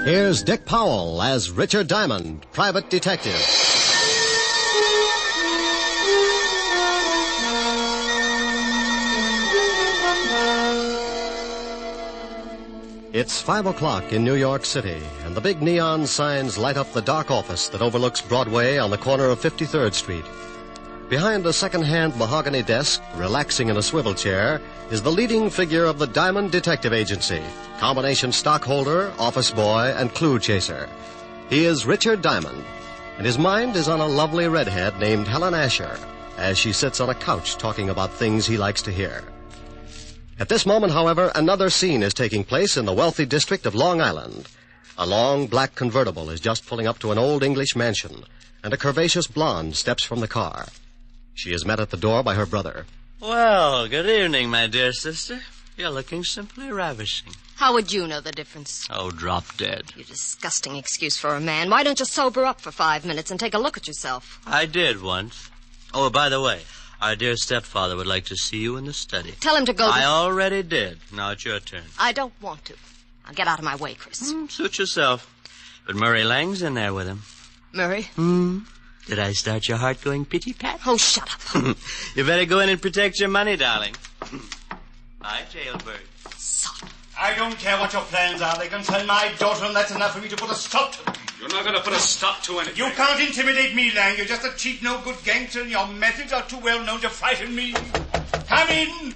Here's Dick Powell as Richard Diamond, private detective. It's 5 o'clock in New York City, and the big neon signs light up the dark office that overlooks Broadway on the corner of 53rd Street. Behind a second-hand mahogany desk, relaxing in a swivel chair, is the leading figure of the Diamond Detective Agency, combination stockholder, office boy, and clue chaser. He is Richard Diamond, and his mind is on a lovely redhead named Helen Asher, as she sits on a couch talking about things he likes to hear. At this moment, however, another scene is taking place in the wealthy district of Long Island. A long black convertible is just pulling up to an old English mansion, and a curvaceous blonde steps from the car. She is met at the door by her brother. Well, good evening, my dear sister. You're looking simply ravishing. How would you know the difference? Oh, drop dead. You disgusting excuse for a man. Why don't you sober up for 5 minutes and take a look at yourself? I did once. Oh, by the way, our dear stepfather would like to see you in the study. Tell him to go... I already did. Now it's your turn. I don't want to. Now get out of my way, Chris. Suit yourself. But Murray Lang's in there with him. Murray? Did I start your heart going pitty-pat? Oh, shut up. You better go in and protect your money, darling. Bye, jailbird. Son. I don't care what your plans are. They concern my daughter, and that's enough for me to put a stop to them. You're not going to put a stop to anything. You can't intimidate me, Lang. You're just a cheap, no-good gangster, and your methods are too well known to frighten me. Come in.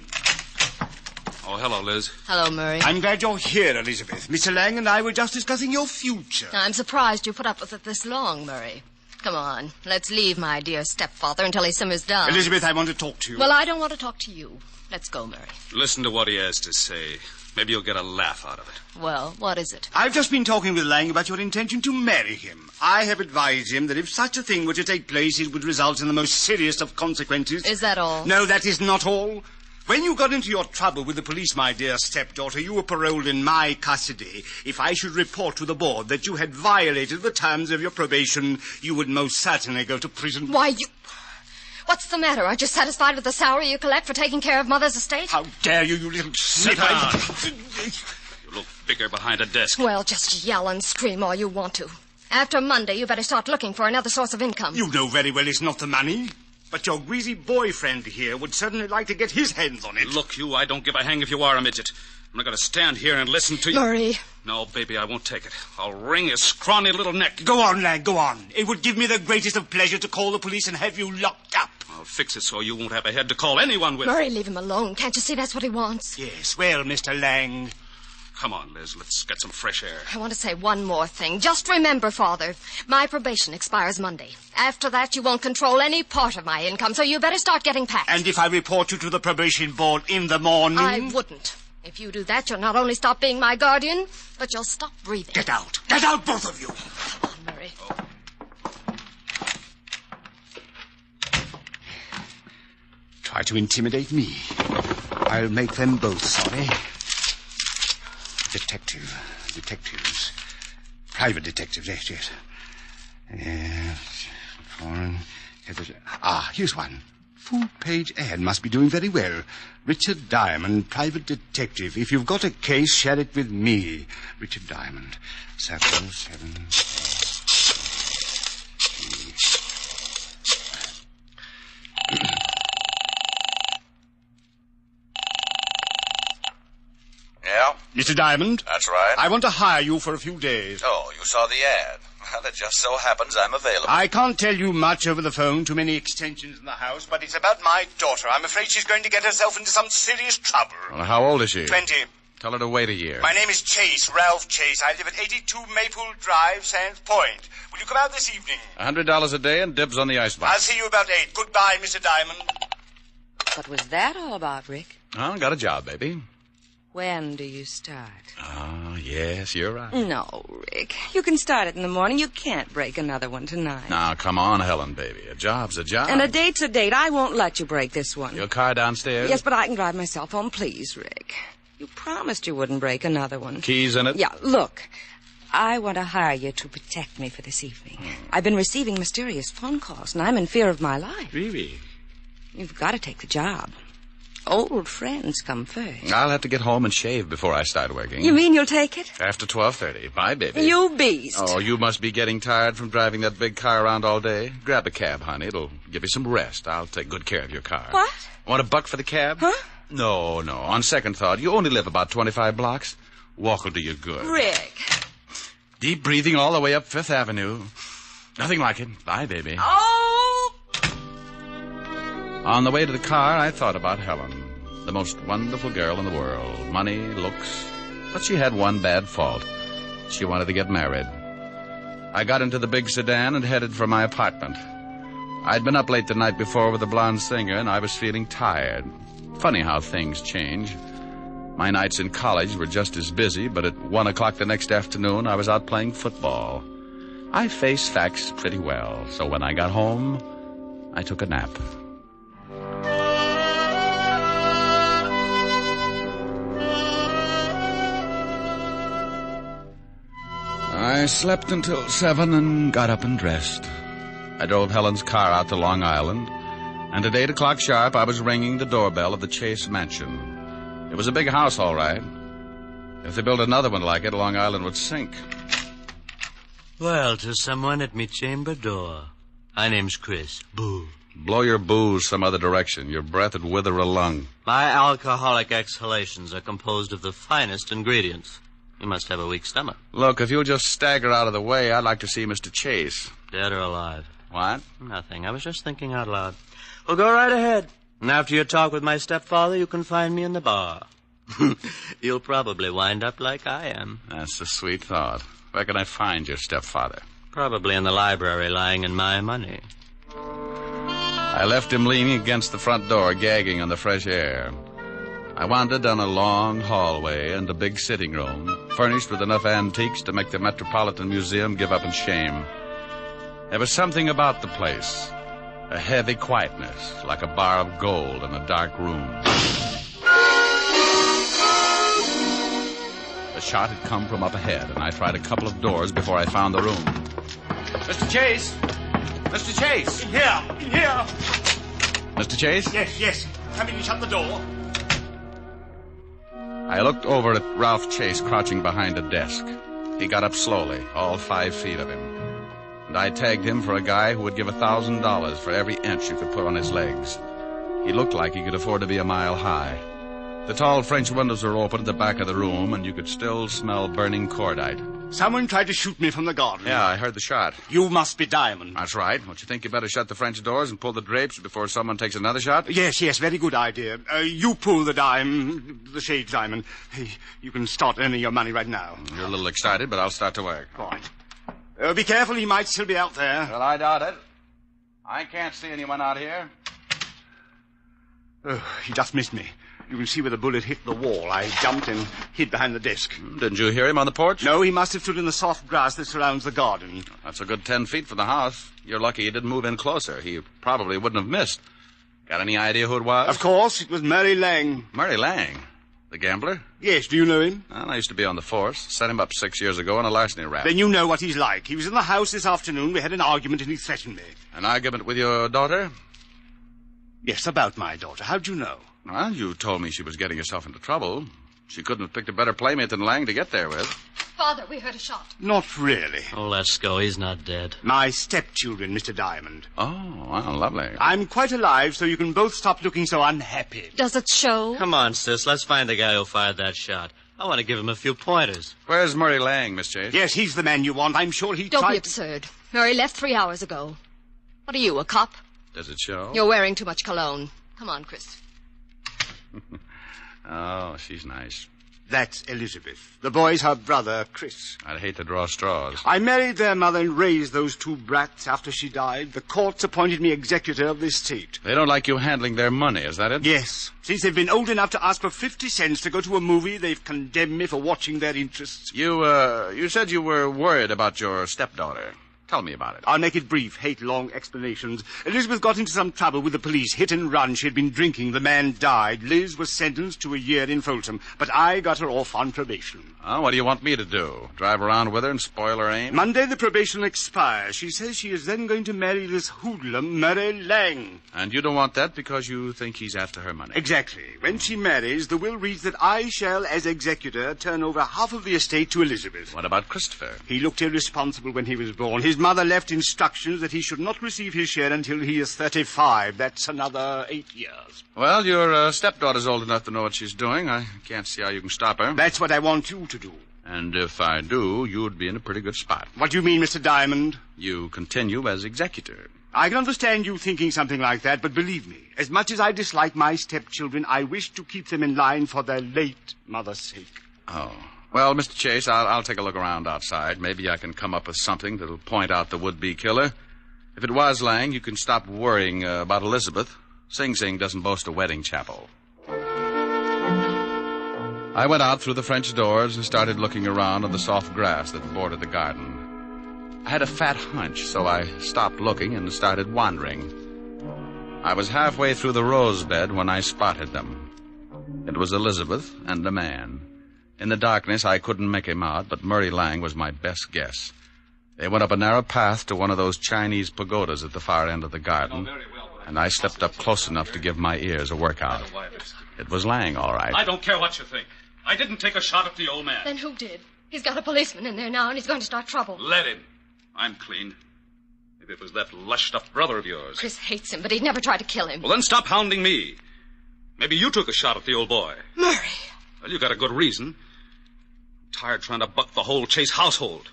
Oh, hello, Liz. Hello, Murray. I'm glad you're here, Elizabeth. Mr. Lang and I were just discussing your future. I'm surprised you put up with it this long, Murray. Come on, let's leave my dear stepfather until he simmers down. Elizabeth, I want to talk to you. Well, I don't want to talk to you. Let's go, Murray. Listen to what he has to say. Maybe you'll get a laugh out of it. Well, what is it? I've just been talking with Lang about your intention to marry him. I have advised him that if such a thing were to take place, it would result in the most serious of consequences. Is that all? No, that is not all. When you got into your trouble with the police, my dear stepdaughter, you were paroled in my custody. If I should report to the board that you had violated the terms of your probation, you would most certainly go to prison. Why, you... What's the matter? Aren't you satisfied with the salary you collect for taking care of Mother's estate? How dare you, you little Sit snake! down. You look bigger behind a desk. Well, just yell and scream all you want to. After Monday, you better start looking for another source of income. You know very well it's not the money. But your greasy boyfriend here would certainly like to get his hands on it. Look, you, I don't give a hang if you are a midget. I'm not going to stand here and listen to you. Murray. No, baby, I won't take it. I'll wring his scrawny little neck. Go on, lad, go on. It would give me the greatest of pleasure to call the police and have you locked up. I'll fix it so you won't have a head to call anyone with. Murray, leave him alone. Can't you see that's what he wants? Yes, well, Mr. Lang. Come on, Liz, let's get some fresh air. I want to say one more thing. Just remember, Father, my probation expires Monday. After that, you won't control any part of my income, so you better start getting packed. And if I report you to the probation board in the morning? I wouldn't. If you do that, you'll not only stop being my guardian, but you'll stop breathing. Get out. Get out, both of you. Come on, Murray. Try to intimidate me. I'll make them both sorry. Detectives. Private detectives, yes. Foreign. Here's one. Full-page ad must be doing very well. Richard Diamond, private detective. If you've got a case, share it with me. Richard Diamond. Circle 7. Yeah? Mr. Diamond? That's right. I want to hire you for a few days. Oh, you saw the ad. Well, it just so happens I'm available. I can't tell you much over the phone, too many extensions in the house, but it's about my daughter. I'm afraid she's going to get herself into some serious trouble. Well, how old is she? 20. Tell her to wait a year. My name is Chase, Ralph Chase. I live at 82 Maple Drive, Sands Point. Will you come out this evening? $100 a day and dibs on the icebox. I'll see you about 8. Goodbye, Mr. Diamond. What was that all about, Rick? Oh, got a job, baby. When do you start? Oh, yes, you're right. No, Rick. You can start it in the morning. You can't break another one tonight. Now, come on, Helen, baby. A job's a job. And a date's a date. I won't let you break this one. Your car downstairs? Yes, but I can drive myself home. Please, Rick. You promised you wouldn't break another one. Keys in it? Yeah, look. I want to hire you to protect me for this evening. I've been receiving mysterious phone calls, and I'm in fear of my life. Really? You've got to take the job. Old friends come first. I'll have to get home and shave before I start working. You mean you'll take it? After 12:30. Bye, baby. You beast. Oh, you must be getting tired from driving that big car around all day. Grab a cab, honey. It'll give you some rest. I'll take good care of your car. What? Want a buck for the cab? Huh? No. On second thought, you only live about 25 blocks. Walk will do you good. Rick. Deep breathing all the way up Fifth Avenue. Nothing like it. Bye, baby. Oh! On the way to the car, I thought about Helen. The most wonderful girl in the world. Money, looks. But she had one bad fault. She wanted to get married. I got into the big sedan and headed for my apartment. I'd been up late the night before with the blonde singer, and I was feeling tired. Funny how things change. My nights in college were just as busy, but at 1 o'clock the next afternoon, I was out playing football. I face facts pretty well, so when I got home, I took a nap. I slept until 7 and got up and dressed. I drove Helen's car out to Long Island, and at 8 o'clock sharp, I was ringing the doorbell of the Chase Mansion. It was a big house, all right. If they built another one like it, Long Island would sink. Well, to someone at me chamber door. My name's Chris. Boo. Blow your booze some other direction. Your breath would wither a lung. My alcoholic exhalations are composed of the finest ingredients. You must have a weak stomach. Look, if you'll just stagger out of the way, I'd like to see Mr. Chase. Dead or alive? What? Nothing. I was just thinking out loud. Well, go right ahead. And after your talk with my stepfather, you can find me in the bar. You'll probably wind up like I am. That's a sweet thought. Where can I find your stepfather? Probably in the library, lying in my money. I left him leaning against the front door, gagging on the fresh air. I wandered down a long hallway and a big sitting room, furnished with enough antiques to make the Metropolitan Museum give up in shame. There was something about the place, a heavy quietness, like a bar of gold in a dark room. The shot had come from up ahead, and I tried a couple of doors before I found the room. Mr. Chase! Mr. Chase! In here! Mr. Chase? Yes. Come in and shut the door. I looked over at Ralph Chase crouching behind a desk. He got up slowly, all 5 feet of him. And I tagged him for a guy who would give $1,000 for every inch you could put on his legs. He looked like he could afford to be a mile high. The tall French windows were open at the back of the room, and you could still smell burning cordite. Someone tried to shoot me from the garden. Yeah, I heard the shot. You must be Diamond. That's right. Don't you think you better shut the French doors and pull the drapes before someone takes another shot? Yes, very good idea. You pull the shades, Diamond. You can start earning your money right now. You're a little excited, but I'll start to work. All right. Be careful, he might still be out there. Well, I doubt it. I can't see anyone out here. Oh, he just missed me. You can see where the bullet hit the wall. I jumped and hid behind the desk. Didn't you hear him on the porch? No, he must have stood in the soft grass that surrounds the garden. That's a good 10 feet from the house. You're lucky he didn't move in closer. He probably wouldn't have missed. Got any idea who it was? Of course, it was Murray Lang. Murray Lang? The gambler? Yes, do you know him? Well, I used to be on the force. Set him up 6 years ago on a larceny rap. Then you know what he's like. He was in the house this afternoon. We had an argument and he threatened me. An argument with your daughter? Yes, about my daughter. How'd you know? Well, you told me she was getting herself into trouble. She couldn't have picked a better playmate than Lang to get there with. Father, we heard a shot. Not really. Oh, let's go. He's not dead. My stepchildren, Mr. Diamond. Oh, well, lovely. I'm quite alive, so you can both stop looking so unhappy. Does it show? Come on, sis. Let's find the guy who fired that shot. I want to give him a few pointers. Where's Murray Lang, Miss Chase? Yes, he's the man you want. I'm sure he Don't tried... be absurd. Murray left 3 hours ago. What are you, a cop? Does it show? You're wearing too much cologne. Come on, Chris. Oh, she's nice. That's Elizabeth. The boy's her brother, Chris. I'd hate to draw straws. I married their mother and raised those 2 brats after she died. The courts appointed me executor of the estate. They don't like you handling their money, is that it? Yes. Since they've been old enough to ask for 50 cents to go to a movie, they've condemned me for watching their interests. You said you were worried about your stepdaughter. Tell me about it. I'll make it brief. Hate long explanations. Elizabeth got into some trouble with the police. Hit and run. She had been drinking. The man died. Liz was sentenced to a year in Folsom. But I got her off on probation. Oh, what do you want me to do? Drive around with her and spoil her aim? Monday the probation expires. She says she is then going to marry this hoodlum, Murray Lang. And you don't want that because you think he's after her money? Exactly. When she marries, the will reads that I shall, as executor, turn over half of the estate to Elizabeth. What about Christopher? He looked irresponsible when he was born. His mother left instructions that he should not receive his share until he is 35. That's another 8 years. Well, your stepdaughter's old enough to know what she's doing. I can't see how you can stop her. That's what I want you to do. And if I do, you'd be in a pretty good spot. What do you mean, Mr. Diamond? You continue as executor. I can understand you thinking something like that, but believe me, as much as I dislike my stepchildren, I wish to keep them in line for their late mother's sake. Oh. Well, Mr. Chase, I'll take a look around outside. Maybe I can come up with something that'll point out the would-be killer. If it was Lang, you can stop worrying about Elizabeth. Sing Sing doesn't boast a wedding chapel. I went out through the French doors and started looking around on the soft grass that bordered the garden. I had a fat hunch, so I stopped looking and started wandering. I was halfway through the rose bed when I spotted them. It was Elizabeth and a man. In the darkness, I couldn't make him out, but Murray Lang was my best guess. They went up a narrow path to one of those Chinese pagodas at the far end of the garden, and I stepped up close enough to give my ears a workout. It was Lang, all right. I don't care what you think. I didn't take a shot at the old man. Then who did? He's got a policeman in there now, and he's going to start trouble. Let him. I'm clean. Maybe it was that lush-stuffed brother of yours. Chris hates him, but he'd never try to kill him. Well, then stop hounding me. Maybe you took a shot at the old boy. Murray. Well, you got a good reason. I'm tired trying to buck the whole Chase household.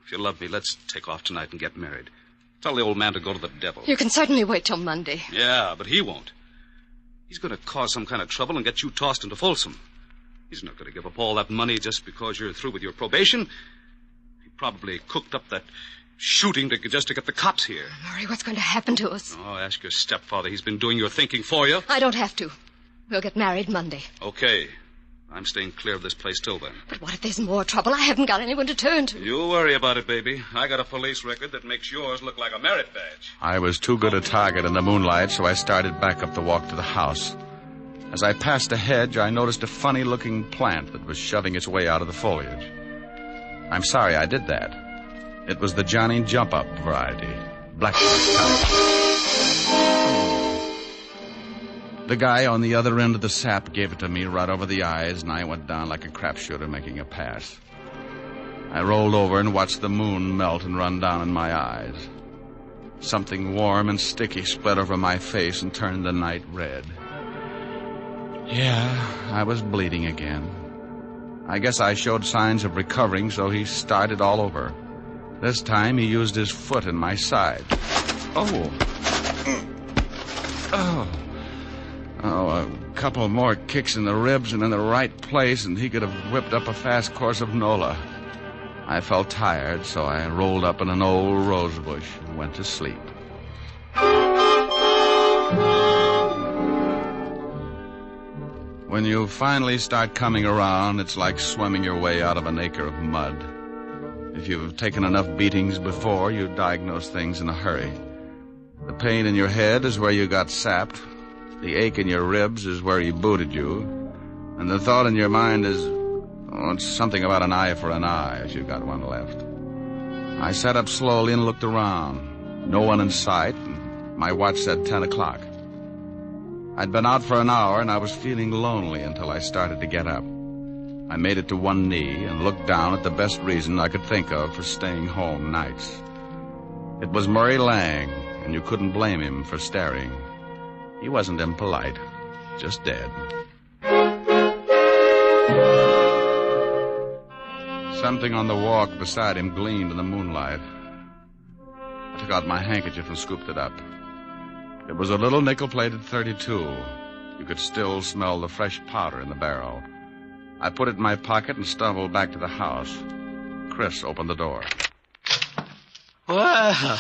If you love me, let's take off tonight and get married. Tell the old man to go to the devil. You can certainly wait till Monday. Yeah, but he won't. He's going to cause some kind of trouble and get you tossed into Folsom. He's not going to give up all that money just because you're through with your probation. He probably cooked up that shooting just to get the cops here. Murray, what's going to happen to us? Oh, ask your stepfather. He's been doing your thinking for you. I don't have to. We'll get married Monday. Okay. I'm staying clear of this place till then. But what if there's more trouble? I haven't got anyone to turn to. You worry about it, baby. I got a police record that makes yours look like a merit badge. I was too good a target in the moonlight, so I started back up the walk to the house. As I passed a hedge, I noticed a funny-looking plant that was shoving its way out of the foliage. I'm sorry I did that. It was the Johnny Jump-Up variety. Blackjack type. The guy on the other end of the sap gave it to me right over the eyes, and I went down like a crapshooter making a pass. I rolled over and watched the moon melt and run down in my eyes. Something warm and sticky spread over my face and turned the night red. Yeah, I was bleeding again. I guess I showed signs of recovering, so he started all over. This time he used his foot in my side. Oh, a couple more kicks in the ribs and in the right place, and he could have whipped up a fast course of Nola. I felt tired, so I rolled up in an old rose bush and went to sleep. When you finally start coming around, it's like swimming your way out of an acre of mud. If you've taken enough beatings before, you diagnose things in a hurry. The pain in your head is where you got sapped. The ache in your ribs is where he booted you. And the thought in your mind is, it's something about an eye for an eye, if you've got one left. I sat up slowly and looked around. No one in sight, and my watch said 10 o'clock. I'd been out for an hour, and I was feeling lonely until I started to get up. I made it to one knee and looked down at the best reason I could think of for staying home nights. It was Murray Lang, and you couldn't blame him for staring. He wasn't impolite, just dead. Something on the walk beside him gleamed in the moonlight. I took out my handkerchief and scooped it up. It was a little nickel-plated .32. You could still smell the fresh powder in the barrel. I put it in my pocket and stumbled back to the house. Chris opened the door. Well,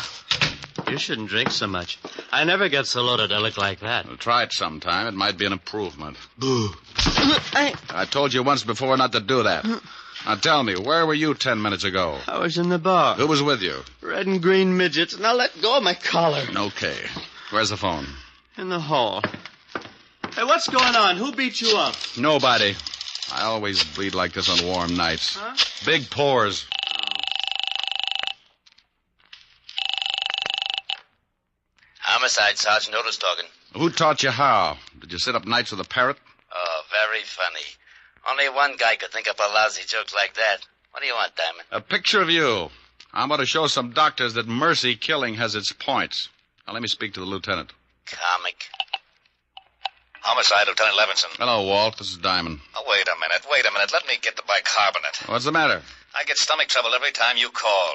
you shouldn't drink so much. I never get so loaded I look like that. Well, try it sometime. It might be an improvement. Boo. I told you once before not to do that. Now tell me, where were you 10 minutes ago? I was in the bar. Who was with you? Red and green midgets. Now let go of my collar. Okay. Where's the phone? In the hall. Hey, what's going on? Who beat you up? Nobody. I always bleed like this on warm nights. Huh? Big pores. Homicide, Sergeant Otis talking. Who taught you how? Did you sit up nights with a parrot? Oh, very funny. Only one guy could think up a lousy joke like that. What do you want, Diamond? A picture of you. I'm going to show some doctors that mercy killing has its points. Now let me speak to the lieutenant. Comic. Homicide, Lieutenant Levinson. Hello, Walt. This is Diamond. Oh, wait a minute. Let me get the bicarbonate. What's the matter? I get stomach trouble every time you call.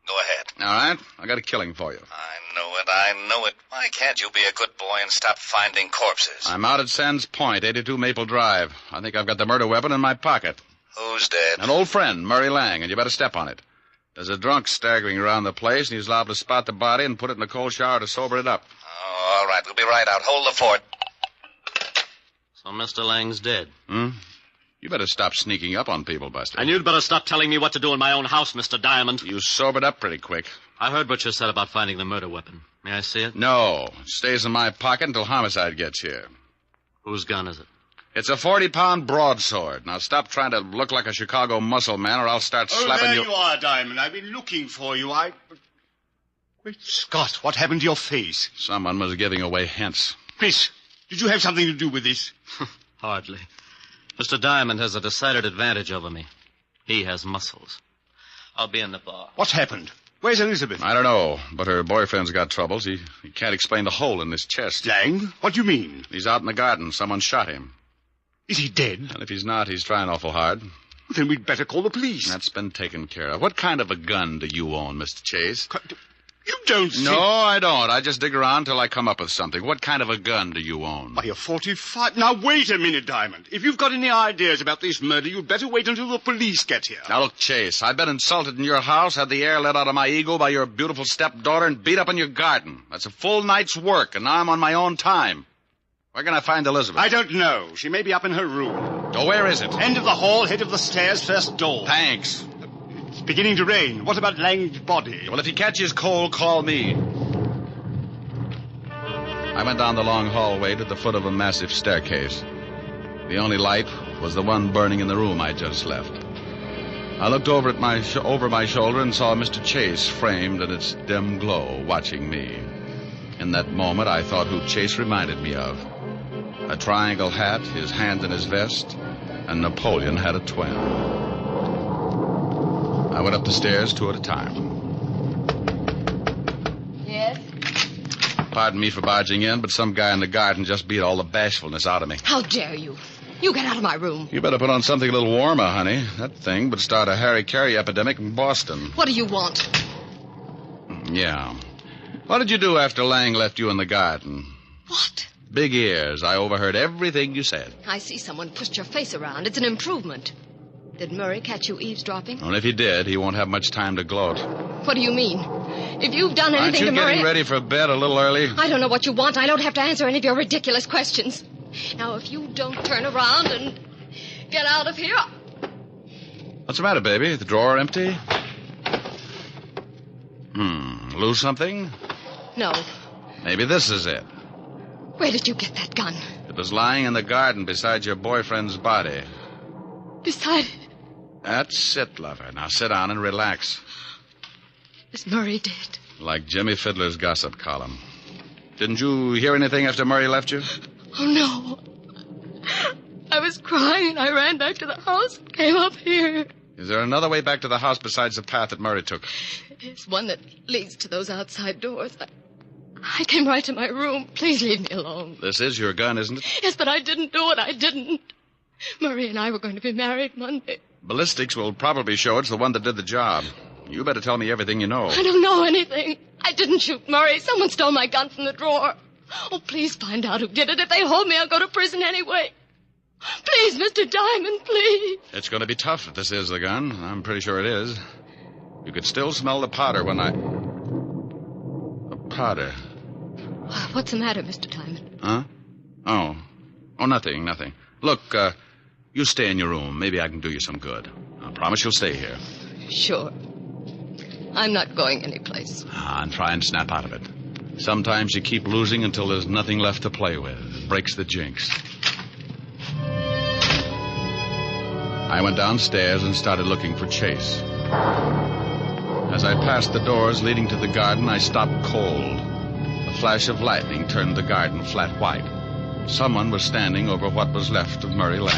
Go ahead. All right. I got a killing for you. I know it. Why can't you be a good boy and stop finding corpses? I'm out at Sands Point, 82 Maple Drive. I think I've got the murder weapon in my pocket. Who's dead? An old friend, Murray Lang, and you better step on it. There's a drunk staggering around the place, and he's liable to spot the body and put it in the cold shower to sober it up. Oh, all right. We'll be right out. Hold the fort. So Mr. Lang's dead. You better stop sneaking up on people, Buster. And you'd better stop telling me what to do in my own house, Mr. Diamond. You sobered up pretty quick. I heard what you said about finding the murder weapon. May I see it? No. It stays in my pocket until homicide gets here. Whose gun is it? It's a 40-pound broadsword. Now stop trying to look like a Chicago muscle man, or I'll start slapping you. There you are, Diamond. I've been looking for you. Great Scott, what happened to your face? Someone was giving away hints. Chris, did you have something to do with this? Hardly. Mr. Diamond has a decided advantage over me. He has muscles. I'll be in the bar. What's happened? Where's Elizabeth? I don't know, but her boyfriend's got troubles. He can't explain the hole in his chest. Lang? What do you mean? He's out in the garden. Someone shot him. Is he dead? And if he's not, he's trying awful hard. Then we'd better call the police. That's been taken care of. What kind of a gun do you own, Mr. Chase? You don't think... No, I don't. I just dig around till I come up with something. What kind of a gun do you own? Why, a 45... Now, wait a minute, Diamond. If you've got any ideas about this murder, you'd better wait until the police get here. Now, look, Chase, I've been insulted in your house, had the air let out of my ego by your beautiful stepdaughter, and beat up in your garden. That's a full night's work, and now I'm on my own time. Where can I find Elizabeth? I don't know. She may be up in her room. Oh, where is it? End of the hall, head of the stairs, first door. Thanks. It's beginning to rain. What about Lang's body? Well, if he catches cold, call me. I went down the long hallway to the foot of a massive staircase. The only light was the one burning in the room I just left. I looked over at over my shoulder and saw Mr. Chase framed in its dim glow, watching me. In that moment, I thought who Chase reminded me of. A triangle hat, his hand in his vest, and Napoleon had a twin. I went up the stairs 2 at a time. Yes? Pardon me for barging in, but some guy in the garden just beat all the bashfulness out of me. How dare you? You get out of my room. You better put on something a little warmer, honey. That thing would start a hara-kiri epidemic in Boston. What do you want? Yeah. What did you do after Lang left you in the garden? What? Big ears. I overheard everything you said. I see someone pushed your face around. It's an improvement. Did Murray catch you eavesdropping? Well, if he did, he won't have much time to gloat. What do you mean? If you've done anything to Murray... Aren't you getting ready for bed a little early? I don't know what you want. I don't have to answer any of your ridiculous questions. Now, if you don't turn around and get out of here... What's the matter, baby? The drawer empty? Lose something? No. Maybe this is it. Where did you get that gun? It was lying in the garden beside your boyfriend's body. Beside it? That's it, lover. Now sit down and relax. Is Murray dead? Like Jimmy Fiddler's gossip column. Didn't you hear anything after Murray left you? Oh, no. I was crying. I ran back to the house and came up here. Is there another way back to the house besides the path that Murray took? It's one that leads to those outside doors. I came right to my room. Please leave me alone. This is your gun, isn't it? Yes, but I didn't do it. I didn't. Murray and I were going to be married Monday. Ballistics will probably show it's the one that did the job. You better tell me everything you know. I don't know anything. I didn't shoot Murray. Someone stole my gun from the drawer. Oh, please find out who did it. If they hold me, I'll go to prison anyway. Please, Mr. Diamond, please. It's going to be tough if this is the gun. I'm pretty sure it is. You could still smell the powder when I... The powder. What's the matter, Mr. Diamond? Huh? Oh, nothing. Look, You stay in your room. Maybe I can do you some good. I promise you'll stay here. Sure. I'm not going anyplace. And try and snap out of it. Sometimes you keep losing until there's nothing left to play with. It breaks the jinx. I went downstairs and started looking for Chase. As I passed the doors leading to the garden, I stopped cold. A flash of lightning turned the garden flat white. Someone was standing over what was left of Murray Lang.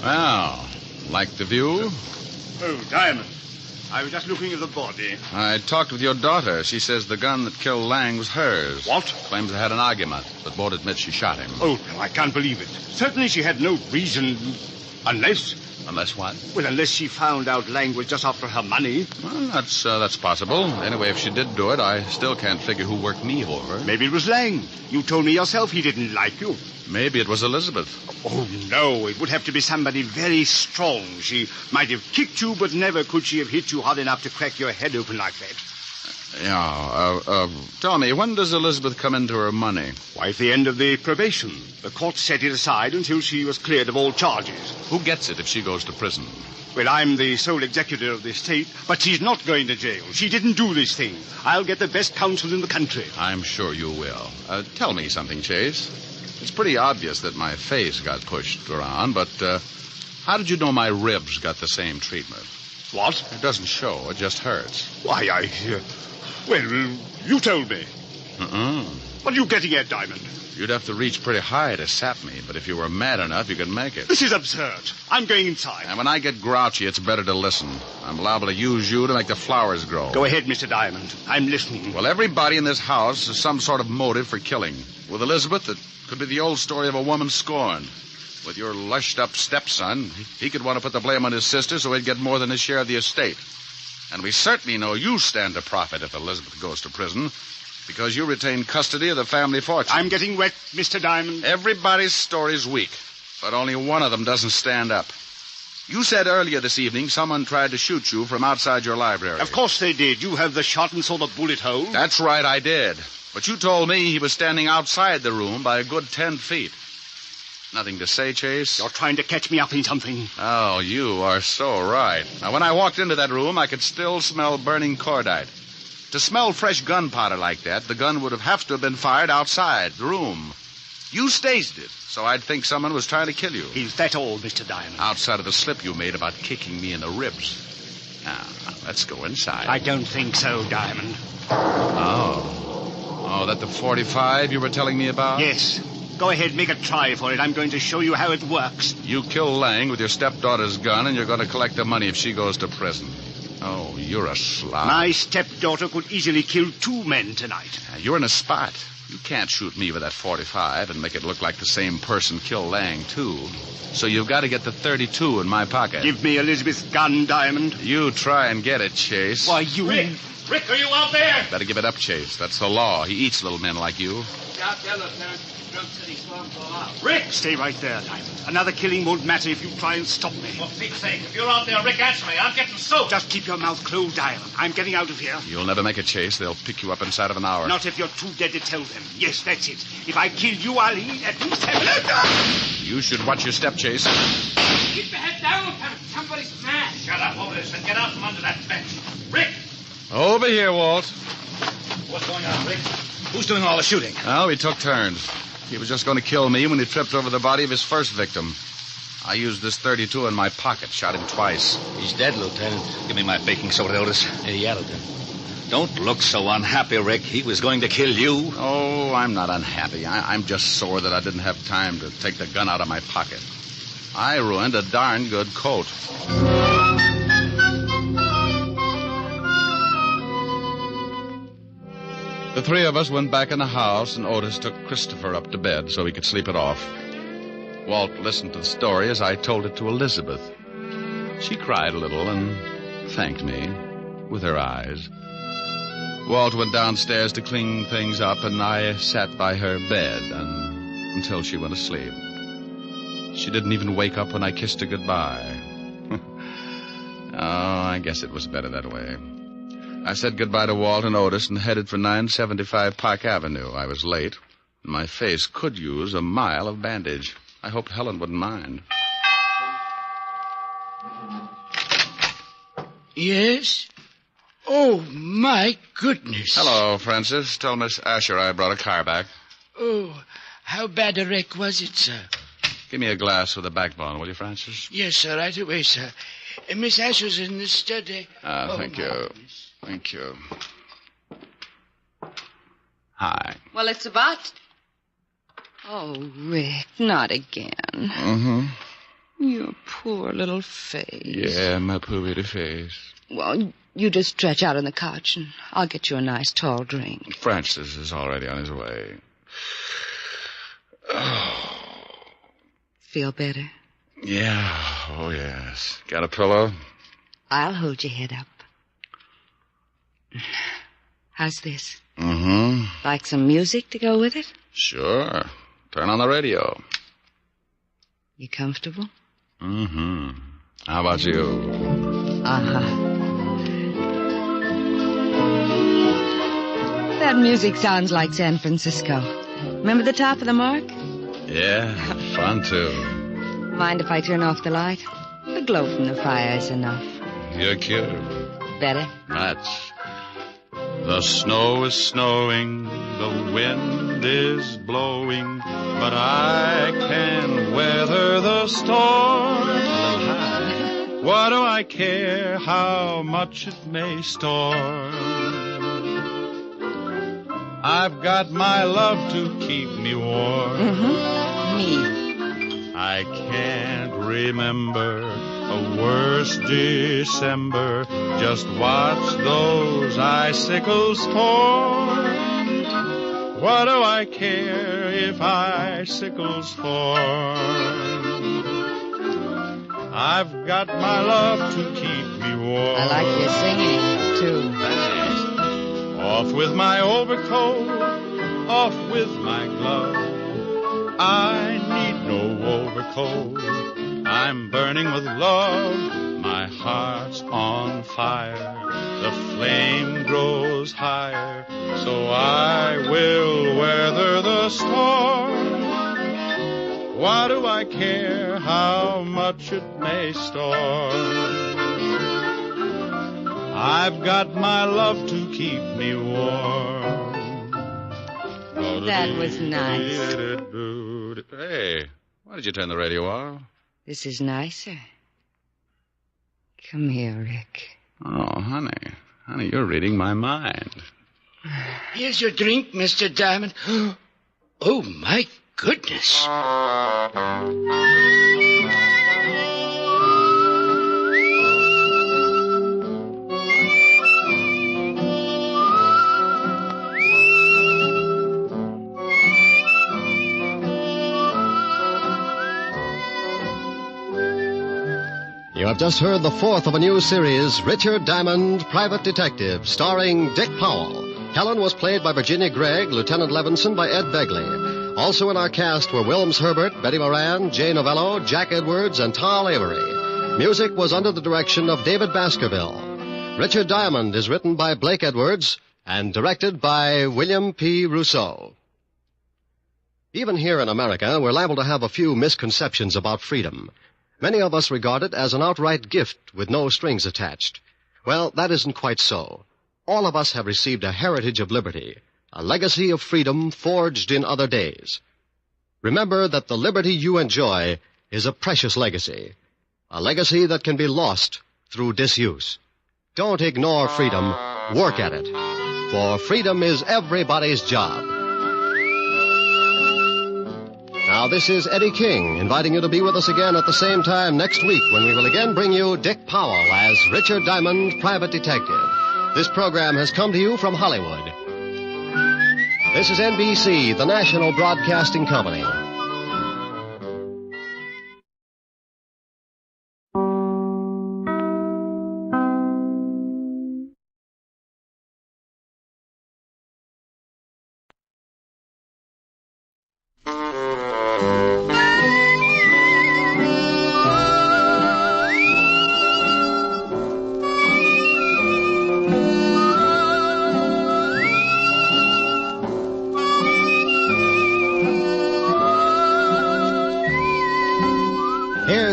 Well, like the view? Oh, Diamond. I was just looking at the body. I talked with your daughter. She says the gun that killed Lang was hers. What? Claims they had an argument, but won't admit she shot him. Oh, no, I can't believe it. Certainly she had no reason. Unless... Unless what? Well, unless she found out Lang was just after her money. Well, that's possible. Anyway, if she did do it, I still can't figure who worked me over. Maybe it was Lang. You told me yourself he didn't like you. Maybe it was Elizabeth. Oh, no, it would have to be somebody very strong. She might have kicked you, but never could she have hit you hard enough to crack your head open like that. Yeah, tell me, when does Elizabeth come into her money? Why, at the end of the probation. The court set it aside until she was cleared of all charges. Who gets it if she goes to prison? Well, I'm the sole executor of the estate, but she's not going to jail. She didn't do this thing. I'll get the best counsel in the country. I'm sure you will. Tell me something, Chase. It's pretty obvious that my face got pushed around, but how did you know my ribs got the same treatment? What? It doesn't show. It just hurts. Why, well, you told me. What are you getting at, Diamond? You'd have to reach pretty high to sap me, but if you were mad enough, you could make it. This is absurd. I'm going inside. And when I get grouchy, it's better to listen. I'm liable to use you to make the flowers grow. Go ahead, Mr. Diamond. I'm listening. Well, everybody in this house has some sort of motive for killing. With Elizabeth, it could be the old story of a woman scorned. With your lushed-up stepson, he could want to put the blame on his sister so he'd get more than his share of the estate. And we certainly know you stand to profit if Elizabeth goes to prison, because you retain custody of the family fortune. I'm getting wet, Mr. Diamond. Everybody's story's weak, but only one of them doesn't stand up. You said earlier this evening someone tried to shoot you from outside your library. Of course they did. You have the shot and saw the bullet hole. That's right, I did. But you told me he was standing outside the room by a good 10 feet. Nothing to say, Chase? You're trying to catch me up in something. Oh, you are so right. Now, when I walked into that room, I could still smell burning cordite. To smell fresh gunpowder like that, the gun would have to have been fired outside the room. You staged it, so I'd think someone was trying to kill you. Is that all, Mr. Diamond? Outside of the slip you made about kicking me in the ribs. Now, let's go inside. I don't think so, Diamond. Oh, that the 45 you were telling me about? Yes. Go ahead, make a try for it. I'm going to show you how it works. You kill Lang with your stepdaughter's gun, and you're going to collect the money if she goes to prison. Oh, you're a slob. My stepdaughter could easily kill 2 men tonight. You're in a spot. You can't shoot me with that 45 and make it look like the same person killed Lang, too. So you've got to get the 32 in my pocket. Give me Elizabeth's gun, Diamond. You try and get it, Chase. Why, you... Rick, are you out there? Better give it up, Chase. That's the law. He eats little men like you. Out there, Lieutenant. Drug City slums all out. Rick! Stay right there, Diamond. Another killing won't matter if you try and stop me. For Pete's sake, if you're out there, Rick, answer me. I'm getting soaked. Just keep your mouth closed, Diamond. I'm getting out of here. You'll never make a Chase. They'll pick you up inside of an hour. Not if you're too dead to tell them. Yes, that's it. If I kill you, I'll eat at least have... You should watch your step, Chase. Keep your head down, Lieutenant. Somebody's mad. Shut up, Otis, and get out from under that bench. Rick! Over here, Walt. What's going on, Rick? Who's doing all the shooting? Well, we took turns. He was just going to kill me when he tripped over the body of his first victim. I used this 32 in my pocket, shot him twice. He's dead, Lieutenant. Give me my baking soda, Otis. Here, yelled him. Don't look so unhappy, Rick. He was going to kill you. Oh, I'm not unhappy. I'm just sore that I didn't have time to take the gun out of my pocket. I ruined a darn good coat. The 3 of us went back in the house, and Otis took Christopher up to bed so he could sleep it off. Walt listened to the story as I told it to Elizabeth. She cried a little and thanked me with her eyes. Walt went downstairs to clean things up, and I sat by her bed until she went to sleep. She didn't even wake up when I kissed her goodbye. Oh, I guess it was better that way. I said goodbye to Walt and Otis and headed for 975 Park Avenue. I was late. My face could use a mile of bandage. I hoped Helen wouldn't mind. Yes? Oh, my goodness. Hello, Francis. Tell Miss Asher I brought a car back. Oh, how bad a wreck was it, sir? Give me a glass with a backbone, will you, Francis? Yes, sir, right away, sir. Miss Asher's in the study. Thank you. Goodness. Thank you. Hi. Well, it's about... Oh, Rick, not again. Mm-hmm. Your poor little face. Yeah, my poor little face. Well, you just stretch out on the couch, and I'll get you a nice tall drink. Francis is already on his way. Oh. Feel better? Yeah, oh, yes. Got a pillow? I'll hold your head up. How's this? Mm-hmm. Like some music to go with it? Sure. Turn on the radio. You comfortable? Mm-hmm. How about you? Uh-huh. That music sounds like San Francisco. Remember the top of the mark? Yeah, fun too. Mind if I turn off the light? The glow from the fire is enough. You're cute. Better? Much. The snow is snowing, the wind is blowing, but I can weather the storm. A little high. What do I care how much it may storm? I've got my love to keep me warm. Mm-hmm. Me. I can't remember a worse December. Just watch those icicles pour. What do I care if icicles form? I've got my love to keep me warm. I like your singing, too. Thanks. Off with my overcoat, off with my glove. I need no overcoat. I'm burning with love. My heart's on fire. The flame grows higher. So I will weather the storm. Why do I care how much it may storm? I've got my love to keep me warm. That was nice. Hey, why did you turn the radio off? This is nicer. Come here, Rick. Oh, honey. Honey, you're reading my mind. Here's your drink, Mr. Diamond. Oh, my goodness. You have just heard the fourth of a new series, Richard Diamond, Private Detective, starring Dick Powell. Helen was played by Virginia Gregg, Lieutenant Levinson by Ed Begley. Also in our cast were Wilms Herbert, Betty Moran, Jay Novello, Jack Edwards, and Tal Avery. Music was under the direction of David Baskerville. Richard Diamond is written by Blake Edwards and directed by William P. Rousseau. Even here in America, we're liable to have a few misconceptions about freedom. Many of us regard it as an outright gift with no strings attached. Well, that isn't quite so. All of us have received a heritage of liberty, a legacy of freedom forged in other days. Remember that the liberty you enjoy is a precious legacy, a legacy that can be lost through disuse. Don't ignore freedom, work at it, for freedom is everybody's job. Now, this is Eddie King, inviting you to be with us again at the same time next week when we will again bring you Dick Powell as Richard Diamond, Private Detective. This program has come to you from Hollywood. This is NBC, the national broadcasting company.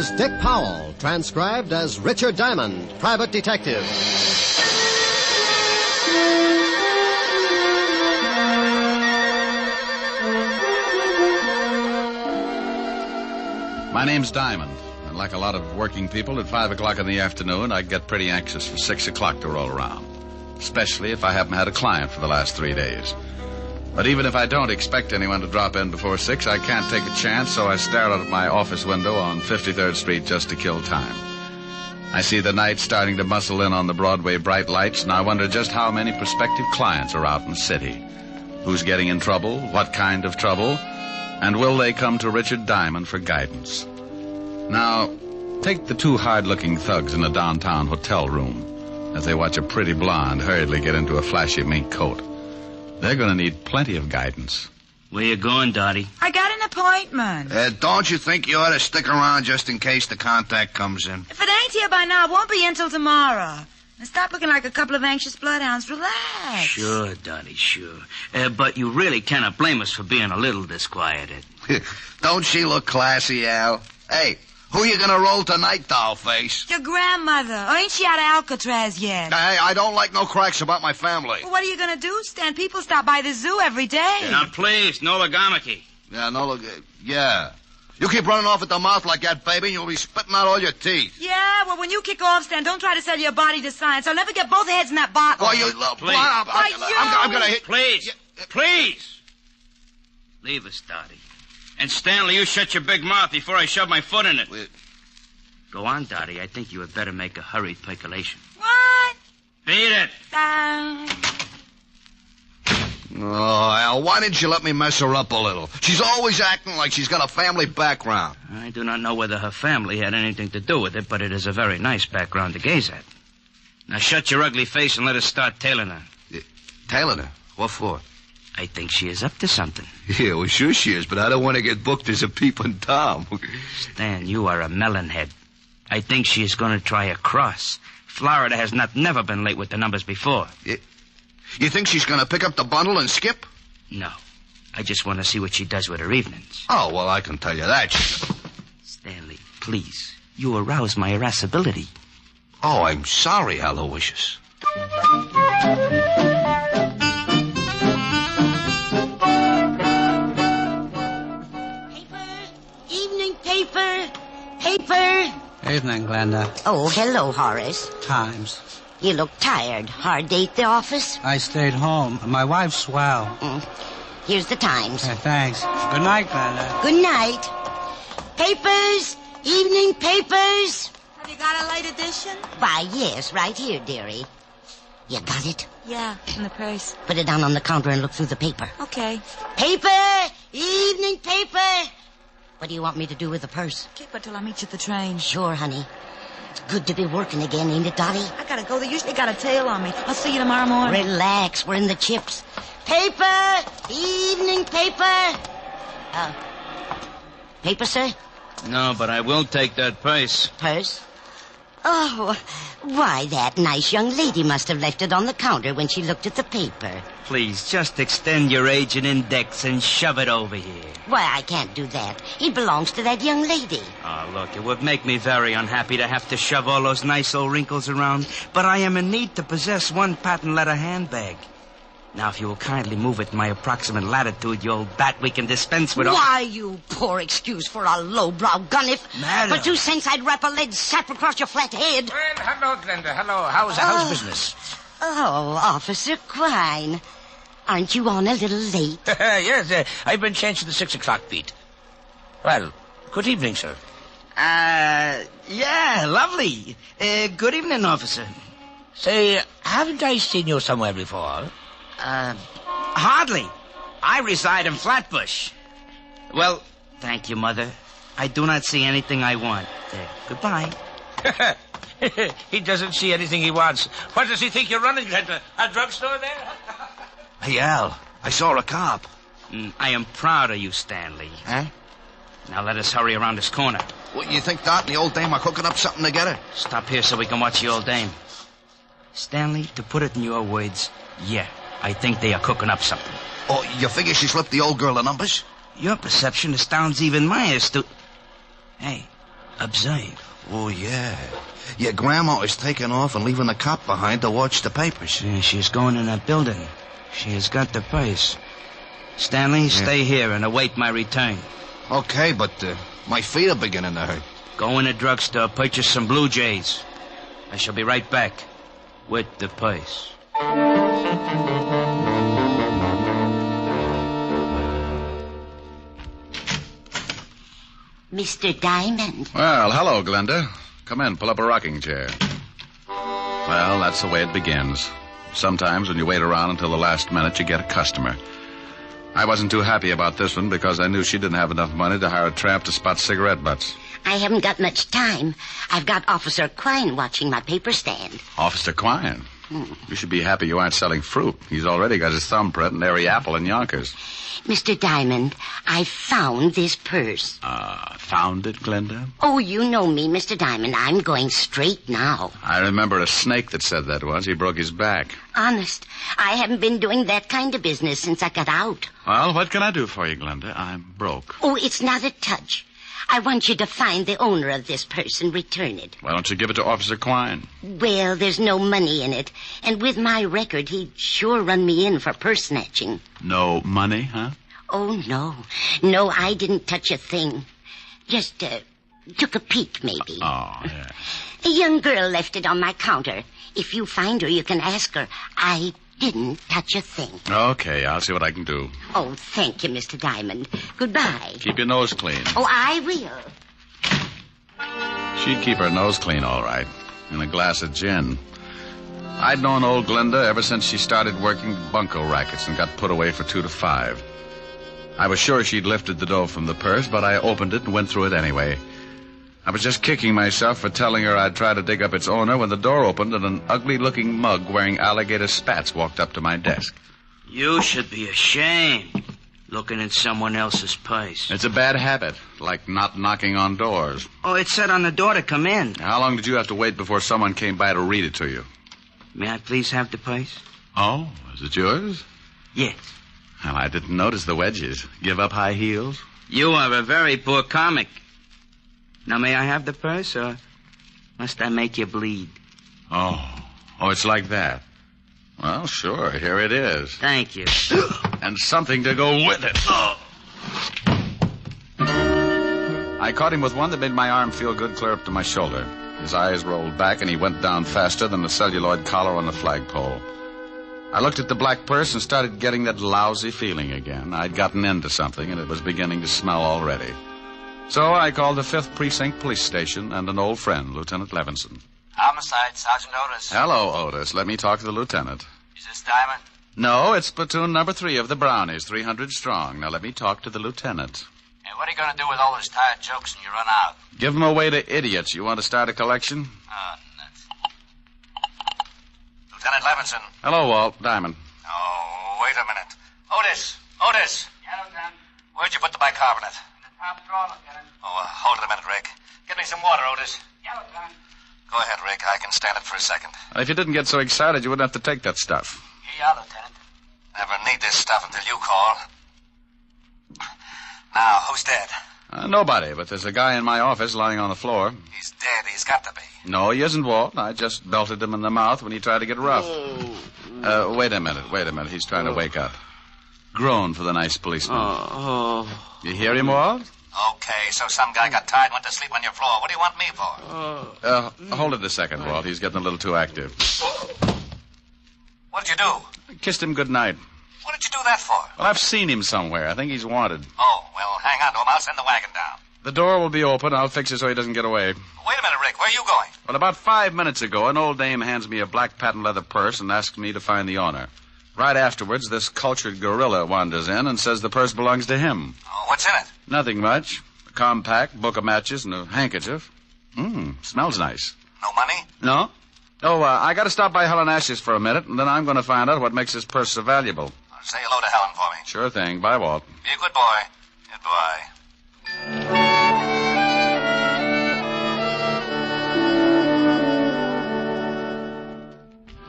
Here's Dick Powell, transcribed as Richard Diamond, private detective. My name's Diamond, and like a lot of working people, at 5 o'clock in the afternoon, I get pretty anxious for 6 o'clock to roll around, especially if I haven't had a client for the last 3 days. But even if I don't expect anyone to drop in before 6, I can't take a chance, so I stare out of my office window on 53rd Street just to kill time. I see the night starting to muscle in on the Broadway bright lights, and I wonder just how many prospective clients are out in the city. Who's getting in trouble? What kind of trouble? And will they come to Richard Diamond for guidance? Now, take the two hard-looking thugs in a downtown hotel room as they watch a pretty blonde hurriedly get into a flashy mink coat. They're going to need plenty of guidance. Where you going, Dottie? I got an appointment. Don't you think you ought to stick around just in case the contact comes in? If it ain't here by now, it won't be until tomorrow. Now stop looking like a couple of anxious bloodhounds. Relax. Sure, Dottie, sure. But you really cannot blame us for being a little disquieted. Don't she look classy, Al? Hey, who you gonna roll tonight, dollface? Your grandmother. Or ain't she out of Alcatraz yet? Hey, I don't like no cracks about my family. Well, what are you gonna do, Stan? People stop by the zoo every day. Now, please, no legamaki. Yeah. You keep running off at the mouth like that, baby, and you'll be spitting out all your teeth. Yeah, well, when you kick off, Stan, don't try to sell your body to science. I'll never get both heads in that bottle. Well, please. I'm gonna hit... Please. Please. Leave us, Dottie. And Stanley, you shut your big mouth before I shove my foot in it. Go on, Dottie. I think you had better make a hurried percolation. What? Beat it. Oh, Al, why didn't you let me mess her up a little? She's always acting like she's got a family background. I do not know whether her family had anything to do with it, but it is a very nice background to gaze at. Now shut your ugly face and let us start tailing her. Tailing her? What for? I think she is up to something. Yeah, well, sure she is, but I don't want to get booked as a peeping Tom. Stan, you are a melonhead. I think she is going to try a cross. Florida has never been late with the numbers before. You think she's going to pick up the bundle and skip? No. I just want to see what she does with her evenings. Oh, well, I can tell you that. Stanley, please. You arouse my irascibility. Oh, I'm sorry, Aloysius. Paper. Evening, Glenda. Oh, hello, Horace. Times. You look tired. Hard day at the office? I stayed home. My wife's swell. Here's the Times. Thanks. Good night, Glenda. Good night. Papers. Evening papers. Have you got a late edition? Why, yes, right here, dearie. You got it? Yeah, in the purse. Put it down on the counter and look through the paper. Okay. Paper. Evening paper. What do you want me to do with the purse? Keep it till I meet you at the train. Sure, honey. It's good to be working again, ain't it, Dottie? I gotta go. They usually got a tail on me. I'll see you tomorrow morning. Relax. We're in the chips. Paper! Evening paper! Paper, sir? No, but I will take that purse. Purse? Oh, why, that nice young lady must have left it on the counter when she looked at the paper. Please, just extend your age and index and shove it over here. Why, I can't do that. It belongs to that young lady. Oh, look, it would make me very unhappy to have to shove all those nice old wrinkles around, but I am in need to possess one patent leather handbag. Now, if you will kindly move it in my approximate latitude, you old bat, we can dispense with all... Why, you poor excuse for a lowbrow gun. If Madam. for 2 cents I'd wrap a lead sap across your flat head. Well, hello, Glenda. Hello. How's business? Oh, Officer Quine. Aren't you on a little late? Yes, I've been changed to the 6 o'clock beat. Well, good evening, sir. Yeah, lovely. Good evening, officer. Say, haven't I seen you somewhere before? Hardly. I reside in Flatbush. Well, thank you, Mother. I do not see anything I want. Goodbye. He doesn't see anything he wants. What does he think you're running? A drugstore there? Hey, Al, I saw a cop. I am proud of you, Stanley. Huh? Now let us hurry around this corner. What, you think Dot and the old dame are cooking up something together? Stop here so we can watch the old dame. Stanley, to put it in your words, yeah, I think they are cooking up something. Oh, you figure she slipped the old girl the numbers? Your perception astounds even my astute... Hey, Observe. Oh, yeah. Your grandma is taking off and leaving the cop behind to watch the papers. Yeah, she's going in that building. She has got the purse. Stanley, stay here and await my return. Okay, but my feet are beginning to hurt. Go in a drugstore, purchase some Blue Jays. I shall be right back with the purse. Mr. Diamond. Well, hello, Glenda. Come in, pull up a rocking chair. Well, that's the way it begins. Sometimes when you wait around until the last minute, you get a customer. I wasn't too happy about this one because I knew she didn't have enough money to hire a tramp to spot cigarette butts. I haven't got much time. I've got Officer Quine watching my paper stand. Officer Quine? You should be happy you aren't selling fruit. He's already got his thumbprint in every apple in Yonkers. Mr. Diamond, I found this purse. Found it, Glenda? Oh, you know me, Mr. Diamond. I'm going straight now. I remember a snake that said that once. He broke his back. Honest, I haven't been doing that kind of business since I got out. Well, what can I do for you, Glenda? I'm broke. Oh, it's not a touch. I want you to find the owner of this purse and return it. Why don't you give it to Officer Quine? Well, there's no money in it. And with my record, he'd sure run me in for purse snatching. No money, huh? Oh, no. No, I didn't touch a thing. Just took a peek, maybe. Oh, yeah. A young girl left it on my counter. If you find her, you can ask her. I didn't touch a thing. Okay, I'll see what I can do. Oh, thank you, Mr. Diamond. Goodbye. Keep your nose clean. Oh, I will. She'd keep her nose clean, all right. And a glass of gin. I'd known old Glenda ever since she started working bunco rackets and got put away for 2 to 5. I was sure she'd lifted the dough from the purse, but I opened it and went through it anyway. I was just kicking myself for telling her I'd try to dig up its owner when the door opened and an ugly-looking mug wearing alligator spats walked up to my desk. You should be ashamed, looking in someone else's purse. It's a bad habit, like not knocking on doors. Oh, it said on the door to come in. How long did you have to wait before someone came by to read it to you? May I please have the purse? Oh, is it yours? Yes. Well, I didn't notice the wedges. Give up high heels? You are a very poor comic. Now, may I have the purse, or must I make you bleed? Oh, it's like that. Well, sure, here it is. Thank you. And something to go with it. I caught him with one that made my arm feel good clear up to my shoulder. His eyes rolled back, and he went down faster than the celluloid collar on the flagpole. I looked at the black purse and started getting that lousy feeling again. I'd gotten into something, and it was beginning to smell already. So I called the 5th Precinct Police Station and an old friend, Lieutenant Levinson. Homicide, Sergeant Otis. Hello, Otis. Let me talk to the lieutenant. Is this Diamond? No, it's platoon number 3 of the Brownies, 300 strong. Now let me talk to the lieutenant. Hey, what are you going to do with all those tired jokes when you run out? Give them away to idiots. You want to start a collection? Oh, nuts. Lieutenant Levinson. Hello, Walt. Diamond. Oh, wait a minute. Otis! Yeah, Lieutenant. Where'd you put the bicarbonate? Top drawer, Lieutenant. Oh, hold it a minute, Rick. Get me some water, Otis. Yeah, Lieutenant. Go ahead, Rick. I can stand it for a second. If you didn't get so excited, you wouldn't have to take that stuff. Here you are, Lieutenant. Never need this stuff until you call. Now, who's dead? Nobody, but there's a guy in my office lying on the floor. He's dead. He's got to be. No, he isn't, Walt. I just belted him in the mouth when he tried to get rough. Wait a minute. He's trying to wake up. Groan for the nice policeman. You hear him, Walt? Okay, so some guy got tired and went to sleep on your floor. What do you want me for? Hold it a second, Walt. He's getting a little too active. What did you do? Kissed him good night. What did you do that for? Well, I've seen him somewhere. I think he's wanted. Oh, well, hang on to him. I'll send the wagon down. The door will be open. I'll fix it so he doesn't get away. Wait a minute, Rick. Where are you going? Well, about 5 minutes ago, an old dame hands me a black patent leather purse and asks me to find the owner. Right afterwards, this cultured gorilla wanders in and says the purse belongs to him. Oh, what's in it? Nothing much. A compact, book of matches, and a handkerchief. Smells nice. No money? No. Oh, I got to stop by Helen Ash's for a minute, and then I'm going to find out what makes this purse so valuable. Say hello to Helen for me. Sure thing. Bye, Walt. Be a good boy. Goodbye.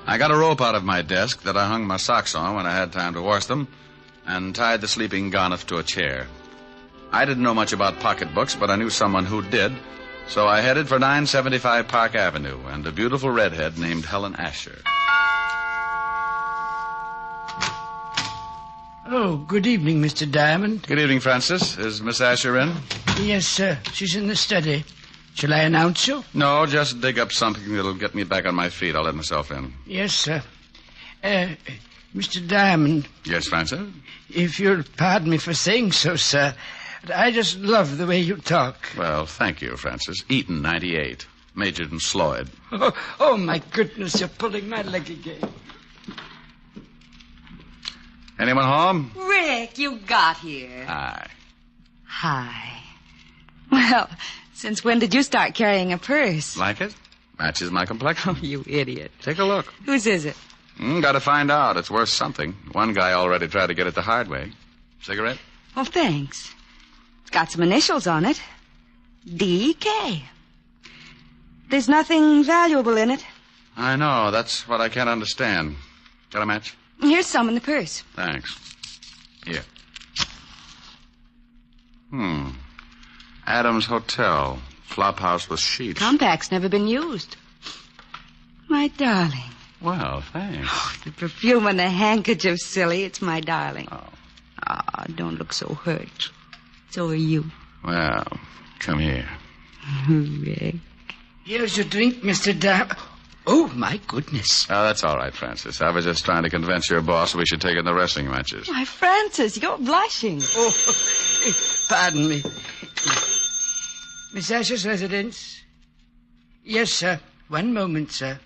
I got a rope out of my desk that I hung my socks on when I had time to wash them, and tied the sleeping Garnet to a chair. I didn't know much about pocketbooks, but I knew someone who did, So I headed for 975 Park Avenue and a beautiful redhead named Helen Asher. Oh, good evening, Mr. Diamond. Good evening, Francis. Is Miss Asher in? Yes, sir. She's in the study. Shall I announce you? No, just dig up something that'll get me back on my feet. I'll let myself in. Yes, sir. Mr. Diamond. Yes, Francis? If you'll pardon me for saying so, sir, I just love the way you talk. Well, thank you, Francis. Eaton, 98. Majored in Sloyd. Oh, my goodness, you're pulling my leg again. Anyone home? Rick, you got here. Hi. Hi. Well, since when did you start carrying a purse? Like it? Matches my complexion. Oh, you idiot. Take a look. Whose is it? Gotta find out. It's worth something. One guy already tried to get it the hard way. Cigarette? Well, thanks. It's got some initials on it. DK. There's nothing valuable in it. I know. That's what I can't understand. Got a match? Here's some in the purse. Thanks. Here. Adams Hotel. Flop house with sheets. Compact's never been used. My darling. Well, thanks. Oh, the perfume and the handkerchief, silly. It's my darling. Oh, don't look so hurt. So are you. Well, come here. Rick. Here's your drink, Mr. Diamond. Oh, my goodness. Oh, that's all right, Francis. I was just trying to convince your boss we should take in the wrestling matches. Why, Francis, you're blushing. Oh, pardon me. Miss Asher's residence? Yes, sir. One moment, sir.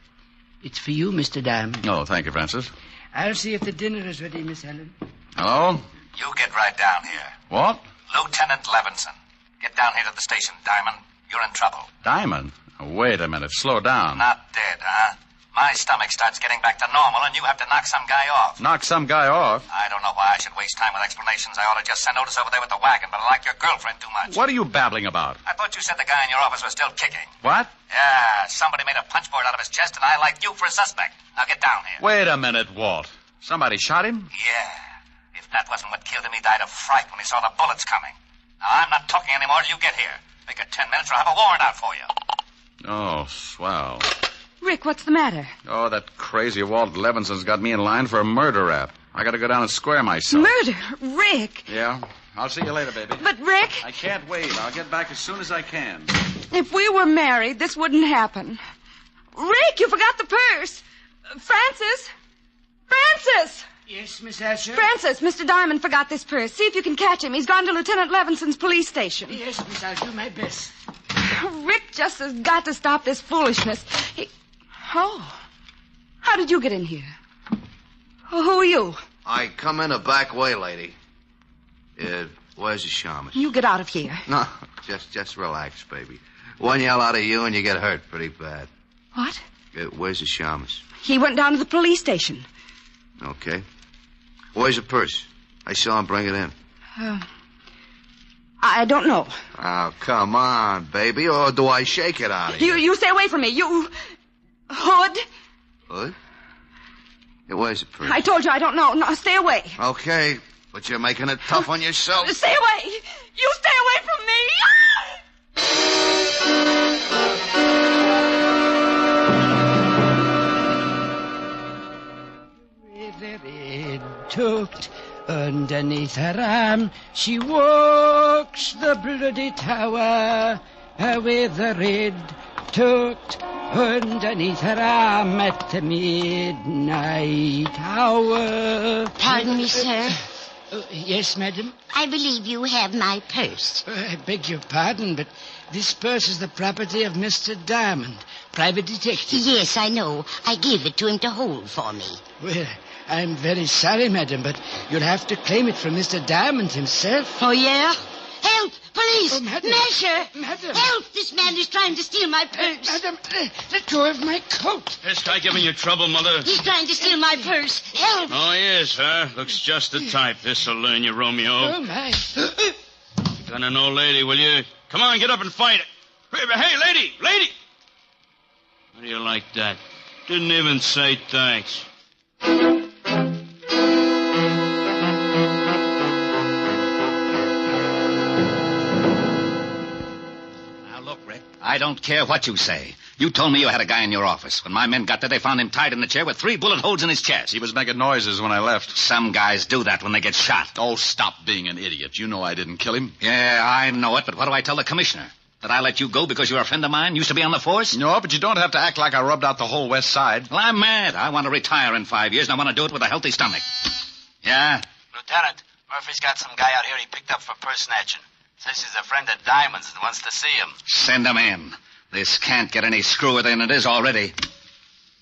It's for you, Mr. Diamond. Oh, thank you, Francis. I'll see if the dinner is ready, Miss Helen. Hello? You get right down here. What? Lieutenant Levinson. Get down here to the station, Diamond. You're in trouble. Diamond? Oh, wait a minute. Slow down. Not dead, huh? My stomach starts getting back to normal, and you have to knock some guy off. Knock some guy off? I don't know why I should waste time with explanations. I ought to just send Otis over there with the wagon, but I like your girlfriend too much. What are you babbling about? I thought you said the guy in your office was still kicking. What? Yeah, somebody made a punchboard out of his chest, and I like you for a suspect. Now get down here. Wait a minute, Walt. Somebody shot him? Yeah. If that wasn't what killed him, he died of fright when he saw the bullets coming. Now, I'm not talking anymore till you get here. Make it 10 minutes or I'll have a warrant out for you. Oh, swell. Rick, what's the matter? Oh, that crazy Walt Levinson's got me in line for a murder rap. I gotta go down and square myself. Murder? Rick! Yeah? I'll see you later, baby. But, Rick... I can't wait. I'll get back as soon as I can. If we were married, this wouldn't happen. Rick, you forgot the purse. Francis? Francis! Yes, Miss Asher? Francis, Mr. Diamond forgot this purse. See if you can catch him. He's gone to Lieutenant Levinson's police station. Yes, Miss, I'll do my best. Rick just has got to stop this foolishness. Oh. How did you get in here? Oh, who are you? I come in a back way, lady. Where's the shaman? You get out of here. No, just relax, baby. One yell out of you and you get hurt pretty bad. What? Where's the shaman? He went down to the police station. Okay. Where's the purse? I saw him bring it in. I don't know. Oh, come on, baby, or do I shake it out of you? You stay away from me. You... Hood? Hood? Yeah, where's the purse? I told you I don't know. No, stay away. Okay, but you're making it tough on yourself. Stay away. You stay away from me. With the red tucked underneath her arm, she walks the bloody tower. With the red tucked underneath her arm at the midnight hour. Pardon me, sir. Yes, madam? I believe you have my purse. I beg your pardon, but this purse is the property of Mr. Diamond, private detective. Yes, I know. I gave it to him to hold for me. Well, I'm very sorry, madam, but you'll have to claim it from Mr. Diamond himself. Oh, yeah? Help! Police! Oh, madam. Masher! Madam! Help! This man is trying to steal my purse. Madam, let go of my coat. This guy giving you trouble, Mother? He's trying to steal my purse. Help! Oh, he is, huh? Looks just the type. This'll learn you, Romeo. Oh, my. Gun an old lady, will you? Come on, get up and fight it. Hey, lady! Lady! How do you like that? Didn't even say thanks. I don't care what you say. You told me you had a guy in your office. When my men got there, they found him tied in the chair with 3 bullet holes in his chest. He was making noises when I left. Some guys do that when they get shot. Oh, stop being an idiot. You know I didn't kill him. Yeah, I know it, but what do I tell the commissioner? That I let you go because you're a friend of mine? Used to be on the force? No, but you don't have to act like I rubbed out the whole West Side. Well, I'm mad. I want to retire in 5 years, and I want to do it with a healthy stomach. Yeah? Lieutenant, Murphy's got some guy out here he picked up for purse snatching. Says he's a friend of Diamond's and wants to see him. Send him in. This can't get any screwier than it is already.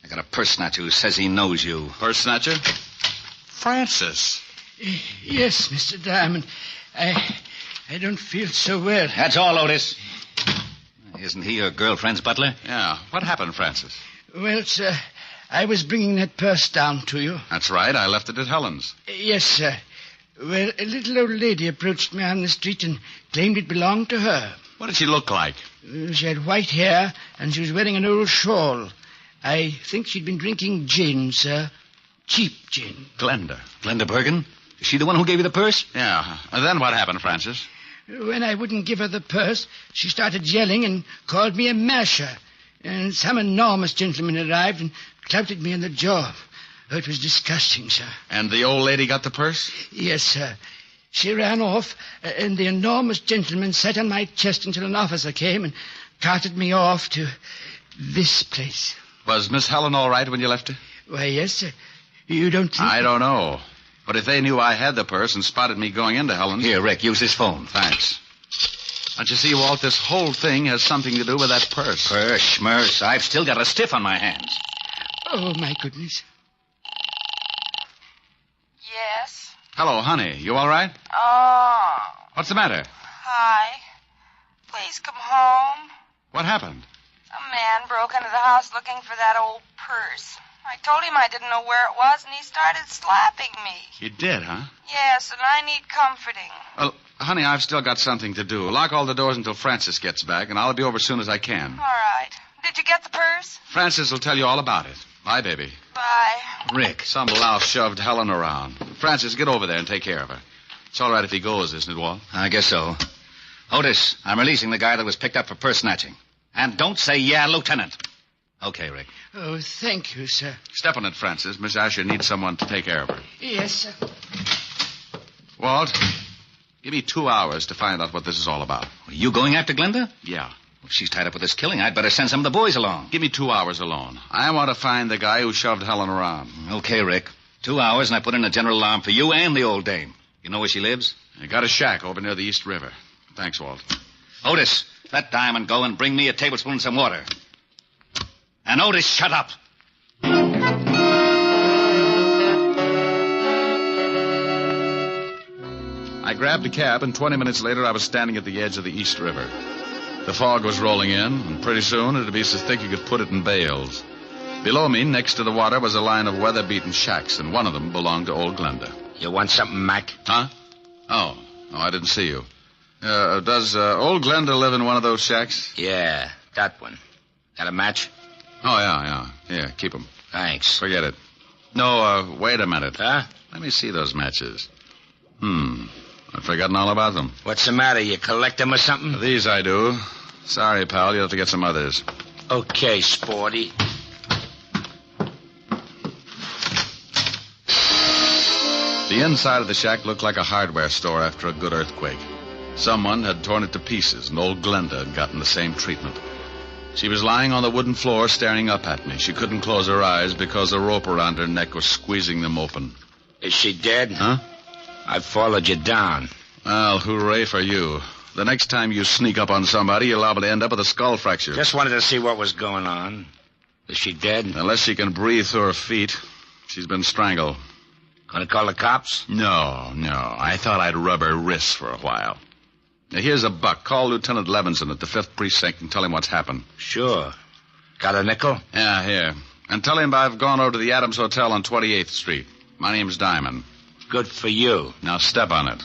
I got a purse snatcher who says he knows you. Purse snatcher? Francis. Yes, Mr. Diamond. I don't feel so well. That's all, Otis. Isn't he your girlfriend's butler? Yeah. What happened, Francis? Well, sir, I was bringing that purse down to you. That's right. I left it at Helen's. Yes, sir. Well, a little old lady approached me on the street and claimed it belonged to her. What did she look like? She had white hair, and she was wearing an old shawl. I think she'd been drinking gin, sir. Cheap gin. Glenda. Glenda Bergen? Is she the one who gave you the purse? Yeah. And then what happened, Francis? When I wouldn't give her the purse, she started yelling and called me a masher. And some enormous gentleman arrived and clouted me in the jaw. Oh, it was disgusting, sir. And the old lady got the purse? Yes, sir. She ran off, and the enormous gentleman sat on my chest until an officer came and carted me off to this place. Was Miss Helen all right when you left her? Why, yes, sir. You don't think... I don't know. But if they knew I had the purse and spotted me going into Helen's... Here, Rick, use his phone. Thanks. Don't you see, Walt, this whole thing has something to do with that purse. Purse, schmurse. I've still got a stiff on my hands. Oh, my goodness. Yes? Hello, honey. You all right? Oh. What's the matter? Hi. Please come home. What happened? A man broke into the house looking for that old purse. I told him I didn't know where it was, and he started slapping me. You did, huh? Yes, and I need comforting. Well, honey, I've still got something to do. Lock all the doors until Francis gets back, and I'll be over as soon as I can. All right. Did you get the purse? Francis will tell you all about it. Bye, baby. Bye. Rick, some louse shoved Helen around. Francis, get over there and take care of her. It's all right if he goes, isn't it, Walt? I guess so. Otis, I'm releasing the guy that was picked up for purse snatching. And don't say, yeah, Lieutenant. Okay, Rick. Oh, thank you, sir. Step on it, Francis. Miss Asher needs someone to take care of her. Yes, sir. Walt, give me 2 hours to find out what this is all about. Are you going after Glenda? Yeah. If she's tied up with this killing, I'd better send some of the boys along. Give me 2 hours alone. I want to find the guy who shoved Helen around. Okay, Rick. 2 hours, and I put in a general alarm for you and the old dame. You know where she lives? I got a shack over near the East River. Thanks, Walt. Otis, let Diamond go and bring me a tablespoon and some water. And Otis, shut up. I grabbed a cab, and 20 minutes later I was standing at the edge of the East River. The fog was rolling in, and pretty soon it'd be so thick you could put it in bales. Below me, next to the water, was a line of weather-beaten shacks, and one of them belonged to old Glenda. You want something, Mac? Huh? Oh, I didn't see you. Does old Glenda live in one of those shacks? Yeah, that one. Got a match? Oh, yeah. Here, keep them. Thanks. Forget it. No, wait a minute. Huh? Let me see those matches. I've forgotten all about them. What's the matter? You collect them or something? These I do. Sorry, pal. You'll have to get some others. Okay, sporty. The inside of the shack looked like a hardware store after a good earthquake. Someone had torn it to pieces, and old Glenda had gotten the same treatment. She was lying on the wooden floor staring up at me. She couldn't close her eyes because a rope around her neck was squeezing them open. Is she dead? Huh? I followed you down. Well, hooray for you. The next time you sneak up on somebody, you're liable to end up with a skull fracture. Just wanted to see what was going on. Is she dead? Unless she can breathe through her feet. She's been strangled. Gonna call the cops? No. I thought I'd rub her wrists for a while. Now, here's a buck. Call Lieutenant Levinson at the 5th Precinct and tell him what's happened. Sure. Got a nickel? Yeah, here. And tell him I've gone over to the Adams Hotel on 28th Street. My name's Diamond. Good for you. Now step on it.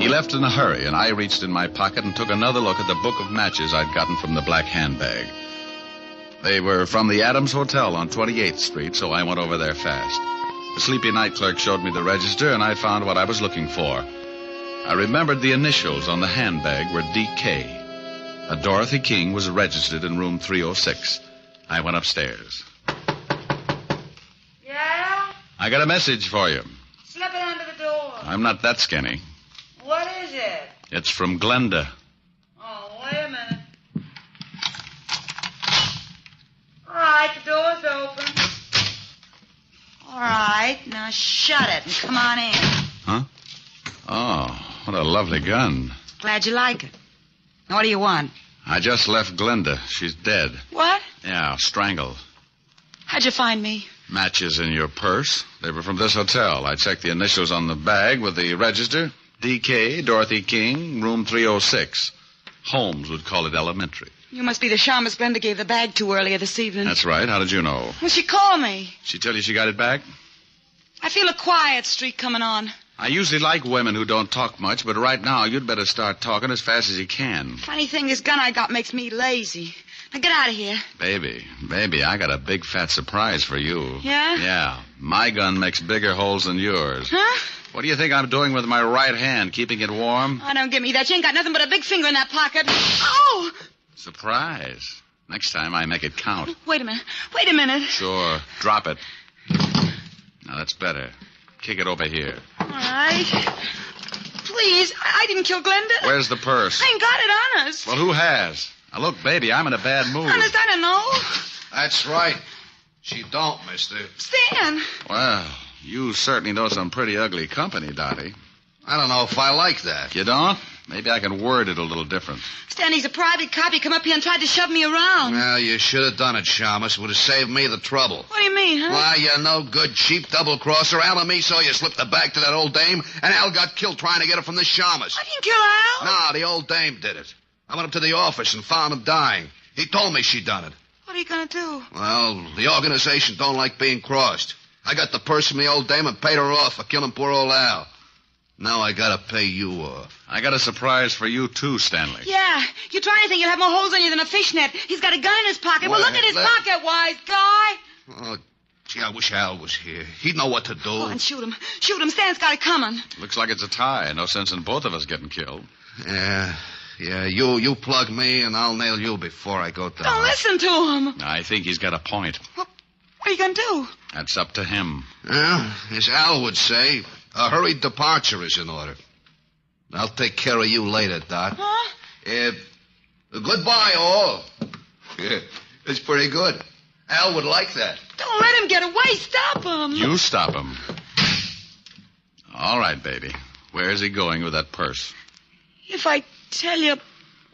He left in a hurry, and I reached in my pocket and took another look at the book of matches I'd gotten from the black handbag. They were from the Adams Hotel on 28th Street, so I went over there fast. The sleepy night clerk showed me the register, and I found what I was looking for. I remembered the initials on the handbag were DK. A Dorothy King was registered in room 306. I went upstairs. Yeah? I got a message for you. Slip it under the door. I'm not that skinny. What is it? It's from Glenda. Oh, wait a minute. All right, the door's open. All right, now shut it and come on in. Huh? Oh, what a lovely gun. Glad you like it. Now, what do you want? I just left Glenda. She's dead. What? Yeah, strangled. How'd you find me? Matches in your purse. They were from this hotel. I checked the initials on the bag with the register. DK, Dorothy King, room 306. Holmes would call it elementary. You must be the shaman Miss Glenda gave the bag to earlier this evening. That's right. How did you know? Well, she called me. She tell you she got it back? I feel a quiet streak coming on. I usually like women who don't talk much, but right now you'd better start talking as fast as you can. Funny thing, this gun I got makes me lazy. Now get out of here. Baby, I got a big fat surprise for you. Yeah? Yeah. My gun makes bigger holes than yours. Huh? What do you think I'm doing with my right hand, keeping it warm? Oh, don't give me that. You ain't got nothing but a big finger in that pocket. Oh! Surprise. Next time I make it count. Wait a minute. Sure. Drop it. Now that's better. Kick it over here. All right. Please, I didn't kill Glenda. Where's the purse? I ain't got it, honest. Well, who has? Now, look, baby, I'm in a bad mood. Honest, I don't know. That's right. She don't, mister. Stan. Well, you certainly know some pretty ugly company, Dottie. I don't know if I like that. You don't? Maybe I can word it a little different. Stan, he's a private cop. He come up here and tried to shove me around. Well, you should have done it, Shamus. Would have saved me the trouble. What do you mean, huh? Why, you no good, cheap double-crosser. Al and me saw you slip the bag to that old dame, and Al got killed trying to get it from the Shamus. I didn't kill Al. Nah, the old dame did it. I went up to the office and found him dying. He told me she'd done it. What are you going to do? Well, the organization don't like being crossed. I got the purse from the old dame and paid her off for killing poor old Al. Now I gotta pay you off. I got a surprise for you, too, Stanley. Yeah. You try anything, you'll have more holes on you than a fishnet. He's got a gun in his pocket. Well, look at his pocket, wise guy. Oh, gee, I wish Al was here. He'd know what to do. Go on, shoot him. Shoot him. Stan's got it coming. Looks like it's a tie. No sense in both of us getting killed. Yeah, you plug me and I'll nail you before I go down. Don't listen to him. I think he's got a point. What are you going to do? That's up to him. Well, as Al would say, a hurried departure is in order. I'll take care of you later, Dot. Huh? Goodbye, all. Yeah, it's pretty good. Al would like that. Don't let him get away. Stop him. You stop him. All right, baby. Where's he going with that purse? If I tell you,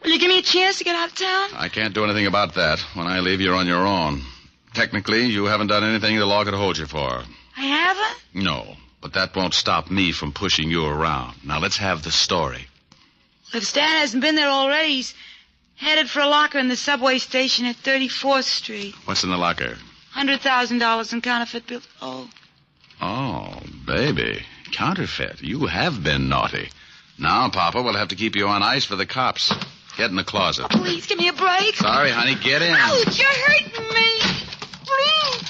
will you give me a chance to get out of town? I can't do anything about that. When I leave, you're on your own. Technically, you haven't done anything the law could hold you for. I haven't? No, but that won't stop me from pushing you around. Now, let's have the story. If Stan hasn't been there already, he's headed for a locker in the subway station at 34th Street. What's in the locker? $100,000 in counterfeit bills. Oh, baby. Counterfeit. You have been naughty. Now, Papa, we'll have to keep you on ice for the cops. Get in the closet. Please, give me a break. Sorry, honey. Get in. Ouch, you're hurting me. Please.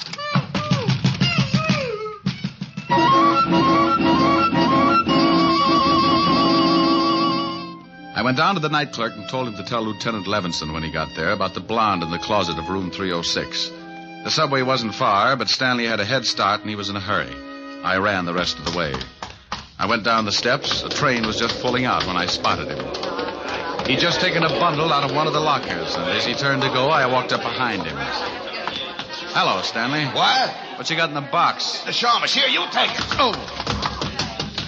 I went down to the night clerk and told him to tell Lieutenant Levinson when he got there about the blonde in the closet of room 306. The subway wasn't far, but Stanley had a head start and he was in a hurry. I ran the rest of the way. I went down the steps. A train was just pulling out when I spotted him. He'd just taken a bundle out of one of the lockers, and as he turned to go, I walked up behind him. Hello, Stanley. What? What you got in the box? The Shamus. Here, you take it. Oh!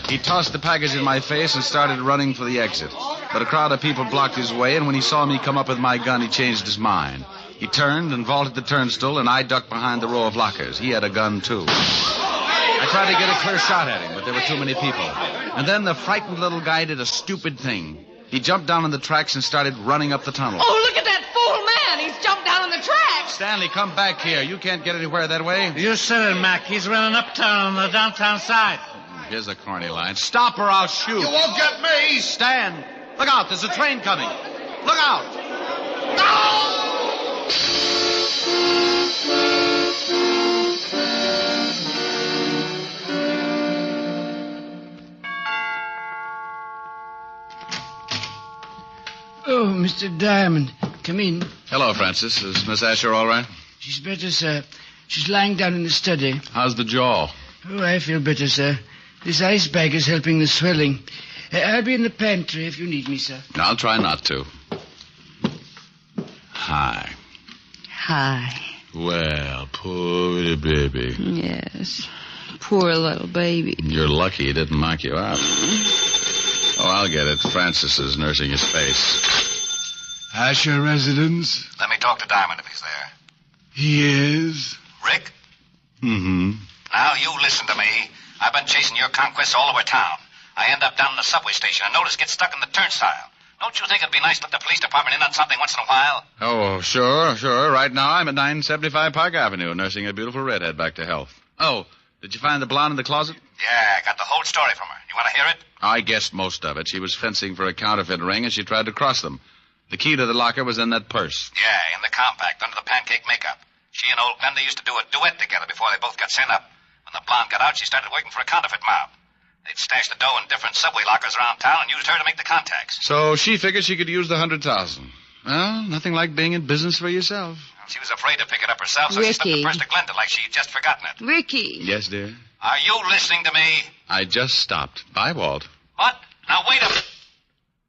He tossed the package in my face and started running for the exit. But a crowd of people blocked his way, and when he saw me come up with my gun, he changed his mind. He turned and vaulted the turnstile, and I ducked behind the row of lockers. He had a gun, too. I tried to get a clear shot at him, but there were too many people. And then the frightened little guy did a stupid thing. He jumped down on the tracks and started running up the tunnel. Oh, look at that fool man. He's jumped down on the tracks. Stanley, come back here. You can't get anywhere that way. You said it, Mac. He's running uptown on the downtown side. Here's a corny line. Stop or I'll shoot. You won't get me. Stan, look out. There's a train coming. Look out. No! Oh, Mr. Diamond. Come in. Hello, Francis. Is Miss Asher all right? She's better, sir. She's lying down in the study. How's the jaw? Oh, I feel better, sir. This ice bag is helping the swelling. I'll be in the pantry if you need me, sir. I'll try not to. Hi. Hi. Well, poor little baby. Yes. Poor little baby. You're lucky he didn't knock you out. Oh, I'll get it. Francis is nursing his face. Asher residence? Let me talk to Diamond if he's there. He is. Rick? Mm-hmm. Now, you listen to me. I've been chasing your conquests all over town. I end up down in the subway station and notice get stuck in the turnstile. Don't you think it'd be nice to let the police department in on something once in a while? Oh, sure. Right now I'm at 975 Park Avenue, nursing a beautiful redhead back to health. Oh, did you find the blonde in the closet? Yeah, I got the whole story from her. You want to hear it? I guessed most of it. She was fencing for a counterfeit ring, and she tried to cross them. The key to the locker was in that purse. Yeah, in the compact, under the pancake makeup. She and old Glenda used to do a duet together before they both got sent up. When the blonde got out, she started working for a counterfeit mob. They'd stashed the dough in different subway lockers around town and used her to make the contacts. So she figured she could use the 100,000. Well, nothing like being in business for yourself. She was afraid to pick it up herself, so she stuck the purse to Glenda like she'd just forgotten it. Ricky. Yes, dear? Are you listening to me? I just stopped. Bye, Walt. What? Now, wait a minute.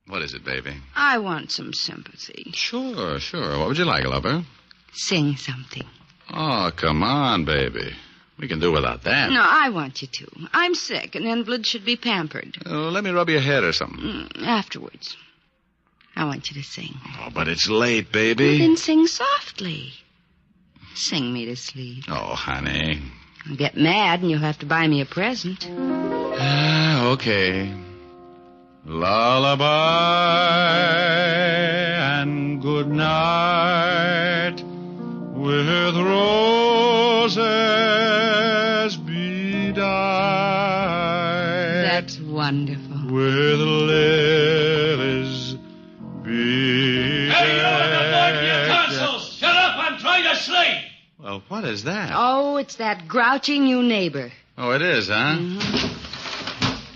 What is it, baby? I want some sympathy. Sure. What would you like, lover? Sing something. Oh, come on, baby. We can do without that. No, I want you to. I'm sick. An invalid should be pampered. Let me rub your head or something. Afterwards. I want you to sing. Oh, but it's late, baby. Then sing softly. Sing me to sleep. Oh, honey. I'll get mad and you'll have to buy me a present. Okay. Lullaby and good night with roses bedight. That's wonderful. With lilies bedecked. Hey, you on the board in your consoles! Shut up, I'm trying to sleep! Well, what is that? Oh, it's that grouchy new neighbor. Oh, it is, huh?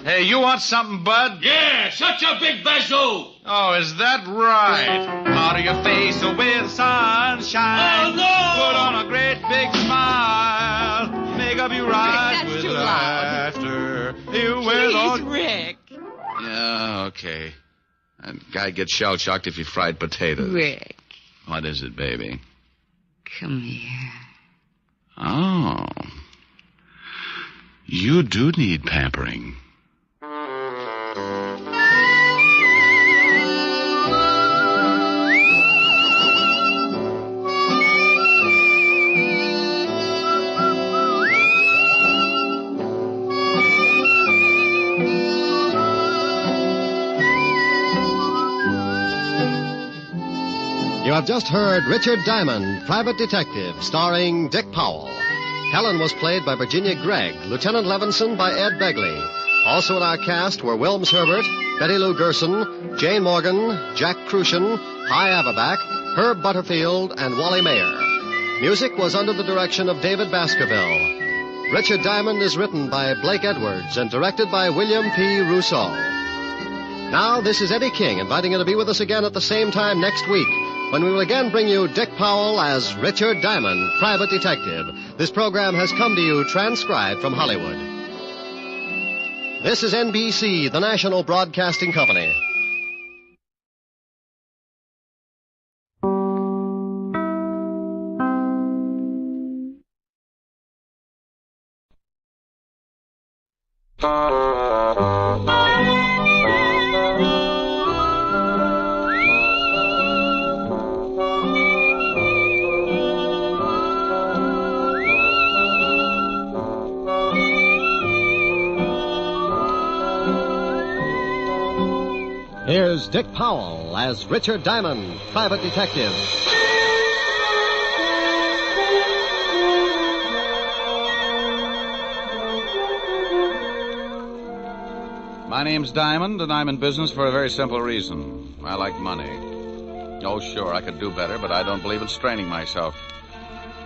Hey, you want something, bud? Yeah, shut your big bazoo! Oh, is that right? Powder your face with sunshine. Oh, no! Put on a great big smile. Make up your eyes That's with too laughter. You Please, will. Rick. Yeah, okay. That guy gets shell-shocked if you fried potatoes. Rick. What is it, baby? Come here. Oh. You do need pampering. You have just heard Richard Diamond, Private Detective, starring Dick Powell. Helen was played by Virginia Gregg, Lieutenant Levinson by Ed Begley. Also in our cast were Wilms Herbert, Betty Lou Gerson, Jane Morgan, Jack Crucian, Hy Averback, Herb Butterfield, and Wally Mayer. Music was under the direction of David Baskerville. Richard Diamond is written by Blake Edwards and directed by William P. Rousseau. Now, this is Eddie King inviting you to be with us again at the same time next week, when we will again bring you Dick Powell as Richard Diamond, Private Detective. This program has come to you transcribed from Hollywood. This is NBC, the National Broadcasting Company. Here's Dick Powell as Richard Diamond, Private Detective. My name's Diamond, and I'm in business for a very simple reason. I like money. Oh, sure, I could do better, but I don't believe in straining myself.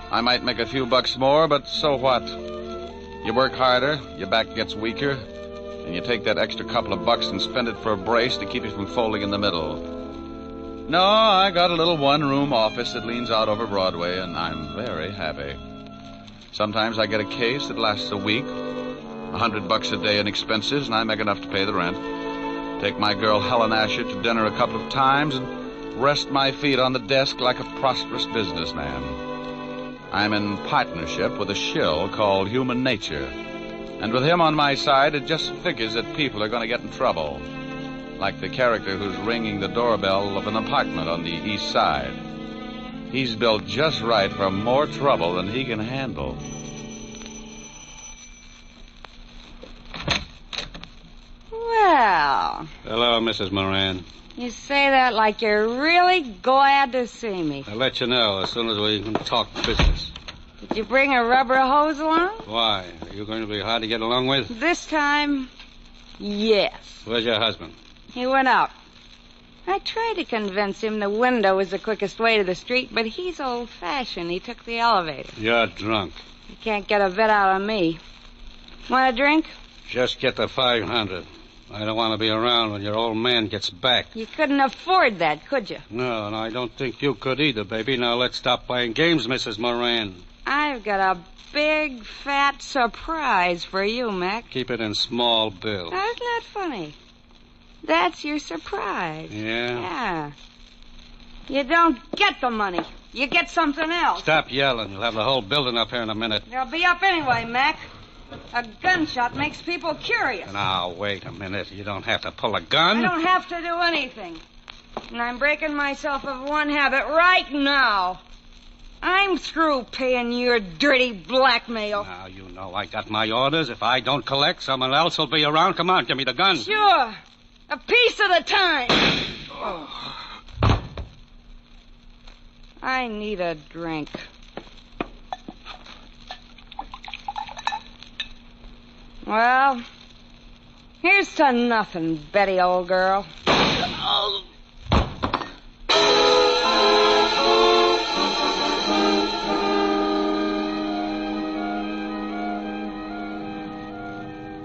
I might make a few bucks more, but so what? You work harder, your back gets weaker, and you take that extra couple of bucks and spend it for a brace to keep you from folding in the middle. No, I got a little one-room office that leans out over Broadway, and I'm very happy. Sometimes I get a case that lasts a week, $100 a day in expenses, and I make enough to pay the rent. Take my girl Helen Asher to dinner a couple of times and rest my feet on the desk like a prosperous businessman. I'm in partnership with a shill called Human Nature. And with him on my side, it just figures that people are going to get in trouble. Like the character who's ringing the doorbell of an apartment on the east side. He's built just right for more trouble than he can handle. Well, Hello, Mrs. Moran. you say that like you're really glad to see me. I'll let you know as soon as we can talk business. Did you bring a rubber hose along? Why? Are you going to be hard to get along with? This time, yes. Where's your husband? He went out. I tried to convince him the window was the quickest way to the street, but he's old-fashioned. He took the elevator. You're drunk. He can't get a bit out of me. Want a drink? Just get the 500. I don't want to be around when your old man gets back. You couldn't afford that, could you? No, and I don't think you could either, baby. Now let's stop playing games, Mrs. Moran. I've got a big, fat surprise for you, Mac. Keep it in small bills. That's not funny. That's your surprise. Yeah? Yeah. You don't get the money. You get something else. Stop yelling. You'll have the whole building up here in a minute. They'll be up anyway, Mac. A gunshot makes people curious. Now, wait a minute. You don't have to pull a gun. I don't have to do anything. And I'm breaking myself of one habit right now. I'm through paying your dirty blackmail. Now, you know I got my orders. If I don't collect, someone else will be around. Come on, give me the gun. Sure. A piece at a time. Oh. I need a drink. Well, here's to nothing, Betty, old girl. Oh.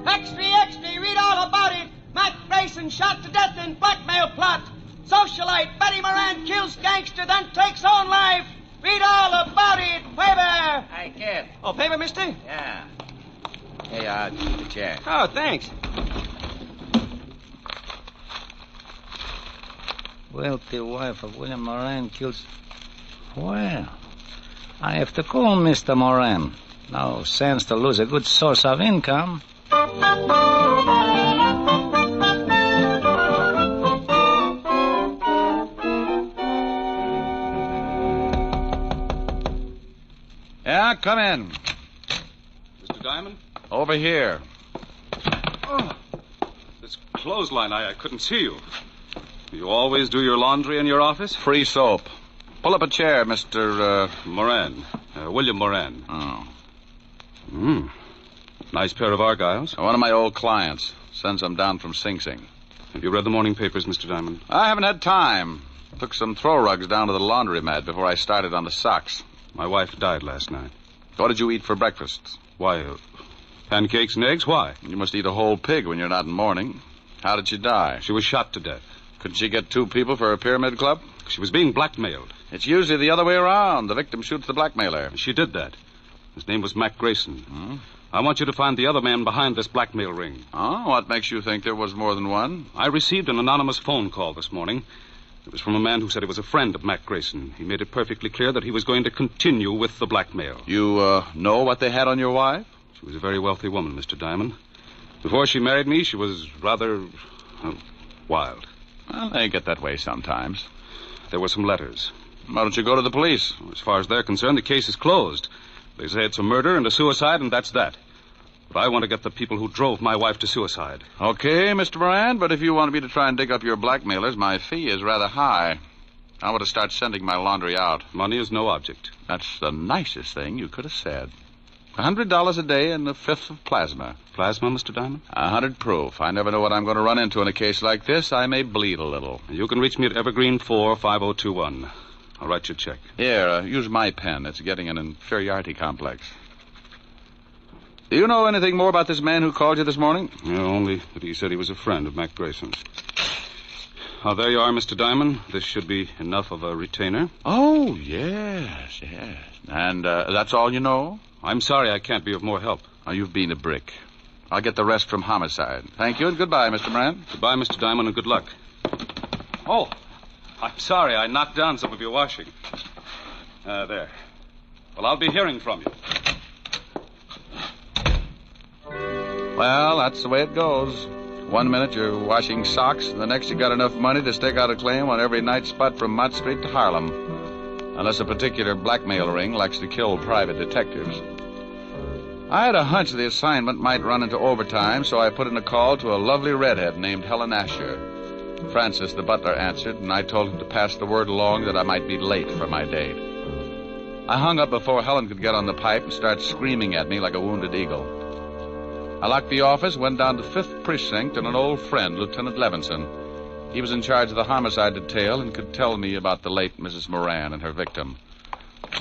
Extra, read all about it. Mac Grayson shot to death in blackmail plot. Socialite Betty Moran kills gangster, then takes own life. Read all about it. Paper. Hey, kid. Oh, paper, mister? Yeah. Hey, the check. Oh, thanks. Wealthy wife of William Moran kills... Well, I have to call Mr. Moran. No sense to lose a good source of income. Yeah, come in. Mr. Diamond? Over here. Oh, this clothesline, I couldn't see you. You always do your laundry in your office? Free soap. Pull up a chair, Mr. Moran. William Moran. Oh. Nice pair of Argyles. One of my old clients. Sends them down from Sing Sing. Have you read the morning papers, Mr. Diamond? I haven't had time. Took some throw rugs down to the laundromat before I started on the socks. My wife died last night. What did you eat for breakfast? Why, pancakes and eggs? Why? You must eat a whole pig when you're not in mourning. How did she die? She was shot to death. Couldn't she get 2 people for a pyramid club? She was being blackmailed. It's usually the other way around. The victim shoots the blackmailer. She did that. His name was Mac Grayson. Hmm? I want you to find the other man behind this blackmail ring. Oh, what makes you think there was more than one? I received an anonymous phone call this morning. It was from a man who said he was a friend of Mac Grayson. He made it perfectly clear that he was going to continue with the blackmail. You, know what they had on your wife? She was a very wealthy woman, Mr. Diamond. Before she married me, she was rather wild. Well, they get that way sometimes. There were some letters. Why don't you go to the police? As far as they're concerned, the case is closed. They say it's a murder and a suicide, and that's that. But I want to get the people who drove my wife to suicide. Okay, Mr. Moran, but if you want me to try and dig up your blackmailers, my fee is rather high. I want to start sending my laundry out. Money is no object. That's the nicest thing you could have said. $100 a day and a fifth of plasma. Plasma, Mr. Diamond? 100 proof. I never know what I'm going to run into in a case like this. I may bleed a little. You can reach me at Evergreen 45021. I'll write you a check. Here, use my pen. It's getting an inferiority complex. Do you know anything more about this man who called you this morning? No, only that he said he was a friend of Mac Grayson's. Oh, there you are, Mr. Diamond. This should be enough of a retainer. Oh, yes, yes. And that's all you know? I'm sorry I can't be of more help. Oh, you've been a brick. I'll get the rest from homicide. Thank you and goodbye, Mr. Moran. Goodbye, Mr. Diamond, and good luck. Oh, I'm sorry. I knocked down some of your washing. There. Well, I'll be hearing from you. Well, that's the way it goes. 1 minute you're washing socks, and the next you got enough money to stake out a claim on every night spot from Mott Street to Harlem. Unless a particular blackmail ring likes to kill private detectives. I had a hunch the assignment might run into overtime, so I put in a call to a lovely redhead named Helen Asher. Francis, the butler, answered, and I told him to pass the word along that I might be late for my date. I hung up before Helen could get on the pipe and start screaming at me like a wounded eagle. I locked the office, went down to 5th Precinct, and an old friend, Lieutenant Levinson. He was in charge of the homicide detail and could tell me about the late Mrs. Moran and her victim.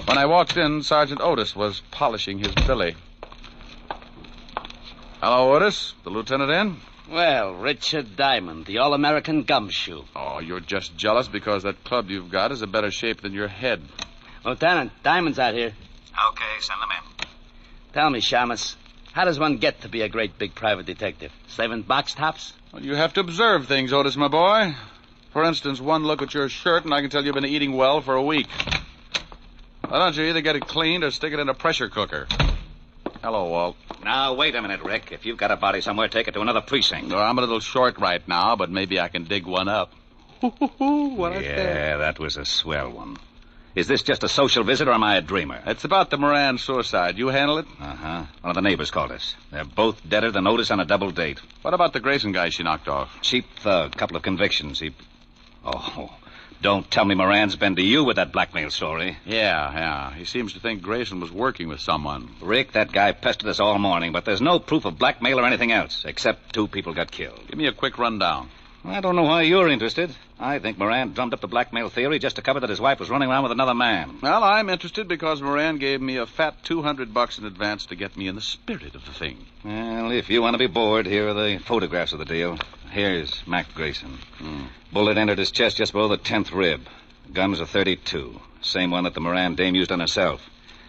When I walked in, Sergeant Otis was polishing his billy. Hello, Otis. The lieutenant in? Well, Richard Diamond, the All-American gumshoe. Oh, you're just jealous because that club you've got is a better shape than your head. Lieutenant, Diamond's out here. Okay, send them in. Tell me, Shamus, how does one get to be a great big private detective? Slaving box tops? Well, you have to observe things, Otis, my boy. For instance, one look at your shirt and I can tell you've been eating well for a week. Why don't you either get it cleaned or stick it in a pressure cooker? Hello, Walt. Now, wait a minute, Rick. If you've got a body somewhere, take it to another precinct. No, I'm a little short right now, but maybe I can dig one up. Yeah, that was a swell one. Is this just a social visit, or am I a dreamer? It's about the Moran suicide. You handle it? Uh-huh. One of the neighbors called us. They're both deader than Otis on a double date. What about the Grayson guy she knocked off? Cheap thug. Couple of convictions. Oh, don't tell me Moran's been to you with that blackmail story. Yeah. He seems to think Grayson was working with someone. Rick, that guy pestered us all morning, but there's no proof of blackmail or anything else, except 2 people got killed. Give me a quick rundown. I don't know why you're interested. I think Moran drummed up the blackmail theory just to cover that his wife was running around with another man. Well, I'm interested because Moran gave me a fat $200 in advance to get me in the spirit of the thing. Well, if you want to be bored, here are the photographs of the deal. Here's Mac Grayson. Bullet entered his chest just below the 10th rib. Gun was a .32. Same one that the Moran dame used on herself.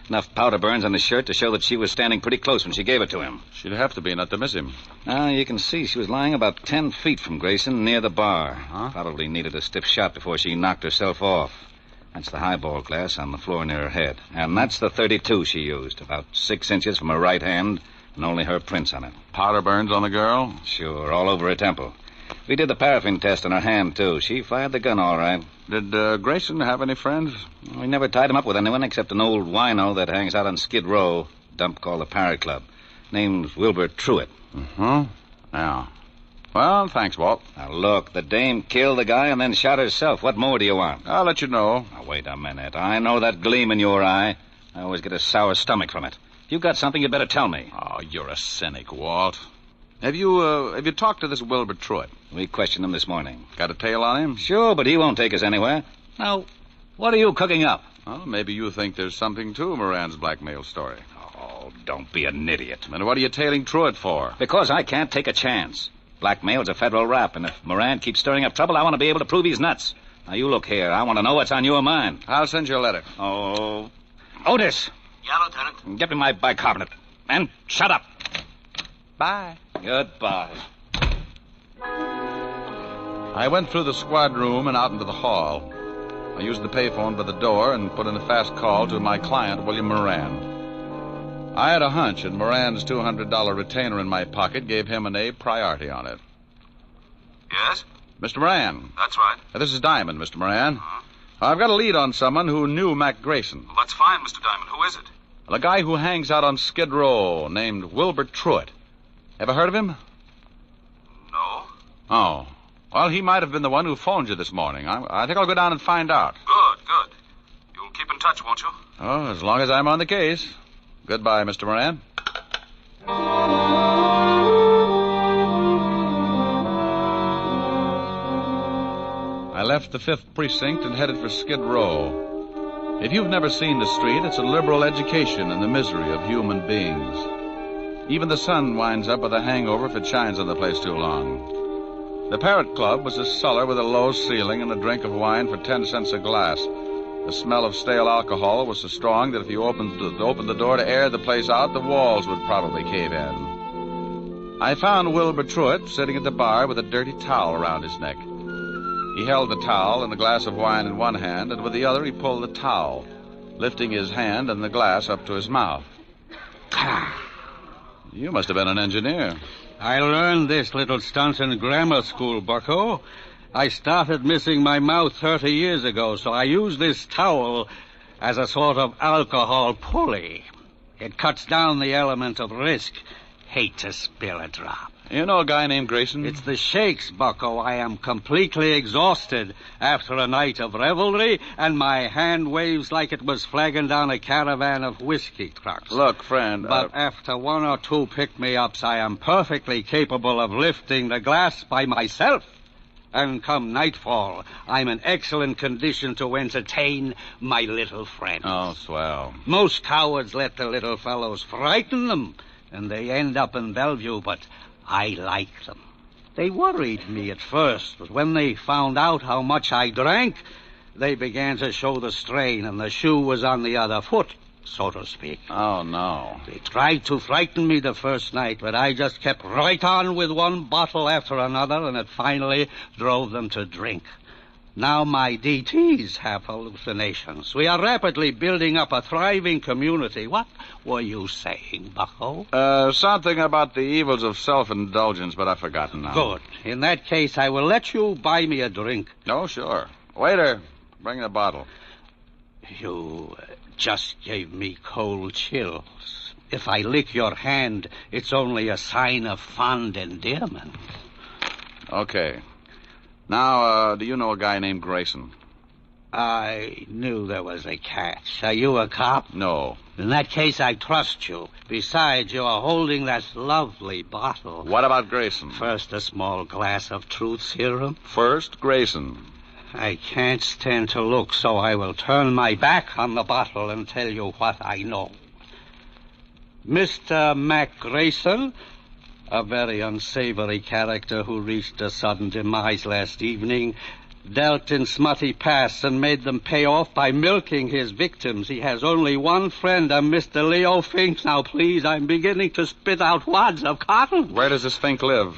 Enough powder burns on the shirt to show that she was standing pretty close when she gave it to him. She'd have to be not to miss him. Now, you can see she was lying about 10 feet from Grayson near the bar. Probably needed a stiff shot before she knocked herself off. That's the highball glass on the floor near her head. And that's the .32 she used, about 6 inches from her right hand, and only her prints on it. Powder burns on the girl? Sure, all over her temple. We did the paraffin test on her hand, too. She fired the gun all right. Did Grayson have any friends? We never tied him up with anyone except an old wino that hangs out on Skid Row, a dump called the Parrot Club. Name's Wilbur Truitt. Yeah. Well, thanks, Walt. Now, look, the dame killed the guy and then shot herself. What more do you want? I'll let you know. Now, wait a minute. I know that gleam in your eye. I always get a sour stomach from it. If you've got something, you'd better tell me. Oh, you're a cynic, Walt. Have you talked to this Wilbur Truitt? We questioned him this morning. Got a tail on him? Sure, but he won't take us anywhere. Now, what are you cooking up? Well, maybe you think there's something to Moran's blackmail story. Oh, don't be an idiot. And what are you tailing Truitt for? Because I can't take a chance. Blackmail's a federal rap, and if Moran keeps stirring up trouble, I want to be able to prove he's nuts. Now, you look here. I want to know what's on your mind. I'll send you a letter. Oh, Otis. Yeah, Lieutenant. Get me my bicarbonate. And shut up. Bye. Goodbye. I went through the squad room and out into the hall. I used the payphone by the door and put in a fast call to my client, William Moran. I had a hunch, and Moran's $200 retainer in my pocket gave him an A priority on it. Yes? Mr. Moran. That's right. This is Diamond, Mr. Moran. I've got a lead on someone who knew Mac Grayson. Well, that's fine, Mr. Diamond. Who is it? A guy who hangs out on Skid Row named Wilbur Truitt. Ever heard of him? No. Oh. Well, he might have been the one who phoned you this morning. I think I'll go down and find out. Good. You'll keep in touch, won't you? Oh, as long as I'm on the case. Goodbye, Mr. Moran. I left the 5th Precinct and headed for Skid Row. If you've never seen the street, it's a liberal education in the misery of human beings. Even the sun winds up with a hangover if it shines on the place too long. The Parrot Club was a cellar with a low ceiling and a drink of wine for 10 cents a glass. The smell of stale alcohol was so strong that if you opened the door to air the place out, the walls would probably cave in. I found Wilbur Truitt sitting at the bar with a dirty towel around his neck. He held the towel and the glass of wine in one hand, and with the other he pulled the towel, lifting his hand and the glass up to his mouth. You must have been an engineer. I learned this little stunt in grammar school, bucko. I started missing my mouth 30 years ago, so I use this towel as a sort of alcohol pulley. It cuts down the element of risk. Hate to spill a drop. You know a guy named Grayson? It's the shakes, bucko. I am completely exhausted after a night of revelry, and my hand waves like it was flagging down a caravan of whiskey trucks. Look, friend... But after one or two pick-me-ups, I am perfectly capable of lifting the glass by myself. And come nightfall, I'm in excellent condition to entertain my little friend. Oh, swell. Most cowards let the little fellows frighten them, and they end up in Bellevue, but I like them. They worried me at first, but when they found out how much I drank, they began to show the strain, and the shoe was on the other foot, so to speak. Oh, no. They tried to frighten me the first night, but I just kept right on with one bottle after another, and it finally drove them to drink. Now my DTs have hallucinations. We are rapidly building up a thriving community. What were you saying, bucko? Something about the evils of self-indulgence, but I've forgotten now. Good. In that case, I will let you buy me a drink. Oh, sure. Waiter, bring the bottle. You just gave me cold chills. If I lick your hand, it's only a sign of fond endearment. Okay. Now, do you know a guy named Grayson? I knew there was a catch. Are you a cop? No. In that case, I trust you. Besides, you are holding that lovely bottle. What about Grayson? First, a small glass of truth serum. First, Grayson. I can't stand to look, so I will turn my back on the bottle and tell you what I know. Mr. Mac Grayson, a very unsavory character who reached a sudden demise last evening, dealt in smutty pasts and made them pay off by milking his victims. He has only one friend, a Mr. Leo Fink. Now, please, I'm beginning to spit out wads of cotton. Where does this Fink live?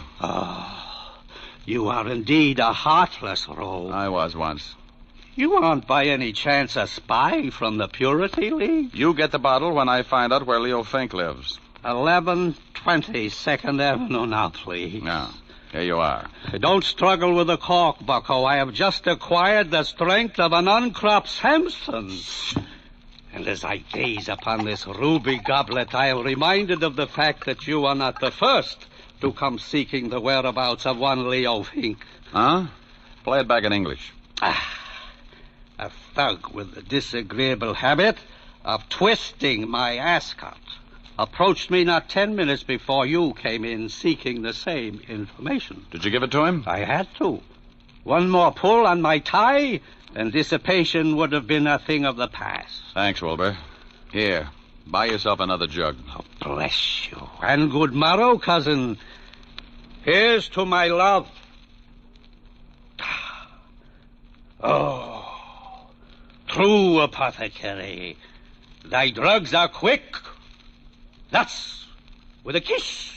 You are indeed a heartless rogue. I was once. You aren't by any chance a spy from the Purity League? You get the bottle when I find out where Leo Fink lives. 1120 2nd Avenue now, please. Now, here you are. Don't struggle with the cork, bucko. I have just acquired the strength of an uncropped Samson. And as I gaze upon this ruby goblet, I am reminded of the fact that you are not the first to come seeking the whereabouts of one Leo Fink. Huh? Play it back in English. A thug with the disagreeable habit of twisting my ascot approached me not 10 minutes before you came in seeking the same information. Did you give it to him? I had to. One more pull on my tie, and dissipation would have been a thing of the past. Thanks, Wilbur. Here, buy yourself another jug. Oh, bless you. And good morrow, cousin. Here's to my love. Oh, true apothecary. Thy drugs are quick. Thus, with a kiss,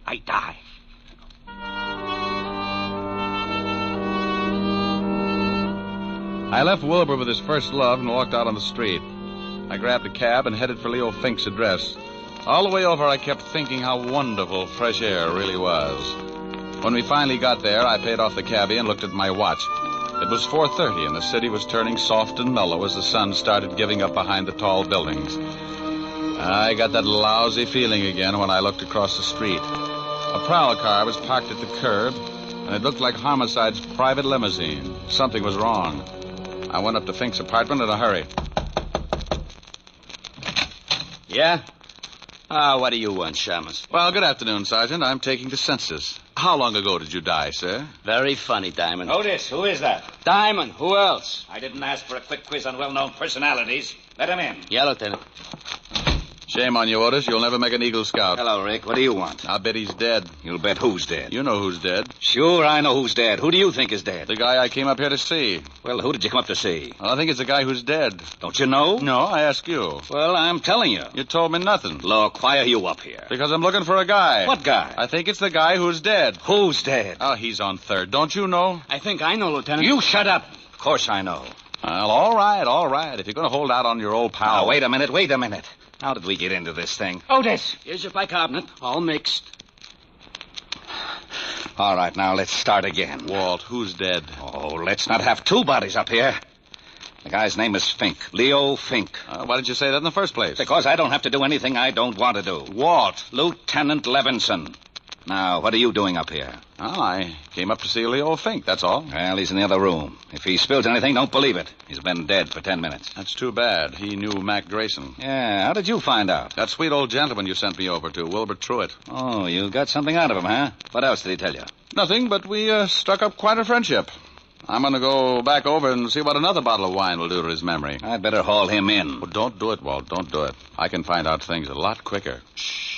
I die. I left Wilbur with his first love and walked out on the street. I grabbed a cab and headed for Leo Fink's address. All the way over, I kept thinking how wonderful fresh air really was. When we finally got there, I paid off the cabbie and looked at my watch. It was 4:30, and the city was turning soft and mellow as the sun started giving up behind the tall buildings. I got that lousy feeling again when I looked across the street. A prowl car was parked at the curb, and it looked like Homicide's private limousine. Something was wrong. I went up to Fink's apartment in a hurry. Yeah? What do you want, Shamus? Well, good afternoon, Sergeant. I'm taking the census. How long ago did you die, sir? Very funny, Diamond. Otis, who is that? Diamond, who else? I didn't ask for a quick quiz on well-known personalities. Let him in. Yeah, Lieutenant. Shame on you, Otis. You'll never make an Eagle Scout. Hello, Rick. What do you want? I'll bet he's dead. You'll bet who's dead? You know who's dead. Sure, I know who's dead. Who do you think is dead? The guy I came up here to see. Well, who did you come up to see? Well, I think it's the guy who's dead. Don't you know? No, I ask you. Well, I'm telling you. You told me nothing. Look, why are you up here? Because I'm looking for a guy. What guy? I think it's the guy who's dead. Who's dead? Oh, he's on third. Don't you know? I think I know, Lieutenant. You shut up. Of course I know. Well, all right. If you're going to hold out on your old pal... Now, wait a minute. How did we get into this thing? Otis, here's your bicarbonate, all mixed. All right, now let's start again. Walt, who's dead? Oh, let's not have two bodies up here. The guy's name is Fink, Leo Fink. Why did you say that in the first place? Because I don't have to do anything I don't want to do. Walt. Lieutenant Levinson. Now, what are you doing up here? Well, I came up to see Leo Fink, that's all. Well, he's in the other room. If he spills anything, don't believe it. He's been dead for 10 minutes. That's too bad. He knew Mac Grayson. Yeah, how did you find out? That sweet old gentleman you sent me over to, Wilbur Truitt. Oh, you got something out of him, huh? What else did he tell you? Nothing, but we struck up quite a friendship. I'm going to go back over and see what another bottle of wine will do to his memory. I'd better haul him in. Well, don't do it, Walt. Don't do it. I can find out things a lot quicker. Shh.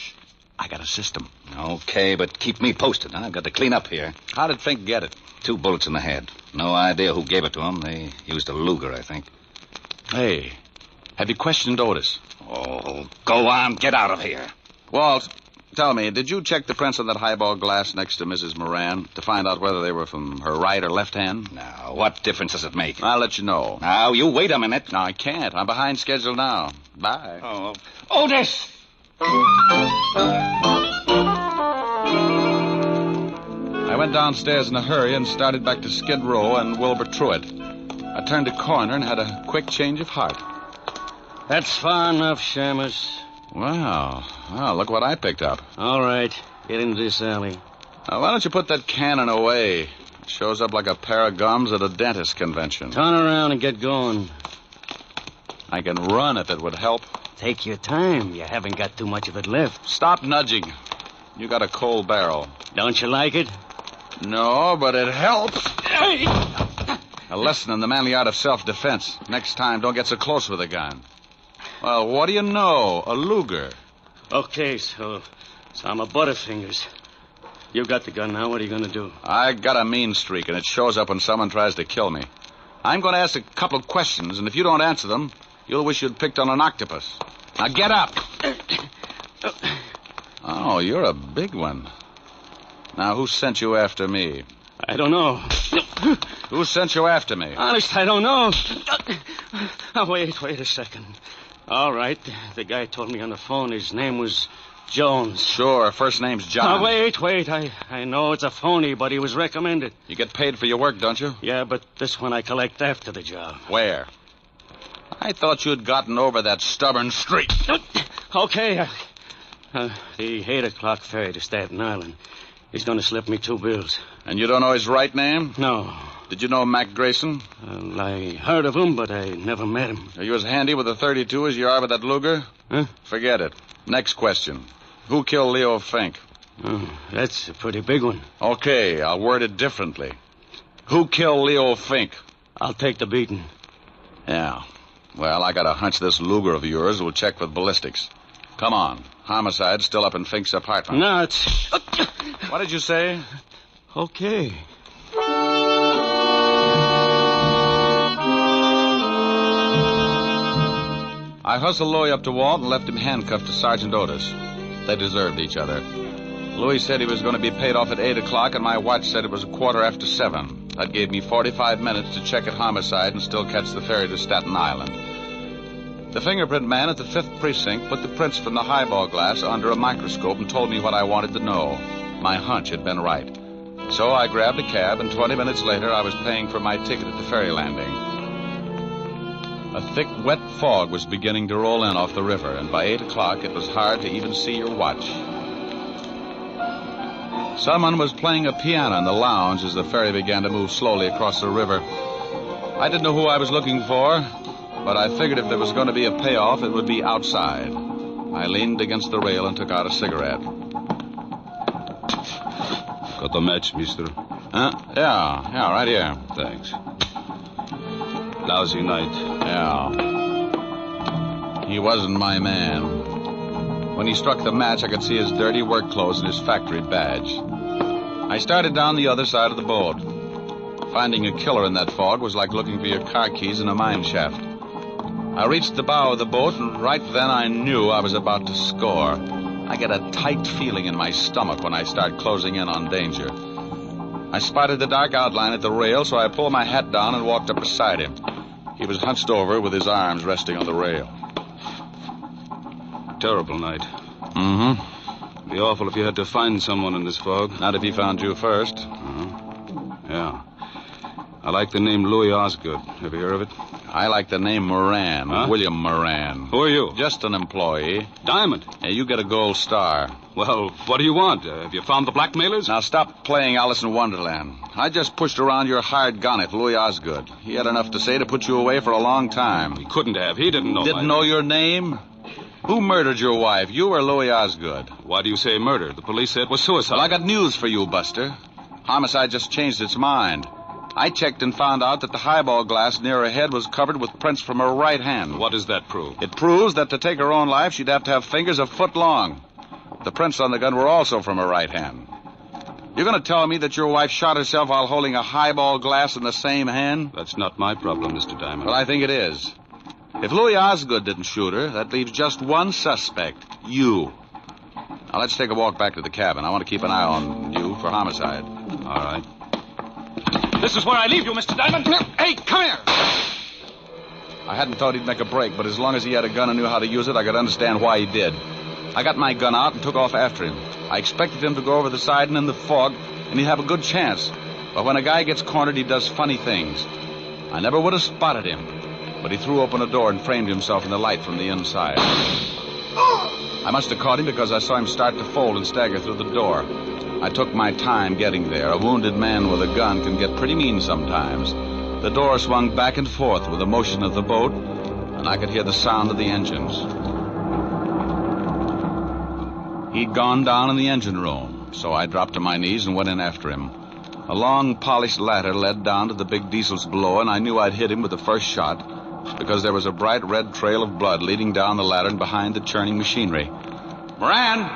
I got a system. Okay, but keep me posted. I've got to clean up here. How did Fink get it? 2 bullets in the head. No idea who gave it to him. They used a Luger, I think. Hey, have you questioned Otis? Oh, go on. Get out of here. Walt, tell me, did you check the prints on that highball glass next to Mrs. Moran to find out whether they were from her right or left hand? Now, what difference does it make? I'll let you know. Now, you wait a minute. No, I can't. I'm behind schedule now. Bye. Oh, Otis! I went downstairs in a hurry and started back to Skid Row and Wilbur Truitt. I turned a corner and had a quick change of heart. That's far enough, Shamus. Wow. Well, look what I picked up. All right. Get into this alley. Now, why don't you put that cannon away? It shows up like a pair of gums at a dentist convention. Turn around and get going. I can run if it would help. Take your time. You haven't got too much of it left. Stop nudging. You got a cold barrel. Don't you like it? No, but it helps. A lesson in the manly art of self-defense. Next time, don't get so close with a gun. Well, what do you know? A Luger. Okay, so I'm a Butterfingers. You got the gun now. What are you going to do? I got a mean streak, and it shows up when someone tries to kill me. I'm going to ask a couple of questions, and if you don't answer them, you'll wish you'd picked on an octopus. Now, get up. Oh, you're a big one. Now, who sent you after me? I don't know. Who sent you after me? Honest, I don't know. Oh, wait a second. All right. The guy told me on the phone his name was Jones. Sure, first name's John. Now, wait. I know it's a phony, but he was recommended. You get paid for your work, don't you? Yeah, but this one I collect after the job. Where? I thought you'd gotten over that stubborn streak. Okay. The 8 o'clock ferry to Staten Island. He's going to slip me 2 bills. And you don't know his right name? No. Did you know Mac Grayson? I heard of him, but I never met him. Are you as handy with a .32 as you are with that Luger? Huh? Forget it. Next question. Who killed Leo Fink? Oh, that's a pretty big one. Okay, I'll word it differently. Who killed Leo Fink? I'll take the beating. Yeah. Well, I got a hunch this Luger of yours will check with ballistics. Come on. Homicide's still up in Fink's apartment. No, it's... What did you say? Okay. I hustled Louis up to Walt and left him handcuffed to Sergeant Otis. They deserved each other. Louis said he was going to be paid off at 8 o'clock, and my watch said it was 7:15. That gave me 45 minutes to check at homicide and still catch the ferry to Staten Island. The fingerprint man at the 5th precinct put the prints from the highball glass under a microscope and told me what I wanted to know. My hunch had been right. So I grabbed a cab, and 20 minutes later I was paying for my ticket at the ferry landing. A thick, wet fog was beginning to roll in off the river, and by 8 o'clock it was hard to even see your watch. Someone was playing a piano in the lounge as the ferry began to move slowly across the river. I didn't know who I was looking for, but I figured if there was going to be a payoff, it would be outside. I leaned against the rail and took out a cigarette. Got the match, mister? Huh? Yeah, right here. Thanks. Lousy night. Yeah. He wasn't my man. When he struck the match, I could see his dirty work clothes and his factory badge. I started down the other side of the boat. Finding a killer in that fog was like looking for your car keys in a mine shaft. I reached the bow of the boat, and right then I knew I was about to score. I get a tight feeling in my stomach when I start closing in on danger. I spotted the dark outline at the rail, so I pulled my hat down and walked up beside him. He was hunched over with his arms resting on the rail. Terrible night. Mm-hmm. Be awful if you had to find someone in this fog. Not if he found you first. Yeah. I like the name Louis Osgood. Ever hear of it? I like the name Moran. Huh? William Moran. Who are you? Just an employee. Diamond. Yeah, you get a gold star. Well, what do you want? Have you found the blackmailers? Now stop playing Alice in Wonderland. I just pushed around your hired gunnet, Louis Osgood. He had enough to say to put you away for a long time. He couldn't have. He didn't know. Didn't know your name? Who murdered your wife, you or Louis Osgood? Why do you say murder? The police said it was suicide. Well, I got news for you, Buster. Homicide just changed its mind. I checked and found out that the highball glass near her head was covered with prints from her right hand. What does that prove? It proves that to take her own life, she'd have to have fingers a foot long. The prints on the gun were also from her right hand. You're going to tell me that your wife shot herself while holding a highball glass in the same hand? That's not my problem, Mr. Diamond. Well, I think it is. If Louis Osgood didn't shoot her, that leaves just one suspect, you. Now, let's take a walk back to the cabin. I want to keep an eye on you for homicide. All right. This is where I leave you, Mr. Diamond. Hey, come here. I hadn't thought he'd make a break, but as long as he had a gun and knew how to use it, I could understand why he did. I got my gun out and took off after him. I expected him to go over the side and in the fog, and he'd have a good chance. But when a guy gets cornered, he does funny things. I never would have spotted him, but he threw open a door and framed himself in the light from the inside. I must have caught him because I saw him start to fold and stagger through the door. I took my time getting there. A wounded man with a gun can get pretty mean sometimes. The door swung back and forth with the motion of the boat, and I could hear the sound of the engines. He'd gone down in the engine room, so I dropped to my knees and went in after him. A long, polished ladder led down to the big diesels below, and I knew I'd hit him with the first shot because there was a bright red trail of blood leading down the ladder and behind the churning machinery. Moran!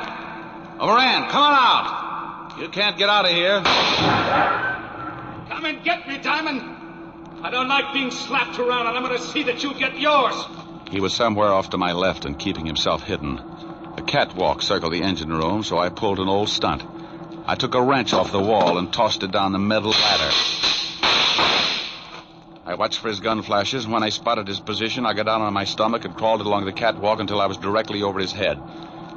Oh, Moran, come on out! You can't get out of here. Come and get me, Diamond. I don't like being slapped around, and I'm going to see that you get yours. He was somewhere off to my left and keeping himself hidden. A catwalk circled the engine room, so I pulled an old stunt. I took a wrench off the wall and tossed it down the metal ladder. I watched for his gun flashes, and when I spotted his position, I got down on my stomach and crawled along the catwalk until I was directly over his head.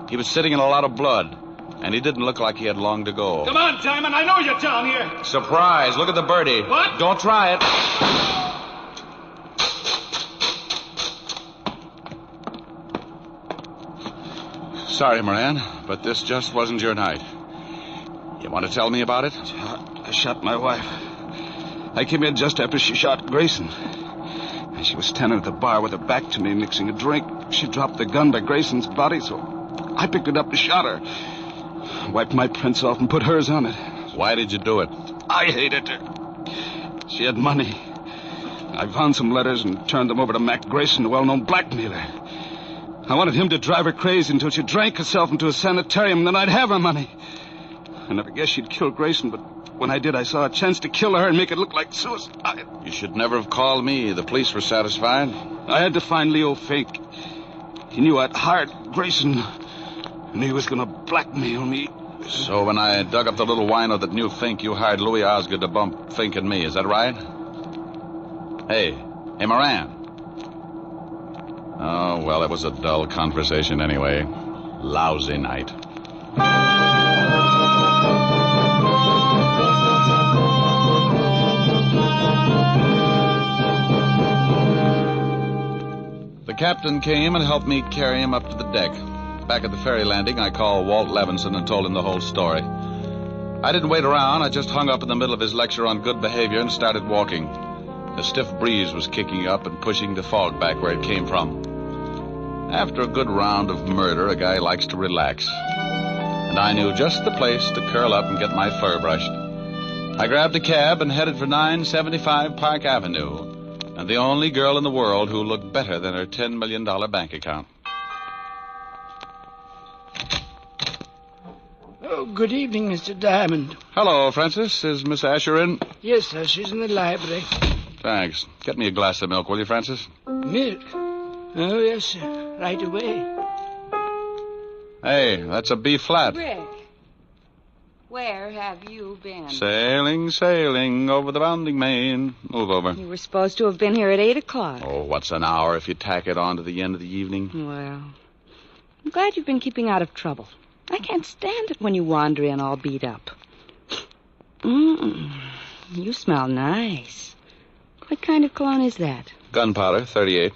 He was sitting in a lot of blood, and he didn't look like he had long to go. Come on, Diamond, I know you're down here. Surprise, look at the birdie. What? Don't try it. Sorry, Moran, but this just wasn't your night. You want to tell me about it? I shot my wife. I came in just after she shot Grayson. And she was standing at the bar with her back to me, mixing a drink. She dropped the gun by Grayson's body, so I picked it up and shot her. Wiped my prints off and put hers on it. Why did you do it? I hated her. She had money. I found some letters and turned them over to Mac Grayson, the well-known blackmailer. I wanted him to drive her crazy until she drank herself into a sanitarium, and then I'd have her money. I never guessed she'd kill Grayson, but when I did, I saw a chance to kill her and make it look like suicide. You should never have called me. The police were satisfied. I had to find Leo Fink. He knew I'd hired Grayson, and he was going to blackmail me. So when I dug up the little wino that knew Fink, you hired Louis Osgood to bump Fink and me. Is that right? Hey, Moran. Oh, well, it was a dull conversation anyway. Lousy night. The captain came and helped me carry him up to the deck. Back at the ferry landing, I called Walt Levinson and told him the whole story. I didn't wait around. I just hung up in the middle of his lecture on good behavior and started walking. A stiff breeze was kicking up and pushing the fog back where it came from. After a good round of murder, a guy likes to relax. And I knew just the place to curl up and get my fur brushed. I grabbed a cab and headed for 975 Park Avenue, and the only girl in the world who looked better than her $10 million bank account. Oh, good evening, Mr. Diamond. Hello, Francis. Is Miss Asher in? Yes, sir. She's in the library. Thanks. Get me a glass of milk, will you, Francis? Milk? Oh, yes, sir. Right away. Hey, that's a B flat. Rick, where have you been? Sailing, sailing over the bounding main. Move over. You were supposed to have been here at 8 o'clock. Oh, what's an hour if you tack it on to the end of the evening? Well, I'm glad you've been keeping out of trouble. I can't stand it when you wander in all beat up. You smell nice. What kind of cologne is that? Gunpowder, 38.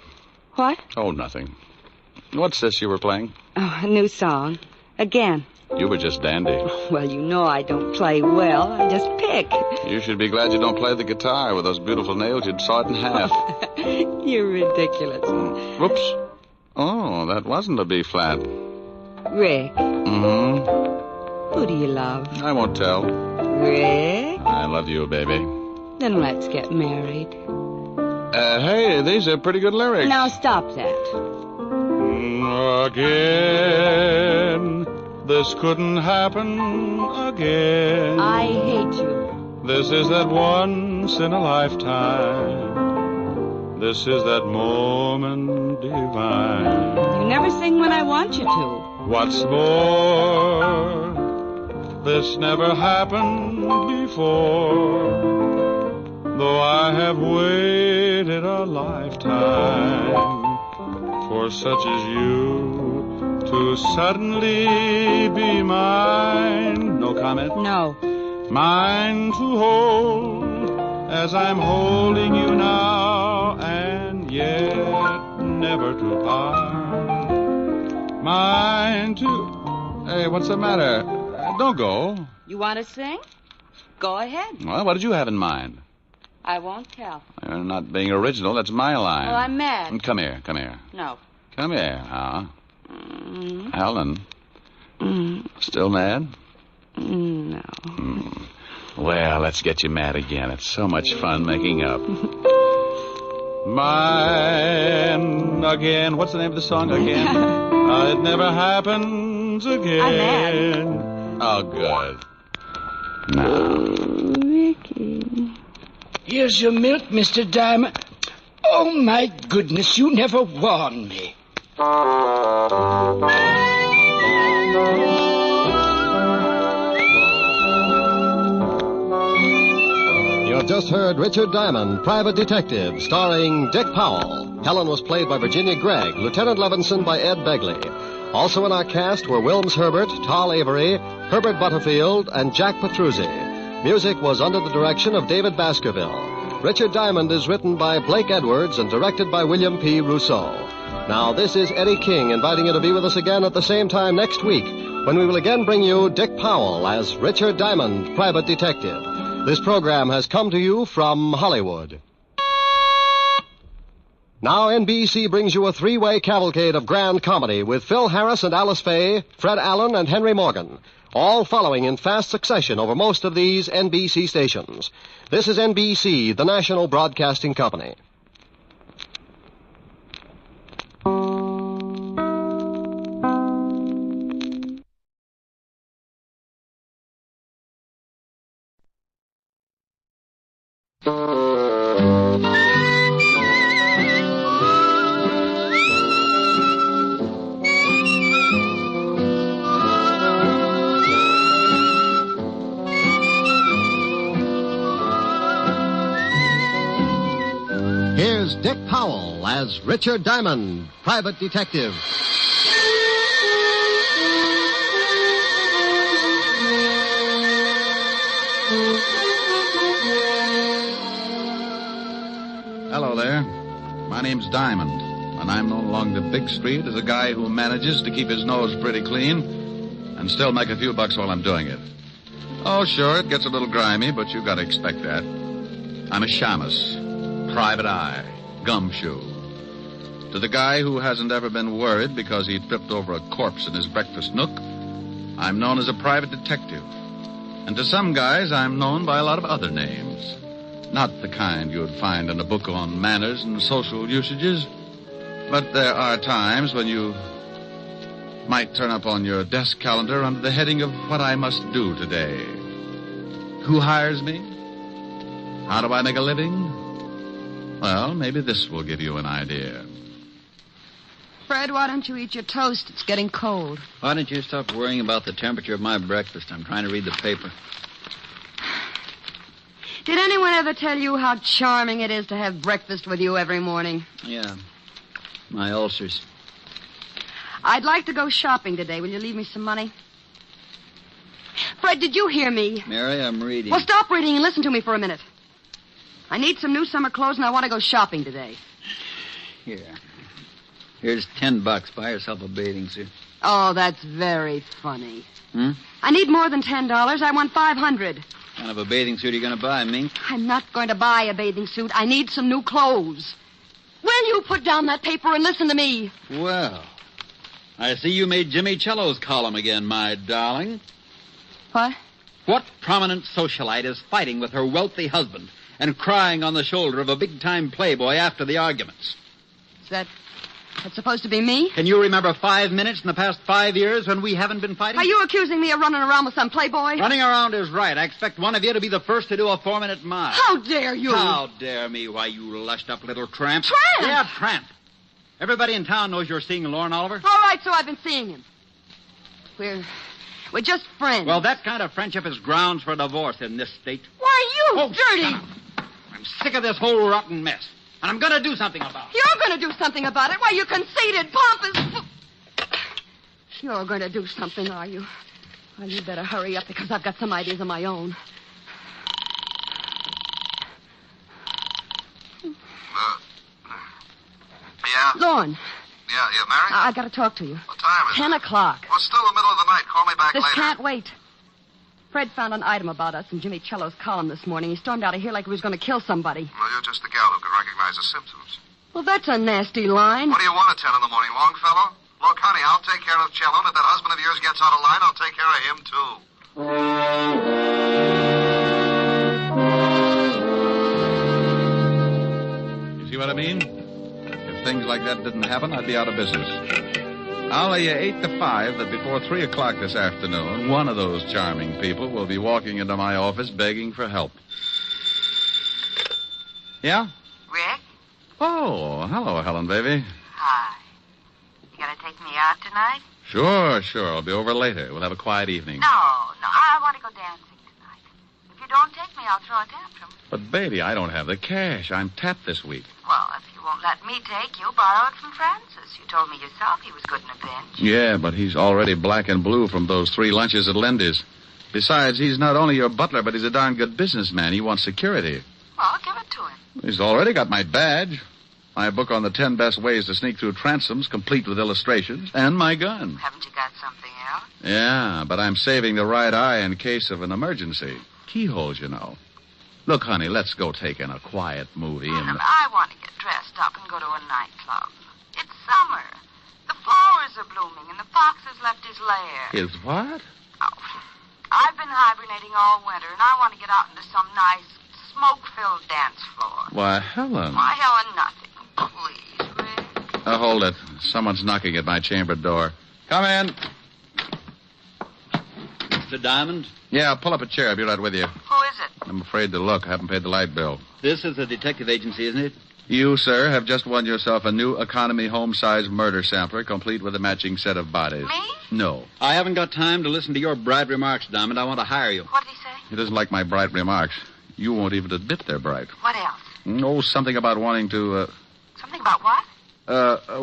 What? Oh, nothing. What's this you were playing? Oh, a new song. Again. You were just dandy. Well, you know I don't play well. I just pick. You should be glad you don't play the guitar. With those beautiful nails, you'd saw it in half. You're ridiculous. Whoops. Oh, that wasn't a B flat. Rick. Mm-hmm. Who do you love? I won't tell. Rick? I love you, baby. Then let's get married. Hey, these are pretty good lyrics. Now stop that. Again, this couldn't happen again. I hate you. This is that once in a lifetime. This is that moment divine. You never sing when I want you to. What's more, this never happened before. Though I have waited a lifetime for such as you to suddenly be mine. No comment? No. Mine to hold as I'm holding you now, and yet never to part. Mine to... Hey, what's the matter? Don't go. You want to sing? Go ahead. Well, what did you have in mind? I won't tell. You're not being original. That's my line. Well, I'm mad. Come here, come here. No. Come here, Helen. Still mad? No. Well, let's get you mad again. It's so much fun making up. Mine again. What's the name of the song again? It never happens again. I'm mad. Oh, good. Now. Ricky. Here's your milk, Mr. Diamond. Oh, my goodness, you never warned me. You have just heard Richard Diamond, Private Detective, starring Dick Powell. Helen was played by Virginia Gregg, Lieutenant Levinson by Ed Begley. Also in our cast were Wilms Herbert, Tal Avery, Herbert Butterfield, and Jack Petruzzi. Music was under the direction of David Baskerville. Richard Diamond is written by Blake Edwards and directed by William P. Rousseau. Now, this is Eddie King inviting you to be with us again at the same time next week when we will again bring you Dick Powell as Richard Diamond, Private Detective. This program has come to you from Hollywood. Now NBC brings you a three-way cavalcade of grand comedy with Phil Harris and Alice Faye, Fred Allen and Henry Morgan, all following in fast succession over most of these NBC stations. This is NBC, the national broadcasting company. Here's Dick Powell as Richard Diamond, Private Detective. Hello there. My name's Diamond, and I'm known along the big street as a guy who manages to keep his nose pretty clean and still make a few bucks while I'm doing it. Oh, sure, it gets a little grimy, but you gotta expect that. I'm a shamus, private eye, gumshoe. To the guy who hasn't ever been worried because he tripped over a corpse in his breakfast nook, I'm known as a private detective. And to some guys, I'm known by a lot of other names. Not the kind you'd find in a book on manners and social usages. But there are times when you Might turn up on your desk calendar under the heading of what I must do today. Who hires me? How do I make a living? Well, maybe this will give you an idea. Fred, why don't you eat your toast? It's getting cold. Why don't you stop worrying about the temperature of my breakfast? I'm trying to read the paper. Did anyone ever tell you how charming it is to have breakfast with you every morning? Yeah. My ulcers. I'd like to go shopping today. Will you leave me some money? Fred, did you hear me? Mary, I'm reading. Well, stop reading and listen to me for a minute. I need some new summer clothes, and I want to go shopping today. Here. Here's $10. Buy yourself a bathing suit. Oh, that's very funny. Hmm? I need more than $10. I want $500. What kind of a bathing suit are you going to buy, Mink? I'm not going to buy a bathing suit. I need some new clothes. Will you put down that paper and listen to me? Well, I see you made Jimmy Cello's column again, my darling. What? What prominent socialite is fighting with her wealthy husband and crying on the shoulder of a big-time playboy after the arguments? Is that's supposed to be me? Can you remember 5 minutes in the past 5 years when we haven't been fighting? Are you accusing me of running around with some playboy? Running around is right. I expect one of you to be the first to do a 4-minute mile. How dare you? How dare me? Why, you lushed-up little tramp. Tramp? Yeah, tramp. Everybody in town knows you're seeing Lauren Oliver. All right, so I've been seeing him. We're just friends. Well, that kind of friendship is grounds for divorce in this state. Why, you dirty... Shut up. I'm sick of this whole rotten mess, and I'm going to do something about it. You're going to do something about it? Why, you conceited, pompous... You're going to do something, are you? Well, you better hurry up, because I've got some ideas of my own. Yeah? Lauren. Yeah, Mary? I got to talk to you. What time is 10 it? o'clock. Well, it's still the middle of the night. Call me back This later. can't wait. Fred found an item about us in Jimmy Cello's column this morning. He stormed out of here like he was going to kill somebody. Well, you're just the gal who can recognize the symptoms. Well, that's a nasty line. What do you want at 10 in the morning, Longfellow? Look, honey, I'll take care of Cello, and if that husband of yours gets out of line, I'll take care of him, too. You see what I mean? If things like that didn't happen, I'd be out of business. I'll lay you 8 to 5 that before 3 o'clock this afternoon, one of those charming people will be walking into my office begging for help. Yeah? Rick? Oh, hello, Helen, baby. Hi. You gonna take me out tonight? Sure. I'll be over later. We'll have a quiet evening. No, I want to go dancing tonight. If you don't take me, I'll throw a tantrum. But, baby, I don't have the cash. I'm tapped this week. Well, if you won't let me take you, borrow it from Francis. You told me yourself he was good in a pinch. Yeah, but he's already black and blue from those 3 lunches at Lindy's. Besides, he's not only your butler, but he's a darn good businessman. He wants security. Well, give it to him. He's already got my badge, my book on the 10 best ways to sneak through transoms, complete with illustrations, and my gun. Haven't you got something else? Yeah, but I'm saving the right eye in case of an emergency. Keyholes, you know. Look, honey, let's go take in a quiet movie and... I want to get dressed up and go to a nightclub. It's summer. The flowers are blooming, and the fox has left his lair. His what? I've been hibernating all winter, and I want to get out into some nice, smoke-filled dance floor. Why, Helen. Why, Helen, nothing. Please, Rick. Hold it. Someone's knocking at my chamber door. Come in. Mr. Diamond? Yeah, pull up a chair. I'll be right with you. Who is it? I'm afraid to look. I haven't paid the light bill. This is a detective agency, isn't it? You, sir, have just won yourself a new economy home-size murder sampler, complete with a matching set of bodies. Me? No. I haven't got time to listen to your bright remarks, Diamond. I want to hire you. What did he say? It isn't like my bright remarks. You won't even admit they're bright. What else? Oh, something about wanting to, Something about what?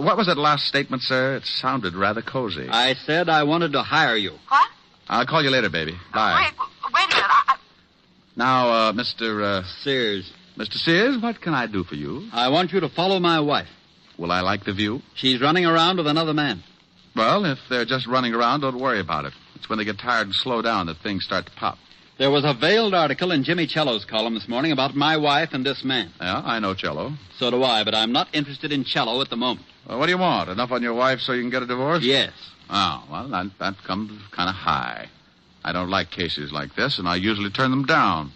What was that last statement, sir? It sounded rather cozy. I said I wanted to hire you. What? I'll call you later, baby. Bye. Wait a minute. Now, Mr. Sears. Mr. Sears, what can I do for you? I want you to follow my wife. Will I like the view? She's running around with another man. Well, if they're just running around, don't worry about it. It's when they get tired and slow down that things start to pop. There was a veiled article in Jimmy Cello's column this morning about my wife and this man. Yeah, I know Cello. So do I, but I'm not interested in Cello at the moment. Well, what do you want? Enough on your wife so you can get a divorce? Yes. Oh, well, that comes kind of high. I don't like cases like this, and I usually turn them down.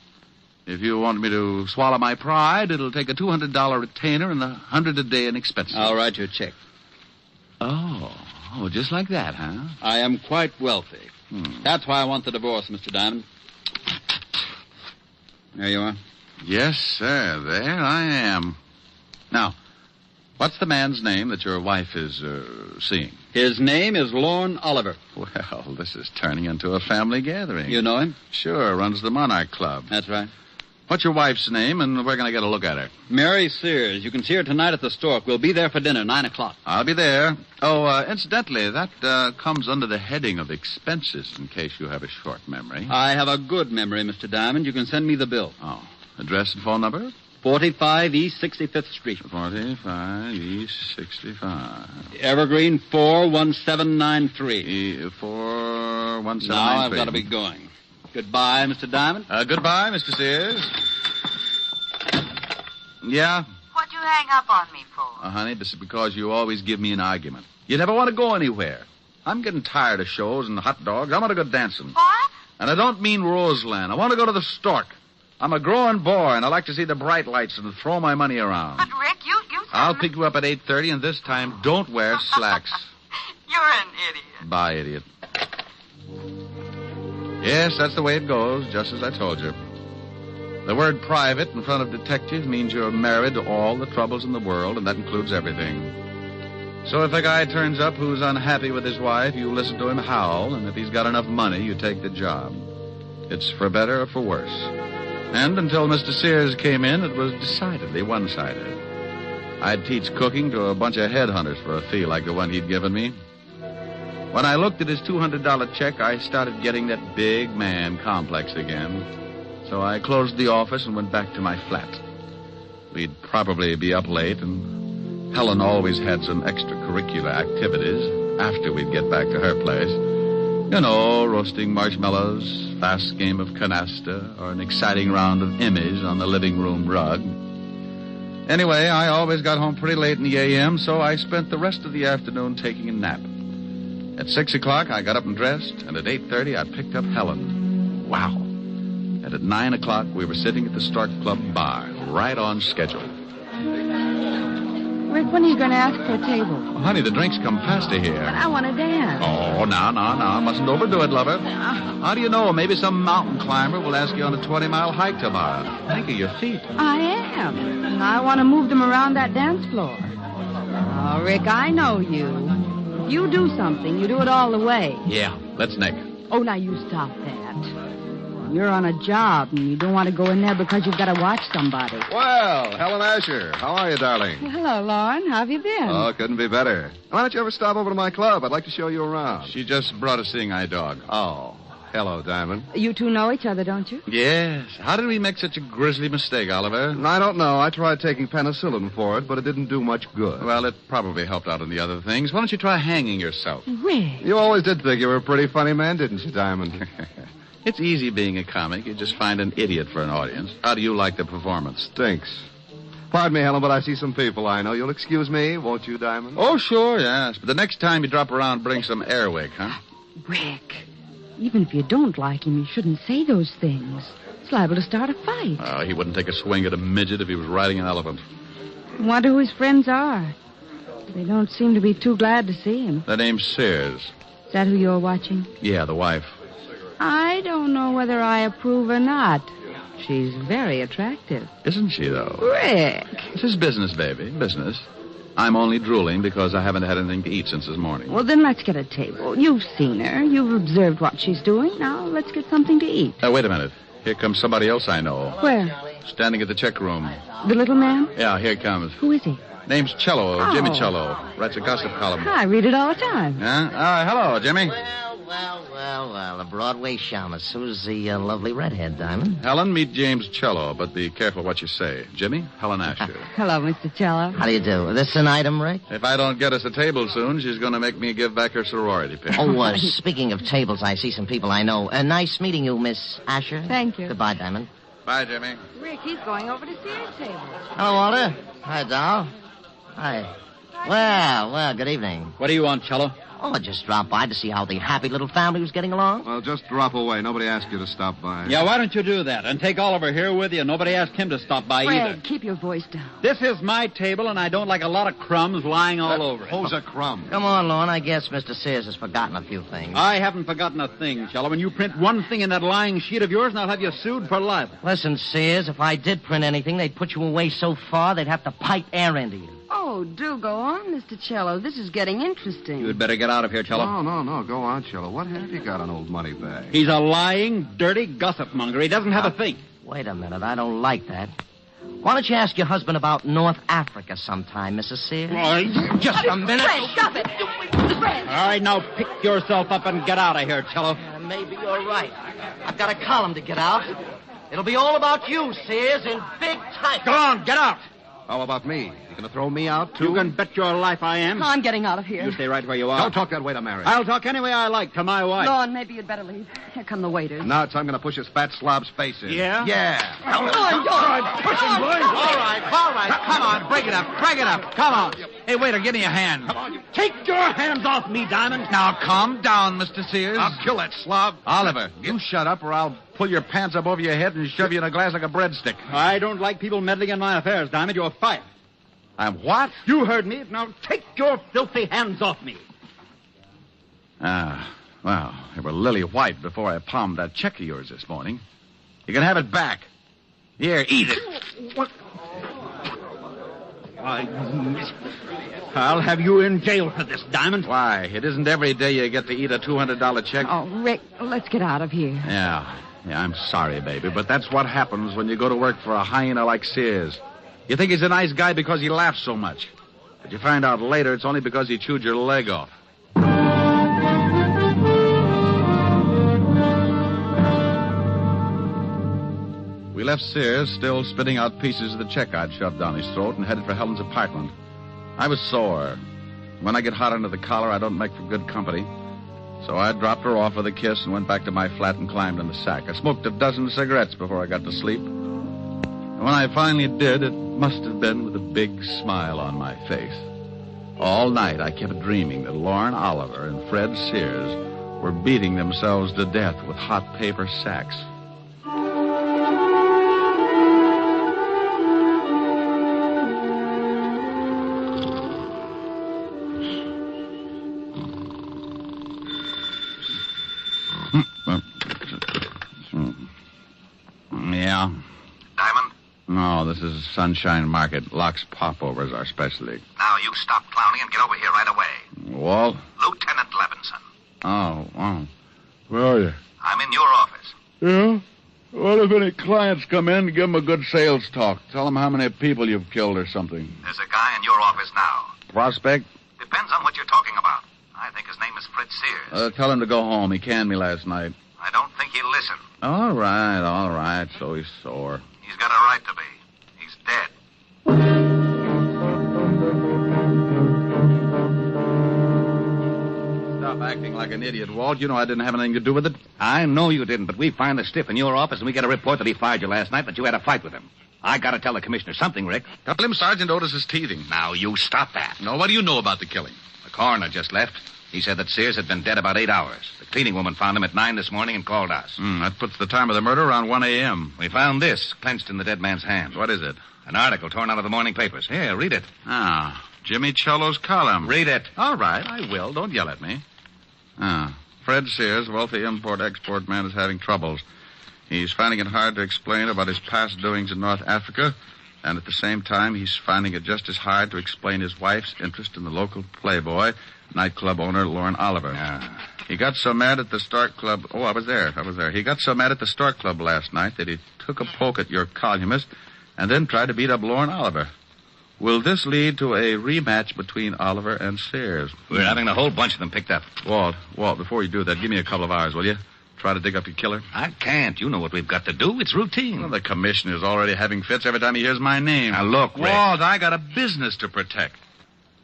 If you want me to swallow my pride, it'll take a $200 retainer and $100 a day in expenses. I'll write you a check. Oh, Oh, just like that, huh? I am quite wealthy. That's why I want the divorce, Mr. Diamond. There you are. Yes, sir. There I am. Now, what's the man's name that your wife is seeing? His name is Lorne Oliver. Well, this is turning into a family gathering. You know him? Sure, runs the Monarch Club. That's right. What's your wife's name, and we're going to get a look at her? Mary Sears. You can see her tonight at the Stork. We'll be there for dinner, 9 o'clock. I'll be there. Oh, incidentally, that comes under the heading of expenses, in case you have a short memory. I have a good memory, Mr. Diamond. You can send me the bill. Oh. Address and phone number? 45 East 65th Street. 45 East 65. Evergreen 41793. 41793. Now I've got to be going. Goodbye, Mr. Diamond. Goodbye, Mr. Sears. Yeah? What'd you hang up on me for? Honey, this is because you always give me an argument. You never want to go anywhere. I'm getting tired of shows and hot dogs. I want to go dancing. What? And I don't mean Roseland. I want to go to the Stork. I'm a growing boy, and I like to see the bright lights and throw my money around. But, Rick, you I'll pick you up at 8:30, and this time, don't wear slacks. You're an idiot. Bye, idiot. Yes, that's the way it goes, just as I told you. The word private in front of detective means you're married to all the troubles in the world, and that includes everything. So if a guy turns up who's unhappy with his wife, you listen to him howl, and if he's got enough money, you take the job. It's for better or for worse. And until Mr. Sears came in, it was decidedly one-sided. I'd teach cooking to a bunch of headhunters for a fee like the one he'd given me. When I looked at his $200 check, I started getting that big man complex again. So I closed the office and went back to my flat. We'd probably be up late, and Helen always had some extracurricular activities after we'd get back to her place. You know, roasting marshmallows, fast game of canasta, or an exciting round of immies on the living room rug. Anyway, I always got home pretty late in the a.m., so I spent the rest of the afternoon taking a nap. At 6 o'clock, I got up and dressed, and at 8:30, I picked up Helen. Wow. And at 9 o'clock, we were sitting at the Stork Club bar, right on schedule. Rick, when are you going to ask for a table? Well, honey, the drinks come faster here. But I want to dance. Oh, no. Mustn't overdo it, lover. How do you know? Maybe some mountain climber will ask you on a 20-mile hike tomorrow. Think of your feet. I am. And I want to move them around that dance floor. Oh, Rick, I know you. If you do something, you do it all the way. Yeah, let's nick. Oh, now you stop that. You're on a job, and you don't want to go in there because you've got to watch somebody. Well, Helen Asher, how are you, darling? Well, hello, Lauren. How have you been? Oh, couldn't be better. Why don't you ever stop over to my club? I'd like to show you around. She just brought a seeing-eye dog. Oh, hello, Diamond. You two know each other, don't you? Yes. How did we make such a grisly mistake, Oliver? I don't know. I tried taking penicillin for it, but it didn't do much good. Well, it probably helped out in the other things. Why don't you try hanging yourself? Rick. You always did think you were a pretty funny man, didn't you, Diamond? It's easy being a comic. You just find an idiot for an audience. How do you like the performance? Stinks. Pardon me, Helen, but I see some people I know. You'll excuse me, won't you, Diamond? Oh, sure, yes. But the next time you drop around, bring some airwick, huh? Rick, even if you don't like him, you shouldn't say those things. It's liable to start a fight. Oh, he wouldn't take a swing at a midget if he was riding an elephant. I wonder who his friends are. They don't seem to be too glad to see him. The name's Sears. Is that who you're watching? Yeah, the wife. I don't know whether I approve or not. She's very attractive. Isn't she, though? Rick. This is business, baby. Business. I'm only drooling because I haven't had anything to eat since this morning. Well, then let's get a table. You've seen her. You've observed what she's doing. Now let's get something to eat. Wait a minute. Here comes somebody else I know. Where? Standing at the check room. The little man? Yeah, here he comes. Who is he? Name's Cello, Oh. Jimmy Cello. Writes a gossip column. I read it all the time. Yeah? Hello, Jimmy. Well, a Broadway shamus. Who's the lovely redhead, Diamond? Helen, meet James Cello, but be careful what you say. Jimmy, Helen Asher. Hello, Mr. Cello. How do you do? This an item, Rick? If I don't get us a table soon, she's going to make me give back her sorority pin. Oh, speaking of tables, I see some people I know. Nice meeting you, Miss Asher. Thank you. Goodbye, Diamond. Bye, Jimmy. Rick, he's going over to Sears' table. Hello, Walter. Hi, Doll. Hi. Well, good evening. What do you want, Cello? Oh, I just dropped by to see how the happy little family was getting along. Well, just drop away. Nobody asked you to stop by. Yeah, why don't you do that? And take Oliver here with you. Nobody asked him to stop by either. Fred, keep your voice down. This is my table, and I don't like a lot of crumbs lying all over it. Who's a crumb? Come on, Lorne. I guess Mr. Sears has forgotten a few things. I haven't forgotten a thing, Cello. When you print one thing in that lying sheet of yours, and I'll have you sued for libel. Listen, Sears, if I did print anything, they'd put you away so far they'd have to pipe air into you. Oh, do go on, Mr. Cello. This is getting interesting. You'd better get out of here, Cello. No. Go on, Cello. What have you got on old Moneybag? He's a lying, dirty gossip monger. He doesn't have a thing. Wait a minute. I don't like that. Why don't you ask your husband about North Africa sometime, Mrs. Sears? Just a minute. Fred, stop it. Fred. All right, now pick yourself up and get out of here, Cello. Maybe you're right. I've got a column to get out. It'll be all about you, Sears, in big type. Go on, get out. How about me? You gonna throw me out, too? You can bet your life I am. I'm getting out of here. You stay right where you are. Don't talk that way to Mary. I'll talk any way I like to my wife. Lorne, maybe you'd better leave. Here come the waiters. Now it's I'm gonna push his fat slob's face in. Yeah? Yeah. Pushing, boys. All right. Come on, break it up. Come on. Hey, waiter, give me a hand. Come on. Take your hands off me, Diamond. Now, calm down, Mr. Sears. I'll kill that slob. Oliver, you shut up or I'll pull your pants up over your head and shove you in a glass like a breadstick. I don't like people meddling in my affairs, Diamond. You're fired. I'm what? You heard me. Now take your filthy hands off me. Well, they were lily white before I palmed that check of yours this morning. You can have it back. Here, eat it. What? I'll have you in jail for this, Diamond. Why? It isn't every day you get to eat a $200 check. Oh, Rick, let's get out of here. Yeah, I'm sorry, baby, but that's what happens when you go to work for a hyena like Sears. You think he's a nice guy because he laughs so much. But you find out later it's only because he chewed your leg off. We left Sears still spitting out pieces of the check I'd shoved down his throat and headed for Helen's apartment. I was sore. When I get hot under the collar, I don't make for good company. So I dropped her off with a kiss and went back to my flat and climbed in the sack. I smoked a dozen cigarettes before I got to sleep. And when I finally did, it must have been with a big smile on my face. All night I kept dreaming that Lorne Oliver and Fred Sears were beating themselves to death with hot paper sacks. Yeah. Diamond? No, this is Sunshine Market. Locks Popovers, our specialty. Now you stop clowning and get over here right away. Walt? Lieutenant Levinson. Oh. Where are you? I'm in your office. Yeah? Well, if any clients come in, give them a good sales talk. Tell them how many people you've killed or something. There's a guy in your office now. Prospect? Depends on what you're talking about. I think his name is Fred Sears. Tell him to go home. He canned me last night. I don't think he'll listen. All right. So he's sore. He's got a right to be. He's dead. Stop acting like an idiot, Walt. You know I didn't have anything to do with it. I know you didn't, but we find the stiff in your office, and we get a report that he fired you last night, that you had a fight with him. I gotta tell the commissioner something, Rick. Tell him Sergeant Otis is teething. Now, you stop that. No, what do you know about the killing? The coroner just left. He said that Sears had been dead about 8 hours. The cleaning woman found him at 9 this morning and called us. That puts the time of the murder around 1 a.m. We found this, clenched in the dead man's hand. What is it? An article torn out of the morning papers. Here, read it. Jimmy Cello's column. Read it. All right, I will. Don't yell at me. Fred Sears, wealthy import-export man, is having troubles. He's finding it hard to explain about his past doings in North Africa, and at the same time, he's finding it just as hard to explain his wife's interest in the local playboy, nightclub owner Lorne Oliver. He got so mad at the Stork Club... Oh, I was there. He got so mad at the Stork Club last night that he took a poke at your columnist and then tried to beat up Lorne Oliver. Will this lead to a rematch between Oliver and Sears? We're having a whole bunch of them picked up. Walt, before you do that, give me a couple of hours, will you? Try to dig up your killer. I can't. You know what we've got to do. It's routine. Well, the commissioner's already having fits every time he hears my name. Now, look, Rick. Walt, I got a business to protect.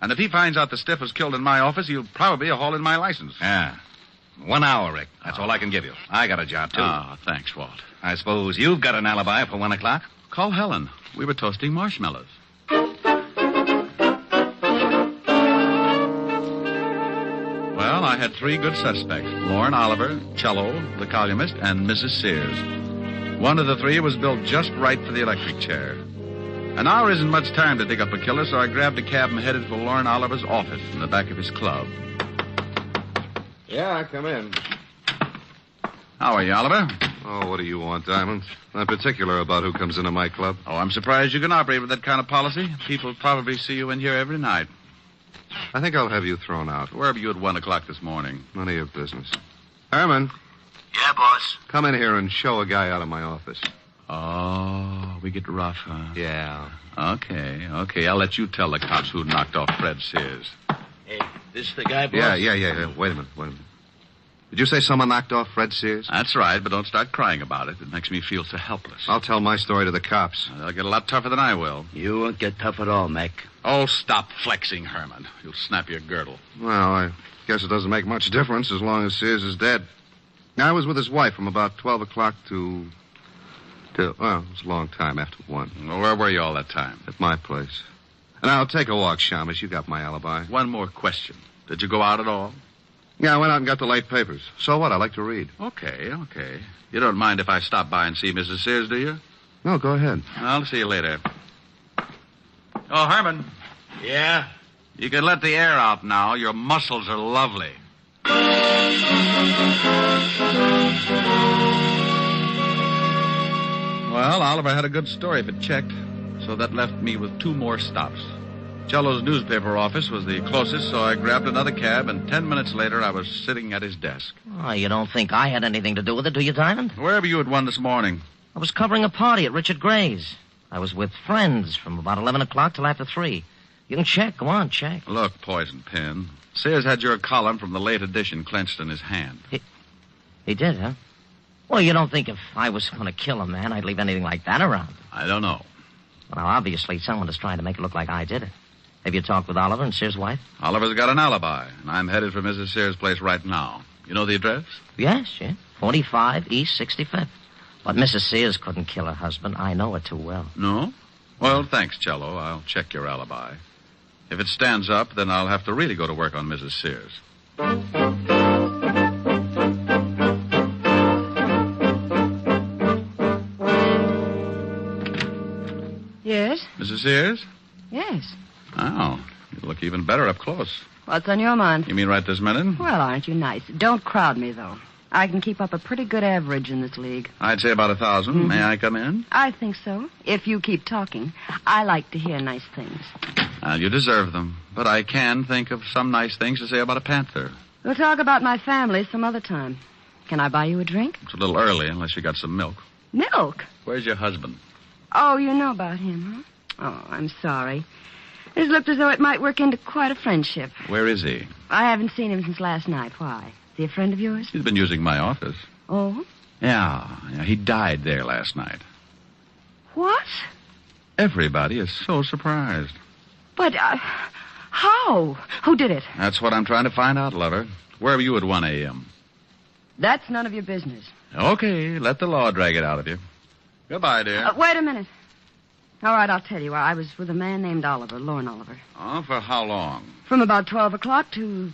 And if he finds out the stiff was killed in my office, he'll probably haul in my license. Yeah. 1 hour, Rick. That's all I can give you. I got a job, too. Thanks, Walt. I suppose you've got an alibi for 1 o'clock? Call Helen. We were toasting marshmallows. Well, Well, I had 3 good suspects. Lauren Oliver, Cello, the columnist, and Mrs. Sears. One of the 3 was built just right for the electric chair. An hour isn't much time to dig up a killer, so I grabbed a cab and headed for Lauren Oliver's office in the back of his club. Yeah, come in. How are you, Oliver? Oh, what do you want, Diamond? I'm particular about who comes into my club. Oh, I'm surprised you can operate with that kind of policy. People probably see you in here every night. I think I'll have you thrown out. Where were you at 1 o'clock this morning? None of your business. Herman. Yeah, boss. Come in here and show a guy out of my office. Oh, we get rough, huh? Yeah. Okay. I'll let you tell the cops who knocked off Fred Sears. Hey, this the guy, boss? Yeah. Wait a minute. Did you say someone knocked off Fred Sears? That's right, but don't start crying about it. It makes me feel so helpless. I'll tell my story to the cops. They'll get a lot tougher than I will. You won't get tough at all, Mac. Oh, stop flexing, Herman. You'll snap your girdle. Well, I guess it doesn't make much difference as long as Sears is dead. I was with his wife from about 12 o'clock to well, it was a long time after 1. Well, where were you all that time? At my place. And I'll take a walk, Shamus. You got my alibi. One more question. Did you go out at all? Yeah, I went out and got the late papers. So what? I like to read. Okay. You don't mind if I stop by and see Mrs. Sears, do you? No, go ahead. I'll see you later. Oh, Herman. Yeah? You can let the air out now. Your muscles are lovely. Well, Oliver had a good story if it checked, so that left me with 2 more stops. Cello's newspaper office was the closest, so I grabbed another cab, and 10 minutes later I was sitting at his desk. Oh, you don't think I had anything to do with it, do you, Diamond? Where were you at 1 this morning? I was covering a party at Richard Gray's. I was with friends from about 11 o'clock till after 3. You can check. Go on, check. Look, Poison Pin. Sears had your column from the late edition clenched in his hand. He did, huh? Well, you don't think if I was going to kill a man, I'd leave anything like that around? I don't know. Well, obviously, someone is trying to make it look like I did it. Have you talked with Oliver and Sears' wife? Oliver's got an alibi, and I'm headed for Mrs. Sears' place right now. You know the address? Yes. 45 East 65th. But Mrs. Sears couldn't kill her husband. I know her too well. No? Well, thanks, Cello. I'll check your alibi. If it stands up, then I'll have to really go to work on Mrs. Sears. Yes? Mrs. Sears? Yes. Oh, you look even better up close. What's on your mind? You mean right this minute? Well, aren't you nice? Don't crowd me, though. I can keep up a pretty good average in this league. I'd say about 1,000. Mm-hmm. May I come in? I think so. If you keep talking. I like to hear nice things. Well, you deserve them. But I can think of some nice things to say about a panther. We'll talk about my family some other time. Can I buy you a drink? It's a little early, unless you got some milk. Milk? Where's your husband? Oh, you know about him, huh? Oh, I'm sorry. It looked as though it might work into quite a friendship. Where is he? I haven't seen him since last night. Why? Is he a friend of yours? He's been using my office. Oh? Yeah, he died there last night. What? Everybody is so surprised. But, how? Who did it? That's what I'm trying to find out, lover. Where were you at 1 a.m.? That's none of your business. Okay, let the law drag it out of you. Goodbye, dear. Wait a minute. All right, I'll tell you. I was with a man named Oliver, Lauren Oliver. Oh, for how long? From about 12 o'clock to,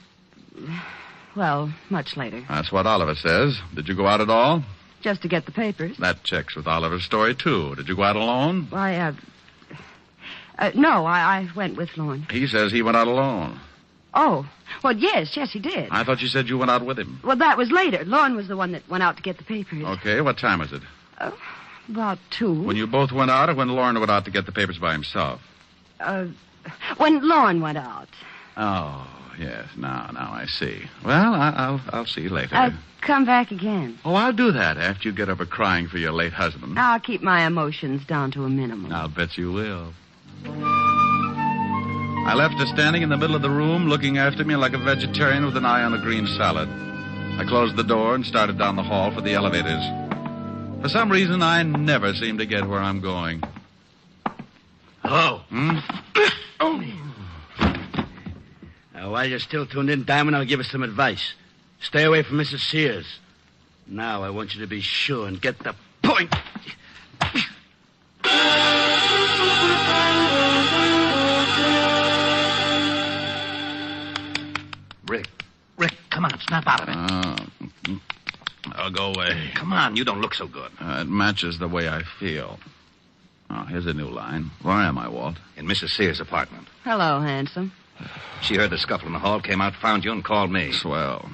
well, much later. That's what Oliver says. Did you go out at all? Just to get the papers. That checks with Oliver's story, too. Did you go out alone? No, I went with Lauren. He says he went out alone. Oh, well, yes, he did. I thought you said you went out with him. Well, that was later. Lauren was the one that went out to get the papers. Okay, what time was it? About 2. When you both went out or when Lauren went out to get the papers by himself? When Lauren went out. Oh, yes, now I see. Well, I'll see you later. Come back again. Oh, I'll do that after you get over crying for your late husband. I'll keep my emotions down to a minimum. I'll bet you will. I left her standing in the middle of the room, looking after me like a vegetarian with an eye on a green salad. I closed the door and started down the hall for the elevators. For some reason, I never seem to get where I'm going. Hello. Oh. Now, while you're still tuned in, Diamond, I'll give you some advice. Stay away from Mrs. Sears. Now, I want you to be sure and get the point. Rick, come Snap out of it. I'll go away. Come on, you don't look so good. It matches the way I feel. Oh, here's a new line. Where am I, Walt? In Mrs. Sears' apartment. Hello, handsome. She heard the scuffle in the hall, came out, found you, and called me. Swell.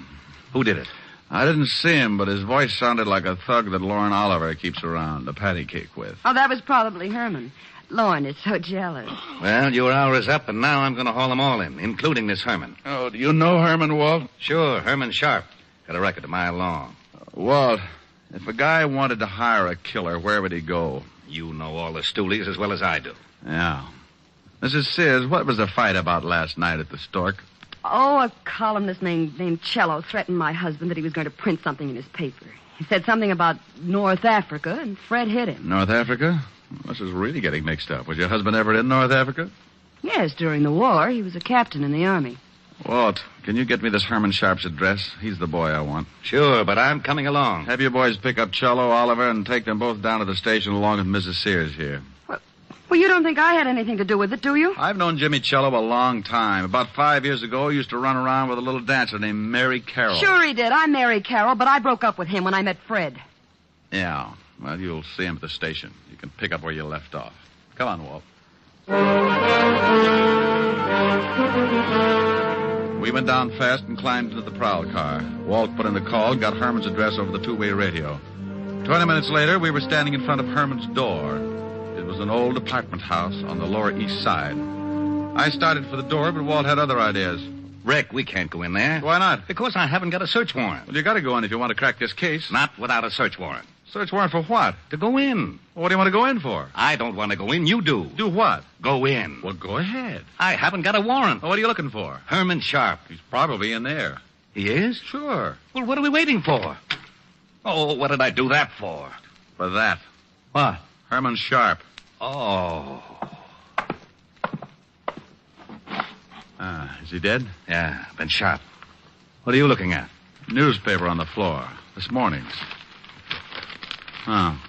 Who did it? I didn't see him, but his voice sounded like a thug that Lauren Oliver keeps around, a patty cake with. Oh, that was probably Herman. Lauren is so jealous. Well, your hour is up, and now I'm going to haul them all in, including this Herman. Oh, do you know Herman, Walt? Sure, Herman Sharp. Got a record a mile long. Walt, if a guy wanted to hire a killer, where would he go? You know all the stoolies as well as I do. Yeah. Mrs. Sears, what was the fight about last night at the Stork? Oh, a columnist named Cello threatened my husband that he was going to print something in his paper. He said something about North Africa, and Fred hit him. North Africa? This is really getting mixed up. Was your husband ever in North Africa? Yes, during the war. He was a captain in the Army. Walt, can you get me this Herman Sharp's address? He's the boy I want. Sure, but I'm coming along. Have your boys pick up Cello, Oliver, and take them both down to the station along with Mrs. Sears here. Well, you don't think I had anything to do with it, do you? I've known Jimmy Cello a long time. About 5 years ago, he used to run around with a little dancer named Mary Carroll. Sure he did. I'm Mary Carroll, but I broke up with him when I met Fred. Yeah. Well, you'll see him at the station. You can pick up where you left off. Come on, Walt. We went down fast and climbed into the prowl car. Walt put in the call, got Herman's address over the two-way radio. 20 minutes later, we were standing in front of Herman's door. It was an old apartment house on the Lower East Side. I started for the door, but Walt had other ideas. Rick, we can't go in there. Why not? Because I haven't got a search warrant. Well, you got to go in if you want to crack this case. Not without a search warrant. Search warrant for what? To go in. Well, what do you want to go in for? I don't want to go in. You do. Do what? Go in. Well, go ahead. I haven't got a warrant. Well, what are you looking for? Herman Sharp. He's probably in there. He is? Sure. Well, what are we waiting for? Oh, what did I do that for? For that. What? Herman Sharp. Oh. Is he dead? Yeah, been shot. What are you looking at? Newspaper on the floor. This morning's. Oh.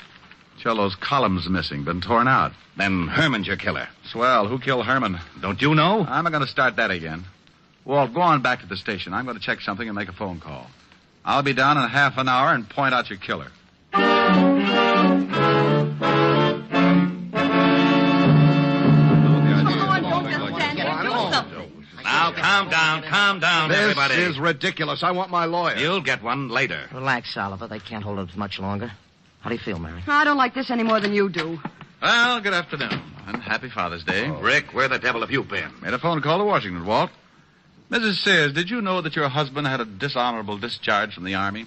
Cello's column's missing. Been torn out. Then Herman's your killer. Swell. Who killed Herman? Don't you know? I'm not going to start that again. Walt, go on back to the station. I'm going to check something and make a phone call. I'll be down in half an hour and point out your killer. Now, calm down, everybody. This is ridiculous. I want my lawyer. You'll get one later. Relax, Oliver. They can't hold it much longer. How do you feel, Mary? I don't like this any more than you do. Well, good afternoon, and happy Father's Day. Rick, where the devil have you been? Made a phone call to Washington, Walt. Mrs. Sears, did you know that your husband had a dishonorable discharge from the Army?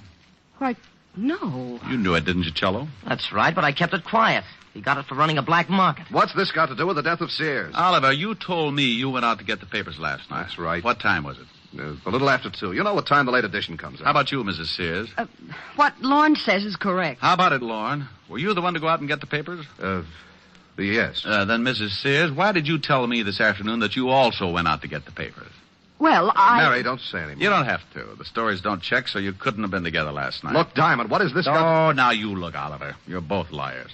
Why, no. You knew it, didn't you, Cello? That's right, but I kept it quiet. He got it for running a black market. What's this got to do with the death of Sears? Oliver, you told me you went out to get the papers last night. That's right. What time was it? A little after 2. You know what time the late edition comes out. How about you, Mrs. Sears? What Lorne says is correct. How about it, Lorne? Were you the one to go out and get the papers? Yes. Then, Mrs. Sears, why did you tell me this afternoon that you also went out to get the papers? Well, Mary, don't say anymore. You don't have to. The stories don't check, so you couldn't have been together last night. Look, Diamond, what is this? Oh, now you look, Oliver. You're both liars.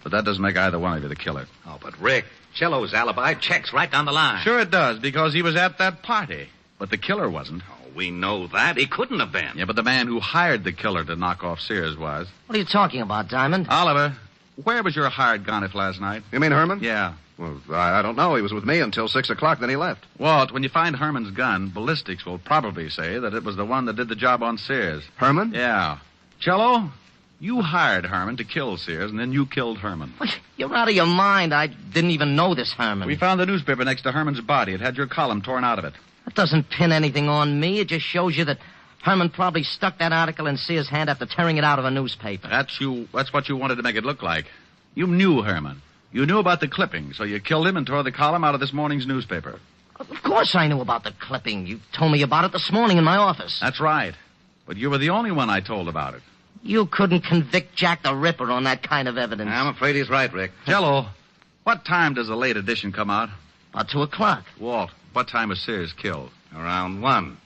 But that doesn't make either one of you the killer. Oh, but Rick, Cello's alibi checks right down the line. Sure it does, because he was at that party. But the killer wasn't. Oh, we know that. He couldn't have been. Yeah, but the man who hired the killer to knock off Sears was. What are you talking about, Diamond? Oliver, where was your hired gun if last night? You mean Herman? Yeah. Well, I don't know. He was with me until 6 o'clock, then he left. Walt, when you find Herman's gun, ballistics will probably say that it was the one that did the job on Sears. Herman? Yeah. Cello, you hired Herman to kill Sears, and then you killed Herman. You're out of your mind. I didn't even know this Herman. We found the newspaper next to Herman's body. It had your column torn out of it. That doesn't pin anything on me. It just shows you that Herman probably stuck that article in Sears' hand after tearing it out of a newspaper. That's what you wanted to make it look like. You knew Herman. You knew about the clipping, so you killed him and tore the column out of this morning's newspaper. Of course I knew about the clipping. You told me about it this morning in my office. That's right. But you were the only one I told about it. You couldn't convict Jack the Ripper on that kind of evidence. I'm afraid he's right, Rick. Cello, what time does the late edition come out? About 2 o'clock. Walt, what time was Sears killed? Around 1.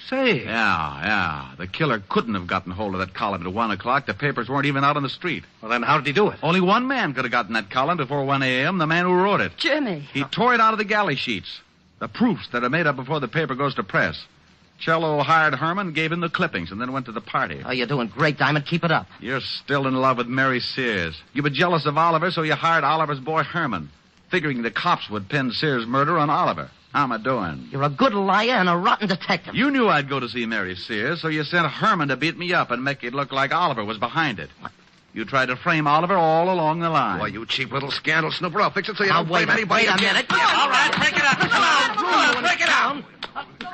Say. Yeah. The killer couldn't have gotten hold of that column at 1 o'clock. The papers weren't even out on the street. Well, then how did he do it? Only one man could have gotten that column before 1 a.m., the man who wrote it. Jimmy. He tore it out of the galley sheets. The proofs that are made up before the paper goes to press. Cello hired Herman, gave him the clippings, and then went to the party. Oh, you're doing great, Diamond. Keep it up. You're still in love with Mary Sears. You were jealous of Oliver, so you hired Oliver's boy Herman, figuring the cops would pin Sears' murder on Oliver. How am I doing? You're a good liar and a rotten detective. You knew I'd go to see Mary Sears, so you sent Herman to beat me up and make it look like Oliver was behind it. What? You tried to frame Oliver all along the line. Why, you cheap little scandal snooper. I'll fix it so you don't blame anybody. Wait a minute. Yeah, all right, break it up. Come on, break it down.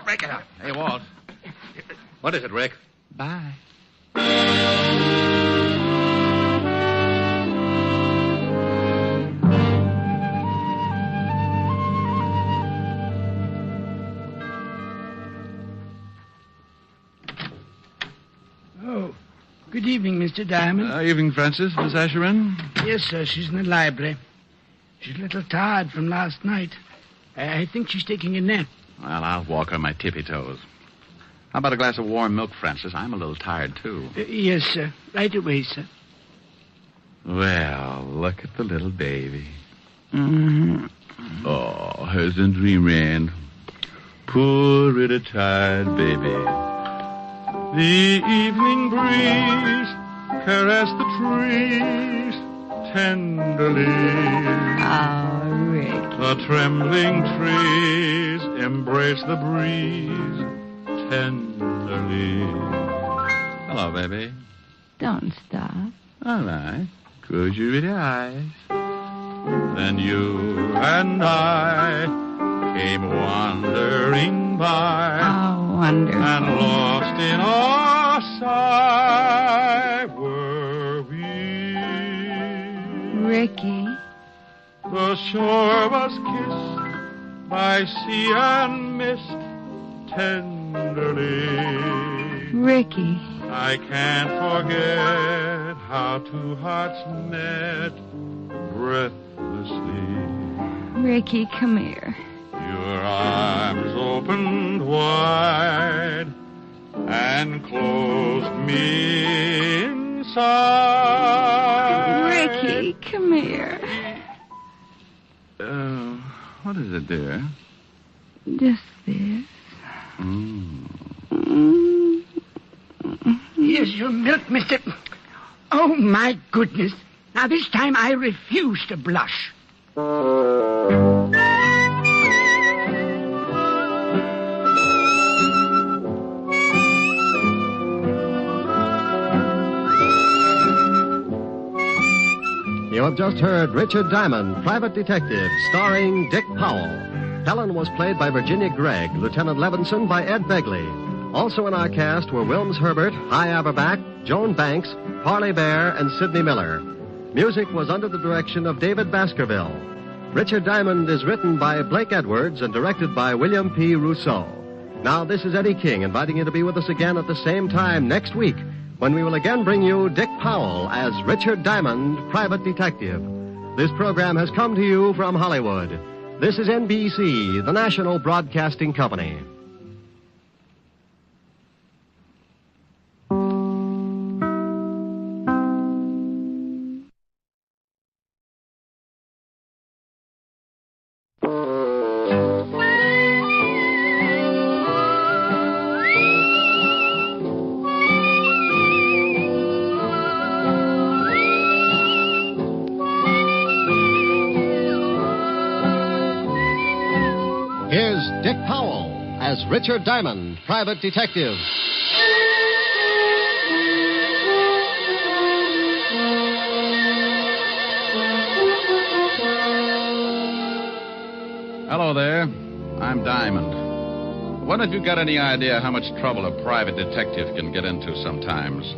Break it up. Hey, Walt. What is it, Rick? Bye. Oh, good evening, Mr. Diamond. Evening, Francis. Miss Asherin? Yes, sir. She's in the library. She's a little tired from last night. I think she's taking a nap. Well, I'll walk on my tippy toes. How about a glass of warm milk, Francis? I'm a little tired, too. Yes, sir. Right away, sir. Well, look at the little baby. Mm-hmm. Oh, here's in dreamland. Poor little tired baby. The evening breeze caressed the trees tenderly. Oh, Rick. The trembling trees embrace the breeze tenderly. Hello, baby. Don't stop. All right. Close your pretty eyes. Then you and I came wandering by. Oh, wonderful. And lost in our sigh were we. Ricky. The shore was kissed by sea and mist tenderly. Ricky. I can't forget how two hearts met breathlessly. Ricky, come here. Your arms opened wide and closed me inside. Ricky, come here. What is it, dear? Just this. Here's your milk, mister. Oh, my goodness. Now, this time I refuse to blush. You have just heard Richard Diamond, Private Detective, starring Dick Powell. Helen was played by Virginia Gregg, Lieutenant Levinson by Ed Begley. Also in our cast were Wilms Herbert, Hy Averback, Joan Banks, Parley Bear, and Sidney Miller. Music was under the direction of David Baskerville. Richard Diamond is written by Blake Edwards and directed by William P. Rousseau. Now, this is Eddie King inviting you to be with us again at the same time next week when we will again bring you Dick Powell as Richard Diamond, Private Detective. This program has come to you from Hollywood. This is NBC, the National Broadcasting Company. Here's Dick Powell as Richard Diamond, Private Detective. Hello there. I'm Diamond. What have you got any idea how much trouble a private detective can get into sometimes?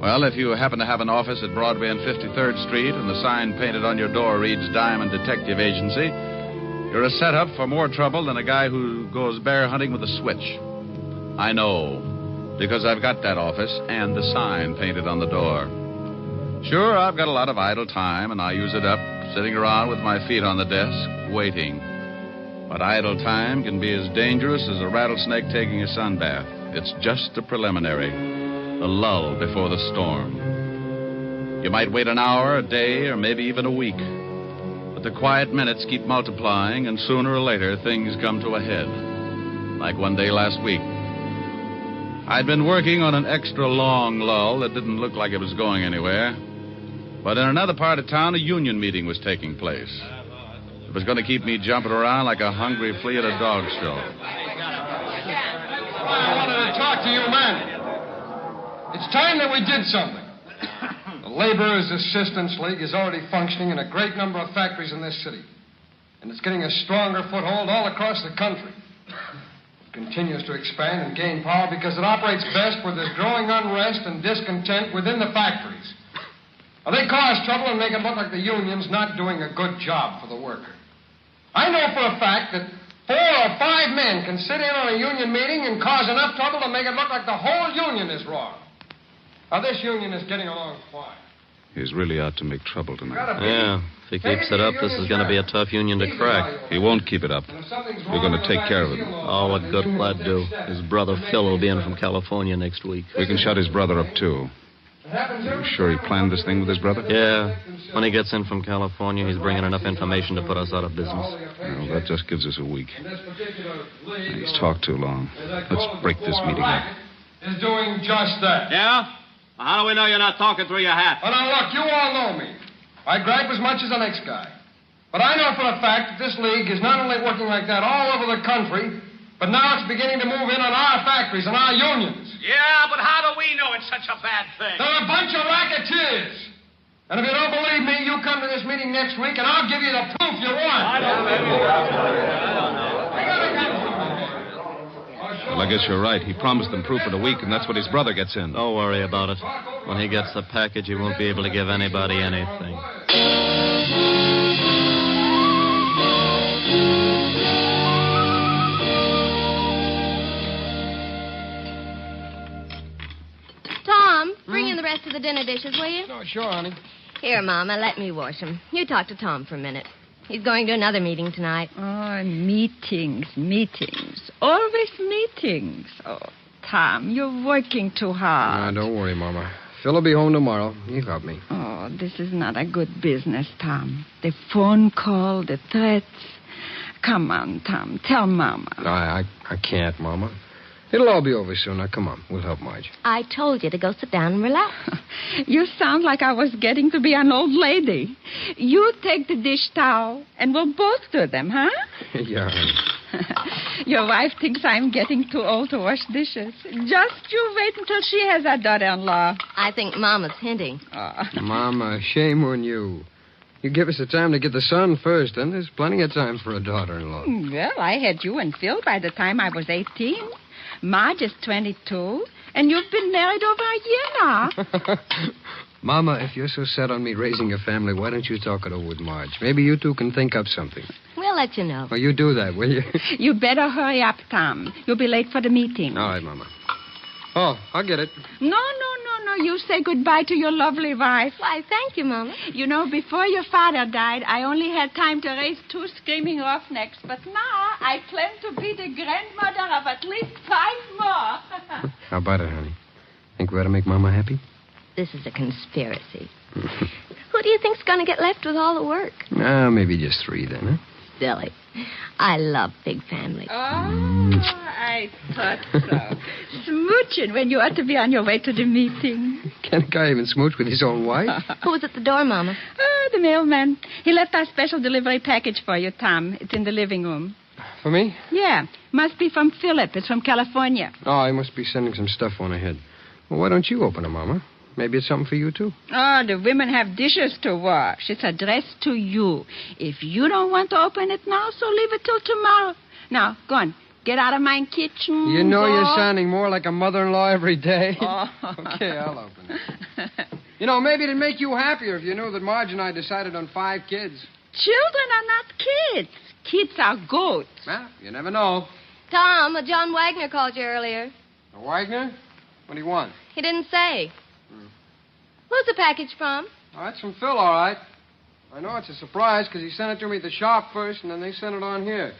Well, if you happen to have an office at Broadway and 53rd Street and the sign painted on your door reads Diamond Detective Agency, you're a setup for more trouble than a guy who goes bear hunting with a switch. I know, because I've got that office and the sign painted on the door. Sure, I've got a lot of idle time, and I use it up sitting around with my feet on the desk, waiting. But idle time can be as dangerous as a rattlesnake taking a sunbath. It's just a preliminary, the lull before the storm. You might wait an hour, a day, or maybe even a week. But the quiet minutes keep multiplying, and sooner or later things come to a head. Like one day last week, I'd been working on an extra long lull that didn't look like it was going anywhere. But in another part of town, a union meeting was taking place. It was going to keep me jumping around like a hungry flea at a dog show. I wanted to talk to you men. It's time that we did something. The Laborers' Assistance League is already functioning in a great number of factories in this city. And it's getting a stronger foothold all across the country. It continues to expand and gain power because it operates best where there's growing unrest and discontent within the factories. Now, they cause trouble and make it look like the union's not doing a good job for the worker. I know for a fact that 4 or 5 men can sit in on a union meeting and cause enough trouble to make it look like the whole union is wrong. Now, this union is getting along fine. He's really out to make trouble tonight. Yeah, if he keeps it up, this is going to be a tough union to crack. He won't keep it up. We're going to take care of him. Oh, what good will that do? His brother Phil will be in from California next week. We can shut his brother up, too. Are you sure he planned this thing with his brother? Yeah. When he gets in from California, he's bringing enough information to put us out of business. Well, that just gives us a week. He's talked too long. Let's break this meeting up. Is doing just that. Yeah? Well, how do we know you're not talking through your hat? Well, now, look, you all know me. I gripe as much as the next guy. But I know for a fact that this league is not only working like that all over the country, but now it's beginning to move in on our factories and our unions. Yeah, but how do we know it's such a bad thing? They're a bunch of racketeers. And if you don't believe me, you come to this meeting next week, and I'll give you the proof you want. Well, I guess you're right. He promised them proof in a week, and that's what his brother gets in. Don't worry about it. When he gets the package, he won't be able to give anybody anything. Tom, bring in the rest of the dinner dishes, will you? Oh, sure, honey. Here, Mama, let me wash them. You talk to Tom for a minute. He's going to another meeting tonight. Oh, meetings. Always meetings. Oh, Tom, you're working too hard. Don't worry, Mama. Phil will be home tomorrow. You got me. Oh, this is not a good business, Tom. The phone call, the threats. Come on, Tom. Tell Mama. I can't, Mama. It'll all be over soon. Now, come on. We'll help Marge. I told you to go sit down and relax. You sound like I was getting to be an old lady. You take the dish towel, and we'll both do them, huh? Yeah, honey. Your wife thinks I'm getting too old to wash dishes. Just you wait until she has a daughter-in-law. I think Mama's hinting. Mama, shame on you. You give us the time to get the son first, and there's plenty of time for a daughter-in-law. Well, I had you and Phil by the time I was 18. Marge is 22, and you've been married over a year now. Mama, if you're so set on me raising a family, why don't you talk it over with Marge? Maybe you two can think up something. We'll let you know. Well, you do that, will you? You better hurry up, Tom. You'll be late for the meeting. All right, Mama. Oh, I'll get it. No. You say goodbye to your lovely wife. Why, thank you, Mama. You know, before your father died, I only had time to raise 2 screaming roughnecks. But now I plan to be the grandmother of at least 5 more. How about it, honey? Think we ought to make Mama happy? This is a conspiracy. Who do you think's going to get left with all the work? Maybe just 3 then, huh? Silly. I love big families. Oh, I thought so. Smooching when you ought to be on your way to the meeting. Can a guy even smooch with his own wife? Who was at the door, Mama? Oh, the mailman. He left our special delivery package for you, Tom. It's in the living room. For me? Yeah. Must be from Philip. It's from California. Oh, he must be sending some stuff on ahead. Well, why don't you open it, Mama? Maybe it's something for you, too. Oh, the women have dishes to wash. It's addressed to you. If you don't want to open it now, so leave it till tomorrow. Now, go on. Get out of my kitchen. You know go. You're sounding more like a mother-in-law every day. Oh. Okay, I'll open it. You know, maybe it'd make you happier if you knew that Marge and I decided on 5 kids. Children are not kids. Kids are goats. Well, you never know. Tom, John Wagner called you earlier. Wagner? What do you want? He didn't say. Who's the package from? Oh, that's from Phil, all right. I know it's a surprise because he sent it to me at the shop first, and then they sent it on here.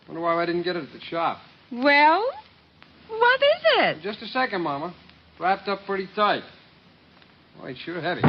Wonder why I didn't get it at the shop. Well, what is it? Just a second, Mama. Wrapped up pretty tight. Oh, it's sure heavy.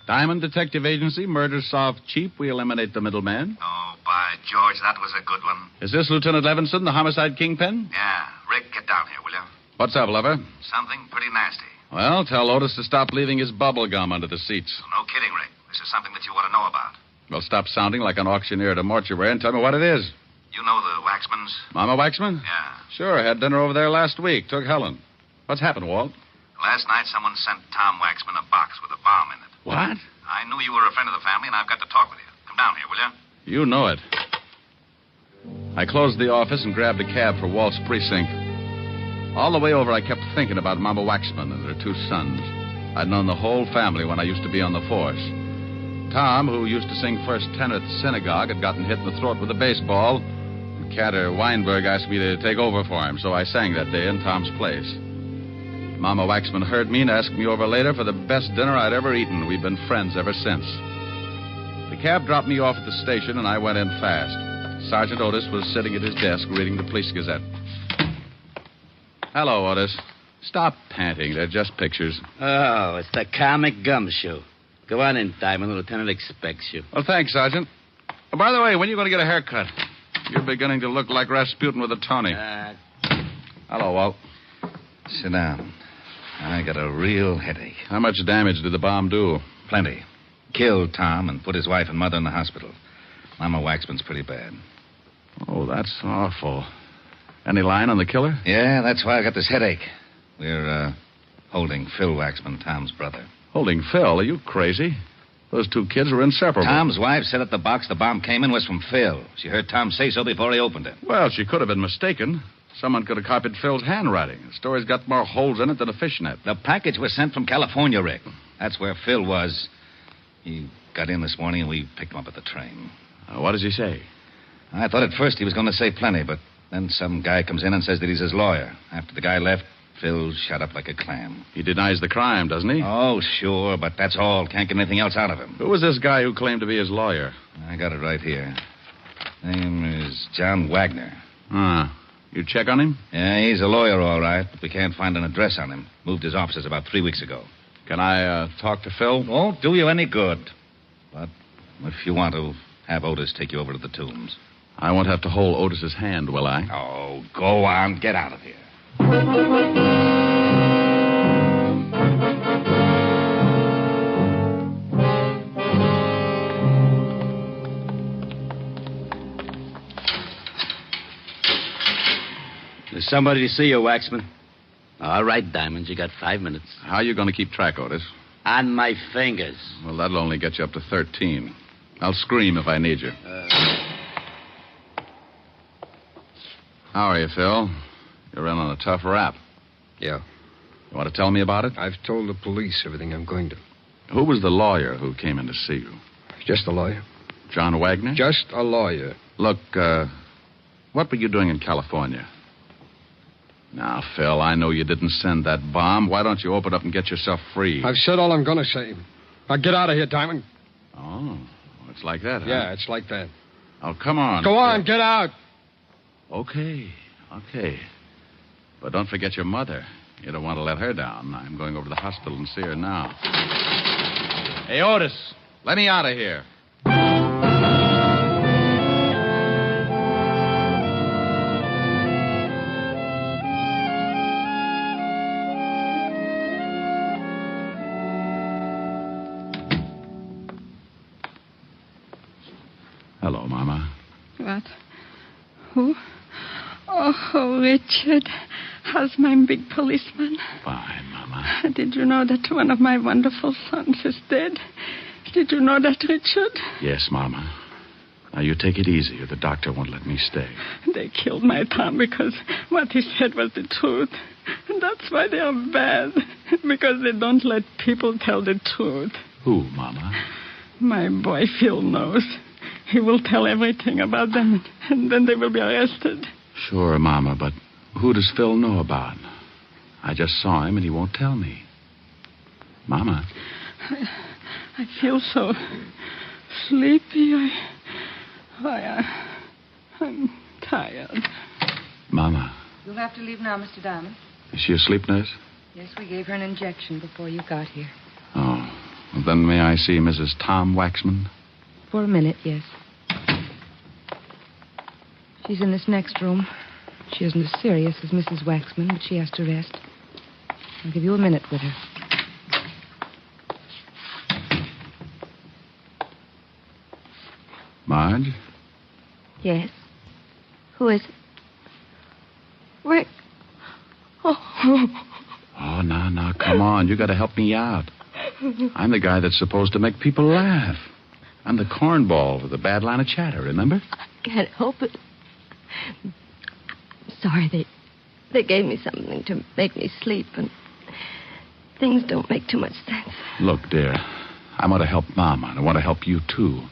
Diamond Detective Agency, murder solved cheap. We eliminate the middleman. Oh, by George, that was a good one. Is this Lieutenant Levinson, the homicide kingpin? Yeah. Rick, get down here, will you? What's up, lover? Something pretty nasty. Well, tell Otis to stop leaving his bubble gum under the seats. No kidding, Rick. This is something that you want to know about. Well, stop sounding like an auctioneer at a mortuary and tell me what it is. You know the Waxmans? Mama Waxman? Yeah. Sure, I had dinner over there last week. Took Helen. What's happened, Walt? Last night, someone sent Tom Waxman a box with a bomb in it. What? I knew you were a friend of the family, and I've got to talk with you. Come down here, will you? You know it. I closed the office and grabbed a cab for Walt's precinct. All the way over, I kept thinking about Mama Waxman and her two sons. I'd known the whole family when I used to be on the force. Tom, who used to sing first tenor at the synagogue, had gotten hit in the throat with a baseball. And Catter Weinberg asked me to take over for him, so I sang that day in Tom's place. Mama Waxman heard me and asked me over later for the best dinner I'd ever eaten. We've been friends ever since. The cab dropped me off at the station, and I went in fast. Sergeant Otis was sitting at his desk reading the Police Gazette. Hello, Otis. Stop panting. They're just pictures. Oh, it's the comic gumshoe. Go on in, Diamond. The lieutenant expects you. Well, thanks, Sergeant. Oh, by the way, when are you going to get a haircut? You're beginning to look like Rasputin with a Tony. Hello, Walt. Sit down. I got a real headache. How much damage did the bomb do? Plenty. Killed Tom and put his wife and mother in the hospital. Mama Waxman's pretty bad. Oh, that's awful. Any line on the killer? Yeah, that's why I got this headache. We're, holding Phil Waxman, Tom's brother. Holding Phil? Are you crazy? Those two kids were inseparable. Tom's wife said that the box the bomb came in was from Phil. She heard Tom say so before he opened it. Well, she could have been mistaken. Someone could have copied Phil's handwriting. The story's got more holes in it than a fishnet. The package was sent from California, Rick. That's where Phil was. He got in this morning and we picked him up at the train. What does he say? I thought at first he was going to say plenty, but then some guy comes in and says that he's his lawyer. After the guy left, Phil shut up like a clam. He denies the crime, doesn't he? Oh, sure, but that's all. Can't get anything else out of him. Who was this guy who claimed to be his lawyer? I got it right here. Name is John Wagner. You check on him? Yeah, he's a lawyer, all right, but we can't find an address on him. Moved his offices about 3 weeks ago. Can I talk to Phil? Won't do you any good. But if you want to, have Otis take you over to the tombs. I won't have to hold Otis's hand, will I? Oh, go on. Get out of here. There's somebody to see you, Waxman. All right, Diamond, you got 5 minutes. How are you going to keep track, Otis? On my fingers. Well, that'll only get you up to 13. I'll scream if I need you. How are you, Phil? You're in on a tough rap. Yeah. You want to tell me about it? I've told the police everything I'm going to. Who was the lawyer who came in to see you? Just a lawyer. John Wagner? Just a lawyer. Look, what were you doing in California? Now, Phil, I know you didn't send that bomb. Why don't you open up and get yourself free? I've said all I'm going to say. Now, get out of here, Diamond. Oh, it's like that, huh? Yeah, it's like that. Oh, come on. Go on, get out. Okay. But don't forget your mother. You don't want to let her down. I'm going over to the hospital and see her now. Hey, Otis, let me out of here. Hello, Mama. What? Who? Oh, Richard. How's my big policeman? Fine, Mama. Did you know that one of my wonderful sons is dead? Did you know that, Richard? Yes, Mama. Now, you take it easy or the doctor won't let me stay. They killed my Tom because what he said was the truth. And that's why they are bad. Because they don't let people tell the truth. Who, Mama? My boy Phil knows. He will tell everything about them, and then they will be arrested. Sure, Mama, but who does Phil know about? I just saw him, and he won't tell me. Mama. I feel so sleepy. I'm tired. Mama. You'll have to leave now, Mr. Diamond. Is she asleep, nurse? Yes, we gave her an injection before you got here. Oh, Then may I see Mrs. Tom Waxman? For a minute, yes. She's in this next room. She isn't as serious as Mrs. Waxman, but she has to rest. I'll give you a minute with her. Marge? Yes. Who is it? Rick. Oh, now, come on. You got to help me out. I'm the guy that's supposed to make people laugh. I'm the cornball with a bad line of chatter, remember? I can't help it. Sorry, they gave me something to make me sleep, and things don't make too much sense. Look, dear, I want to help Mama, and I want to help you, too.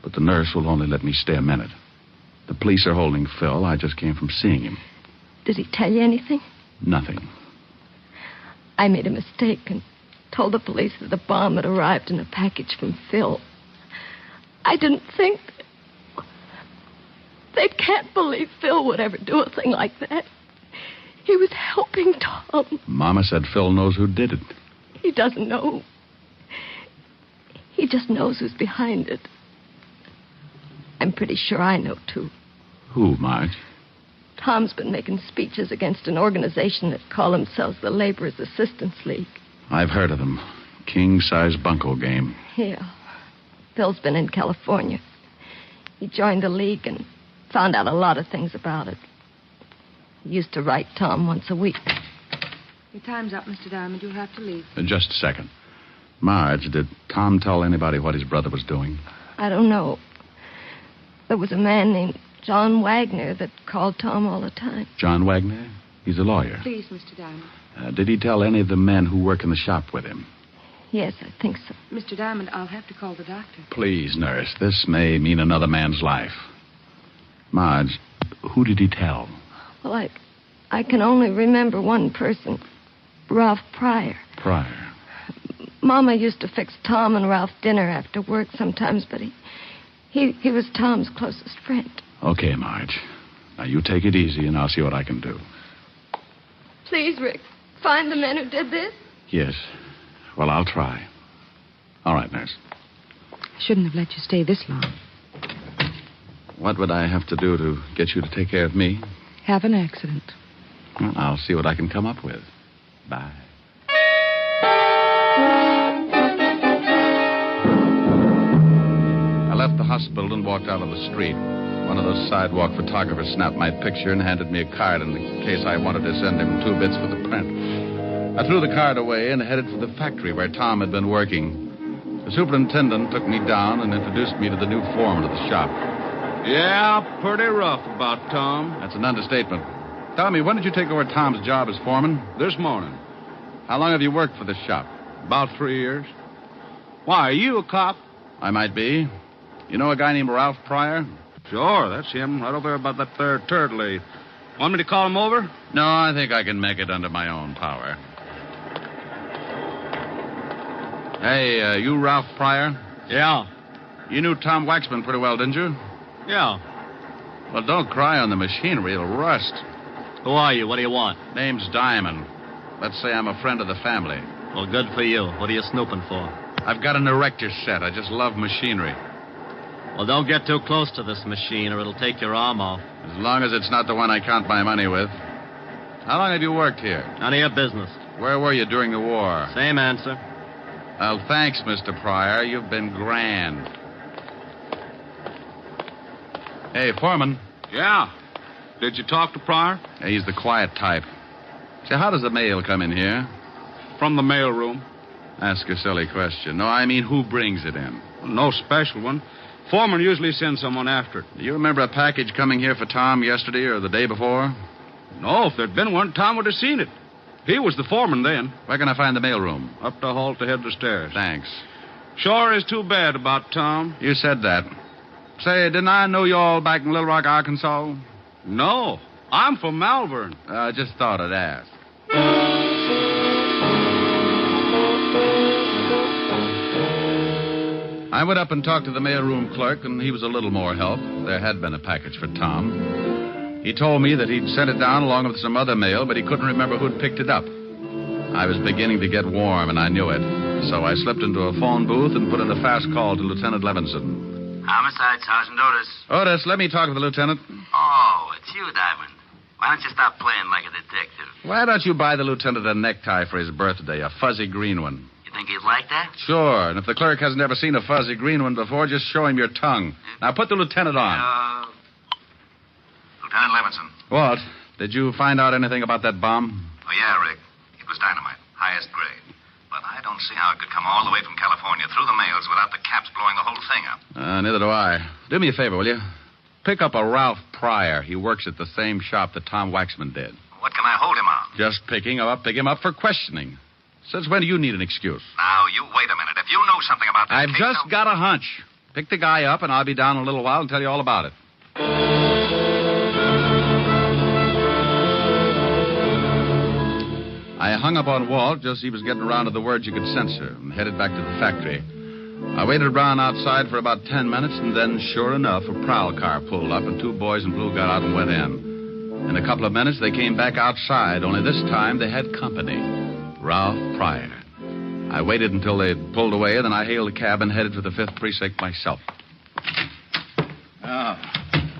But the nurse will only let me stay a minute. The police are holding Phil. I just came from seeing him. Did he tell you anything? Nothing. I made a mistake and told the police that the bomb had arrived in a package from Phil. I didn't think... They can't believe Phil would ever do a thing like that. He was helping Tom. Mama said Phil knows who did it. He doesn't know. He just knows who's behind it. I'm pretty sure I know, too. Who, Marge? Tom's been making speeches against an organization that call themselves the Laborers' Assistance League. I've heard of them. King-size bunco game. Yeah. Phil's been in California. He joined the league and found out a lot of things about it. He used to write Tom once a week. Your time's up, Mr. Diamond. You'll have to leave. Just a second. Marge, did Tom tell anybody what his brother was doing? I don't know. There was a man named John Wagner that called Tom all the time. John Wagner? He's a lawyer. Please, Mr. Diamond. Did he tell any of the men who work in the shop with him? Yes, I think so. Mr. Diamond, I'll have to call the doctor. Please, nurse. This may mean another man's life. Marge, who did he tell? Well, I can only remember one person. Ralph Pryor. Pryor. Mama used to fix Tom and Ralph dinner after work sometimes, but he was Tom's closest friend. Okay, Marge. Now, you take it easy, and I'll see what I can do. Please, Rick, find the men who did this. Yes. Well, I'll try. All right, nurse. I shouldn't have let you stay this long. What would I have to do to get you to take care of me? Have an accident. Well, I'll see what I can come up with. Bye. I left the hospital and walked out on the street. One of those sidewalk photographers snapped my picture and handed me a card in case I wanted to send him 2 bits for the print. I threw the card away and headed for the factory where Tom had been working. The superintendent took me down and introduced me to the new foreman of the shop. Yeah, pretty rough about Tom. That's an understatement. Tell me, when did you take over Tom's job as foreman? This morning. How long have you worked for this shop? About 3 years. Why, are you a cop? I might be. You know a guy named Ralph Pryor? Sure, that's him, right over there about that there turd lathe. Want me to call him over? No, I think I can make it under my own power. Hey, you Ralph Pryor? Yeah. You knew Tom Waxman pretty well, didn't you? Yeah. Well, don't cry on the machinery. It'll rust. Who are you? What do you want? Name's Diamond. Let's say I'm a friend of the family. Well, good for you. What are you snooping for? I've got an erector set. I just love machinery. Well, don't get too close to this machine or it'll take your arm off. As long as it's not the one I count my money with. How long have you worked here? None of your business. Where were you during the war? Same answer. Well, thanks, Mr. Pryor. You've been grand. Hey, Foreman. Yeah. Did you talk to Pryor? Yeah, he's the quiet type. Say, how does the mail come in here? From the mail room. Ask a silly question. No, I mean, who brings it in? No special one. Foreman usually sends someone after it. Do you remember a package coming here for Tom yesterday or the day before? No, if there'd been one, Tom would have seen it. He was the foreman then. Where can I find the mailroom? Up the hall to head of the stairs. Thanks. Sure is too bad about Tom. You said that. Say, didn't I know you all back in Little Rock, Arkansas? No, I'm from Malvern. I just thought I'd ask. I went up and talked to the mailroom clerk, and he was a little more help. There had been a package for Tom. He told me that he'd sent it down along with some other mail, but he couldn't remember who'd picked it up. I was beginning to get warm, and I knew it. So I slipped into a phone booth and put in a fast call to Lieutenant Levinson. Homicide, Sergeant Otis. Otis, let me talk to the lieutenant. Oh, it's you, Diamond. Why don't you stop playing like a detective? Why don't you buy the lieutenant a necktie for his birthday, a fuzzy green one? You think he'd like that? Sure, and if the clerk hasn't ever seen a fuzzy green one before, just show him your tongue. Now put the lieutenant on. Lieutenant Levinson. What? Did you find out anything about that bomb? Oh, yeah, Rick. It was dynamite, highest grade. But I don't see how it could come all the way from California through the mails without the caps blowing the whole thing up. Neither do I. Do me a favor, will you? Pick up a Ralph Pryor. He works at the same shop that Tom Waxman did. What can I hold him on? Just pick him up for questioning. Since when do you need an excuse? Now, you wait a minute. If you know something about this I've case, just got a hunch. Pick the guy up, and I'll be down in a little while and tell you all about it. I hung up on Walt just as he was getting around to the words you could censor and headed back to the factory. I waited around outside for about 10 minutes, and then, sure enough, a prowl car pulled up, and two boys in blue got out and went in. In a couple of minutes, they came back outside, only this time they had company. Ralph Pryor. I waited until they'd pulled away, and then I hailed a cab and headed for the 5th Precinct myself. Oh,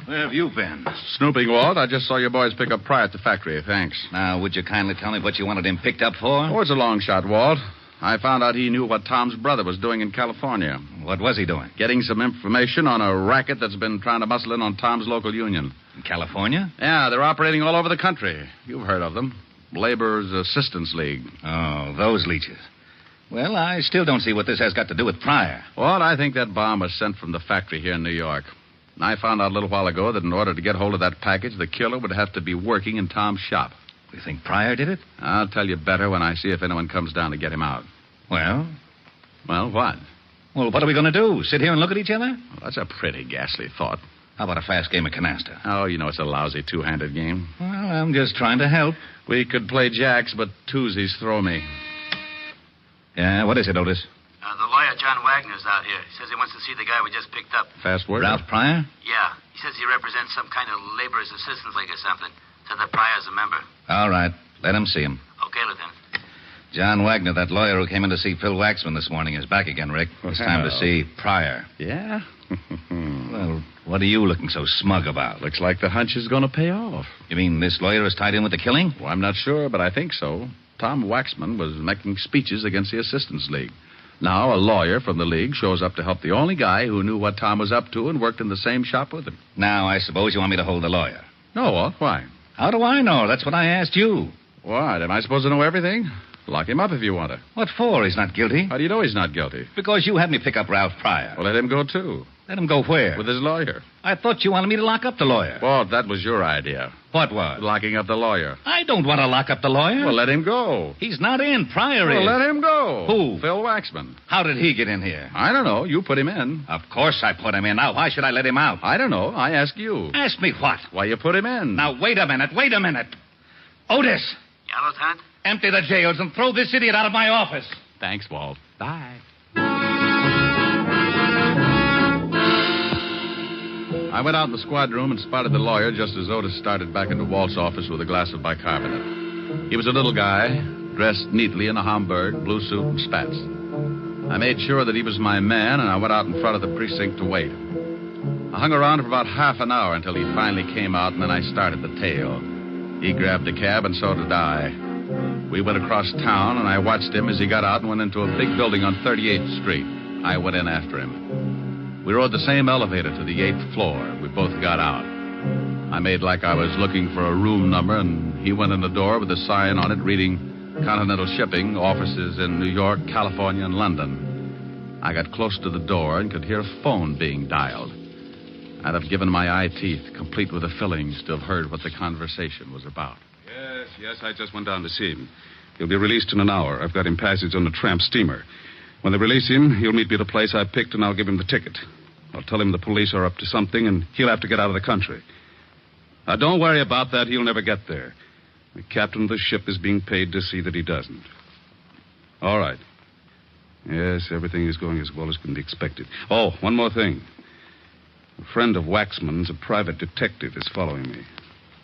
where have you been? Snooping, Walt. I just saw your boys pick up Pryor at the factory. Thanks. Now, would you kindly tell me what you wanted him picked up for? Oh, it's a long shot, Walt. I found out he knew what Tom's brother was doing in California. What was he doing? Getting some information on a racket that's been trying to muscle in on Tom's local union. In California? Yeah, they're operating all over the country. You've heard of them. Laborers Assistance League. Oh, those leeches. Well, I still don't see what this has got to do with Pryor. Well, I think that bomb was sent from the factory here in New York. And I found out a little while ago that in order to get hold of that package, the killer would have to be working in Tom's shop. You think Pryor did it? I'll tell you better when I see if anyone comes down to get him out. Well? Well, what? Well, what are we going to do? Sit here and look at each other? Well, that's a pretty ghastly thought. How about a fast game of canasta? Oh, you know it's a lousy two-handed game. Well, I'm just trying to help. We could play jacks, but twosies throw me. Yeah, what is it, Otis? The lawyer, John Wagner's out here. He says he wants to see the guy we just picked up. Fast word? Ralph Pryor? Yeah. He says he represents some kind of laborers' assistance league or something. Said that Pryor's a member. All right. Let him see him. Okay, Lieutenant. John Wagner, that lawyer who came in to see Phil Waxman this morning, is back again, Rick. It's time to see Pryor. Yeah? Well, what are you looking so smug about? Looks like the hunch is going to pay off. You mean this lawyer is tied in with the killing? Well, I'm not sure, but I think so. Tom Waxman was making speeches against the Assistance League. Now, a lawyer from the league shows up to help the only guy who knew what Tom was up to and worked in the same shop with him. Now, I suppose you want me to hold the lawyer. No, what? Why? How do I know? That's what I asked you. What? Am I supposed to know everything? Lock him up if you want to. What for? He's not guilty. How do you know he's not guilty? Because you had me pick up Ralph Pryor. Well, let him go, too. Let him go where? With his lawyer. I thought you wanted me to lock up the lawyer. Well, that was your idea. What was? Locking up the lawyer. I don't want to lock up the lawyer. Well, let him go. He's not in. Pryor is. Well, let him go. Who? Phil Waxman. How did he get in here? I don't know. You put him in. Of course I put him in. Now, why should I let him out? I don't know. I ask you. Ask me what? Why you put him in. Now, wait a minute. Otis. Yeah, Lieutenant? Empty the jails and throw this idiot out of my office. Thanks, Walt. Bye. I went out in the squad room and spotted the lawyer just as Otis started back into Walt's office with a glass of bicarbonate. He was a little guy, dressed neatly in a Homburg, blue suit, and spats. I made sure that he was my man, and I went out in front of the precinct to wait. I hung around for about half an hour until he finally came out, and then I started the tale. He grabbed a cab, and so did I. We went across town, and I watched him as he got out and went into a big building on 38th Street. I went in after him. We rode the same elevator to the 8th floor. We both got out. I made like I was looking for a room number, and he went in the door with a sign on it reading Continental Shipping, offices in New York, California, and London. I got close to the door and could hear a phone being dialed. I'd have given my eye teeth, complete with the fillings, to have heard what the conversation was about. Yes, I just went down to see him. He'll be released in an hour. I've got him passage on the tramp steamer. When they release him, he'll meet me at a place I picked, and I'll give him the ticket. I'll tell him the police are up to something, and he'll have to get out of the country. Now, don't worry about that. He'll never get there. The captain of the ship is being paid to see that he doesn't. All right. Yes, everything is going as well as can be expected. Oh, one more thing. A friend of Waxman's, a private detective, is following me.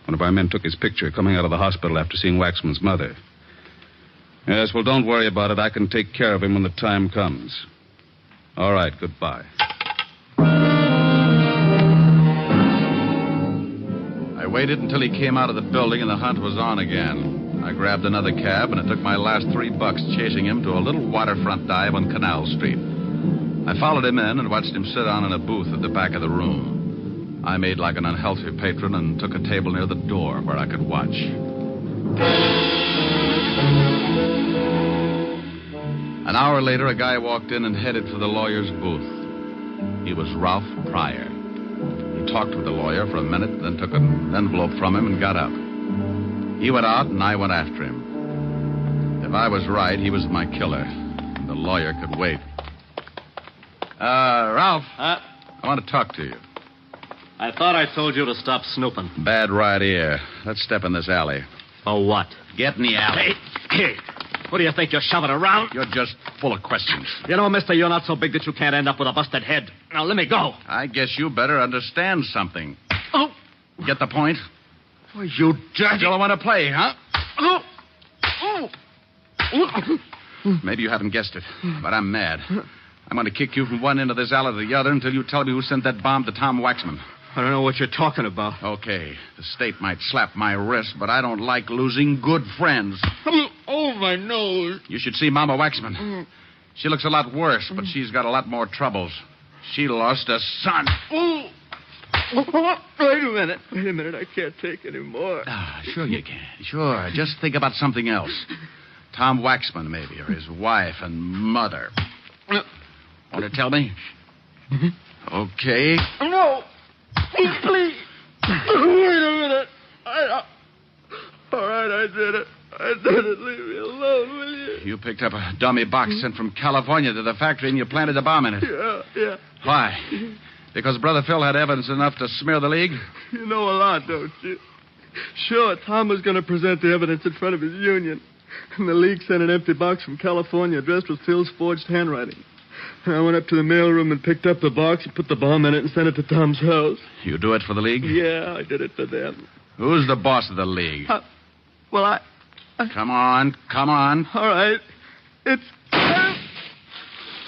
One of our men took his picture coming out of the hospital after seeing Waxman's mother. Yes, well, don't worry about it. I can take care of him when the time comes. All right, goodbye. I waited until he came out of the building and the hunt was on again. I grabbed another cab, and it took my last $3 chasing him to a little waterfront dive on Canal Street. I followed him in and watched him sit down in a booth at the back of the room. I made like an unhealthy patron and took a table near the door where I could watch. An hour later, a guy walked in and headed for the lawyer's booth. He was Ralph Pryor. He talked with the lawyer for a minute, then took an envelope from him and got up. He went out, and I went after him. If I was right, he was my killer, and the lawyer could wait. Ralph, I want to talk to you. I thought I told you to stop snooping. Bad right ear. Let's step in this alley. For what? Get in the alley. Hey, what do you think you're shoving around? You're just full of questions. You know, mister, you're not so big that you can't end up with a busted head. Now, let me go. I guess you better understand something. Oh. Get the point? Oh, you dirty... Still want to play, huh? Oh. Oh. Maybe you haven't guessed it, but I'm mad. I'm going to kick you from one end of this alley to the other until you tell me who sent that bomb to Tom Waxman. I don't know what you're talking about. Okay, the state might slap my wrist, but I don't like losing good friends. Oh, my nose. You should see Mama Waxman. She looks a lot worse, but she's got a lot more troubles. She lost a son. Oh. Wait a minute. I can't take any more. Sure you can. Sure. Just think about something else. Tom Waxman, maybe, or his wife and mother. Want to tell me? Okay. No. Please. Wait a minute. All right, I did it. Leave me alone, will you? You picked up a dummy box sent from California to the factory and you planted a bomb in it. Yeah. Why? Because Brother Phil had evidence enough to smear the League? You know a lot, don't you? Sure, Tom was going to present the evidence in front of his union. And the League sent an empty box from California addressed with Phil's forged handwriting. And I went up to the mailroom and picked up the box and put the bomb in it and sent it to Tom's house. You do it for the League? Yeah, I did it for them. Who's the boss of the League? Well, I... Come on. All right. It's...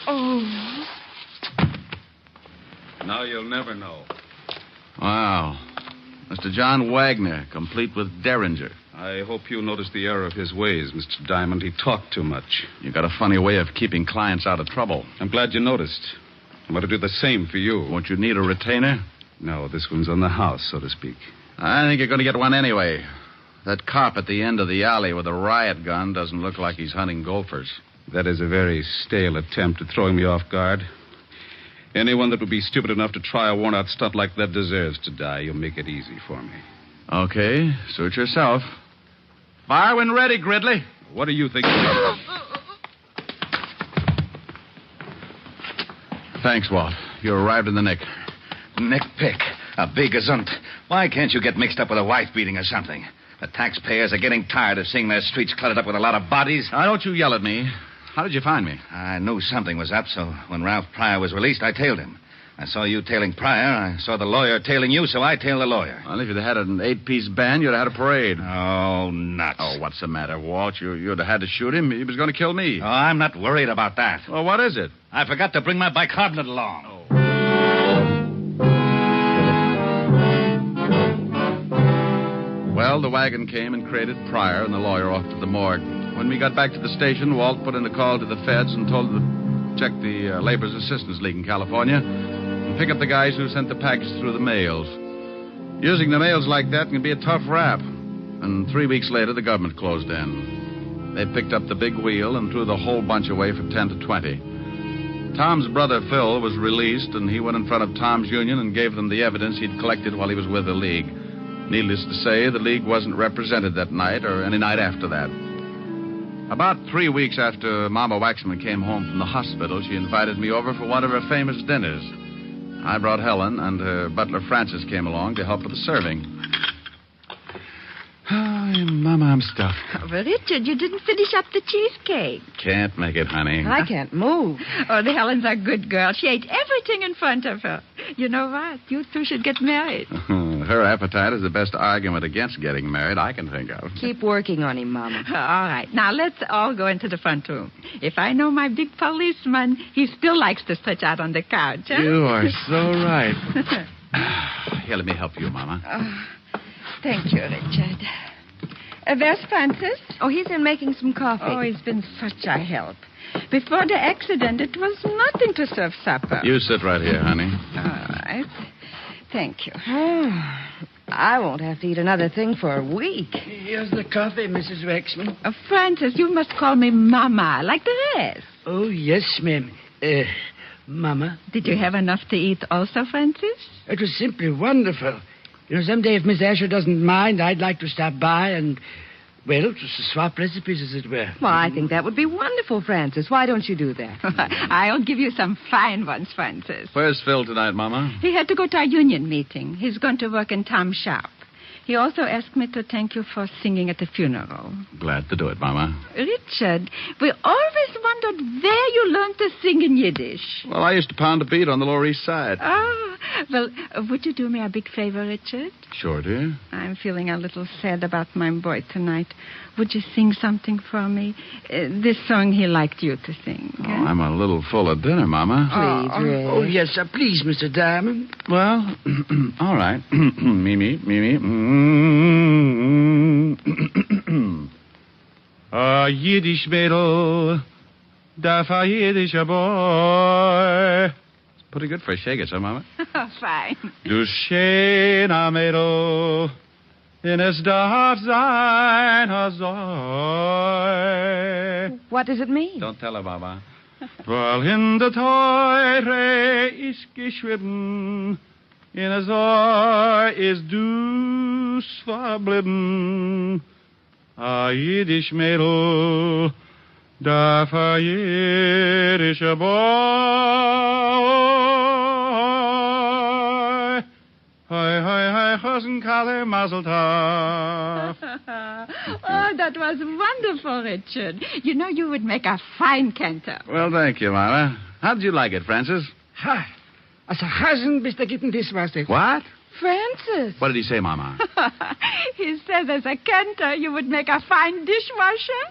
Oh... Now you'll never know. Wow. Mr. John Wagner, complete with Derringer. I hope you noticed the error of his ways, Mr. Diamond. He talked too much. You got a funny way of keeping clients out of trouble. I'm glad you noticed. I'm going to do the same for you. Won't you need a retainer? No, this one's on the house, so to speak. I think you're going to get one anyway. That cop at the end of the alley with a riot gun doesn't look like he's hunting golfers. That is a very stale attempt at throwing me off guard. Anyone that would be stupid enough to try a worn-out stunt like that deserves to die. You'll make it easy for me. Okay, suit yourself. Fire when ready, Gridley. What do you think? Thanks, Walt. You arrived in the nick. Nick Pick, a big gazunt. Why can't you get mixed up with a wife beating or something? The taxpayers are getting tired of seeing their streets cluttered up with a lot of bodies. Now, don't you yell at me. How did you find me? I knew something was up, so when Ralph Pryor was released, I tailed him. I saw you tailing Pryor. I saw the lawyer tailing you, so I tailed the lawyer. Well, if you'd had an 8-piece band, you'd have had a parade. Oh, nuts. Oh, what's the matter, Walt? You'd have had to shoot him. He was going to kill me. Oh, I'm not worried about that. Well, what is it? I forgot to bring my bicarbonate along. Oh. Well, the wagon came and crated Pryor and the lawyer off to the morgue. When we got back to the station, Walt put in a call to the feds and told them to check the Labor's Assistance League in California and pick up the guys who sent the package through the mails. Using the mails like that can be a tough rap. And 3 weeks later, the government closed in. They picked up the big wheel and threw the whole bunch away for 10 to 20. Tom's brother, Phil, was released, and he went in front of Tom's union and gave them the evidence he'd collected while he was with the League. Needless to say, the League wasn't represented that night or any night after that. About 3 weeks after Mama Waxman came home from the hospital, she invited me over for one of her famous dinners. I brought Helen, and her butler Francis came along to help with the serving. Oh, Mama, I'm stuffed. Oh, but Richard, you didn't finish up the cheesecake. Can't make it, honey. I can't move. Oh, the Helen's a good girl. She ate everything in front of her. You know what? You two should get married. her appetite is the best argument against getting married I can think of. Keep working on him, Mama. All right. Now, let's all go into the front room. If I know my big policeman, he still likes to stretch out on the couch, huh? You are so right. Here, let me help you, Mama. Thank you, Richard. Where's Francis? Oh, he's in making some coffee. Oh, he's been such a help. Before the accident, it was nothing to serve supper. You sit right here, honey. All right. Thank you. I won't have to eat another thing for a week. Here's the coffee, Mrs. Waxman. Francis, you must call me Mama, like the rest. Oh, yes, ma'am. Mama. Did you have enough to eat also, Francis? It was simply wonderful. You know, someday if Miss Asher doesn't mind, I'd like to stop by and, well, just to swap recipes, as it were. Well, I think that would be wonderful, Francis. Why don't you do that? I'll give you some fine ones, Francis. Where's Phil tonight, Mama? He had to go to our union meeting. He's going to work in Tom's shop. He also asked me to thank you for singing at the funeral. Glad to do it, Mama. Richard, we always wondered where you learned to sing in Yiddish. Well, I used to pound a beat on the Lower East Side. Oh, well, would you do me a big favor, Richard? Sure, dear. I'm feeling a little sad about my boy tonight. Would you sing something for me? This song he liked you to sing. Oh, I'm a little full of dinner, Mama. Please, Ray. Oh, yes, sir. Please, Mr. Diamond. Well, all right. Mimi. A Yiddish Mädel, darf a Yiddischer boy. It's pretty good for a shake it, so, Mama. Fine. Du schöner Mädel, in es darf sein a Säu. What does it mean? Don't tell her, Mama. Weil in der Teure ist geschrieben, in a Säu ist du's verblieben. A Yiddish Mädel, darf a Yiddischer boy. Hoi, Chosenkalle, Mazel Tov. Oh, that was wonderful, Richard. You know you would make a fine cantor. Well, thank you, Mama. How did you like it, Francis? Ha! Als een gazen bis da gitten Dishwasser. What? Francis. What did he say, Mama? He said as a cantor you would make a fine dishwasher.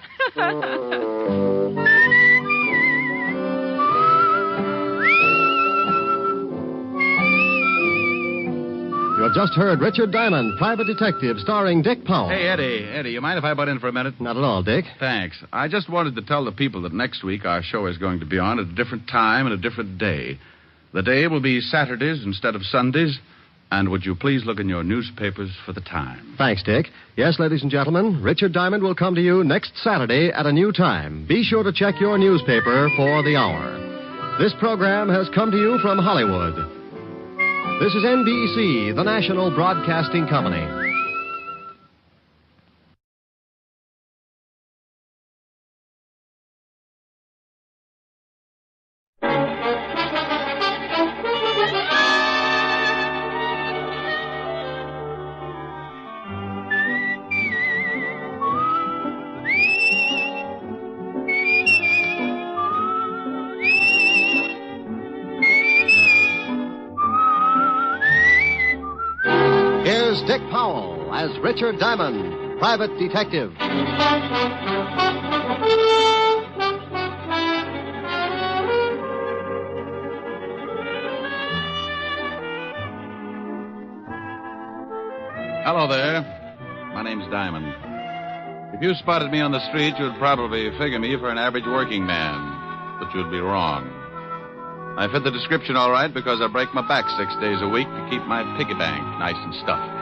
You have just heard Richard Diamond, Private Detective, starring Dick Powell. Hey, Eddie, you mind if I butt in for a minute? Not at all, Dick. Thanks. I just wanted to tell the people that next week our show is going to be on at a different time and a different day. The day will be Saturdays instead of Sundays. And would you please look in your newspapers for the time? Thanks, Dick. Yes, ladies and gentlemen, Richard Diamond will come to you next Saturday at a new time. Be sure to check your newspaper for the hour. This program has come to you from Hollywood. This is NBC, the National Broadcasting Company. Here's Dick Powell as Richard Diamond, Private Detective. Hello there. My name's Diamond. If you spotted me on the street, you'd probably figure me for an average working man. But you'd be wrong. I fit the description all right because I break my back 6 days a week to keep my piggy bank nice and stuffed.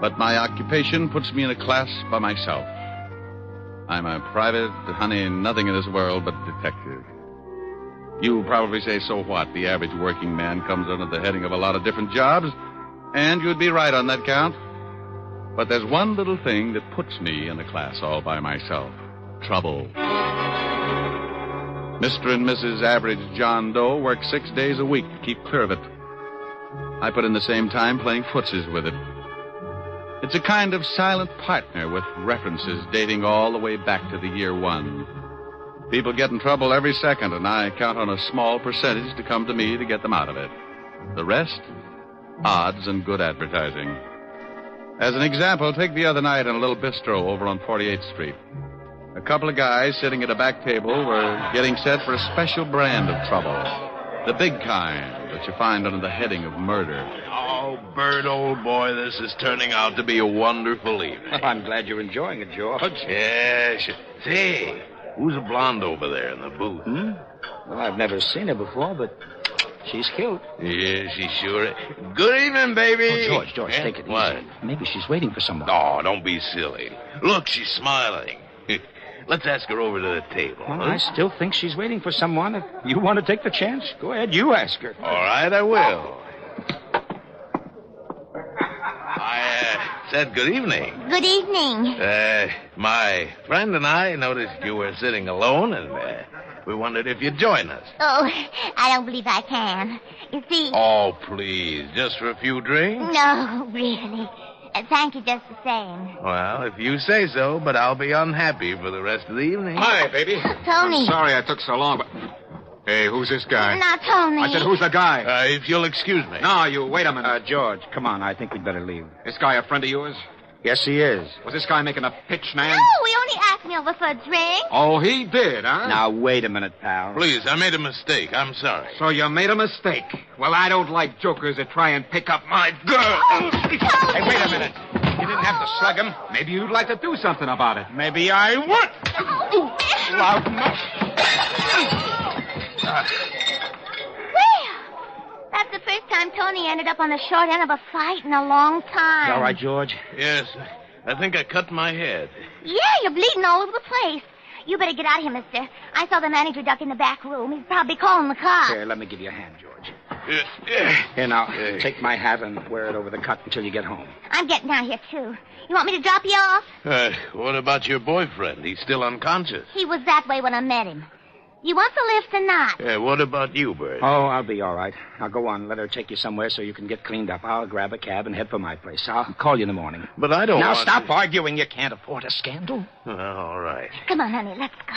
But my occupation puts me in a class by myself. I'm a private, honey, nothing in this world but detective. You probably say, so what? The average working man comes under the heading of a lot of different jobs, and you'd be right on that count. But there's one little thing that puts me in a class all by myself. Trouble. Mr. and Mrs. Average John Doe work 6 days a week to keep clear of it. I put in the same time playing footsies with it. It's a kind of silent partner with references dating all the way back to the year one. People get in trouble every second, and I count on a small percentage to come to me to get them out of it. The rest? odds, and good advertising. As an example, take the other night in a little bistro over on 48th Street. A couple of guys sitting at a back table were getting set for a special brand of trouble. The big kind that you find under the heading of murder. Oh, Bert, old boy, this is turning out to be a wonderful evening. I'm glad you're enjoying it, George. Yes. Say, who's the blonde over there in the booth? Well, I've never seen her before, but she's cute. Yeah, she sure is. Good evening, baby. Oh, George, take it What? easy. Maybe she's waiting for someone. Oh, don't be silly. Look, she's smiling. Let's ask her over to the table. Well, I still think she's waiting for someone. If you want to take the chance, go ahead. You ask her. All right, I will. I said good evening. Good evening. My friend and I noticed you were sitting alone, and we wondered if you'd join us. Oh, I don't believe I can. You see... Oh, please, just for a few drinks? No, really. Thank you just the same. Well, if you say so, but I'll be unhappy for the rest of the evening. Hi, baby. Tony. I'm sorry I took so long, but... Hey, who's this guy? Not Tony. I said, who's the guy? If you'll excuse me. No, you wait a minute. George, come on. I think we'd better leave. This guy a friend of yours? Yes, he is. Was this guy making a pitch, Nan? No, he only asked me over for a drink. Oh, he did, huh? Now, wait a minute, pal. Please, I made a mistake. I'm sorry. So you made a mistake. Well, I don't like jokers that try and pick up my girl. Hey, wait a minute. You didn't have to slug him. Maybe you'd like to do something about it. Maybe I would. Loud mouth. That's the first time Tony ended up on the short end of a fight in a long time. You all right, George? Yes, I think I cut my head. Yeah, you're bleeding all over the place. You better get out of here, mister. I saw the manager duck in the back room. He's probably calling the cops. Here, let me give you a hand, George. Here, now, take my hat and wear it over the cut until you get home. I'm getting out here, too. You want me to drop you off? What about your boyfriend? He's still unconscious. He was that way when I met him. You want the lift or not? What about you, Bert? Oh, I'll be all right. Now, go on. Let her take you somewhere so you can get cleaned up. I'll grab a cab and head for my place. I'll call you in the morning. But I don't Now, want stop to... arguing. You can't afford a scandal. All right. Come on, honey. Let's go.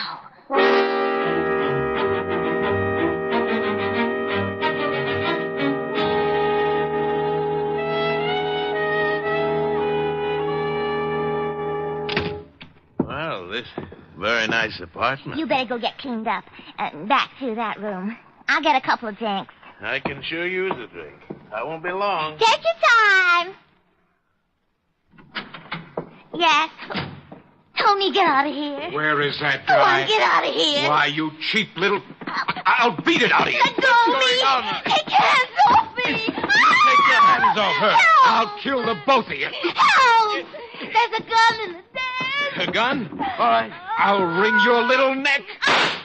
Well, this very nice apartment. You better go get cleaned up. Back to that room. I'll get a couple of drinks. I can sure use a drink. I won't be long. Take your time. Yes. Tony, get out of here. Where is that Go guy? on, get out of here. Why, you cheap little... I'll beat it out of you. Let go of me. Take your hands off me. Take your hands off her. Help. I'll kill the both of you. Help. There's a gun in the desk. A gun? All right. I'll wring your little neck.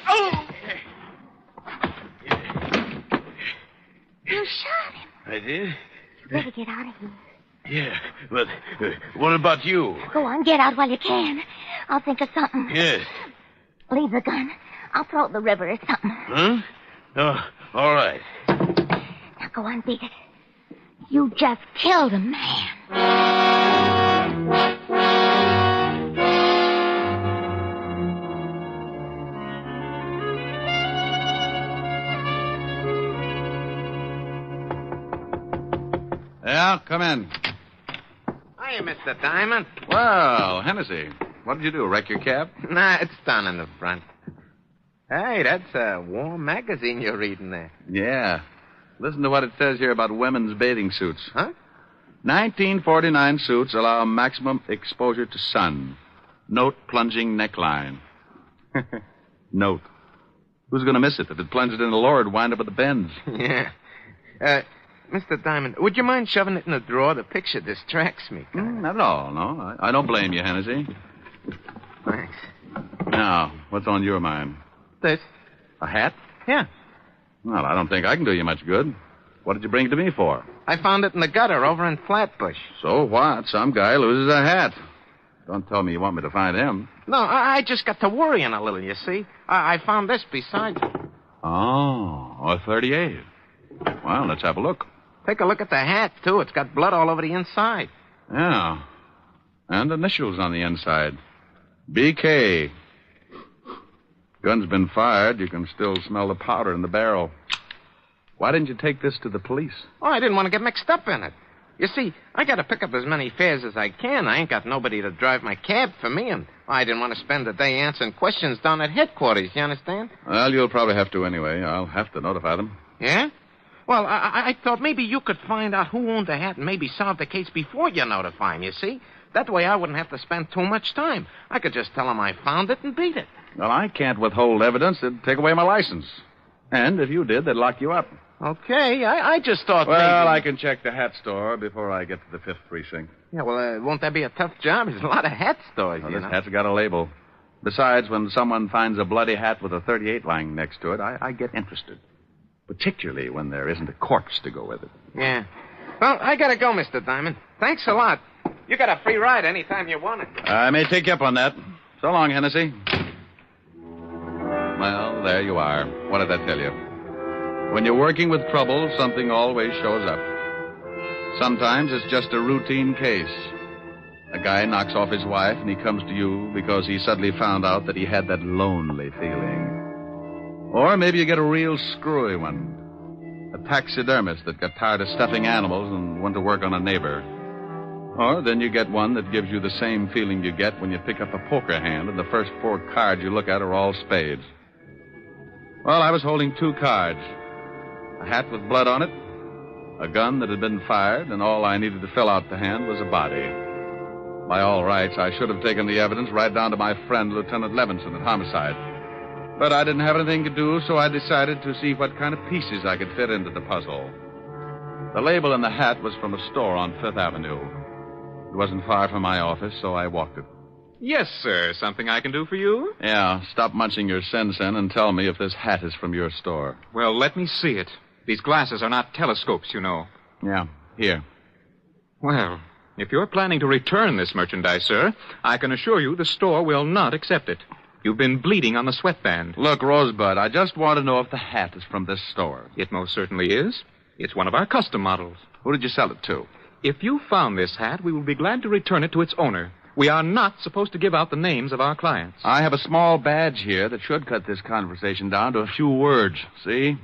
Oh. You shot him. I did? You better get out of here. Yeah, but what about you? Go on, get out while you can. I'll think of something. Yeah. Leave the gun. I'll throw it in the river or something. Huh? Oh, all right. Now go on, beat it. You just killed a man. Yeah, come in. Hiya, Mr. Diamond. Well, Hennessy, what did you do, wreck your cab? Nah, it's down in the front. Hey, that's a warm magazine you're reading there. Yeah. Listen to what it says here about women's bathing suits. Huh? 1949 suits allow maximum exposure to sun. Note plunging neckline. Note. Who's going to miss it? If it plunged in the lower, it'd wind up at the bends. Yeah. Mr. Diamond, would you mind shoving it in the drawer? The picture distracts me. Not at all, no. I don't blame you, Hennessy. Thanks. Now, what's on your mind? This. A hat? Yeah. Well, I don't think I can do you much good. What did you bring it to me for? I found it in the gutter over in Flatbush. So what? Some guy loses a hat. Don't tell me you want me to find him. No, I just got to worrying a little, you see. I found this beside it. Oh, a 38. Well, let's have a look. Take a look at the hat, too. It's got blood all over the inside. Yeah. And initials on the inside. BK. Gun's been fired. You can still smell the powder in the barrel. Why didn't you take this to the police? Oh, I didn't want to get mixed up in it. You see, I got to pick up as many fares as I can. I ain't got nobody to drive my cab for me, and I didn't want to spend the day answering questions down at headquarters, you understand? Well, you'll probably have to anyway. I'll have to notify them. Yeah? Well, I thought maybe you could find out who owned the hat and maybe solve the case before you notify him, you see? That way I wouldn't have to spend too much time. I could just tell him I found it and beat it. Well, I can't withhold evidence. It'd take away my license. And if you did, they'd lock you up. Okay, I just thought well, maybe... I can check the hat store before I get to the 5th precinct. Yeah, well, won't that be a tough job? There's a lot of hat stores, well, you this know. hat's got a label. Besides, when someone finds a bloody hat with a 38 lying next to it, I get interested. Particularly when there isn't a corpse to go with it. Yeah. Well, I gotta go, Mr. Diamond. Thanks a lot. You got a free ride anytime you want it. I may take you up on that. So long, Hennessy. Well, there you are. What did I tell you? When you're working with trouble, something always shows up. Sometimes it's just a routine case. A guy knocks off his wife and he comes to you because he suddenly found out that he had that lonely feeling. Or maybe you get a real screwy one. A taxidermist that got tired of stuffing animals and went to work on a neighbor. Or then you get one that gives you the same feeling you get when you pick up a poker hand and the first 4 cards you look at are all spades. Well, I was holding 2 cards. A hat with blood on it, a gun that had been fired, and all I needed to fill out the hand was a body. By all rights, I should have taken the evidence right down to my friend, Lieutenant Levinson, at homicide. But I didn't have anything to do, so I decided to see what kind of pieces I could fit into the puzzle. The label in the hat was from a store on 5th Avenue. It wasn't far from my office, so I walked it. Yes, sir. Something I can do for you? Yeah, stop munching your sen-sen and tell me if this hat is from your store. Well, let me see it. These glasses are not telescopes, you know. Yeah, here. Well, if you're planning to return this merchandise, sir, I can assure you the store will not accept it. You've been bleeding on the sweatband. Look, Rosebud, I just want to know if the hat is from this store. It most certainly is. It's one of our custom models. Who did you sell it to? If you found this hat, we will be glad to return it to its owner. We are not supposed to give out the names of our clients. I have a small badge here that should cut this conversation down to a few words. See?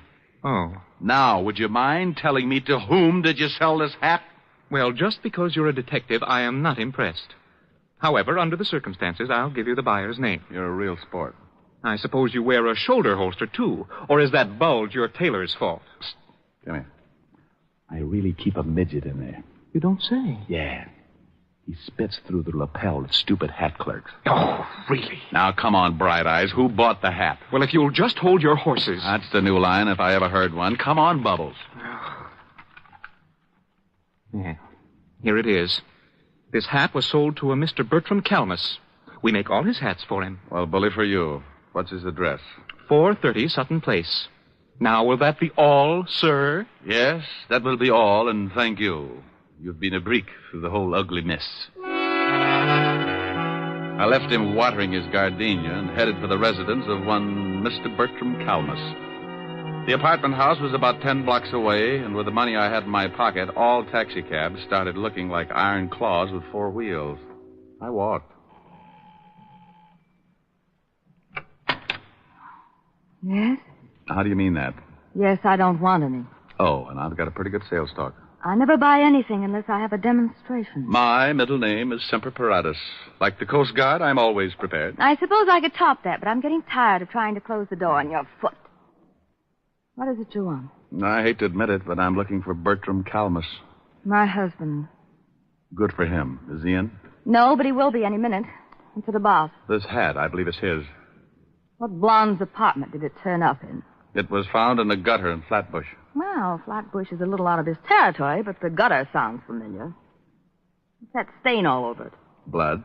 Oh. Now, would you mind telling me to whom did you sell this hat? Well, just because you're a detective, I am not impressed. However, under the circumstances, I'll give you the buyer's name. You're a real sport. I suppose you wear a shoulder holster, too. Or is that bulge your tailor's fault? Psst. Come here. I really keep a midget in there. You don't say. Yeah. He spits through the lapel at stupid hat clerks. Oh, really? Now, come on, Bright Eyes. Who bought the hat? Well, if you'll just hold your horses. That's the new line, if I ever heard one. Come on, Bubbles. Yeah. Here it is. This hat was sold to a Mr. Bertram Calmus. We make all his hats for him. Well, bully for you. What's his address? 430 Sutton Place. Now, will that be all, sir? Yes, that will be all, and thank you. You've been a brick through the whole ugly mess. I left him watering his gardenia and headed for the residence of one Mr. Bertram Calmus. The apartment house was about 10 blocks away, and with the money I had in my pocket, all taxicabs started looking like iron claws with 4 wheels. I walked. Yes? How do you mean that? Yes, I don't want any. Oh, and I've got a pretty good sales talk. I never buy anything unless I have a demonstration. My middle name is Semper Paratus. Like the Coast Guard, I'm always prepared. I suppose I could top that, but I'm getting tired of trying to close the door on your foot. What is it you want? I hate to admit it, but I'm looking for Bertram Calmus. My husband. Good for him. Is he in? No, but he will be any minute. And for the boss. This hat, I believe, is his. What blonde's apartment did it turn up in? It was found in the gutter in Flatbush. Well, Flatbush is a little out of his territory, but the gutter sounds familiar. What's that stain all over it? Blood.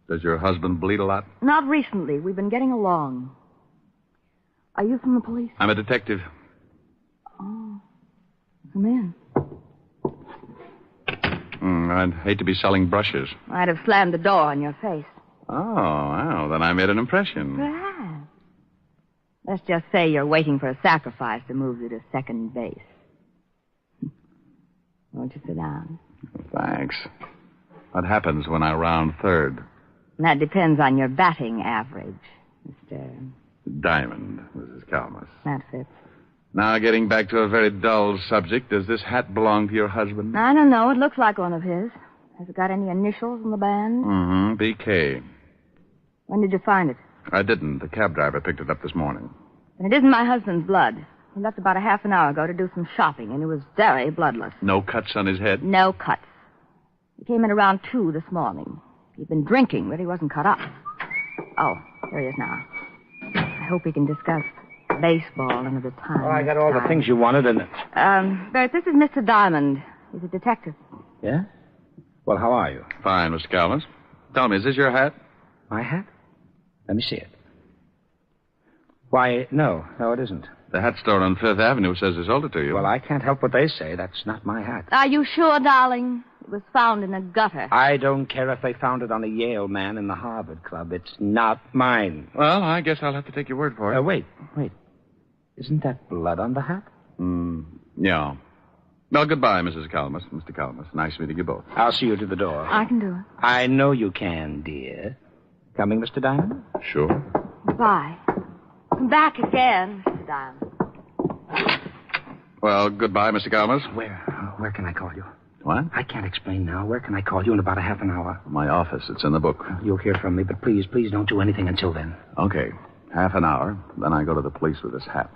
Does your husband bleed a lot? Not recently. We've been getting along. Are you from the police? I'm a detective. Oh. Come in. I'd hate to be selling brushes. I'd have slammed the door on your face. Oh, well, then I made an impression. Perhaps. Let's just say you're waiting for a sacrifice to move you to second base. Won't you sit down? Thanks. What happens when I round third? That depends on your batting average, Mr. Diamond, Mrs. Calmus. That fits. Now, getting back to a very dull subject, does this hat belong to your husband? I don't know. It looks like one of his. Has it got any initials in the band? Mm-hmm. BK. When did you find it? I didn't. The cab driver picked it up this morning. And it isn't my husband's blood. He left about a half an hour ago to do some shopping, and it was very bloodless. No cuts on his head? No cuts. He came in around 2 this morning. He'd been drinking, but he wasn't cut up. Oh, there he is now. I hope we can discuss baseball another time. Well, I got all the things you wanted, and... Bert, this is Mr. Diamond. He's a detective. Yeah? Well, how are you? Fine, Mr. Calmus. Tell me, is this your hat? My hat? Let me see it. Why, no, it isn't. The hat store on Fifth Avenue says they sold it to you. Well, I can't help what they say. That's not my hat. Are you sure, darling? It was found in a gutter. I don't care if they found it on a Yale man in the Harvard Club. It's not mine. Well, I guess I'll have to take your word for it. Wait. Isn't that blood on the hat? Yeah. Well, goodbye, Mrs. Calmus. Mr. Calmus. Nice meeting you both. I'll see you to the door. I can do it. I know you can, dear. Coming, Mr. Diamond? Sure. Goodbye. Come back again, Mr. Diamond. Well, goodbye, Mr. Calmus. Where can I call you? What? I can't explain now. Where can I call you in about a half an hour? My office. It's in the book. You'll hear from me, but please don't do anything until then. Okay. Half an hour. Then I go to the police with this hat.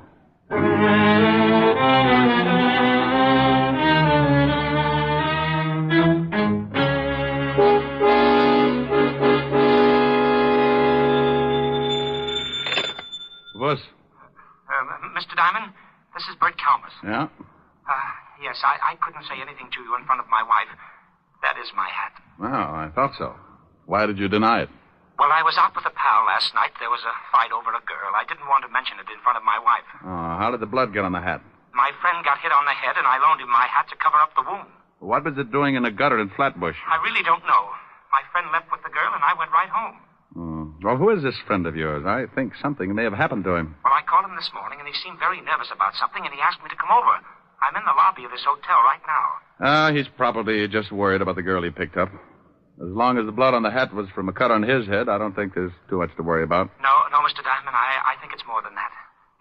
What? Mr. Diamond, this is Bert Calmus. Yeah? Yes, I couldn't say anything to you in front of my wife. That is my hat. Well, I thought so. Why did you deny it? Well, I was out with a pal last night. There was a fight over a girl. I didn't want to mention it in front of my wife. Oh, how did the blood get on the hat? My friend got hit on the head, and I loaned him my hat to cover up the wound. What was it doing in a gutter in Flatbush? I really don't know. My friend left with the girl, and I went right home. Well, who is this friend of yours? I think something may have happened to him. Well, I called him this morning, and he seemed very nervous about something, and he asked me to come over. I'm in the lobby of this hotel right now. He's probably just worried about the girl he picked up. As long as the blood on the hat was from a cut on his head, I don't think there's too much to worry about. No, Mr. Diamond, I think it's more than that.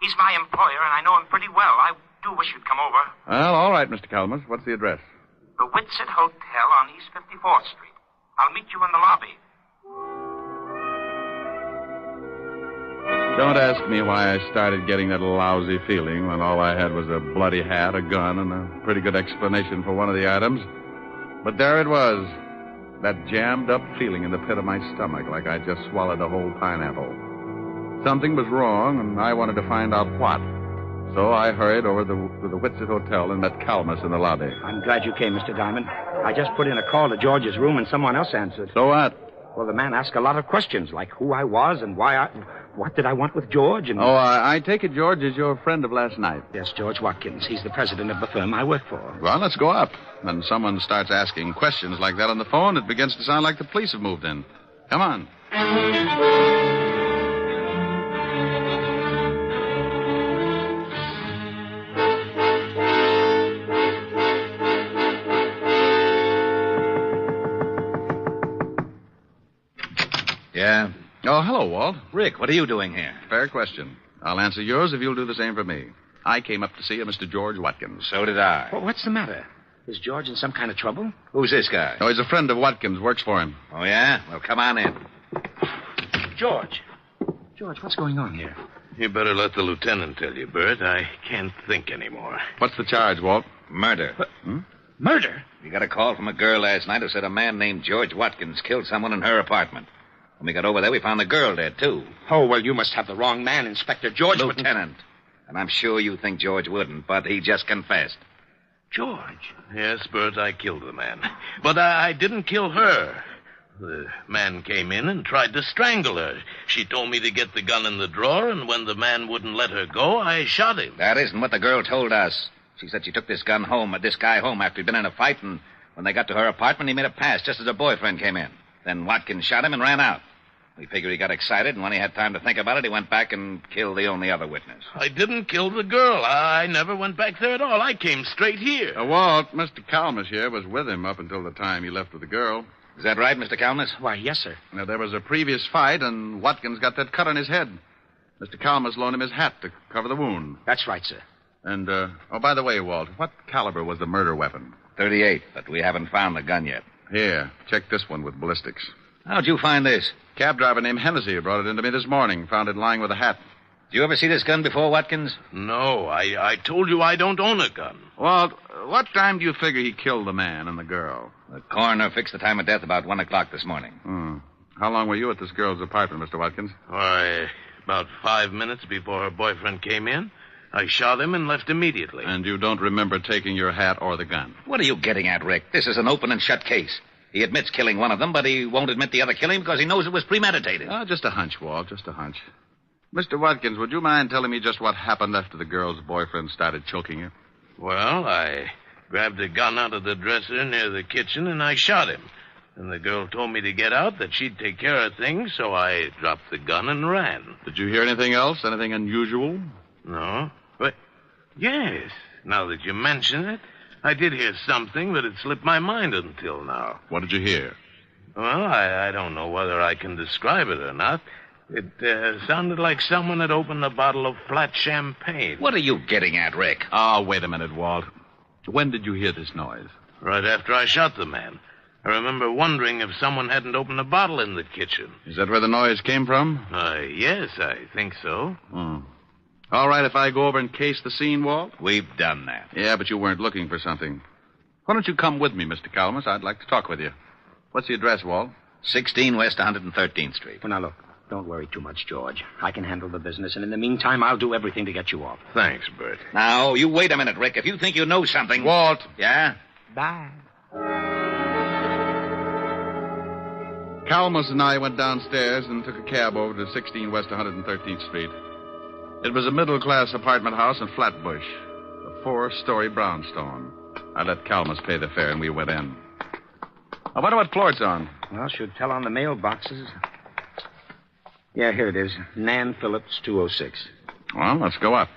He's my employer, and I know him pretty well. I do wish you'd come over. Well, all right, Mr. Calmus. What's the address? The Whitsett Hotel on East 54th Street. I'll meet you in the lobby. Don't ask me why I started getting that lousy feeling when all I had was a bloody hat, a gun, and a pretty good explanation for one of the items. But there it was. That jammed-up feeling in the pit of my stomach, like I just swallowed a whole pineapple. Something was wrong, and I wanted to find out what. So I hurried over to the Whitsett Hotel and met Calmus in the lobby. I'm glad you came, Mr. Diamond. I just put in a call to George's room, and someone else answered. So what? Well, the man asked a lot of questions, like who I was and what did I want with George, and... Oh, I take it George is your friend of last night. Yes, George Watkins. He's the president of the firm I work for. Well, let's go up. When someone starts asking questions like that on the phone, it begins to sound like the police have moved in. Come on. Yeah? Oh, hello, Walt. Rick, what are you doing here? Fair question. I'll answer yours if you'll do the same for me. I came up to see a Mr. George Watkins. So did I. Well, what's the matter? Is George in some kind of trouble? Who's this guy? Oh, he's a friend of Watkins, works for him. Oh, yeah? Well, come on in. George, what's going on here? You better let the lieutenant tell you, Bert. I can't think anymore. What's the charge, Walt? Murder. Murder? We got a call from a girl last night who said a man named George Watkins killed someone in her apartment. When we got over there, we found the girl dead, too. Oh, well, you must have the wrong man, Inspector George. Lieutenant. And I'm sure you think George wouldn't, but he just confessed. George? Yes, Bert, I killed the man. But I didn't kill her. The man came in and tried to strangle her. She told me to get the gun in the drawer, and when the man wouldn't let her go, I shot him. That isn't what the girl told us. She said she took this guy home after he'd been in a fight, and when they got to her apartment, he made a pass just as her boyfriend came in. Then Watkins shot him and ran out. We figured he got excited, and when he had time to think about it, he went back and killed the only other witness. I didn't kill the girl. I never went back there at all. I came straight here. Walt, Mr. Calmus here was with him up until the time he left with the girl. Is that right, Mr. Calmus? Why, yes, sir. Now, there was a previous fight, and Watkins got that cut on his head. Mr. Calmus loaned him his hat to cover the wound. That's right, sir. And, by the way, Walt, what caliber was the murder weapon? .38, but we haven't found the gun yet. Here, check this one with ballistics. How'd you find this? Cab driver named Hennessy brought it into me this morning. Found it lying with a hat. Did you ever see this gun before, Watkins? No, I told you I don't own a gun. Walt, what time do you figure he killed the man and the girl? The coroner fixed the time of death about 1 o'clock this morning. How long were you at this girl's apartment, Mr. Watkins? Why, about 5 minutes before her boyfriend came in. I shot him and left immediately. And you don't remember taking your hat or the gun? What are you getting at, Rick? This is an open and shut case. He admits killing one of them, but he won't admit the other killing because he knows it was premeditated. Just a hunch, Walt, just a hunch. Mr. Watkins, would you mind telling me just what happened after the girl's boyfriend started choking her? Well, I grabbed a gun out of the dresser near the kitchen and I shot him. And the girl told me to get out, that she'd take care of things, so I dropped the gun and ran. Did you hear anything else? Anything unusual? No. But, yes, now that you mention it, I did hear something, but it slipped my mind until now. What did you hear? Well, I don't know whether I can describe it or not. It sounded like someone had opened a bottle of flat champagne. What are you getting at, Rick? Oh, wait a minute, Walt. When did you hear this noise? Right after I shot the man. I remember wondering if someone hadn't opened a bottle in the kitchen. Is that where the noise came from? Yes, I think so. All right, if I go over and case the scene, Walt? We've done that. Yeah, but you weren't looking for something. Why don't you come with me, Mr. Calamus? I'd like to talk with you. What's the address, Walt? 16 West 113th Street. Well, now, look. Don't worry too much, George. I can handle the business, and in the meantime, I'll do everything to get you off. Thanks, Bert. Now, you wait a minute, Rick. If you think you know something... Walt. Yeah? Bye. Calamus and I went downstairs and took a cab over to 16 West 113th Street. It was a middle-class apartment house in Flatbush, a 4-story brownstone. I let Calamus pay the fare, and we went in. I wonder what floor it's on. Well, should tell on the mailboxes. Yeah, here it is. Nan Phillips, 206. Well, let's go up.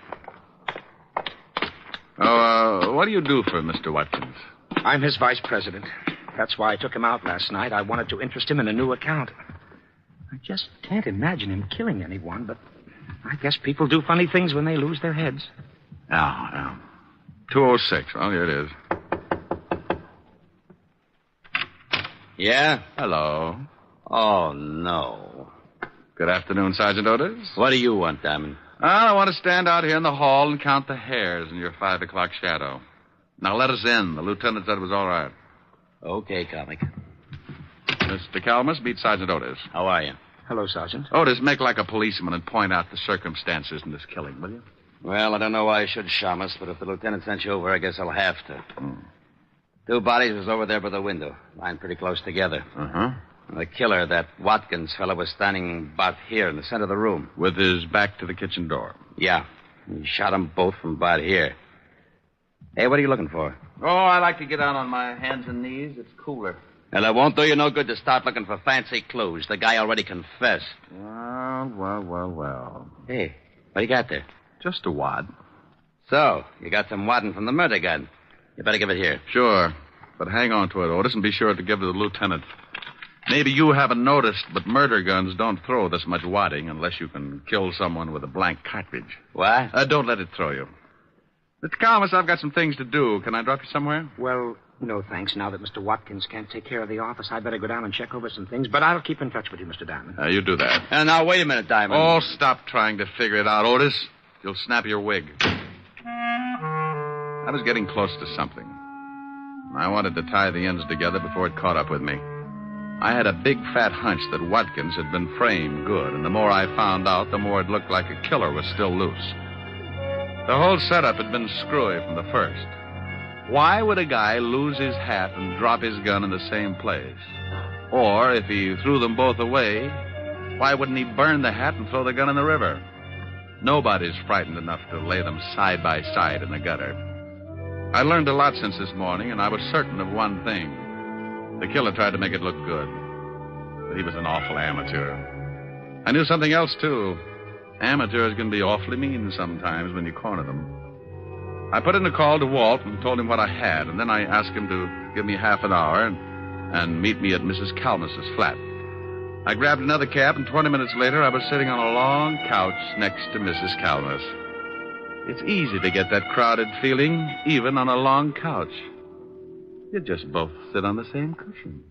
Oh, what do you do for Mr. Watkins? I'm his vice president. That's why I took him out last night. I wanted to interest him in a new account. I just can't imagine him killing anyone, but I guess people do funny things when they lose their heads. Oh. 206. Oh, here it is. Yeah? Hello. Oh, no. Good afternoon, Sergeant Otis. What do you want, Diamond? I want to stand out here in the hall and count the hairs in your 5 o'clock shadow. Now, let us in. The lieutenant said it was all right. Okay, comic. Mr. Calamus, meet Sergeant Otis. How are you? Hello, Sergeant. Otis, make like a policeman and point out the circumstances in this killing, will you? Well, I don't know why I should, Shamus, but if the lieutenant sent you over, I guess I'll have to. 2 bodies was over there by the window, lying pretty close together. Uh-huh. The killer, that Watkins fellow, was standing about here in the center of the room. With his back to the kitchen door. Yeah. He shot them both from about here. Hey, what are you looking for? Oh, I like to get down on my hands and knees. It's cooler. Well, it won't do you no good to start looking for fancy clues. The guy already confessed. Well. Hey, what do you got there? Just a wad. So, you got some wadding from the murder gun. You better give it here. Sure. But hang on to it, Otis, and be sure to give it to the lieutenant. Maybe you haven't noticed, but murder guns don't throw this much wadding unless you can kill someone with a blank cartridge. What? Don't let it throw you. Mr. Calamus, I've got some things to do. Can I drop you somewhere? Well, no, thanks. Now that Mr. Watkins can't take care of the office, I'd better go down and check over some things. But I'll keep in touch with you, Mr. Diamond. You do that. Now, wait a minute, Diamond. Oh, stop trying to figure it out, Otis. You'll snap your wig. I was getting close to something. I wanted to tie the ends together before it caught up with me. I had a big, fat hunch that Watkins had been framed good, and the more I found out, the more it looked like a killer was still loose. The whole setup had been screwy from the first. Why would a guy lose his hat and drop his gun in the same place? Or, if he threw them both away, why wouldn't he burn the hat and throw the gun in the river? Nobody's frightened enough to lay them side by side in the gutter. I learned a lot since this morning, and I was certain of one thing. The killer tried to make it look good, but he was an awful amateur. I knew something else, too. Amateurs can be awfully mean sometimes when you corner them. I put in a call to Walt and told him what I had, and then I asked him to give me half an hour and meet me at Mrs. Calamus's flat. I grabbed another cab, and 20 minutes later, I was sitting on a long couch next to Mrs. Calamus. It's easy to get that crowded feeling, even on a long couch. You just both sit on the same cushion.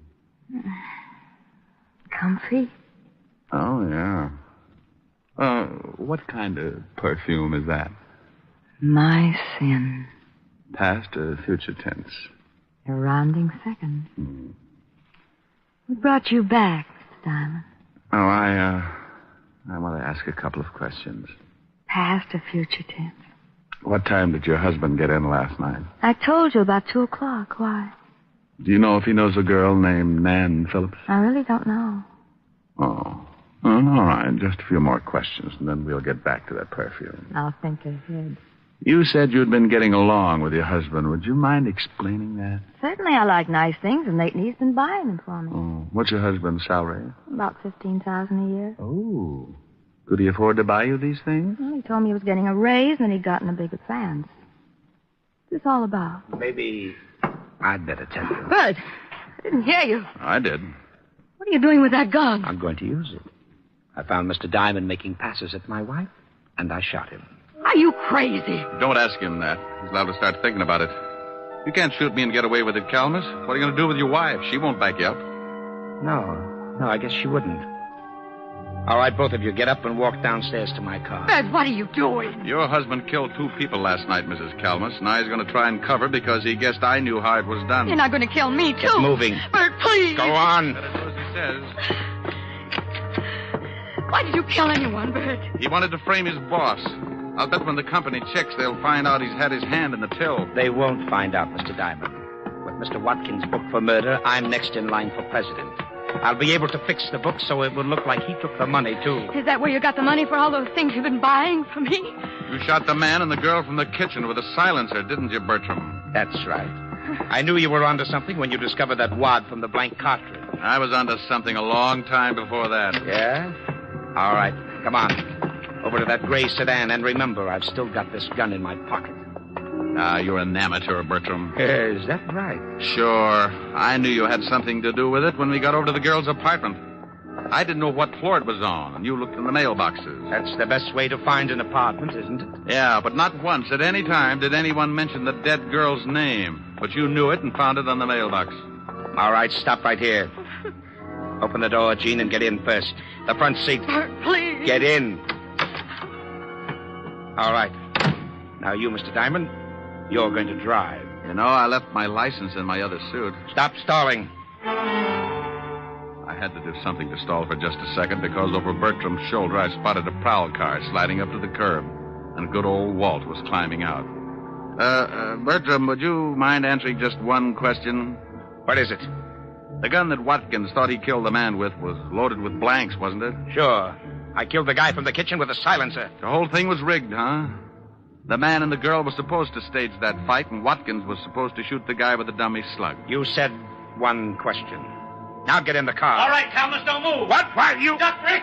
Comfy? Oh, yeah. What kind of perfume is that? My sin. Past or future tense? A rounding second. What brought you back, Mr. Diamond? Oh, I want to ask a couple of questions. Past or future tense? What time did your husband get in last night? I told you about 2 o'clock. Why? Do you know if he knows a girl named Nan Phillips? I really don't know. Oh. All right. Just a few more questions, and then we'll get back to that perfume. I'll think ahead. You said you'd been getting along with your husband. Would you mind explaining that? Certainly I like nice things, and lately he's been buying them for me. Oh. What's your husband's salary? About $15,000 a year. Oh. Could he afford to buy you these things? Well, he told me he was getting a raise, and then he'd gotten a bigger advance. What's this all about? Maybe I'd better tell you. Bud, I didn't hear you. I did. What are you doing with that gun? I'm going to use it. I found Mr. Diamond making passes at my wife, and I shot him. Are you crazy? Don't ask him that. He's liable to start thinking about it. You can't shoot me and get away with it, Calmus. What are you going to do with your wife? She won't back you up. No, I guess she wouldn't. All right, both of you, get up and walk downstairs to my car. Bud, what are you doing? Your husband killed 2 people last night, Mrs. Calmus. Now he's going to try and cover because he guessed I knew how it was done. You're not going to kill me, too. Get moving. Bert, please. Go on. Better do as he says. Why did you kill anyone, Bert? He wanted to frame his boss. I'll bet when the company checks, they'll find out he's had his hand in the till. They won't find out, Mr. Diamond. With Mr. Watkins' book for murder, I'm next in line for president. I'll be able to fix the book so it will look like he took the money, too. Is that where you got the money for all those things you've been buying for me? You shot the man and the girl from the kitchen with a silencer, didn't you, Bertram? That's right. I knew you were onto something when you discovered that wad from the blank cartridge. I was onto something a long time before that. Yeah? All right, come on. Over to that gray sedan, and remember, I've still got this gun in my pocket. Ah, you're an amateur, Bertram. Is that right? Sure. I knew you had something to do with it when we got over to the girl's apartment. I didn't know what floor it was on, and you looked in the mailboxes. That's the best way to find an apartment, isn't it? Yeah, but not once at any time did anyone mention the dead girl's name. But you knew it and found it on the mailbox. All right, stop right here. Open the door, Gene, and get in first. The front seat. Please. Get in. All right. Now you, Mr. Diamond, you're going to drive. You know, I left my license in my other suit. Stop stalling. I had to do something to stall for just a second because over Bertram's shoulder I spotted a prowl car sliding up to the curb, and good old Walt was climbing out. Bertram, would you mind answering just one question? What is it? The gun that Watkins thought he killed the man with was loaded with blanks, wasn't it? Sure. I killed the guy from the kitchen with a silencer. The whole thing was rigged, huh? The man and the girl were supposed to stage that fight, and Watkins was supposed to shoot the guy with the dummy slug. You said one question. Now get in the car. All right, Calmus, don't move. What? Why, you... Duck, Rick.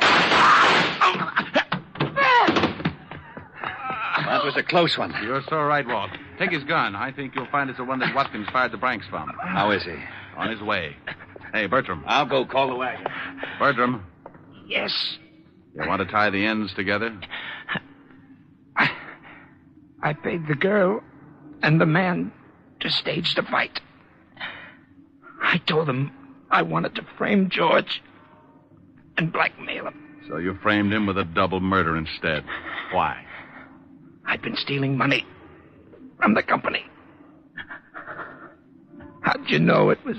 That was a close one. You're so right, Walt. Take his gun. I think you'll find it's the one that Watkins fired the blanks from. How is he? On his way. Hey, Bertram. I'll go call the wagon. Bertram. Yes. You want to tie the ends together? I paid the girl and the man to stage the fight. I told them I wanted to frame George and blackmail him. So you framed him with a double murder instead. Why? I'd been stealing money from the company. How'd you know it was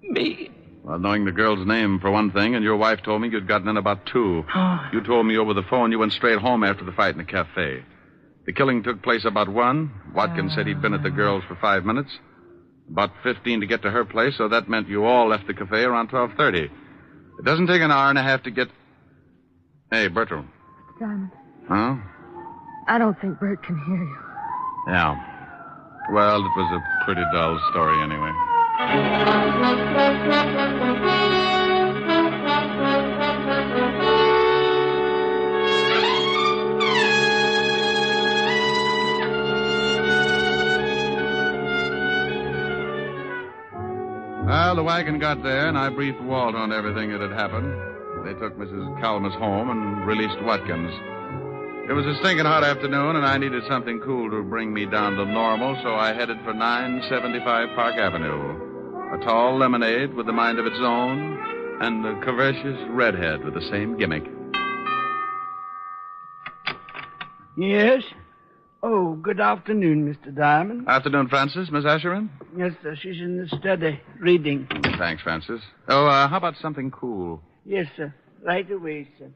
me? Well, knowing the girl's name, for one thing, and your wife told me you'd gotten in about 2. You told me over the phone you went straight home after the fight in the cafe. The killing took place about 1. Watkins said he'd been at the girl's for 5 minutes. About 15 to get to her place, so that meant you all left the cafe around 12:30. It doesn't take an hour and a half to get... Hey, Bertram. Diamond, Huh? I don't think Bert can hear you. Yeah. Well, it was a pretty dull story anyway. Well, the wagon got there, and I briefed Walt on everything that had happened. They took Mrs. Calmus home and released Watkins. It was a stinking hot afternoon, and I needed something cool to bring me down to normal, so I headed for 975 Park Avenue. A tall lemonade with a mind of its own, and a curvaceous redhead with the same gimmick. Yes? Oh, good afternoon, Mr. Diamond. Afternoon, Francis. Miss Asheron? Yes, sir. She's in the study, reading. Thanks, Francis. Oh, how about something cool? Yes, sir. Right away, sir.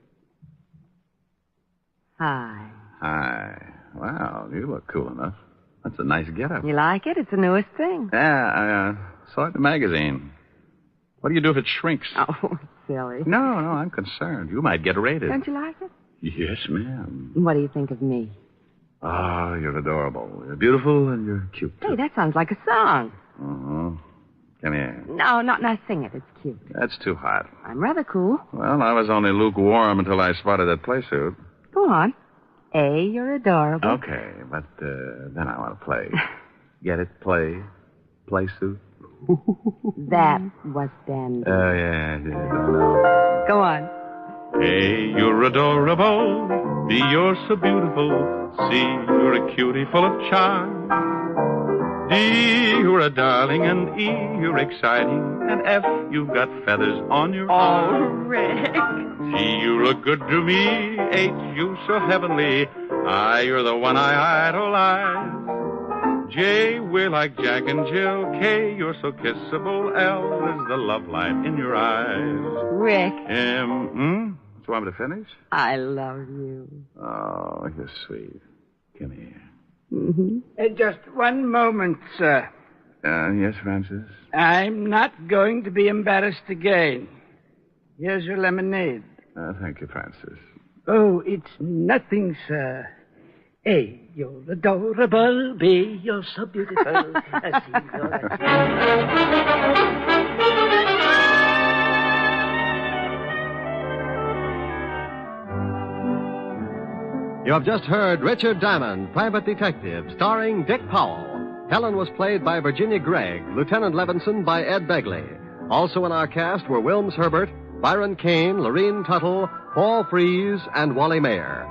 Hi. Hi. Wow, you look cool enough. That's a nice getup. You like it? It's the newest thing. Yeah, I saw it in the magazine. What do you do if it shrinks? Oh, silly. No, I'm concerned. You might get raided. Don't you like it? Yes, ma'am. What do you think of me? Oh, you're adorable. You're beautiful and you're cute. Hey, that sounds like a song. Uh-huh. Come here. No, not sing it. It's cute. That's too hot. I'm rather cool. Well, I was only lukewarm until I spotted that play suit. Go on. A, you're adorable. Okay, but then I want to play. Get it? Play suit. That was dandy. Oh, yeah, I know. Go on. Hey, you're adorable. B, you're so beautiful. C, you're a cutie full of charm. D, you're a darling. And E, you're exciting. And F, you've got feathers on your arm. Oh, Rick. G, you look good to me. H, you so heavenly. I, you're the one I idolize. J, we're like Jack and Jill. K, you're so kissable. L is the love light in your eyes. Rick. Do you want me to finish? I love you. Oh, you're sweet. Come here. Mm-hmm. Just one moment, sir. Yes, Francis? I'm not going to be embarrassed again. Here's your lemonade. Thank you, Francis. Oh, it's nothing, sir. A, you're adorable. B, you're so beautiful. C, You have just heard Richard Diamond, Private Detective, starring Dick Powell. Helen was played by Virginia Gregg, Lieutenant Levinson by Ed Begley. Also in our cast were Wilms Herbert, Byron Kane, Lorene Tuttle, Paul Freese, and Wally Mayer.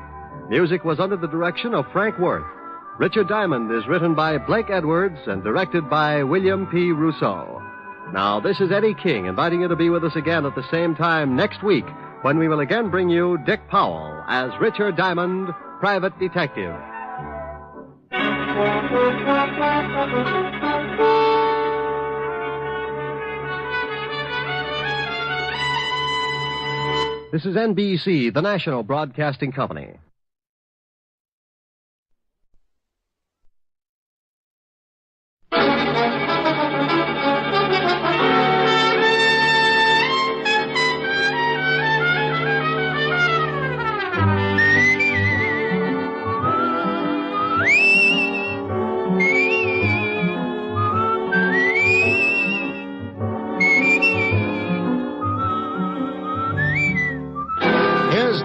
Music was under the direction of Frank Worth. Richard Diamond is written by Blake Edwards and directed by William P. Rousseau. Now, this is Eddie King inviting you to be with us again at the same time next week when we will again bring you Dick Powell as Richard Diamond, Private Detective. This is NBC, the national broadcasting company.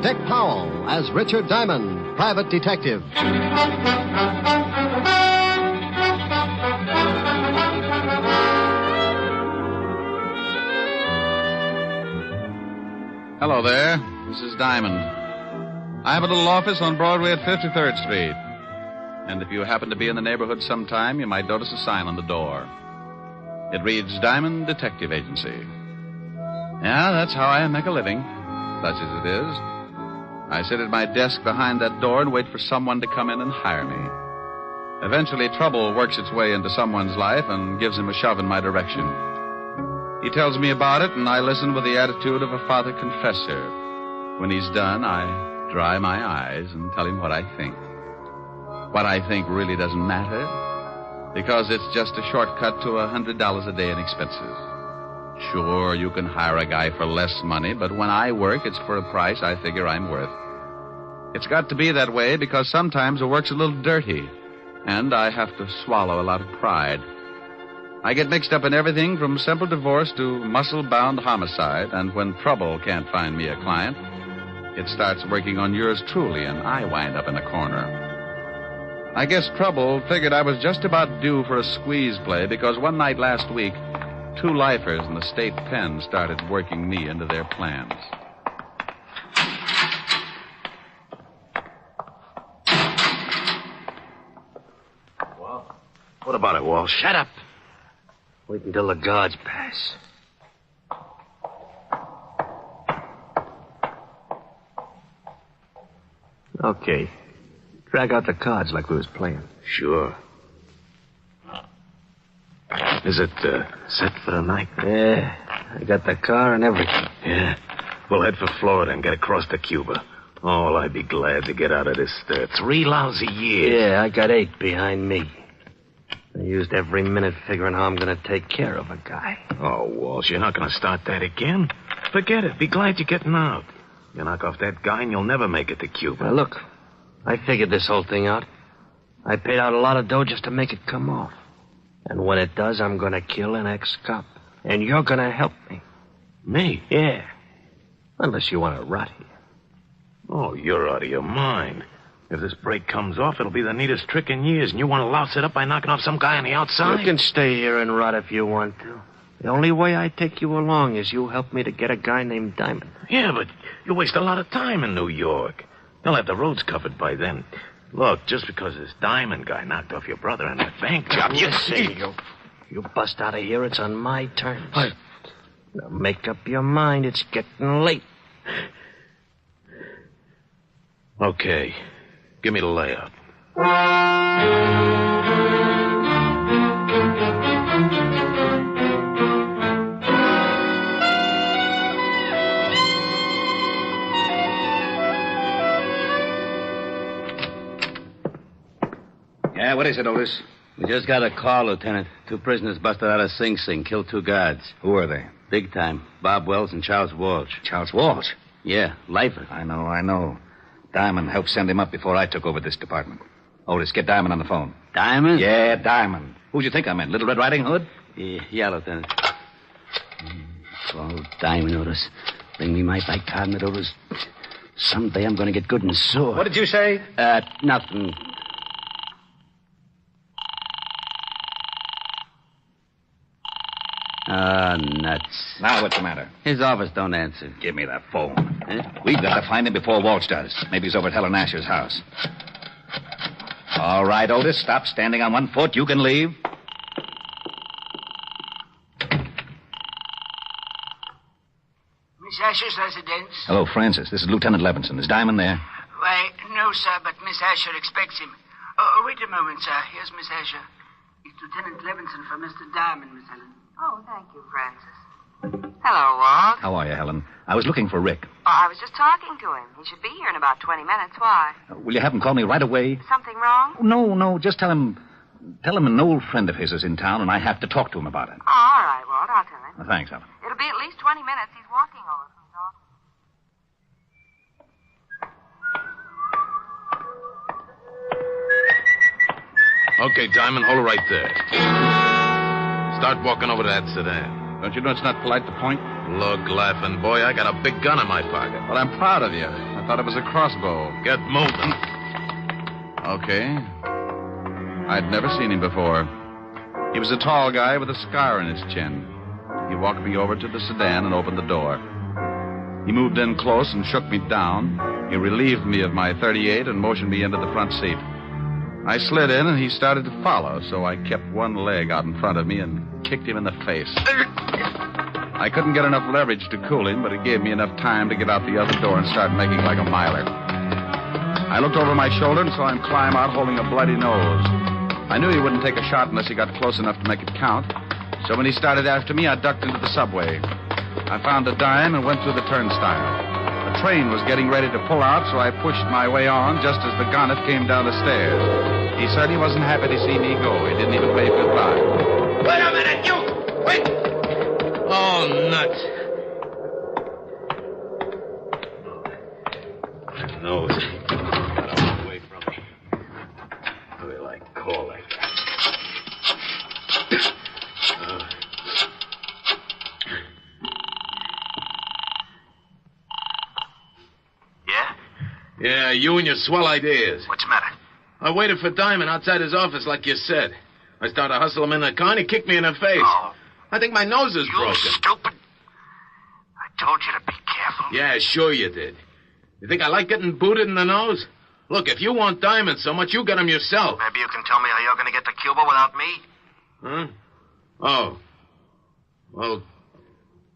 Dick Powell as Richard Diamond, Private Detective. Hello there. This is Diamond. I have a little office on Broadway at 53rd Street. And if you happen to be in the neighborhood sometime, you might notice a sign on the door. It reads Diamond Detective Agency. Yeah, that's how I make a living, such as it is. I sit at my desk behind that door and wait for someone to come in and hire me. Eventually, trouble works its way into someone's life and gives him a shove in my direction. He tells me about it, and I listen with the attitude of a father confessor. When he's done, I dry my eyes and tell him what I think. What I think really doesn't matter, because it's just a shortcut to $100 a day in expenses. Sure, you can hire a guy for less money, but when I work, it's for a price I figure I'm worth. It's got to be that way because sometimes the work's a little dirty, and I have to swallow a lot of pride. I get mixed up in everything from simple divorce to muscle-bound homicide, and when trouble can't find me a client, it starts working on yours truly, and I wind up in a corner. I guess trouble figured I was just about due for a squeeze play because one night last week, 2 lifers in the state pen started working me into their plans. What about it, Walsh? Shut up. Wait until the guards pass. Okay. Drag out the cards like we was playing. Sure. Is it set for the night? Yeah. I got the car and everything. Yeah. We'll head for Florida and get across to Cuba. Oh, I'd be glad to get out of this 3 lousy years. Yeah, I got 8 behind me. I used every minute figuring how I'm going to take care of a guy. Oh, Walsh, you're not going to start that again? Forget it. Be glad you're getting out. You knock off that guy and you'll never make it to Cuba. Now, look, I figured this whole thing out. I paid out a lot of dough just to make it come off. And when it does, I'm going to kill an ex-cop. And you're going to help me. Me? Yeah. Unless you want to rot here. Oh, you're out of your mind. If this break comes off, it'll be the neatest trick in years, and you want to louse it up by knocking off some guy on the outside? You can stay here and rot if you want to. The only way I take you along is you help me to get a guy named Diamond. Yeah, but you waste a lot of time in New York. They'll have the roads covered by then. Look, just because this Diamond guy knocked off your brother on that bank job, you bust out of here, it's on my terms. Now make up your mind, it's getting late. Okay. Give me the layout. Yeah, what is it, Otis? We just got a call, Lieutenant. 2 prisoners busted out of Sing Sing, killed 2 guards. Who are they? Big time. Bob Wells and Charles Walsh. Charles Walsh? Yeah, lifer. I know. Diamond helped send him up before I took over this department. Otis, get Diamond on the phone. Diamond? Yeah, Diamond. Who'd you think I meant? Little Red Riding Hood? Yeah, Lieutenant. Oh, Diamond, Otis. Bring me my bicarbonate, Otis. Someday I'm going to get good and sore. What did you say? Nothing. Nuts. Now what's the matter? His office don't answer. Give me that phone. We've got to find him before Walsh does. Maybe he's over at Helen Asher's house. All right, Otis, stop standing on one foot. You can leave. Miss Asher's residence? Hello, Francis. This is Lieutenant Levinson. Is Diamond there? Why, no, sir, but Miss Asher expects him. Wait a moment, sir. Here's Miss Asher. It's Lieutenant Levinson for Mr. Diamond, Miss Helen. Oh, thank you, Francis. Hello, Walt. How are you, Helen? I was looking for Rick. Oh, I was just talking to him. He should be here in about 20 minutes. Why? Will you have him call me right away? Something wrong? No. Just tell him an old friend of his is in town, and I have to talk to him about it. Oh, all right, Walt. I'll tell him. Thanks, Helen. It'll be at least 20 minutes. He's walking over from his office. Okay, Diamond, hold it right there. Start walking over to that sedan. Don't you know it's not polite to point? Look, laughing boy, I got a big gun in my pocket. Well, I'm proud of you. I thought it was a crossbow. Get moving. Okay. I'd never seen him before. He was a tall guy with a scar on his chin. He walked me over to the sedan and opened the door. He moved in close and shook me down. He relieved me of my .38 and motioned me into the front seat. I slid in, and he started to follow, so I kept one leg out in front of me and kicked him in the face. I couldn't get enough leverage to cool him, but it gave me enough time to get out the other door and start making like a miler. I looked over my shoulder and saw him climb out holding a bloody nose. I knew he wouldn't take a shot unless he got close enough to make it count, so when he started after me, I ducked into the subway. I found a dime and went through the turnstile. The train was getting ready to pull out, so I pushed my way on just as the gunnet came down the stairs. He said he wasn't happy to see me go. He didn't even wave goodbye. Wait a minute, you! Wait! Oh, nuts. My nose. Got away from me. What do they like call like that? Yeah, you and your swell ideas. What's the matter? I waited for Diamond outside his office like you said. I started to hustle him in the car and he kicked me in the face. Oh. I think my nose is broken. You stupid. I told you to be careful. Yeah, sure you did. You think I like getting booted in the nose? Look, if you want diamonds so much, you get them yourself. Maybe you can tell me how you're going to get to Cuba without me? Huh? Oh. Well,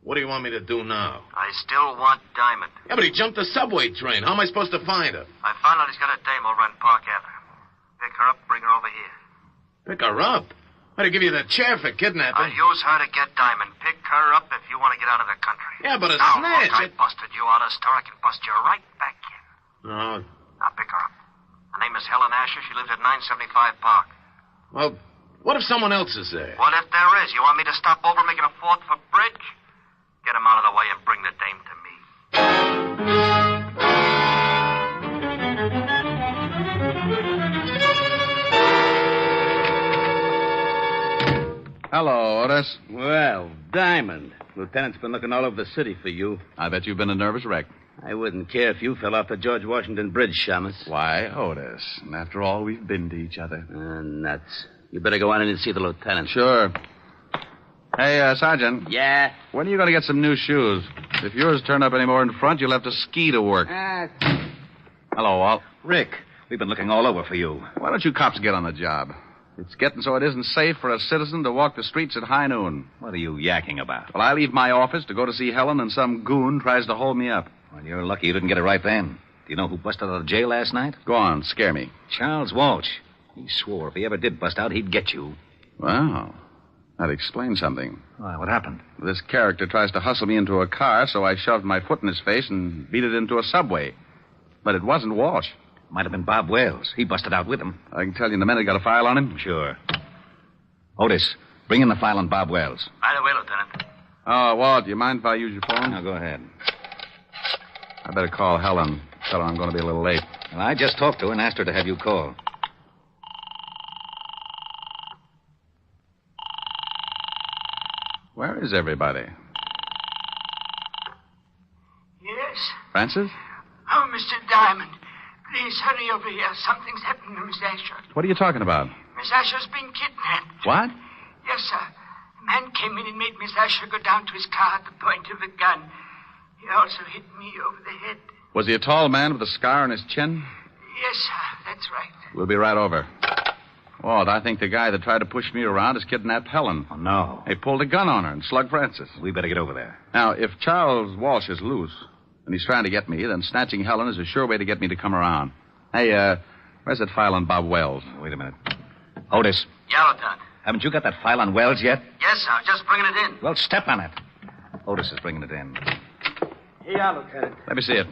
what do you want me to do now? I still want Diamond. Yeah, but he jumped the subway train. How am I supposed to find her? I found out he's got a dame over on Park Avenue. Pick her up, bring her over here. Pick her up? I'd give you the chair for kidnapping. I'll use her to get Diamond. Pick her up if you want to get out of the country. Yeah, but a now, snatch... Look, I busted you out of the store. I can bust you right back in. No. Now, pick her up. Her name is Helen Asher. She lives at 975 Park. Well, what if someone else is there? What if there is? You want me to stop over making a fourth for bridge? Get him out of the way and bring the dame to me. Hello, Otis. Well, Diamond. Lieutenant's been looking all over the city for you. I bet you've been a nervous wreck. I wouldn't care if you fell off the George Washington Bridge, Shamus. Why, Otis? And after all, we've been to each other. Nuts. You better go on in and see the lieutenant. Sure. Hey, Sergeant. Yeah? When are you going to get some new shoes? If yours turn up any more in front, you'll have to ski to work. Hello, Walt. Rick, we've been looking all over for you. Why don't you cops get on the job? It's getting so it isn't safe for a citizen to walk the streets at high noon. What are you yakking about? Well, I leave my office to go to see Helen, and some goon tries to hold me up. Well, you're lucky you didn't get it right then. Do you know who busted out of jail last night? Go on, scare me. Charles Walsh. He swore if he ever did bust out, he'd get you. Wow. That explains something. Why, what happened? This character tries to hustle me into a car, so I shoved my foot in his face and beat it into a subway. But it wasn't Walsh. Might have been Bob Wells. He busted out with him. I can tell you in a minute. Got a file on him? Sure. Otis, bring in the file on Bob Wells. Right away, Lieutenant. Oh, Walt, do you mind if I use your phone? No, go ahead. I better call Helen. Tell her I'm going to be a little late. Well, I just talked to her and asked her to have you call. Where is everybody? Yes? Francis? Oh, Mr. Diamond, please hurry over here. Something's happened to Miss Asher. What are you talking about? Miss Asher's been kidnapped. What? Yes, sir. A man came in and made Miss Asher go down to his car at the point of a gun. He also hit me over the head. Was he a tall man with a scar on his chin? Yes, sir. That's right. We'll be right over. Walt, I think the guy that tried to push me around has kidnapped Helen. Oh, no. He pulled a gun on her and slugged Francis. We better get over there. Now, if Charles Walsh is loose and he's trying to get me, then snatching Helen is a sure way to get me to come around. Hey, where's that file on Bob Wells? Wait a minute. Otis. Yeah, Lieutenant. Haven't you got that file on Wells yet? Yes, sir. Just bringing it in. Well, step on it. Otis is bringing it in. Yeah, Lieutenant. Let me see it.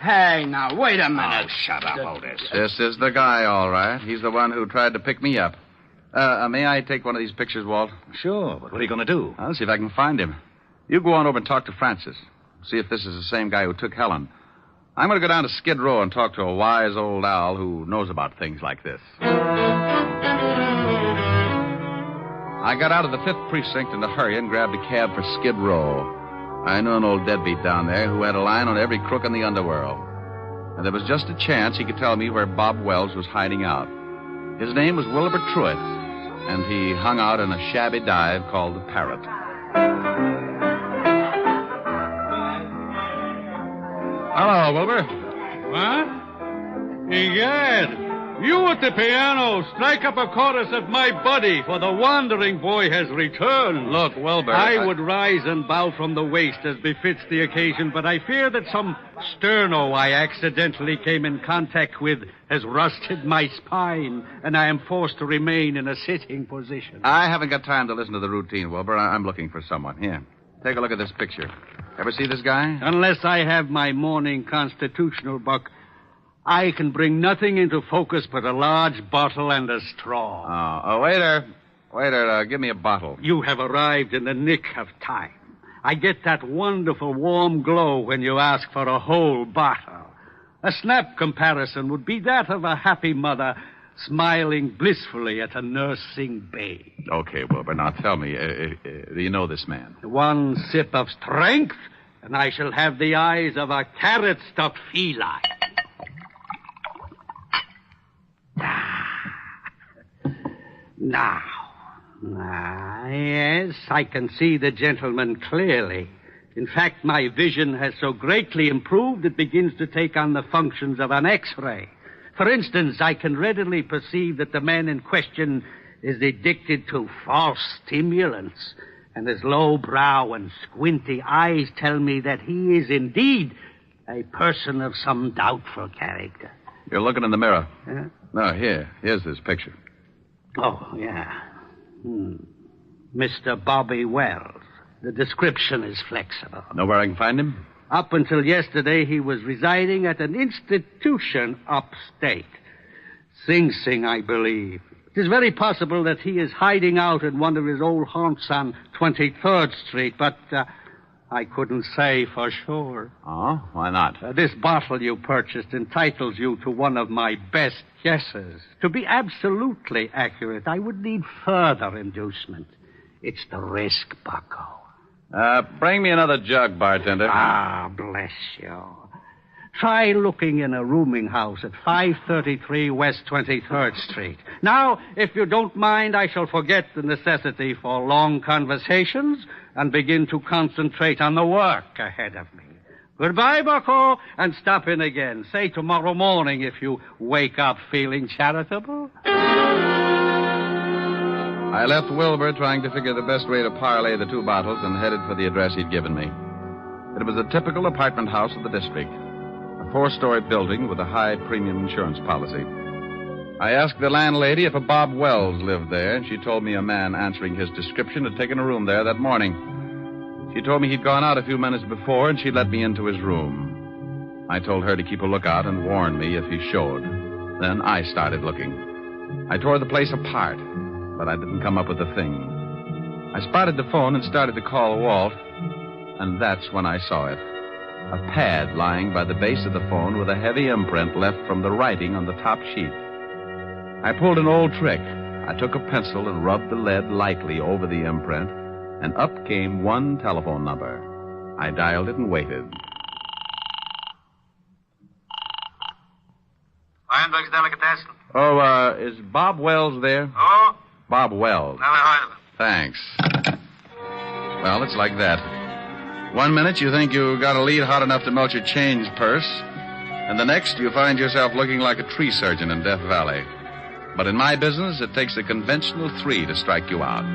Hey, now, wait a minute. Oh, shut up, Otis. This is the guy, all right. He's the one who tried to pick me up. May I take one of these pictures, Walt? Sure, but what are you going to do? I'll see if I can find him. You go on over and talk to Francis. See if this is the same guy who took Helen. I'm going to go down to Skid Row and talk to a wise old owl who knows about things like this. I got out of the 5th Precinct in a hurry and grabbed a cab for Skid Row. I knew an old deadbeat down there who had a line on every crook in the underworld. And there was just a chance he could tell me where Bob Wells was hiding out. His name was Wilbur Truitt, and he hung out in a shabby dive called the Parrot. Hello, Wilbur. What? Egad, you at the piano, strike up a chorus of My Buddy, for the wandering boy has returned. Look, Wilbur. I would rise and bow from the waist as befits the occasion, but I fear that some sterno I accidentally came in contact with has rusted my spine, and I am forced to remain in a sitting position. I haven't got time to listen to the routine, Wilbur. I'm looking for someone. Here, take a look at this picture. Ever see this guy? Unless I have my morning constitutional, Buck, I can bring nothing into focus but a large bottle and a straw. Oh, waiter. Waiter, give me a bottle. You have arrived in the nick of time. I get that wonderful warm glow when you ask for a whole bottle. A snap comparison would be that of a happy mother smiling blissfully at a nursing babe. Okay, Wilbur, now tell me, do you know this man? One sip of strength, and I shall have the eyes of a carrot-stuffed feline. Now, yes, I can see the gentleman clearly. In fact, my vision has so greatly improved it begins to take on the functions of an X-ray. For instance, I can readily perceive that the man in question is addicted to false stimulants, and his low brow and squinty eyes tell me that he is indeed a person of some doubtful character. You're looking in the mirror. Huh? No, here's this picture. Oh, yeah. Mr. Bobby Wells. The description is flexible. Know where I can find him? Up until yesterday, he was residing at an institution upstate. Sing Sing, I believe. It is very possible that he is hiding out in one of his old haunts on 23rd Street, but I couldn't say for sure. Oh, why not? This bottle you purchased entitles you to one of my best guesses. To be absolutely accurate, I would need further inducement. It's the risk, bucko. Bring me another jug, bartender. Ah, bless you. Try looking in a rooming house at 533 West 23rd Street. Now, if you don't mind, I shall forget the necessity for long conversations and begin to concentrate on the work ahead of me. Goodbye, bucko, and stop in again. Say tomorrow morning if you wake up feeling charitable. I left Wilbur trying to figure the best way to parlay the two bottles and headed for the address he'd given me. It was a typical apartment house of the district, a 4-story building with a high premium insurance policy. I asked the landlady if a Bob Wells lived there, and she told me a man answering his description had taken a room there that morning. She told me he'd gone out a few minutes before, and she'd let me into his room. I told her to keep a lookout and warn me if he showed. Then I started looking. I tore the place apart, but I didn't come up with a thing. I spotted the phone and started to call Walt, and that's when I saw it. A pad lying by the base of the phone with a heavy imprint left from the writing on the top sheet. I pulled an old trick. I took a pencil and rubbed the lead lightly over the imprint, and up came one telephone number. I dialed it and waited. Weinberg's Delicatessen. Oh, is Bob Wells there? Oh? Bob Wells. Never heard of him. Thanks. Well, it's like that. 1 minute you think you got a lead hot enough to melt your change purse, and the next you find yourself looking like a tree surgeon in Death Valley. But in my business, it takes a conventional 3 to strike you out.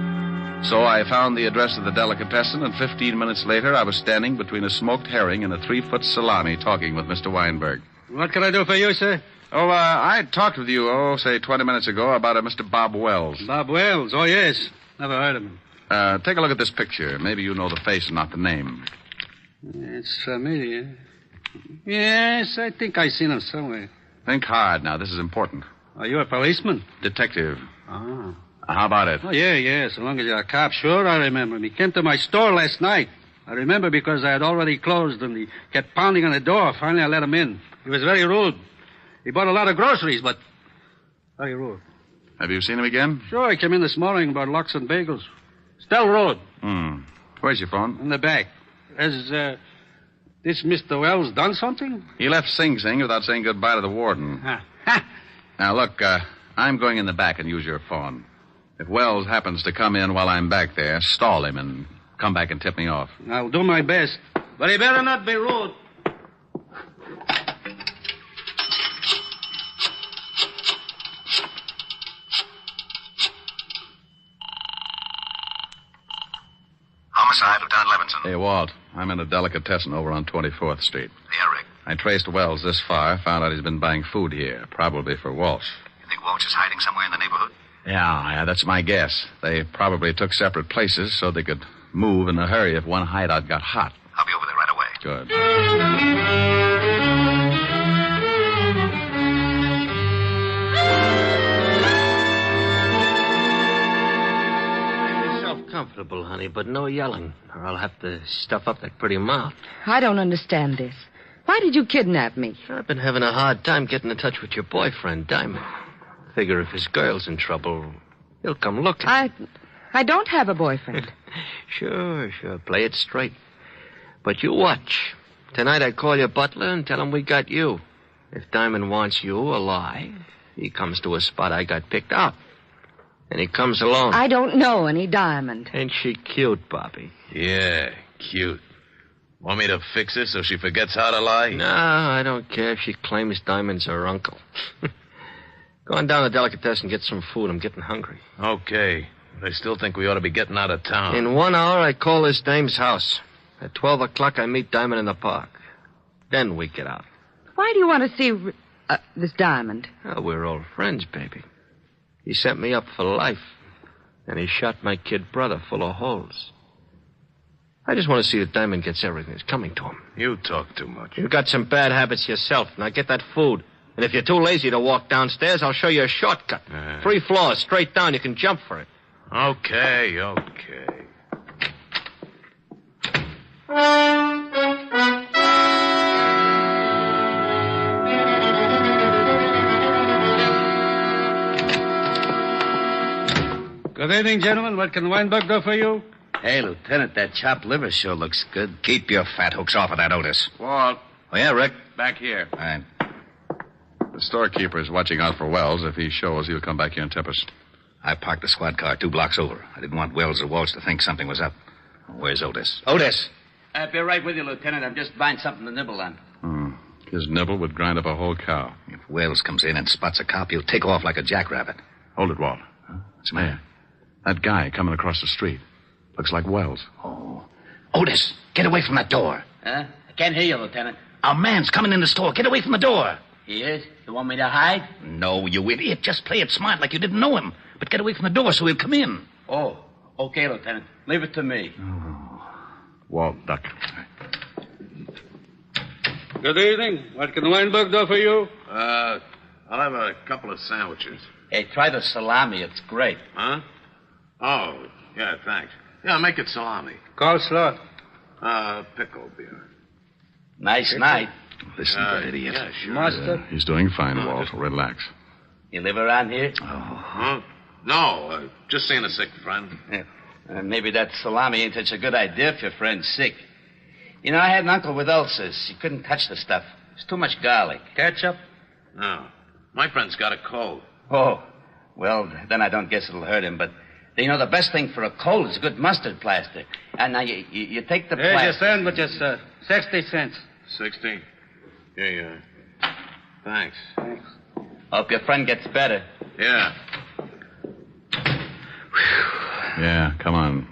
So I found the address of the delicatessen, and 15 minutes later I was standing between a smoked herring and a 3-foot salami talking with Mr. Weinberg. What can I do for you, sir? Oh, I talked with you, say 20 minutes ago about a Mr. Bob Wells. Bob Wells? Oh, yes. Never heard of him. Take a look at this picture. Maybe you know the face and not the name. It's familiar. Yes, I think I've seen him somewhere. Think hard now. This is important. Are you a policeman? Detective. Ah. How about it? Oh, yeah. So long as you're a cop, sure, I remember him. He came to my store last night. I remember because I had already closed and he kept pounding on the door. Finally, I let him in. He was very rude. He bought a lot of groceries, but very rude. Have you seen him again? Sure, he came in this morning about lox and bagels. Still rude. Where's your phone? In the back. Has this Mr. Wells done something? He left Sing Sing without saying goodbye to the warden. Now, look, I'm going in the back and use your phone. If Wells happens to come in while I'm back there, stall him and come back and tip me off. I'll do my best. But he better not be rude. Homicide, Lieutenant Levinson. Hey, Walt, I'm in a delicatessen over on 24th Street. Yeah, Rick. I traced Wells this far, found out he's been buying food here, probably for Walsh. You think Walsh is hiding somewhere in the neighborhood? Yeah, that's my guess. They probably took separate places so they could move in a hurry if one hideout got hot. I'll be over there right away. Good. Make yourself comfortable, honey, but no yelling, or I'll have to stuff up that pretty mouth. I don't understand this. Why did you kidnap me? I've been having a hard time getting in touch with your boyfriend, Diamond. Figure if his girl's in trouble, he'll come looking. I don't have a boyfriend. Sure. Play it straight. But you watch. Tonight I call your butler and tell him we got you. If Diamond wants you alive, he comes to a spot I got picked out. And he comes alone. I don't know any Diamond. Ain't she cute, Bobby? Yeah, cute. Want me to fix her so she forgets how to lie? No, I don't care if she claims Diamond's her uncle. Go on down to Delicatessen and get some food. I'm getting hungry. Okay. But I still think we ought to be getting out of town. In 1 hour, I call this dame's house. At 12 o'clock, I meet Diamond in the park. Then we get out. Why do you want to see this Diamond? Oh, we're old friends, baby. He set me up for life. And he shot my kid brother full of holes. I just want to see that Diamond gets everything that's coming to him. You talk too much. You've got some bad habits yourself. Now get that food. And if you're too lazy to walk downstairs, I'll show you a shortcut. 3 floors, straight down. You can jump for it. Okay. Good evening, gentlemen. What can Weinberg do for you? Hey, Lieutenant, that chopped liver sure looks good. Keep your fat hooks off of that, Otis. Walt. Oh, yeah, Rick? Back here. All right. The storekeeper is watching out for Wells. If he shows, he'll come back here and tip us. I parked the squad car 2 blocks over. I didn't want Wells or Walsh to think something was up. Where's Otis? Otis! I'll be right with you, Lieutenant. I'm just buying something to nibble on. His nibble would grind up a whole cow. If Wells comes in and spots a cop, he'll take off like a jackrabbit. Hold it, Walt. What's the matter? That guy coming across the street. Looks like Wells. Oh. Otis, get away from that door. Huh? I can't hear you, Lieutenant. Our man's coming in the store. Get away from the door. He is? You want me to hide? No, you idiot. Just play it smart like you didn't know him. But get away from the door so he'll come in. Oh, okay, Lieutenant. Leave it to me. Walt, duck. Good evening. What can Weinberg do for you? I'll have a couple of sandwiches. Hey, try the salami. It's great. Huh? Oh, yeah, thanks. Yeah, make it salami. Coleslaw. Pickle beer. Nice night. Listen to that idiot. Yeah, sure. Mustard. He's doing fine, Walt. Relax. You live around here? Huh? No, just seeing a sick friend. Yeah. Maybe that salami ain't such a good idea if your friend's sick. You know, I had an uncle with ulcers. You couldn't touch the stuff. It's too much garlic. Ketchup? No. My friend's got a cold. Oh, well, then I don't guess it'll hurt him, but... You know, the best thing for a cold is a good mustard plaster. And now you take the Here's plaster... your sandwiches, sir. 60 cents. 60? Yeah. Thanks. Hope your friend gets better. Yeah. Yeah, come on.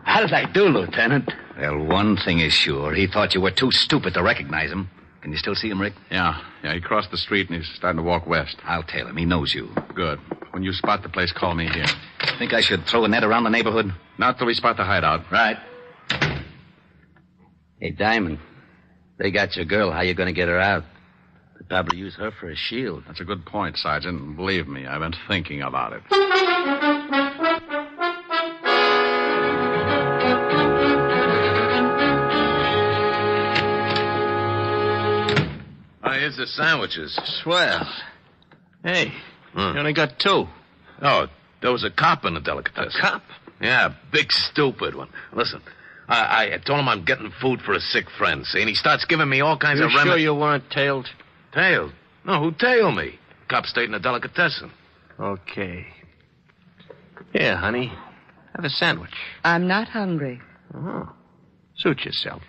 How did I do, Lieutenant? Well, one thing is sure. He thought you were too stupid to recognize him. Can you still see him, Rick? Yeah, he crossed the street and he's starting to walk west. I'll tell him. He knows you. Good. When you spot the place, call me here. Think I should throw a net around the neighborhood? Not till we spot the hideout. Right. Hey, Diamond, they got your girl. How you going to get her out? They'd probably use her for a shield. That's a good point, Sergeant. And believe me, I've been thinking about it. Here's the sandwiches. Swell. Hey, you only got 2. Oh, there was a cop in the delicatessen. A cop? Yeah, big stupid one. Listen, I told him I'm getting food for a sick friend, see? And he starts giving me all kinds of You sure you weren't tailed? Tailed? No, who tailed me? Cop stayed in the delicatessen. Okay. Here, honey. Have a sandwich. I'm not hungry. Oh. Suit yourself.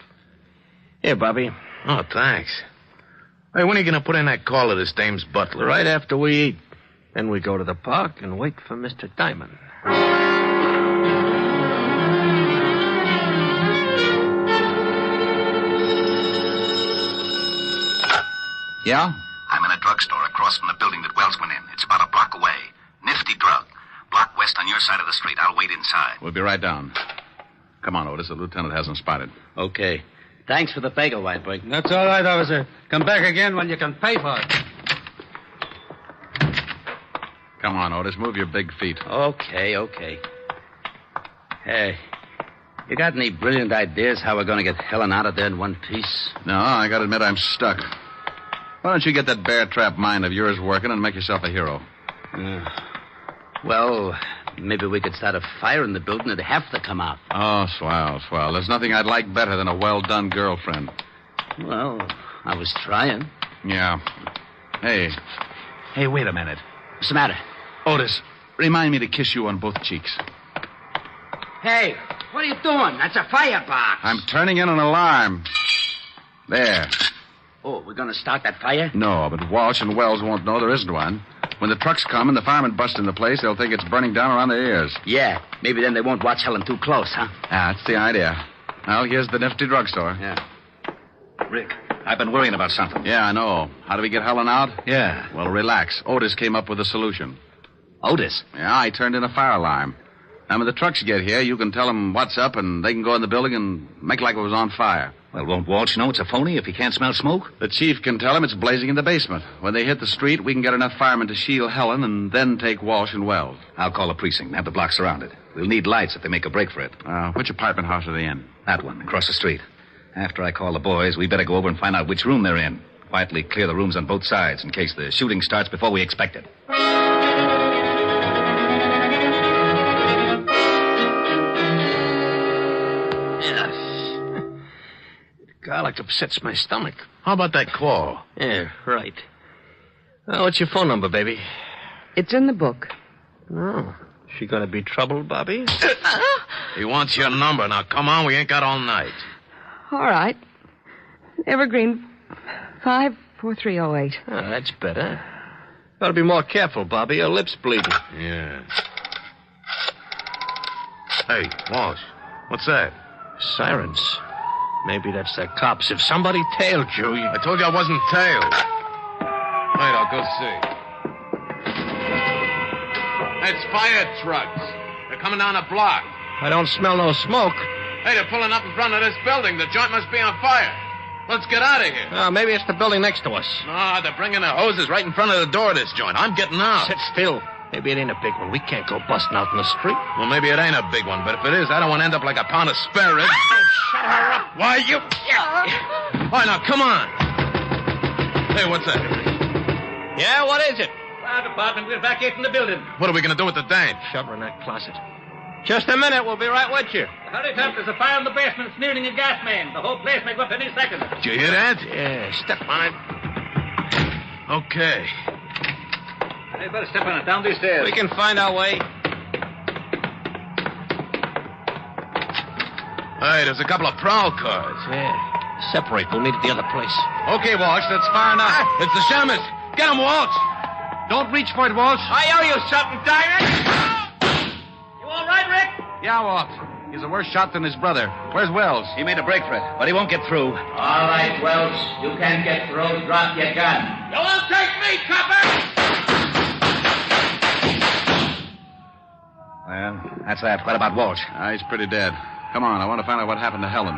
Here, Bobby. Oh, thanks. Hey, when are you going to put in that call to this dame's butler? Right after we eat. Then we go to the park and wait for Mr. Diamond. Yeah? I'm in a drugstore across from the building that Wells went in. It's about a block away. Nifty drug. Block west on your side of the street. I'll wait inside. We'll be right down. Come on, Otis. The lieutenant hasn't spotted. Okay. Thanks for the bagel, Weinberg. That's all right, officer. Come back again when you can pay for it. Come on, Otis. Move your big feet. Okay. Hey, you got any brilliant ideas how we're going to get Helen out of there in one piece? No, I gotta admit I'm stuck. Why don't you get that bear trap mind of yours working and make yourself a hero? Well, maybe we could start a fire in the building and have to come out. Oh, swell. There's nothing I'd like better than a well-done girlfriend. Well, I was trying. Yeah. Hey, wait a minute. What's the matter? Otis, remind me to kiss you on both cheeks. Hey, What are you doing? That's a firebox. I'm turning in an alarm. There. Oh, we're going to start that fire? No, but Walsh and Wells won't know there isn't one. When the trucks come and the firemen bust in the place, they'll think it's burning down around their ears. Yeah, maybe then they won't watch Helen too close, huh? That's the idea. Well, here's the nifty drugstore. Yeah. Rick, I've been worrying about something. Yeah, I know. How do we get Helen out? Yeah. Well, relax. Otis came up with a solution. Otis? Yeah, I turned in a fire alarm. And when the trucks get here, you can tell them what's up, and they can go in the building and make like it was on fire. Well, won't Walsh know it's a phony if he can't smell smoke? The chief can tell him it's blazing in the basement. When they hit the street, we can get enough firemen to shield Helen and then take Walsh and Wells. I'll call the precinct and have the block surrounded. We'll need lights if they make a break for it. Which apartment house are they in? That one, across the street. After I call the boys, we better go over and find out which room they're in. Quietly clear the rooms on both sides in case the shooting starts before we expect it. Garlic upsets my stomach. How about that claw? Yeah, right. What's your phone number, baby? It's in the book. Oh, she gonna be troubled, Bobby? He wants your number. Now, come on, we ain't got all night. All right. Evergreen 54308. Oh, that's better. Gotta be more careful, Bobby. Your lip's bleeding. Yeah. Hey, Walsh, what's that? Sirens. Maybe that's the cops. If somebody tailed you, I told you I wasn't tailed. Wait, I'll go see. It's fire trucks. They're coming down a block. I don't smell no smoke. Hey, they're pulling up in front of this building. The joint must be on fire. Let's get out of here. Maybe it's the building next to us. No, they're bringing the hoses right in front of the door of this joint. I'm getting out. Sit still. Maybe it ain't a big one. We can't go busting out in the street. Well, maybe it ain't a big one, but if it is, I don't want to end up like a pound of spare ribs. Oh, shut her up. Why, you... All right, now, come on. Hey, what's that? Yeah, what is it? Fire department, we're back in the building. What are we going to do with the dame? Shove her in that closet. Just a minute, we'll be right with you. Hurry up, there's a fire in the basement. It's nearing a gas main. The whole place may go up any second. Did you hear that? Yeah, step on it. Okay. You better step on it down these stairs. We can find our way. Hey, there's a couple of prowl cars. Yeah. Separate. We'll meet at the other place. Okay, Walsh, that's fire now. It's the Shamus. Get him, Walsh. Don't reach for it, Walsh. I owe you something, Diamond. You all right, Rick? Yeah, Walt. He's a worse shot than his brother. Where's Wells? He made a break for it, but he won't get through. All right, Wells. You can't get through. Drop your gun. You won't take me, copper! Well, that's that. What about Walsh? He's pretty dead. Come on, I want to find out what happened to Helen.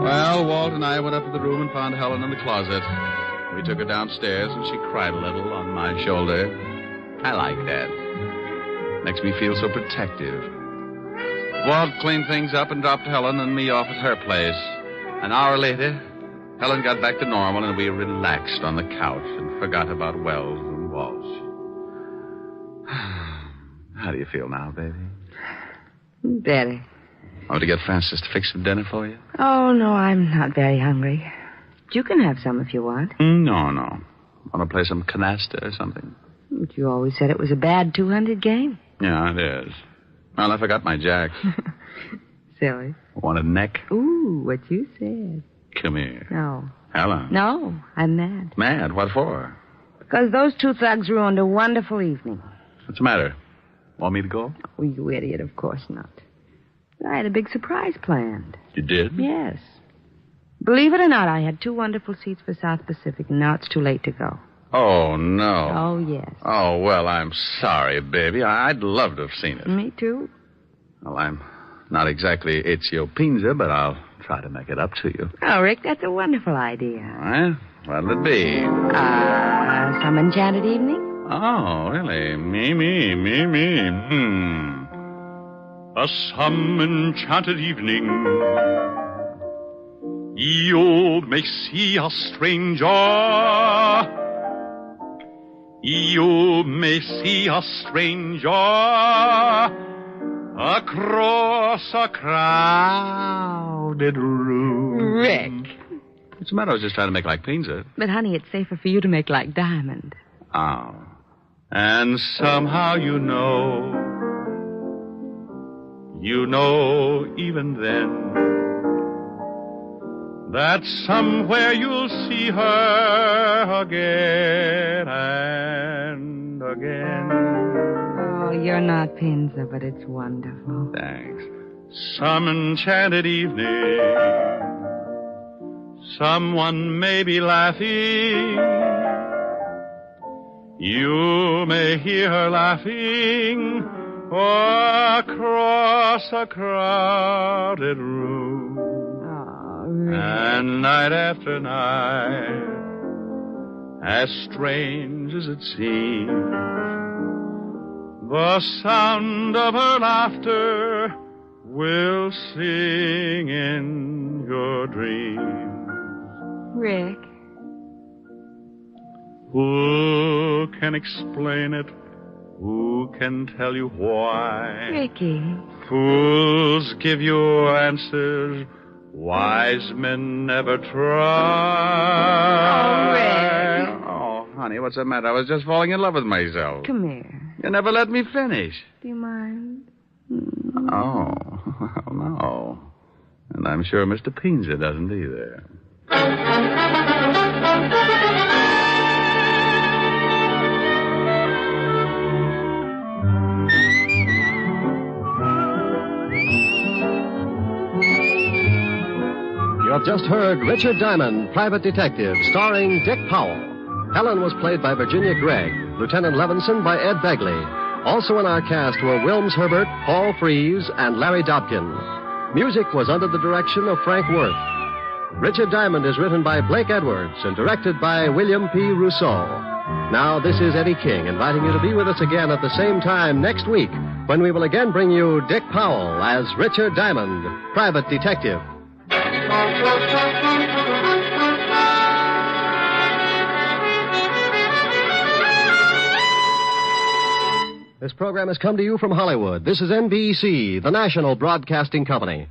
Well, Walt and I went up to the room and found Helen in the closet. We took her downstairs, and she cried a little on my shoulder. I like that. Makes me feel so protective. Walt cleaned things up and dropped Helen and me off at her place. An hour later, Helen got back to normal, and we relaxed on the couch and forgot about Wells and Walsh. How do you feel now, baby? Better. Want to get Francis to fix some dinner for you? Oh, no, I'm not very hungry. You can have some if you want. No. Want to play some canasta or something? But you always said it was a bad 200 game. Yeah, it is. Well, I forgot my jacks. Silly. Want a neck? Ooh, what you said. Come here. No. Helen. No, I'm mad. Mad? What for? Because those two thugs ruined a wonderful evening. What's the matter? Want me to go? Oh, you idiot, of course not. I had a big surprise planned. You did? Yes. Believe it or not, I had 2 wonderful seats for South Pacific, and now it's too late to go. Oh, no. Oh, yes. Oh, well, I'm sorry, baby. I'd love to have seen it. Me too. Well, I'm not exactly Ezio Pinza, but I'll try to make it up to you. Oh, Rick, that's a wonderful idea. All right. What'll it be? Some enchanted evening? Oh, really? Me. A some enchanted evening. You may see a stranger. You may see a stranger across a crowded room. Rick. What's the matter? I was just trying to make like Pinza. But, honey, it's safer for you to make like Diamond. Oh. And somehow you know even then, that somewhere you'll see her again and again. Oh, you're not Pinza, but it's wonderful. Thanks. Some enchanted evening, someone may be laughing. You may hear her laughing across a crowded room. Oh, really? And night after night, as strange as it seems, the sound of her laughter will sing in your dreams. Rick. Who can explain it? Who can tell you why? Ricky. Fools give you answers wise men never try. Oh, honey, what's the matter? I was just falling in love with myself. Come here. You never let me finish. Do you mind? Oh, no. And I'm sure Mr. Pinza doesn't either. You have just heard Richard Diamond, Private Detective, starring Dick Powell. Helen was played by Virginia Gregg, Lieutenant Levinson by Ed Begley. Also in our cast were Wilms Herbert, Paul Frees, and Larry Dobkin. Music was under the direction of Frank Worth. Richard Diamond is written by Blake Edwards and directed by William P. Rousseau. Now, this is Eddie King inviting you to be with us again at the same time next week when we will again bring you Dick Powell as Richard Diamond, Private Detective. This program has come to you from Hollywood. This is NBC, the national broadcasting company.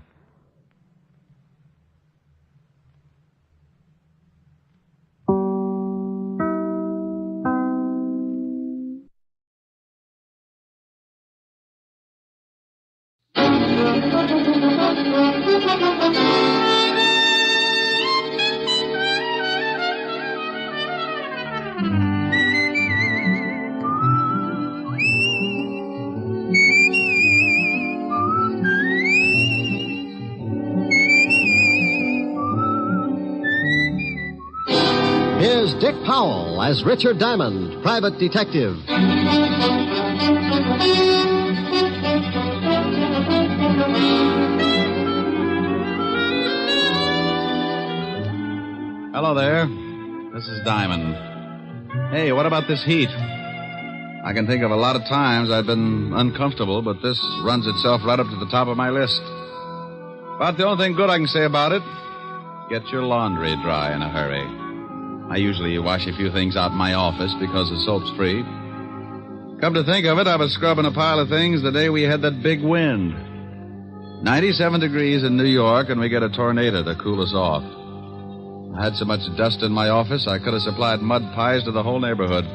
Here's Dick Powell as Richard Diamond, Private Detective. Hello there. This is Diamond. Hey, what about this heat? I can think of a lot of times I've been uncomfortable, but this runs itself right up to the top of my list. About the only thing good I can say about it, get your laundry dry in a hurry. I usually wash a few things out in my office because the soap's free. Come to think of it, I was scrubbing a pile of things the day we had that big wind. 97 degrees in New York, and we get a tornado to cool us off. I had so much dust in my office, I could have supplied mud pies to the whole neighborhood.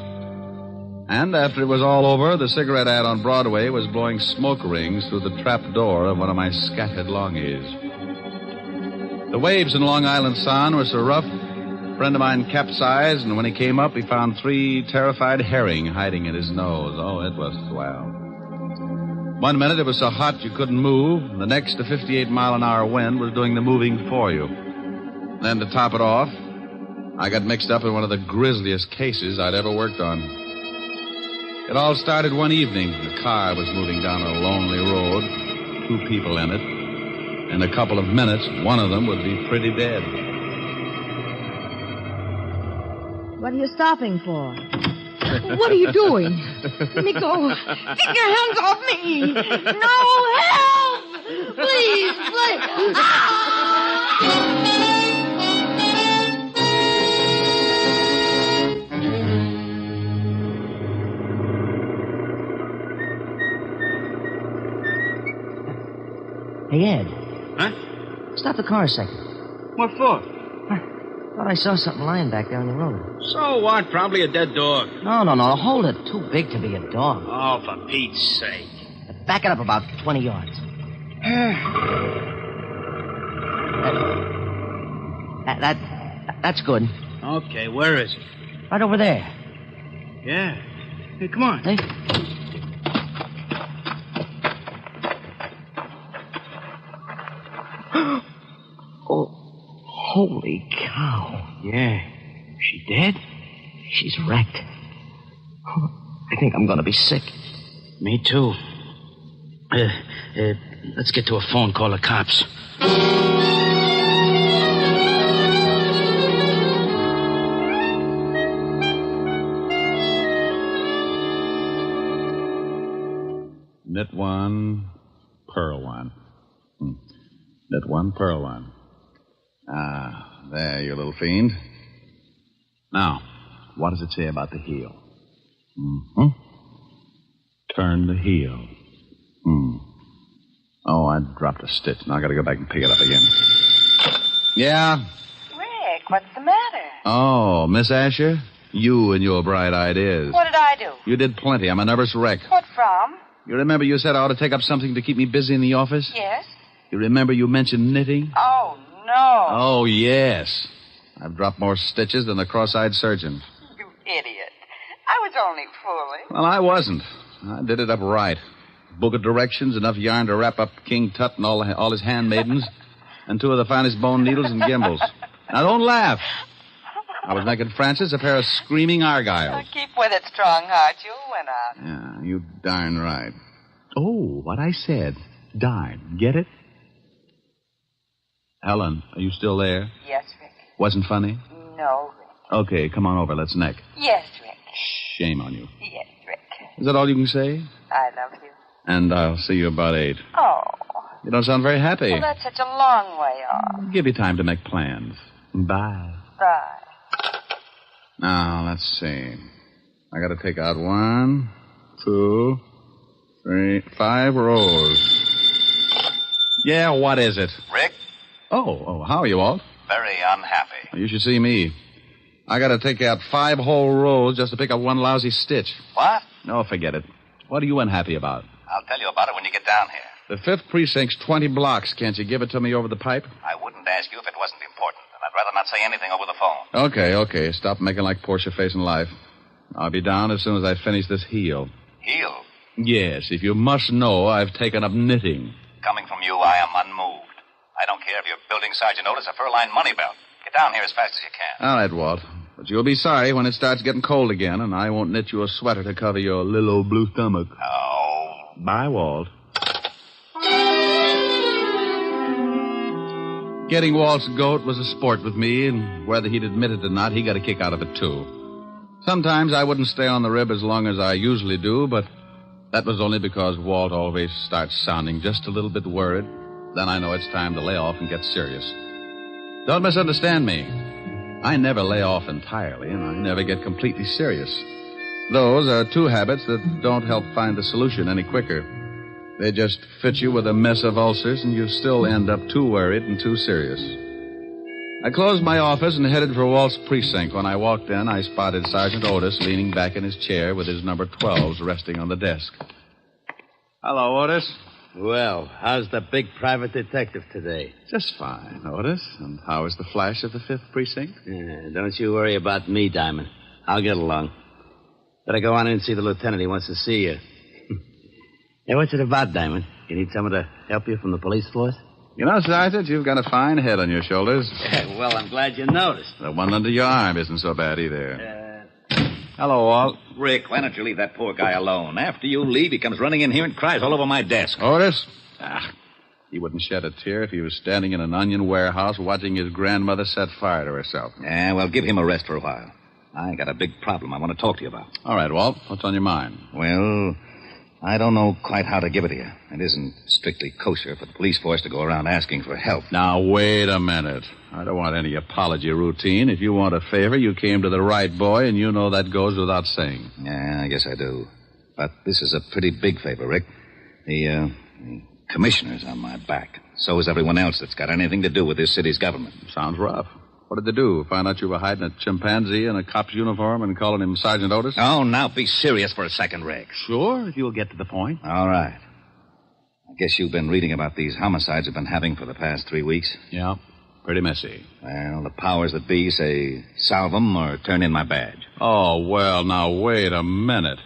And after it was all over, the cigarette ad on Broadway was blowing smoke rings through the trap door of one of my scattered longies. The waves in Long Island Sound were so rough, a friend of mine capsized, and when he came up, he found 3 terrified herring hiding in his nose. Oh, it was swell. One minute it was so hot you couldn't move, and the next, a 58-mile-an-hour wind was doing the moving for you. Then, to top it off, I got mixed up in one of the grisliest cases I'd ever worked on. It all started one evening. The car was moving down a lonely road, 2 people in it. In a couple of minutes, one of them would be pretty dead. What are you stopping for? What are you doing? Let me go. Get your hands off me. No, help! Please, please. Hey, Ed. Huh? Stop the car a second. What for? Thought I saw something lying back there on the road. So what? Probably a dead dog. No. Hold it. Too big to be a dog. Oh, for Pete's sake. Back it up about 20 yards. That's good. Okay, where is it? Right over there. Yeah. Hey, come on. Hey. Oh, holy cow. Yeah. She dead? She's wrecked. I think I'm going to be sick. Me too. Let's get to a phone, call the cops. Knit one, purl one. Knit one, purl one. Ah, there, you little fiend. Now, what does it say about the heel? Mm-hmm. Turn the heel. Oh, I dropped a stitch. Now I gotta go back and pick it up again. Yeah? Rick, what's the matter? Oh, Miss Asher? You and your bright ideas. What did I do? You did plenty. I'm a nervous wreck. What from? You remember you said I ought to take up something to keep me busy in the office? Yes. You remember you mentioned knitting? Oh, no. Oh, yes. I've dropped more stitches than the cross-eyed surgeon. You idiot. I was only fooling. Well, I wasn't. I did it up right. Book of directions, enough yarn to wrap up King Tut and all his handmaidens, and 2 of the finest bone needles and gimbals. Now, don't laugh. I was making Francis a pair of screaming argyles. Keep with it, Strongheart. You'll win out. Yeah, you darn right. Oh, what I said. Darn. Get it? Helen, are you still there? Yes, Rick. Wasn't funny? No, Rick. Okay, come on over. Let's neck. Yes, Rick. Shame on you. Yes, Rick. Is that all you can say? I love you. And I'll see you about 8. Oh. You don't sound very happy. Well, that's such a long way off. Give you time to make plans. Bye. Bye. Now, let's see. I gotta take out 1, 2, 3, 5 rows. Yeah, what is it? Rick? Oh, how are you, Walt? Very unhappy. You should see me. I gotta take out 5 whole rows just to pick up 1 lousy stitch. What? No, forget it. What are you unhappy about? I'll tell you about it when you get down here. The 5th precinct's 20 blocks. Can't you give it to me over the pipe? I wouldn't ask you if it wasn't important, and I'd rather not say anything over the phone. Okay. Stop making like Portia facing life. I'll be down as soon as I finish this heel. Heel? Yes, if you must know, I've taken up knitting. Coming from you, I am unmoved. I don't care if you're building Sergeant Otis a fur-lined money belt. Get down here as fast as you can. All right, Walt. But you'll be sorry when it starts getting cold again, and I won't knit you a sweater to cover your little old blue stomach. Oh. Bye, Walt. Getting Walt's goat was a sport with me, and whether he'd admit it or not, he got a kick out of it, too. Sometimes I wouldn't stay on the rib as long as I usually do, but that was only because Walt always starts sounding just a little bit worried. Then I know it's time to lay off and get serious. Don't misunderstand me. I never lay off entirely, and I never get completely serious. Those are 2 habits that don't help find the solution any quicker. They just fit you with a mess of ulcers, and you still end up too worried and too serious. I closed my office and headed for Walt's precinct. When I walked in, I spotted Sergeant Otis leaning back in his chair with his number 12s resting on the desk. Hello, Otis. Well, how's the big private detective today? Just fine, Otis. And how is the flash of the 5th precinct? Don't you worry about me, Diamond. I'll get along. Better go on in and see the lieutenant. He wants to see you. Hey, what's it about, Diamond? You need someone to help you from the police force? You know, Sergeant, you've got a fine head on your shoulders. Well, I'm glad you noticed. The one under your arm isn't so bad either. Hello, Walt. Rick, why don't you leave that poor guy alone? After you leave, he comes running in here and cries all over my desk. Otis? He wouldn't shed a tear if he was standing in an onion warehouse watching his grandmother set fire to herself. Yeah, well, give him a rest for a while. I got a big problem I want to talk to you about. All right, Walt. What's on your mind? Well, I don't know quite how to give it to you. It isn't strictly kosher for the police force to go around asking for help. Now, wait a minute. I don't want any apology routine. If you want a favor, you came to the right boy, and you know that goes without saying. Yeah, I guess I do. But this is a pretty big favor, Rick. The Commissioner's on my back. So is everyone else that's got anything to do with this city's government. Sounds rough. What did they do? Find out you were hiding a chimpanzee in a cop's uniform and calling him Sergeant Otis? Oh, now be serious for a second, Rick. Sure, if you'll get to the point. All right. I guess you've been reading about these homicides we've been having for the past 3 weeks. Yeah, pretty messy. Well, the powers that be say salve 'em or turn in my badge. Oh, well, now, wait a minute.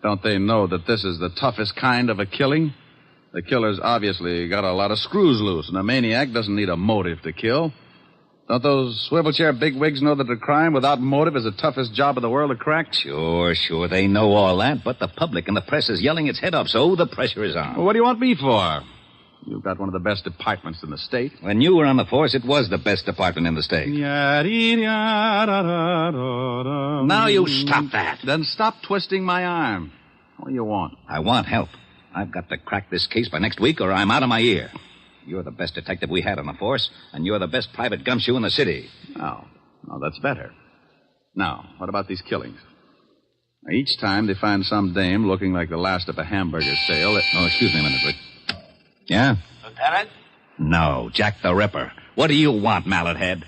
Don't they know that this is the toughest kind of a killing? The killer's obviously got a lot of screws loose, and a maniac doesn't need a motive to kill. Don't those swivel chair bigwigs know that a crime without motive is the toughest job in the world to crack? Sure, they know all that, but the public and the press is yelling its head off, so the pressure is on. Well, what do you want me for? You've got one of the best departments in the state. When you were on the force, it was the best department in the state. Now you stop that. Then stop twisting my arm. What do you want? I want help. I've got to crack this case by next week or I'm out of my ear. You're the best detective we had on the force, and you're the best private gumshoe in the city. Oh, that's better. Now, what about these killings? Each time they find some dame looking like the last of a hamburger sale. Oh, excuse me a minute, Rick. Yeah? Lieutenant? No, Jack the Ripper. What do you want, mallet head?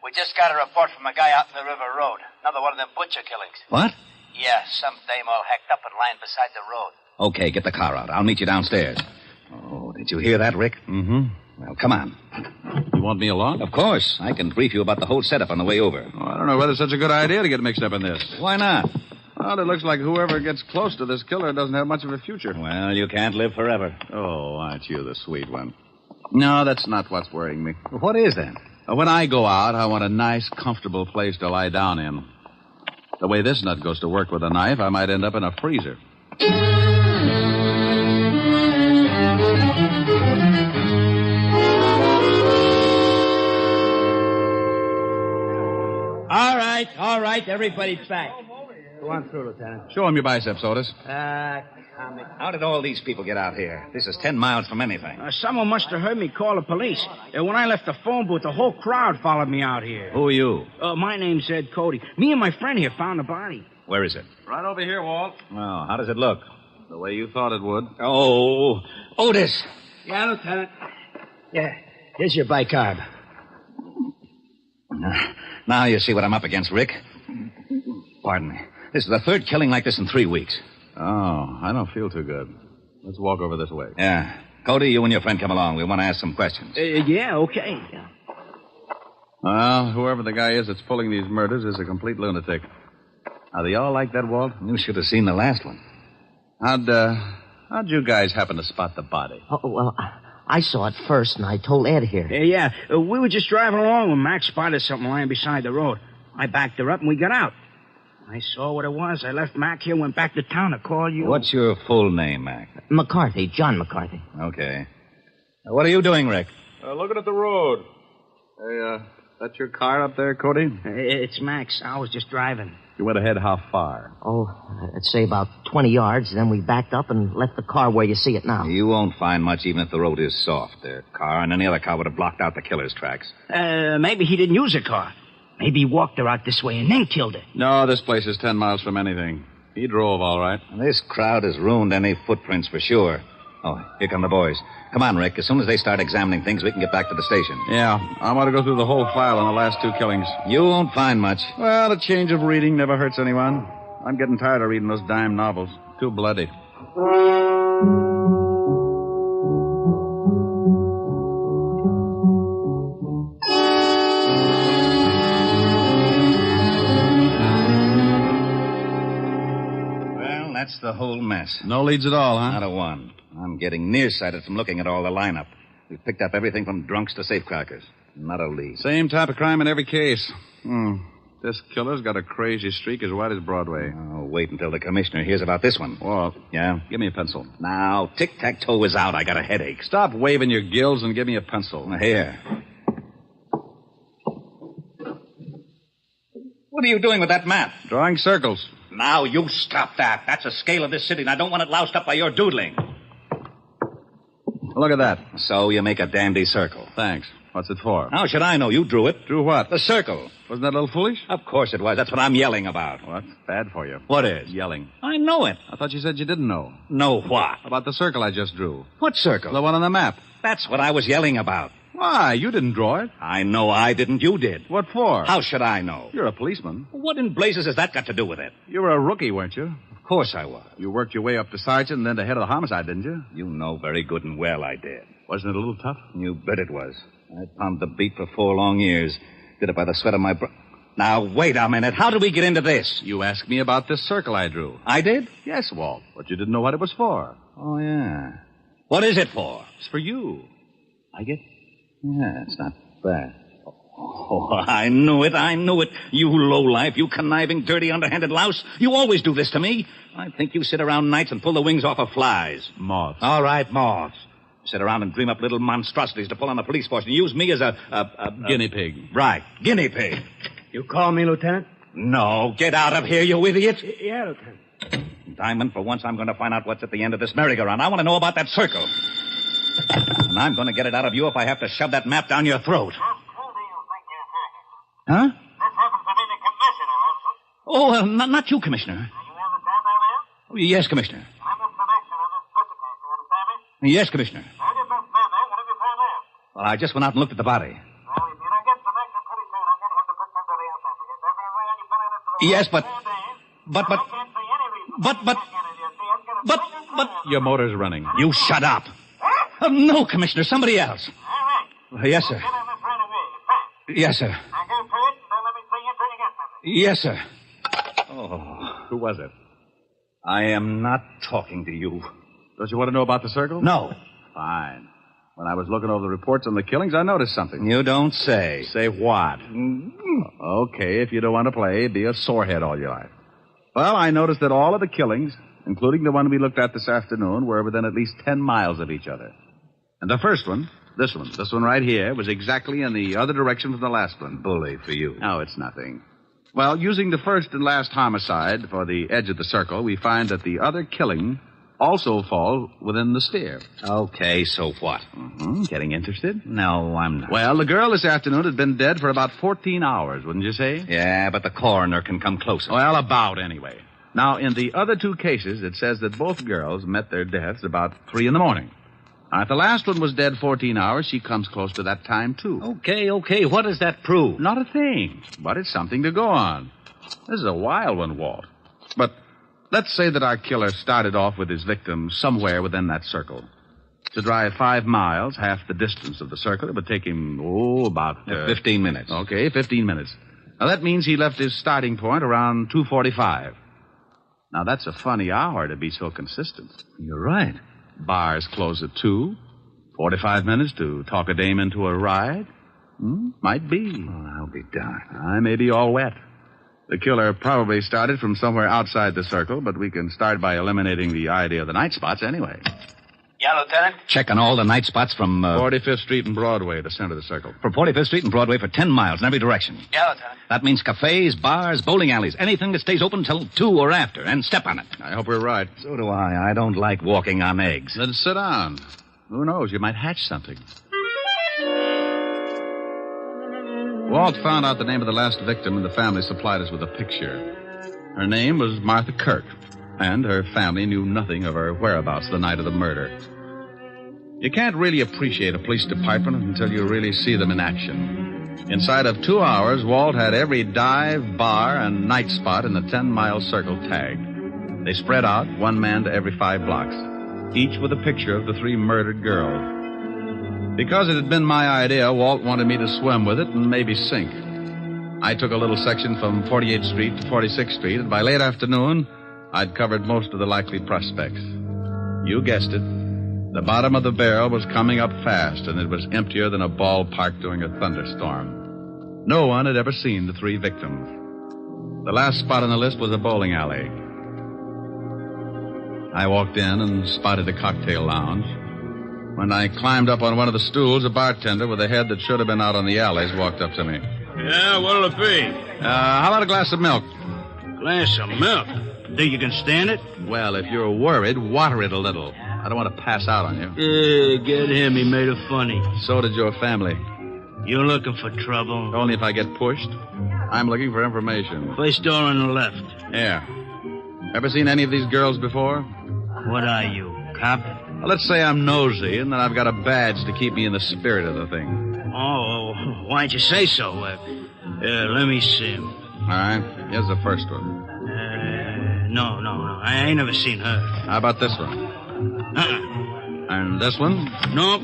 We just got a report from a guy out in the River Road. Another one of them butcher killings. What? Yeah, some dame all hacked up and lying beside the road. Okay, get the car out. I'll meet you downstairs. Oh, did you hear that, Rick? Mm-hmm. Well, come on. You want me along? Of course. I can brief you about the whole setup on the way over. Oh, I don't know whether it's such a good idea to get mixed up in this. Why not? Well, it looks like whoever gets close to this killer doesn't have much of a future. Well, you can't live forever. Oh, aren't you the sweet one? No, that's not what's worrying me. What is then? When I go out, I want a nice, comfortable place to lie down in. The way this nut goes to work with a knife, I might end up in a freezer. All right, everybody's back. Go on through, Lieutenant. Show him your biceps, Otis. How did all these people get out here? This is 10 miles from anything. Someone must have heard me call the police. When I left the phone booth, the whole crowd followed me out here. Who are you? My name's Ed Cody. Me and my friend here found the body. Where is it? Right over here, Walt. Oh, how does it look? The way you thought it would. Oh, Otis. Yeah, Lieutenant. Yeah, here's your bicarb. Now you see what I'm up against, Rick. Pardon me. This is the third killing like this in 3 weeks. Oh, I don't feel too good. Let's walk over this way. Yeah. Cody, you and your friend come along. We want to ask some questions. Yeah, okay. Yeah. Well, whoever the guy is that's pulling these murders is a complete lunatic. Are they all like that, Walt? You should have seen the last one. How'd you guys happen to spot the body? Oh, well, I saw it first, and I told Ed here. Yeah, we were just driving along when Max spotted something lying beside the road. I backed her up, and we got out. I saw what it was. I left Mac here, went back to town to call you. What's your full name, Mac? McCarthy, John McCarthy. Okay. What are you doing, Rick? Looking at the road. Hey, that's your car up there, Cody? It's Max. I was just driving. You went ahead how far? Oh, I'd say about 20 yards. Then we backed up and left the car where you see it now. You won't find much even if the road is soft. Their car and any other car would have blocked out the killer's tracks. Maybe he didn't use a car. Maybe he walked her out this way and then killed her. No, this place is 10 miles from anything. He drove, all right. This crowd has ruined any footprints for sure. Oh, here come the boys. Come on, Rick. As soon as they start examining things, we can get back to the station. Yeah, I want to go through the whole file on the last 2 killings. You won't find much. Well, a change of reading never hurts anyone. I'm getting tired of reading those dime novels. Too bloody. Well, that's the whole mess. No leads at all, huh? Not a one. I'm getting nearsighted from looking at all the lineup. We've picked up everything from drunks to safecrackers. Not a lead. Same type of crime in every case. This killer's got a crazy streak as wide as Broadway. Oh, wait until the commissioner hears about this one. Walt. Yeah? Give me a pencil. Now, tic-tac-toe is out. I got a headache. Stop waving your gills and give me a pencil. Here. What are you doing with that map? Drawing circles. Now, you stop that. That's a scale of this city, and I don't want it loused up by your doodling. Look at that. So you make a dandy circle. Thanks. What's it for? How should I know? You drew it. Drew what? The circle. Wasn't that a little foolish? Of course it was. That's what I'm yelling about. Well, that's bad for you. What is? Yelling. I know it. I thought you said you didn't know. Know what? About the circle I just drew. What circle? The one on the map. That's what I was yelling about. Why? You didn't draw it. I know I didn't. You did. What for? How should I know? You're a policeman. What in blazes has that got to do with it? You were a rookie, weren't you? Of course I was. You worked your way up to sergeant and then to head of the homicide, didn't you? You know very good and well I did. Wasn't it a little tough? You bet it was. I pounded the beat for 4 long years. Did it by the sweat of my brow. Now, wait a minute. How did we get into this? You asked me about this circle I drew. I did? Yes, Walt. But you didn't know what it was for. Oh, yeah. What is it for? It's for you. I get... Yeah, it's not bad. Oh, I knew it. You lowlife, you conniving, dirty, underhanded louse. You always do this to me. I think you sit around nights and pull the wings off of flies. Moths. All right, moths. Sit around and dream up little monstrosities to pull on the police force and use me as a guinea pig. Right, guinea pig. You call me, Lieutenant? No, get out of here, you idiot. Yeah, Lieutenant. Diamond, for once I'm going to find out what's at the end of this merry-go-round. I want to know about that circle. And I'm going to get it out of you if I have to shove that map down your throat. Just who do you think you're attacking? Huh? This happens to be the commissioner, Wilson. Oh, not you, Commissioner. Are you on the telephone now? Oh, yes, Commissioner. I'm the connection of this Twitter case, you understand me? Yes, Commissioner. How did this man there? What have you found out? Well, I just went out and looked at the body. Well, if you don't get some action pretty soon, I'm going to have to put somebody else on because every man you've been in it for the Yes, last but... 4 days, But... I can't see any reason. But... Your motor's running. You shut up. No, Commissioner, somebody else. All right. Yes, sir. Get on this right away. Fast. Yes, sir. Now go through it and don't let me see you until you get something. Yes, sir. Oh, Who was it? I am not talking to you. Don't you want to know about the circle? No. Fine. When I was looking over the reports on the killings, I noticed something. You don't say. Say what? Okay, if you don't want to play, be a sorehead all your life. Well, I noticed that all of the killings, including the one we looked at this afternoon, were within at least 10 miles of each other. And the first one, this one right here, was exactly in the other direction from the last one. Bully for you. Oh, it's nothing. Well, using the first and last homicide for the edge of the circle, we find that the other killing also falls within the sphere. Okay, so what? Getting interested? No, I'm not. Well, the girl this afternoon had been dead for about 14 hours, wouldn't you say? Yeah, but the coroner can come closer. Well, about anyway. Now, in the other 2 cases, it says that both girls met their deaths about 3 in the morning. Now, if the last one was dead 14 hours, she comes close to that time, too. Okay. What does that prove? Not a thing, but it's something to go on. This is a wild one, Walt. But let's say that our killer started off with his victim somewhere within that circle. To drive 5 miles, half the distance of the circle, it would take him, about... 15 minutes. Okay, 15 minutes. Now, that means he left his starting point around 2:45. Now, that's a funny hour to be so consistent. You're right. Bars close at 2. 45 minutes to talk a dame into a ride? Might be. Oh, I'll be darned. I may be all wet. The killer probably started from somewhere outside the circle, but we can start by eliminating the idea of the night spots anyway. Yeah, Lieutenant? Checking all the night spots from... 45th Street and Broadway, the center of the circle. From 45th Street and Broadway for 10 miles in every direction. Yeah, Lieutenant. That means cafes, bars, bowling alleys, anything that stays open till 2 or after, and step on it. I hope we're right. So do I. I don't like walking on eggs. Then sit down. Who knows? You might hatch something. Walt found out the name of the last victim, and the family supplied us with a picture. Her name was Martha Kirk, and her family knew nothing of her whereabouts the night of the murder. You can't really appreciate a police department until you really see them in action. Inside of 2 hours, Walt had every dive, bar, and night spot in the 10-mile circle tagged. They spread out, 1 man to every 5 blocks, each with a picture of the 3 murdered girls. Because it had been my idea, Walt wanted me to swim with it and maybe sink. I took a little section from 48th Street to 46th Street, and by late afternoon, I'd covered most of the likely prospects. You guessed it. The bottom of the barrel was coming up fast, and it was emptier than a ballpark during a thunderstorm. No one had ever seen the 3 victims. The last spot on the list was a bowling alley. I walked in and spotted a cocktail lounge. When I climbed up on one of the stools, a bartender with a head that should have been out on the alleys walked up to me. Yeah, what'll it be? How about a glass of milk? Glass of milk? Think you can stand it? Well, if you're worried, water it a little. I don't want to pass out on you. Yeah, get him. He made it funny. So did your family. You looking for trouble? Only if I get pushed. I'm looking for information. First door on the left. Yeah. Ever seen any of these girls before? What are you, cop? Well, let's say I'm nosy, and then I've got a badge to keep me in the spirit of the thing. Oh, why'd you say so? Let me see. All right. Here's the first one. No. I ain't never seen her. How about this one? And this one? No.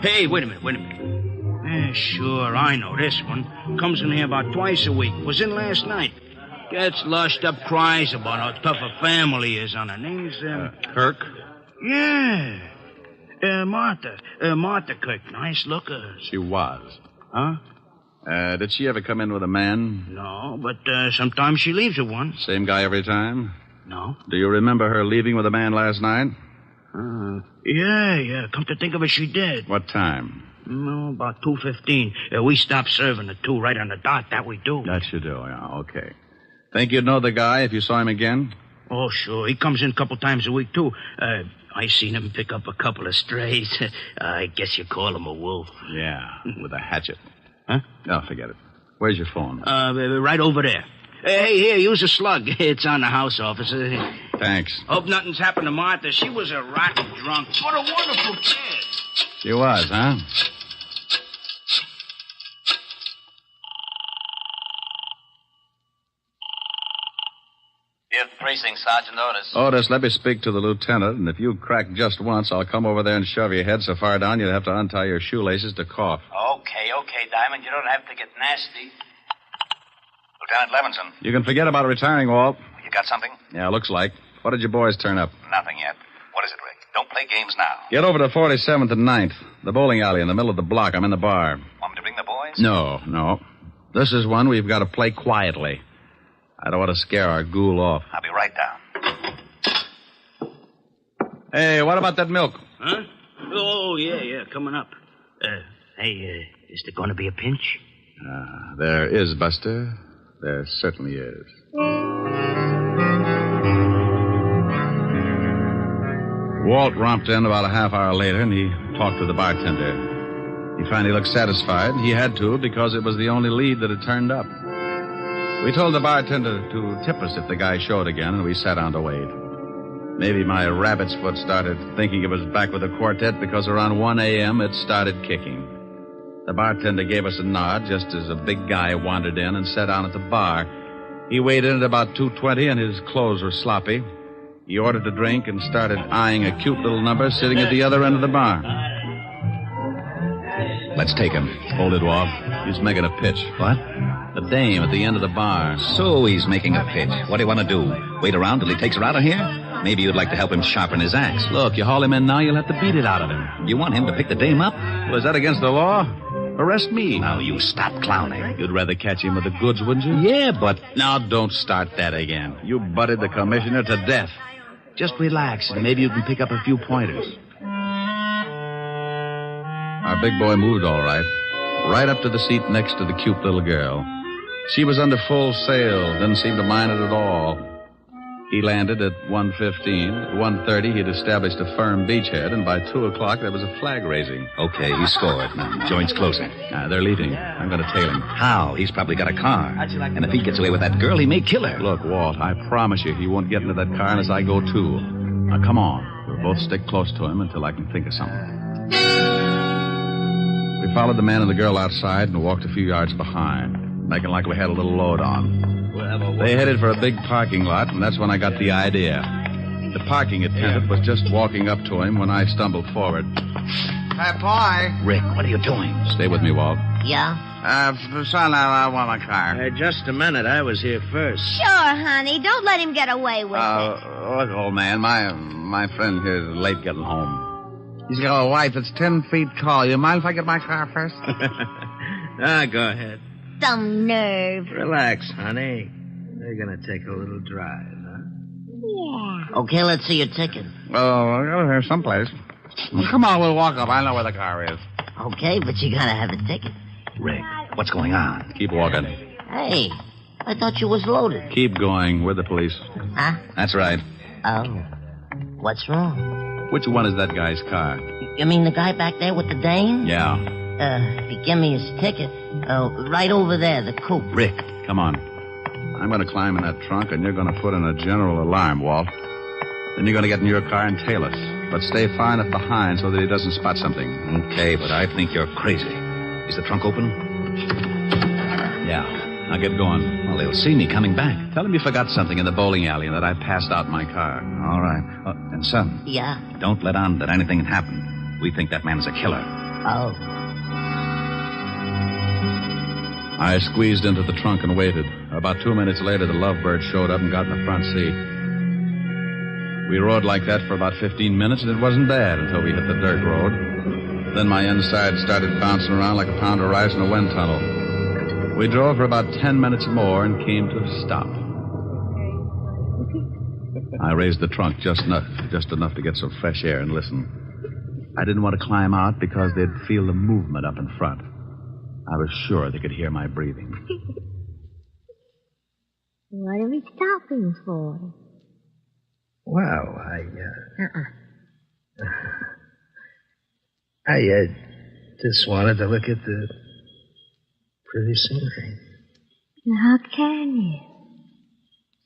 Hey, wait a minute. Sure, I know this one. Comes in here about twice a week. Was in last night. Gets lushed up, cries about how tough a family he is on her. Name's, Kirk? Yeah. Martha. Martha Kirk. Nice looker. She was. Huh? Did she ever come in with a man? No, but sometimes she leaves with one. Same guy every time? No. Do you remember her leaving with a man last night? Yeah. Come to think of it, she did. What time? No, about 2:15. We stopped serving at 2 right on the dot. That we do. That you do, yeah. Okay. Think you'd know the guy if you saw him again? Oh, sure. He comes in a couple times a week, too. I seen him pick up a couple of strays. I guess you call him a wolf. Yeah, with a hatchet. Huh? No, forget it. Where's your phone? Right over there. Hey, here, use a slug. It's on the house, officer. Thanks. Hope nothing's happened to Martha. She was a rotten drunk. What a wonderful kid. She was, huh? Fifth Precinct, Sergeant Otis. Otis, let me speak to the lieutenant, and if you crack just once, I'll come over there and shove your head so far down you'll have to untie your shoelaces to cough. Okay, Diamond. You don't have to get nasty. Lieutenant Levinson. You can forget about retiring, Walt. You got something? Yeah, looks like. What did your boys turn up? Nothing yet. What is it, Rick? Don't play games now. Get over to 47th and 9th, the bowling alley in the middle of the block. I'm in the bar. Want me to bring the boys? No. This is one we've got to play quietly. I don't want to scare our ghoul off. I'll be right down. Hey, what about that milk? Huh? Oh, yeah, coming up. Hey, is there going to be a pinch? There is, Buster. There certainly is. Walt romped in about a half hour later, and he talked to the bartender. He finally looked satisfied. He had to, because it was the only lead that had turned up. We told the bartender to tip us if the guy showed again, and we sat down to wait. Maybe my rabbit's foot started thinking it was back with the quartet because around 1 a.m. it started kicking. The bartender gave us a nod just as a big guy wandered in and sat down at the bar. He weighed in at about 2:20, and his clothes were sloppy. He ordered a drink and started eyeing a cute little number sitting at the other end of the bar. Let's take him. Hold it, Walt. He's making a pitch. What? The dame at the end of the bar. So he's making a pitch. What do you want to do? Wait around till he takes her out of here? Maybe you'd like to help him sharpen his axe. Look, you haul him in now, you'll have to beat it out of him. You want him to pick the dame up? Was that against the law? Arrest me. Now, you stop clowning. You'd rather catch him with the goods, wouldn't you? Yeah, but... Now, don't start that again. You butted the commissioner to death. Just relax, and maybe you can pick up a few pointers. Our big boy moved all right. Right up to the seat next to the cute little girl. She was under full sail, didn't seem to mind it at all. He landed at 1:15. At 1:30, he'd established a firm beachhead, and by 2 o'clock, there was a flag raising. Okay, he scored. Now, joint's closing. They're leaving. I'm going to tail him. How? He's probably got a car. And if he gets away with that girl, he may kill her. Look, Walt, I promise you he won't get into that car unless I go too. Now, come on. We'll both stick close to him until I can think of something. We followed the man and the girl outside and walked a few yards behind, making like we had a little load on. They headed for a big parking lot, and that's when I got the idea. The parking attendant was just walking up to him when I stumbled forward. Hey, boy. Rick, what are you doing? Stay with me, Walt. Yeah? Son, I want my car. Just a minute. I was here first. Sure, honey. Don't let him get away with it. Look, old man, my friend here is late getting home. He's got a wife that's 10 feet tall. You mind if I get my car first? Go ahead. Some nerve. Relax, honey. They're going to take a little drive, huh? Yeah. Okay, let's see your ticket. Oh, here's someplace. Come on, we'll walk up. I know where the car is. Okay, but you gotta have a ticket. Rick, what's going on? Keep walking. Hey, I thought you was loaded. Keep going. We're the police. Huh? That's right. Oh. What's wrong? Which one is that guy's car? You mean the guy back there with the dame? Yeah. If you give me his ticket, right over there, the coupe. Rick, come on. I'm going to climb in that trunk, and you're going to put in a general alarm, Walt. Then you're going to get in your car and tail us. But stay far enough behind so that he doesn't spot something. Okay, but I think you're crazy. Is the trunk open? Yeah. Now get going. Well, they'll see me coming back. Tell him you forgot something in the bowling alley and that I passed out my car. All right. And, son. Yeah? Don't let on that anything had happened. We think that man's a killer. Oh. I squeezed into the trunk and waited. About 2 minutes later, the Lovebird showed up and got in the front seat. We rode like that for about 15 minutes, and it wasn't bad until we hit the dirt road. Then my inside started bouncing around like a pound of rice in a wind tunnel. We drove for about 10 minutes more and came to a stop. I raised the trunk just enough to get some fresh air and listen. I didn't want to climb out because they'd feel the movement up in front. I was sure they could hear my breathing. What are we stopping for? Well, I just wanted to look at the pretty scenery. How can you?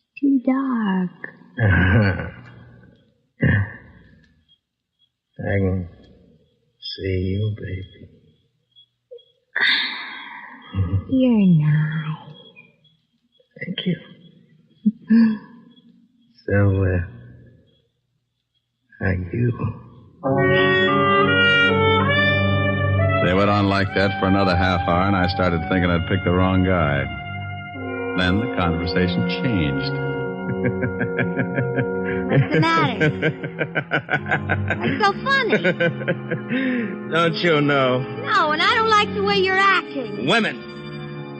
It's too dark. I can see you, baby. You're nice. Thank you. So, how you? They went on like that for another half hour, and I started thinking I'd picked the wrong guy. Then the conversation changed. What's the matter? What's so funny? Don't you know? No, and I don't like the way you're acting. Women.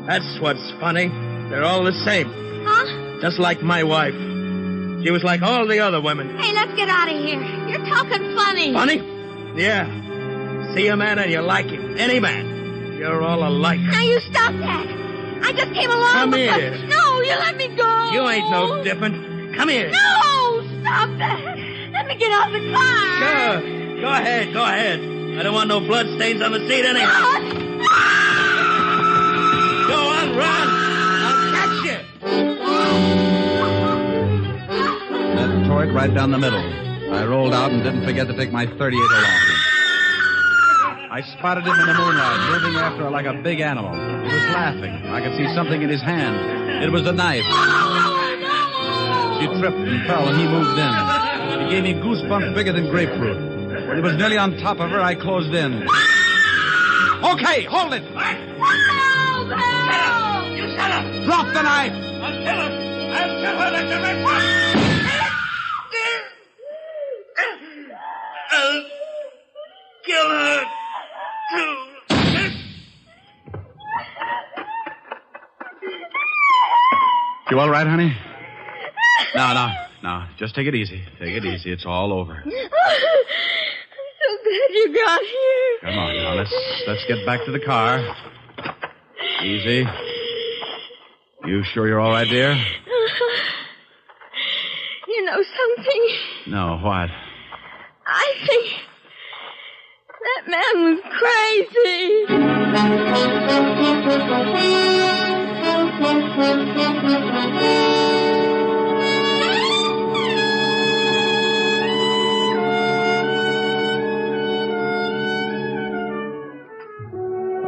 That's what's funny. They're all the same. Huh? Just like my wife. She was like all the other women. Hey, let's get out of here. You're talking funny. Funny? Yeah. See a man and you like him. Any man. You're all alike. Now you stop that. I just came along Come because... here. No, you let me go. You ain't no different. Come here. No, stop that. Let me get out of the car. Sure. Go ahead. I don't want no blood stains on the seat anyhow. Go on, run. I'll catch you. That tore it right down the middle. I rolled out and didn't forget to take my .38 along. I spotted him in the moonlight, moving after her like a big animal. He was laughing. I could see something in his hand. It was a knife. She tripped and fell, and he moved in. He gave me goosebumps bigger than grapefruit. When he was nearly on top of her, I closed in. Okay, hold it! You shut up! Drop the knife! I'll kill her like the rest of I'll kill her, too. You all right, honey? No. Just take it easy. It's all over. I'm so glad you got here. Come on, now. Let's get back to the car. Easy. You sure you're all right, dear? You know something? No, what? I think that man was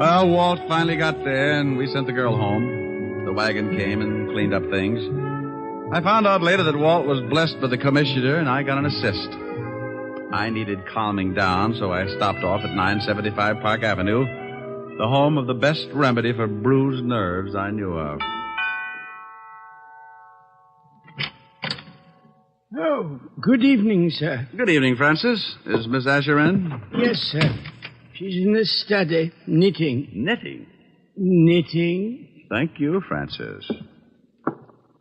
Well, Walt finally got there, and we sent the girl home. The wagon came and cleaned up things. I found out later that Walt was blessed by the commissioner, and I got an assist. I needed calming down, so I stopped off at 975 Park Avenue, the home of the best remedy for bruised nerves I knew of. Oh, good evening, sir. Good evening, Francis. Is Miss Asher in? Yes, sir. She's in the study, knitting. Knitting? Knitting. Thank you, Francis.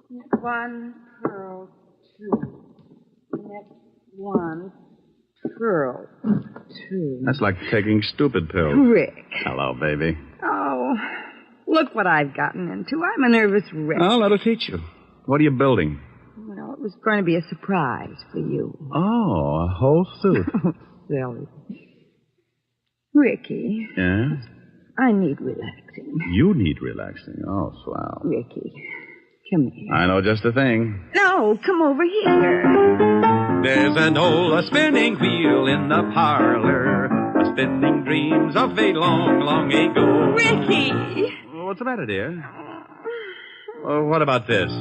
Knit 1, purl 2. Knit 1, purl 2. That's like taking stupid pills. Rick. Hello, baby. Oh, look what I've gotten into. I'm a nervous wreck. Oh, that'll teach you. What are you building? Well, it was going to be a surprise for you. Oh, a whole suit. Silly. Ricky, Yeah? I need relaxing. You need relaxing. Oh, swell. Ricky, come here. I know just the thing. No, come over here. There's an old spinning wheel in the parlor, spinning dreams of a long, long ago. Ricky! What's the matter, dear? Oh, what about this?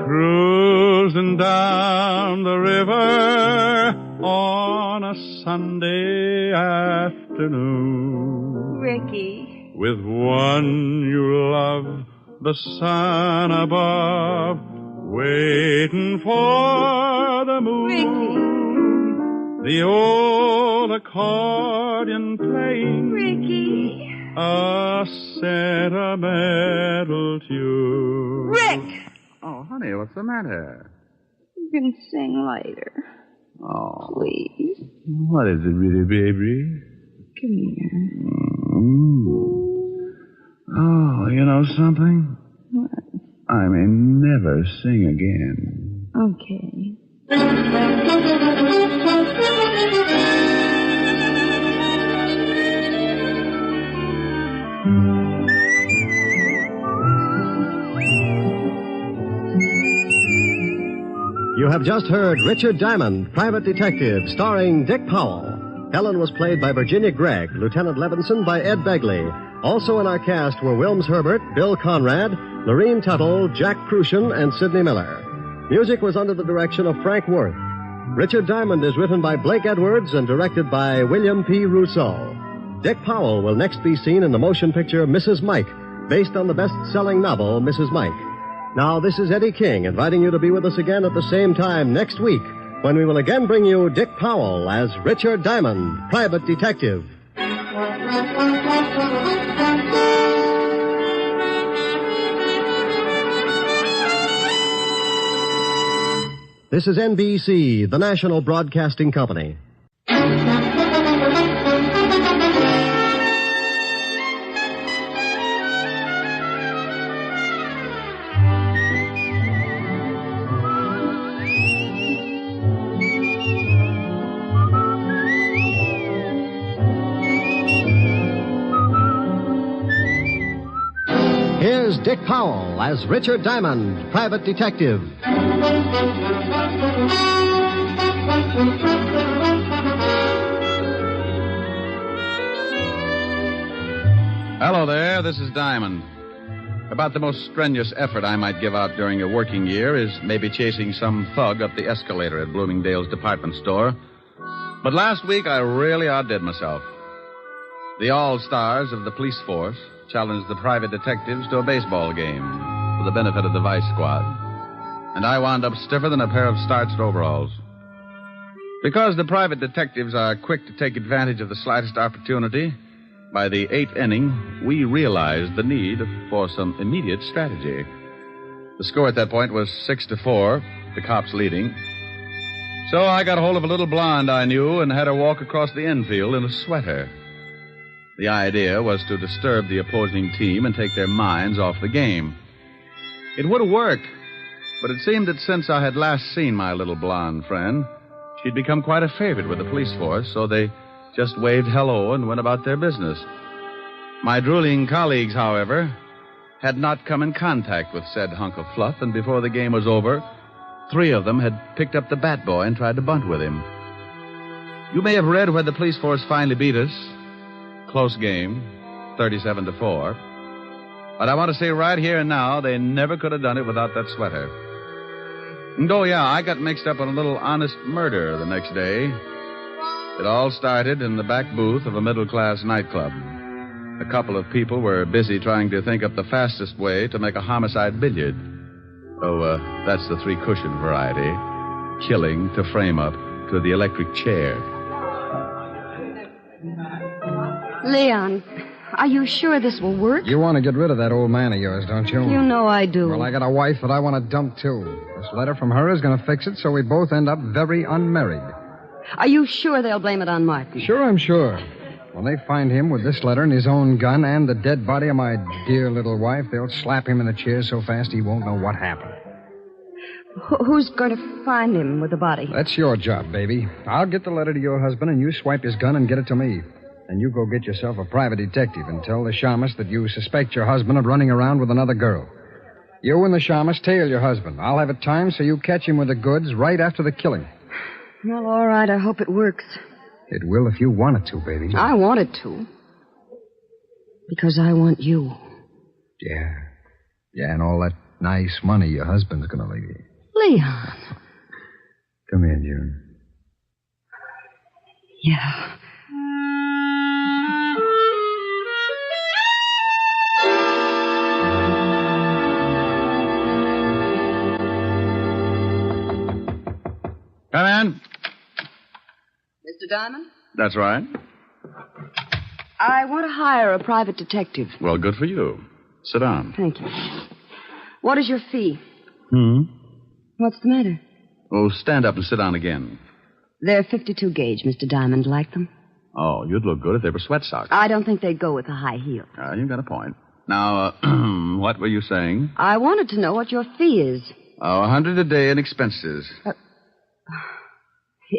Cruising down the river on a Sunday afternoon. Ricky. With one you love, the sun above, waiting for the moon. Ricky. The old accordion playing. Ricky. A sentimental tune. Rick! Oh, honey, what's the matter? You can sing later. Oh. Please. What is it, really, baby? Come here. Oh, you know something? What? I may never sing again. Okay. You have just heard Richard Diamond, Private Detective, starring Dick Powell. Helen was played by Virginia Gregg, Lieutenant Levinson by Ed Begley. Also in our cast were Wilms Herbert, Bill Conrad, Lorene Tuttle, Jack Crucian, and Sidney Miller. Music was under the direction of Frank Worth. Richard Diamond is written by Blake Edwards and directed by William P. Rousseau. Dick Powell will next be seen in the motion picture Mrs. Mike, based on the best-selling novel Mrs. Mike. Now, this is Eddie King inviting you to be with us again at the same time next week when we will again bring you Dick Powell as Richard Diamond, Private Detective. This is NBC, the national broadcasting company. Here's Dick Powell as Richard Diamond, Private Detective. Hello there, this is Diamond. About the most strenuous effort I might give out during a working year is maybe chasing some thug up the escalator at Bloomingdale's department store. But last week I really outdid myself. The all-stars of the police force challenged the private detectives to a baseball game for the benefit of the vice squad. And I wound up stiffer than a pair of starched overalls. Because the private detectives are quick to take advantage of the slightest opportunity, by the 8th inning, we realized the need for some immediate strategy. The score at that point was 6-4, the cops leading. So I got hold of a little blonde I knew and had her walk across the infield in a sweater. The idea was to disturb the opposing team and take their minds off the game. It would have worked, but it seemed that since I had last seen my little blonde friend, she'd become quite a favorite with the police force, so they just waved hello and went about their business. My drooling colleagues, however, had not come in contact with said hunk of fluff, and before the game was over, 3 of them had picked up the bat boy and tried to bunt with him. You may have read where the police force finally beat us. Close game, 37-4. But I want to say right here and now, they never could have done it without that sweater. And oh, yeah, I got mixed up in a little honest murder the next day. It all started in the back booth of a middle-class nightclub. A couple of people were busy trying to think up the fastest way to make a homicide billiard. Oh, that's the 3-cushion variety. Killing to frame up to the electric chair. Leon, are you sure this will work? You want to get rid of that old man of yours, don't you? You know I do. Well, I got a wife that I want to dump, too. This letter from her is going to fix it so we both end up very unmarried. Are you sure they'll blame it on Martin? Sure, I'm sure. When they find him with this letter and his own gun and the dead body of my dear little wife, they'll slap him in the chair so fast he won't know what happened. Who's going to find him with the body? That's your job, baby. I'll get the letter to your husband, and you swipe his gun and get it to me. And you go get yourself a private detective and tell the shamus that you suspect your husband of running around with another girl. You and the shamus tail your husband. I'll have it timed so you catch him with the goods right after the killing. Well, all right. I hope it works. It will if you want it to, baby. I want it to. Because I want you. Yeah. Yeah, and all that nice money your husband's going to leave you. Leon. Come here, June. Yeah. Come in. Mr. Diamond? That's right. I want to hire a private detective. Well, good for you. Sit down. Thank you. What is your fee? What's the matter? Oh, stand up and sit down again. They're 52 gauge, Mr. Diamond. Like them? Oh, you'd look good if they were sweat socks. I don't think they'd go with a high heel. You've got a point. Now, what were you saying? I wanted to know what your fee is. Oh, $100 a day in expenses.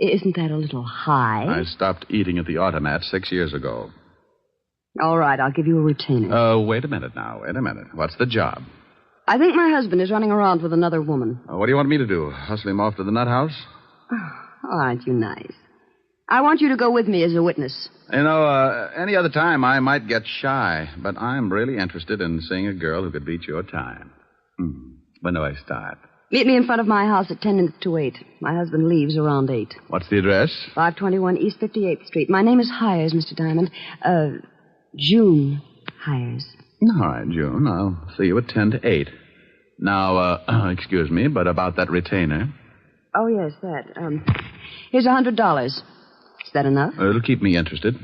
Isn't that a little high? I stopped eating at the automat 6 years ago. All right, I'll give you a retainer. Wait a minute now. Wait a minute. What's the job? I think my husband is running around with another woman. What do you want me to do? Hustle him off to the nut house? Oh, aren't you nice? I want you to go with me as a witness. You know, any other time I might get shy, but I'm really interested in seeing a girl who could beat your time. When do I start? Meet me in front of my house at 10 minutes to 8. My husband leaves around 8. What's the address? 521 East 58th Street. My name is HYERS, Mr. Diamond. June HYERS. All right, June. I'll see you at 10 to 8. Now, excuse me, but about that retainer. Oh, yes, that. Here's $100. Is that enough? It'll keep me interested.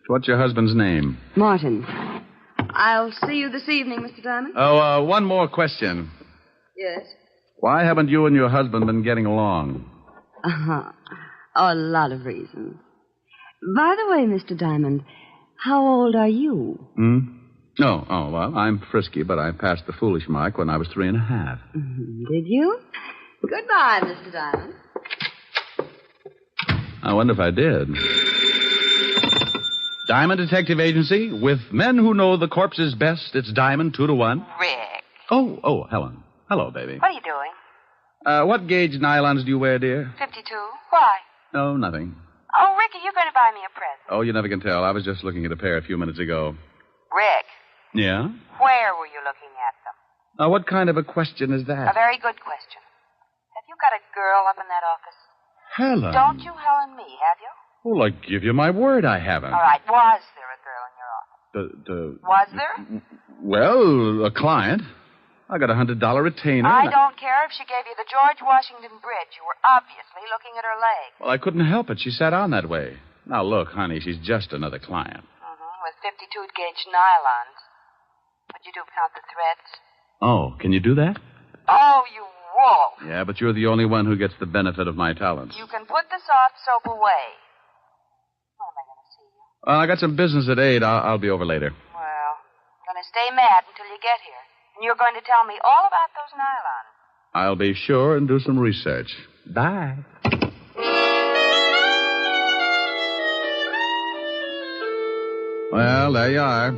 What's your husband's name? Martin. I'll see you this evening, Mr. Diamond. Oh, one more question. Yes? Why haven't you and your husband been getting along? A lot of reasons. By the way, Mr. Diamond, how old are you? No. Oh, well, I'm frisky, but I passed the foolish mark when I was 3.5. Did you? Goodbye, Mr. Diamond. I wonder if I did. Diamond Detective Agency, with men who know the corpses best, it's Diamond 2 to 1. Rick. Oh, Helen. Hello, baby. What are you doing? What gauge nylons do you wear, dear? 52. Why? Oh, nothing. Oh, Ricky, you're going to buy me a present. Oh, you never can tell. I was just looking at a pair a few minutes ago. Rick. Yeah? Where were you looking at them? What kind of a question is that? A very good question. Have you got a girl up in that office? Helen. Don't you Helen me, have you? Well, I give you my word I haven't. All right. Was there a girl in your office? Was there? Well, a client. I got a $100 retainer. I don't care if she gave you the George Washington Bridge. You were obviously looking at her leg. Well, I couldn't help it. She sat on that way. Now, look, honey, she's just another client. With 52-gauge nylons. Would you count the threads? Oh, can you do that? Oh, you wolf. Yeah, but you're the only one who gets the benefit of my talents. You can put the soft soap away. When am I going to see you? I got some business at 8. I'll be over later. Well, I'm going to stay mad until you get here. And you're going to tell me all about those nylons. I'll be sure and do some research. Bye. Well, there you are.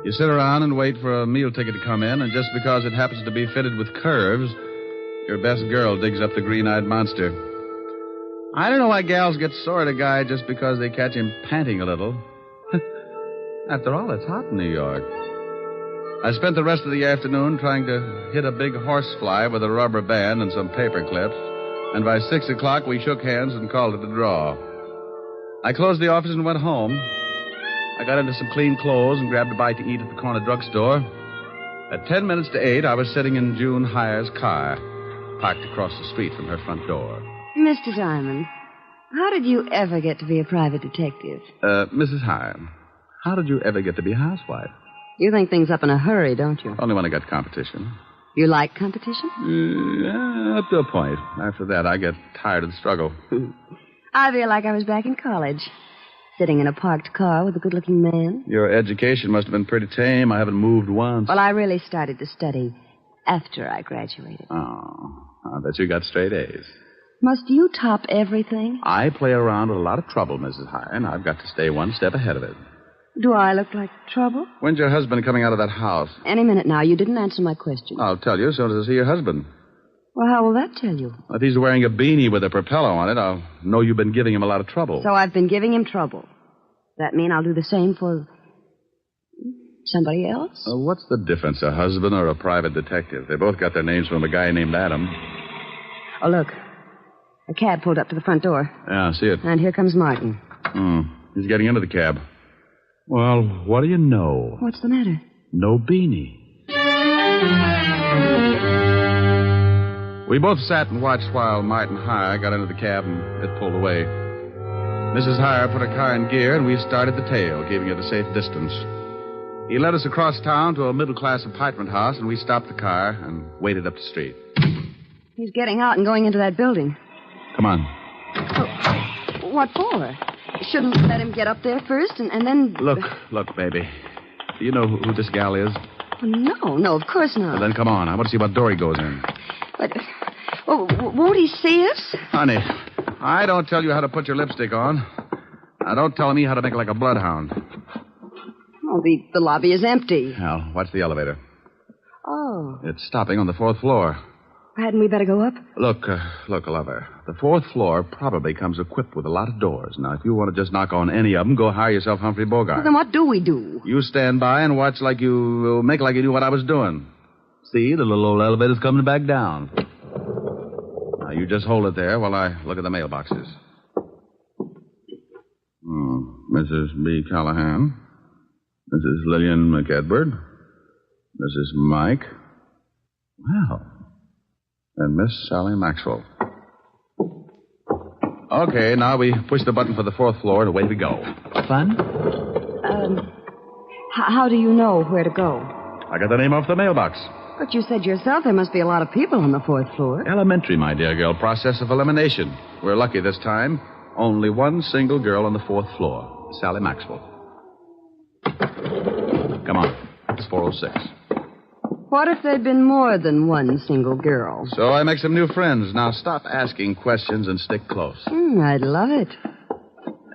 You sit around and wait for a meal ticket to come in, and just because it happens to be fitted with curves, your best girl digs up the green-eyed monster. I don't know why gals get sore at a guy just because they catch him panting a little. After all, it's hot in New York. I spent the rest of the afternoon trying to hit a big horsefly with a rubber band and some paper clips, and by 6 o'clock we shook hands and called it a draw. I closed the office and went home. I got into some clean clothes and grabbed a bite to eat at the corner drugstore. At 10 minutes to 8, I was sitting in June HYER's car, parked across the street from her front door. Mr. Diamond, how did you ever get to be a private detective? Mrs. HYER, how did you ever get to be a housewife? You think things up in a hurry, don't you? Only when I got competition. You like competition? Yeah, up to a point. After that, I get tired of the struggle. I feel like I was back in college, sitting in a parked car with a good-looking man. Your education must have been pretty tame. I haven't moved once. Well, I really started to study after I graduated. Oh, I bet you got straight A's. Must you top everything? I play around with a lot of trouble, Mrs. Hire, and I've got to stay one step ahead of it. Do I look like trouble? When's your husband coming out of that house? Any minute now. You didn't answer my question. I'll tell you as soon as I see your husband. Well, how will that tell you? If he's wearing a beanie with a propeller on it, I'll know you've been giving him a lot of trouble. So I've been giving him trouble. That mean I'll do the same for somebody else? What's the difference, a husband or a private detective? They both got their names from a guy named Adam. Oh, look. A cab pulled up to the front door. Yeah, I see it. And here comes Martin. He's getting into the cab. Well, what do you know? What's the matter? No beanie. We both sat and watched while Martin Hire got into the cab and it pulled away. Mrs. Hire put her car in gear and we started the tail, keeping it a safe distance. He led us across town to a middle-class apartment house and we stopped the car and waited up the street. He's getting out and going into that building. Come on. Oh, what for? Shouldn't we let him get up there first and then... Look, baby. Do you know who this gal is? No, of course not. Well, then come on. I want to see what door he goes in. But, won't he see us? Honey, I don't tell you how to put your lipstick on. Now, don't tell me how to make like a bloodhound. Oh, the lobby is empty. Well, watch the elevator. Oh. It's stopping on the 4th floor. Hadn't we better go up? Look, lover. The 4th floor probably comes equipped with a lot of doors. Now, if you want to just knock on any of them, go hire yourself Humphrey Bogart. Well, then what do we do? You stand by and watch like you... make like you knew what I was doing. See, the little old elevator's coming back down. Now, you just hold it there while I look at the mailboxes. Mrs. B. Callahan. Mrs. Lillian McEdward. Mrs. Mike. Well... and Miss Sally Maxwell. Okay, now we push the button for the 4th floor and away we go. Fun? How do you know where to go? I got the name off the mailbox. But you said yourself there must be a lot of people on the 4th floor. Elementary, my dear girl. Process of elimination. We're lucky this time. Only one single girl on the 4th floor. Sally Maxwell. Come on. It's 406. What if there'd been more than one single girl? So I make some new friends. Now stop asking questions and stick close. I'd love it.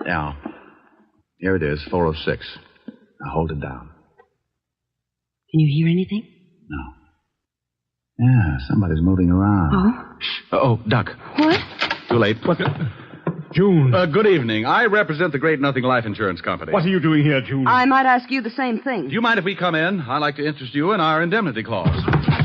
Now, here it is, 406. Now hold it down. Can you hear anything? No. Yeah, somebody's moving around. Oh, Duck. What? Too late. What? June. Good evening. I represent the Great Nothing Life Insurance Company. What are you doing here, June? I might ask you the same thing. Do you mind if we come in? I'd like to interest you in our indemnity clause.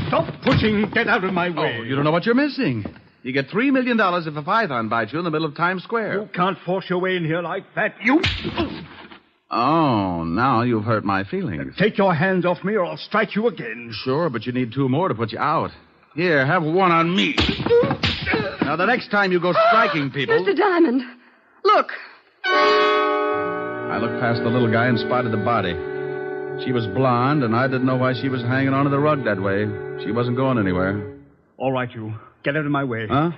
Stop pushing. Get out of my way. Oh, you don't know what you're missing. You get $3 million if a python bites you in the middle of Times Square. You can't force your way in here like that. You... Oh, now you've hurt my feelings. Take your hands off me or I'll strike you again. Sure, but you need 2 more to put you out. Here, have one on me. Now, the next time you go striking people... Mr. Diamond, look. I looked past the little guy and spotted the body. She was blonde, and I didn't know why she was hanging onto the rug that way. She wasn't going anywhere. All right, you. Get out of my way. Huh?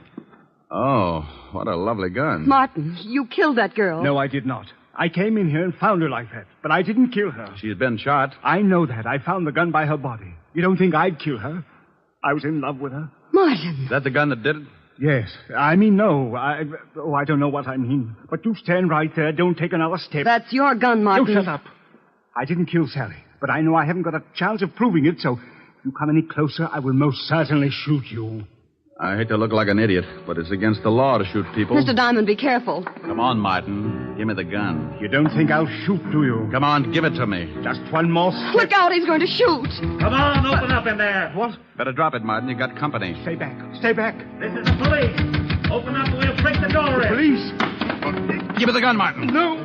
Oh, what a lovely gun. Martin, you killed that girl. No, I did not. I came in here and found her like that, but I didn't kill her. She's been shot. I know that. I found the gun by her body. You don't think I'd kill her? I was in love with her. Martin. Is that the gun that did it? Yes. I mean, no. I don't know what I mean. But you stand right there. Don't take another step. That's your gun, Martin. You shut up. I didn't kill Sally, but I know I haven't got a chance of proving it, so if you come any closer, I will most certainly shoot you. I hate to look like an idiot, but it's against the law to shoot people. Mr. Diamond, be careful. Come on, Martin. Give me the gun. You don't think I'll shoot, do you? Come on, give it to me. Just one more step. Look out, he's going to shoot. Come on, open up in there. What? Better drop it, Martin. You got company. Stay back. Stay back. This is the police. Open up or we'll break the door in. Police? Give me the gun, Martin. No.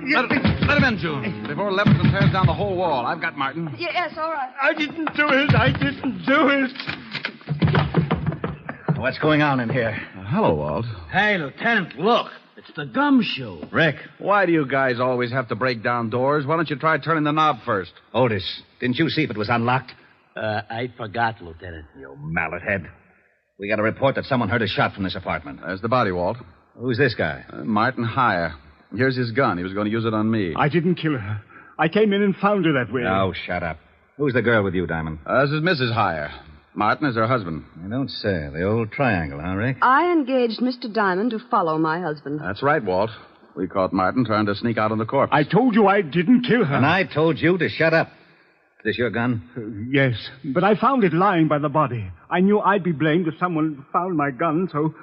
Let him in, June. Before Levinson tears down the whole wall. I've got Martin. Yes, all right. I didn't do it. What's going on in here? Hello, Walt. Hey, Lieutenant, look. It's the gumshoe. Rick, why do you guys always have to break down doors? Why don't you try turning the knob first? Otis, didn't you see if it was unlocked? I forgot, Lieutenant. You mallet head. We got a report that someone heard a shot from this apartment. There's the body, Walt. Who's this guy? Martin Hire. Here's his gun. He was going to use it on me. I didn't kill her. I came in and found her that way. Oh, shut up. Who's the girl with you, Diamond? This is Mrs. Hire. Martin is her husband. I don't say. The old triangle, huh, Rick? I engaged Mr. Diamond to follow my husband. That's right, Walt. We caught Martin trying to sneak out on the corpse. I told you I didn't kill her. And I told you to shut up. Is this your gun? Yes, but I found it lying by the body. I knew I'd be blamed if someone found my gun, so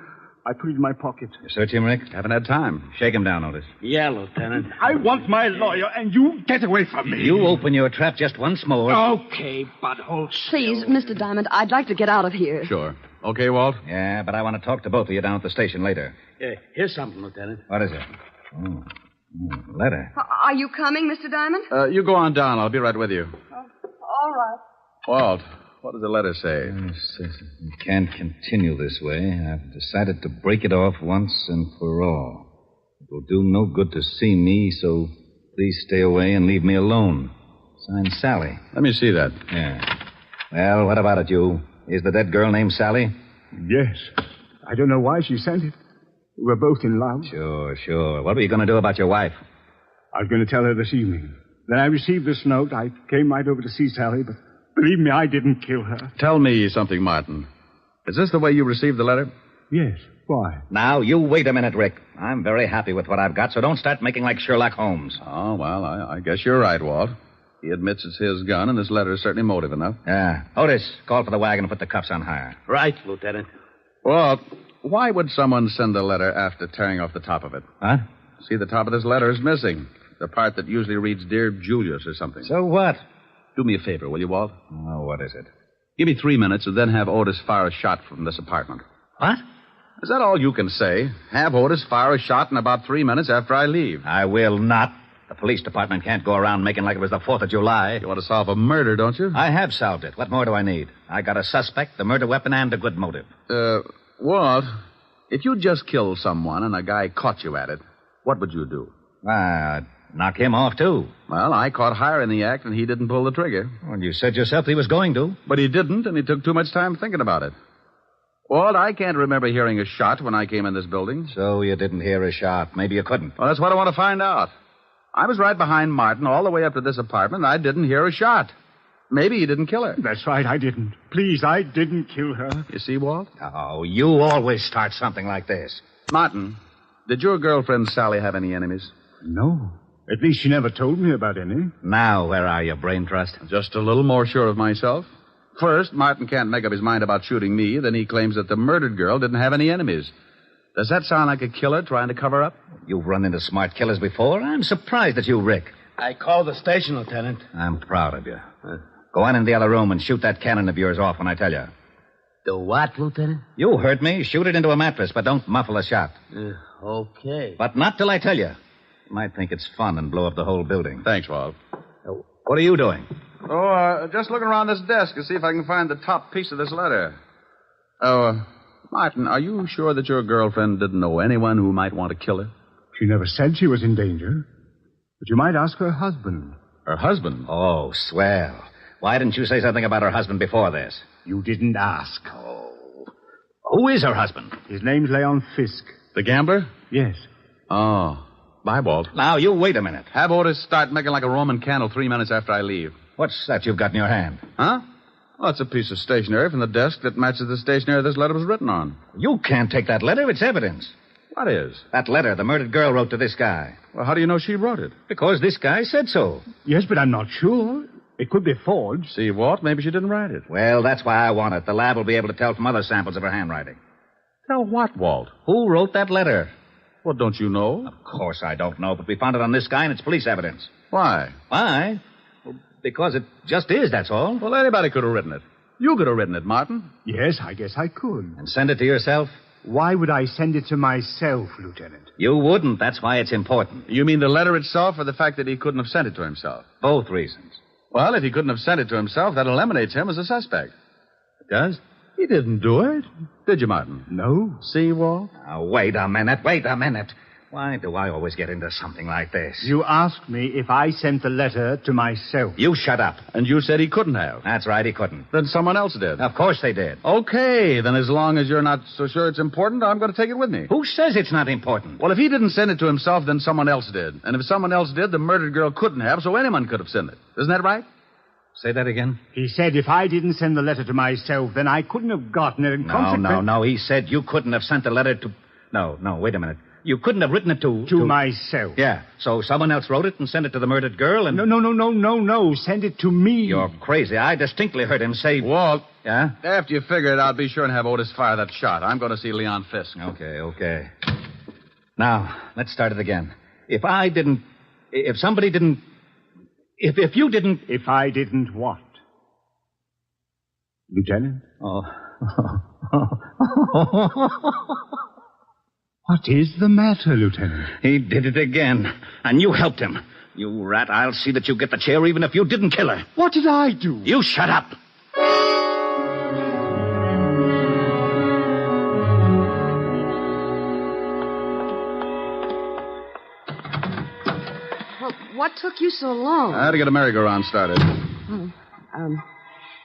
I put it in my pocket. You search him, Rick? Haven't had time. Shake him down, Otis. Yeah, Lieutenant. I want my lawyer, and you get away from me. You open your trap just once more. Okay, but hold still. Please, Mr. Diamond, I'd like to get out of here. Sure. Okay, Walt? Yeah, but I want to talk to both of you down at the station later. Here's something, Lieutenant. What is it? Oh, letter. Are you coming, Mr. Diamond? You go on down. I'll be right with you. All right. Walt, what does the letter say? It says we can't continue this way. I've decided to break it off once and for all. It will do no good to see me, so please stay away and leave me alone. Signed, Sally. Let me see that. Yeah. Well, what about it, you? Is the dead girl named Sally? Yes. I don't know why she sent it. We were both in love. Sure. What were you going to do about your wife? I was going to tell her this evening. Then I received this note. I came right over to see Sally, but believe me, I didn't kill her. Tell me something, Martin. Is this the way you received the letter? Yes. Why? Now, you wait a minute, Rick. I'm very happy with what I've got, so don't start making like Sherlock Holmes. Oh, well, I guess you're right, Walt. He admits it's his gun, and this letter is certainly motive enough. Yeah. Otis, call for the wagon and put the cuffs on HYER. Right, Lieutenant. Walt, why would someone send a letter after tearing off the top of it? Huh? See, the top of this letter is missing. The part that usually reads, Dear Julius or something. So what? Do me a favor, will you, Walt? Oh, what is it? Give me 3 minutes and then have Otis fire a shot from this apartment. What? Is that all you can say? Have Otis fire a shot in about 3 minutes after I leave. I will not. The police department can't go around making like it was the 4th of July. You want to solve a murder, don't you? I have solved it. What more do I need? I got a suspect, the murder weapon, and a good motive. Walt, if you just killed someone and a guy caught you at it, what would you do? Knock him off, too. Well, I caught HYER in the act, and he didn't pull the trigger. Well, you said yourself he was going to. But he didn't, and he took too much time thinking about it. Walt, I can't remember hearing a shot when I came in this building. So you didn't hear a shot. Maybe you couldn't. Well, that's what I want to find out. I was right behind Martin all the way up to this apartment, and I didn't hear a shot. Maybe he didn't kill her. That's right, I didn't. Please, I didn't kill her. You see, Walt? Oh, you always start something like this. Martin, did your girlfriend Sally have any enemies? No. At least she never told me about any. Now, where are you, Brain Trust? Just a little more sure of myself. First, Martin can't make up his mind about shooting me. Then he claims that the murdered girl didn't have any enemies. Does that sound like a killer trying to cover up? You've run into smart killers before. I'm surprised at you, Rick. I called the station, Lieutenant. I'm proud of you. Go on in the other room and shoot that cannon of yours off when I tell you. The what, Lieutenant? You heard me. Shoot it into a mattress, but don't muffle a shot. Okay. But not till I tell you. You might think it's fun and blow up the whole building. Thanks, Walt. What are you doing? Just looking around this desk to see if I can find the top piece of this letter. Martin, are you sure that your girlfriend didn't know anyone who might want to kill her? She never said she was in danger. But you might ask her husband. Her husband? Oh, swell. Why didn't you say something about her husband before this? You didn't ask. Oh. Who is her husband? His name's Leon Fisk. The gambler? Yes. Oh. Bye, Walt. Now, you wait a minute. Have Otis start making like a Roman candle 3 minutes after I leave. What's that you've got in your hand? Huh? Well, it's a piece of stationery from the desk that matches the stationery this letter was written on. You can't take that letter. It's evidence. What is? That letter the murdered girl wrote to this guy. Well, how do you know she wrote it? Because this guy said so. Yes, but I'm not sure. It could be forged. See, Walt, maybe she didn't write it. Well, that's why I want it. The lab will be able to tell from other samples of her handwriting. Tell what, Walt? Who wrote that letter? Well, don't you know? Of course I don't know, but we found it on this guy and it's police evidence. Why? Why? Well, because it just is, that's all. Well, anybody could have written it. You could have written it, Martin. Yes, I guess I could. And send it to yourself? Why would I send it to myself, Lieutenant? You wouldn't. That's why it's important. You mean the letter itself or the fact that he couldn't have sent it to himself? Both reasons. Well, if he couldn't have sent it to himself, that eliminates him as a suspect. It does? He didn't do it. Did you, Martin? No. See, Walt? Now, wait a minute. Why do I always get into something like this? You asked me if I sent the letter to myself. You shut up. And you said he couldn't have. That's right, he couldn't. Then someone else did. Of course they did. Okay, then as long as you're not so sure it's important, I'm going to take it with me. Who says it's not important? Well, if he didn't send it to himself, then someone else did. And if someone else did, the murdered girl couldn't have, so anyone could have sent it. Isn't that right? Say that again? He said if I didn't send the letter to myself, then I couldn't have gotten it. No. He said you couldn't have sent the letter to... No, wait a minute. You couldn't have written it to... To myself. Yeah, so someone else wrote it and sent it to the murdered girl and... No. Send it to me. You're crazy. I distinctly heard him say... Walt. Yeah? After you figure it out, be sure and have Otis fire that shot. I'm going to see Leon Fisk. Okay. Now, let's start it again. If I didn't... If somebody didn't... If you didn't... If I didn't what? Lieutenant? Oh. What is the matter, Lieutenant? He did it again. And you helped him. You rat, I'll see that you get the chair even if you didn't kill her. What did I do? You shut up. Well, what took you so long? I had to get a merry-go-round started.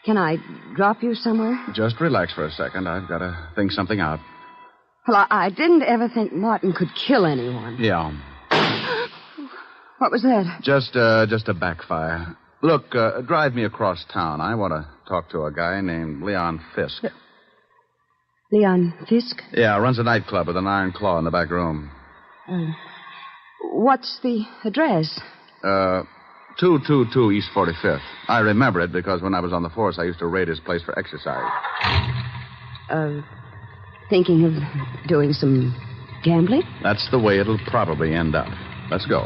Can I drop you somewhere? Just relax for a second. I've got to think something out. Well, I didn't ever think Martin could kill anyone. Yeah. What was that? Just a backfire. Look, drive me across town. I want to talk to a guy named Leon Fisk. Leon Fisk? Yeah, runs a nightclub with an iron claw in the back room. What's the address? 222 East 45th. I remember it because when I was on the force, I used to raid his place for exercise. Thinking of doing some gambling? That's the way it'll probably end up. Let's go.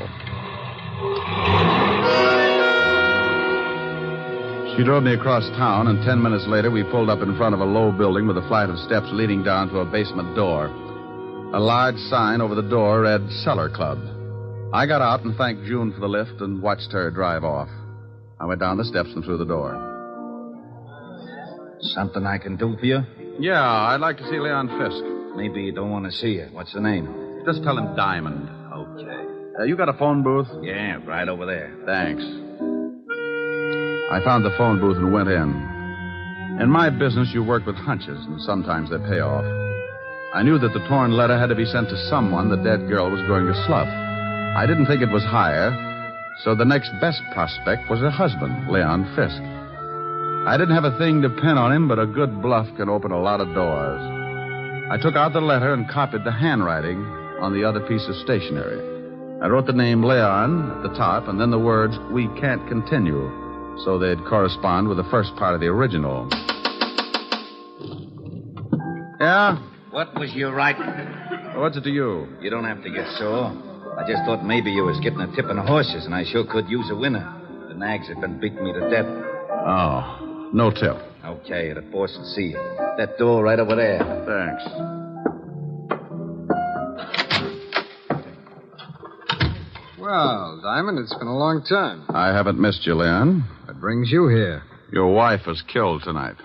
She drove me across town, and 10 minutes later, we pulled up in front of a low building with a flight of steps leading down to a basement door. A large sign over the door read Cellar Club. I got out and thanked June for the lift and watched her drive off. I went down the steps and through the door. Something I can do for you? Yeah, I'd like to see Leon Fisk. Maybe you don't want to see her. What's the name? Just tell him Diamond. Okay. You got a phone booth? Yeah, right over there. Thanks. I found the phone booth and went in. In my business, you work with hunches, and sometimes they pay off. I knew that the torn letter had to be sent to someone the dead girl was going to slough. I didn't think it was HYER, so the next best prospect was her husband, Leon Fisk. I didn't have a thing to pin on him, but a good bluff can open a lot of doors. I took out the letter and copied the handwriting on the other piece of stationery. I wrote the name Leon at the top, and then the words, "We can't continue," so they'd correspond with the first part of the original. Yeah? What was you writing? What's it to you? You don't have to get sore. I just thought maybe you was getting a tip on the horses, and I sure could use a winner. The nags have been beating me to death. Oh, no tip. Okay, the boss will see you. That door right over there. Thanks. Well, Diamond, it's been a long time. I haven't missed you, Leon. What brings you here? Your wife was killed tonight.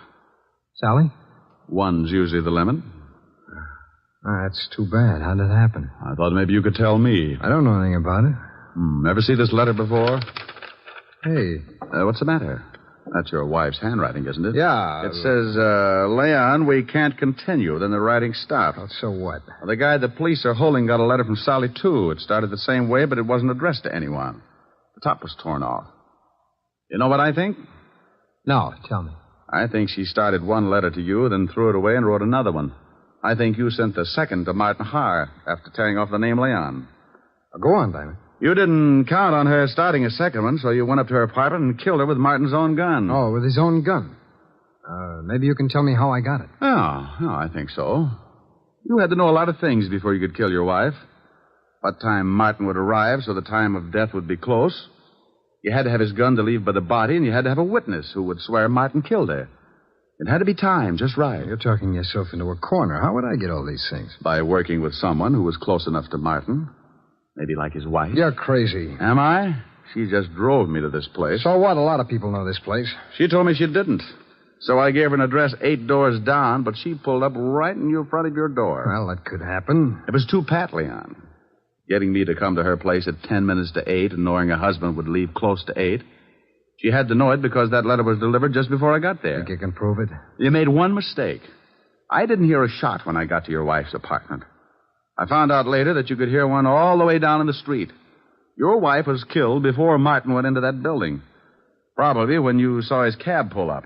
Sally? One's usually the limit. That's too bad. How did it happen? I thought maybe you could tell me. I don't know anything about it. Ever see this letter before? Hey. What's the matter? That's your wife's handwriting, isn't it? Yeah. It says, Leon, we can't continue. Then the writing stopped. Oh, so what? Well, the guy the police are holding got a letter from Sally, too. It started the same way, but it wasn't addressed to anyone. The top was torn off. You know what I think? No, tell me. I think she started one letter to you, then threw it away and wrote another one. I think you sent the second to Martin HYER after tearing off the name Leon. Go on, Diamond. You didn't count on her starting a second one, so you went up to her apartment and killed her with Martin's own gun. Oh, with his own gun. Maybe you can tell me how I got it. Oh, I think so. You had to know a lot of things before you could kill your wife. What time Martin would arrive so the time of death would be close. You had to have his gun to leave by the body, and you had to have a witness who would swear Martin killed her. It had to be timed just right. You're talking yourself into a corner. How would I get all these things? By working with someone who was close enough to Martin. Maybe like his wife. You're crazy. Am I? She just drove me to this place. So what? A lot of people know this place. She told me she didn't. So I gave her an address 8 doors down, but she pulled up right in front of your door. Well, that could happen. It was too pat, Leon. Getting me to come to her place at 10 minutes to 8 and knowing her husband would leave close to 8. She had to know it because that letter was delivered just before I got there. Think you can prove it? You made one mistake. I didn't hear a shot when I got to your wife's apartment. I found out later that you could hear one all the way down in the street. Your wife was killed before Martin went into that building. Probably when you saw his cab pull up.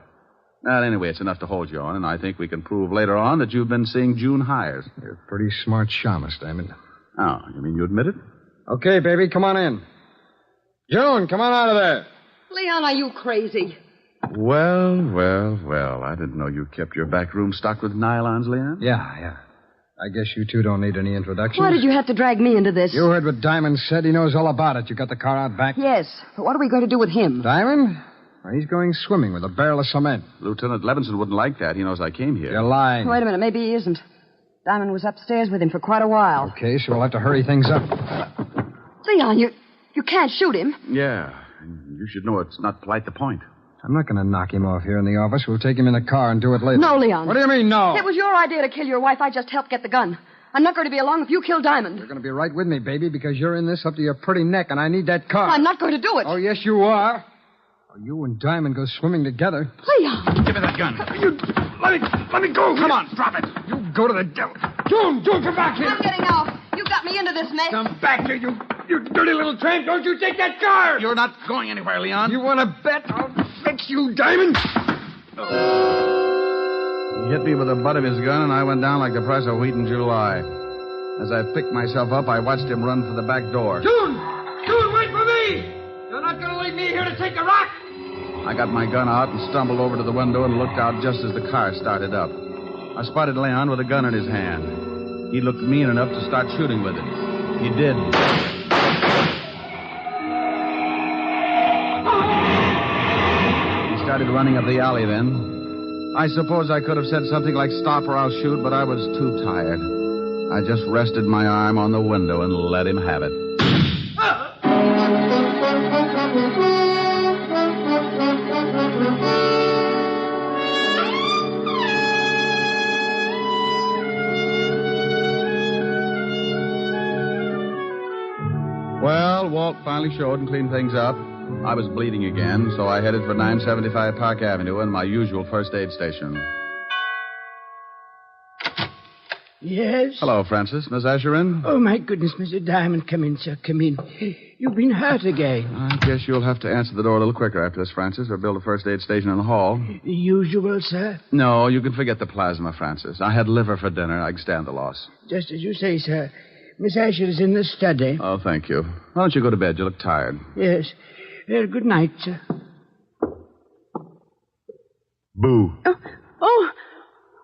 Well, anyway, it's enough to hold you on, and I think we can prove later on that you've been seeing June HYER. You're a pretty smart shamus, Diamond. Oh, you mean you admit it? Okay, baby, come on in. June, come on out of there. Leon, are you crazy? Well. I didn't know you kept your back room stocked with nylons, Leon. Yeah. I guess you two don't need any introductions. Why did you have to drag me into this? You heard what Diamond said. He knows all about it. You got the car out back? Yes, but what are we going to do with him? Diamond? Well, he's going swimming with a barrel of cement. Lieutenant Levinson wouldn't like that. He knows I came here. You're lying. Wait a minute, maybe he isn't. Diamond was upstairs with him for quite a while. Okay, so we'll have to hurry things up. Leon, you can't shoot him. Yeah, you should know it's not polite to point. I'm not going to knock him off here in the office. We'll take him in the car and do it later. No, Leon. What do you mean, no? It was your idea to kill your wife. I just helped get the gun. I'm not going to be along if you kill Diamond. You're going to be right with me, baby, because you're in this up to your pretty neck, and I need that car. I'm not going to do it. Oh, yes, you are. Oh, you and Diamond go swimming together. Leon! Give me that gun. Let me go. Come on, drop it. You go to the devil. June, come back here. I'm getting out. You got me into this mess. Come back here, you dirty little tramp. Don't you take that car. You're not going anywhere, Leon. You want to bet? I'll fix you, Diamond. He hit me with the butt of his gun, and I went down like the price of wheat in July. As I picked myself up, I watched him run for the back door. June, wait for me. You're not going to leave me here to take a rock. I got my gun out and stumbled over to the window and looked out just as the car started up. I spotted Leon with a gun in his hand. He looked mean enough to start shooting with it. He did. He started running up the alley then. I suppose I could have said something like, "Stop or I'll shoot," but I was too tired. I just rested my arm on the window and let him have it. Well, Walt finally showed and cleaned things up. I was bleeding again, so I headed for 975 Park Avenue and my usual first aid station. Yes? Hello, Francis. Miss Asherin? Oh, my goodness, Mr. Diamond. Come in, sir. Come in. You've been hurt again. I guess you'll have to answer the door a little quicker after this, Francis, or build a first aid station in the hall. The usual, sir? No, you can forget the plasma, Francis. I had liver for dinner. I can stand the loss. Just as you say, sir. Miss Asher is in the study. Oh, thank you. Why don't you go to bed? You look tired. Yes. Good night, sir. Boo. Oh,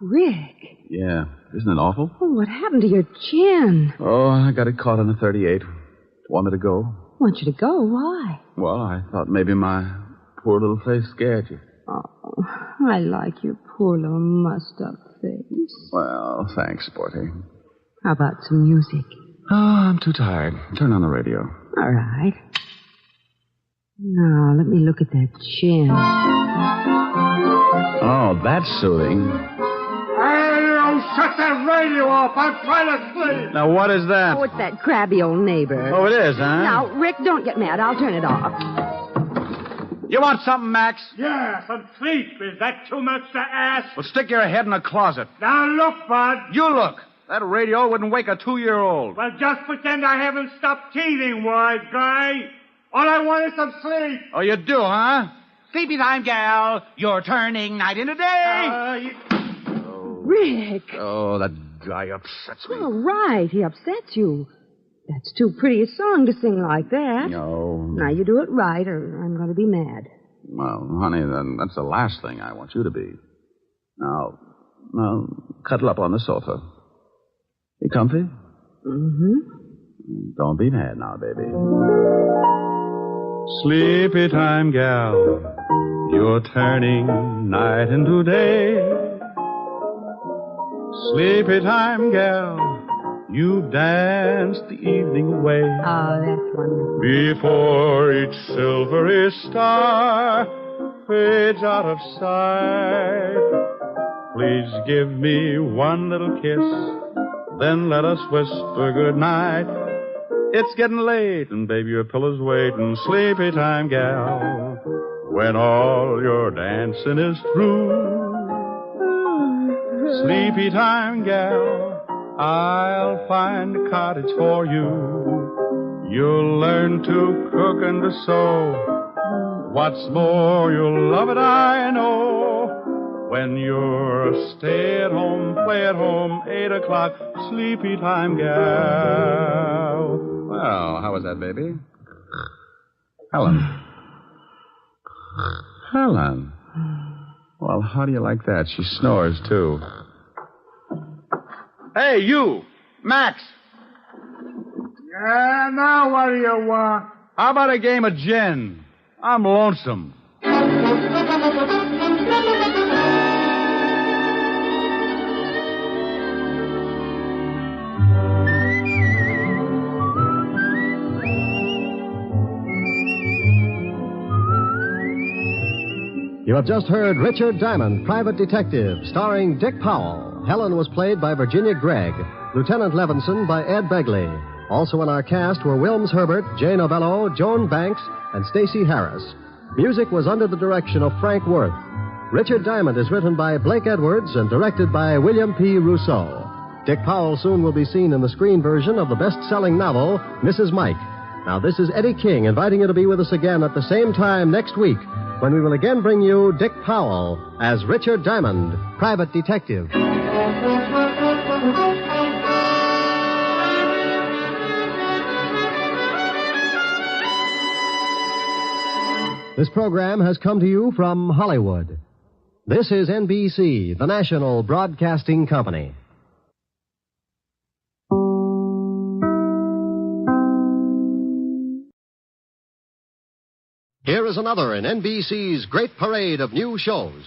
Rick. Yeah. Isn't it awful? Oh, what happened to your chin? Oh, I got it caught on a 38. Want me to go? I want you to go. Why? Well, I thought maybe my poor little face scared you. Oh, I like your poor little mussed-up face. Well, thanks, Sporty. How about some music? Oh, I'm too tired. Turn on the radio. All right. Now, let me look at that chin. Oh, that's soothing. Shut that radio off. I'm trying to sleep. Now, what is that? Oh, it's that crabby old neighbor. Oh, it is, huh? Now, Rick, don't get mad. I'll turn it off. You want something, Max? Yeah, some sleep. Is that too much to ask? Well, stick your head in a closet. Now, look, Bud. You look. That radio wouldn't wake a 2-year-old. Well, just pretend I haven't stopped teething, wise guy. All I want is some sleep. Oh, you do, huh? Sleepy time, gal. You're turning night into day. Rick. Oh, that guy upsets me. Oh, right. He upsets you. That's too pretty a song to sing like that. No. Now, you do it right, or I'm going to be mad. Well, honey, then that's the last thing I want you to be. Now, cuddle up on the sofa. You comfy? Mm-hmm. Don't be mad now, baby. Sleepy time, gal. You're turning night into day. Sleepy time, gal. You've danced the evening away. Oh, that's wonderful. Before each silvery star fades out of sight, please give me one little kiss, then let us whisper goodnight. It's getting late, and baby, your pillow's waiting. Sleepy time, gal, when all your dancing is through. Sleepy time, gal, I'll find a cottage for you. You'll learn to cook and to sew. What's more, you'll love it, I know. When you're a stay-at-home, play-at-home, 8 o'clock, sleepy time gal. Well, how was that, baby? Helen. Helen. Well, how do you like that? She snores, too. Hey, you! Max! Yeah, now what do you want? How about a game of gin? I'm lonesome. You have just heard Richard Diamond, Private Detective, starring Dick Powell. Helen was played by Virginia Gregg. Lieutenant Levinson by Ed Begley. Also in our cast were Wilms Herbert, Jay Novello, Joan Banks, and Stacey Harris. Music was under the direction of Frank Worth. Richard Diamond is written by Blake Edwards and directed by William P. Rousseau. Dick Powell soon will be seen in the screen version of the best-selling novel, Mrs. Mike. Now, this is Eddie King inviting you to be with us again at the same time next week, when we will again bring you Dick Powell as Richard Diamond, Private Detective. This program has come to you from Hollywood. This is NBC, the national broadcasting company. Here is another in NBC's great parade of new shows.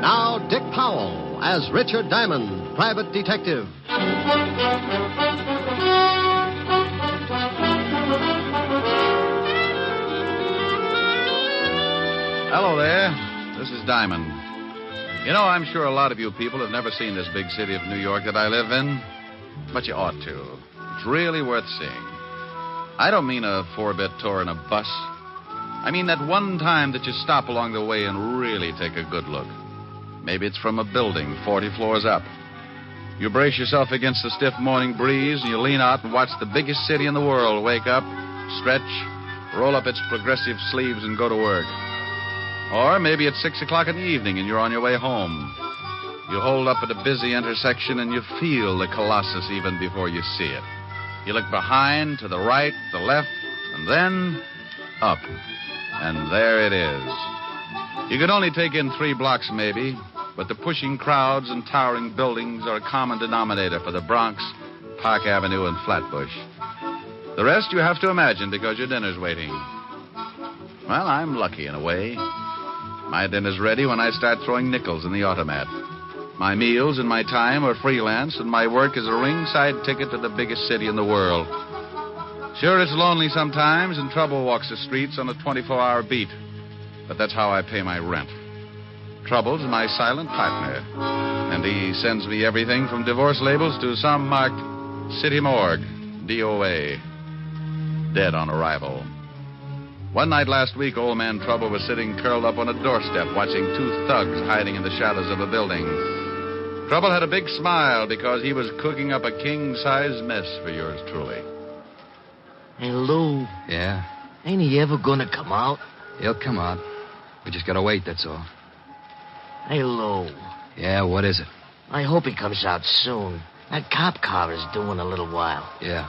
Now, Dick Powell as Richard Diamond, Private Detective. Hello there. This is Diamond. You know, I'm sure a lot of you people have never seen this big city of New York that I live in, but you ought to. It's really worth seeing. I don't mean a 4-bit tour in a bus. I mean that one time that you stop along the way and really take a good look. Maybe it's from a building 40 floors up. You brace yourself against the stiff morning breeze, and you lean out and watch the biggest city in the world wake up, stretch, roll up its progressive sleeves, and go to work. Or maybe it's 6 o'clock in the evening, and you're on your way home. You hold up at a busy intersection, and you feel the Colossus even before you see it. You look behind, to the right, the left, and then up. And there it is. You can only take in 3 blocks, maybe, but the pushing crowds and towering buildings are a common denominator for the Bronx, Park Avenue, and Flatbush. The rest you have to imagine because your dinner's waiting. Well, I'm lucky in a way. My dinner's ready when I start throwing nickels in the automat. My meals and my time are freelance, and my work is a ringside ticket to the biggest city in the world. Sure, it's lonely sometimes, and trouble walks the streets on a 24-hour beat. But that's how I pay my rent. Trouble's my silent partner, and he sends me everything from divorce labels to some marked City Morgue, DOA, dead on arrival. One night last week, old man Trouble was sitting curled up on a doorstep watching 2 thugs hiding in the shadows of a building. Trouble had a big smile because he was cooking up a king-size mess for yours truly. Hey, Lou. Yeah? Ain't he ever gonna come out? He'll come out. We just gotta wait, that's all. Hey, Lou. Yeah, what is it? I hope he comes out soon. That cop car is due in a little while. Yeah.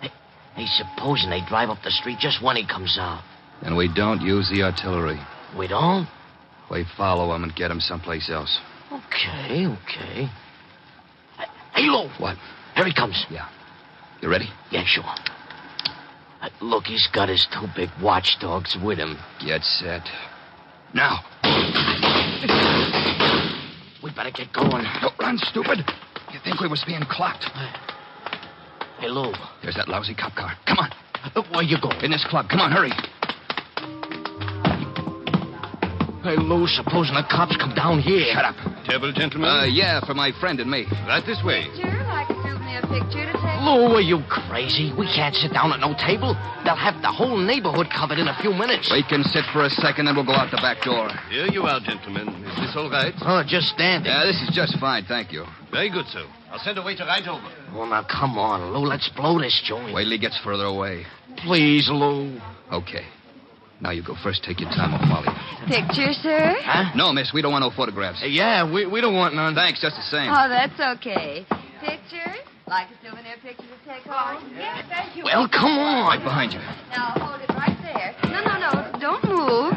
Hey, supposing they drive up the street just when he comes out. And we don't use the artillery. We don't? We follow him and get him someplace else. Okay. Hey, Lou. What? Here he comes. Yeah. You ready? Yeah, sure. Look, he's got his 2 big watchdogs with him. Get set. Now. We better get going. Don't run, stupid. You think we was being clocked? Hey, Lou. There's that lousy cop car. Come on. Where you going? In this club. Come on, hurry. Hey, Lou, supposing the cops come down here. Shut up. Table, gentlemen? Yeah, for my friend and me. Right this way. Would you like a souvenir? souvenir picture to take? Lou, are you crazy? We can't sit down at no table. They'll have the whole neighborhood covered in a few minutes. We can sit for a second, then we'll go out the back door. Here you are, gentlemen. Is this all right? Oh, just standing. Yeah, this is just fine, thank you. Very good, sir. I'll send a waiter right over. Oh, now, come on, Lou. Let's blow this joint. Wait till he gets further away. Please, Lou. Okay. Now you go first. Take your time. I'll follow you. Picture, sir? Huh? No, miss. We don't want no photographs. Yeah, we don't want none. Thanks, just the same. Oh, that's okay. Picture? Like a souvenir picture to take home? Yes, thank you. Well, come on. Right behind you. Now, hold it right there. No. Don't move.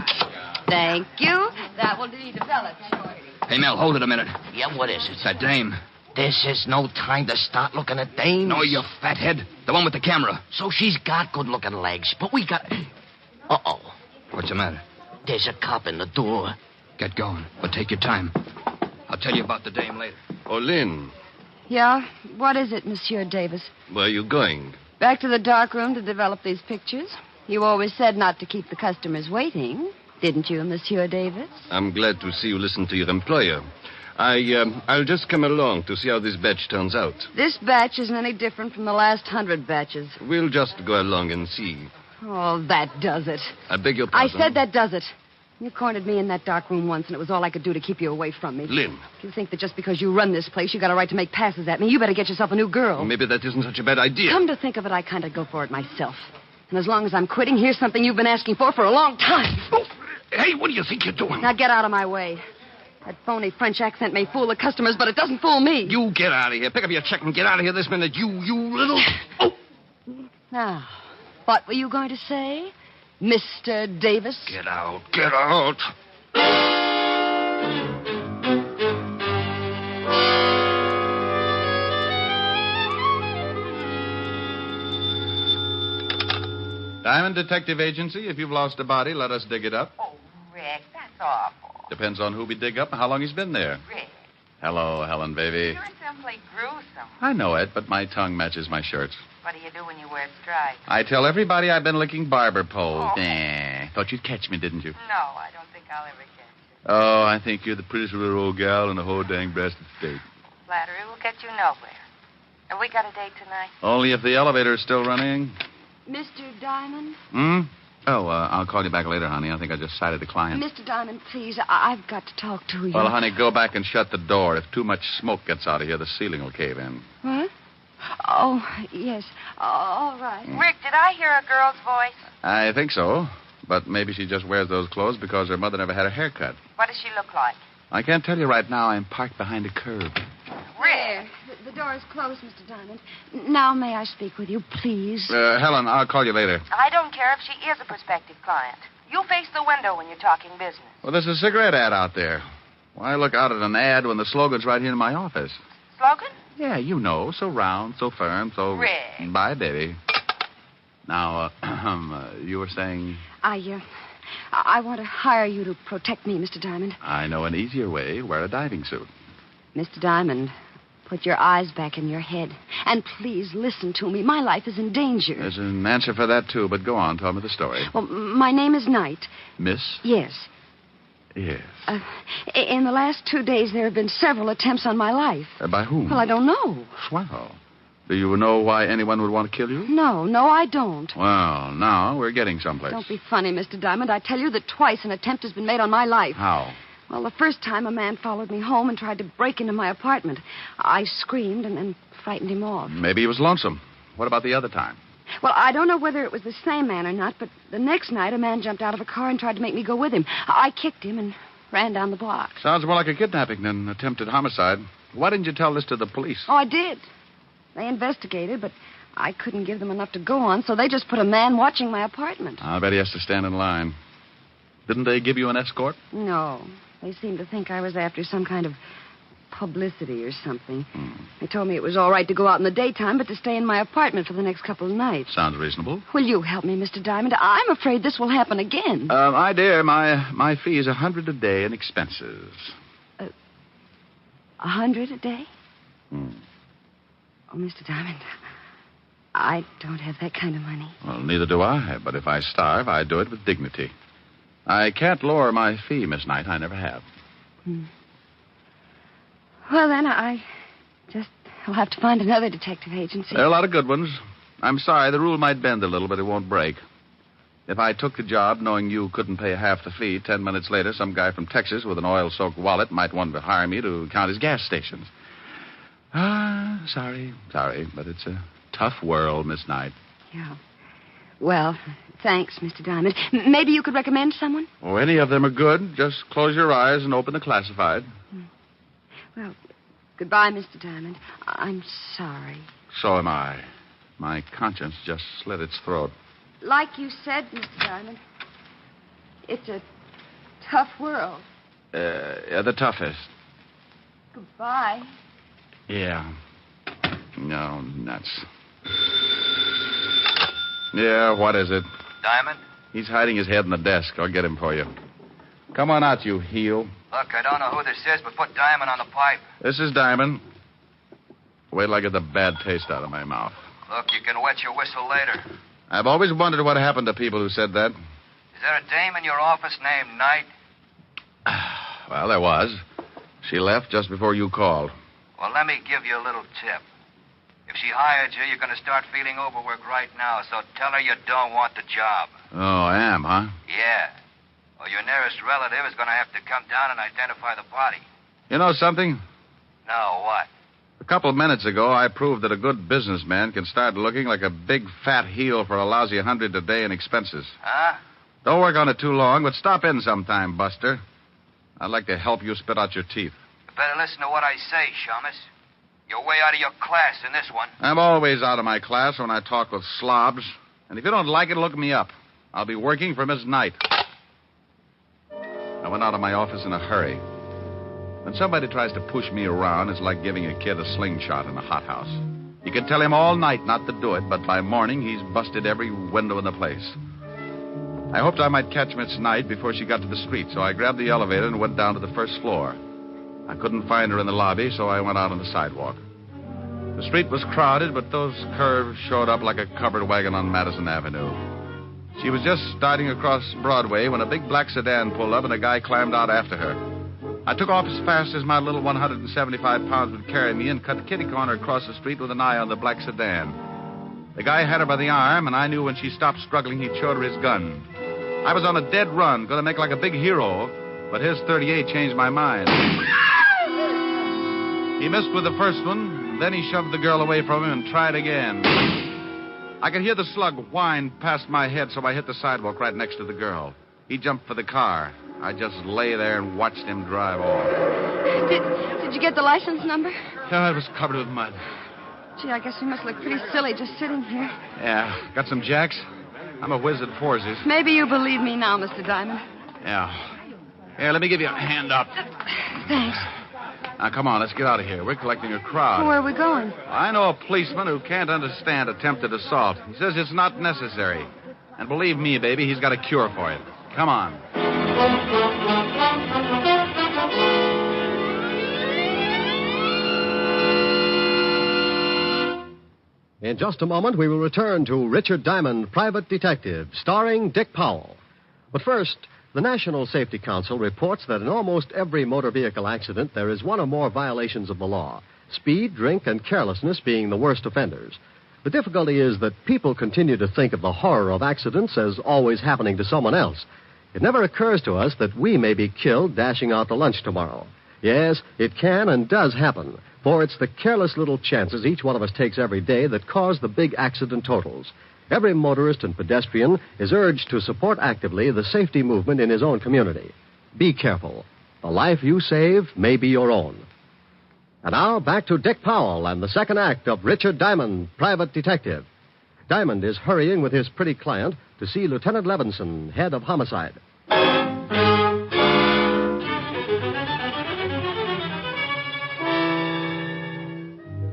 Thank you. That will do to develop shorty. Hey, Mel, hold it a minute. Yeah, what is it? It's that dame. This is no time to start looking at dames. No, you fathead. The one with the camera. So she's got good-looking legs, but we got... Uh-oh. What's the matter? There's a cop in the door. Get going, but take your time. I'll tell you about the dame later. Oh, Lynn, Yeah? What is it, Monsieur Davis? where are you going? Back to the dark room to develop these pictures? You always said not to keep the customers waiting, didn't you, Monsieur Davis? I'm glad to see you listen to your employer. I'll just come along to see how this batch turns out. This batch isn't any different from the last 100 batches. We'll just go along and see. Oh, that does it. I beg your I pardon. said that does it. You cornered me in that dark room once, and it was all I could do to keep you away from me. Lynn. If you think that just because you run this place, you got a right to make passes at me, you better get yourself a new girl. Maybe that isn't such a bad idea. Come to think of it, I kind of go for it myself. And as long as I'm quitting, here's something you've been asking for a long time. Oh, hey, what do you think you're doing? Now get out of my way. That phony French accent may fool the customers, but it doesn't fool me. You get out of here. Pick up your check and get out of here this minute. You little... Oh! Now, what were you going to say, Mr. Davis? Get out. Get out. Diamond Detective Agency, if you've lost a body, let us dig it up. Oh, Rick, that's awful. Depends on who we dig up and how long he's been there. Rick, Hello, Helen, baby. you're simply gruesome. I know it, but my tongue matches my shirts. What do you do when you wear stripes? I tell everybody I've been licking barber poles. Oh. Nah. Thought you'd catch me, didn't you? No, I don't think I'll ever catch you. Oh, I think you're the prettiest little old gal in the whole dang breasted state. Flattery will get you nowhere. Have we got a date tonight? Only if the elevator's still running. Mr. Diamond? Hmm? Oh, I'll call you back later, honey. I think I just sighted the client. Mr. Diamond, please, I've got to talk to you. Well, honey, go back and shut the door. If too much smoke gets out of here, the ceiling will cave in. What? Oh, yes. All right. Rick, did I hear a girl's voice? I think so. But maybe she just wears those clothes because her mother never had a haircut. What does she look like? I can't tell you right now. I'm parked behind a curb. Rick. The door is closed, Mr. Diamond. Now may I speak with you, please? Helen, I'll call you later. I don't care if she is a prospective client. You face the window when you're talking business. Well, there's a cigarette ad out there. Why look out at an ad when the slogan's right here in my office? Slogan? Yeah, you know. So round, so firm, so... Rick. Bye, baby. Now, you were saying... I want to hire you to protect me, Mr. Diamond. I know an easier way. Wear a diving suit. Mr. Diamond, put your eyes back in your head. And please listen to me. My life is in danger. There's an answer for that, too, but go on. Tell me the story. Well, my name is Knight. Miss? Yes. Yes. In the last 2 days, there have been several attempts on my life. By whom? Well, I don't know. Swell. Do you know why anyone would want to kill you? No, I don't. Well, now we're getting someplace. Don't be funny, Mr. Diamond. I tell you that twice an attempt has been made on my life. How? Well, the first time a man followed me home and tried to break into my apartment. I screamed and then frightened him off. Maybe he was lonesome. What about the other time? Well, I don't know whether it was the same man or not, but the next night a man jumped out of a car and tried to make me go with him. I kicked him and ran down the block. Sounds more like a kidnapping than attempted homicide. Why didn't you tell this to the police? Oh, I did. They investigated, but I couldn't give them enough to go on, so they just put a man watching my apartment. I bet he has to stand in line. Didn't they give you an escort? No. They seemed to think I was after some kind of publicity or something. They told me it was all right to go out in the daytime, but to stay in my apartment for the next couple of nights. Sounds reasonable. Will you help me, Mr. Diamond? I'm afraid this will happen again. My dear, my fee is $100 a day in expenses. $100 a day? Oh, Mr. Diamond, I don't have that kind of money. Well, neither do I, but if I starve, I do it with dignity. I can't lower my fee, Miss Knight. I never have. Well, then, I just I'll have to find another detective agency. There are a lot of good ones. I'm sorry, the rule might bend a little, but it won't break. If I took the job knowing you couldn't pay half the fee, 10 minutes later, some guy from Texas with an oil-soaked wallet might want to hire me to count his gas stations. Sorry, but it's a tough world, Miss Knight. Yeah. Well, thanks, Mr. Diamond. Maybe you could recommend someone? Oh, any of them are good. Just close your eyes and open the classified. Well, goodbye, Mr. Diamond. I'm sorry. So am I. My conscience just slit its throat. Like you said, Mr. Diamond, it's a tough world. The toughest. Goodbye. Yeah. No, nuts. Yeah, what is it? Diamond? He's hiding his head in the desk. I'll get him for you. Come on out, you heel. Look, I don't know who this is, but put Diamond on the pipe. This is Diamond. Wait till I get the bad taste out of my mouth. Look, you can wet your whistle later. I've always wondered what happened to people who said that. Is there a dame in your office named Knight? Well, there was. She left just before you called. Well, let me give you a little tip. If she hired you, you're going to start feeling overworked right now, so tell her you don't want the job. Oh, I am, huh? Yeah. Or your nearest relative is going to have to come down and identify the body. You know something? No, what? A couple of minutes ago, I proved that a good businessman can start looking like a big fat heel for a lousy $100 a day in expenses. Huh? Don't work on it too long, but stop in sometime, Buster. I'd like to help you spit out your teeth. You better listen to what I say, Shamus. You're way out of your class in this one. I'm always out of my class when I talk with slobs. And if you don't like it, look me up. I'll be working for Miss Knight. I went out of my office in a hurry. When somebody tries to push me around, it's like giving a kid a slingshot in a hothouse. You can tell him all night not to do it, but by morning, he's busted every window in the place. I hoped I might catch Miss Knight before she got to the street, so I grabbed the elevator and went down to the first floor. I couldn't find her in the lobby, so I went out on the sidewalk. The street was crowded, but those curves showed up like a covered wagon on Madison Avenue. She was just starting across Broadway when a big black sedan pulled up and a guy climbed out after her. I took off as fast as my little 175 pounds would carry me and cut kitty corner across the street with an eye on the black sedan. The guy had her by the arm, and I knew when she stopped struggling, he'd showed her his gun. I was on a dead run, going to make like a big hero, but his .38 changed my mind. He missed with the first one, then he shoved the girl away from him and tried again. I could hear the slug whine past my head, so I hit the sidewalk right next to the girl. He jumped for the car. I just lay there and watched him drive off. Did you get the license number? Oh, it was covered with mud. Gee, I guess we must look pretty silly just sitting here. Yeah. Got some jacks? I'm a whiz at forces. Maybe you believe me now, Mr. Diamond. Yeah. Here, let me give you a hand up. Thanks. Now, come on, let's get out of here. We're collecting a crowd. Where are we going? I know a policeman who can't understand attempted assault. He says it's not necessary. And believe me, baby, he's got a cure for it. Come on. In just a moment, we will return to Richard Diamond, Private Detective, starring Dick Powell. But first, the National Safety Council reports that in almost every motor vehicle accident, there is one or more violations of the law, speed, drink, and carelessness being the worst offenders. The difficulty is that people continue to think of the horror of accidents as always happening to someone else. It never occurs to us that we may be killed dashing out to lunch tomorrow. Yes, it can and does happen, for it's the careless little chances each one of us takes every day that cause the big accident totals. Every motorist and pedestrian is urged to support actively the safety movement in his own community. Be careful. The life you save may be your own. And now, back to Dick Powell and the second act of Richard Diamond, Private Detective. Diamond is hurrying with his pretty client to see Lieutenant Levinson, head of homicide.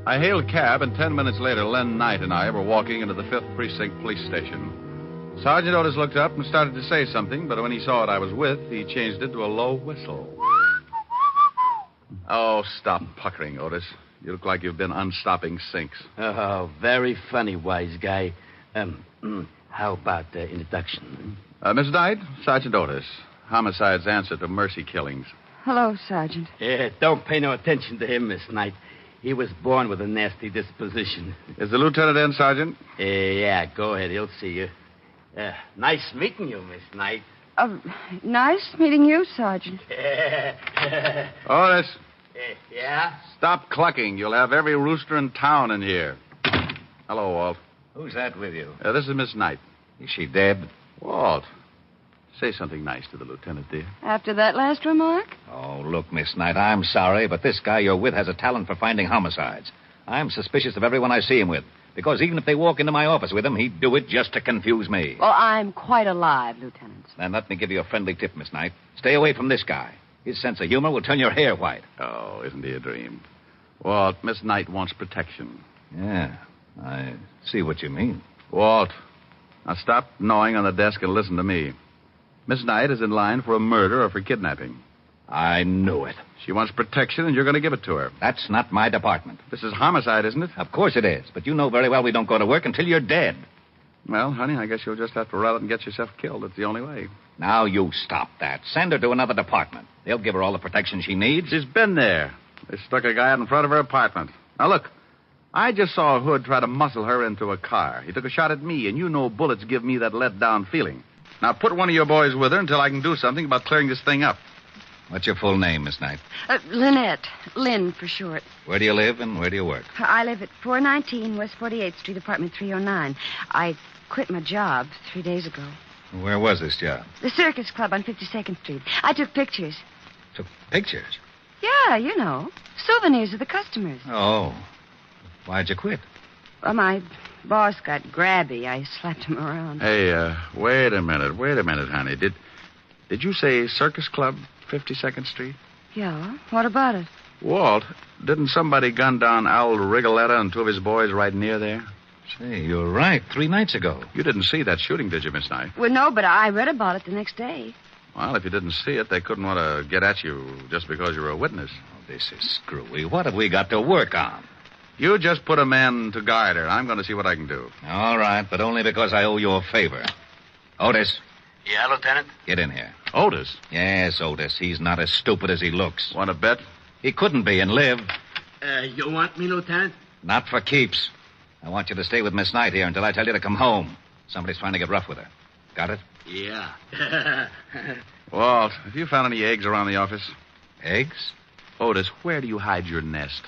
I hailed a cab, and 10 minutes later, Len Knight and I were walking into the 5th Precinct Police Station. Sergeant Otis looked up and started to say something, but when he saw what I was with, he changed it to a low whistle. Oh, stop puckering, Otis. You look like you've been unstopping sinks. Oh, very funny, wise guy. How about the introduction? Miss Knight, Sergeant Otis. Homicide's answer to mercy killings. Hello, Sergeant. Yeah, don't pay no attention to him, Miss Knight. He was born with a nasty disposition. Is the lieutenant in, Sergeant? Yeah, go ahead. He'll see you. Nice meeting you, Miss Knight. Nice meeting you, Sergeant. Otis. Yeah? Stop clucking. You'll have every rooster in town in here. Hello, Walt. Who's that with you? This is Miss Knight. Is she dead? Walt, say something nice to the lieutenant, dear. After that last remark? Oh, look, Miss Knight, I'm sorry, but this guy you're with has a talent for finding homicides. I'm suspicious of everyone I see him with, because even if they walk into my office with him, he'd do it just to confuse me. Well, I'm quite alive, Lieutenant. Then let me give you a friendly tip, Miss Knight. Stay away from this guy. His sense of humor will turn your hair white. Oh, isn't he a dream? Walt, Miss Knight wants protection. Yeah, I see what you mean. Walt, now stop gnawing on the desk and listen to me. Miss Knight is in line for a murder or for kidnapping. I knew it. She wants protection, and you're going to give it to her. That's not my department. This is homicide, isn't it? Of course it is. But you know very well we don't go to work until you're dead. Well, honey, I guess you'll just have to run out and get yourself killed. It's the only way. Now you stop that. Send her to another department. They'll give her all the protection she needs. She's been there. They stuck a guy out in front of her apartment. Now, look, I just saw Hood try to muscle her into a car. He took a shot at me, and you know bullets give me that let-down feeling. Now, put one of your boys with her until I can do something about clearing this thing up. What's your full name, Miss Knight? Lynette. Lynn, for short. Where do you live and where do you work? I live at 419 West 48th Street, apartment 309. I quit my job 3 days ago. Where was this job? The Circus Club on 52nd Street. I took pictures. Took pictures? Yeah, you know. Souvenirs of the customers. Oh. Why'd you quit? Well, my boss got grabby. I slapped him around. Hey, wait a minute, honey. Did you say Circus Club, 52nd Street? Yeah, what about it? Walt, didn't somebody gun down Al Rigoletta and two of his boys right near there? Say, you're right. 3 nights ago. You didn't see that shooting, did you, Miss Knight? Well, no, but I read about it the next day. Well, if you didn't see it, they couldn't want to get at you just because you were a witness. Oh, this is screwy. What have we got to work on? You just put a man to guide her. I'm going to see what I can do. All right, but only because I owe you a favor. Otis. Yeah, Lieutenant? Get in here. Otis? Yes, Otis. He's not as stupid as he looks. Want to bet? He couldn't be and live. You want me, Lieutenant? Not for keeps. I want you to stay with Miss Knight here until I tell you to come home. Somebody's trying to get rough with her. Got it? Yeah. Walt, have you found any eggs around the office? Eggs? Otis, where do you hide your nest?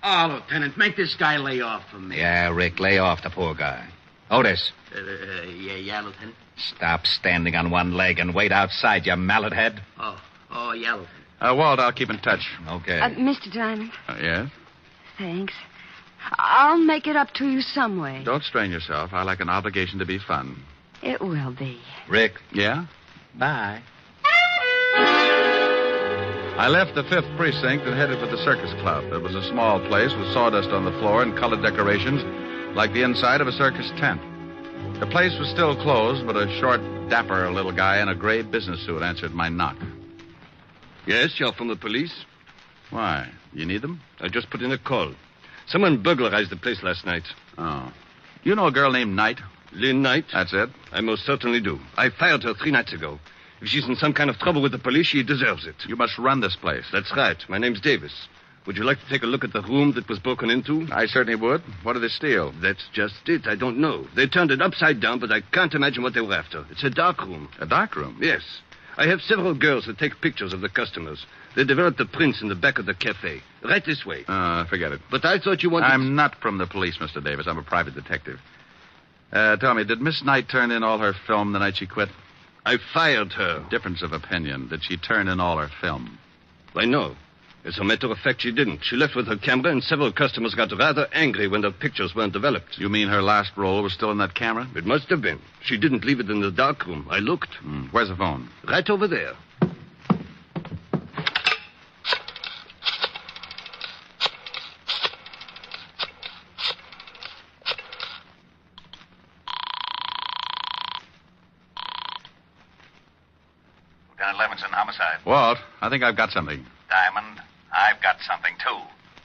Oh, Lieutenant, make this guy lay off from me. Yeah, Rick, lay off the poor guy. Otis. Yeah, Lieutenant. Stop standing on one leg and wait outside, you mallet head. Oh, yeah, Lieutenant. Walt, I'll keep in touch. Okay. Mr. Diamond. Yes? Thanks. I'll make it up to you some way. Don't strain yourself. I like an obligation to be fun. It will be. Rick. Yeah? Bye. I left the 5th precinct and headed for the Circus Club. It was a small place with sawdust on the floor and colored decorations like the inside of a circus tent. The place was still closed, but a short, dapper little guy in a gray business suit answered my knock. Yes, you're from the police? Why? You need them? I just put in a call. Someone burglarized the place last night. Oh. You know a girl named Knight? Lynn Knight? That's it? I most certainly do. I fired her 3 nights ago. If she's in some kind of trouble with the police, she deserves it. You must run this place. That's right. My name's Davis. Would you like to take a look at the room that was broken into? I certainly would. What did they steal? That's just it. I don't know. They turned it upside down, but I can't imagine what they were after. It's a dark room. A dark room? Yes. I have several girls that take pictures of the customers. They developed the prints in the back of the cafe. Right this way. Forget it. But I thought you wanted... I'm not from the police, Mr. Davis. I'm a private detective. Tell me, did Miss Knight turn in all her film the night she quit? I fired her. Difference of opinion. Did she turn in all her film? Why, no. As a matter of fact, she didn't. She left with her camera, and several customers got rather angry when their pictures weren't developed. You mean her last roll was still in that camera? It must have been. She didn't leave it in the dark room. I looked. Where's the phone? Right over there. Lieutenant Levinson, homicide. Walt, I think I've got something. Diamond, I've got something, too.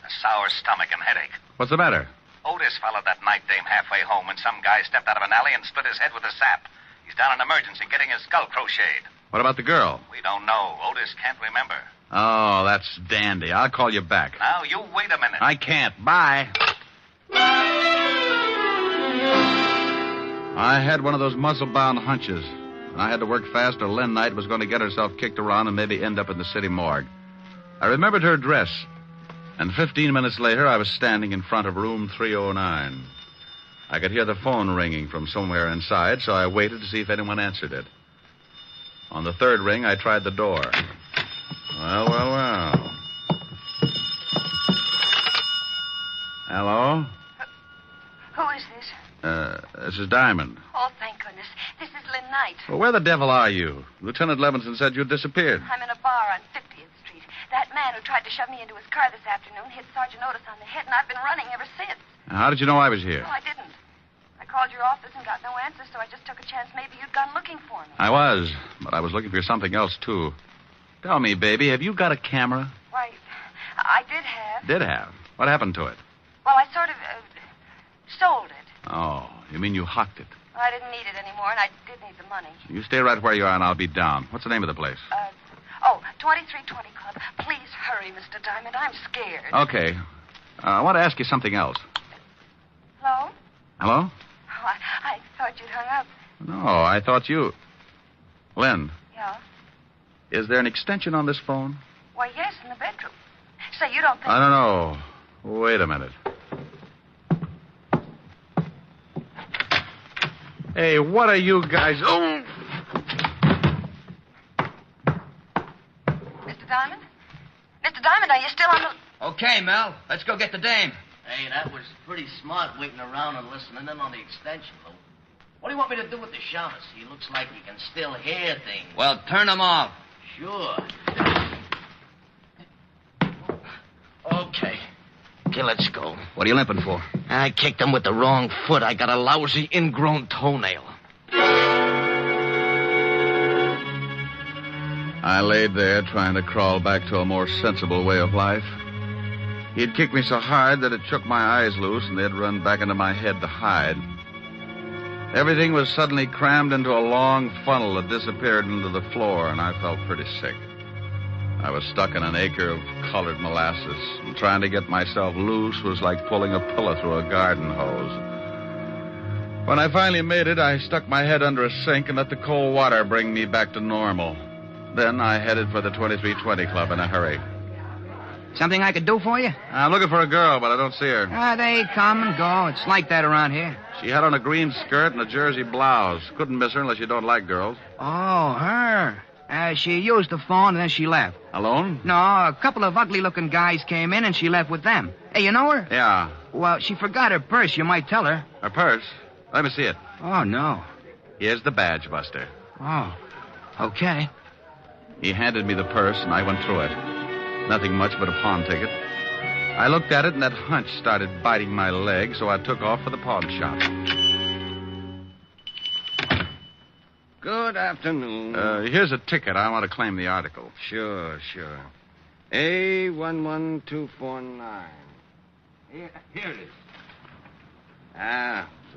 A sour stomach and headache. What's the matter? Otis followed that night dame halfway home when some guy stepped out of an alley and split his head with a sap. He's down in emergency getting his skull crocheted. What about the girl? We don't know. Otis can't remember. Oh, that's dandy. I'll call you back. Now, you wait a minute. I can't. Bye. I had one of those muscle-bound hunches. I had to work fast or Lynn Knight was going to get herself kicked around and maybe end up in the city morgue. I remembered her dress, and 15 minutes later, I was standing in front of room 309. I could hear the phone ringing from somewhere inside, so I waited to see if anyone answered it. On the third ring, I tried the door. Well. Hello? Who is this? This is Diamond. Oh, thank goodness. This is Lynn Knight. Well, where the devil are you? Lieutenant Levinson said you disappeared. I'm in a bar on 50th Street. That man who tried to shove me into his car this afternoon hit Sergeant Otis on the head, and I've been running ever since. How did you know I was here? Oh, I didn't. I called your office and got no answer, so I just took a chance maybe you'd gone looking for me. I was, but I was looking for something else, too. Tell me, baby, have you got a camera? Why, I did have. Did have? What happened to it? Well, I sort of sold it. Oh, you mean you hocked it? Well, I didn't need it anymore, and I did need the money. You stay right where you are, and I'll be down. What's the name of the place? 2320 Club. Please hurry, Mr. Diamond. I'm scared. Okay. I want to ask you something else. Hello? Hello? Oh, I thought you'd hung up. No, I thought you... Lynn, Yeah? is there an extension on this phone? Why, yes, in the bedroom. Say, you don't think... I don't know. Wait a minute. Hey, what are you guys... Oh! Mr. Diamond? Mr. Diamond, are you still on the... Okay, Mel. Let's go get the dame. Hey, that was pretty smart waiting around and listening in on the extension, Lou. What do you want me to do with the shamus? He looks like he can still hear things. Well, turn them off. Sure. Okay, let's go. What are you limping for? I kicked him with the wrong foot. I got a lousy ingrown toenail. I laid there trying to crawl back to a more sensible way of life. He'd kicked me so hard that it shook my eyes loose and they'd run back into my head to hide. Everything was suddenly crammed into a long funnel that disappeared into the floor, and I felt pretty sick. I was stuck in an acre of colored molasses, and trying to get myself loose was like pulling a pillow through a garden hose. When I finally made it, I stuck my head under a sink and let the cold water bring me back to normal. Then I headed for the 2320 Club in a hurry. Something I could do for you? I'm looking for a girl, but I don't see her. They come and go. It's like that around here. She had on a green skirt and a jersey blouse. Couldn't miss her unless you don't like girls. Oh, her. She used the phone and then she left. Alone? No, a couple of ugly-looking guys came in and she left with them. Hey, you know her? Yeah. Well, she forgot her purse. You might tell her. Her purse? Let me see it. Oh, no. Here's the badge, Buster. Oh, okay. He handed me the purse, and I went through it. Nothing much but a pawn ticket. I looked at it, and that hunch started biting my leg, so I took off for the pawn shop. Good afternoon. Here's a ticket. I want to claim the article. Sure. A11249. Here it is.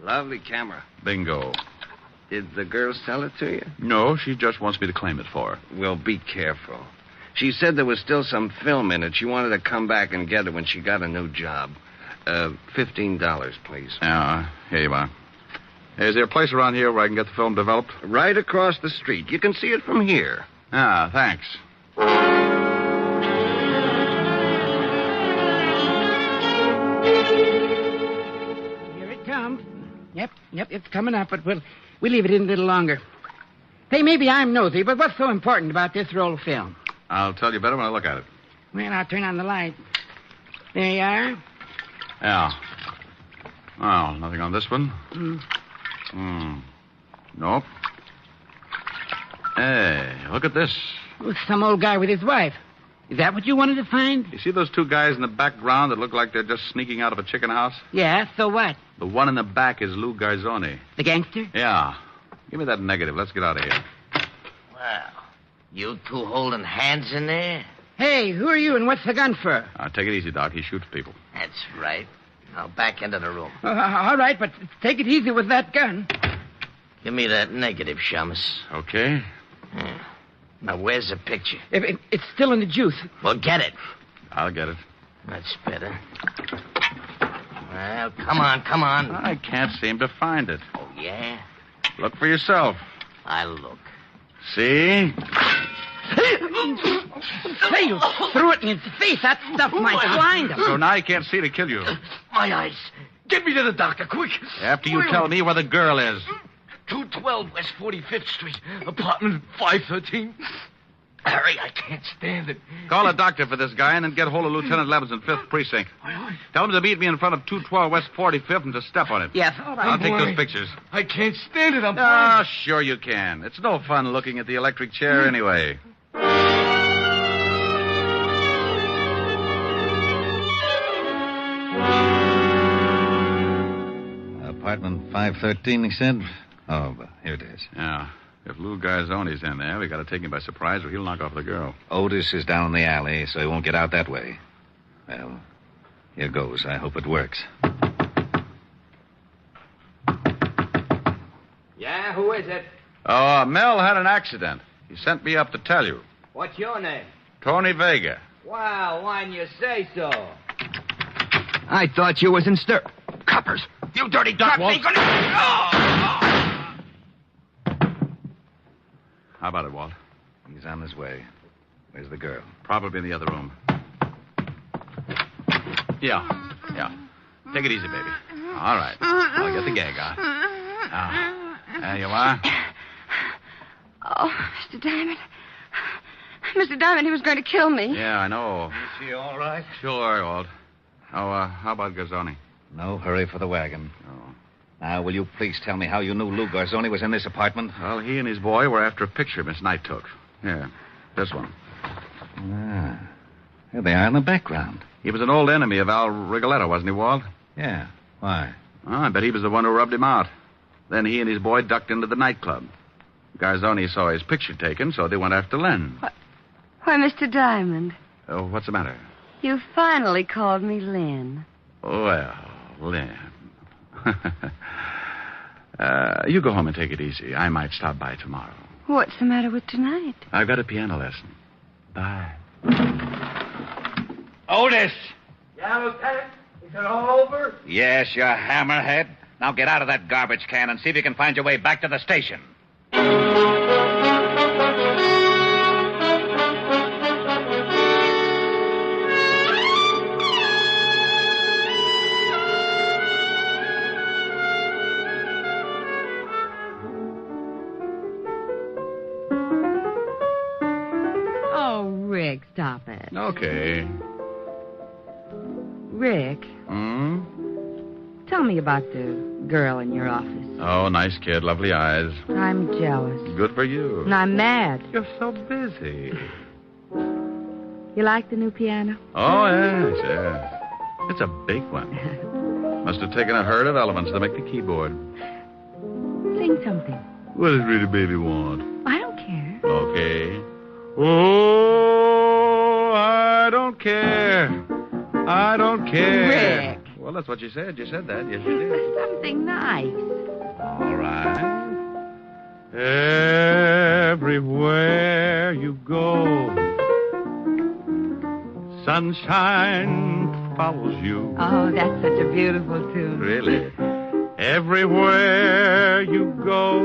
Lovely camera. Bingo. Did the girl sell it to you? No, she just wants me to claim it for her. Well, be careful. She said there was still some film in it. She wanted to come back and get it when she got a new job. $15, please. Yeah, here you are. Hey, is there a place around here where I can get the film developed? Right across the street. You can see it from here. Ah, thanks. Here it comes. Yep, it's coming up, but we'll leave it in a little longer. Hey, maybe I'm nosy, but what's so important about this roll of film? I'll tell you better when I look at it. Well, I'll turn on the light. There you are. Yeah. Well, nothing on this one. Nope. Hey, look at this. Oh, some old guy with his wife. Is that what you wanted to find? You see those two guys in the background that look like they're just sneaking out of a chicken house? Yeah, so what? The one in the back is Lou Garzoni. The gangster? Yeah. Give me that negative. Let's get out of here. Well, you two holding hands in there? Hey, who are you and what's the gun for? Take it easy, Doc. He shoots people. That's right. Now back into the room. All right, but take it easy with that gun. Give me that negative, Shamus. Okay. Yeah. Now, where's the picture? It's still in the juice. Well, get it. I'll get it. That's better. Well, come on. I can't seem to find it. Oh, yeah? Look for yourself. I'll look. See? Say, you threw it in his face. That stuff might blind him. So now he can't see to kill you. My eyes. Get me to the doctor, quick. After you tell me where the girl is. 212 West 45th Street, apartment 513. Harry, I can't stand it. Call a doctor for this guy and then get hold of Lieutenant Levins in 5th Precinct. Tell him to meet me in front of 212 West 45th and to step on it. Yes. I'll take those pictures. I can't stand it. I'm Ah, sure you can. It's no fun looking at the electric chair anyway. Apartment 513, he said? Oh, here it is. Yeah. If Lou Garzoni's in there, we got to take him by surprise or he'll knock off the girl. Otis is down in the alley, so he won't get out that way. Well, here goes. I hope it works. Yeah, who is it? Oh, Mel had an accident. He sent me up to tell you. What's your name? Tony Vega. Well, why didn't you say so? I thought you was in stir... Coppers! You dirty duck, Walt! How about it, Walt? He's on his way. Where's the girl? Probably in the other room. Yeah. Take it easy, baby. All right. I'll get the gag on. There you are. Oh, Mr. Diamond. Mr. Diamond, he was going to kill me. Yeah, I know. Is she all right? Sure, Walt. Oh, how about Garzoni? No hurry for the wagon. Oh. Now, will you please tell me how you knew Lou Garzoni was in this apartment? Well, he and his boy were after a picture Miss Knight took. Here, this one. Ah. Here they are in the background. He was an old enemy of Al Rigoletto, wasn't he, Walt? Yeah. Why? Oh, I bet he was the one who rubbed him out. Then he and his boy ducked into the nightclub. Garzoni saw his picture taken, so they went after LYNN. Why, Mr. Diamond, Oh, what's the matter? you finally called me Lynn. Well, Lynn. You go home and take it easy. I might stop by tomorrow. What's the matter with tonight? I've got a piano lesson. Bye. Otis! Yeah, Lieutenant? Is it all over? Yes, you hammerhead. Now get out of that garbage can and see if you can find your way back to the station. Oh, Rick, stop it. Okay. Rick, tell me about the girl in your office. Oh, nice kid, lovely eyes. I'm jealous. Good for you. And I'm mad. You're so busy. You like the new piano? Oh, yes. It's a big one. Must have taken a herd of elephants to make the keyboard. Sing something. What does Rita Baby want? I don't care. Okay. Oh, I don't care. I don't care. Rick. Well, that's what you said. You said that. Yes, you did. Something nice. All right. Everywhere you go, sunshine follows you. Oh, that's such a beautiful tune. Really? Everywhere you go,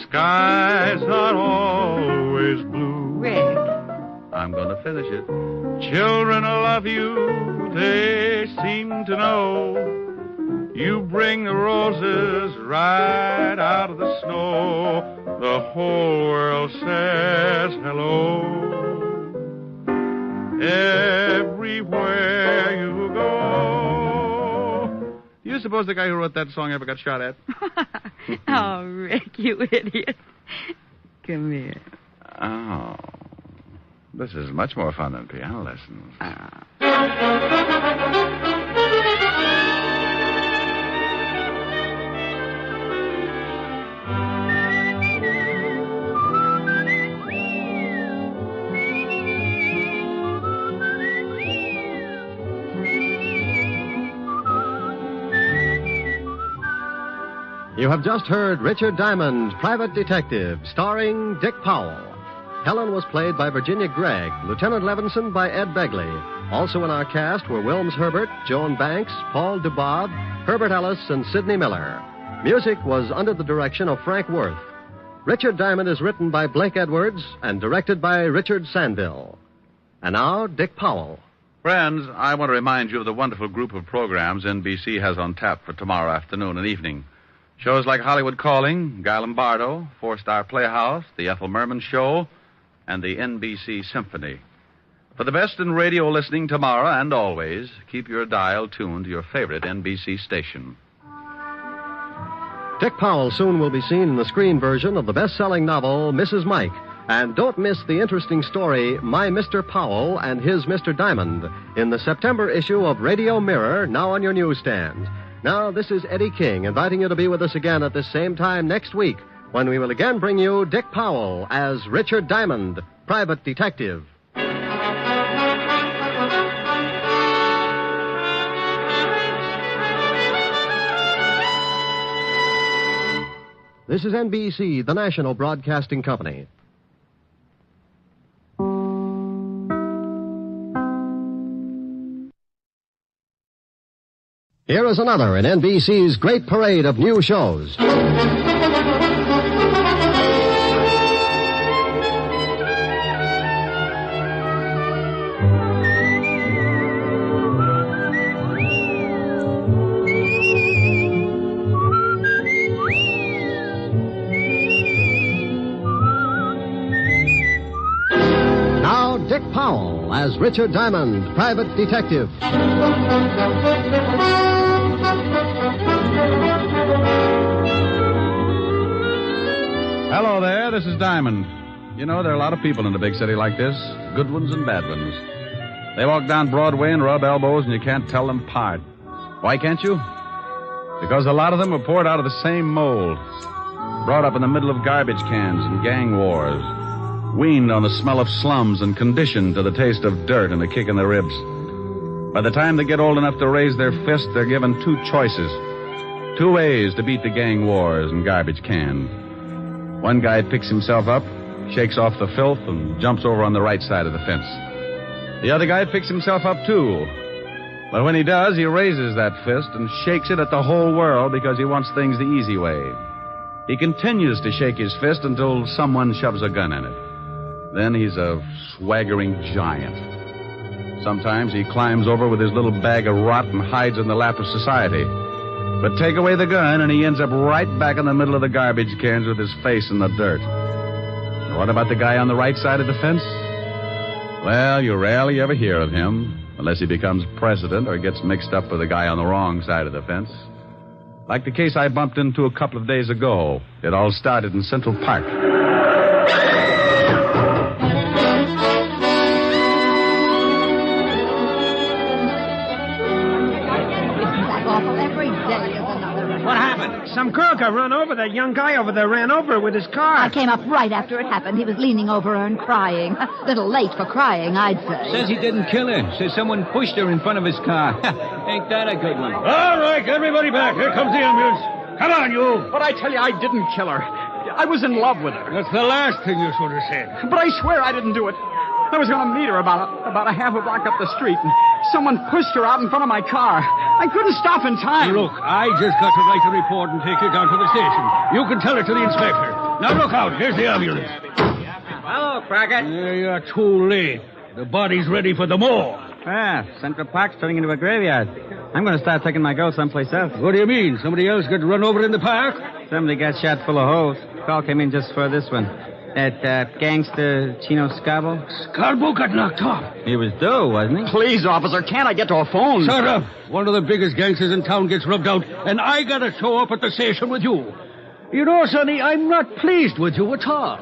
skies are always blue. Rick. I'm going to finish it. Children love you, they seem to know. You bring the roses right out of the snow. The whole world says hello. Everywhere you go. Do you suppose the guy who wrote that song ever got shot at? Oh, Rick, you idiot. Come here. Oh. This is much more fun than piano lessons. You have just heard Richard Diamond, Private Detective, starring Dick Powell. Helen was played by Virginia Gregg, Lieutenant Levinson by Ed Begley. Also in our cast were Wilms Herbert, Joan Banks, Paul Dubov, Herbert Ellis, and Sidney Miller. Music was under the direction of Frank Worth. Richard Diamond is written by Blake Edwards and directed by Richard Sandville. And now, Dick Powell. Friends, I want to remind you of the wonderful group of programs NBC has on tap for tomorrow afternoon and evening. Shows like Hollywood Calling, Guy Lombardo, Four-Star Playhouse, The Ethel Merman Show, and the NBC Symphony. For the best in radio listening tomorrow and always, keep your dial tuned to your favorite NBC station. Dick Powell soon will be seen in the screen version of the best-selling novel, Mrs. Mike. And don't miss the interesting story, My Mr. Powell and His Mr. Diamond, in the September issue of Radio Mirror, now on your newsstand. Now, this is Eddie King, inviting you to be with us again at this same time next week, when we will again bring you Dick Powell as Richard Diamond, Private Detective. This is NBC, the national broadcasting company. Here is another in NBC's great parade of new shows. Now, Dick Powell as Richard Diamond, Private Detective. Hello there, this is Diamond. You know, there are a lot of people in a big city like this, good ones and bad ones. They walk down Broadway and rub elbows and you can't tell them apart. Why can't you? Because a lot of them were poured out of the same mold. Brought up in the middle of garbage cans and gang wars. Weaned on the smell of slums and conditioned to the taste of dirt and a kick in the ribs. By the time they get old enough to raise their fist, they're given two choices. Two ways to beat the gang wars and garbage can. One guy picks himself up, shakes off the filth, and jumps over on the right side of the fence. The other guy picks himself up, too. But when he does, he raises that fist and shakes it at the whole world because he wants things the easy way. He continues to shake his fist until someone shoves a gun in it. Then he's a swaggering giant. Sometimes he climbs over with his little bag of rot and hides in the lap of society. But take away the gun, and he ends up right back in the middle of the garbage cans with his face in the dirt. What about the guy on the right side of the fence? Well, you rarely ever hear of him, unless he becomes president or gets mixed up with the guy on the wrong side of the fence. Like the case I bumped into a couple of days ago. It all started in Central Park. What happened? Some girl got run over. That young guy over there ran over her with his car. I came up right after it happened. He was leaning over her and crying. A little late for crying, I'd say. Says he didn't kill her. Says someone pushed her in front of his car. Ain't that a good one? All right, everybody back. Here comes the ambulance. Come on, you. But I tell you, I didn't kill her. I was in love with her. That's the last thing you should have said. But I swear I didn't do it. I was going to meet her about a half a block up the street, and someone pushed her out in front of my car. I couldn't stop in time. Look, I just got to write the report and take you down to the station. You can tell it to the inspector. Now look out. Here's the ambulance. Hello, Crockett. You're too late. The body's ready for the morgue. Ah, Central Park's turning into a graveyard. I'm going to start taking my girl someplace else. What do you mean? Somebody else got run over in the park? Somebody got shot full of holes. Call came in just for this one. That gangster Chino Scabo. Scabo got knocked off. He was due, wasn't he? Please, officer, can't I get to a phone? Shut up. One of the biggest gangsters in town gets rubbed out, and I gotta show up at the station with you. You know, Sonny, I'm not pleased with you at all.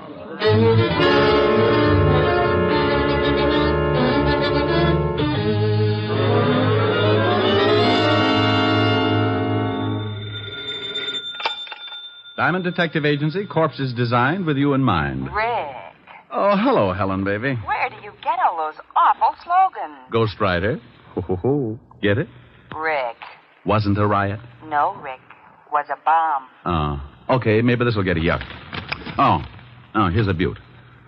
Diamond Detective Agency, corpses designed with you in mind. Rick. Oh, hello, Helen, baby. Where do you get all those awful slogans? Ghost Rider. Ho, ho, ho. Get it? Rick. Wasn't a riot. No, Rick. was a bomb. Okay, maybe this will get a yuck. Oh, here's a beaut.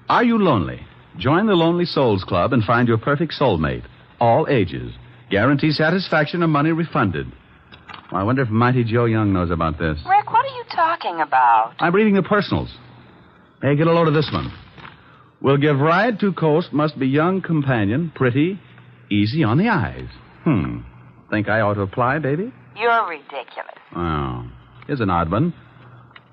Are you lonely? Join the Lonely Souls Club and find your perfect soulmate. All ages. Guarantee satisfaction and money refunded. Well, I wonder if Mighty Joe Young knows about this. Rick, what are you talking about? I'm reading the personals. Hey, get a load of this one. Will give ride to coast, must be young companion, pretty, easy on the eyes. Think I ought to apply, baby? You're ridiculous. Oh, here's an odd one.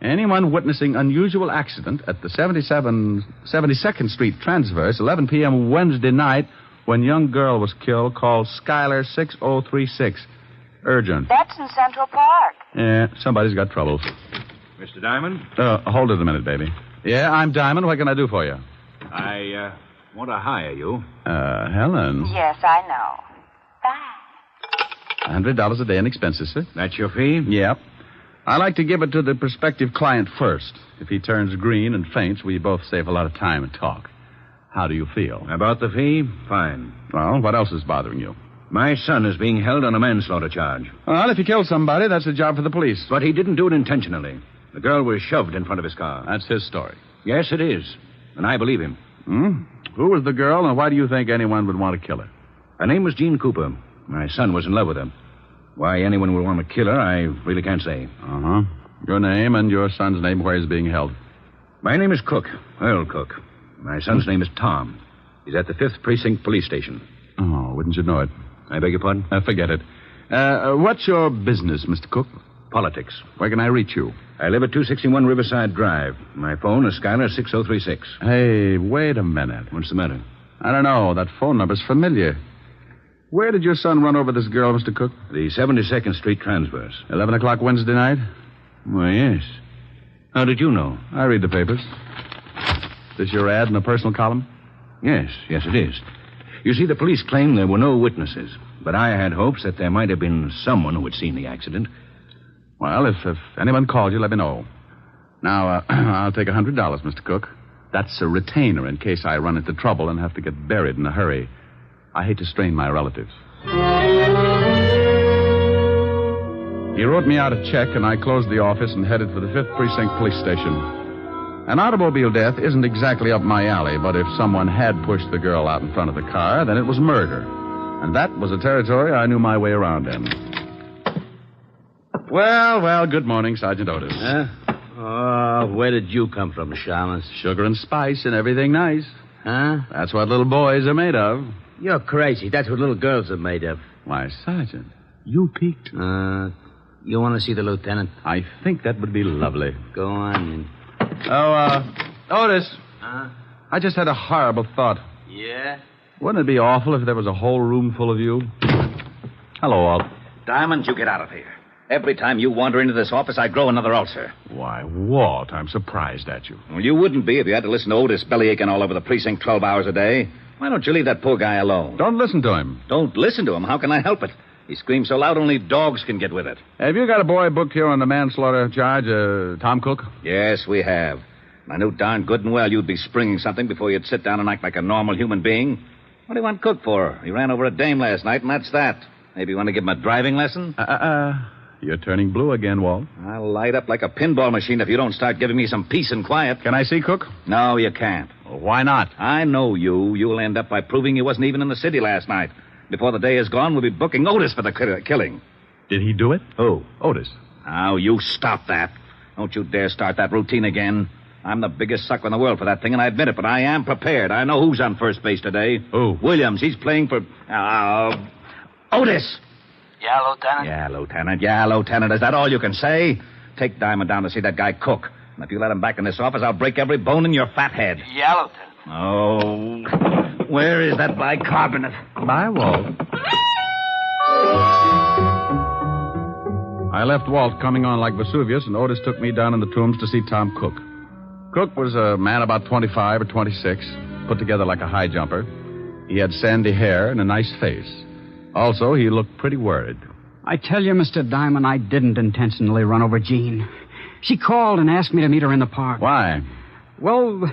Anyone witnessing unusual accident at the 72nd Street Transverse, 11 p.m. Wednesday night, when young girl was killed, call Skylar 6036. Urgent. That's in Central Park. Yeah, somebody's got troubles. Mr. Diamond? Hold it a minute, baby. Yeah, I'm Diamond. What can I do for you? I want to hire you. Helen. Yes, I know. Bye. $100 a day in expenses, sir. That's your fee? Yep. I like to give it to the prospective client first. If he turns green and faints, we both save a lot of time and talk. How do you feel? About the fee? Fine. Well, what else is bothering you? My son is being held on a manslaughter charge. Well, if he killed somebody, that's a job for the police. But he didn't do it intentionally. The girl was shoved in front of his car. That's his story. Yes, it is. And I believe him. Who was the girl, and why do you think anyone would want to kill her? Her name was Jean Cooper. My son was in love with her. Why anyone would want to kill her, I really can't say. Your name and your son's name, where he's being held? My name is Cook, Earl Cook. My son's name is Tom. He's at the 5th Precinct Police Station. Oh, wouldn't you know it? I beg your pardon? Forget it. What's your business, Mr. Cook? Politics. Where can I reach you? I live at 261 Riverside Drive. My phone is Skylar 6036. Hey, wait a minute. What's the matter? I don't know. That phone number's familiar. Where did your son run over this girl, Mr. Cook? The 72nd Street Transverse. 11 o'clock Wednesday night? Why, yes. How did you know? I read the papers. This your ad in the personal column? Yes, it is. You see, the police claim there were no witnesses, but I had hopes that there might have been someone who had seen the accident. Well, if anyone called you, let me know. Now, I'll take $100, Mr. Cook. That's a retainer in case I run into trouble and have to get buried in a hurry. I hate to strain my relatives. He wrote me out a check, and I closed the office and headed for the 5th Precinct Police Station. An automobile death isn't exactly up my alley, but if someone had pushed the girl out in front of the car, then it was murder. And that was a territory I knew my way around in. Well, good morning, Sergeant Otis. Oh, where did you come from, Shamus? Sugar and spice and everything nice. Huh? That's what little boys are made of. You're crazy. That's what little girls are made of. Why, Sergeant, you peeked. You want to see the lieutenant? I think that would be lovely. Go on. Otis. I just had a horrible thought. Yeah? Wouldn't it be awful if there was a whole room full of you? Hello, Walt. Diamond, you get out of here. Every time you wander into this office, I grow another ulcer. Why, Walt, I'm surprised at you. Well, you wouldn't be if you had to listen to Otis bellyaching all over the precinct 12 hours a day. Why don't you leave that poor guy alone? Don't listen to him. Don't listen to him? How can I help it? He screams so loud only dogs can get with it. Have you got a boy booked here on the manslaughter charge, Tom Cook? Yes, we have. I knew darn good and well you'd be springing something before you'd sit down and act like a normal human being. What do you want Cook for? He ran over a dame last night, and that's that. Maybe you want to give him a driving lesson? You're turning blue again, Walt. I'll light up like a pinball machine if you don't start giving me some peace and quiet. Can I see Cook? No, you can't. Well, why not? I know you. You'll end up by proving you wasn't even in the city last night. Before the day is gone, we'll be booking Otis for the killing. Did he do it? Who? Otis. Now, you stop that. Don't you dare start that routine again. I'm the biggest sucker in the world for that thing, and I admit it, but I am prepared. I know who's on first base today. Who? Williams. He's playing for... Otis! Yeah, Lieutenant? Yeah, Lieutenant. Is that all you can say? Take Diamond down to see that guy Cook. And if you let him back in this office, I'll break every bone in your fat head. Yeah, Lieutenant. Oh, where is that bicarbonate? Bye, Walt. I left Walt coming on like Vesuvius, and Otis took me down in the tombs to see Tom Cook. Cook was a man about 25 or 26, put together like a high jumper. He had sandy hair and a nice face. Also, he looked pretty worried. I tell you, Mr. Diamond, I didn't intentionally run over Jean. She called and asked me to meet her in the park. Why? Well,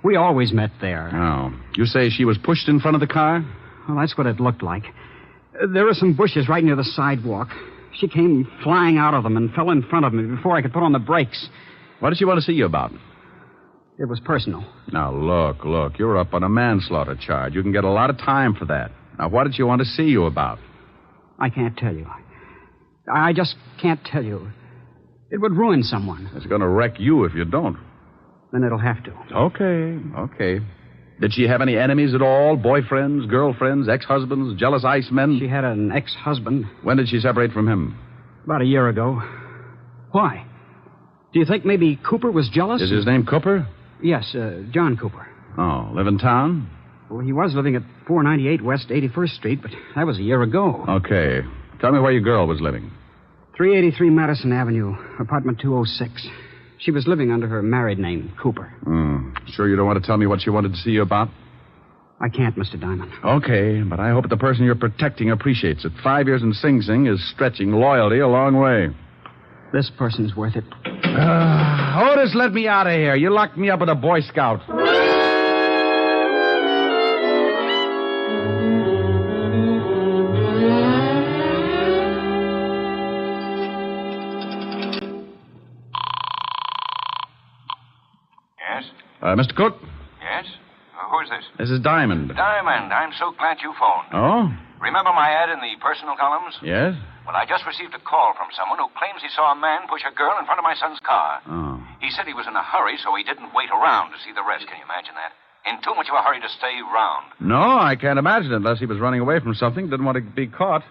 we always met there. Oh. You say she was pushed in front of the car? Well, that's what it looked like. There were some bushes right near the sidewalk. She came flying out of them and fell in front of me before I could put on the brakes. What did she want to see you about? It was personal. Now, look. You're up on a manslaughter charge. You can get a lot of time for that. Now, what did she want to see you about? I can't tell you. I just can't tell you. It would ruin someone. It's going to wreck you if you don't. Then it'll have to. Okay. Did she have any enemies at all? Boyfriends, girlfriends, ex-husbands, jealous icemen? She had an ex-husband. When did she separate from him? About a year ago. Why? Do you think maybe Cooper was jealous? Is his name Cooper? Yes, John Cooper. Oh, live in town? Well, he was living at 498 West 81st Street, but that was a year ago. Okay. Tell me where your girl was living. 383 Madison Avenue, apartment 206. She was living under her married name, Cooper. Sure you don't want to tell me what she wanted to see you about? I can't, Mr. Diamond. Okay, but I hope the person you're protecting appreciates it. 5 years in Sing Sing is stretching loyalty a long way. This person's worth it. Otis, let me out of here. You locked me up with a Boy Scout. Yes? Mr. Cook? Yes? Who's this? This is Diamond. Diamond, I'm so glad you phoned. Oh? Remember my ad in the personal columns? Yes? Well, I just received a call from someone who claims he saw a man push a girl in front of my son's car. Oh. He said he was in a hurry, so he didn't wait around to see the rest. Can you imagine that? In too much of a hurry to stay round. No, I can't imagine it unless he was running away from something, didn't want to be caught.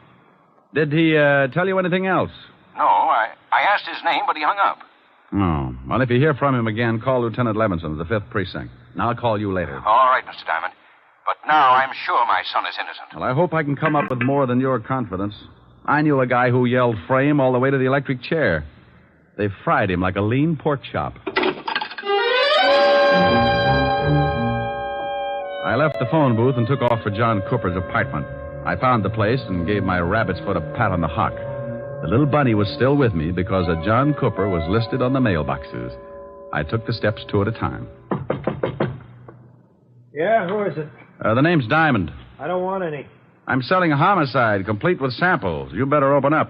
Did he tell you anything else? No, I asked his name, but he hung up. Oh. Well, if you hear from him again, call Lieutenant Levinson of the 5th Precinct. And I'll call you later. All right, Mr. Diamond. But now I'm sure my son is innocent. Well, I hope I can come up with more than your confidence. I knew a guy who yelled frame all the way to the electric chair. They fried him like a lean pork chop. I left the phone booth and took off for John Cooper's apartment. I found the place and gave my rabbit's foot a pat on the hock. The little bunny was still with me because a John Cooper was listed on the mailboxes. I took the steps two at a time. Yeah, who is it? The name's Diamond. I don't want any. I'm selling a homicide, complete with samples. You better open up.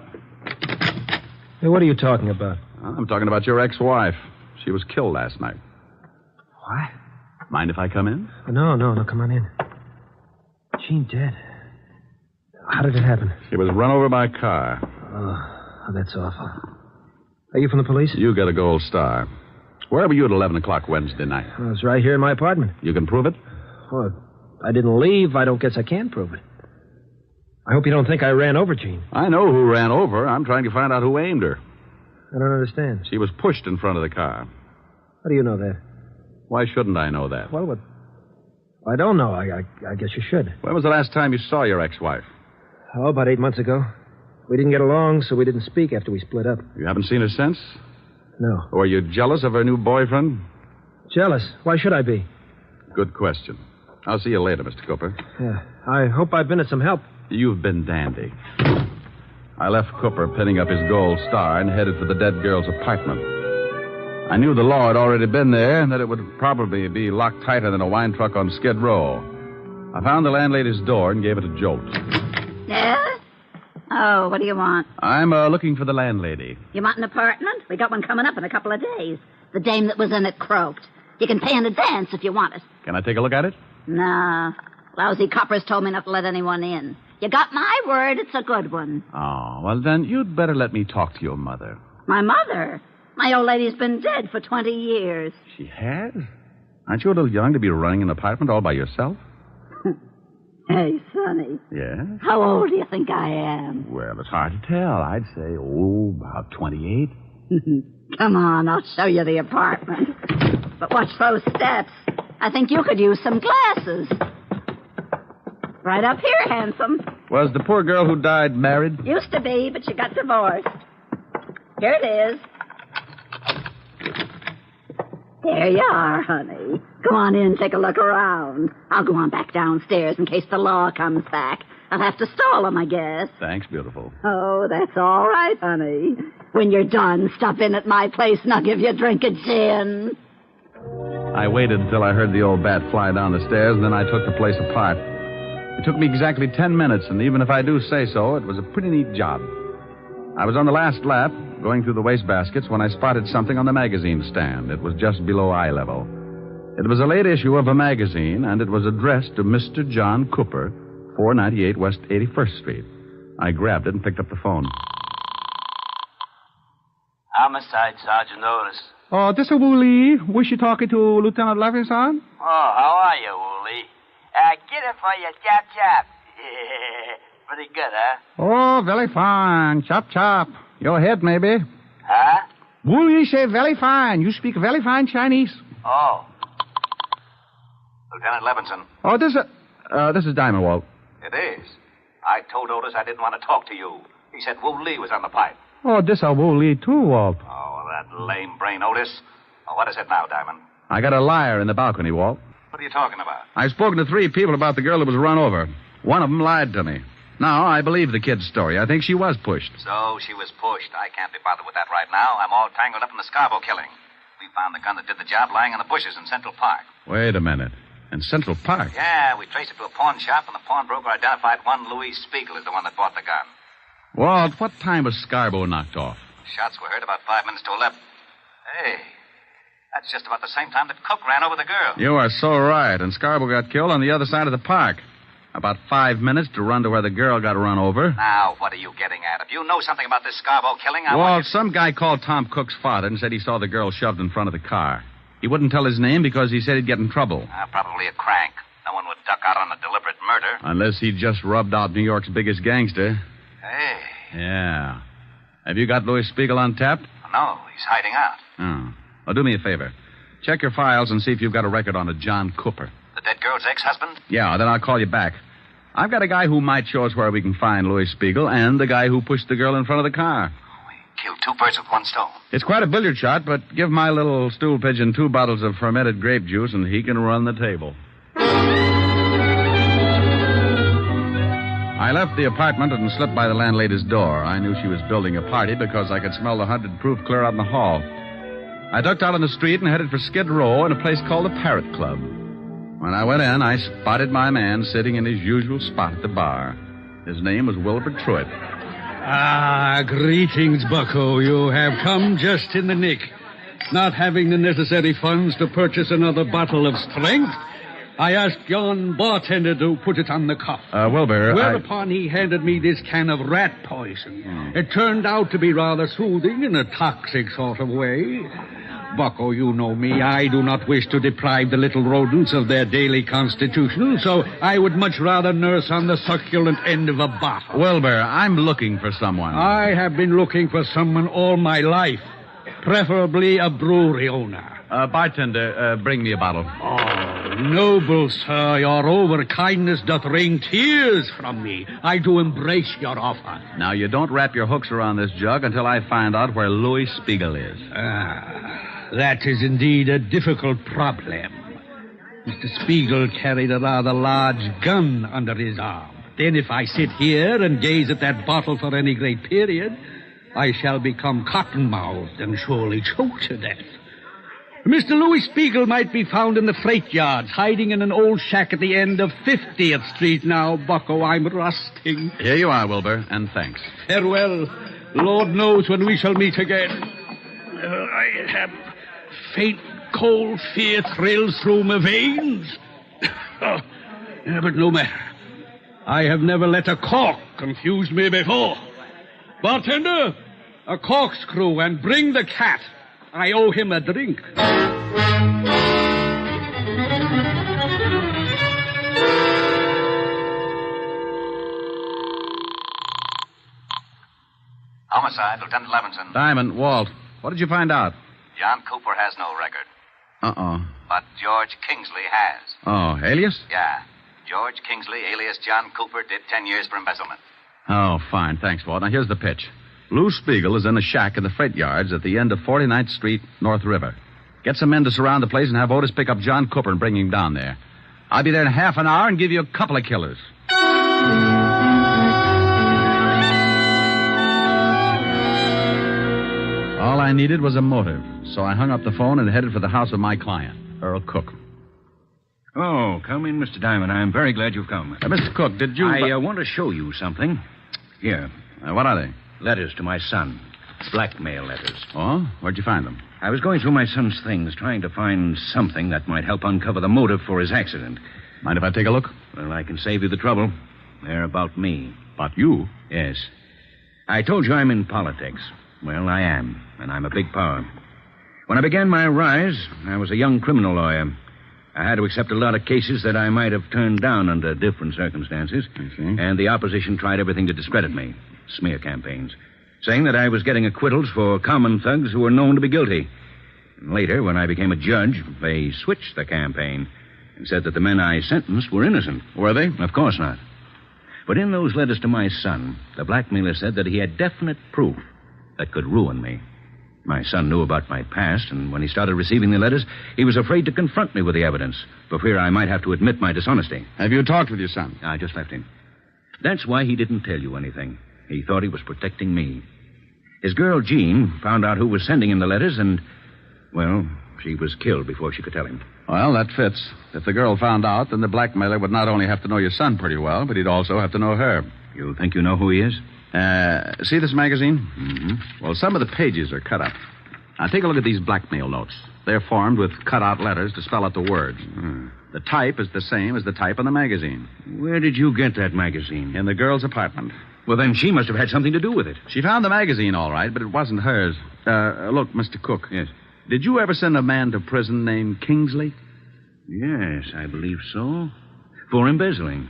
Hey, what are you talking about? I'm talking about your ex-wife. She was killed last night. What? Mind if I come in? No, come on in. Jean dead. How did it happen? She was run over by a car. Oh, that's awful. Are you from the police? You get a gold star. Where were you at 11 o'clock Wednesday night? I was right here in my apartment. You can prove it? Well, I didn't leave. I don't guess I can prove it. I hope you don't think I ran over Jean. I know who ran over. I'm trying to find out who aimed her. I don't understand. She was pushed in front of the car. How do you know that? Why shouldn't I know that? Well, I don't know. I guess you should. When was the last time you saw your ex-wife? Oh, about 8 months ago. We didn't get along, so we didn't speak after we split up. You haven't seen her since? No. Were you jealous of her new boyfriend? Jealous? Why should I be? Good question. I'll see you later, Mr. Cooper. Yeah. I hope I've been of some help. You've been dandy. I left Cooper pinning up his gold star and headed for the dead girl's apartment. I knew the law had already been there and that it would probably be locked tighter than a wine truck on Skid Row. I found the landlady's door and gave it a jolt. Yes? Oh, what do you want? I'm looking for the landlady. You want an apartment? We got one coming up in a couple of days. The dame that was in it croaked. You can pay in advance if you want it. Can I take a look at it? Nah. Lousy coppers told me not to let anyone in. You got my word, it's a good one. Oh, well, then you'd better let me talk to your mother. My mother? My old lady's been dead for 20 years. She has? Aren't you a little young to be running an apartment all by yourself? Hey, Sonny. Yes? How old do you think I am? Well, it's hard to tell. I'd say, about 28. Come on, I'll show you the apartment. But watch those steps. I think you could use some glasses. Right up here, handsome. Was the poor girl who died married? Used to be, but she got divorced. Here it is. There you are, honey. Go on in, take a look around. I'll go on back downstairs in case the law comes back. I'll have to stall them, I guess. Thanks, beautiful. Oh, that's all right, honey. When you're done, stop in at my place and I'll give you a drink of gin. I waited until I heard the old bat fly down the stairs, and then I took the place apart. It took me exactly 10 minutes, and even if I do say so, it was a pretty neat job. I was on the last lap, going through the wastebaskets, when I spotted something on the magazine stand. It was just below eye level. It was a late issue of a magazine, and it was addressed to Mr. John Cooper, 498 West 81st Street. I grabbed it and picked up the phone. Homicide, Sergeant Otis. Oh, this is Woolley. Wish you talking to Lieutenant Levinson? Oh, how are you, Woolley? Get it for you, chop chop. Pretty good, huh? Oh, very fine. Chop, chop. Your head, maybe. Huh? Woolley say very fine. You speak very fine Chinese. Oh. Lieutenant Levinson. Oh, this is Diamond, Walt. It is. I told Otis I didn't want to talk to you. He said Wu Lee was on the pipe. Oh, this is Woolley, too, Walt. Oh, that lame brain Otis. Oh, what is it now, Diamond? I got a liar in the balcony, Walt. What are you talking about? I've spoken to 3 people about the girl that was run over. One of them lied to me. Now, I believe the kid's story. I think she was pushed. So she was pushed. I can't be bothered with that right now. I'm all tangled up in the Scarborough killing. We found the gun that did the job lying in the bushes in Central Park. Wait a minute. In Central Park? Yeah, we traced it to a pawn shop, and the pawnbroker identified one Louis Spiegel as the one that bought the gun. Walt, what time was Scarborough knocked off? Shots were heard about 5 minutes to 11. Hey, that's just about the same time that Cook ran over the girl. You are so right. And Scarborough got killed on the other side of the park. About 5 minutes to run to where the girl got run over. Now, what are you getting at? If you know something about this Scarborough killing, I Walt, want you... some guy called Tom Cook's father and said he saw the girl shoved in front of the car. He wouldn't tell his name because he said he'd get in trouble. Probably a crank. No one would duck out on a deliberate murder. Unless he just rubbed out New York's biggest gangster. Hey. Yeah. Have you got Louis Spiegel on tap? No, he's hiding out. Oh. Well, do me a favor. Check your files and see if you've got a record on a John Cooper. The dead girl's ex-husband? Yeah, then I'll call you back. I've got a guy who might show us where we can find Louis Spiegel and the guy who pushed the girl in front of the car. Killed 2 birds with 1 stone. It's quite a billiard shot, but give my little stool pigeon 2 bottles of fermented grape juice and he can run the table. I left the apartment and slipped by the landlady's door. I knew she was building a party because I could smell the 100 proof clear out in the hall. I ducked out on the street and headed for Skid Row in a place called the Parrot Club. When I went in, I spotted my man sitting in his usual spot at the bar. His name was Wilbur Truitt. Ah, greetings, Bucko. You have come just in the nick. Not having the necessary funds to purchase another bottle of strength, I asked yon bartender to put it on the cuff. Wilbur, Whereupon he handed me this can of rat poison. It turned out to be rather soothing in a toxic sort of way. Bucko, you know me. I do not wish to deprive the little rodents of their daily constitution, so I would much rather nurse on the succulent end of a bottle. Wilbur, I'm looking for someone. I have been looking for someone all my life, preferably a brewery owner. Bartender, bring me a bottle. Oh, noble sir, your overkindness doth wring tears from me. I do embrace your offer. Now, you don't wrap your hooks around this jug until I find out where Louis Spiegel is. That is indeed a difficult problem. Mr. Spiegel carried a rather large gun under his arm. Then if I sit here and gaze at that bottle for any great period, I shall become cotton-mouthed and surely choke to death. Mr. Louis Spiegel might be found in the freight yards, hiding in an old shack at the end of 50th Street. Now, Bucko, I'm rusting. Here you are, Wilbur, and thanks. Farewell. Lord knows when we shall meet again. I have faint, cold fear thrills through my veins. But no matter. I have never let a cork confuse me before. Bartender, a corkscrew and bring the cat. I owe him a drink. Homicide, Lieutenant Levinson. Diamond, Walt, what did you find out? John Cooper has no record. Uh-oh. But George Kingsley has. Oh, alias? Yeah. George Kingsley, alias John Cooper, did 10 years for embezzlement. Oh, fine. Thanks, Walt. Now, here's the pitch. Lou Spiegel is in a shack in the freight yards at the end of 49th Street, North River. Get some men to surround the place and have Otis pick up John Cooper and bring him down there. I'll be there in half an hour and give you a couple of killers. All I needed was a motive, so I hung up the phone and headed for the house of my client, Earl Cook. Oh, come in, Mr. Diamond. I'm very glad you've come. Mr. Cook, did you... I want to show you something. Here. What are they? Letters to my son. Blackmail letters. Oh? Where'd you find them? I was going through my son's things, trying to find something that might help uncover the motive for his accident. Mind if I take a look? Well, I can save you the trouble. They're about me. About you? Yes. I told you I'm in politics. Well, I am, and I'm a big power. When I began my rise, I was a young criminal lawyer. I had to accept a lot of cases that I might have turned down under different circumstances. I see. And the opposition tried everything to discredit me. Smear campaigns. Saying that I was getting acquittals for common thugs who were known to be guilty. And later, when I became a judge, they switched the campaign and said that the men I sentenced were innocent. Were they? Of course not. But in those letters to my son, the blackmailer said that he had definite proof that could ruin me. My son knew about my past, and when he started receiving the letters, he was afraid to confront me with the evidence, for fear I might have to admit my dishonesty. Have you talked with your son? I just left him. That's why he didn't tell you anything. He thought he was protecting me. His girl, Jean, found out who was sending him the letters, and, well, she was killed before she could tell him. Well, that fits. If the girl found out, then the blackmailer would not only have to know your son pretty well, but he'd also have to know her. You think you know who he is? See this magazine? Mm-hmm. Well, some of the pages are cut up. Now, take a look at these blackmail notes. They're formed with cut-out letters to spell out the words. The type is the same as the type on the magazine. Where did you get that magazine? In the girl's apartment. Well, then she must have had something to do with it. She found the magazine, all right, but it wasn't hers. Look, Mr. Cook. Yes. Did you ever send a man to prison named Kingsley? Yes, I believe so. For embezzling.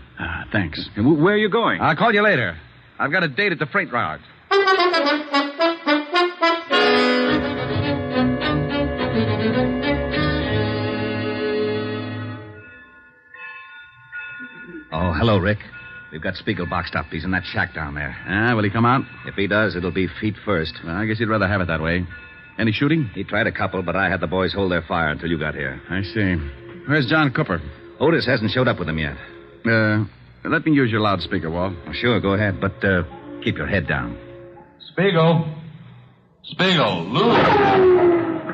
Thanks. Where are you going? I'll call you later. I've got a date at the freight yard. Oh, hello, Rick. We've got Spiegel boxed up. He's in that shack down there. Will he come out? If he does, it'll be feet first. Well, I guess he'd rather have it that way. Any shooting? He tried a couple, but I had the boys hold their fire until you got here. I see. Where's John Cooper? Otis hasn't showed up with him yet. Let me use your loudspeaker, Walt. Oh, sure, go ahead, but keep your head down. Spiegel. Spiegel, Lou.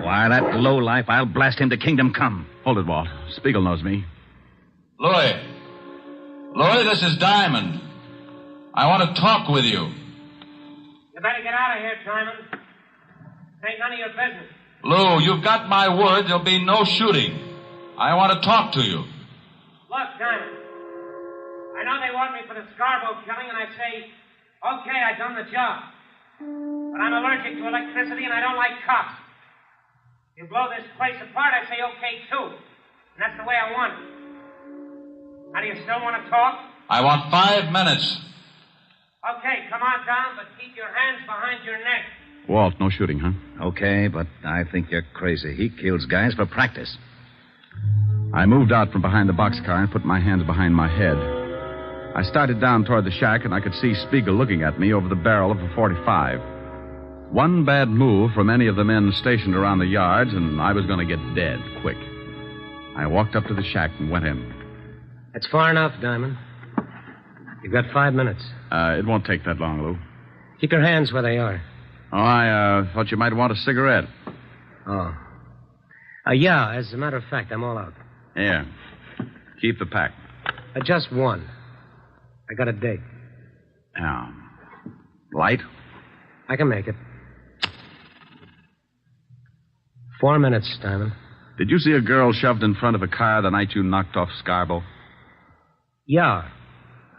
Why, that lowlife, I'll blast him to kingdom come. Hold it, Walt. Spiegel knows me. Louis. Louis, this is Diamond. I want to talk with you. You better get out of here, Diamond. This ain't none of your business. Lou, you've got my word there'll be no shooting. I want to talk to you. Look, Diamond. I know they want me for the Scarborough killing, and I say, okay, I done the job. But I'm allergic to electricity, and I don't like cops. You blow this place apart, I say okay, too. And that's the way I want it. How do you still want to talk? I want 5 minutes. Okay, come on down, but keep your hands behind your neck. Walt, no shooting, huh? Okay, but I think you're crazy. He kills guys for practice. I moved out from behind the boxcar and put my hands behind my head. I started down toward the shack, and I could see Spiegel looking at me over the barrel of a .45. One bad move from any of the men stationed around the yards, and I was going to get dead quick. I walked up to the shack and went in. That's far enough, Diamond. You've got 5 minutes. It won't take that long, Lou. Keep your hands where they are. Oh, I thought you might want a cigarette. Oh. Yeah, as a matter of fact, I'm all out. Yeah. Keep the pack. Just one. I got a date. Yeah. Light? I can make it. 4 minutes, Diamond. Did you see a girl shoved in front of a car the night you knocked off Scarborough? Yeah.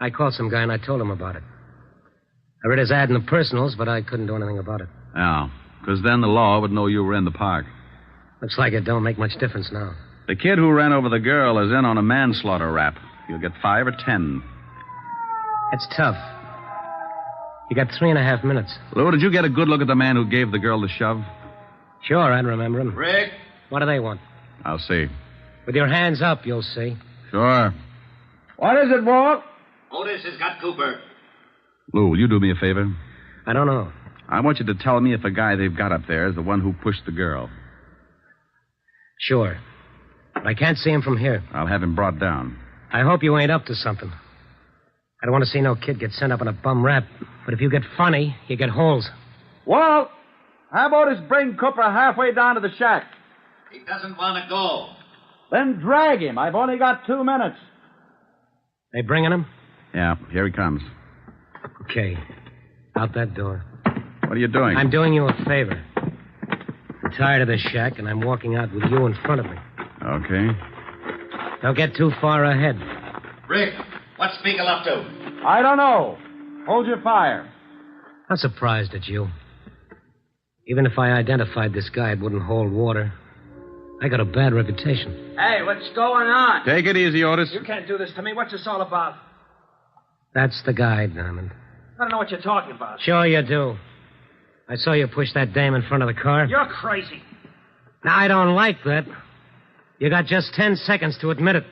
I called some guy and I told him about it. I read his ad in the personals, but I couldn't do anything about it. Yeah, because then the law would know you were in the park. Looks like it don't make much difference now. The kid who ran over the girl is in on a manslaughter rap. You'll get 5 or 10. That's tough. You got 3.5 minutes. Lou, did you get a good look at the man who gave the girl the shove? Sure, I'd remember him. Rick? What do they want? I'll see. With your hands up, you'll see. Sure. What is it, Walt? Otis has got Cooper. Lou, will you do me a favor? I don't know. I want you to tell me if the guy they've got up there is the one who pushed the girl. Sure. But I can't see him from here. I'll have him brought down. I hope you ain't up to something. I don't want to see no kid get sent up on a bum rap. But if you get funny, you get holes. Walt, how about us bring Cooper halfway down to the shack? He doesn't want to go. Then drag him. I've only got 2 minutes. They bringing him? Yeah, here he comes. Okay. Out that door. What are you doing? I'm doing you a favor. I'm tired of this shack, and I'm walking out with you in front of me. Okay. Don't get too far ahead. Rick, what's Spiegel up to? I don't know. Hold your fire. I'm surprised at you. Even if I identified this guy, it wouldn't hold water. I got a bad reputation. Hey, what's going on? Take it easy, Otis. You can't do this to me. What's this all about? That's the guy, Diamond. I don't know what you're talking about. Sure you do. I saw you push that dame in front of the car. You're crazy. Now, I don't like that. You got just 10 seconds to admit it.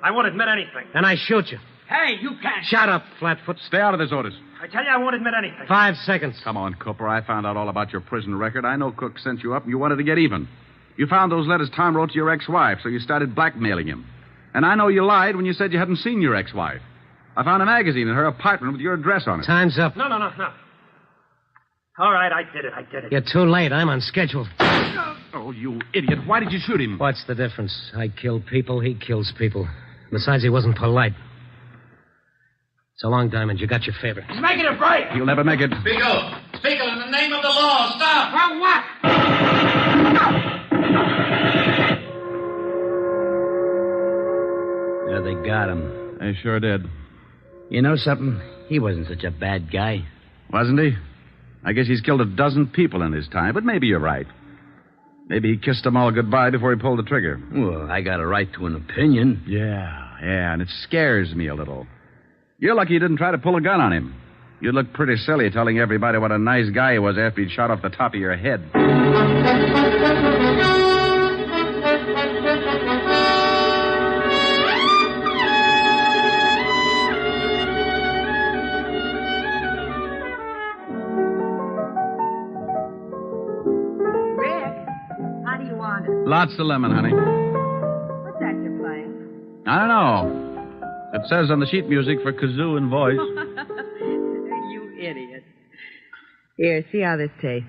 I won't admit anything. Then I shoot you. Hey, you can't. Shut up, Flatfoot. Stay out of this, Otis. I tell you, I won't admit anything. 5 seconds. Come on, Cooper. I found out all about your prison record. I know Cook sent you up and you wanted to get even. You found those letters Tom wrote to your ex-wife, so you started blackmailing him. And I know you lied when you said you hadn't seen your ex-wife. I found a magazine in her apartment with your address on it. Time's up. No. All right, I did it. You're too late. I'm on schedule. Oh, you idiot. Why did you shoot him? What's the difference? I kill people, he kills people. Besides, he wasn't polite. So long, Diamond. You got your favor. He's making a break. You'll never make it. Spiegel, in the name of the law, stop! For what? Yeah, they got him. They sure did. You know something? He wasn't such a bad guy. Wasn't he? I guess he's killed a dozen people in his time, but maybe you're right. Maybe he kissed them all goodbye before he pulled the trigger. Well, I got a right to an opinion. Yeah, and it scares me a little. You're lucky you didn't try to pull a gun on him. You'd look pretty silly telling everybody what a nice guy he was after he'd shot off the top of your head. Lots of lemon, honey. What's that you're playing? I don't know. It says on the sheet music for kazoo and voice. You idiot. Here, see how this tastes.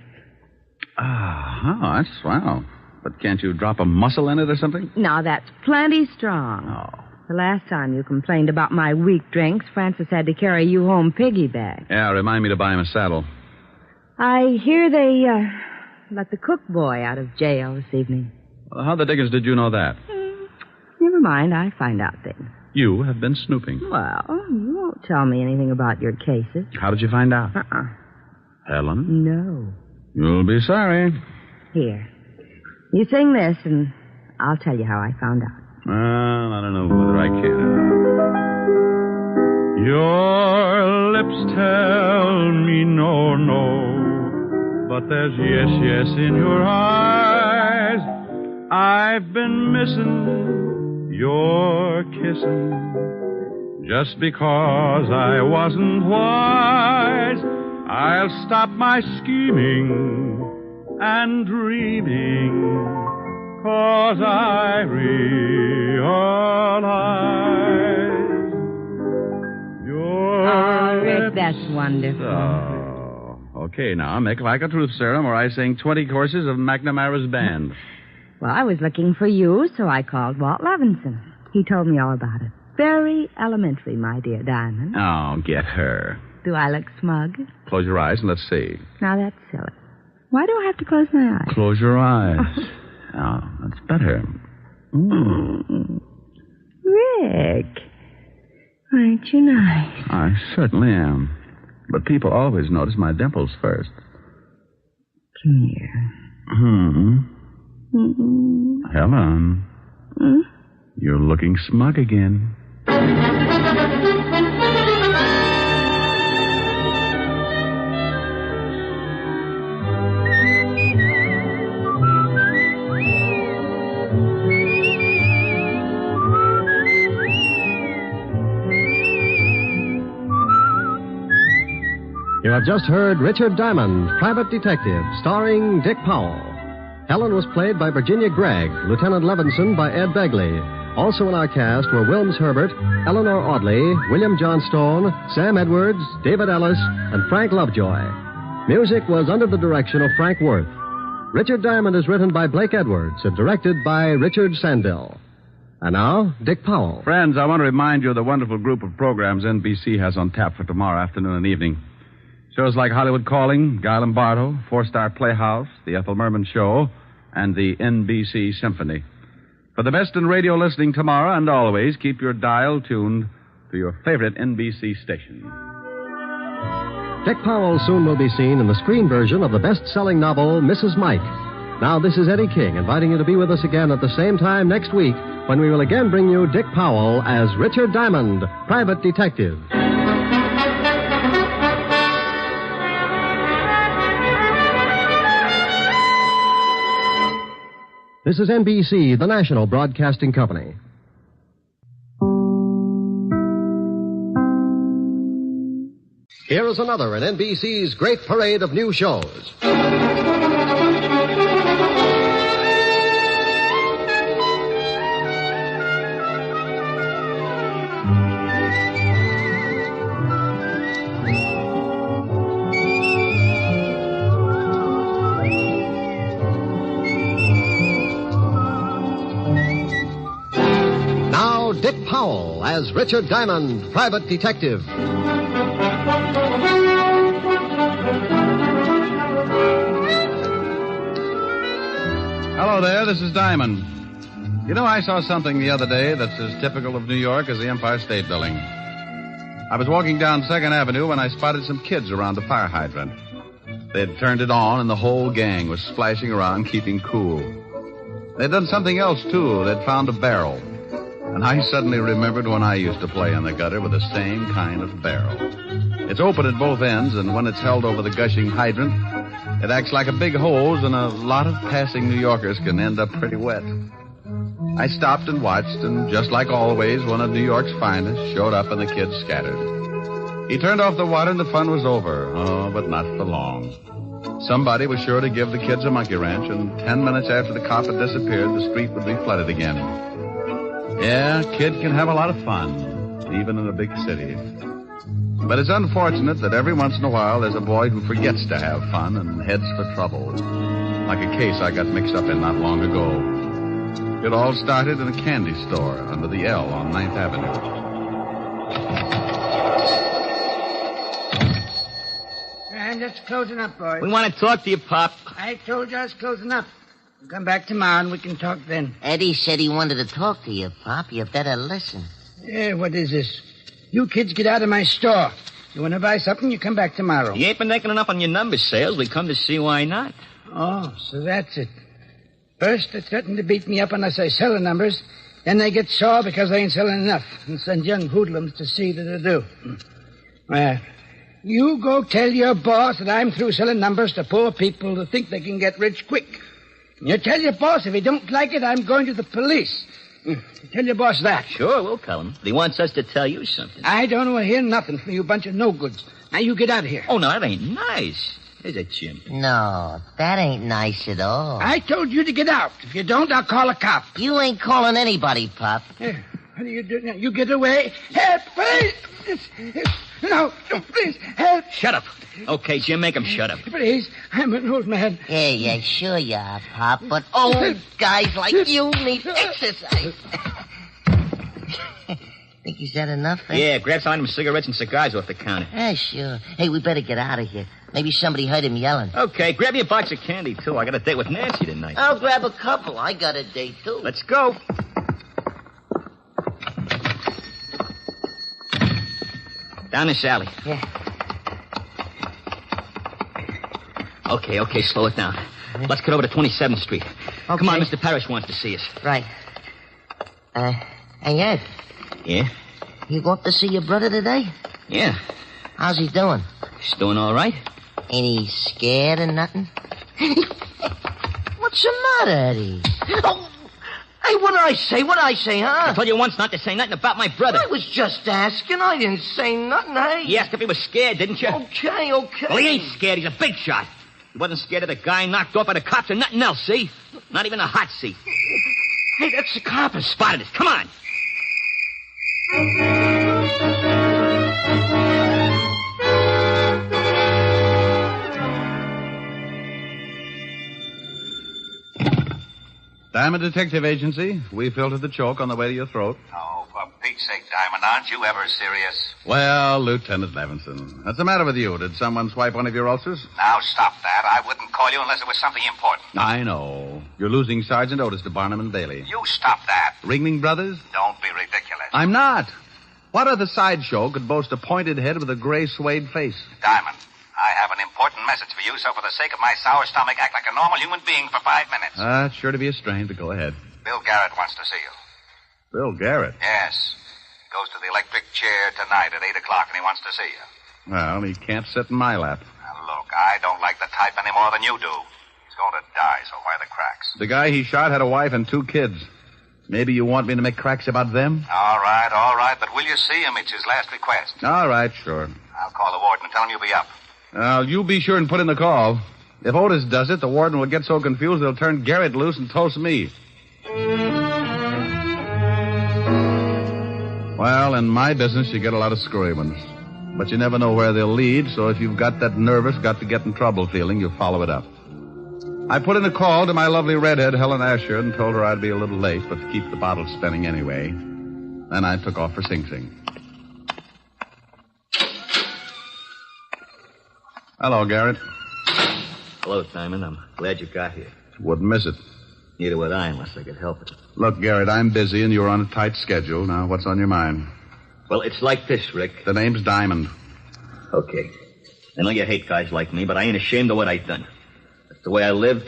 That's swell. But can't you drop a mussel in it or something? Now, that's plenty strong. Oh. The last time you complained about my weak drinks, Francis had to carry you home piggyback. Yeah, remind me to buy him a saddle. I hear they let the cook boy out of jail this evening. Well, how the dickens did you know that? Never mind, I find out things. You have been snooping. Well, you won't tell me anything about your cases. How did you find out? Helen? No. You'll be sorry. Here. You sing this, and I'll tell you how I found out. Well, I don't know whether I can. Your lips tell me no, but there's yes in your eyes. I've been missing your kissing just because I wasn't wise. I'll stop my scheming and dreaming, 'cause I realize your Rick, that's wonderful. Oh, okay, now make like a truth serum where I sing 20 courses of McNamara's band. Well, I was looking for you, so I called Walt Levinson. He told me all about it. Very elementary, my dear Diamond. Oh, get her. Do I look smug? Close your eyes and let's see. Now, that's silly. Why do I have to close my eyes? Close your eyes. Oh, that's better. Rick, aren't you nice? I certainly am. But people always notice my dimples first. Come here. Helen. You're looking smug again. You have just heard Richard Diamond, Private Detective, starring Dick Powell. Helen was played by Virginia Gregg, Lieutenant Levinson by Ed Begley. Also in our cast were Wilms Herbert, Eleanor Audley, William Johnstone, Sam Edwards, David Ellis, and Frank Lovejoy. Music was under the direction of Frank Worth. Richard Diamond is written by Blake Edwards and directed by Richard Sandell. And now, Dick Powell. Friends, I want to remind you of the wonderful group of programs NBC has on tap for tomorrow afternoon and evening. Shows like Hollywood Calling, Guy Lombardo, Four-Star Playhouse, The Ethel Merman Show, and the NBC Symphony. For the best in radio listening tomorrow and always, keep your dial tuned to your favorite NBC station. Dick Powell soon will be seen in the screen version of the best-selling novel, Mrs. Mike. Now, this is Eddie King inviting you to be with us again at the same time next week when we will again bring you Dick Powell as Richard Diamond, private detective. This is NBC, the national broadcasting company. Here is another in NBC's great parade of new shows. Now, Dick Powell as Richard Diamond, private detective. Hello there, this is Diamond. You know, I saw something the other day that's as typical of New York as the Empire State Building. I was walking down 2nd Avenue when I spotted some kids around the fire hydrant. They'd turned it on, and the whole gang was splashing around, keeping cool. They'd done something else, too. They'd found a barrel. And I suddenly remembered when I used to play in the gutter with the same kind of barrel. It's open at both ends, and when it's held over the gushing hydrant, it acts like a big hose, and a lot of passing New Yorkers can end up pretty wet. I stopped and watched, and just like always, one of New York's finest showed up and the kids scattered. He turned off the water and the fun was over. Oh, but not for long. Somebody was sure to give the kids a monkey wrench, and 10 minutes after the cop had disappeared, the street would be flooded again. Yeah, a kid can have a lot of fun, even in a big city. But it's unfortunate that every once in a while there's a boy who forgets to have fun and heads for trouble. Like a case I got mixed up in not long ago. It all started in a candy store under the L on 9th Avenue. I'm just closing up, boys. We want to talk to you, Pop. I told you I was closing up. Come back tomorrow and we can talk then. Eddie said he wanted to talk to you, Pop. You better listen. Yeah, what is this? You kids get out of my store. You want to buy something, you come back tomorrow. You ain't been making enough on your number sales. We come to see why not. Oh, so that's it. First, they threaten to beat me up unless I sell the numbers. Then they get sore because I ain't selling enough and send young hoodlums to see that I do. Well, you go tell your boss that I'm through selling numbers to poor people who think they can get rich quick. You tell your boss if he don't like it, I'm going to the police. Tell your boss that. Sure, we'll tell him. But he wants us to tell you something. I don't want to hear nothing from you bunch of no-goods. Now, you get out of here. Oh, no, that ain't nice. Is it, Jim? No, that ain't nice at all. I told you to get out. If you don't, I'll call a cop. You ain't calling anybody, Pop. Here, what are you doing now? You get away. Help, please. No, please, help. Shut up. Okay, Jim, make him shut up. Please, I'm an old man. Yeah, sure you are, Pop, but old guys like you need exercise. Think he's had enough, eh? Yeah, grab some cigarettes and cigars off the counter. Yeah, sure. Hey, we better get out of here. Maybe somebody heard him yelling. Okay, grab me a box of candy, too. I got a date with Nancy tonight. I'll grab a couple. I got a date, too. Let's go. Down this alley. Yeah. Okay, slow it down. Let's get over to 27th Street. Okay. Come on, Mr. Parrish wants to see us. Right. Hey, Ed. Yeah? You going to see your brother today? Yeah. How's he doing? He's doing all right. Ain't he scared or nothing? What's the matter, Eddie? Oh, hey, what did I say, huh? I told you once not to say nothing about my brother. I was just asking. I didn't say nothing, hey? You asked if he was scared, didn't you? Okay. Well, he ain't scared. He's a big shot. He wasn't scared of the guy knocked off by the cops or nothing else, see? Not even a hot seat. Hey, that's the cop. I spotted us. Come on. Diamond Detective Agency. We filter the choke on the way to your throat. Oh, for Pete's sake, Diamond, aren't you ever serious? Well, Lieutenant Levinson, what's the matter with you? Did someone swipe one of your ulcers? Now, stop that. I wouldn't call you unless it was something important. I know. You're losing Sergeant Otis to Barnum and Bailey. You stop that. Ringling Brothers? Don't be ridiculous. I'm not. What other sideshow could boast a pointed head with a gray suede face? Diamond, I have an important message for you, so for the sake of my sour stomach, act like a normal human being for 5 minutes. It's sure to be a strain, but go ahead. Bill Garrett wants to see you. Bill Garrett? Yes. He goes to the electric chair tonight at 8 o'clock, and he wants to see you. Well, he can't sit in my lap. Now, look, I don't like the type any more than you do. He's going to die, so why the cracks? The guy he shot had a wife and 2 kids. Maybe you want me to make cracks about them? All right, but will you see him? It's his last request. All right, sure. I'll call the warden and tell him you'll be up. You be sure and put in the call. If Otis does it, the warden will get so confused they'll turn Garrett loose and toast me. Well, in my business, you get a lot of screwy ones. But you never know where they'll lead, so if you've got that nervous, got-to-get-in-trouble feeling, you follow it up. I put in a call to my lovely redhead, Helen Asher, and told her I'd be a little late, but to keep the bottle spinning anyway. Then I took off for Sing Sing. Hello, Garrett. Hello, Simon. I'm glad you got here. Wouldn't miss it. Neither would I unless I could help it. Look, Garrett, I'm busy and you're on a tight schedule. Now, what's on your mind? Well, it's like this, Rick. The name's Diamond. Okay. I know you hate guys like me, but I ain't ashamed of what I've done. That's the way I lived.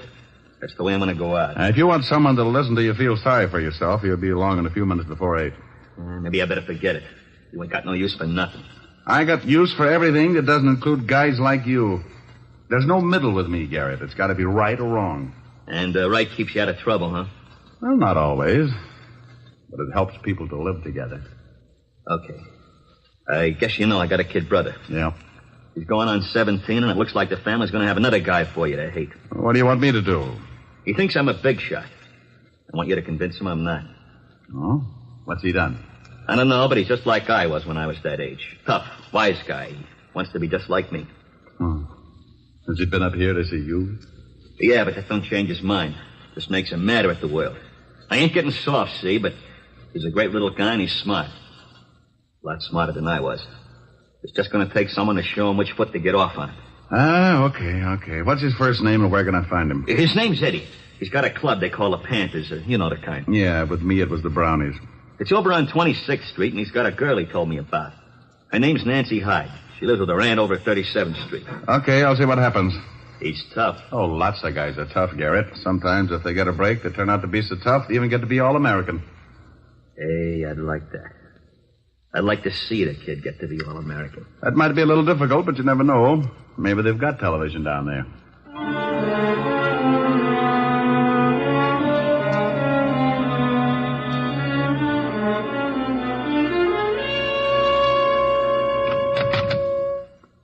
That's the way I'm going to go out. If you want someone to listen to you feel sorry for yourself, you'll be along in a few minutes before 8. Maybe I better forget it. You ain't got no use for nothing. I got use for everything that doesn't include guys like you. There's no middle with me, Garrett. It's got to be right or wrong. And right keeps you out of trouble, huh? Well, not always. But it helps people to live together. Okay. I guess you know I got a kid brother. Yeah. He's going on 17, and it looks like the family's going to have another guy for you to hate. What do you want me to do? He thinks I'm a big shot. I want you to convince him I'm not. Oh? What's he done? I don't know, but he's just like I was when I was that age. Tough, wise guy. He wants to be just like me. Oh. Has he been up here to see you? Yeah, but that don't change his mind. Just makes him madder at the world. I ain't getting soft, see, but he's a great little guy and he's smart. A lot smarter than I was. It's just going to take someone to show him which foot to get off on. Okay. What's his first name and where can I find him? His name's Eddie. He's got a club they call the Panthers. You know the kind. Yeah, with me it was the Brownies. It's over on 26th Street, and he's got a girl he told me about. Her name's Nancy Hyde. She lives with her aunt over at 37th Street. Okay, I'll see what happens. He's tough. Oh, lots of guys are tough, Garrett. Sometimes if they get a break, they turn out to be so tough they even get to be All-American. Hey, I'd like that. I'd like to see the kid get to be All-American. That might be a little difficult, but you never know. Maybe they've got television down there.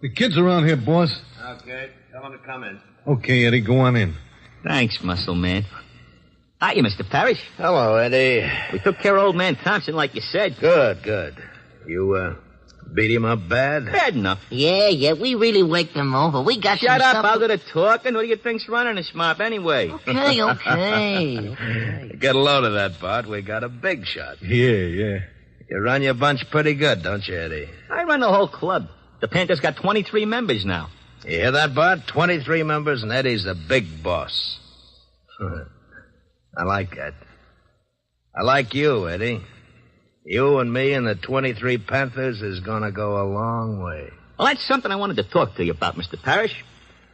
The kids around here, boss. Okay, tell them to come in. Okay, Eddie, go on in. Thanks, muscle man. Hiya, Mr. Parrish. Hello, Eddie. We took care of old man Thompson like you said. Good. You, beat him up bad? Bad enough. Yeah, we really waked him over. We got Shut some up, I'll do the talking. What do you think's running this mob anyway? Okay. Get a load of that, Bart. We got a big shot. Yeah. You run your bunch pretty good, don't you, Eddie? I run the whole club. The Panthers got 23 members now. You hear that, Bart? 23 members, and Eddie's the big boss. I like that. I like you, Eddie. You and me and the 23 Panthers is going to go a long way. Well, that's something I wanted to talk to you about, Mr. Parrish.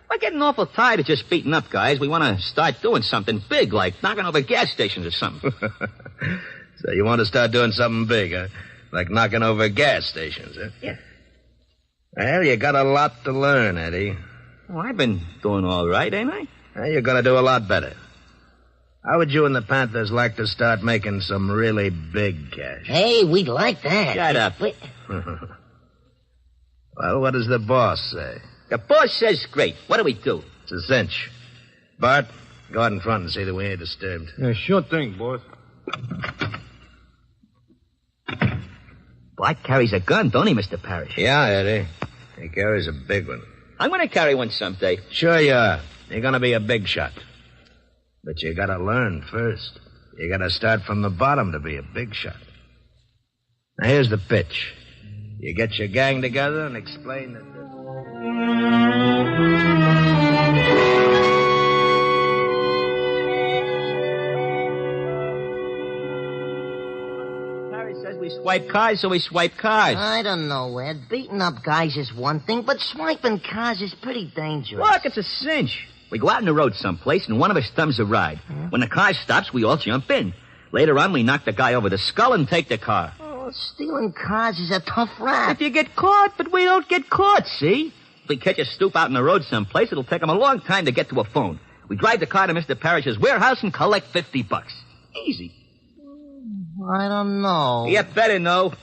We're getting awful tired of just beating up guys. We want to start doing something big, like knocking over gas stations or something. So you want to start doing something big, huh? Like knocking over gas stations, huh? Yeah. Well, you got a lot to learn, Eddie. Well, I've been doing all right, ain't I? Well, you're going to do a lot better. How would you and the Panthers like to start making some really big cash? Hey, we'd like that. Shut up. Well, what does the boss say? The boss says great. What do we do? It's a cinch. Bart, go out in front and see that we ain't disturbed. Yeah, sure thing, boss. Bart carries a gun, don't he, Mr. Parrish? Yeah, Eddie. He carries a big one. I'm going to carry one someday. Sure you are. You're going to be a big shot. But you got to learn first. You got to start from the bottom to be a big shot. Now, here's the pitch. You get your gang together and explain that... Says we swipe cars, so we swipe cars. I don't know, Ed. Beating up guys is one thing, but swiping cars is pretty dangerous. Look, it's a cinch. We go out on the road someplace, and one of us thumbs a ride. When the car stops, we all jump in. Later on, we knock the guy over the skull and take the car. Oh, stealing cars is a tough rap. If you get caught, but we don't get caught, see? If we catch a stoop out on the road someplace, it'll take him a long time to get to a phone. We drive the car to Mr. Parrish's warehouse and collect $50. Easy. I don't know. You better know.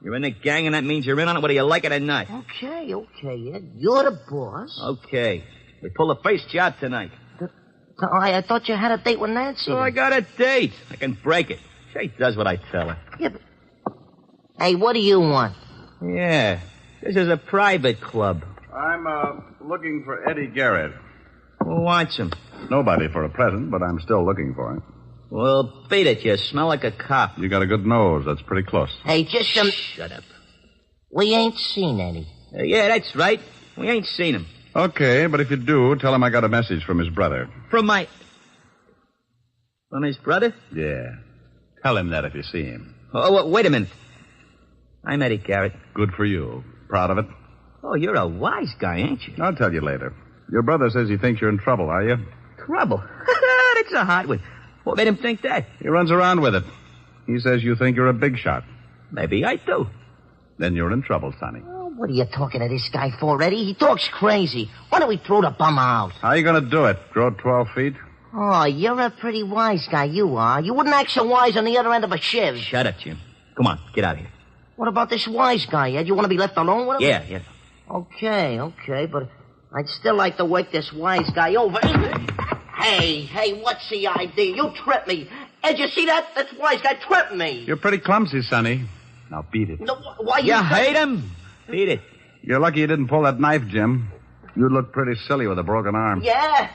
You're in the gang, and that means you're in on it whether you like it or not. Okay, Ed. You're the boss. Okay. We pull the first job tonight. I thought you had a date with Nancy. Oh, I got a date. I can break it. She does what I tell her. Yeah, but... Hey, what do you want? Yeah. This is a private club. I'm, looking for Eddie Garrett. Who wants him? Nobody for a present, but I'm still looking for him. Well, beat it. You smell like a cop. You got a good nose. That's pretty close. Hey, just some... Shut up. We ain't seen Eddie. Yeah, that's right. We ain't seen him. Okay, but if you do, tell him I got a message from his brother. From his brother? Yeah. Tell him that if you see him. Oh, wait a minute. I'm Eddie Garrett. Good for you. Proud of it? Oh, you're a wise guy, ain't you? I'll tell you later. Your brother says he thinks you're in trouble, are you? Trouble? That's a hot one. What made him think that? He runs around with it. He says you think you're a big shot. Maybe I do. Then you're in trouble, Sonny. Oh, what are you talking to this guy for, Eddie? He talks crazy. Why don't we throw the bum out? How are you going to do it? Grow 12 feet? Oh, you're a pretty wise guy, you are. You wouldn't act so wise on the other end of a shiv. Shut up, Jim. Come on, get out of here. What about this wise guy, Ed? You want to be left alone with him? Yeah. Okay, but I'd still like to work this wise guy over. Hey, what's the idea? You tripped me. Ed, you see that? That wise guy tripped me. You're pretty clumsy, Sonny. Now beat it. No, why you hate him? Beat it. You're lucky you didn't pull that knife, Jim. You'd look pretty silly with a broken arm. Yeah?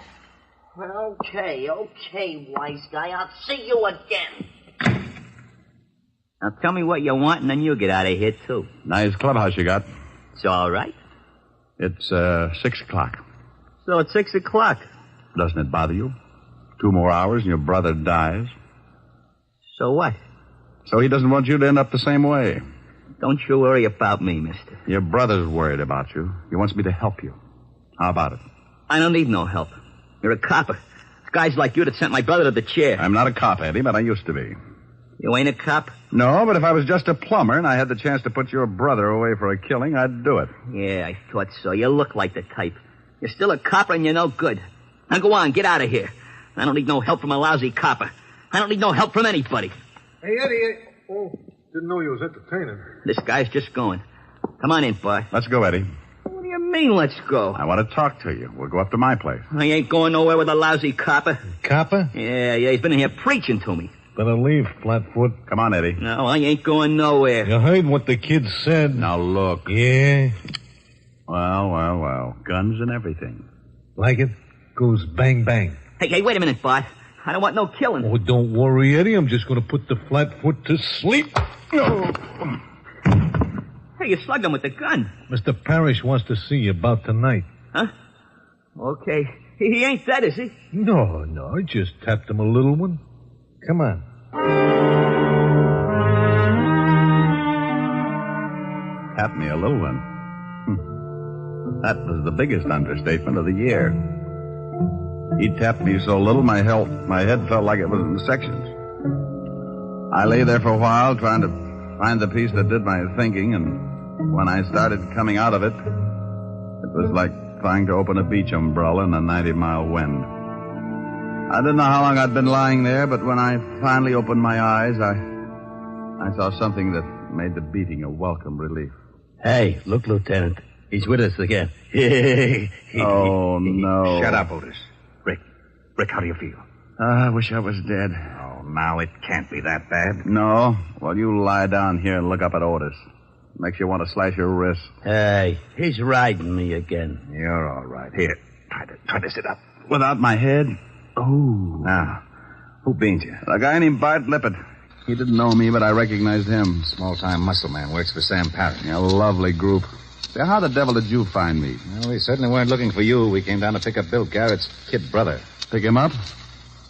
Well, okay, wise guy. I'll see you again. Now tell me what you want, and then you get out of here, too. Nice clubhouse you got. It's all right. It's 6 o'clock. So it's 6 o'clock. Doesn't it bother you? 2 more hours and your brother dies. So what? So he doesn't want you to end up the same way. Don't you worry about me, mister. Your brother's worried about you. He wants me to help you. How about it? I don't need no help. You're a copper. It's guys like you that sent my brother to the chair. I'm not a cop, Eddie, but I used to be. You ain't a cop? No, but if I was just a plumber and I had the chance to put your brother away for a killing, I'd do it. Yeah, I thought so. You look like the type. You're still a copper and you're no good. Now go on, get out of here. I don't need no help from a lousy copper. I don't need no help from anybody. Hey, Eddie. Oh, didn't know you was entertaining. This guy's just going. Come on in, boy. Let's go, Eddie. What do you mean, let's go? I want to talk to you. We'll go up to my place. I ain't going nowhere with a lousy copper. Copper? Yeah, he's been here preaching to me. Better leave, Flatfoot. Come on, Eddie. No, I ain't going nowhere. You heard what the kid said. Now, look. Yeah? Well. Guns and everything. Like it? Goes bang, bang. Hey, wait a minute, Bart. I don't want no killing. Oh, don't worry, Eddie. I'm just going to put the Flatfoot to sleep. Oh. Hey, you slugged him with the gun. Mr. Parrish wants to see you about tonight. Huh? Okay. He ain't dead, is he? No. I just tapped him a little one. Come on. Tapped me a little one. That was the biggest understatement of the year. He tapped me so little my head felt like it was in sections. I lay there for a while trying to find the piece that did my thinking, and when I started coming out of it, it was like trying to open a beach umbrella in a 90-mile wind. I didn't know how long I'd been lying there, but when I finally opened my eyes, I saw something that made the beating a welcome relief. Hey, look, Lieutenant. He's with us again. Oh, no. Shut up, Otis. Rick, how do you feel? I wish I was dead. Oh, now it can't be that bad. No? Well, you lie down here and look up at Otis. Makes you want to slash your wrist. Hey, he's riding me again. You're all right. Here, try to sit up. Without my head? Oh. Now, who beans you? A guy named Bart Lippert. He didn't know me, but I recognized him. Small-time muscle man, works for Sam Parrish. Yeah, a lovely group. Say, how the devil did you find me? Well, we certainly weren't looking for you. We came down to pick up Bill Garrett's kid brother. Pick him up?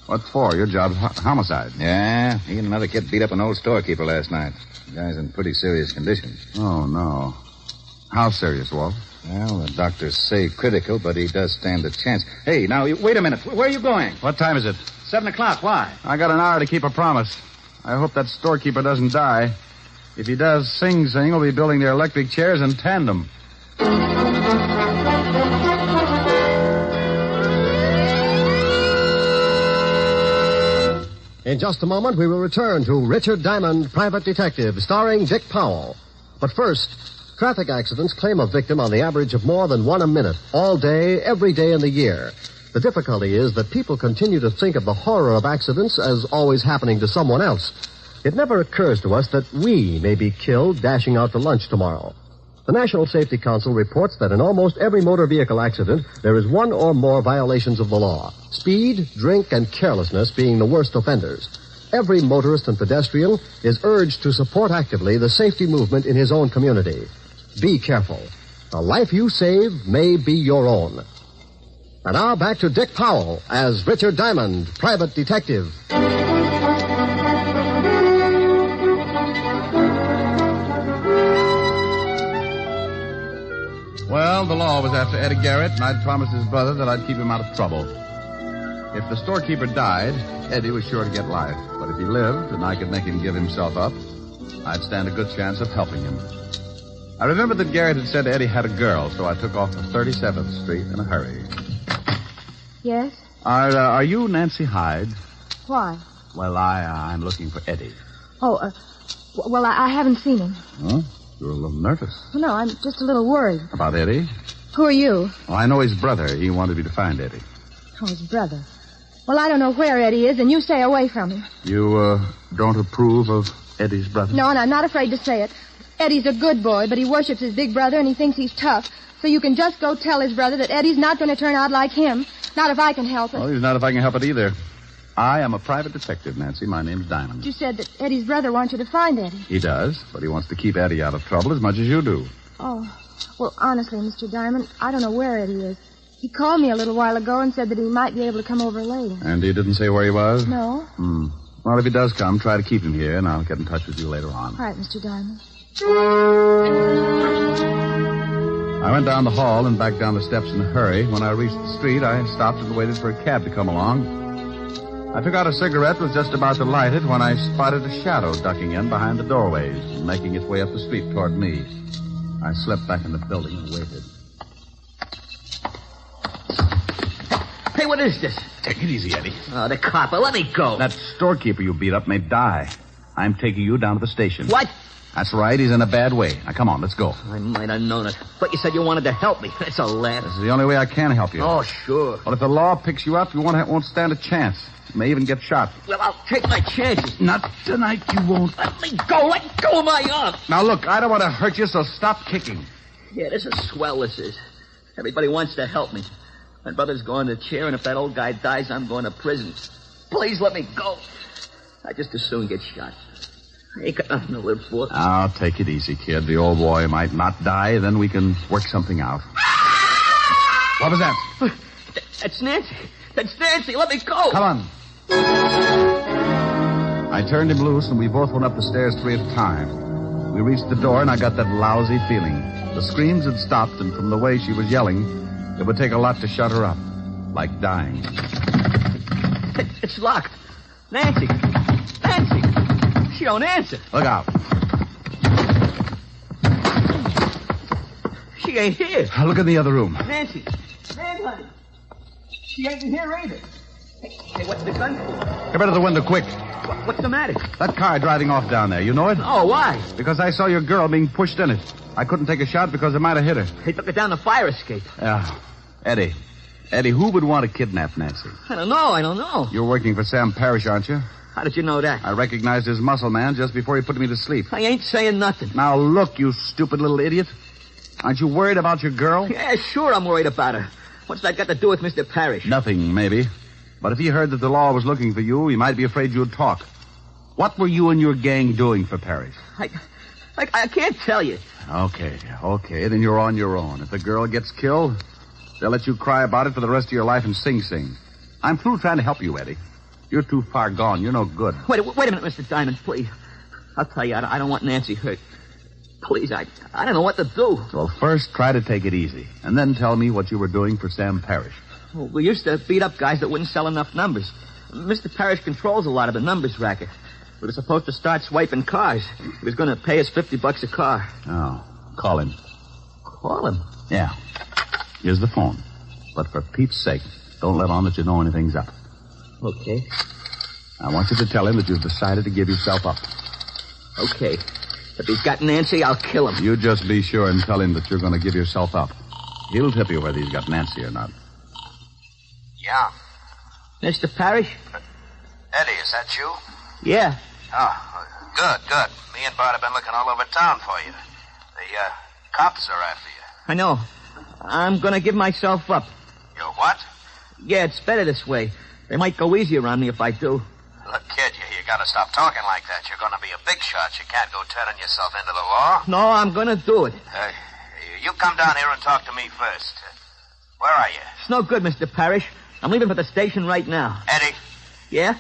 What for? Your job's homicide. Yeah, he and another kid beat up an old storekeeper last night. The guy's in pretty serious condition. Oh, no. How serious, Walt? Well, the doctors say critical, but he does stand a chance. Hey, now, wait a minute. Where are you going? What time is it? 7 o'clock. Why? I got an hour to keep a promise. I hope that storekeeper doesn't die. If he does, Sing Sing will be building their electric chairs in tandem. In just a moment, we will return to Richard Diamond, Private Detective, starring Dick Powell. But first, traffic accidents claim a victim on the average of more than one a minute, all day, every day in the year. The difficulty is that people continue to think of the horror of accidents as always happening to someone else. It never occurs to us that we may be killed dashing out to lunch tomorrow. The National Safety Council reports that in almost every motor vehicle accident, there is one or more violations of the law. Speed, drink, and carelessness being the worst offenders. Every motorist and pedestrian is urged to support actively the safety movement in his own community. Be careful. The life you save may be your own. And now back to Dick Powell as Richard Diamond, Private Detective. Well, the law was after Eddie Garrett, and I'd promised his brother that I'd keep him out of trouble. If the storekeeper died, Eddie was sure to get life. But if he lived, and I could make him give himself up, I'd stand a good chance of helping him. I remembered that Garrett had said Eddie had a girl, so I took off to 37th Street in a hurry. Yes? Are you Nancy Hyde? Why? Well, I'm looking for Eddie. Oh, well, I haven't seen him. Huh? You're a little nervous. Well, no, I'm just a little worried. About Eddie? Who are you? Well, I know his brother. He wanted me to find Eddie. Oh, his brother. Well, I don't know where Eddie is, and you stay away from him. You, don't approve of Eddie's brother? No, and I'm not afraid to say it. Eddie's a good boy, but he worships his big brother, and he thinks he's tough. So you can just go tell his brother that Eddie's not going to turn out like him. Not if I can help it. Well, he's not if I can help it either. I am a private detective, Nancy. My name's Diamond. You said that Eddie's brother wants you to find Eddie. He does, but he wants to keep Eddie out of trouble as much as you do. Oh, well, honestly, Mr. Diamond, I don't know where Eddie is. He called me a little while ago and said that he might be able to come over later. And he didn't say where he was? No. Well, if he does come, try to keep him here, and I'll get in touch with you later on. All right, Mr. Diamond. I went down the hall and back down the steps in a hurry. When I reached the street, I stopped and waited for a cab to come along. I took out a cigarette, was just about to light it when I spotted a shadow ducking in behind the doorways and making its way up the street toward me. I slipped back in the building and waited. Hey, what is this? Take it easy, Eddie. Oh, the copper. Let me go. That storekeeper you beat up may die. I'm taking you down to the station. What? That's right. He's in a bad way. Now, come on, let's go. I might have known it. But you said you wanted to help me. That's a laugh. This is the only way I can help you. Oh, sure. Well, if the law picks you up, you won't stand a chance. You may even get shot. Well, I'll take my chances. Not tonight, you won't. Let me go. Let go of my arm. Now, look, I don't want to hurt you, so stop kicking. Yeah, this is swell, this is. Everybody wants to help me. My brother's going to chair, and if that old guy dies, I'm going to prison. Please let me go. I just as soon get shot. I ain't got nothing to live for. Now, take it easy, kid. The old boy might not die, then we can work something out. What was that? That's Nancy. That's Nancy. Let me go. Come on. I turned him loose, and we both went up the stairs 3 at a time. We reached the door, and I got that lousy feeling. The screams had stopped, and from the way she was yelling, it would take a lot to shut her up. Like dying. It's locked. Nancy. Nancy. She don't answer. Look out. She ain't here. Look in the other room. Nancy. Man, honey. She ain't in here either. Hey, what's the gun for? Come out of the window, quick. What's the matter? That car driving off down there. You know it? Oh, why? Because I saw your girl being pushed in it. I couldn't take a shot because it might have hit her. They took her down the fire escape. Yeah. Eddie, who would want to kidnap Nancy? I don't know. You're working for Sam Parrish, aren't you? How did you know that? I recognized his muscle man just before he put me to sleep. I ain't saying nothing. Now, look, you stupid little idiot. Aren't you worried about your girl? Yeah, sure I'm worried about her. What's that got to do with Mr. Parrish? Nothing, maybe. But if he heard that the law was looking for you, he might be afraid you'd talk. What were you and your gang doing for Parrish? I can't tell you. Okay. Then you're on your own. If the girl gets killed, they'll let you cry about it for the rest of your life and Sing. I'm through trying to help you, Eddie. You're too far gone. You're no good. Wait a minute, Mr. Diamond, please. I'll tell you, I don't want Nancy hurt. Please, I don't know what to do. Well, first, try to take it easy. And then tell me what you were doing for Sam Parrish. Well, we used to beat up guys that wouldn't sell enough numbers. Mr. Parrish controls a lot of the numbers racket. We were supposed to start swiping cars. He was going to pay us $50 a car. Oh, call him. Call him? Yeah. Here's the phone. But for Pete's sake, don't let on that you know anything's up. Okay. I want you to tell him that you've decided to give yourself up. Okay. If he's got Nancy, I'll kill him. You just be sure and tell him that you're going to give yourself up. He'll tip you whether he's got Nancy or not. Yeah. Mr. Parrish? Eddie, is that you? Yeah. Oh, good. Me and Bart have been looking all over town for you. The cops are after you. I know. I'm going to give myself up. You what? Yeah, it's better this way. They might go easier on me if I do. Look, kid, you got to stop talking like that. You're going to be a big shot. You can't go turning yourself into the law. No, I'm going to do it. You come down here and talk to me first. Where are you? It's no good, Mr. Parrish. I'm leaving for the station right now. Eddie? Yeah?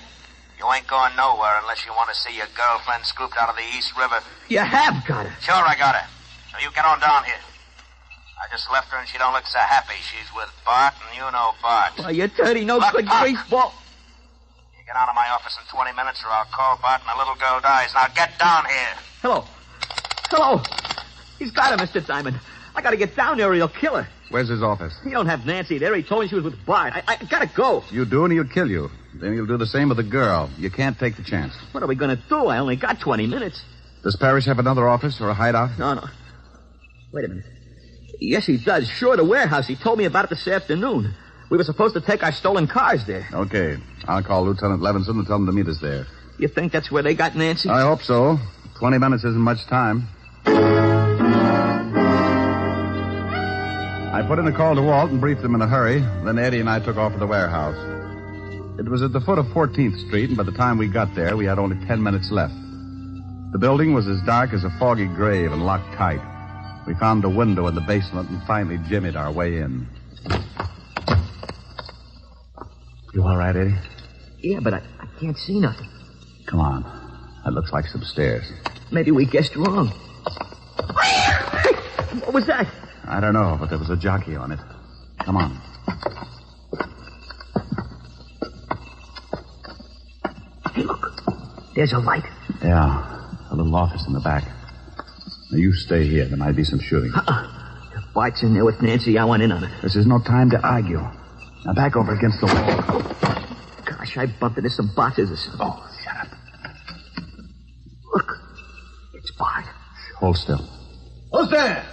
You ain't going nowhere unless you want to see your girlfriend scooped out of the East River. You have got her. Sure, I got her. So you get on down here. I just left her and she don't look so happy. She's with Bart, and you know Bart. Well, you're dirty, no good greaseball. You get out of my office in 20 minutes or I'll call Bart and the little girl dies. Now get down here. Hello. He's got her, Mr. Diamond. I gotta get down there or he'll kill her. Where's his office? He don't have Nancy there. He told me she was with Bart. I gotta go. You do and he'll kill you. Then he'll do the same with the girl. You can't take the chance. What are we gonna do? I only got 20 minutes. Does Parrish have another office or a hideout? No. Wait a minute. Yes, he does. Sure, the warehouse. He told me about it this afternoon. We were supposed to take our stolen cars there. Okay. I'll call Lieutenant Levinson and tell him to meet us there. You think that's where they got Nancy? I hope so. 20 minutes isn't much time. I put in a call to Walt and briefed him in a hurry. Then Eddie and I took off for the warehouse. It was at the foot of 14th Street, and by the time we got there, we had only 10 minutes left. The building was as dark as a foggy grave and locked tight. We found a window in the basement and finally jimmied our way in. You all right, Eddie? Yeah, but I can't see nothing. Come on. That looks like some stairs. Maybe we guessed wrong. Hey, what was that? I don't know, but there was a jockey on it. Come on. Hey, look. There's a light. Yeah, a little office in the back. Now, you stay here. There might be some shooting. If Bart's in there with Nancy, I want in on it. This is no time to argue. Now, back over against the wall. Gosh, I bumped into some boxes or something. Oh, shut up. Look. It's Bart. Hold still. Who's there?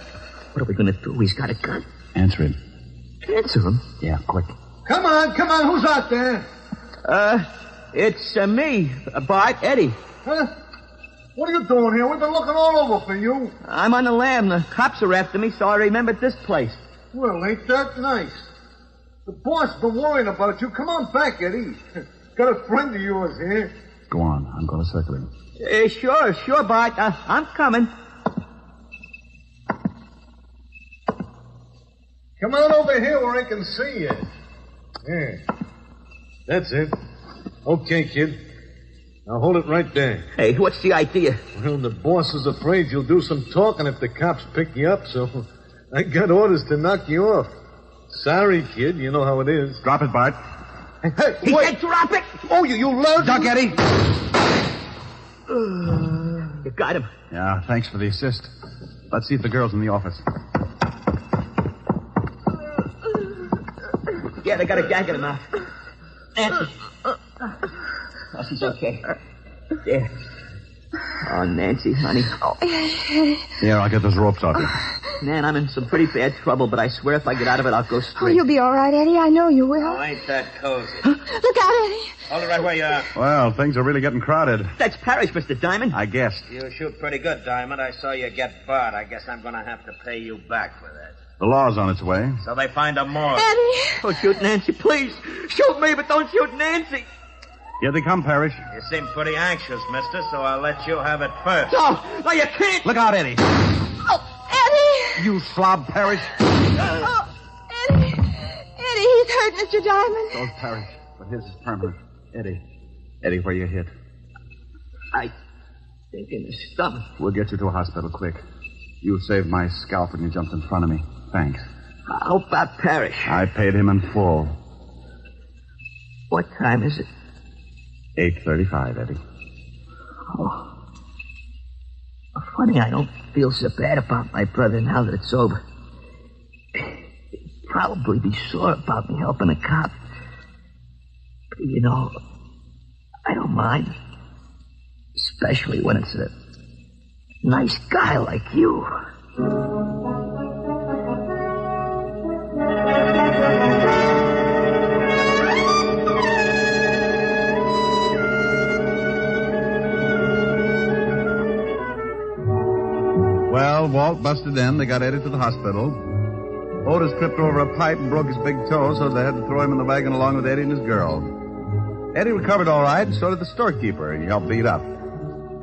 What are we going to do? He's got a gun. Answer him. Answer him? Yeah, quick. Come on. Who's out there? It's me, Bart, Eddie. Huh? What are you doing here? We've been looking all over for you. I'm on the lam. The cops are after me, so I remembered this place. Well, ain't that nice? The boss been worrying about you. Come on back, Eddie. Got a friend of yours here. Go on. I'm going to circle him. Sure, Bart. I'm coming. Come on over here where I can see you. Yeah. That's it. Okay, kid. Now hold it right there. Hey, what's the idea? Well, the boss is afraid you'll do some talking if the cops pick you up, so I got orders to knock you off. Sorry, kid. You know how it is. Drop it, Bart. Hey, he wait. said drop it! Oh, you lousy... Duck, Eddie. You got him. Yeah, thanks for the assist. Let's see if the girl's in the office. Yeah, they got a gag in her mouth. Nancy. Oh, she's okay. There. Oh, Nancy, honey. Oh. Here, I'll get those ropes off you. Man, I'm in some pretty bad trouble, but I swear if I get out of it, I'll go straight. Oh, you'll be all right, Eddie. I know you will. Oh, ain't that cozy? Look out, Eddie. Hold it right where you are. Well, things are really getting crowded. That's Parrish, Mr. Diamond. I guessed. You shoot pretty good, Diamond. I saw you get Bart. I guess I'm going to have to pay you back for that. The law's on its way. So they find a more. Eddie. Don't shoot Nancy, please. Shoot me, but don't shoot Nancy. Here they come, Parrish. You seem pretty anxious, mister, so I'll let you have it first. No, you can't. Look out, Eddie. Oh, Eddie! You slob, Parrish. Oh, Eddie. Eddie, he's hurt, Mr. Diamond. So's Parrish, but his is permanent. Eddie, where you hit? I think in the stomach. We'll get you to a hospital quick. You saved my scalp when you jumped in front of me. Thanks. How about Parrish? I paid him in full. What time is it? 8:35, Eddie. Oh. Funny, I don't feel so bad about my brother now that it's over. He'd probably be sore about me helping a cop. But, you know, I don't mind. Especially when it's a nice guy like you. Well, Walt busted in. They got Eddie to the hospital. Otis tripped over a pipe and broke his big toe, so they had to throw him in the wagon along with Eddie and his girl. Eddie recovered all right, and so did the storekeeper. He helped beat up.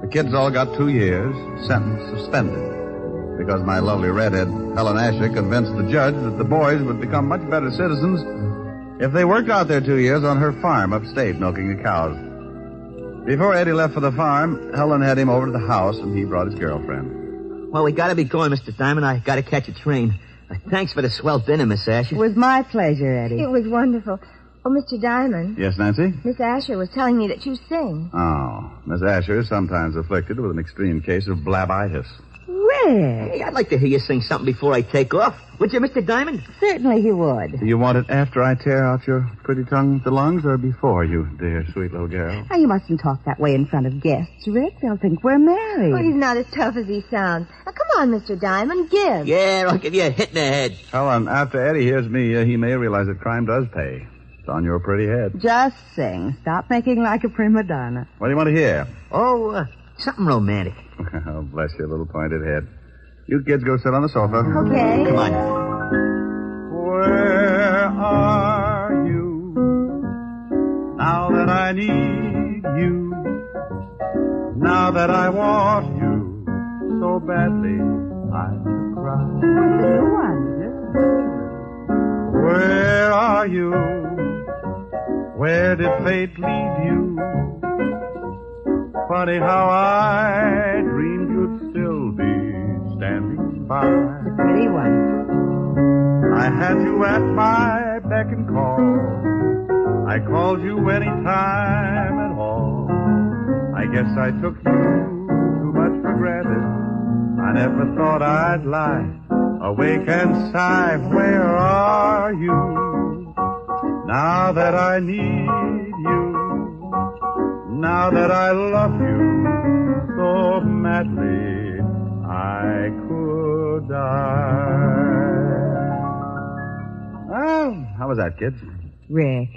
The kids all got 2 years, sentence suspended, because my lovely redhead, Helen Asher, convinced the judge that the boys would become much better citizens if they worked out their 2 years on her farm upstate, milking the cows. Before Eddie left for the farm, Helen had him over to the house, and he brought his girlfriend. Well, we gotta be going, Mr. Diamond. I gotta catch a train. Thanks for the swell dinner, Miss Asher. It was my pleasure, Eddie. It was wonderful. Oh, Mr. Diamond. Yes, Nancy? Miss Asher was telling me that you sing. Oh, Miss Asher is sometimes afflicted with an extreme case of blabitis. Rick! Hey, I'd like to hear you sing something before I take off. Would you, Mr. Diamond? Certainly he would. Do you want it after I tear out your pretty tongue with the lungs, or before, you dear, sweet little girl? Now, you mustn't talk that way in front of guests, Rick. They'll think we're married. Oh, he's not as tough as he sounds. Now, come on, Mr. Diamond, give. Yeah, I'll give you a hit in the head. Helen, after Eddie hears me, he may realize that crime does pay. It's on your pretty head. Just sing. Stop making like a prima donna. What do you want to hear? Oh, something romantic. Oh, bless your little pointed head. You kids go sit on the sofa. Okay. Come on. Where are you now that I need you? Now that I want you so badly, I cry. Where are you? Where did fate lead you? Funny how I dreamed you'd still be standing by. The pretty one. I had you at my beck and call. I called you any time at all. I guess I took you too much for granted. I never thought I'd lie, awake and sigh. Where are you now that I need you? Now that I love you so madly, I could die. Well, how was that, kids? Rick,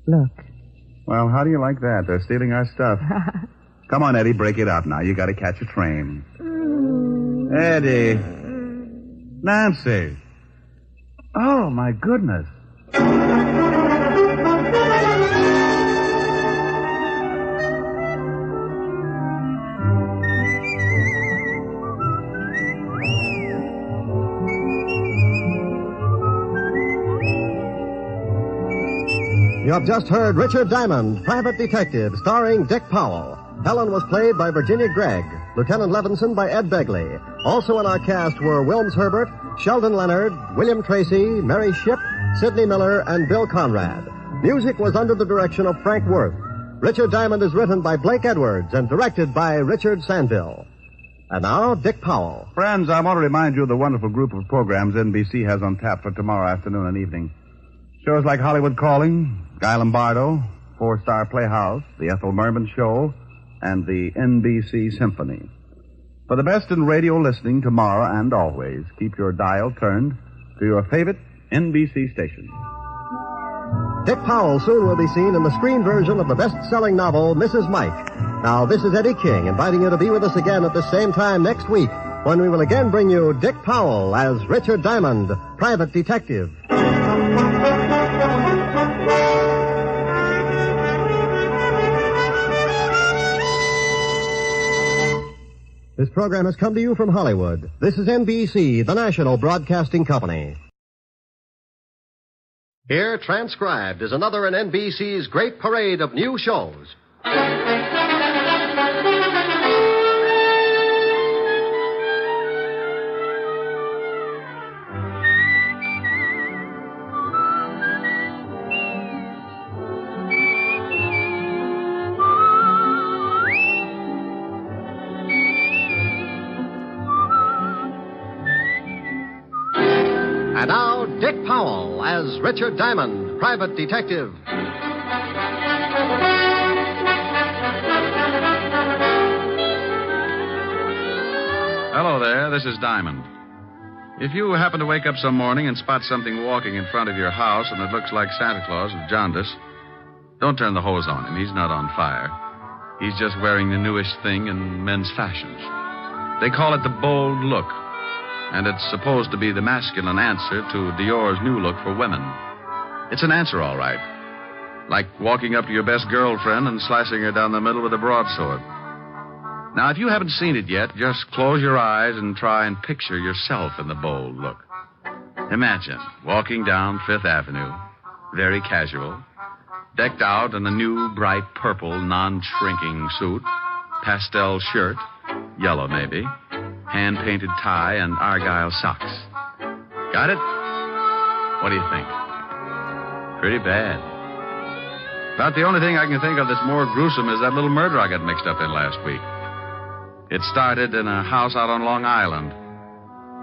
look. Well, how do you like that? They're stealing our stuff. Come on, Eddie, break it up now. You got to catch a train. Eddie. Nancy. Oh, my goodness. You have just heard Richard Diamond, Private Detective, starring Dick Powell. Helen was played by Virginia Gregg, Lieutenant Levinson by Ed Begley. Also in our cast were Wilms Herbert, Sheldon Leonard, William Tracy, Mary Shipp, Sidney Miller, and Bill Conrad. Music was under the direction of Frank Worth. Richard Diamond is written by Blake Edwards and directed by Richard Sandville. And now, Dick Powell. Friends, I want to remind you of the wonderful group of programs NBC has on tap for tomorrow afternoon and evening. Shows like Hollywood Calling, Guy Lombardo, Four-Star Playhouse, The Ethel Merman Show, and the NBC Symphony. For the best in radio listening tomorrow and always, keep your dial turned to your favorite NBC station. Dick Powell soon will be seen in the screen version of the best-selling novel, Mrs. Mike. Now, this is Eddie King, inviting you to be with us again at the same time next week, when we will again bring you Dick Powell as Richard Diamond, Private Detective. This program has come to you from Hollywood. This is NBC, the national broadcasting company. Here, transcribed, is another in NBC's great parade of new shows. And now, Dick Powell as Richard Diamond, private detective. Hello there, this is Diamond. If you happen to wake up some morning and spot something walking in front of your house and it looks like Santa Claus with jaundice, don't turn the hose on him. He's not on fire. He's just wearing the newest thing in men's fashions. They call it the bold look. And it's supposed to be the masculine answer to Dior's new look for women. It's an answer, all right. Like walking up to your best girlfriend and slicing her down the middle with a broadsword. Now, if you haven't seen it yet, just close your eyes and try and picture yourself in the bold look. Imagine walking down Fifth Avenue, very casual, decked out in a new, bright purple, non-shrinking suit, pastel shirt, yellow maybe, hand-painted tie, and argyle socks. Got it? What do you think? Pretty bad. About the only thing I can think of that's more gruesome is that little murder I got mixed up in last week. It started in a house out on Long Island.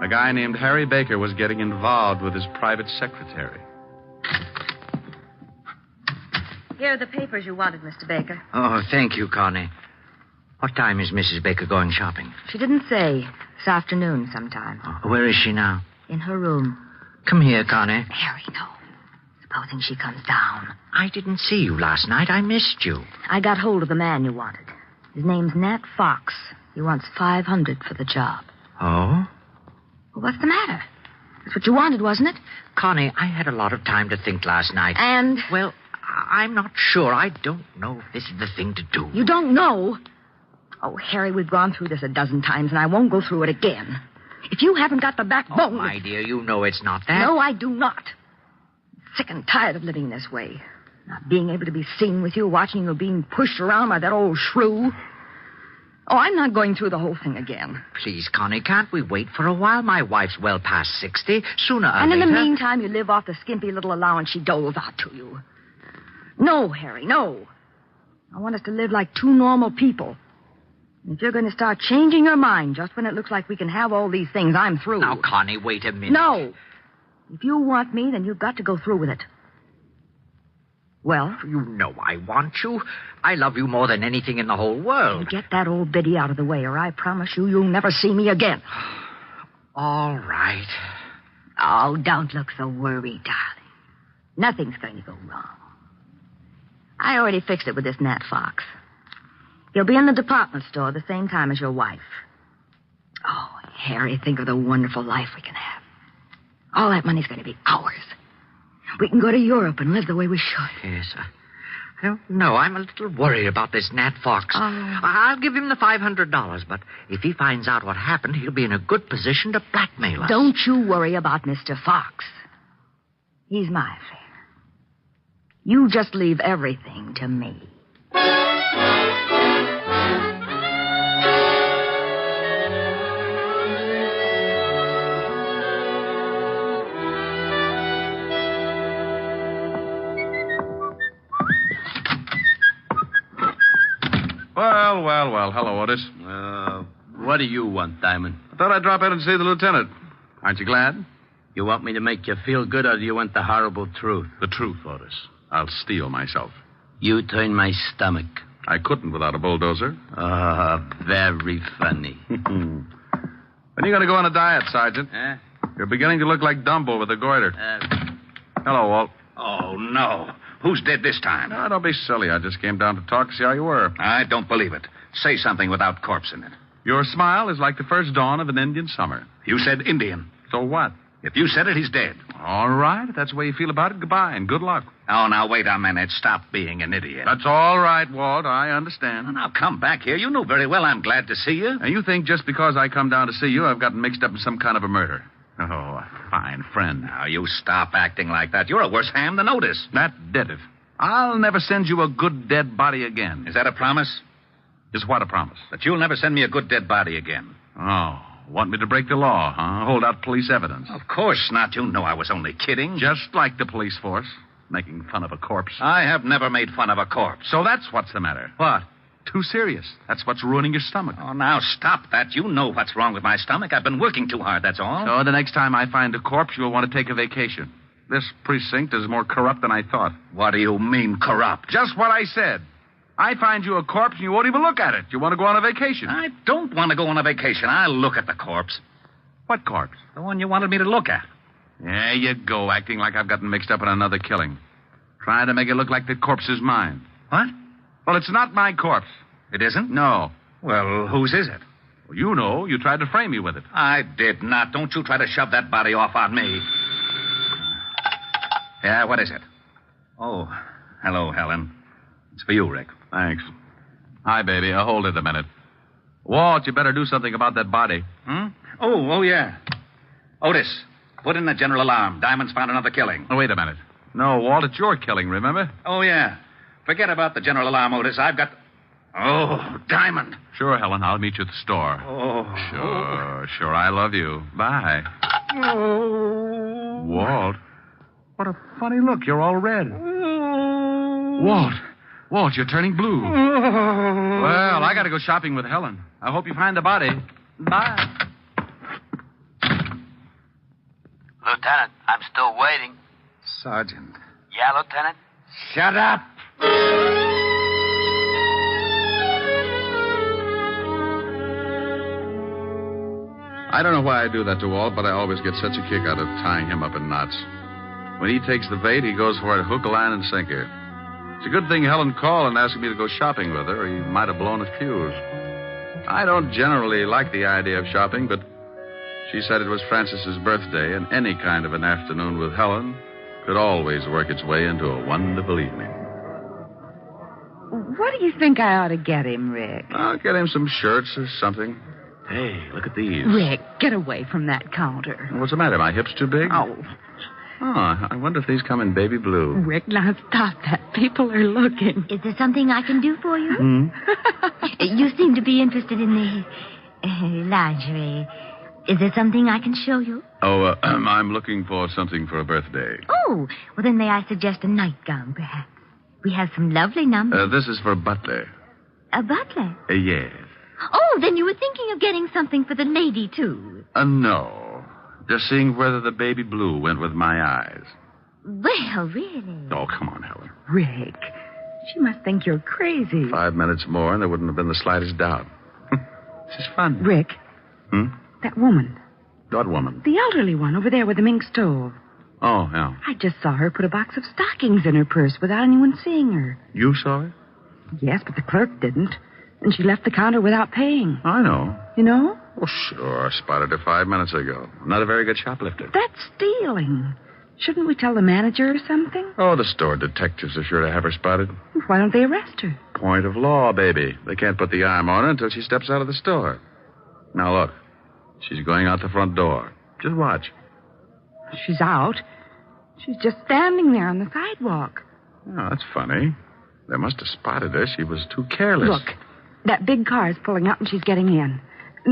A guy named Harry Baker was getting involved with his private secretary. Here are the papers you wanted, Mr. Baker. Oh, thank you, Connie. What time is Mrs. Baker going shopping? She didn't say. This afternoon sometime. Oh, where is she now? In her room. Come here, Connie. Harry, no. Supposing she comes down. I didn't see you last night. I missed you. I got hold of the man you wanted. His name's Nat Fox. He wants $500 for the job. Oh? Well, what's the matter? That's what you wanted, wasn't it? Connie, I had a lot of time to think last night. And? Well, I'm not sure. I don't know if this is the thing to do. You don't know? Oh, Harry, we've gone through this a dozen times, and I won't go through it again. If you haven't got the backbone... Oh, my dear, you know it's not that. No, I do not. I'm sick and tired of living this way. Not being able to be seen with you, watching you being pushed around by that old shrew. Oh, I'm not going through the whole thing again. Please, Connie, can't we wait for a while? My wife's well past 60. Sooner or and later... in the meantime, you live off the skimpy little allowance she doles out to you. No, Harry, no. I want us to live like two normal people. If you're going to start changing your mind just when it looks like we can have all these things, I'm through. Now, Connie, wait a minute. No. If you want me, then you've got to go through with it. Well? You know I want you. I love you more than anything in the whole world. Get that old biddy out of the way, or I promise you you'll never see me again. All right. Oh, don't look so worried, darling. Nothing's going to go wrong. I already fixed it with this Nat Fox. He'll be in the department store the same time as your wife. Oh, Harry, think of the wonderful life we can have. All that money's going to be ours. We can go to Europe and live the way we should. Yes, I don't know. I'm a little worried about this Nat Fox. I'll give him the $500, but if he finds out what happened, he'll be in a good position to blackmail us. Don't you worry about Mr. Fox. He's my affair. You just leave everything to me. Well. Hello, Otis. What do you want, Diamond? I thought I'd drop in and see the lieutenant. Aren't you glad? You want me to make you feel good, or do you want the horrible truth? The truth, Otis. I'll steel myself. You turn my stomach. I couldn't without a bulldozer. Very funny. When are you going to go on a diet, Sergeant? You're beginning to look like Dumbo with a goiter. Hello, Walt. Oh, no. Who's dead this time? No, don't be silly. I just came down to talk to see how you were. I don't believe it. Say something without corpse in it. Your smile is like the first dawn of an Indian summer. You said Indian. So what? If you said it, he's dead. All right. If that's the way you feel about it, goodbye and good luck. Oh, now, wait a minute. Stop being an idiot. That's all right, Walt. I understand. Now, come back here. You know very well I'm glad to see you. And you think just because I come down to see you, I've gotten mixed up in some kind of a murder. Oh, a fine friend. Now, you stop acting like that. You're a worse ham than Otis. That did it. I'll never send you a good dead body again. Is that a promise? Is what a promise? That you'll never send me a good dead body again. Oh, want me to break the law, huh? Hold out police evidence. Of course not. You know I was only kidding. Just like the police force, making fun of a corpse. I have never made fun of a corpse. So that's what's the matter. What? Too serious. That's what's ruining your stomach. Oh, now stop that. You know what's wrong with my stomach. I've been working too hard, that's all. So the next time I find a corpse, you'll want to take a vacation. This precinct is more corrupt than I thought. What do you mean, corrupt? Just what I said. I find you a corpse and you won't even look at it. You want to go on a vacation. I don't want to go on a vacation. I'll look at the corpse. What corpse? The one you wanted me to look at. There you go, acting like I've gotten mixed up in another killing. Trying to make it look like the corpse is mine. What? Well, it's not my corpse. It isn't? No. Well, whose is it? Well, you know. You tried to frame me with it. I did not. Don't you try to shove that body off on me. Yeah, what is it? Oh, hello, Helen. It's for you, Rick. Thanks. Hi, baby. Hold it a minute. Walt, you better do something about that body. Oh, yeah. Otis, put in the general alarm. Diamond's found another killing. Oh, wait a minute. No, Walt, it's your killing, remember? Oh, yeah. Forget about the general alarm, Otis. I've got... Oh, Diamond. Sure, Helen. I'll meet you at the store. Oh. Sure. I love you. Bye. Oh. Walt, what a funny look. You're all red. Walt, you're turning blue. Well, I got to go shopping with Helen. I hope you find the body. Bye. Lieutenant, I'm still waiting. Sergeant. Yeah, Lieutenant? Shut up. I don't know why I do that to Walt, but I always get such a kick out of tying him up in knots. When he takes the bait, he goes for it hook, line, and sinker. It's a good thing Helen called and asked me to go shopping with her, or he might have blown his fuse. I don't generally like the idea of shopping, but she said it was Frances's birthday, and any kind of an afternoon with Helen could always work its way into a wonderful evening. What do you think I ought to get him, Rick? I'll get him some shirts or something. Hey, look at these. Rick, get away from that counter. What's the matter? My hips too big? Oh, I wonder if these come in baby blue. Rick, now stop that. People are looking. Is there something I can do for you? You seem to be interested in the lingerie. Is there something I can show you? Oh, I'm looking for something for a birthday. Oh, well, then may I suggest a nightgown, perhaps? We have some lovely numbers. This is for Butler. A butler? Yes. Oh, then you were thinking of getting something for the lady, too. No. Just seeing whether the baby blue went with my eyes. Well, really? Oh, come on, Helen. Rick, she must think you're crazy. 5 minutes more, and there wouldn't have been the slightest doubt. This is fun. Rick. That woman. What woman? The elderly one over there with the mink stove. Oh, yeah. I just saw her put a box of stockings in her purse without anyone seeing her. You saw her? Yes, but the clerk didn't. And she left the counter without paying. I know. You know? Oh, sure. I spotted her 5 minutes ago. Not a very good shoplifter. That's stealing. Shouldn't we tell the manager or something? Oh, the store detectives are sure to have her spotted. Why don't they arrest her? Point of law, baby. They can't put the arm on her until she steps out of the store. Now, look. She's going out the front door. Just watch. She's out. She's just standing there on the sidewalk. Oh, that's funny. They must have spotted her. She was too careless. Look, that big car is pulling up and she's getting in.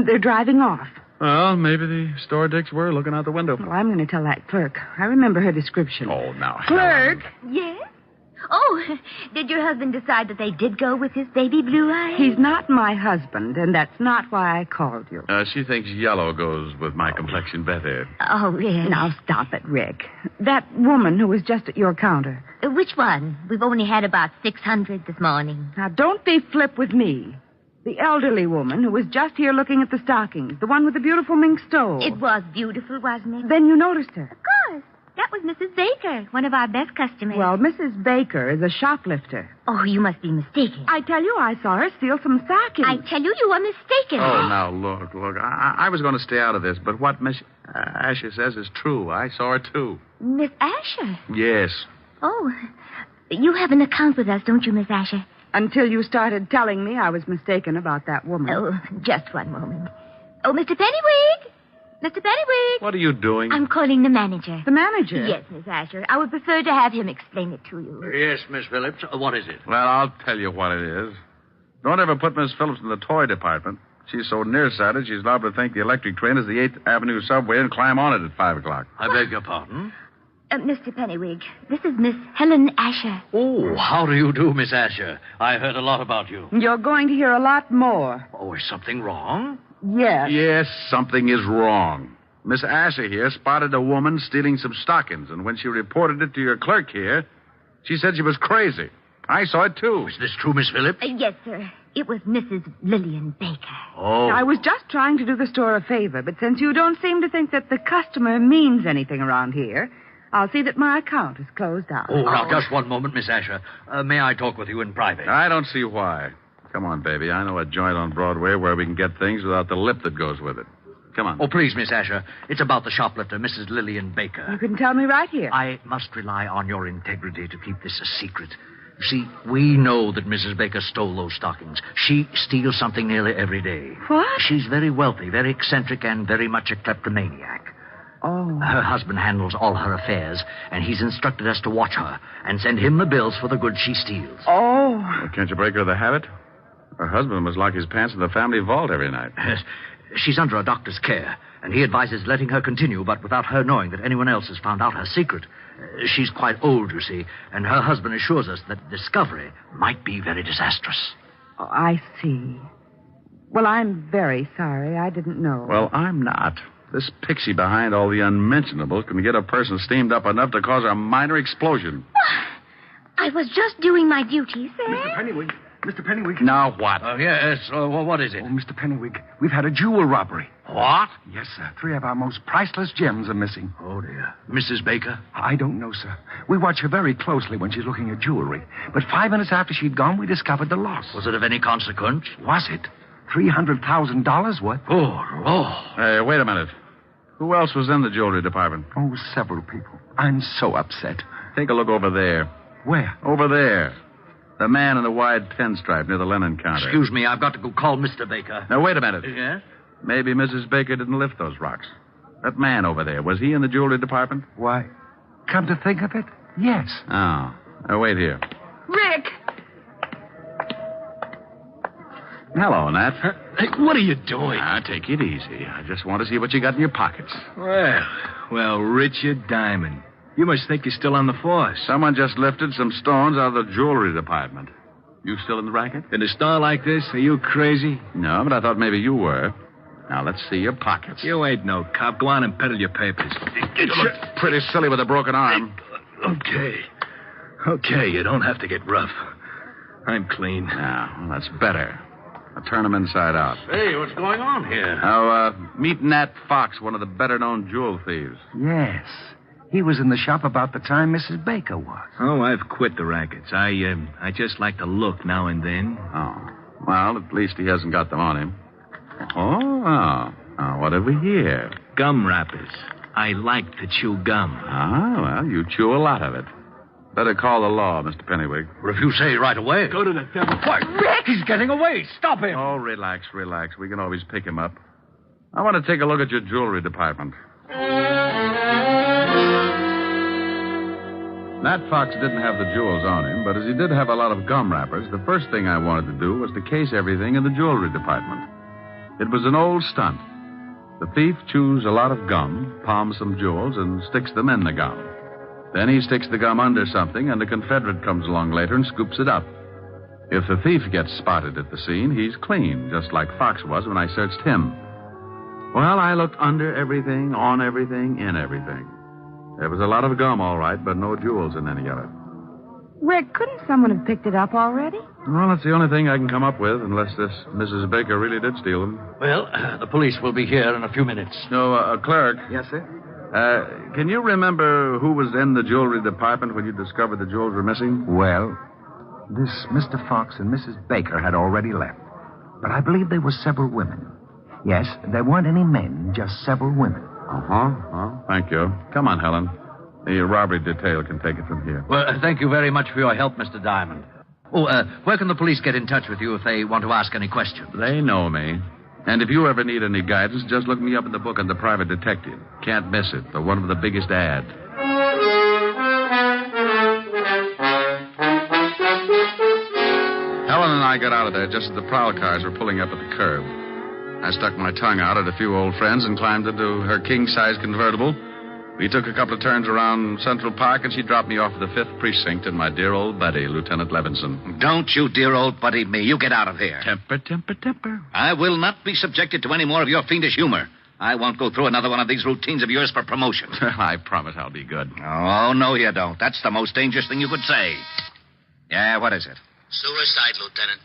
They're driving off. Well, maybe the store dicks were looking out the window. Well, I'm going to tell that clerk. I remember her description. Oh, now, Clerk! Yes? Oh, did your husband decide that they did go with his baby blue eyes? He's not my husband, and that's not why I called you. She thinks yellow goes with my complexion better. Oh, yes. Now, stop it, Rick. That woman who was just at your counter. Which one? We've only had about 600 this morning. Now, don't be flip with me. The elderly woman who was just here looking at the stockings. The one with the beautiful mink stove. It was beautiful, wasn't it? Then you noticed her. Of course. That was Mrs. Baker, one of our best customers. Well, Mrs. Baker is a shoplifter. Oh, you must be mistaken. I tell you, I saw her steal some stockings. I tell you, you are mistaken. Oh, now, look. I was going to stay out of this, but what Miss Asher says is true. I saw her, too. Miss Asher? Yes. Oh, you have an account with us, don't you, Miss Asher? Until you started telling me I was mistaken about that woman. Oh, just one moment. Oh, Mr. Pennywig! Mr. Pennywig! What are you doing? I'm calling the manager. The manager? Yes, Miss Asher. I would prefer to have him explain it to you. Yes, Miss Phillips. What is it? Well, I'll tell you what it is. Don't ever put Miss Phillips in the toy department. She's so nearsighted, she's liable to think the electric train is the 8th Avenue subway and climb on it at 5 o'clock. I beg your pardon? Mr. Pennywig, this is Miss Helen Asher. Oh, how do you do, Miss Asher? I heard a lot about you. You're going to hear a lot more. Oh, is something wrong? Yes. Yes, something is wrong. Miss Asher here spotted a woman stealing some stockings, and when she reported it to your clerk here, she said she was crazy. I saw it, too. Is this true, Miss Phillips? Yes, sir. It was Mrs. Lillian Baker. Oh. I was just trying to do the store a favor, but since you don't seem to think that the customer means anything around here, I'll see that my account is closed out. Oh, now, just one moment, Miss Asher. May I talk with you in private? I don't see why. Come on, baby. I know a joint on Broadway where we can get things without the lip that goes with it. Come on. Oh, please, Miss Asher. It's about the shoplifter, Mrs. Lillian Baker. You can tell me right here. I must rely on your integrity to keep this a secret. You see, we know that Mrs. Baker stole those stockings. She steals something nearly every day. What? She's very wealthy, very eccentric, and very much a kleptomaniac. Oh. Her husband handles all her affairs, and he's instructed us to watch her and send him the bills for the goods she steals. Oh. Well, can't you break her of the habit? Her husband must lock his pants in the family vault every night. She's under a doctor's care, and he advises letting her continue, but without her knowing that anyone else has found out her secret. She's quite old, you see, and her husband assures us that discovery might be very disastrous. Oh, I see. Well, I'm very sorry. I didn't know. Well, I'm not. This pixie behind all the unmentionables can get a person steamed up enough to cause a minor explosion. I was just doing my duty, sir. Mr. Pennywig. Mr. Pennywig. Now what? Yes, what is it? Oh, Mr. Pennywig, we've had a jewel robbery. What? Yes, sir. 3 of our most priceless gems are missing. Oh, dear. Mrs. Baker? I don't know, sir. We watch her very closely when she's looking at jewelry. But 5 minutes after she'd gone, we discovered the loss. Was it of any consequence? Was it? $300,000 worth. Oh. Hey, wait a minute. Who else was in the jewelry department? Oh, several people. I'm so upset. Take a look over there. Where? Over there. The man in the wide pinstripe near the linen counter. Excuse me, I've got to go call Mr. Baker. Now, wait a minute. Yes? Maybe Mrs. Baker didn't lift those rocks. That man over there, was he in the jewelry department? Why, come to think of it, yes. Oh. Now, wait here. Rick! Hello, Nat. Hey, what are you doing? Now, take it easy. I just want to see what you got in your pockets. Well, Richard Diamond. You must think you're still on the force. Someone just lifted some stones out of the jewelry department. You still in the racket? In a store like this? Are you crazy? No, but I thought maybe you were. Now, let's see your pockets. You ain't no cop. Go on and peddle your papers. You look pretty silly with a broken arm. Okay, you don't have to get rough. I'm clean. Now, well, that's better. Now, turn them inside out. Hey, what's going on here? Now, meet Nat Fox, one of the better-known jewel thieves. Yes. He was in the shop about the time Mrs. Baker was. Oh, I've quit the rackets. I just like to look now and then. Oh. Well, at least he hasn't got them on him. Oh. What have we here? Gum wrappers. I like to chew gum. Ah, well, you chew a lot of it. Better call the law, Mr. Pennywig. Well, if you say right away. Go to the devil. What? Rick! He's getting away. Stop him. Oh, relax. We can always pick him up. I want to take a look at your jewelry department. Nat Fox didn't have the jewels on him, but as he did have a lot of gum wrappers, the first thing I wanted to do was to case everything in the jewelry department. It was an old stunt. The thief chews a lot of gum, palms some jewels, and sticks them in the gum. Then he sticks the gum under something, and a Confederate comes along later and scoops it up. If the thief gets spotted at the scene, he's clean, just like Fox was when I searched him. Well, I looked under everything, on everything, in everything. There was a lot of gum, all right, but no jewels in any of it. Rick, couldn't someone have picked it up already? Well, that's the only thing I can come up with, unless this Mrs. Baker really did steal them. Well, the police will be here in a few minutes. No, clerk. Yes, sir? Can you remember who was in the jewelry department when you discovered the jewels were missing? Well, this Mr. Fox and Mrs. Baker had already left. But I believe there were several women. Yes, there weren't any men, just several women. Uh-huh. Well, thank you. Come on, Helen. The robbery detail can take it from here. Well, thank you very much for your help, Mr. Diamond. Oh, where can the police get in touch with you if they want to ask any questions? They know me. And if you ever need any guidance, just look me up in the book on the private detective. Can't miss it. The one with the biggest ad. Helen and I got out of there just as the prowl cars were pulling up at the curb. I stuck my tongue out at a few old friends and climbed into her king-size convertible. We took a couple of turns around Central Park, and she dropped me off at the 5th Precinct in my dear old buddy, Lieutenant Levinson. Don't you dear old buddy me. You get out of here. Temper. I will not be subjected to any more of your fiendish humor. I won't go through another one of these routines of yours for promotion. I promise I'll be good. Oh, no, you don't. That's the most dangerous thing you could say. Yeah, what is it? Suicide, Lieutenant.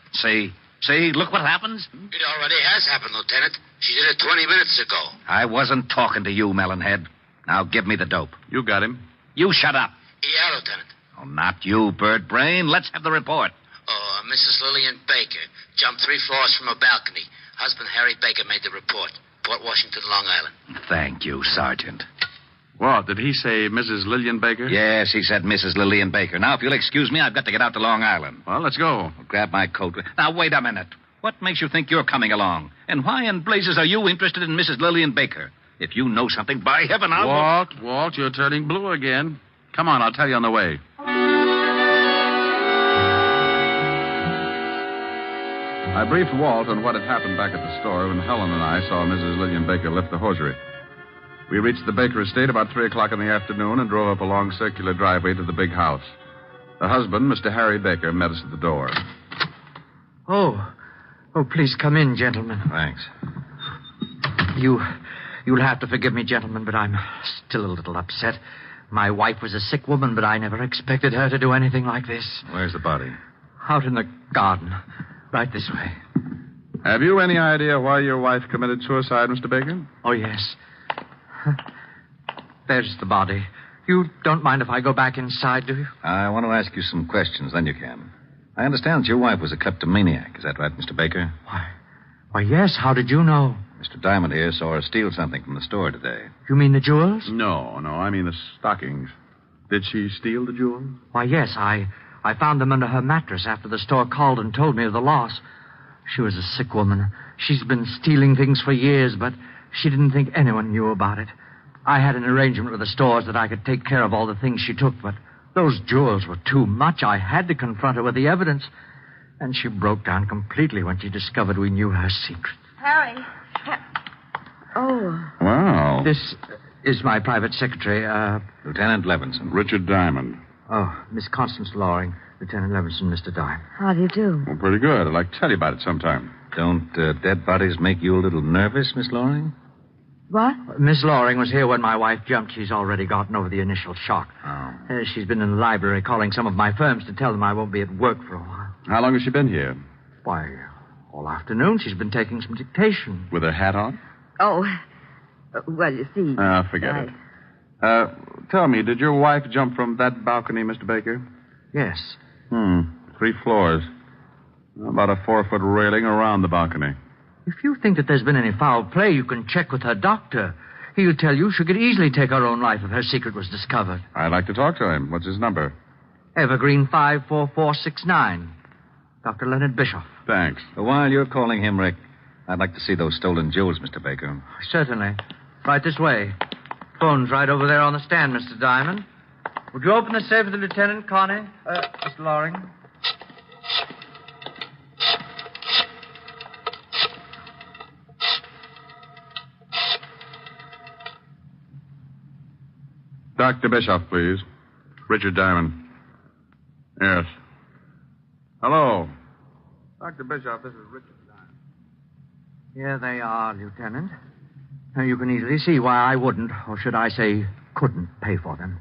See, look what happens. It already has happened, Lieutenant. She did it 20 minutes ago. I wasn't talking to you, Melonhead. Now give me the dope. You got him. You shut up. Yeah, Lieutenant. Oh, not you, Bird Brain. Let's have the report. Oh, Mrs. Lillian Baker jumped 3 floors from a balcony. Husband Harry Baker made the report. Port Washington, Long Island. Thank you, Sergeant. What, did he say Mrs. Lillian Baker? Yes, he said Mrs. Lillian Baker. Now, if you'll excuse me, I've got to get out to Long Island. Well, let's go. I'll grab my coat. Now, wait a minute. What makes you think you're coming along? And why in blazes are you interested in Mrs. Lillian Baker? If you know something, by heaven, I'll... Walt, you're turning blue again. Come on, I'll tell you on the way. I briefed Walt on what had happened back at the store when Helen and I saw Mrs. Lillian Baker lift the hosiery. We reached the Baker estate about 3 o'clock in the afternoon and drove up a long circular driveway to the big house. The husband, Mr. Harry Baker, met us at the door. Oh, please come in, gentlemen. Thanks. You'll have to forgive me, gentlemen, but I'm still a little upset. My wife was a sick woman, but I never expected her to do anything like this. Where's the body? Out in the garden. Right this way. Have you any idea why your wife committed suicide, Mr. Baker? Oh, yes. There's the body. You don't mind if I go back inside, do you? I want to ask you some questions, then you can. I understand that your wife was a kleptomaniac. Is that right, Mr. Baker? Why, yes. How did you know? Mr. Diamond here saw her steal something from the store today. You mean the jewels? No, I mean the stockings. Did she steal the jewels? Why, yes. I found them under her mattress after the store called and told me of the loss. She was a sick woman. She's been stealing things for years, but she didn't think anyone knew about it. I had an arrangement with the stores that I could take care of all the things she took, but those jewels were too much. I had to confront her with the evidence. And she broke down completely when she discovered we knew her secret. Harry. Oh. Wow. This is my private secretary, Lieutenant Levinson. Richard Diamond. Oh, Miss Constance Loring, Lieutenant Levinson, Mr. Diamond. How do you do? Well, pretty good. I'd like to tell you about it sometime. Don't dead bodies make you a little nervous, Miss Loring? What? Miss Loring was here when my wife jumped. She's already gotten over the initial shock. Oh. She's been in the library calling some of my firms to tell them I won't be at work for a while. How long has she been here? Why, all afternoon she's been taking some dictation. With her hat on? Oh, well, you see... forget it. Tell me, did your wife jump from that balcony, Mr. Baker? Yes. 3 floors. About a 4-foot railing around the balcony. If you think that there's been any foul play, you can check with her doctor. He'll tell you she could easily take her own life if her secret was discovered. I'd like to talk to him. What's his number? Evergreen 54469. Dr. Leonard Bischoff. Thanks. While you're calling him, Rick, I'd like to see those stolen jewels, Mr. Baker. Certainly. Right this way. Phone's right over there on the stand, Mr. Diamond. Would you open the safe for the lieutenant, Connie? Mr. Loring? Dr. Bischoff, please. Richard Diamond. Yes. Hello. Dr. Bischoff, this is Richard Diamond. Here they are, Lieutenant. Now, you can easily see why I wouldn't, or should I say, couldn't pay for them.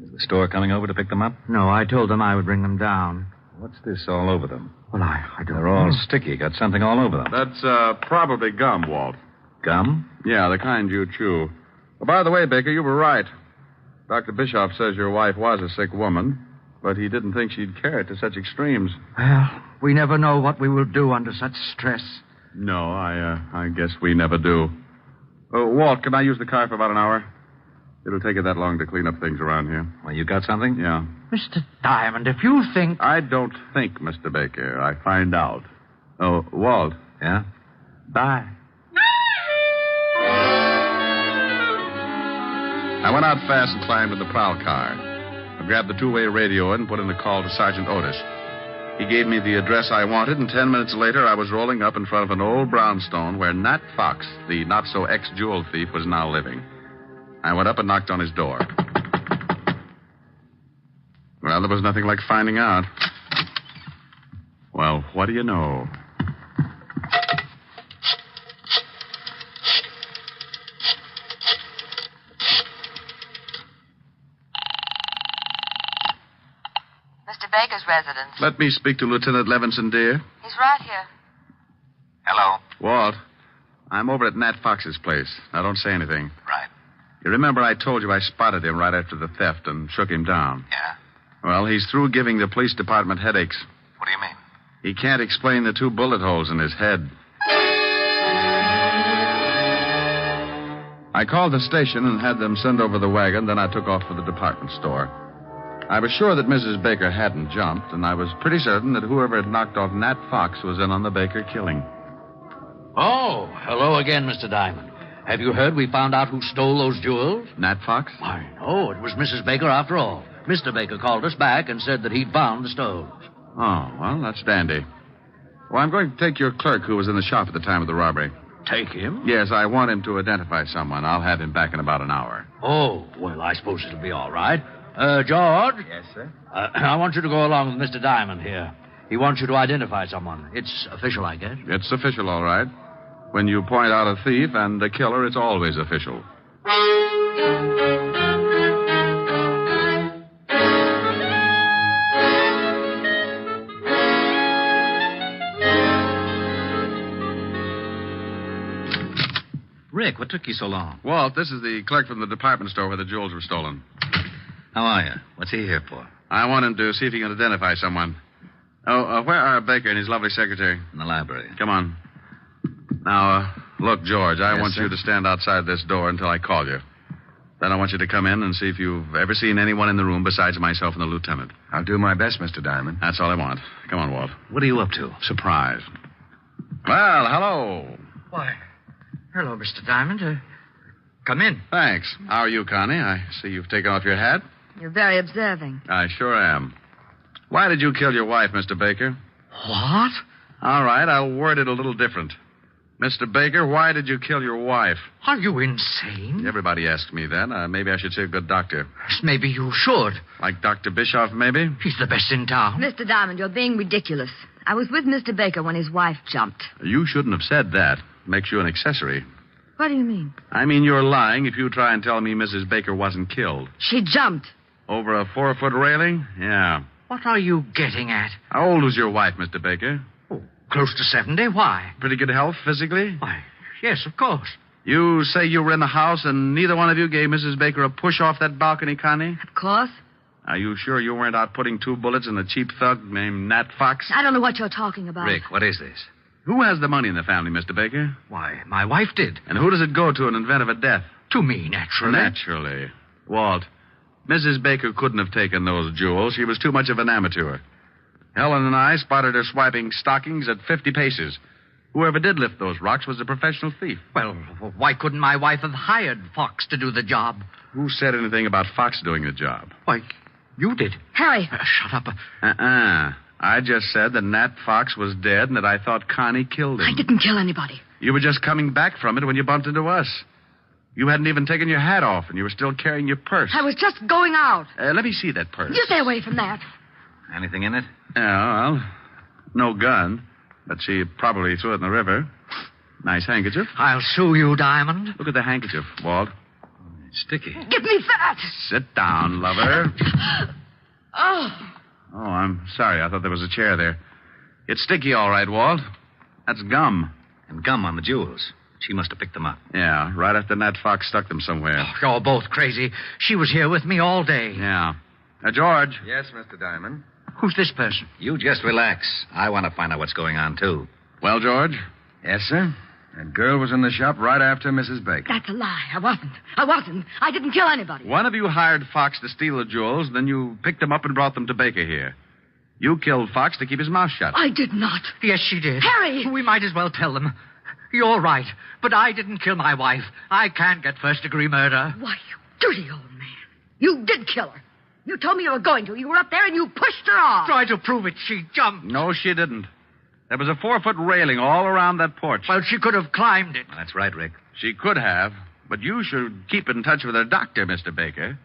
Is the store coming over to pick them up? No, I told them I would bring them down. What's this all over them? Well, I don't They're know. all sticky. Got something all over them. That's probably gum, Walt. Gum? Yeah, the kind you chew. Well, by the way, Baker, you were right. Dr. Bischoff says your wife was a sick woman, but he didn't think she'd carry it to such extremes. Well, we never know what we will do under such stress. No, I guess we never do. Walt, can I use the car for about an hour? It'll take you that long to clean up things around here. Well, you got something? Yeah. Mr. Diamond, if you think... I don't think, Mr. Baker. I find out. Oh, Walt. Yeah? Bye. I went out fast and climbed in the prowl car. I grabbed the two-way radio and put in a call to Sergeant Otis. He gave me the address I wanted, and 10 minutes later I was rolling up in front of an old brownstone where Nat Fox, the not-so-ex-jewel thief, was now living. I went up and knocked on his door. Well, there was nothing like finding out. Well, what do you know? Mr. Baker's residence. Let me speak to Lieutenant Levinson, dear. He's right here. Hello? Walt, I'm over at Nat Fox's place. Now, don't say anything. Right. You remember I told you I spotted him right after the theft and shook him down? Yeah. Well, he's through giving the police department headaches. What do you mean? He can't explain the 2 bullet holes in his head. I called the station and had them send over the wagon, then I took off for the department store. I was sure that Mrs. Baker hadn't jumped, and I was pretty certain that whoever had knocked off Nat Fox was in on the Baker killing. Oh, hello again, Mr. Diamond. Have you heard we found out who stole those jewels? Nat Fox? I know. It was Mrs. Baker after all. Mr. Baker called us back and said that he'd found the stones. Oh, well, that's dandy. Well, I'm going to take your clerk who was in the shop at the time of the robbery. Take him? Yes, I want him to identify someone. I'll have him back in about an hour. Oh, well, I suppose it'll be all right. George? Yes, sir? I want you to go along with Mr. Diamond here. He wants you to identify someone. It's official, I guess. It's official, all right. When you point out a thief and a killer, it's always official. Rick, what took you so long? Walt, this is the clerk from the department store where the jewels were stolen. How are you? What's he here for? I want him to see if he can identify someone. Oh, where are Baker and his lovely secretary? In the library. Come on. Now, look, George, I want sir? you to stand outside this door until I call you. Then I want you to come in and see if you've ever seen anyone in the room besides myself and the lieutenant. I'll do my best, Mr. Diamond. That's all I want. Come on, Walt. What are you up to? Surprise. Well, hello. Why, hello, Mr. Diamond. Come in. Thanks. How are you, Connie? I see you've taken off your hat. You're very observing. I sure am. Why did you kill your wife, Mr. Baker? What? All right, I'll word it a little different. Mr. Baker, why did you kill your wife? Are you insane? Everybody asks me that. Maybe I should see a good doctor. Maybe you should. Like Dr. Bischoff, maybe? He's the best in town. Mr. Diamond, you're being ridiculous. I was with Mr. Baker when his wife jumped. You shouldn't have said that. Makes you an accessory. What do you mean? I mean, you're lying if you try and tell me Mrs. Baker wasn't killed. She jumped. Over a 4-foot railing? Yeah. What are you getting at? How old was your wife, Mr. Baker? Close to 70. Why? Pretty good health physically? Why, yes, of course. You say you were in the house and neither one of you gave Mrs. Baker a push off that balcony, Connie? Of course. Are you sure you weren't out putting 2 bullets in a cheap thug named Nat Fox? I don't know what you're talking about. Rick, what is this? Who has the money in the family, Mr. Baker? Why, my wife did. And who does it go to in event of a death? To me, naturally. Naturally. Walt, Mrs. Baker couldn't have taken those jewels. She was too much of an amateur. Helen and I spotted her swiping stockings at 50 paces. Whoever did lift those rocks was a professional thief. Well, why couldn't my wife have hired Fox to do the job? Who said anything about Fox doing the job? Why, you did. Harry. Shut up. I just said that Nat Fox was dead and that I thought Connie killed him. I didn't kill anybody. You were just coming back from it when you bumped into us. You hadn't even taken your hat off, and you were still carrying your purse. I was just going out. Let me see that purse. You stay away from that. Anything in it? Yeah, well, no gun. But she probably threw it in the river. Nice handkerchief. I'll sue you, Diamond. Look at the handkerchief, Walt. It's sticky. Give me that. Sit down, lover. Oh, I'm sorry. I thought there was a chair there. It's sticky, all right, Walt. That's gum. And gum on the jewels. She must have picked them up. Yeah, right after Nat Fox stuck them somewhere. Oh, you're both crazy. She was here with me all day. Yeah. George. Yes, Mr. Diamond. Who's this person? You just relax. I want to find out what's going on, too. Well, George? Yes, sir. That girl was in the shop right after Mrs. Baker. That's a lie. I wasn't. I didn't kill anybody. One of you hired Fox to steal the jewels, then you picked them up and brought them to Baker here. You killed Fox to keep his mouth shut. I did not. Yes, she did. Harry! We might as well tell them. You're right, but I didn't kill my wife. I can't get first-degree murder. Why, you dirty old man. You did kill her. You told me you were going to. You were up there and you pushed her off. Try to prove it. She jumped. No, she didn't. There was a 4-foot railing all around that porch. Well, she could have climbed it. That's right, Rick. She could have, but you should keep in touch with her doctor, Mr. Baker.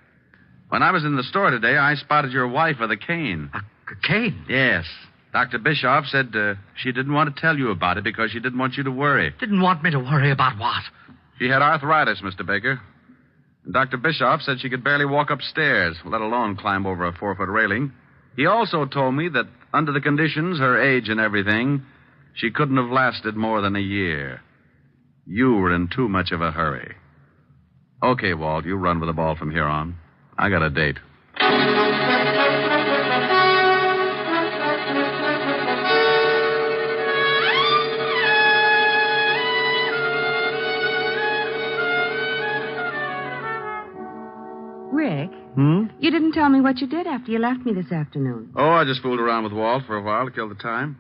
When I was in the store today, I spotted your wife with a cane. A cane? Yes. Dr. Bischoff said she didn't want to tell you about it because she didn't want you to worry. Didn't want me to worry about what? She had arthritis, Mr. Baker. And Dr. Bischoff said she could barely walk upstairs, let alone climb over a 4-foot railing. He also told me that under the conditions, her age and everything, she couldn't have lasted more than a year. You were in too much of a hurry. Okay, Walt, you run with the ball from here on. I got a date. Rick, you didn't tell me what you did after you left me this afternoon. Oh, I just fooled around with Walt for a while to kill the time.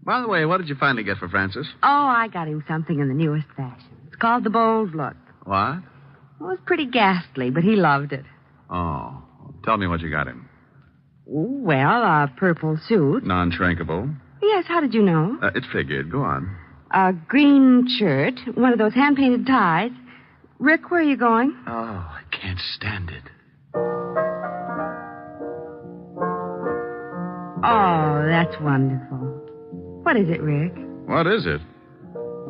By the way, what did you finally get for Francis? Oh, I got him something in the newest fashion. It's called the Bold Look. What? It was pretty ghastly, but he loved it. Oh, tell me what you got him. Well, a purple suit. Non-shrinkable. Yes, how did you know? It figured. Go on. A green shirt, one of those hand-painted ties. Rick, where are you going? Oh, I can't stand it. Oh, that's wonderful. What is it, Rick? What is it?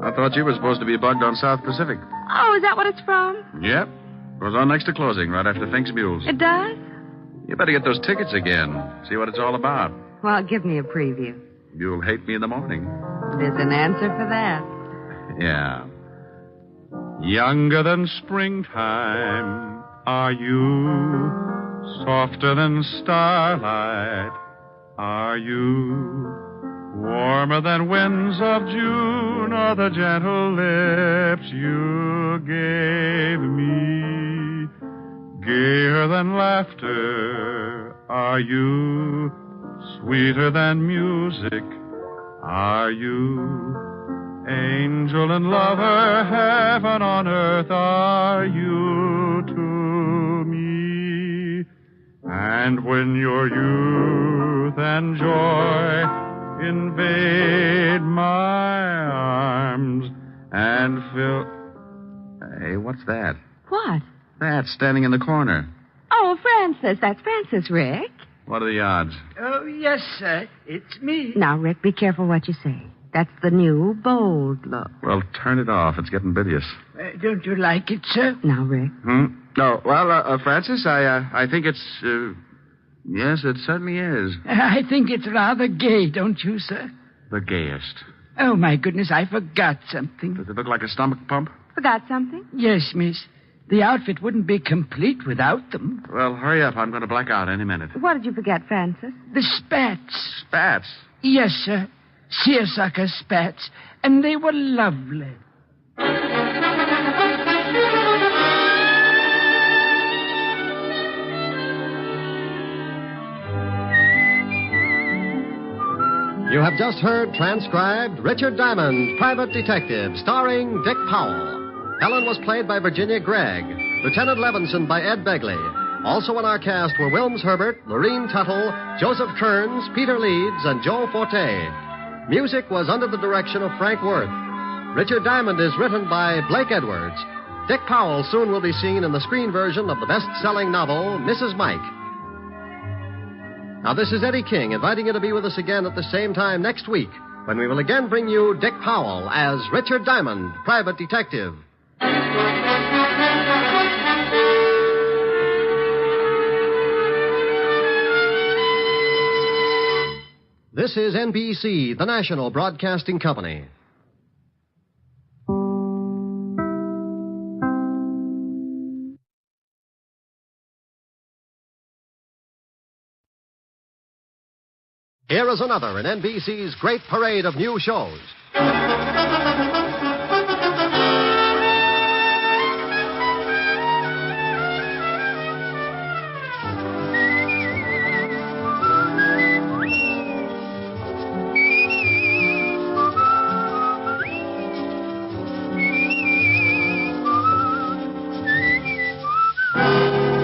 I thought you were supposed to be bugged on South Pacific. Oh, is that what it's from? Yep. Goes on next to closing, right after Fink's Mules. It does? You better get those tickets again. See what it's all about. Well, give me a preview. You'll hate me in the morning. There's an answer for that. Yeah. Younger than springtime are you, softer than starlight are you, warmer than winds of June are the gentle lips you gave me, gayer than laughter are you, sweeter than music are you, angel and lover, heaven on earth are you to me. And when your youth and joy invade my arms and fill... Hey, what's that? What? That, standing in the corner. Oh, Francis. That's Francis, Rick. What are the odds? Oh, yes, sir. It's me. Now, Rick, be careful what you say. That's the new Bold Look. Well, turn it off. It's getting bilious. Don't you like it, sir? Now, Rick. No, well, Francis, I think it's, yes, it certainly is. I think it's rather gay, don't you, sir? The gayest. Oh, my goodness, I forgot something. Does it look like a stomach pump? Forgot something? Yes, miss. The outfit wouldn't be complete without them. Well, hurry up. I'm going to black out any minute. What did you forget, Francis? The spats. Spats? Yes, sir. Seersucker spats. And they were lovely. You have just heard transcribed Richard Diamond, Private Detective, starring Dick Powell. Helen was played by Virginia Gregg, Lieutenant Levinson by Ed Begley. Also in our cast were Wilms Herbert, Lorene Tuttle, Joseph Kearns, Peter Leeds, and Joe Forte. Music was under the direction of Frank Worth. Richard Diamond is written by Blake Edwards. Dick Powell soon will be seen in the screen version of the best-selling novel, Mrs. Mike. Now, this is Eddie King inviting you to be with us again at the same time next week when we will again bring you Dick Powell as Richard Diamond, Private Detective. This is NBC, the national broadcasting company. Here is another in NBC's great parade of new shows.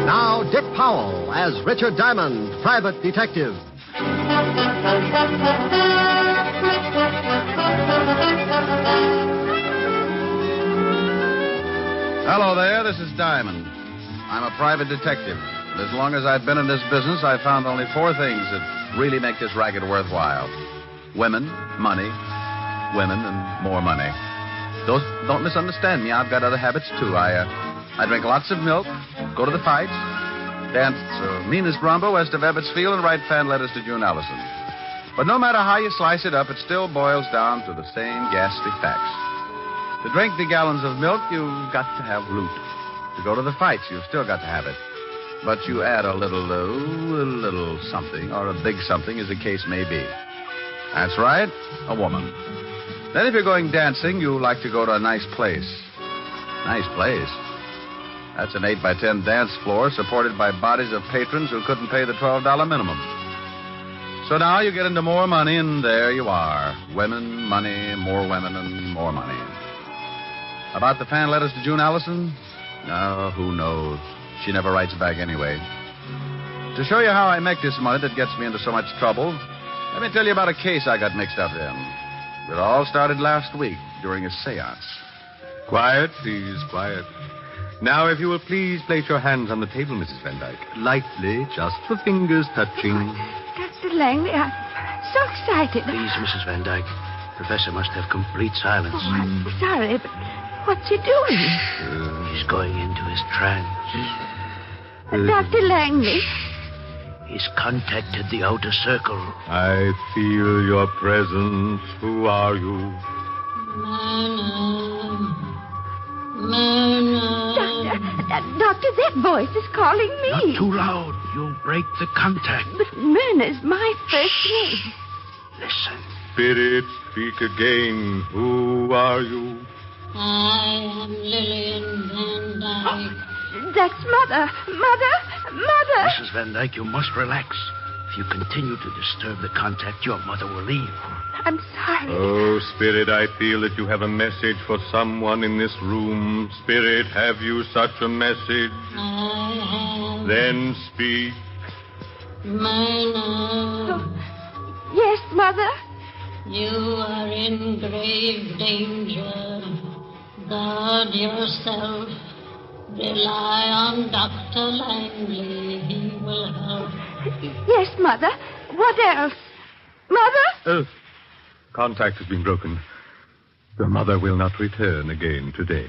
Now, Dick Powell as Richard Diamond, private detective. Hello there, this is Diamond. I'm a private detective. And as long as I've been in this business, I've found only 4 things that really make this racket worthwhile. Women, money, women, and more money. Don't misunderstand me. I've got other habits, too. I drink lots of milk, go to the fights, dance meanest rumba west of Ebbetsfield, and write fan letters to June Allison. But no matter how you slice it up, it still boils down to the same ghastly facts. To drink the gallons of milk, you've got to have loot. To go to the fights, you've still got to have it. But you add a little something, or a big something, as the case may be. That's right, a woman. Then if you're going dancing, you like to go to a nice place. Nice place? That's an 8x10 dance floor supported by bodies of patrons who couldn't pay the $12 minimum. So now you get into more money, and there you are. Women, money, more women, and more money. About the fan letters to June Allison? No, who knows? She never writes back anyway. To show you how I make this money that gets me into so much trouble, let me tell you about a case I got mixed up in. It all started last week during a seance. Quiet, please, quiet. Now, if you will please place your hands on the table, Mrs. Van Dyke. Lightly, just the fingers touching. Dr. Langley, I'm so excited. Please, Mrs. Van Dyke. Professor must have complete silence. Oh, I'm sorry, but what's he doing? He's going into his trance. Dr. Langley. He's contacted the outer circle. I feel your presence. Who are you? Doctor, that voice is calling me. Not too loud. You'll break the contact. But Myrna's my first name. Listen. Spirit, speak again. Who are you? I am Lillian Van Dyke. That's Mother. Mother. Mrs. Van Dyke, you must relax. If you continue to disturb the contact, your mother will leave. I'm sorry. Oh, Spirit, I feel that you have a message for someone in this room. Spirit, have you such a message? I have. Then speak. Myrna. Yes, Mother? You are in grave danger. Guard yourself. Rely on Dr. Langley. He will help. Yes, Mother. What else? Mother? Contact has been broken. Your mother will not return again today.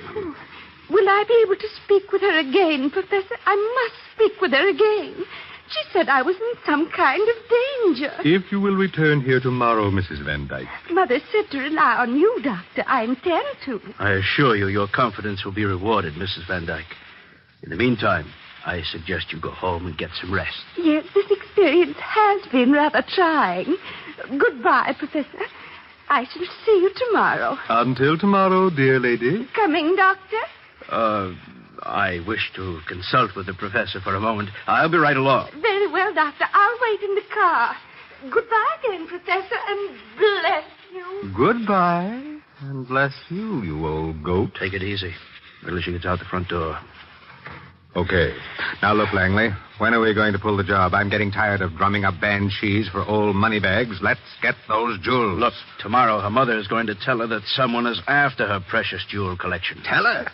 Will I be able to speak with her again, Professor? I must speak with her again. She said I was in some kind of danger. If you will return here tomorrow, Mrs. Van Dyke. Mother said to rely on you, Doctor. I intend to. I assure you your confidence will be rewarded, Mrs. Van Dyke. In the meantime, I suggest you go home and get some rest. Yes, this experience has been rather trying. Goodbye, Professor. I shall see you tomorrow. Until tomorrow, dear lady. Coming, Doctor? I wish to consult with the professor for a moment. I'll be right along. Very well, Doctor. I'll wait in the car. Goodbye again, Professor, and bless you. Goodbye, and bless you, you old goat. Take it easy. Until she gets out the front door. Okay. Now, look, Langley. When are we going to pull the job? I'm getting tired of drumming up banshees for old money bags. Let's get those jewels. Look, tomorrow her mother is going to tell her that someone is after her precious jewel collection. Tell her?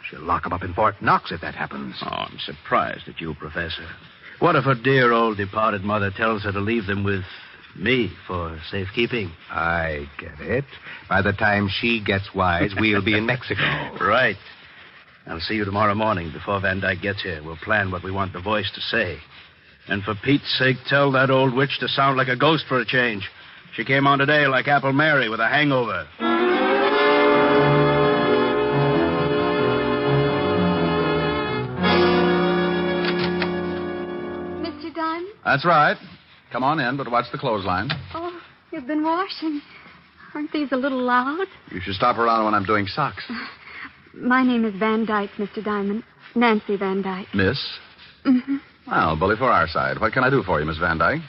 She'll lock him up in Fort Knox if that happens. Oh, I'm surprised at you, Professor. What if her dear old departed mother tells her to leave them with me for safekeeping? I get it. By the time she gets wise, we'll be in Mexico. Right. I'll see you tomorrow morning before Van Dyke gets here. We'll plan what we want the voice to say. And for Pete's sake, tell that old witch to sound like a ghost for a change. She came on today like Apple Mary with a hangover. Mr. Diamond? That's right. Come on in, but watch the clothesline. Oh, you've been washing. Aren't these a little loud? You should stop around when I'm doing socks. My name is Van Dyke, Mr. Diamond. Nancy Van Dyke. Miss? Mm-hmm. Well, bully for our side. What can I do for you, Miss Van Dyke?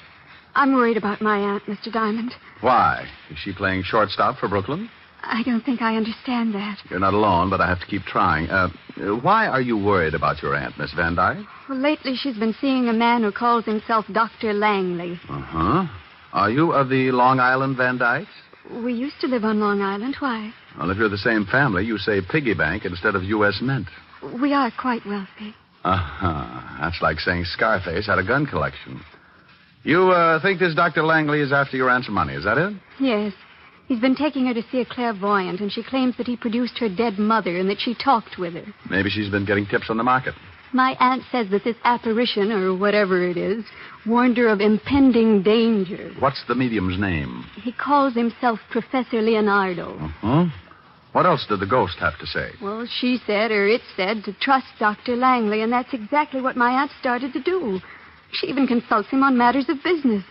I'm worried about my aunt, Mr. Diamond. Why? Is she playing shortstop for Brooklyn? I don't think I understand that. You're not alone, but I have to keep trying. Why are you worried about your aunt, Miss Van Dyke? Well, lately she's been seeing a man who calls himself Dr. Langley. Uh-huh. Are you of the Long Island Van Dykes? We used to live on Long Island. Why? Well, if you're the same family, you say piggy bank instead of U.S. Mint. We are quite wealthy. Uh-huh. That's like saying Scarface had a gun collection. You think this Dr. Langley is after your aunt's money, is that it? Yes. He's been taking her to see a clairvoyant, and she claims that he produced her dead mother and that she talked with her. Maybe she's been getting tips on the market. My aunt says that this apparition, or whatever it is, warned her of impending danger. What's the medium's name? He calls himself Professor Leonardo. Uh-huh. What else did the ghost have to say? Well, she said, or it said, to trust Dr. Langley, and that's exactly what my aunt started to do. She even consults him on matters of business.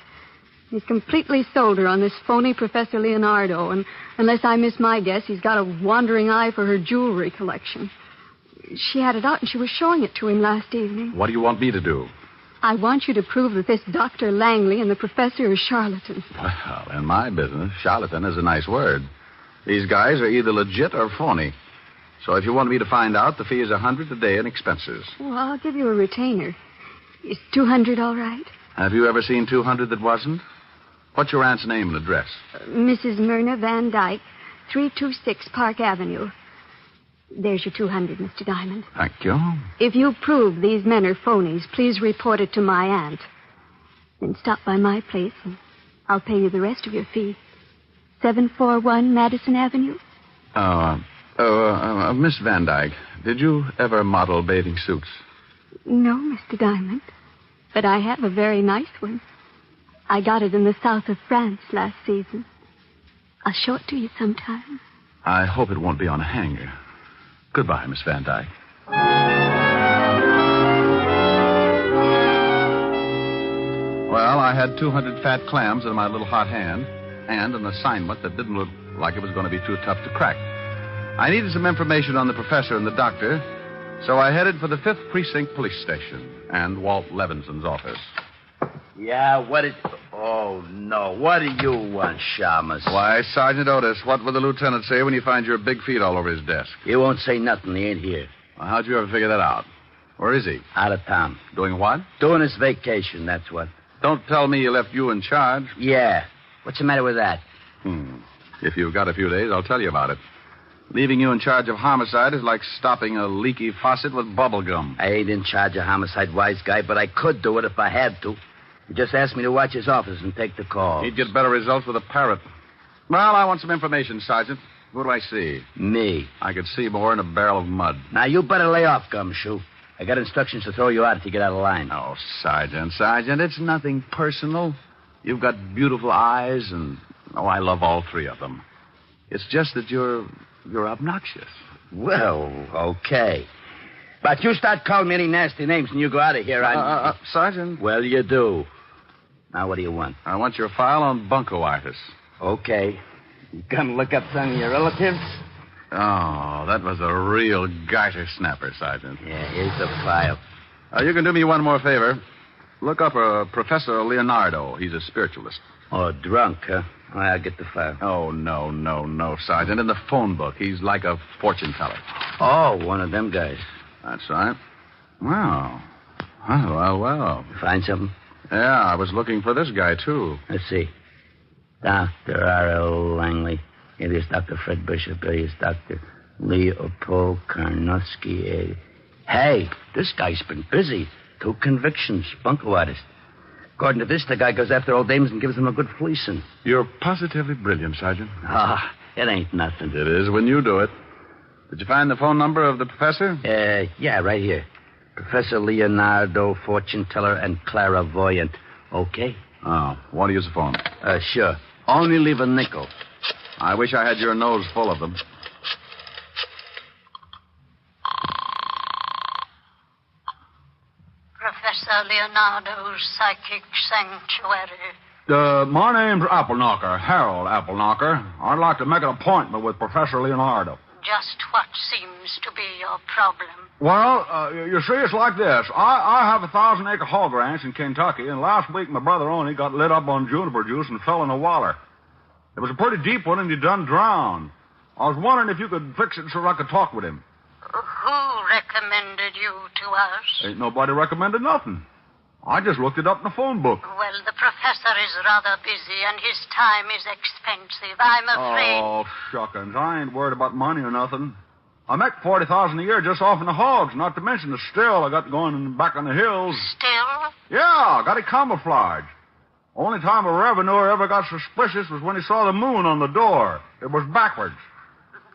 He's completely sold her on this phony Professor Leonardo, and unless I miss my guess, he's got a wandering eye for her jewelry collection. She had it out, and she was showing it to him last evening. What do you want me to do? I want you to prove that this Dr. Langley and the professor are charlatans. Well, in my business, charlatan is a nice word. These guys are either legit or phony. So if you want me to find out, the fee is $100 a day and expenses. Well, I'll give you a retainer. Is $200 all right? Have you ever seen 200 that wasn't? What's your aunt's name and address? Mrs. Myrna Van Dyke, 326 Park Avenue. There's your $200, Mr. Diamond. Thank you. If you prove these men are phonies, please report it to my aunt. Then stop by my place, and I'll pay you the rest of your fee. 741 Madison Avenue? Miss Van Dyke, did you ever model bathing suits? No, Mr. Diamond. But I have a very nice one. I got it in the south of France last season. I'll show it to you sometime. I hope it won't be on a hanger. Goodbye, Miss Van Dyke. Well, I had 200 fat clams in my little hot hand, and an assignment that didn't look like it was going to be too tough to crack. I needed some information on the professor and the doctor, so I headed for the 5th Precinct Police Station and Walt Levinson's office. Yeah, what is... Oh, no. What do you want, Shamus? Why, Sergeant Otis, what will the lieutenant say when he finds your big feet all over his desk? He won't say nothing. He ain't here. Well, how'd you ever figure that out? Where is he? Out of town. Doing what? Doing his vacation, that's what. Don't tell me he left you in charge. Yeah. What's the matter with that? If you've got a few days, I'll tell you about it. Leaving you in charge of homicide is like stopping a leaky faucet with bubble gum. I ain't in charge of homicide, wise guy, but I could do it if I had to. He just asked me to watch his office and take the call. He'd get better results with a parrot. Well, I want some information, Sergeant. Who do I see? Me. I could see more in a barrel of mud. Now, you better lay off, Gumshoe. I got instructions to throw you out if you get out of line. Oh, Sergeant, it's nothing personal. You've got beautiful eyes, and, I love all three of them. It's just that you're obnoxious. Well, okay. But you start calling me any nasty names and you go out of here, Sergeant. Well, you do. Now, what do you want? I want your file on bunco artists. Okay. You gonna look up some of your relatives? Oh, that was a real garter snapper, Sergeant. Yeah, here's the file. You can do me one more favor. Look up Professor Leonardo. He's a spiritualist. Oh, drunk, huh? Well, I'll get the file. Oh, no, Sergeant. In the phone book, he's like a fortune teller. Oh, one of them guys. That's right. Wow. Well. Find something? Yeah, I was looking for this guy, too. Let's see. Dr. R.L. Langley, alias Dr. Fred Bishop, alias Dr. Leopold Karnowski. Hey, this guy's been busy. 2 convictions, bunco artist. According to this, the guy goes after old dames and gives them a good fleecing. You're positively brilliant, Sergeant. It ain't nothing. It is when you do it. Did you find the phone number of the professor? Yeah, right here. Professor Leonardo, fortune teller, and clairvoyant. Okay? Oh, want to use the phone? Sure. Only leave a nickel. I wish I had your nose full of them. Professor Professor Leonardo's psychic sanctuary? My name's Appleknocker, Harold Appleknocker. I'd like to make an appointment with Professor Leonardo. Just what seems to be your problem? Well, you see, it's like this. I have a 1,000-acre hog ranch in Kentucky, and last week my brother Oney got lit up on juniper juice and fell in a water. It was a pretty deep one, and he done drowned. I was wondering if you could fix it so I could talk with him. Who recommended you to us? Ain't nobody recommended nothing. I just looked it up in the phone book. Well, the professor is rather busy, and his time is expensive. I'm afraid... Oh, shuckins. I ain't worried about money or nothing. I make $40,000 a year just off in the hogs, not to mention the still I got going back on the hills. Still? Yeah, got it camouflaged. Only time a revenuer ever got suspicious was when he saw the moon on the door. It was backwards.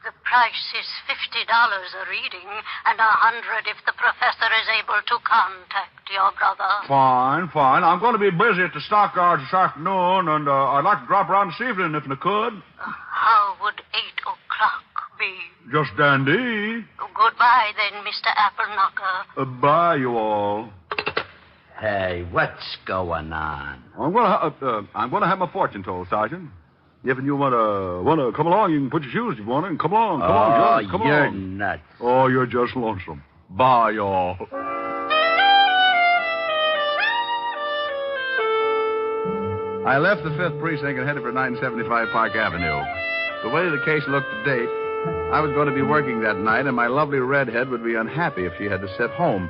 The price is $50 a reading, and $100 if the professor is able to contact your brother. Fine. I'm going to be busy at the stockyards this afternoon, and I'd like to drop around this evening if I could. How would 8 o'clock be? Just dandy. Goodbye, then, Mr. Appleknocker. Bye, you all. Hey, what's going on? I'm going to have my fortune told, Sergeant. If you want to come along, you can put your shoes if you want, and come along, George. Come you're along. Nuts. Oh, you're just lonesome. Bye, y'all. I left the 5th Precinct and headed for 975 Park Avenue. The way the case looked to date, I was going to be working that night, and my lovely redhead would be unhappy if she had to sit home.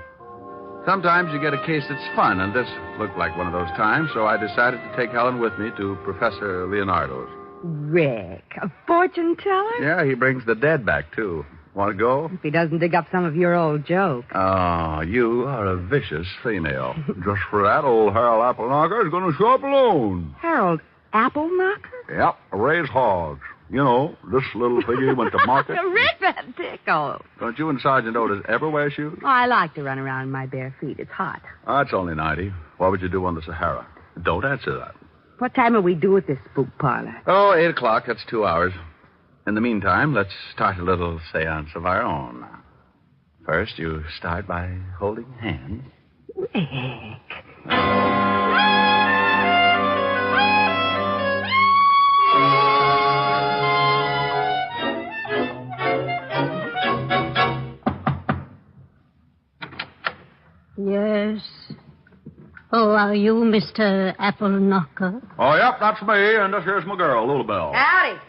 Sometimes you get a case that's fun, and this looked like one of those times, so I decided to take Helen with me to Professor Leonardo's. Rick, a fortune teller? Yeah, he brings the dead back, too. Want to go? If he doesn't dig up some of your old jokes. Oh, you are a vicious female. Just for that, old Harold Appleknocker is going to show up alone. Harold Appleknocker? Yep, raise hogs. You know, this little figure went to market. Rick, that tickles. Don't you and Sergeant Otis ever wear shoes? Oh, I like to run around in my bare feet. It's hot. That's only 90. What would you do on the Sahara? Don't answer that. What time are we due at this spook parlor? Oh, 8 o'clock. That's 2 hours. In the meantime, let's start a little seance of our own. First, you start by holding hands. Rick. Yes. Oh, are you Mr. Appleknocker? Oh, yep, that's me, and this here's my girl, Lulabelle. Howdy.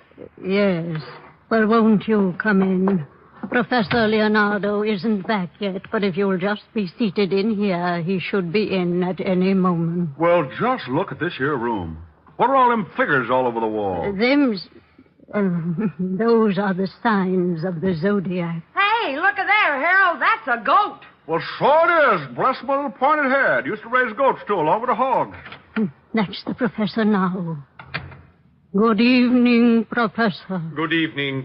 Yes. Well, won't you come in? Professor Leonardo isn't back yet, but if you'll just be seated in here, he should be in at any moment. Well, just look at this here room. What are all them figures all over the wall? Those are the signs of the zodiac. Hey, look at there, Harold. That's a goat. Well, so it is. Bless my little pointed head. Used to raise goats, too, along with the hogs. That's the professor now. Good evening, Professor. Good evening.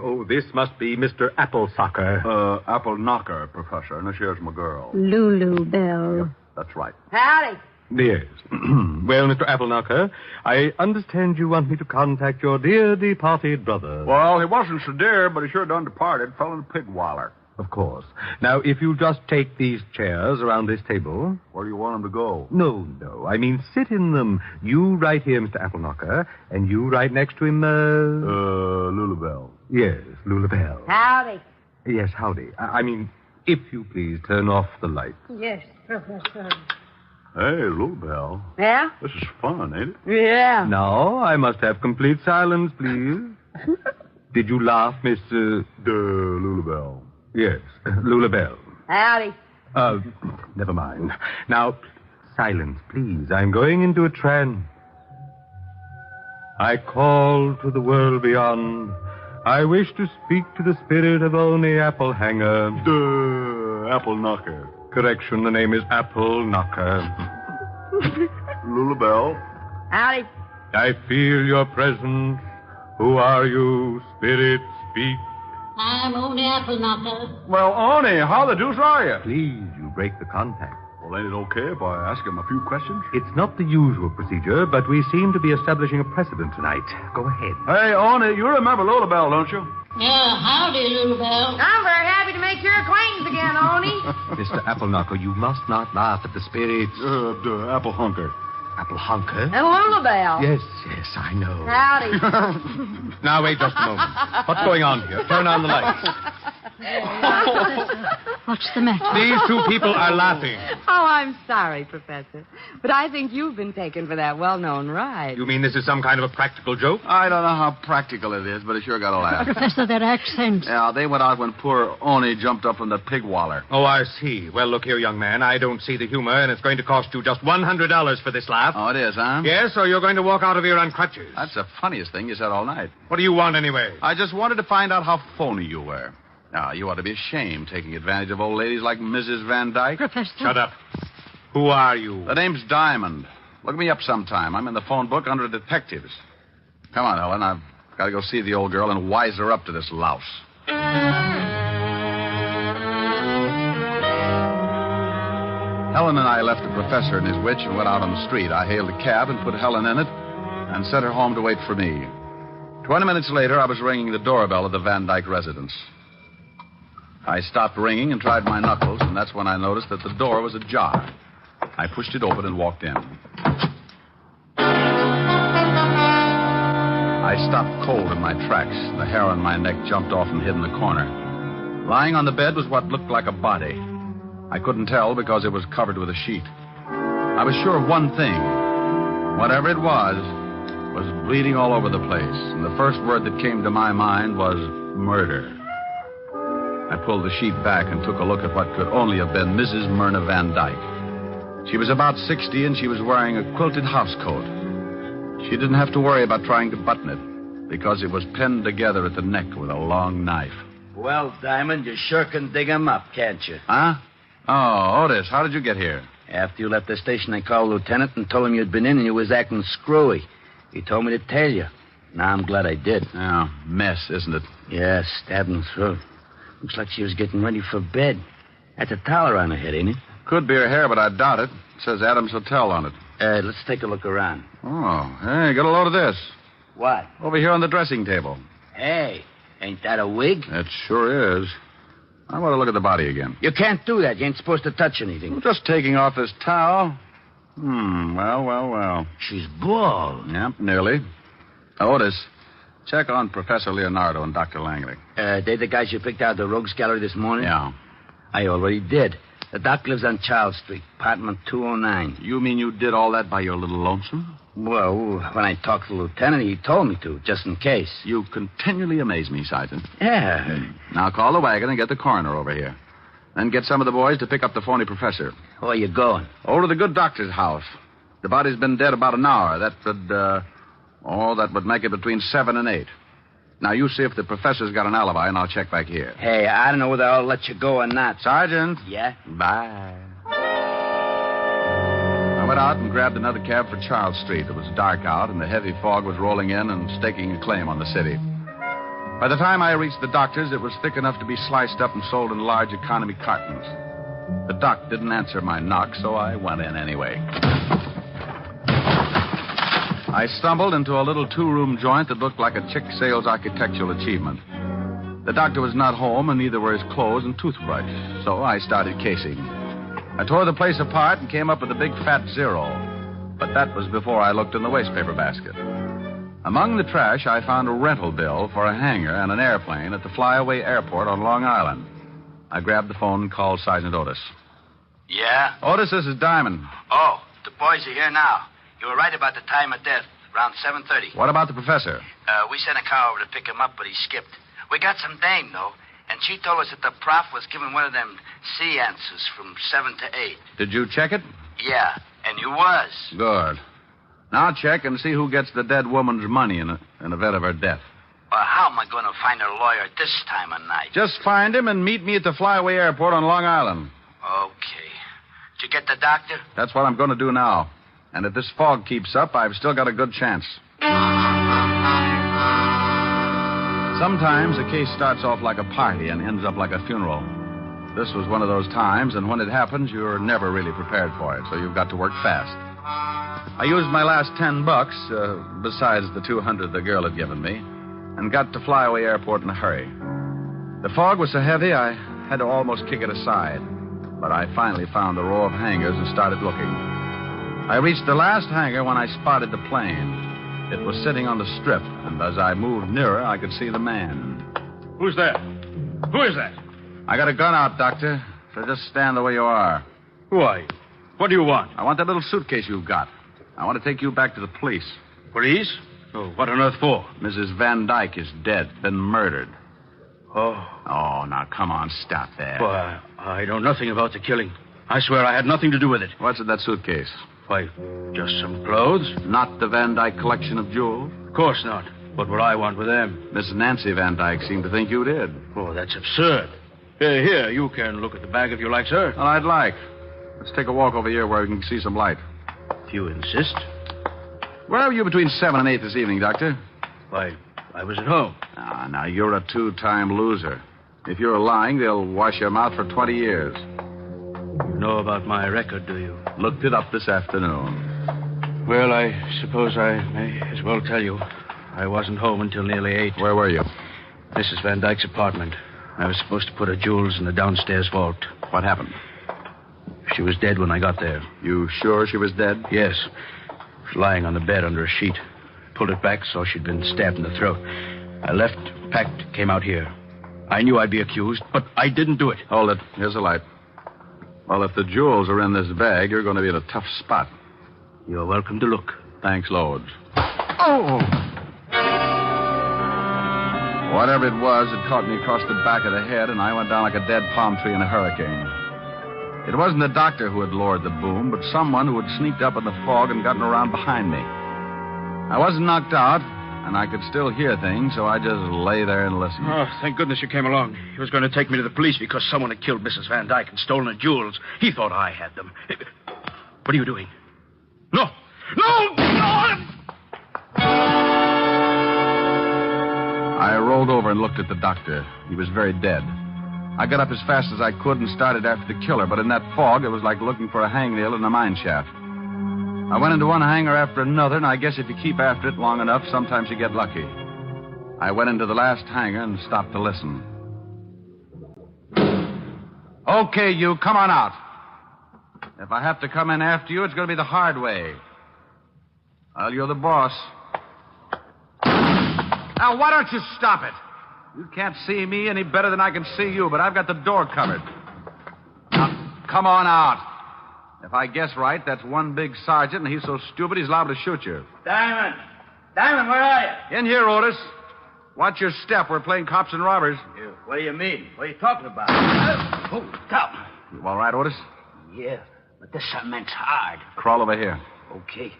Oh, this must be Mr. Applesucker. Appleknocker, Professor. And this here's my girl. Lulu Bell. Yep, that's right. Howdy. Yes. Well, Mr. Appleknocker, I understand you want me to contact your dear departed brother. Well, he wasn't so dear, but he sure done departed. Fell in a pig waller. Of course. Now, if you'll just take these chairs around this table. Where do you want him to go? No. I mean, sit in them. You right here, Mr. Appleknocker, and you right next to him, Lulabelle. Yes, Lulabelle. Howdy. Yes, howdy. I mean, if you please, turn off the lights. Yes, Professor. Hey, Lulabelle. Yeah? This is fun, ain't it? Yeah. Now, I must have complete silence, please. Did you laugh, Miss, Lulabelle? Yes, Lulabelle. Howdy. Never mind. Now, silence, please. I'm going into a trance. I call to the world beyond. I wish to speak to the spirit of Oney Applehanger. Appleknocker. Correction, the name is Appleknocker. Lulabelle. Howdy. I feel your presence. Who are you, spirit? Speak. I'm Oney Appleknocker. Well, Oney, how the deuce are you? Please, you break the contact. Well, ain't it okay if I ask him a few questions? It's not the usual procedure, but we seem to be establishing a precedent tonight. Go ahead. Hey, Oney, you remember Lulabelle, don't you? Yeah, howdy, little bell. I'm very happy to make your acquaintance again, Oni. Mr. Appleknuckle, you must not laugh at the spirits. Apple Hunker. Apple Hunker? And Lulabelle. Yes, I know. Howdy. Now, wait just a moment. What's going on here? Turn on the lights. What's the matter? These two people are laughing. Oh, I'm sorry, Professor. But I think you've been taken for that well-known ride. You mean this is some kind of a practical joke? I don't know how practical it is, but it sure got a laugh. Professor, their accents. Yeah, they went out when poor Oni jumped up from the pig waller. Oh, I see. Well, look here, young man. I don't see the humor, and it's going to cost you just $100 for this laugh. Oh, it is, huh? Yes, or you're going to walk out of here on crutches. That's the funniest thing you said all night. What do you want, anyway? I just wanted to find out how phony you were. Now, you ought to be ashamed taking advantage of old ladies like Mrs. Van Dyke. Professor. Shut up. Who are you? The name's Diamond. Look me up sometime. I'm in the phone book under detectives. Come on, Helen. I've got to go see the old girl and wise her up to this louse. Helen and I left the professor and his witch and went out on the street. I hailed a cab and put Helen in it and sent her home to wait for me. 20 minutes later, I was ringing the doorbell of the Van Dyke residence. I stopped ringing and tried my knuckles, and that's when I noticed that the door was ajar. I pushed it open and walked in. I stopped cold in my tracks. The hair on my neck jumped off and hid in the corner. Lying on the bed was what looked like a body. I couldn't tell because it was covered with a sheet. I was sure of one thing. Whatever it was bleeding all over the place, and the first word that came to my mind was murder. I pulled the sheet back and took a look at what could only have been Mrs. Myrna Van Dyke. She was about 60, and she was wearing a quilted housecoat. She didn't have to worry about trying to button it, because it was pinned together at the neck with a long knife. Well, Diamond, you sure can dig 'em up, can't you? Huh? Oh, Otis, how did you get here? After you left the station, I called Lieutenant and told him you'd been in and you was acting screwy. He told me to tell you. Now, I'm glad I did. Yeah, mess, isn't it? Yeah, stabbed in the throat. Looks like she was getting ready for bed. That's a towel around her head, ain't it? Could be her hair, but I doubt it. It says Adams Hotel on it. Let's take a look around. Oh, hey, get a load of this. What? Over here on the dressing table. Hey, ain't that a wig? It sure is. I want to look at the body again. You can't do that. You ain't supposed to touch anything. I'm just taking off this towel. Well. She's bald. Yep, nearly. Otis, check on Professor Leonardo and Dr. Langley. They the guys you picked out of the Rogues Gallery this morning? Yeah. I already did. The doc lives on Charles Street, apartment 209. You mean you did all that by your little lonesome? Well, when I talked to the lieutenant, he told me to, just in case. You continually amaze me, Sergeant. Yeah. Now call the wagon and get the coroner over here. Then get some of the boys to pick up the phony professor. Where you going? Over to the good doctor's house. The body's been dead about an hour. That would make it between 7 and 8. Now, you see if the professor's got an alibi, and I'll check back here. Hey, I don't know whether I'll let you go or not. Sergeant. Yeah? Bye. I went out and grabbed another cab for Charles Street. It was dark out, and the heavy fog was rolling in and staking a claim on the city. By the time I reached the doctor's, it was thick enough to be sliced up and sold in large economy cartons. The doc didn't answer my knock, so I went in anyway. I stumbled into a little two-room joint that looked like a chick sales architectural achievement. The doctor was not home, and neither were his clothes and toothbrush, so I started casing. I tore the place apart and came up with a big fat 0. But that was before I looked in the wastepaper basket. Among the trash, I found a rental bill for a hangar and an airplane at the Flyaway Airport on Long Island. I grabbed the phone and called Sergeant Otis. Yeah? Otis, this is Diamond. Oh, the boys are here now. You were right about the time of death, around 7:30. What about the professor? We sent a car over to pick him up, but he skipped. We got some dame, though, and she told us that the prof was giving one of them SEANCEs from 7 to 8. Did you check it? Yeah, and you was. Good. Now check and see who gets the dead woman's money in the event of her death. Well, how am I going to find her lawyer at this time of night? Just find him and meet me at the Flyaway Airport on Long Island. Okay. Did you get the doctor? That's what I'm going to do now. And if this fog keeps up, I've still got a good chance. Sometimes a case starts off like a party and ends up like a funeral. This was one of those times, and when it happens, you're never really prepared for it, so you've got to work fast. I used my last $10, besides the $200 the girl had given me, and got to Flyaway Airport in a hurry. The fog was so heavy I had to almost kick it aside. But I finally found the row of hangars and started looking. I reached the last hangar when I spotted the plane. It was sitting on the strip, and as I moved nearer, I could see the man. Who's that? Who is that? I got a gun out, Doctor, so just stand the way you are. Who are you? What do you want? I want that little suitcase you've got. I want to take you back to the police. Police? Oh, what on earth for? Mrs. Van Dyke is dead, been murdered. Oh. Oh, now, come on, stop that. Well, I know nothing about the killing. I swear I had nothing to do with it. What's in that suitcase? Why, just some clothes. Not the Van Dyke collection of jewels? Of course not. What would I want with them? Miss Nancy Van Dyke seemed to think you did. Oh, that's absurd. Here, you can look at the bag if you like, sir. Well, I'd like. Let's take a walk over here where we can see some light. If you insist. Where were you between 7 and 8 this evening, Doctor? Why, I was at home. Ah, now, you're a two-time loser. If you're lying, they'll wash your mouth for 20 years. You know about my record, do you? Looked it up this afternoon. Well, I suppose I may as well tell you. I wasn't home until nearly 8. Where were you? Mrs. Van Dyke's apartment. I was supposed to put her jewels in the downstairs vault. What happened? She was dead when I got there. You sure she was dead? Yes. She was lying on the bed under a sheet. Pulled it back so she'd been stabbed in the throat. I left, packed, came out here. I knew I'd be accused, but I didn't do it. Hold it. Here's a light. Well, if the jewels are in this bag, you're going to be in a tough spot. You're welcome to look. Thanks, loads. Oh! Whatever it was, it caught me across the back of the head, and I went down like a dead palm tree in a hurricane. It wasn't the doctor who had lowered the boom, but someone who had sneaked up in the fog and gotten around behind me. I wasn't knocked out, and I could still hear things, so I just lay there and listened. Oh, thank goodness you came along. He was going to take me to the police because someone had killed Mrs. Van Dyke and stolen her jewels. He thought I had them. What are you doing? No! No! No! I rolled over and looked at the doctor. He was very dead. I got up as fast as I could and started after the killer, but in that fog, it was like looking for a hangnail in a mine shaft. I went into one hangar after another, and I guess if you keep after it long enough, sometimes you get lucky. I went into the last hangar and stopped to listen. Okay, you, come on out. If I have to come in after you, it's going to be the hard way. Well, you're the boss. Now, why don't you stop it? You can't see me any better than I can see you, but I've got the door covered. Now, come on out. If I guess right, that's one big sergeant, and he's so stupid he's liable to shoot you. Diamond! Diamond, where are you? In here, Otis. Watch your step. We're playing cops and robbers. What do you mean? What are you talking about? Oh, stop. You all right, Otis? Yeah, but this cement's hard. Crawl over here. Okay.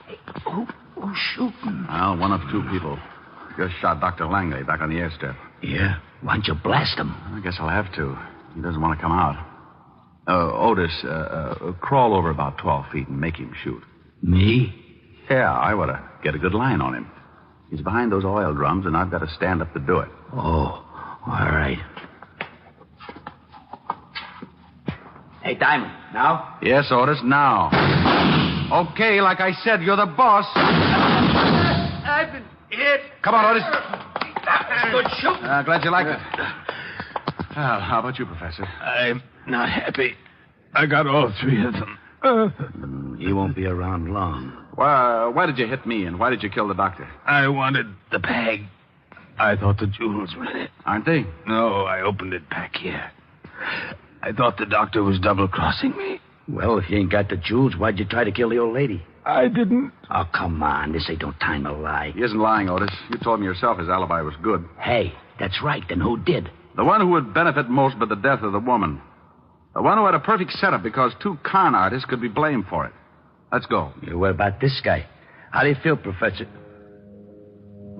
Hey, who's shooting? Well, one of two people. Just shot Dr. Langley back on the airstrip. Yeah? Why don't you blast him? I guess I'll have to. He doesn't want to come out. Otis, crawl over about 12 feet and make him shoot. Me? Yeah, I ought to get a good line on him. He's behind those oil drums, and I've got to stand up to do it. Oh, all right. Hey, Diamond, now? Yes, Otis, now. Okay, like I said, you're the boss. I've been hit. Come on, Otis. Good shooting. Glad you liked it. Well, how about you, Professor? I'm not happy. I got all 3 of them. He won't be around long. Why did you hit me, and why did you kill the doctor? I wanted the bag. I thought the jewels were in it. Aren't they? No, I opened it back here. I thought the doctor was double-crossing me. Well, if you ain't got the jewels, why'd you try to kill the old lady? I didn't. Oh, come on. This ain't no time to lie. He isn't lying, Otis. You told me yourself his alibi was good. Hey, that's right. Then who did? The one who would benefit most by the death of the woman. The one who had a perfect setup because 2 con artists could be blamed for it. Let's go. Yeah, what about this guy? How do you feel, Professor?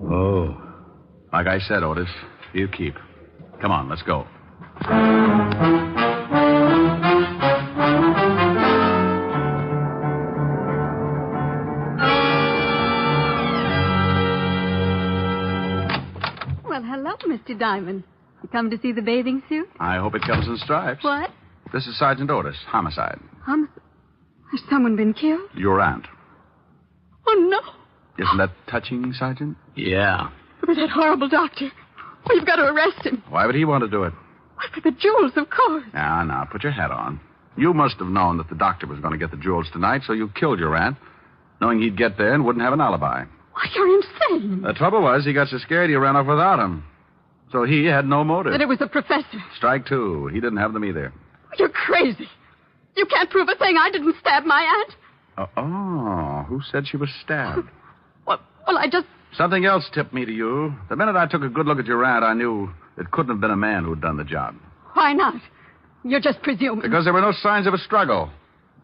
Oh. Like I said, Otis, you keep. Come on, let's go. Well, hello, Mr. Diamond. You come to see the bathing suit? I hope it comes in stripes. What? This is Sergeant Otis, homicide. Has someone been killed? Your aunt. Oh, no. Isn't that touching, Sergeant? Yeah. But that horrible doctor. Oh, you've got to arrest him. Why would he want to do it? Why, for the jewels, of course. Now, put your hat on. You must have known that the doctor was going to get the jewels tonight, so you killed your aunt, knowing he'd get there and wouldn't have an alibi. Why, you're insane. The trouble was, he got so scared he ran off without him. So he had no motive. That it was the professor. Strike two. He didn't have them either. You're crazy. You can't prove a thing. I didn't stab my aunt. Who said she was stabbed? Well, I just... Something else tipped me to you. The minute I took a good look at your aunt, I knew it couldn't have been a man who'd done the job. Why not? You're just presuming. Because there were no signs of a struggle.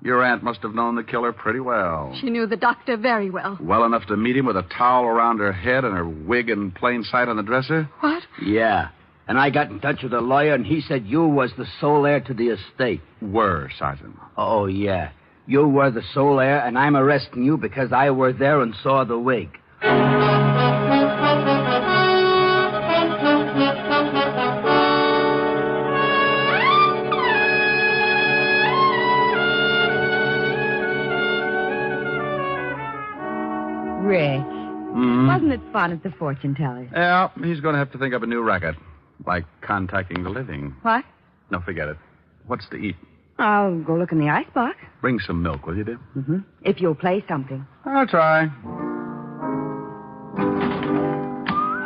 Your aunt must have known the killer pretty well. She knew the doctor very well. Well enough to meet him with a towel around her head and her wig in plain sight on the dresser? What? Yeah. And I got in touch with the lawyer, and he said you was the sole heir to the estate. Were, Sergeant. Oh, yeah. You were the sole heir, and I'm arresting you because I were there and saw the wig. Rick, wasn't it fun at the fortune teller? Yeah, he's going to have to think up a new racket. Like contacting the living. What? No, forget it. What's to eat? I'll go look in the icebox. Bring some milk, will you, dear? Mm-hmm. If you'll play something. I'll try.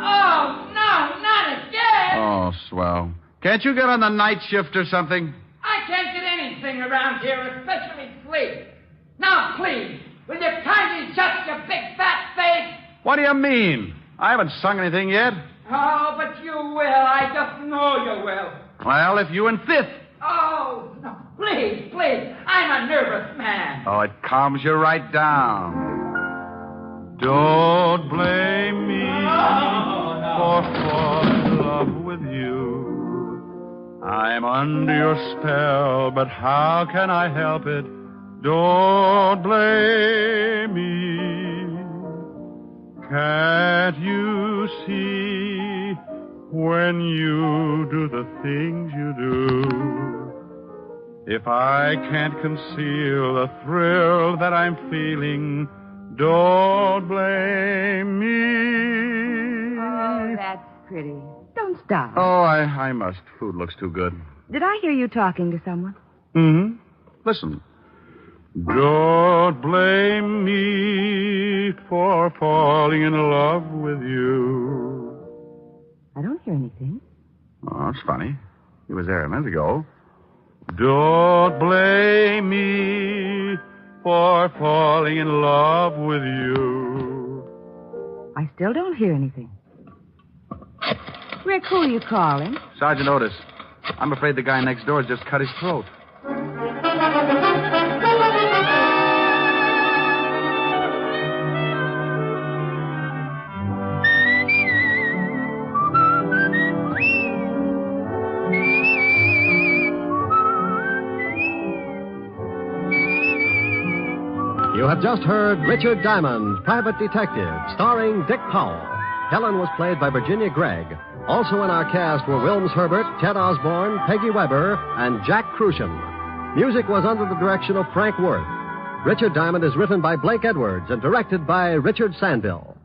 Oh, no, not again! Oh, swell. Can't you get on the night shift or something? I can't get anything around here, especially sleep. Now, please, will you kindly shut your big fat face? What do you mean? I haven't sung anything yet. Oh, but you will. I just know you will. Well, if you insist. Oh, no, please, please. I'm a nervous man. Oh, it calms you right down. Don't blame me for falling in love with you. I'm under your spell, but how can I help it? Don't blame me. Can't you see when you do the things you do? If I can't conceal the thrill that I'm feeling, don't blame me. Oh, that's pretty. Don't stop. Oh, I must. Food looks too good. Did I hear you talking to someone? Mm-hmm. Listen. Don't blame me for falling in love with you. I don't hear anything. Oh, it's funny. He was there a minute ago. Don't blame me for falling in love with you. I still don't hear anything. Rick, who are you calling? Sergeant Otis. I'm afraid the guy next door has just cut his throat. You have just heard Richard Diamond, Private Detective, starring Dick Powell. Helen was played by Virginia Gregg. Also in our cast were Wilms Herbert, Ted Osborne, Peggy Weber, and Jack Crucian. Music was under the direction of Frank Worth. Richard Diamond is written by Blake Edwards and directed by Richard Sandville.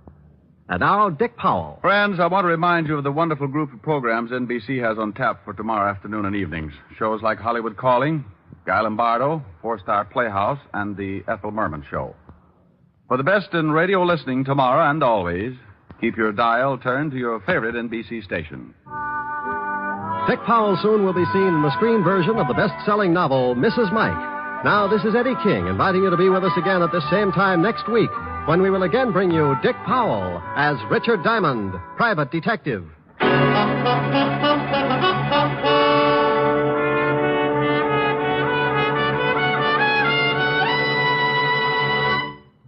And now, Dick Powell. Friends, I want to remind you of the wonderful group of programs NBC has on tap for tomorrow afternoon and evenings. Shows like Hollywood Calling, Guy Lombardo, Four-Star Playhouse, and the Ethel Merman Show. For the best in radio listening tomorrow and always, keep your dial turned to your favorite NBC station. Dick Powell soon will be seen in the screen version of the best-selling novel, Mrs. Mike. Now, this is Eddie King inviting you to be with us again at this same time next week when we will again bring you Dick Powell as Richard Diamond, Private Detective.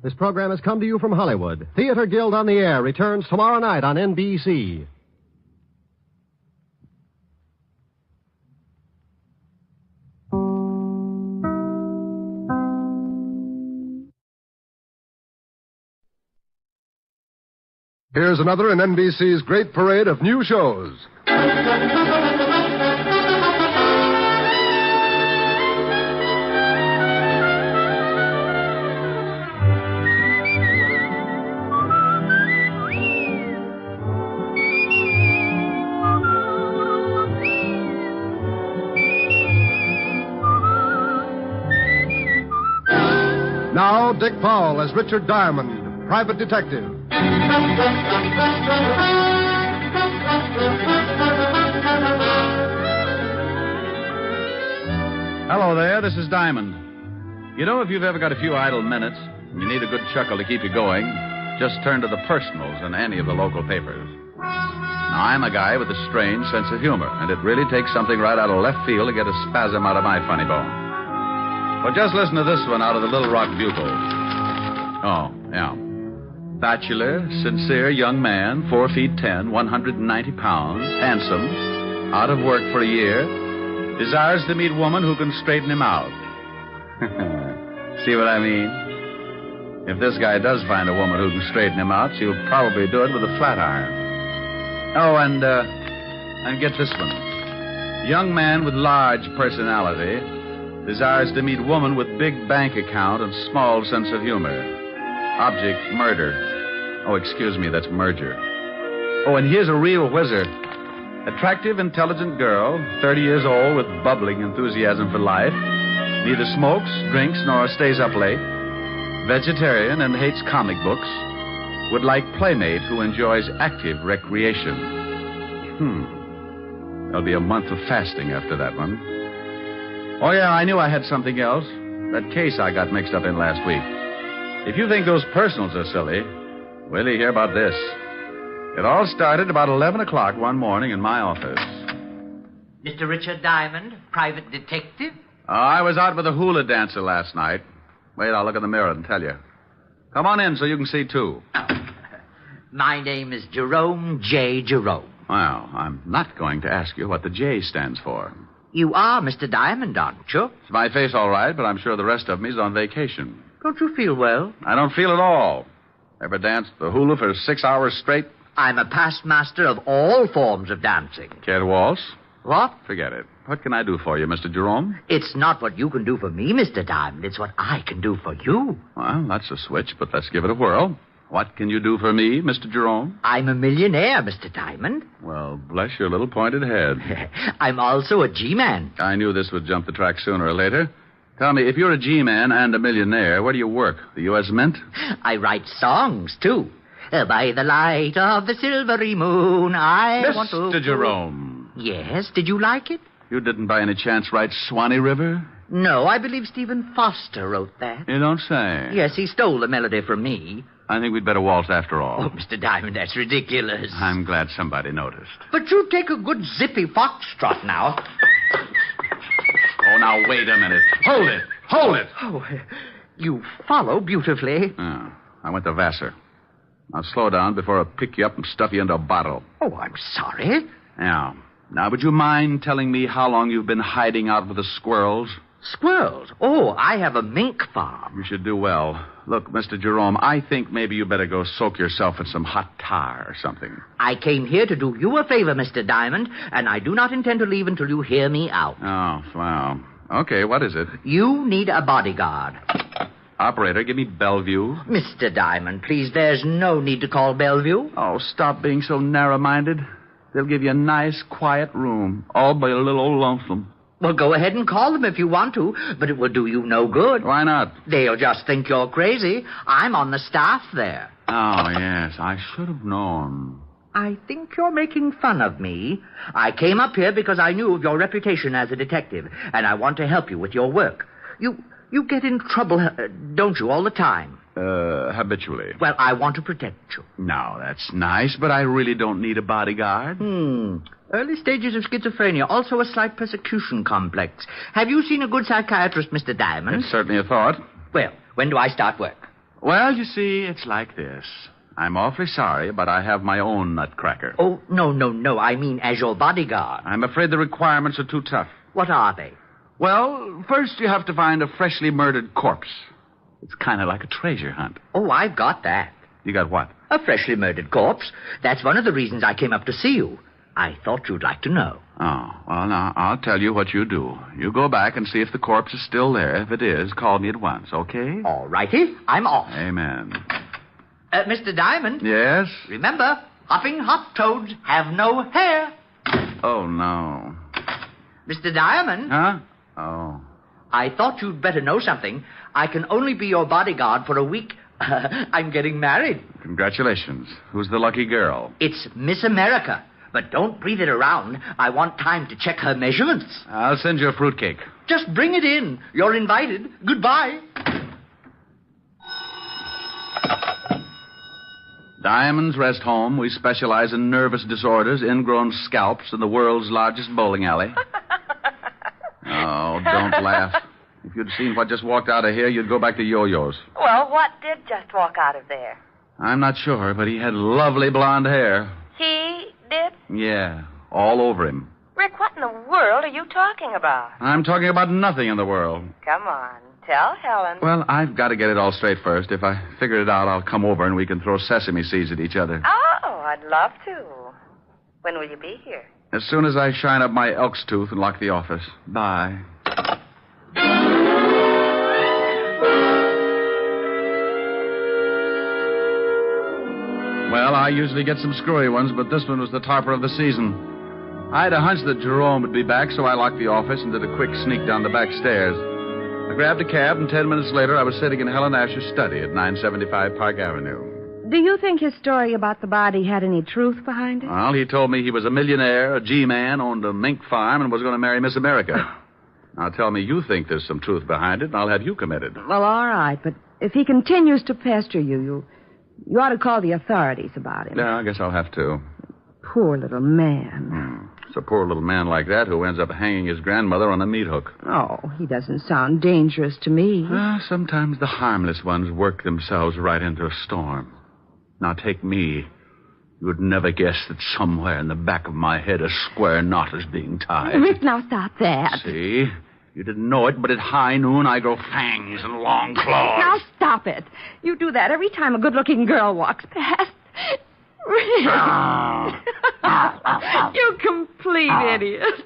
This program has come to you from Hollywood. Theater Guild on the Air returns tomorrow night on NBC. Here's another in NBC's great parade of new shows. Dick Powell as Richard Diamond, private detective. Hello there, this is Diamond. You know, if you've ever got a few idle minutes and you need a good chuckle to keep you going, just turn to the personals in any of the local papers. Now, I'm a guy with a strange sense of humor, and it really takes something right out of left field to get a spasm out of my funny bone. Well, just listen to this one out of the Little Rock Bugle. Oh, yeah. Bachelor, sincere young man, 4 feet 10, 190 pounds, handsome, out of work for a year, desires to meet woman who can straighten him out. See what I mean? If this guy does find a woman who can straighten him out, she'll probably do it with a flat iron. Oh, and get this one. Young man with large personality desires to meet woman with big bank account and small sense of humor. Object, murder. Oh, excuse me, that's merger. Oh, and here's a real whizzer. Attractive, intelligent girl, 30 years old with bubbling enthusiasm for life. Neither smokes, drinks, nor stays up late. Vegetarian and hates comic books. Would like playmate who enjoys active recreation. There'll be a month of fasting after that one. Oh, yeah, I knew I had something else. That case I got mixed up in last week. If you think those personals are silly, wait till you hear about this. It all started about 11 o'clock one morning in my office. Mr. Richard Diamond, private detective? I was out with a hula dancer last night. Wait, I'll look in the mirror and tell you. Come on in so you can see, too. My name is Jerome J. Jerome. Well, I'm not going to ask you what the J stands for. You are Mr. Diamond, aren't you? It's my face, all right, but I'm sure the rest of me's on vacation. Don't you feel well? I don't feel at all. Ever danced the hula for 6 hours straight? I'm a past master of all forms of dancing. Care to waltz? What? Forget it. What can I do for you, Mr. Jerome? It's not what you can do for me, Mr. Diamond. It's what I can do for you. Well, that's a switch, but let's give it a whirl. What can you do for me, Mr. Jerome? I'm a millionaire, Mr. Diamond. Well, bless your little pointed head. I'm also a G-man. I knew this would jump the track sooner or later. Tell me, if you're a G-man and a millionaire, where do you work? The U.S. Mint? I write songs, too. By the light of the silvery moon, I want to... Mr. Jerome. Yes, did you like it? You didn't by any chance write Swanee River? No, I believe Stephen Foster wrote that. You don't say. Yes, he stole the melody from me. I think we'd better waltz after all. Oh, Mr. Diamond, that's ridiculous. I'm glad somebody noticed. But you take a good zippy foxtrot now. Oh, now, wait a minute. Hold it. Hold it. Oh, you follow beautifully. Oh, I went to Vassar. Now, slow down before I pick you up and stuff you into a bottle. Oh, I'm sorry. Yeah. Now, would you mind telling me how long you've been hiding out with the squirrels? Squirrels? Oh, I have a mink farm. You should do well. Look, Mr. Jerome, I think maybe you better go soak yourself in some hot tar or something. I came here to do you a favor, Mr. Diamond, and I do not intend to leave until you hear me out. Oh, wow. Okay, what is it? You need a bodyguard. Operator, give me Bellevue. Mr. Diamond, please, there's no need to call Bellevue. Oh, stop being so narrow-minded. They'll give you a nice, quiet room, all by a little old lonesome. Well, go ahead and call them if you want to, but it will do you no good. Why not? They'll just think you're crazy. I'm on the staff there. Oh, yes, I should have known. I think you're making fun of me. I came up here because I knew of your reputation as a detective, and I want to help you with your work. You get in trouble, don't you, all the time? Habitually. Well, I want to protect you. Now, that's nice, but I really don't need a bodyguard. Early stages of schizophrenia, also a slight persecution complex. Have you seen a good psychiatrist, Mr. Diamond? It's certainly a thought. Well, when do I start work? Well, you see, it's like this. I'm awfully sorry, but I have my own nutcracker. Oh, no. I mean as your bodyguard. I'm afraid the requirements are too tough. What are they? Well, first you have to find a freshly murdered corpse. It's kind of like a treasure hunt. Oh, I've got that. You got what? A freshly murdered corpse. That's one of the reasons I came up to see you. I thought you'd like to know. Oh, well, now, I'll tell you what you do. You go back and see if the corpse is still there. If it is, call me at once, okay? All righty. I'm off. Amen. Mr. Diamond? Yes? Remember, hopping hop toads have no hair. Oh, no. Mr. Diamond? Huh? Oh. I thought you'd better know something. I can only be your bodyguard for a week. I'm getting married. Congratulations. Who's the lucky girl? It's Miss America. But don't breathe it around. I want time to check her measurements. I'll send you a fruitcake. Just bring it in. You're invited. Goodbye. Diamond's Rest Home. We specialize in nervous disorders, ingrown scalps, and the world's largest bowling alley. Oh, don't laugh. If you'd seen what just walked out of here, you'd go back to yo-yos. Well, what did just walk out of there? I'm not sure, but he had lovely blonde hair. He did? Yeah, all over him. Rick, what in the world are you talking about? I'm talking about nothing in the world. Come on, tell Helen. Well, I've got to get it all straight first. If I figure it out, I'll come over and we can throw sesame seeds at each other. Oh, I'd love to. When will you be here? As soon as I shine up my elk's tooth and lock the office. Bye. Well, I usually get some screwy ones, but this one was the topper of the season. I had a hunch that Jerome would be back, so I locked the office and did a quick sneak down the back stairs. I grabbed a cab, and 10 minutes later, I was sitting in Helen Asher's study at 975 Park Avenue. Do you think his story about the body had any truth behind it? Well, he told me he was a millionaire, a G-man, owned a mink farm, and was going to marry Miss America. Now, tell me you think there's some truth behind it, and I'll have you committed. Well, all right, but if he continues to pester you ought to call the authorities about him. Yeah, I guess I'll have to. Poor little man. It's a poor little man like that who ends up hanging his grandmother on a meat hook. Oh, he doesn't sound dangerous to me. Sometimes the harmless ones work themselves right into a storm. Now, take me. You would never guess that somewhere in the back of my head a square knot is being tied. Rick, now stop that. See? You didn't know it, but at high noon I grow fangs and long claws. Now stop it. You do that every time a good-looking girl walks past. Rick. You complete idiot.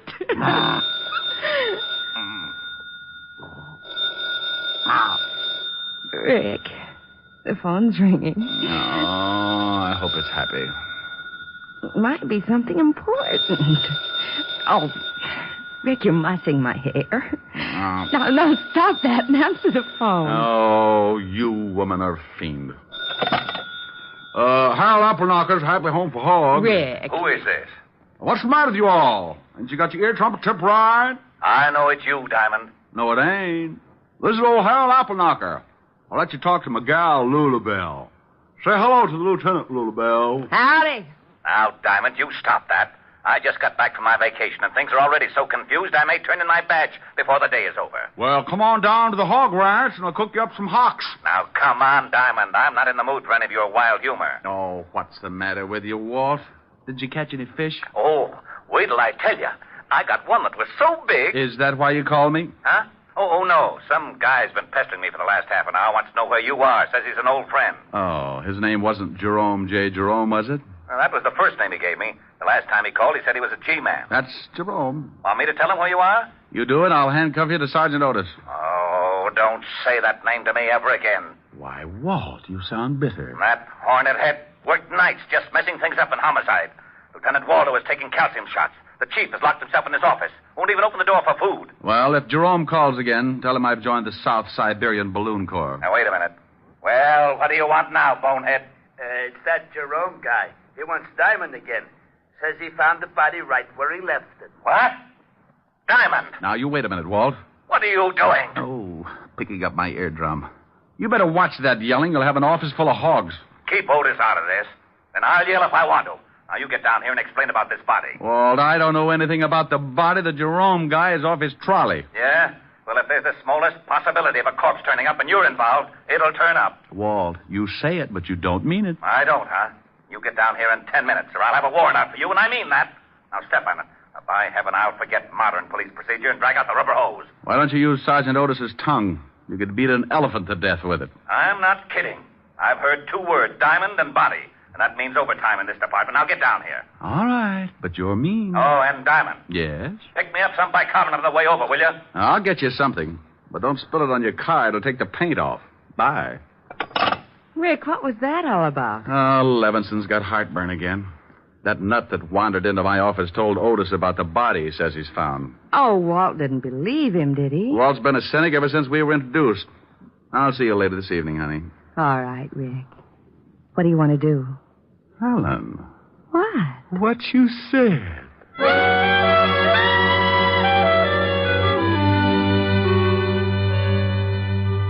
Rick, the phone's ringing. Oh, I hope it's happy. It might be something important. Oh, Rick, you're mussing my hair. Now, stop that and answer the phone. Oh, you woman are a fiend. Harold Appleknocker's Happy Home for Hogs. Rick. Who is this? What's the matter with you all? Ain't you got your ear trumpet tip right? I know it's you, Diamond. No, it ain't. This is old Harold Appleknocker. I'll let you talk to my gal, Lulabelle. Say hello to the lieutenant, Lulabelle. Howdy. Now, Diamond, you stop that. I just got back from my vacation, and things are already so confused I may turn in my badge before the day is over. Well, come on down to the hog ranch, and I'll cook you up some hocks. Now, come on, Diamond. I'm not in the mood for any of your wild humor. Oh, what's the matter with you, Walt? Did you catch any fish? Oh, wait till I tell you. I got one that was so big. Is that why you called me? Huh? Oh, no. Some guy's been pestering me for the last half an hour. Wants to know where you are. Says he's an old friend. Oh, his name wasn't Jerome J. Jerome, was it? Well, that was the first name he gave me. The last time he called, he said he was a G-man. That's Jerome. Want me to tell him where you are? You do it, I'll handcuff you to Sergeant Otis. Oh, don't say that name to me ever again. Why, Walt, you sound bitter. That hornet head worked nights just messing things up in homicide. Lieutenant Waldo is taking calcium shots. The chief has locked himself in his office. Won't even open the door for food. Well, if Jerome calls again, tell him I've joined the South Siberian Balloon Corps. Now, wait a minute. Well, what do you want now, bonehead? It's that Jerome guy. He wants Diamond again. Says he found the body right where he left it. What? Diamond! Now, you wait a minute, Walt. What are you doing? Oh, picking up my eardrum. You better watch that yelling. You'll have an office full of hogs. Keep Otis out of this. Then I'll yell if I want to. Now, you get down here and explain about this body. Walt, I don't know anything about the body. The Jerome guy is off his trolley. Yeah? Well, if there's the smallest possibility of a corpse turning up and you're involved, it'll turn up. Walt, you say it, but you don't mean it. I don't, huh? You get down here in 10 minutes, or I'll have a warrant out for you, and I mean that. Now, step on it. Now, by heaven, I'll forget modern police procedure and drag out the rubber hose. Why don't you use Sergeant Otis's tongue? You could beat an elephant to death with it. I'm not kidding. I've heard 2 words, diamond and body, and that means overtime in this department. Now, get down here. All right, but you're mean. Oh, and Diamond. Yes? Pick me up some bicarbonate on the way over, will you? I'll get you something, but don't spill it on your car. It'll take the paint off. Bye. Rick, what was that all about? Oh, Levinson's got heartburn again. That nut that wandered into my office told Otis about the body he says he's found. Oh, Walt didn't believe him, did he? Walt's been a cynic ever since we were introduced. I'll see you later this evening, honey. All right, Rick. What do you want to do? Helen. What? What you said.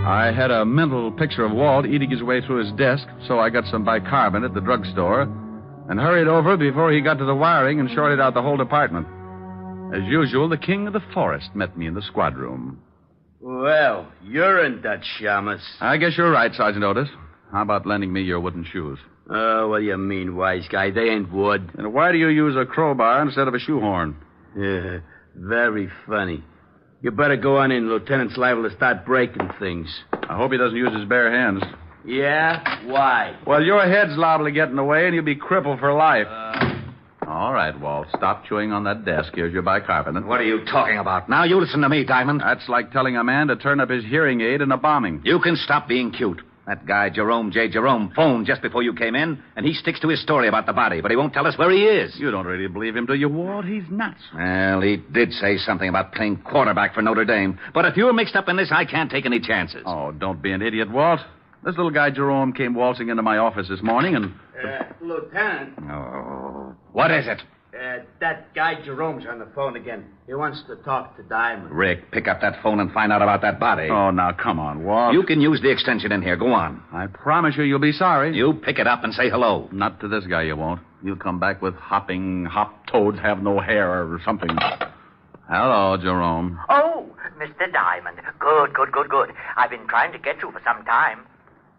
I had a mental picture of Walt eating his way through his desk, so I got some bicarbonate at the drugstore and hurried over before he got to the wiring and shorted out the whole department. As usual, the king of the forest met me in the squad room. Well, you're in Dutch, Shamus. I guess you're right, Sergeant Otis. How about lending me your wooden shoes? Oh, what do you mean, wise guy? They ain't wood. And why do you use a crowbar instead of a shoehorn? Yeah, very funny. You better go on in. Lieutenant's liable to start breaking things. I hope he doesn't use his bare hands. Yeah? Why? Well, your head's liable to get in the way, and you'll be crippled for life. All right, Walt. Stop chewing on that desk. Here's your bicarbonate. What are you talking about? Now you listen to me, Diamond. That's like telling a man to turn up his hearing aid in a bombing. You can stop being cute. That guy, Jerome J. Jerome, phoned just before you came in, and he sticks to his story about the body, but he won't tell us where he is. You don't really believe him, do you, Walt? He's nuts. Well, he did say something about playing quarterback for Notre Dame. But if you're mixed up in this, I can't take any chances. Oh, don't be an idiot, Walt. This little guy, Jerome, came waltzing into my office this morning and... Lieutenant. Oh, what is it? That guy Jerome's on the phone again. He wants to talk to Diamond. Rick, pick up that phone and find out about that body. Oh, now, come on, Walt. You can use the extension in here. Go on. I promise you'll be sorry. You pick it up and say hello. Not to this guy, you won't. You'll come back with hopping, hop toads have no hair or something. Hello, Jerome. Oh, Mr. Diamond. Good. I've been trying to get you for some time.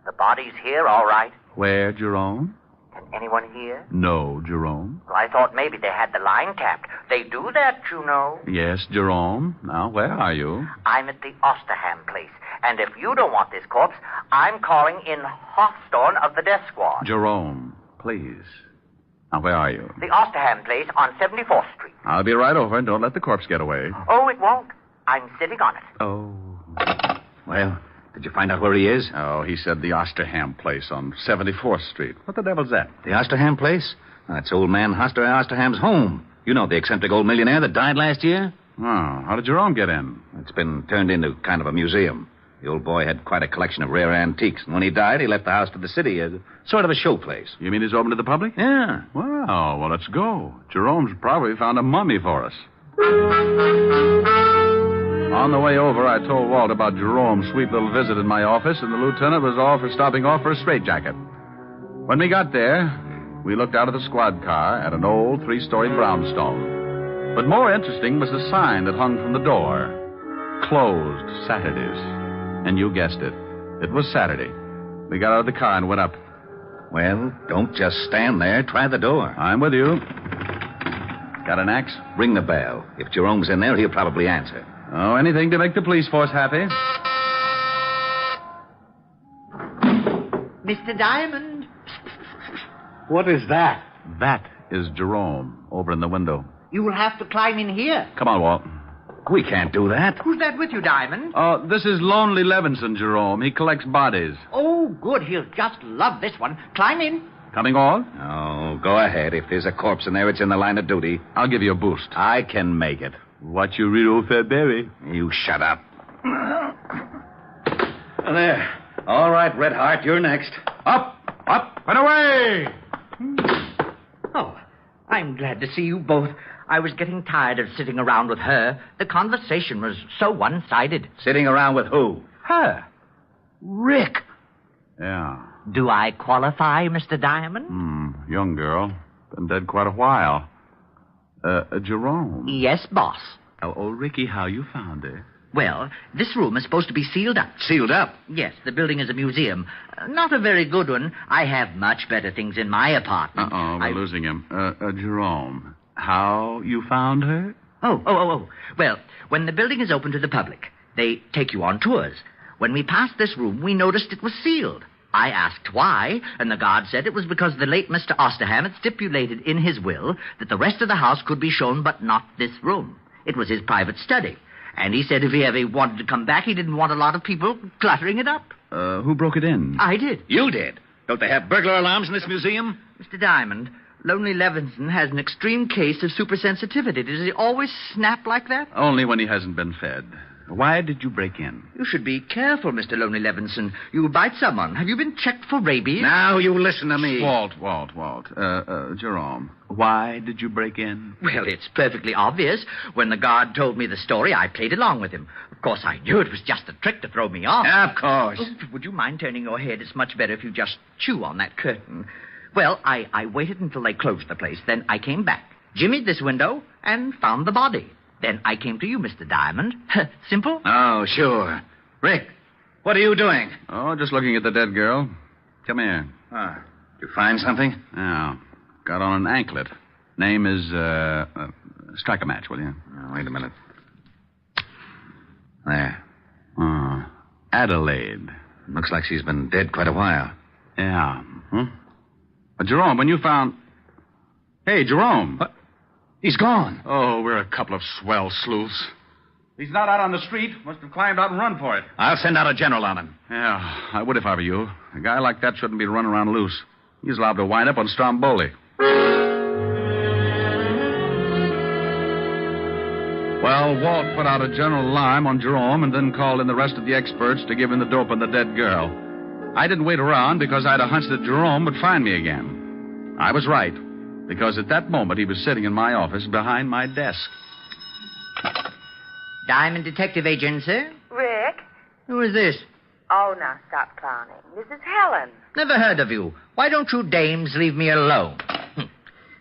The body's here, all right. Where, Jerome? Can anyone hear? No, Jerome. Well, I thought maybe they had the line tapped. They do that, you know. Yes, Jerome. Now, where are you? I'm at the Osterham place. And if you don't want this corpse, I'm calling in Hawthorne of the death squad. Jerome, please. Now, where are you? The Osterham place on 74th Street. I'll be right over, and don't let the corpse get away. Oh, it won't. I'm sitting on it. Oh. Well, did you find out where he is? Oh, he said the Osterham place on 74th Street. What the devil's that? The Osterham place? That's old man Osterham's home. You know, the eccentric old millionaire that died last year? Oh, how did Jerome get in? It's been turned into kind of a museum. The old boy had quite a collection of rare antiques, and when he died, he left the house to the city as sort of a showplace. You mean it's open to the public? Yeah. Well, let's go. Jerome's probably found a mummy for us. On the way over, I told Walt about Jerome's sweet little visit in my office, and the lieutenant was all for stopping off for a straitjacket. When we got there, we looked out of the squad car at an old 3-story brownstone. But more interesting was the sign that hung from the door. Closed Saturdays. And you guessed it. It was Saturday. We got out of the car and went up. Well, don't just stand there. Try the door. I'm with you. Got an axe? Ring the bell. If Jerome's in there, he'll probably answer. Oh, anything to make the police force happy. Mr. Diamond. What is that? That is Jerome over in the window. You will have to climb in here. Come on, Walt. We can't do that. Who's that with you, Diamond? This is Lonely Levinson, Jerome. He collects bodies. Oh, good. He'll just love this one. Climb in. Coming on? Oh, go ahead. If there's a corpse in there, it's in the line of duty. I'll give you a boost. I can make it. What you read, old fat berry? You shut up. There. All right, Red Heart, you're next. Up, and away! Oh, I'm glad to see you both. I was getting tired of sitting around with her. The conversation was so one-sided. Sitting around with who? Her. Rick. Yeah. Do I qualify, Mr. Diamond? Young girl. Been dead quite a while. Jerome. Yes, boss. Oh, Ricky, how you found her? Well, this room is supposed to be sealed up. Sealed up? Yes, the building is a museum. Not a very good one. I have much better things in my apartment. We're losing him. Jerome, how you found her? Oh. Well, when the building is open to the public, they take you on tours. When we passed this room, we noticed it was sealed. I asked why, and the guard said it was because the late Mr. Osterham had stipulated in his will that the rest of the house could be shown, but not this room. It was his private study. And he said if he ever wanted to come back, he didn't want a lot of people cluttering it up. Who broke it in? I did. You did? Don't they have burglar alarms in this museum? Mr. Diamond, Lonely Levinson has an extreme case of supersensitivity. Does he always snap like that? Only when he hasn't been fed. Why did you break in? You should be careful, Mr. Lonely Levinson. You'll bite someone. Have you been checked for rabies? Now you listen to me. Walt. Jerome, why did you break in? Well, it's perfectly obvious. When the guard told me the story, I played along with him. Of course, I knew it was just a trick to throw me off. Of course. Oh, would you mind turning your head? It's much better if you just chew on that curtain. Well, I waited until they closed the place. Then I came back, jimmied this window, and found the body. Then I came to you, Mr. Diamond. Simple? Oh, sure. Rick, what are you doing? Oh, just looking at the dead girl. Come here. You find something? Yeah. Got on an anklet. Name is, strike a match, will you? Oh, wait a minute. There. Adelaide. Looks like she's been dead quite a while. Yeah. Jerome, when you found... Hey, Jerome. What? He's gone. Oh, we're a couple of swell sleuths. He's not out on the street. Must have climbed out and run for it. I'll send out a general on him. Yeah, I would if I were you. A guy like that shouldn't be running around loose. He's liable to wind up on Stromboli. Well, Walt put out a general alarm on Jerome and then called in the rest of the experts to give him the dope on the dead girl. I didn't wait around because I had a hunch that Jerome would find me again. I was right, because at that moment he was sitting in my office behind my desk. Diamond Detective Agency? Rick? Who is this? Oh, now stop clowning. This is Helen. Never heard of you. Why don't you dames leave me alone?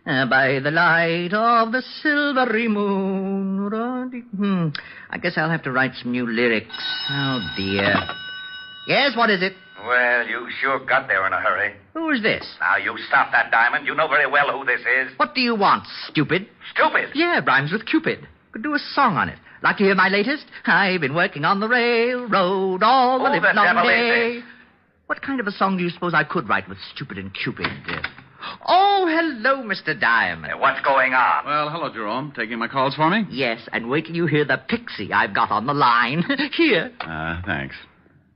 By the light of the silvery moon. I guess I'll have to write some new lyrics. Oh, dear. Yes, what is it? Well, you sure got there in a hurry. Who is this? Now, you stop that, Diamond. You know very well who this is. What do you want, stupid? Stupid? Yeah, rhymes with Cupid. Could do a song on it. Like to hear my latest? I've been working on the railroad all the livelong day. What kind of a song do you suppose I could write with stupid and Cupid? Oh, hello, Mr. Diamond. What's going on? Well, hello, Jerome. Taking my calls for me? Yes, and wait till you hear the pixie I've got on the line. Here. Thanks.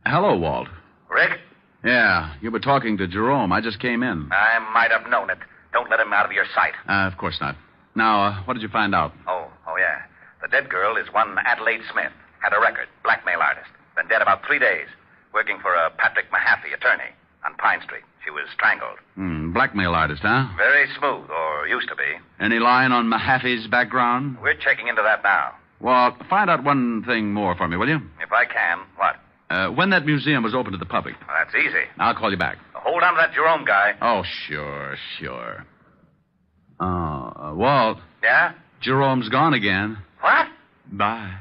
Hello, Walt. Rick? Yeah, you were talking to Jerome. I just came in. I might have known it. Don't let him out of your sight. Of course not. Now, what did you find out? Oh, yeah. The dead girl is one Adelaide Smith. Had a record, blackmail artist. Been dead about 3 days. Working for a Patrick Mahaffey, attorney, on Pine Street. She was strangled. Blackmail artist, huh? Very smooth, or used to be. Any line on Mahaffey's background? We're checking into that now. Well, find out one thing more for me, will you? If I can. What? When that museum was open to the public. Well, that's easy. I'll call you back. Hold on to that Jerome guy. Oh, sure. Walt. Yeah? Jerome's gone again. What? Bye.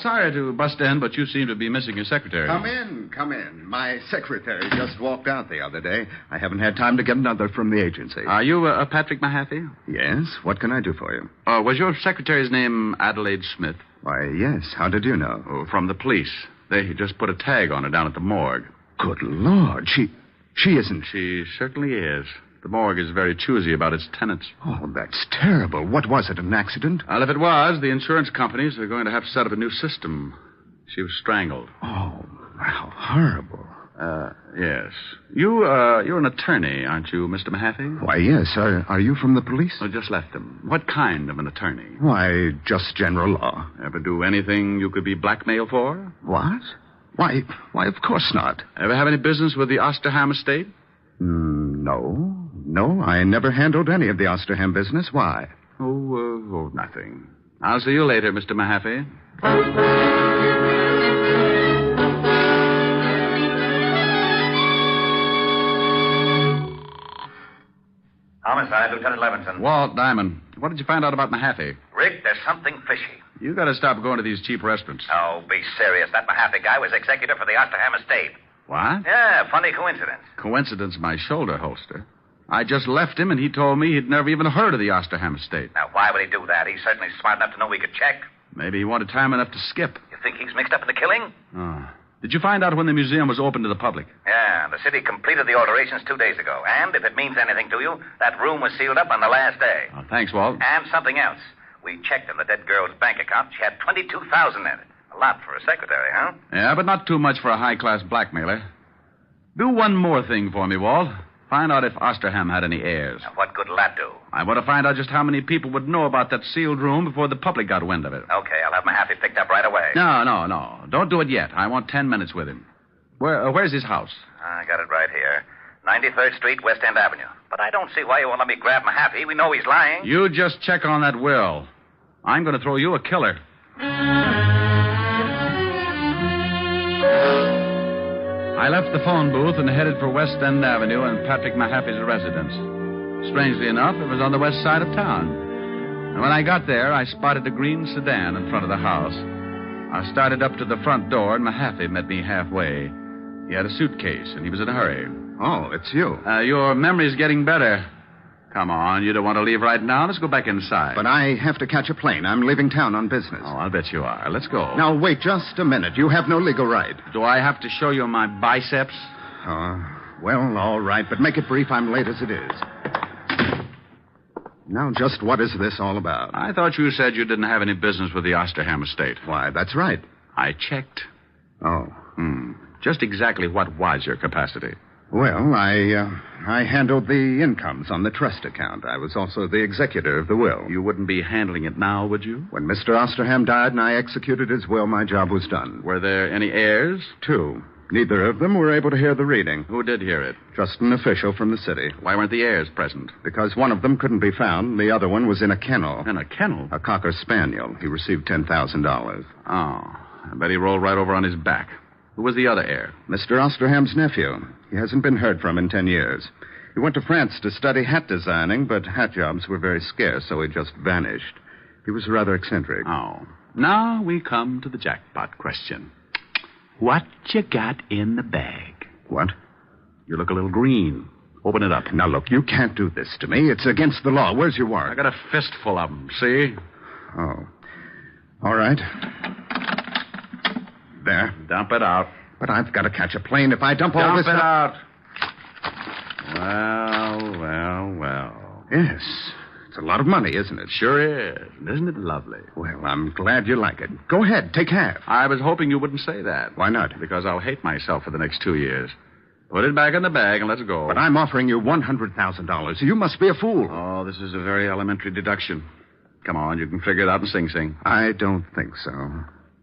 Sorry to bust in, but you seem to be missing your secretary. Come in. My secretary just walked out the other day. I haven't had time to get another from the agency. Are you Patrick Mahaffey? Yes. What can I do for you? Was your secretary's name Adelaide Smith? Why, yes. How did you know? Oh, from the police. They just put a tag on her down at the morgue. Good Lord. She isn't... She certainly is. The morgue is very choosy about its tenants. Oh, that's terrible. What was it, an accident? Well, if it was, the insurance companies are going to have to set up a new system. She was strangled. Oh, how horrible. Yes. You're an attorney, aren't you, Mr. Mahaffey? Why, yes. Are you from the police? I just left them. What kind of an attorney? Why, just general law. Ever do anything you could be blackmailed for? What? Why, of course not. Ever have any business with the Osterham estate? No, I never handled any of the Osterham business. Why? Oh, nothing. I'll see you later, Mr. Mahaffey. Homicide, Lieutenant Levinson. Walt Diamond. What did you find out about Mahaffey? Rick, there's something fishy. You got to stop going to these cheap restaurants. Oh, be serious. That Mahaffey guy was executor for the Osterham estate. What? Yeah, funny coincidence. Coincidence, my shoulder holster. I just left him, and he told me he'd never even heard of the Osterham estate. Now, why would he do that? He's certainly smart enough to know we could check. Maybe he wanted time enough to skip. You think he's mixed up in the killing? Oh. Did you find out when the museum was open to the public? Yeah, the city completed the alterations 2 days ago. And if it means anything to you, that room was sealed up on the last day. Oh, thanks, Walt. And something else. We checked in the dead girl's bank account. She had $22,000 in it. A lot for a secretary, huh? Yeah, but not too much for a high-class blackmailer. Do one more thing for me, Walt. Find out if Osterham had any heirs. Now, what good will that do? I want to find out just how many people would know about that sealed room before the public got wind of it. Okay, I'll have Mahaffey picked up right away. No. Don't do it yet. I want 10 minutes with him. Where's his house? I got it right here. 93rd Street, West End Avenue. But I don't see why you won't let me grab Mahaffey. We know he's lying. You just check on that will. I'm going to throw you a killer. I left the phone booth and headed for West End Avenue and Patrick Mahaffey's residence. Strangely enough, it was on the west side of town. And when I got there, I spotted a green sedan in front of the house. I started up to the front door, and Mahaffey met me halfway. He had a suitcase, and he was in a hurry. Oh, it's you. Your memory's getting better. Come on, you don't want to leave right now? Let's go back inside. But I have to catch a plane. I'm leaving town on business. Oh, I'll bet you are. Let's go. Now, wait just a minute. You have no legal right. Do I have to show you my biceps? Well, all right, but make it brief. I'm late as it is. Now, just what is this all about? I thought you said you didn't have any business with the Osterham estate. Why, that's right. I checked. Oh. Just exactly what was your capacity? Well, I handled the incomes on the trust account. I was also the executor of the will. You wouldn't be handling it now, would you? When Mr. Osterham died and I executed his will, my job was done. Were there any heirs? 2. Neither of them were able to hear the reading. Who did hear it? Just an official from the city. Why weren't the heirs present? Because one of them couldn't be found. The other one was in a kennel. In a kennel? A cocker spaniel. He received $10,000. Oh, I bet he rolled right over on his back. Who was the other heir? Mr. Osterham's nephew. He hasn't been heard from in 10 years. He went to France to study hat designing, but hat jobs were very scarce, so he just vanished. He was rather eccentric. Oh. Now we come to the jackpot question. What you got in the bag? What? You look a little green. Open it up. Now, look, you can't do this to me. It's against the law. Where's your warrant? I got a fistful of them, see? Oh. All right. There. Dump it out. But I've got to catch a plane. If I dump all this... Dump it out. Well. Yes. It's a lot of money, isn't it? Sure is. Isn't it lovely? Well, I'm glad you like it. Go ahead. Take half. I was hoping you wouldn't say that. Why not? Because I'll hate myself for the next 2 years. Put it back in the bag and let's go. But I'm offering you $100,000. You must be a fool. Oh, this is a very elementary deduction. Come on, you can figure it out in Sing Sing. I don't think so.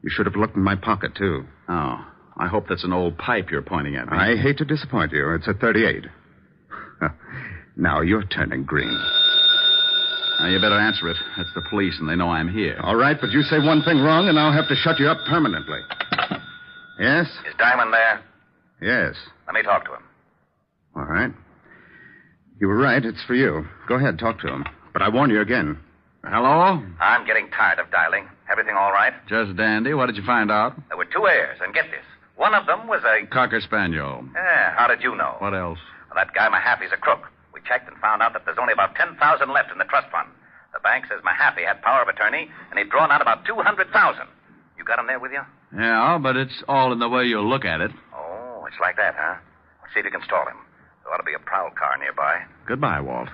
You should have looked in my pocket, too. Oh, I hope that's an old pipe you're pointing at me. I hate to disappoint you. It's a .38. Now you're turning green. Now, you better answer it. That's the police, and they know I'm here. All right, but you say one thing wrong, and I'll have to shut you up permanently. Yes? Is Diamond there? Yes. Let me talk to him. All right. You were right. It's for you. Go ahead, talk to him. But I warn you again. Hello? I'm getting tired of dialing. Everything all right? Just dandy. What did you find out? There were 2 heirs, and get this. One of them was a... Cocker Spaniel. Yeah, how did you know? What else? Well, that guy Mahaffey's a crook. We checked and found out that there's only about $10,000 left in the trust fund. The bank says Mahaffey had power of attorney, and he'd drawn out about $200,000. You got him there with you? Yeah, but it's all in the way you look at it. Oh, it's like that, huh? Let's see if you can stall him. There ought to be a prowl car nearby. Goodbye, Walt.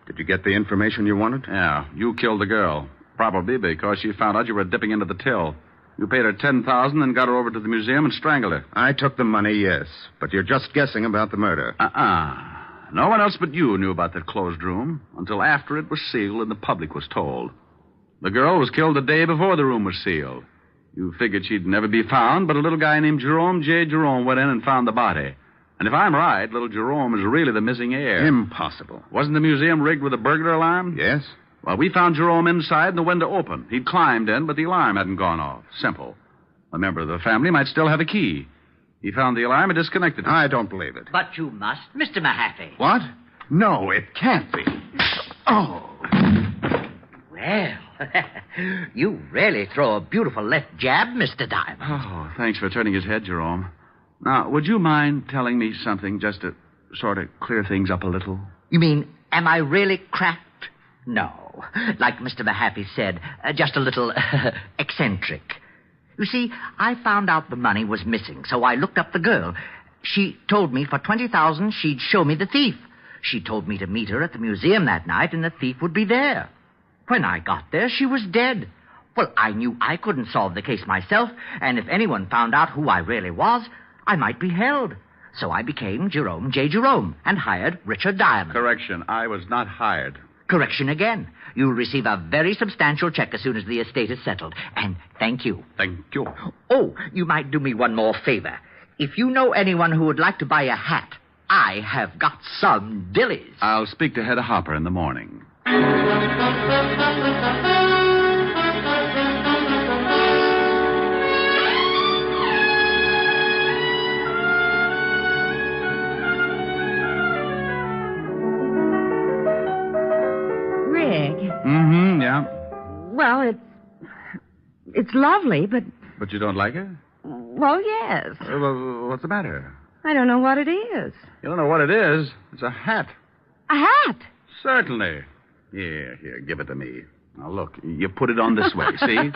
Did you get the information you wanted? Yeah, you killed the girl. Probably because she found out you were dipping into the till. You paid her $10,000 and got her over to the museum and strangled her. I took the money, yes. But you're just guessing about the murder. No one else but you knew about that closed room until after it was sealed and the public was told. The girl was killed the day before the room was sealed. You figured she'd never be found, but a little guy named Jerome J. Jerome went in and found the body. And if I'm right, little Jerome is really the missing heir. Impossible. Wasn't the museum rigged with a burglar alarm? Yes. Well, we found Jerome inside and the window open. He'd climbed in, but the alarm hadn't gone off. Simple. A member of the family might still have a key. He found the alarm and disconnected it. I don't believe it. But you must, Mr. Mahaffey. What? No, it can't be. Oh. Well, you really throw a beautiful left jab, Mr. Diamond. Oh, thanks for turning his head, Jerome. Now, would you mind telling me something just to sort of clear things up a little? You mean, am I really cracked? No. Like Mr. Mahaffey said, just a little eccentric. You see, I found out the money was missing, so I looked up the girl. She told me for $20,000 she'd show me the thief. She told me to meet her at the museum that night, and the thief would be there. When I got there, she was dead. Well, I knew I couldn't solve the case myself, and if anyone found out who I really was, I might be held. So I became Jerome J. Jerome and hired Richard Diamond. Correction, I was not hired. Correction again. You'll receive a very substantial check as soon as the estate is settled. And thank you. Thank you. Oh, you might do me one more favor. If you know anyone who would like to buy a hat, I have got some dillies. I'll speak to Hedda Hopper in the morning. Rick. Yeah. Well, it's lovely, but... But you don't like it? Well, yes. Well, what's the matter? I don't know what it is. You don't know what it is? It's a hat. A hat? Certainly. Here, give it to me. Now, look, you put it on this way, see?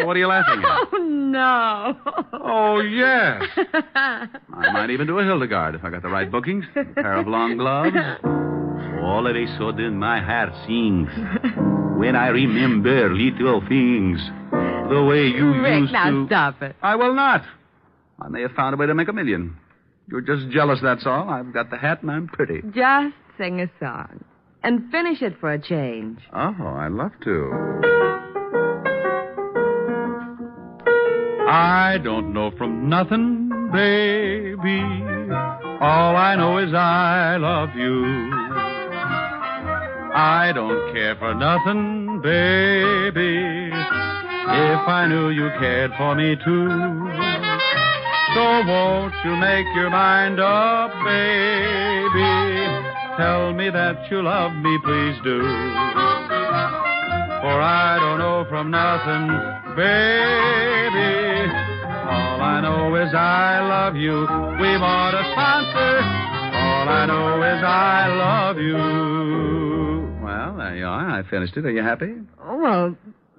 What are you laughing at? Oh, no. Oh, yes. I might even do a Hildegard if I got the right bookings. A pair of long gloves. All of a sudden, my heart sings when I remember little things. The way you Rick, used now to... stop it. I will not. I may have found a way to make $1 million. You're just jealous, that's all. I've got the hat and I'm pretty. Just sing a song. And finish it for a change. Oh, I'd love to. I don't know from nothing, baby. All I know is I love you. I don't care for nothing, baby, if I knew you cared for me too. So won't you make your mind up, baby? Tell me that you love me, please do. For I don't know from nothing, baby. All I know is I love you. We want a sponsor. All I know is I love you. Well, there you are. I finished it. Are you happy? Well,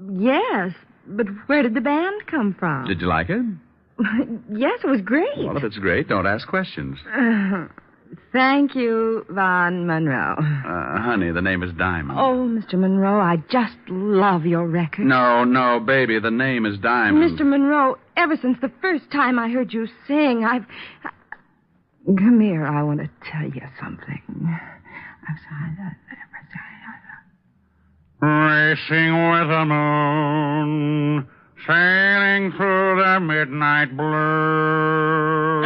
yes. But where did the band come from? Did you like it? Yes, it was great. Well, if it's great, don't ask questions. Thank you, Von Monroe. Honey, the name is Diamond. Oh, Mr. Monroe, I just love your record. No, baby, the name is Diamond. Mr. Monroe, ever since the first time I heard you sing, Come here, I want to tell you something. Racing with the moon, sailing through the midnight blue.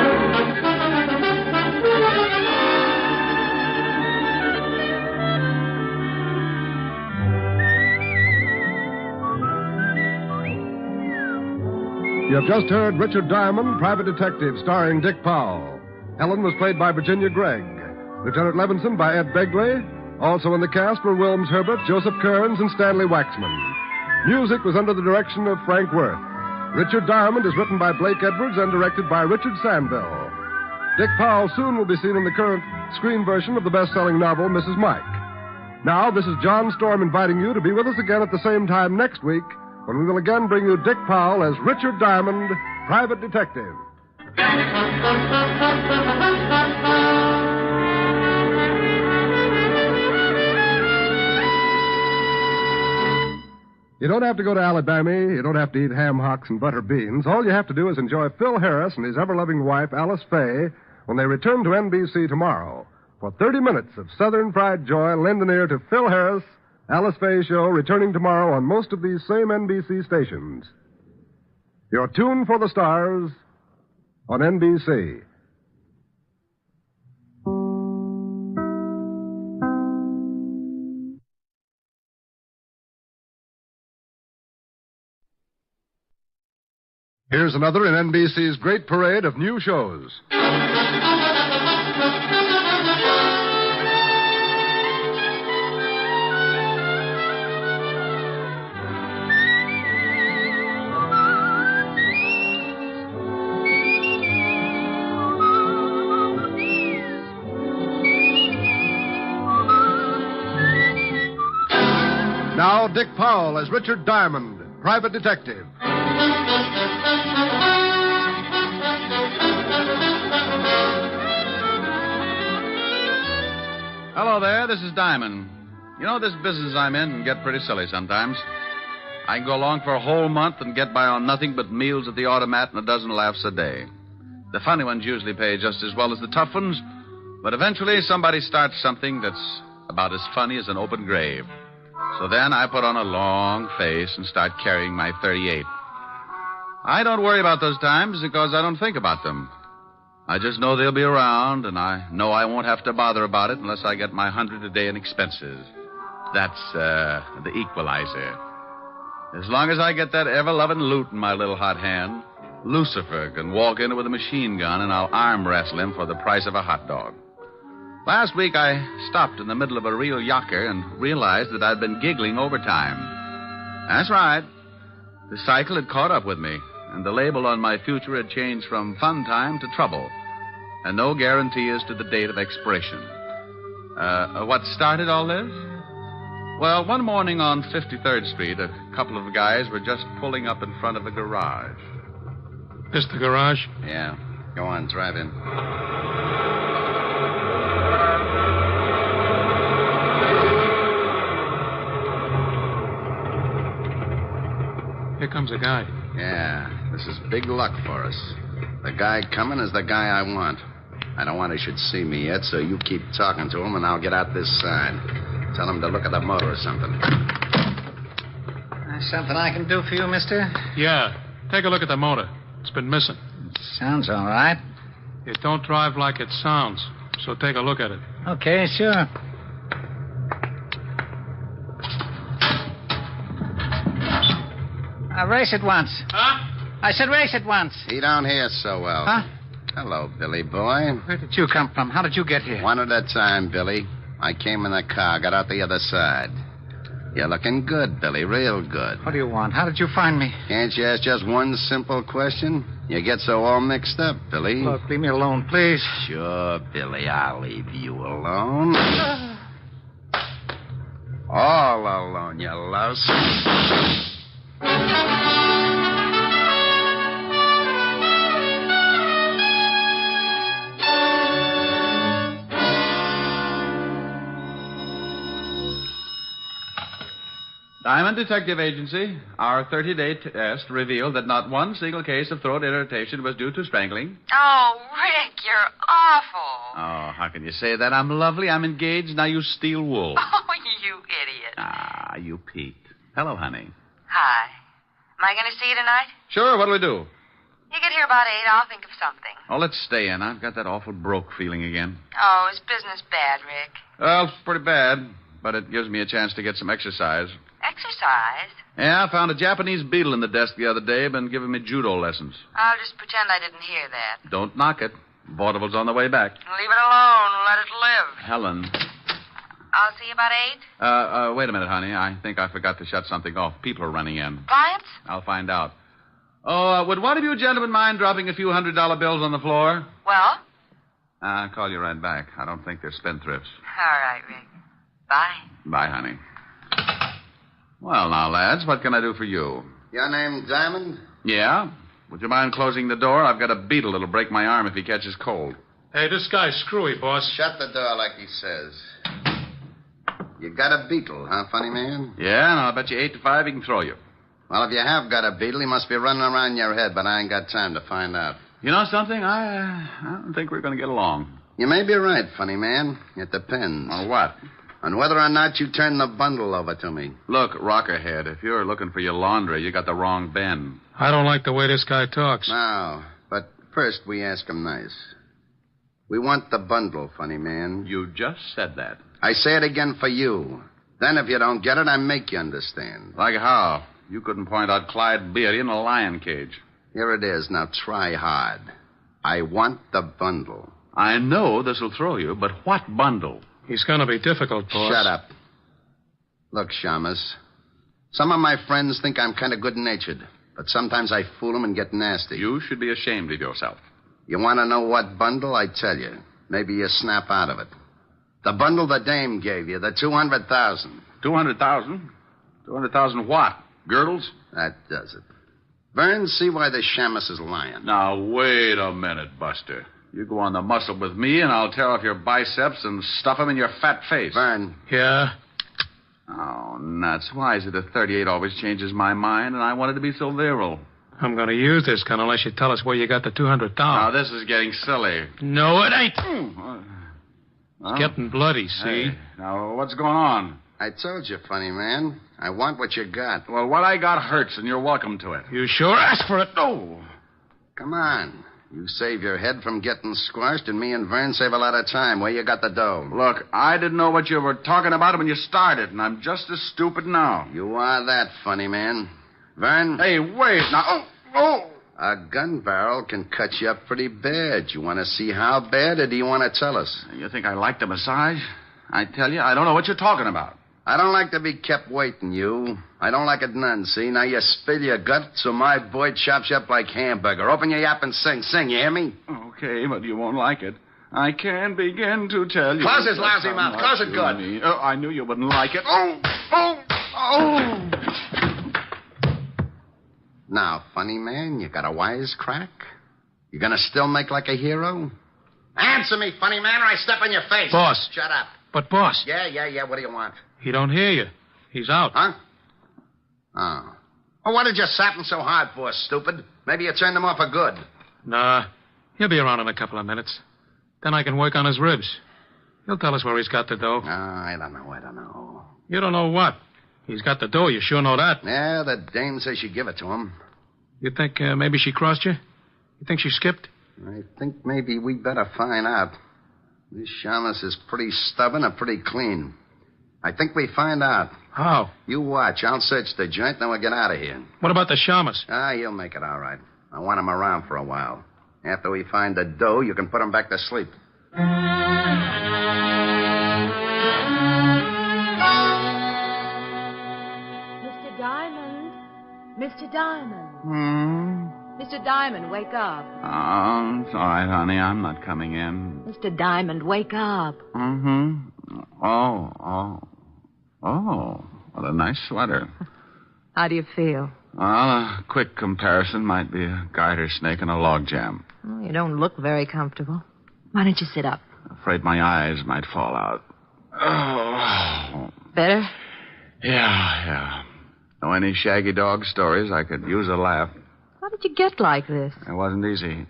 You have just heard Richard Diamond, Private Detective, starring Dick Powell. Helen was played by Virginia Gregg. Lieutenant Levinson by Ed Begley. Also in the cast were Wilms Herbert, Joseph Kearns, and Stanley Waxman. Music was under the direction of Frank Worth. Richard Diamond is written by Blake Edwards and directed by Richard Sandville. Dick Powell soon will be seen in the current screen version of the best-selling novel, Mrs. Mike. Now, this is John Storm inviting you to be with us again at the same time next week, when we will again bring you Dick Powell as Richard Diamond, Private Detective. You don't have to go to Alabama. You don't have to eat ham hocks and butter beans. All you have to do is enjoy Phil Harris and his ever-loving wife, Alice Faye, when they return to NBC tomorrow. For 30 minutes of Southern Fried Joy, lend an ear to Phil Harris, Alice Faye Show, returning tomorrow on most of these same NBC stations. Your tune for the stars on NBC. Here's another in NBC's great parade of new shows. Now, Dick Powell as Richard Diamond, Private Detective. Hello there, this is Diamond. You know, this business I'm in can get pretty silly sometimes. I can go along for a whole month and get by on nothing but meals at the automat and a dozen laughs a day. The funny ones usually pay just as well as the tough ones, but eventually somebody starts something that's about as funny as an open grave. So then I put on a long face and start carrying my 38. I don't worry about those times because I don't think about them. I just know they'll be around, and I know I won't have to bother about it unless I get my 100 a day in expenses. That's the equalizer. As long as I get that ever-loving loot in my little hot hand, Lucifer can walk in with a machine gun and I'll arm wrestle him for the price of a hot dog. Last week I stopped in the middle of a real yocker and realized that I'd been giggling overtime. That's right. The cycle had caught up with me, and the label on my future had changed from fun time to trouble, and no guarantee as to the date of expiration. What started all this? Well, one morning on 53rd Street, a couple of guys were just pulling up in front of a garage. This the garage? Yeah. Go on, drive in. Here comes a guy. Yeah, this is big luck for us. The guy coming is the guy I want. I don't want he should see me yet, so you keep talking to him and I'll get out this side. Tell him to look at the motor or something. Something I can do for you, mister? Yeah. Take a look at the motor. It's been missing. Sounds all right. It don't drive like it sounds, so take a look at it. Okay, sure. Race it once. Huh? I said race it once. He don't hear so well. Huh? Hello, Billy boy. Where did you come from? How did you get here? One at a time, Billy. I came in the car, got out the other side. You're looking good, Billy, real good. What do you want? How did you find me? Can't you ask just one simple question? You get so all mixed up, Billy. Look, leave me alone, please. Sure, Billy, I'll leave you alone. All alone, you louse. Diamond Detective Agency, our 30-day test revealed that not one single case of throat irritation was due to strangling. Oh, Rick, you're awful. Oh, how can you say that? I'm lovely, I'm engaged, now you steal wool. Oh, you idiot. Ah, you peaked. Hello, honey. Hi. Am I going to see you tonight? Sure, what'll we do? You get here about 8, I'll think of something. Oh, let's stay in. I've got that awful broke feeling again. Oh, is business bad, Rick? Well, it's pretty bad, but it gives me a chance to get some exercise. Exercise? Yeah, I found a Japanese beetle in the desk the other day, been giving me judo lessons. I'll just pretend I didn't hear that. Don't knock it. Vaudeville's on the way back. Leave it alone. Let it live. Helen. I'll see you about 8. Wait a minute, honey. I think I forgot to shut something off. People are running in. Clients? I'll find out. Oh, would one of you gentlemen mind dropping a few $100 bills on the floor? Well? I'll call you right back. I don't think they're spendthrifts. All right, Rick. Bye. Bye, honey. Well, now, lads, what can I do for you? Your name Diamond? Yeah? Would you mind closing the door? I've got a beetle that'll break my arm if he catches cold. Hey, this guy's screwy, boss. Shut the door like he says. You got a beetle, huh, funny man? Yeah, and I'll bet you 8 to 5 he can throw you. Well, if you have got a beetle, he must be running around your head, but I ain't got time to find out. You know something? I don't think we're going to get along. You may be right, funny man. It depends. On what? On whether or not you turn the bundle over to me. Look, Rockerhead, if you're looking for your laundry, you got the wrong Ben. I don't like the way this guy talks. No, but first we ask him nice. We want the bundle, funny man. You just said that. I say it again for you. Then if you don't get it, I make you understand. Like how? You couldn't point out Clyde Beatty in a lion cage. Here it is. Now try hard. I want the bundle. I know this'll throw you, but what bundle? He's going to be difficult, boss. Shut up. Look, Shamus, some of my friends think I'm kind of good-natured, but sometimes I fool them and get nasty. You should be ashamed of yourself. You want to know what bundle? I tell you. Maybe you snap out of it. The bundle the dame gave you, the 200,000. 200,000? 200,000 what? Girdles? That does it. Vern, see why the Shamus is lying. Now, wait a minute, Buster. You go on the muscle with me, and I'll tear off your biceps and stuff them in your fat face. Vern. Yeah? Oh, nuts. Why is it a 38 always changes my mind, and I wanted to be so virile? I'm going to use this gun unless you tell us where you got the $200. Now, this is getting silly. No, it ain't. Huh? It's getting bloody, see? Hey, now, what's going on? I told you, funny man. I want what you got. Well, what I got hurts, and you're welcome to it. You sure asked for it. No. Come on. You save your head from getting squashed, and me and Vern save a lot of time. Where you got the dough? Look, I didn't know what you were talking about when you started, and I'm just as stupid now. You are that, funny man. Vern? Hey, wait. Now, A gun barrel can cut you up pretty bad. You want to see how bad, or do you want to tell us? You think I like the massage? I tell you, I don't know what you're talking about. I don't like to be kept waiting, you. I don't like it none, see? Now you spill your gut, so my boy chops you up like hamburger. Open your yap and sing. Sing, you hear me? Okay, but you won't like it. I can't begin to tell you. Close his lousy mouth. Close it good. Oh, I knew you wouldn't like it. Now, funny man, you got a wisecrack? You gonna still make like a hero? Answer me, funny man, or I step on your face. Boss. Shut up. But, boss. Yeah. What do you want? He don't hear you. He's out. Huh? Oh. Well, what did you sap him so hard for, stupid? Maybe you turned him off for good. Nah. He'll be around in a couple of minutes. Then I can work on his ribs. He'll tell us where he's got the dough. I don't know. You don't know what? He's got the dough. You sure know that. Yeah, the dame says she give it to him. You think maybe she crossed you? You think she skipped? I think maybe we better find out. This shamus is pretty stubborn and pretty clean. I think we find out. How? You watch. I'll search the joint, then we'll get out of here. What about the shamus? He'll make it all right. I want him around for a while. After we find the dough, you can put him back to sleep. Mr. Diamond. Mr. Diamond. Hmm? Mr. Diamond, wake up. Oh, it's all right, honey. I'm not coming in. Mr. Diamond, wake up. Mm-hmm. Oh, what a nice sweater. How do you feel? Well, a quick comparison might be a garter snake and a log jam. Oh, you don't look very comfortable. Why don't you sit up? Afraid my eyes might fall out. Oh. Better? Yeah. Know any shaggy dog stories? I could use a laugh. How did you get like this? It wasn't easy.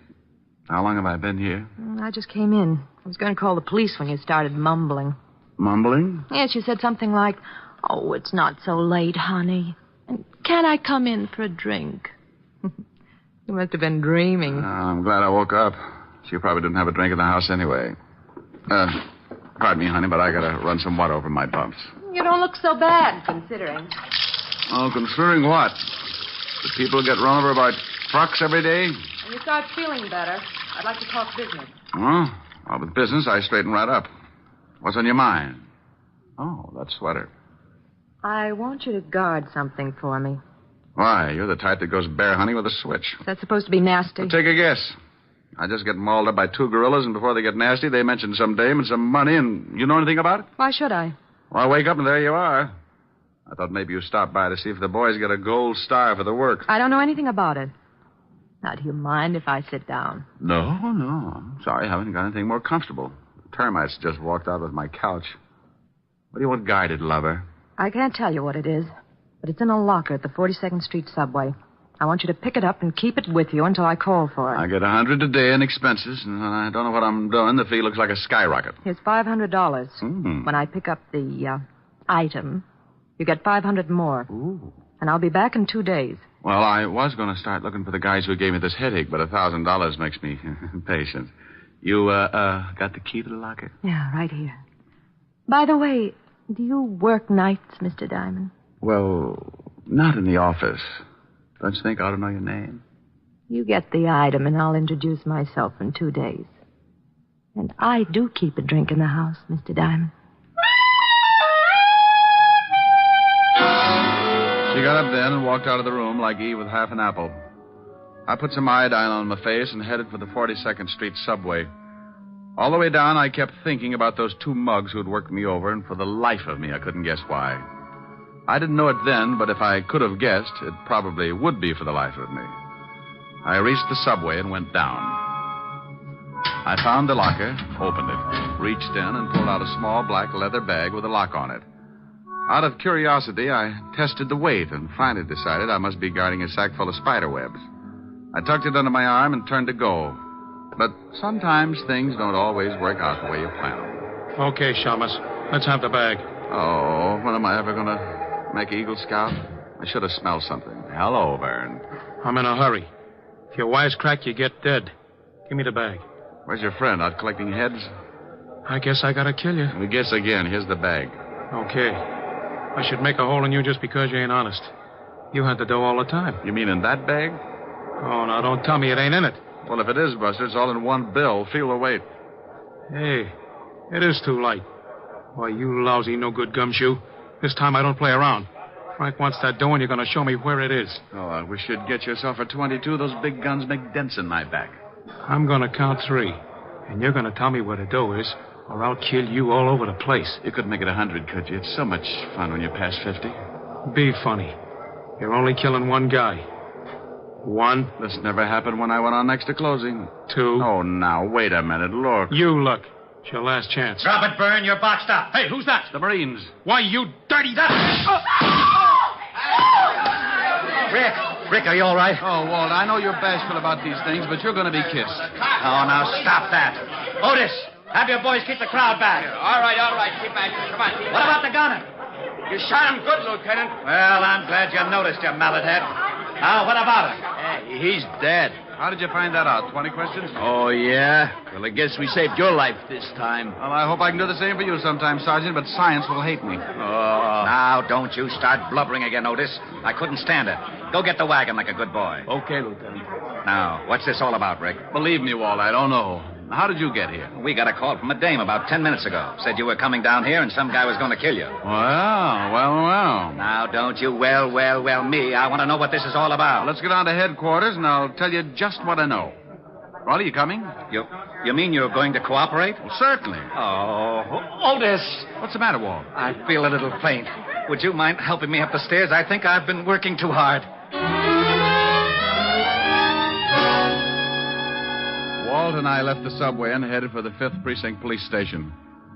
How long have I been here? I just came in. I was going to call the police when you started mumbling. Mumbling? Yes, you said something like, "Oh, it's not so late, honey. And can't I come in for a drink?" You must have been dreaming. I'm glad I woke up. She probably didn't have a drink in the house anyway. Pardon me, honey, but I gotta run some water over my bumps. You don't look so bad, considering. Oh, considering what? Do people get run over by trucks every day? When you start feeling better, I'd like to talk business. Oh, well, with business, I straighten right up. What's on your mind? Oh, that sweater. I want you to guard something for me. Why? You're the type that goes bear hunting with a switch. Is that supposed to be nasty? Well, take a guess. I just get mauled up by two gorillas, and before they get nasty, they mention some dame and some money, and you know anything about it? Why should I? Well, I wake up, and there you are. I thought maybe you stopped by to see if the boys get a gold star for the work. I don't know anything about it. Now, do you mind if I sit down? No. I'm sorry, I haven't got anything more comfortable. The termites just walked out with my couch. What do you want guided, lover? I can't tell you what it is, but it's in a locker at the 42nd Street subway. I want you to pick it up and keep it with you until I call for it. I get $100 a day in expenses, and I don't know what I'm doing. The fee looks like a skyrocket. Here's $500. When I pick up the item, you get $500 more. Ooh. And I'll be back in 2 days. Well, I was going to start looking for the guys who gave me this headache, but $1,000 makes me impatient. You, got the key to the locker? Yeah, right here. By the way, do you work nights, Mr. Diamond? Well, not in the office. Don't you think I ought to know your name? You get the item, and I'll introduce myself in 2 days. And I do keep a drink in the house, Mr. Diamond. She got up then and walked out of the room like Eve with half an apple. I put some iodine on my face and headed for the 42nd Street subway. All the way down, I kept thinking about those two mugs who'd worked me over, and for the life of me, I couldn't guess why. I didn't know it then, but if I could have guessed, it probably would be for the life of me. I reached the subway and went down. I found the locker, opened it, reached in, and pulled out a small black leather bag with a lock on it. Out of curiosity, I tested the weight and finally decided I must be guarding a sack full of spider webs. I tucked it under my arm and turned to go. But sometimes things don't always work out the way you plan them. Okay, Shamus. Let's have the bag. Oh, when am I ever going to make Eagle Scout? I should have smelled something. Hello, Vern. I'm in a hurry. If you wisecrack, you get dead. Give me the bag. Where's your friend? Out collecting heads? I guess I gotta kill you. We guess again. Here's the bag. Okay. I should make a hole in you just because you ain't honest. You had the dough all the time. You mean in that bag? Oh, now don't tell me it ain't in it. Well, if it is, Buster, it's all in one bill. Feel the weight. Hey, it is too light. Why, you lousy, no-good gumshoe. This time I don't play around. Frank wants that dough, and you're going to show me where it is. Oh, I wish you'd get yourself a 22. Those big guns make dents in my back. I'm going to count 3, and you're going to tell me where the dough is, or I'll kill you all over the place. You could make it 100, could you? It's so much fun when you pass 50. Be funny. You're only killing one guy. 1. This never happened when I went on next to closing. 2. Oh, now, wait a minute. Look. You look. It's your last chance. Drop it, Byrne. You're boxed up. Hey, who's that? The Marines. Why, you dirty... Rick, are you all right? Oh, Walt, I know you're bashful about these things, but you're going to be kissed. Oh, now stop that. Otis, have your boys keep the crowd back. All right. Keep back. Come on. What about the gunner? You shot him good, Lieutenant. Well, I'm glad you noticed, you mallet head. Now, what about him? He's dead. How did you find that out? 20 questions? Oh, yeah? Well, I guess we saved your life this time. Well, I hope I can do the same for you sometime, Sergeant, but science will hate me. Oh. Now, don't you start blubbering again, Otis. I couldn't stand it. Go get the wagon like a good boy. Okay, Lieutenant. Now, what's this all about, Rick? Believe me, Walt, I don't know. How did you get here? We got a call from a dame about 10 minutes ago. Said you were coming down here and some guy was going to kill you. Well. Now, don't you well me. I want to know what this is all about. Let's get on to headquarters and I'll tell you just what I know. Rolly, you coming? You mean you're going to cooperate? Well, certainly. Oh, Otis. What's the matter, Walt? I feel a little faint. Would you mind helping me up the stairs? I think I've been working too hard. Walt and I left the subway and headed for the 5th Precinct Police Station.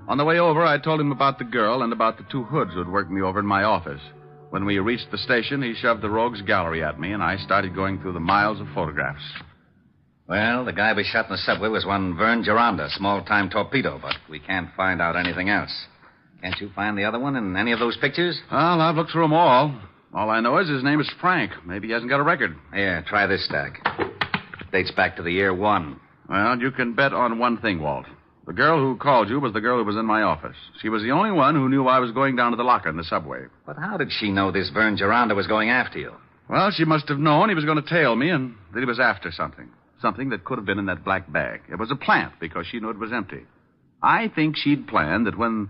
On the way over, I told him about the girl and about the 2 hoods who'd worked me over in my office. When we reached the station, he shoved the rogues gallery at me, and I started going through the miles of photographs. Well, the guy we shot in the subway was one Vern Geronda, small-time torpedo, but we can't find out anything else. Can't you find the other one in any of those pictures? Well, I've looked through them all. All I know is his name is Frank. Maybe he hasn't got a record. Here, try this stack. Dates back to the year 1. Well, you can bet on one thing, Walt. The girl who called you was the girl who was in my office. She was the only one who knew I was going down to the locker in the subway. But how did she know this Vern Geronda was going after you? Well, she must have known he was going to tail me and that he was after something. Something that could have been in that black bag. It was a plant because she knew it was empty. I think she'd planned that when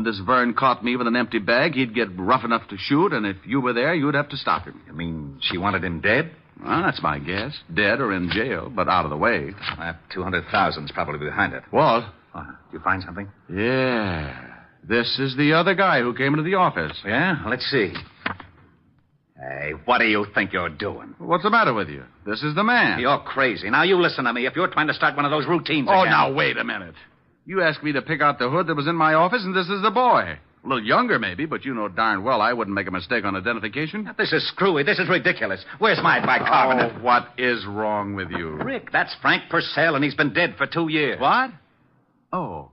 this Vern caught me with an empty bag, he'd get rough enough to shoot, and if you were there, you'd have to stop him. You mean she wanted him dead? Well, that's my guess. Dead or in jail, but out of the way. That 200,000's probably behind it. Walt? Did you find something? Yeah. This is the other guy who came into the office. Yeah? Let's see. Hey, what do you think you're doing? What's the matter with you? This is the man. You're crazy. Now, you listen to me. If you're trying to start one of those routines Oh, again... now, wait a minute. You asked me to pick out the hood that was in my office, and this is the boy. A little younger, maybe, but you know darn well I wouldn't make a mistake on identification. This is screwy. This is ridiculous. Where's my bicarbonate? Oh, what is wrong with you? Rick, that's Frank Purcell, and he's been dead for 2 years. What? Oh,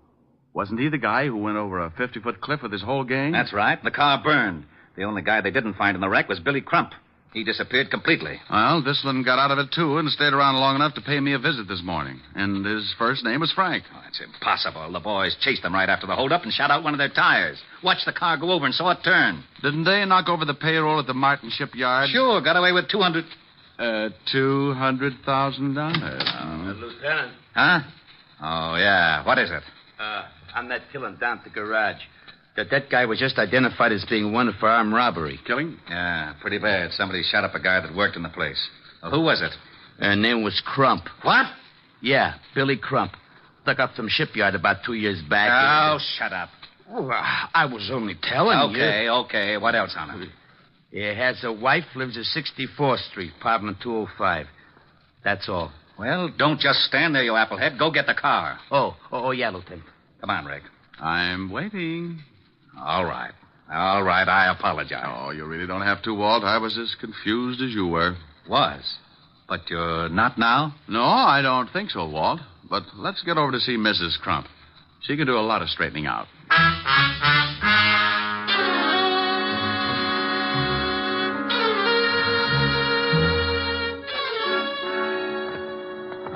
wasn't he the guy who went over a 50-foot cliff with his whole gang? That's right. The car burned. The only guy they didn't find in the wreck was Billy Crump. He disappeared completely. Well, this one got out of it, too, and stayed around long enough to pay me a visit this morning. And his first name was Frank. Oh, that's impossible. The boys chased them right after the holdup and shot out one of their tires. Watched the car go over and saw it turn. Didn't they knock over the payroll at the Martin shipyard? Sure, got away with $200,000. Lieutenant. Huh? Oh, yeah. What is it? On that killing down at the garage. That guy was just identified as being wanted for armed robbery. Killing? Yeah, pretty bad. Somebody shot up a guy that worked in the place. Well, who was it? Her name was Crump. What? Yeah, Billy Crump. Stuck up some shipyard about 2 years back. Oh, shut up. Oh, I was only telling you. Okay. What else on it? He has a wife, lives at 64th Street, apartment 205. That's all. Well, don't just stand there, you applehead. Go get the car. Oh, yeah, Lieutenant. Come on, Rick. I'm waiting. All right. All right, I apologize. Oh, you really don't have to, Walt. I was as confused as you were. Was? But you're not now? No, I don't think so, Walt. But let's get over to see Mrs. Crump. She can do a lot of straightening out.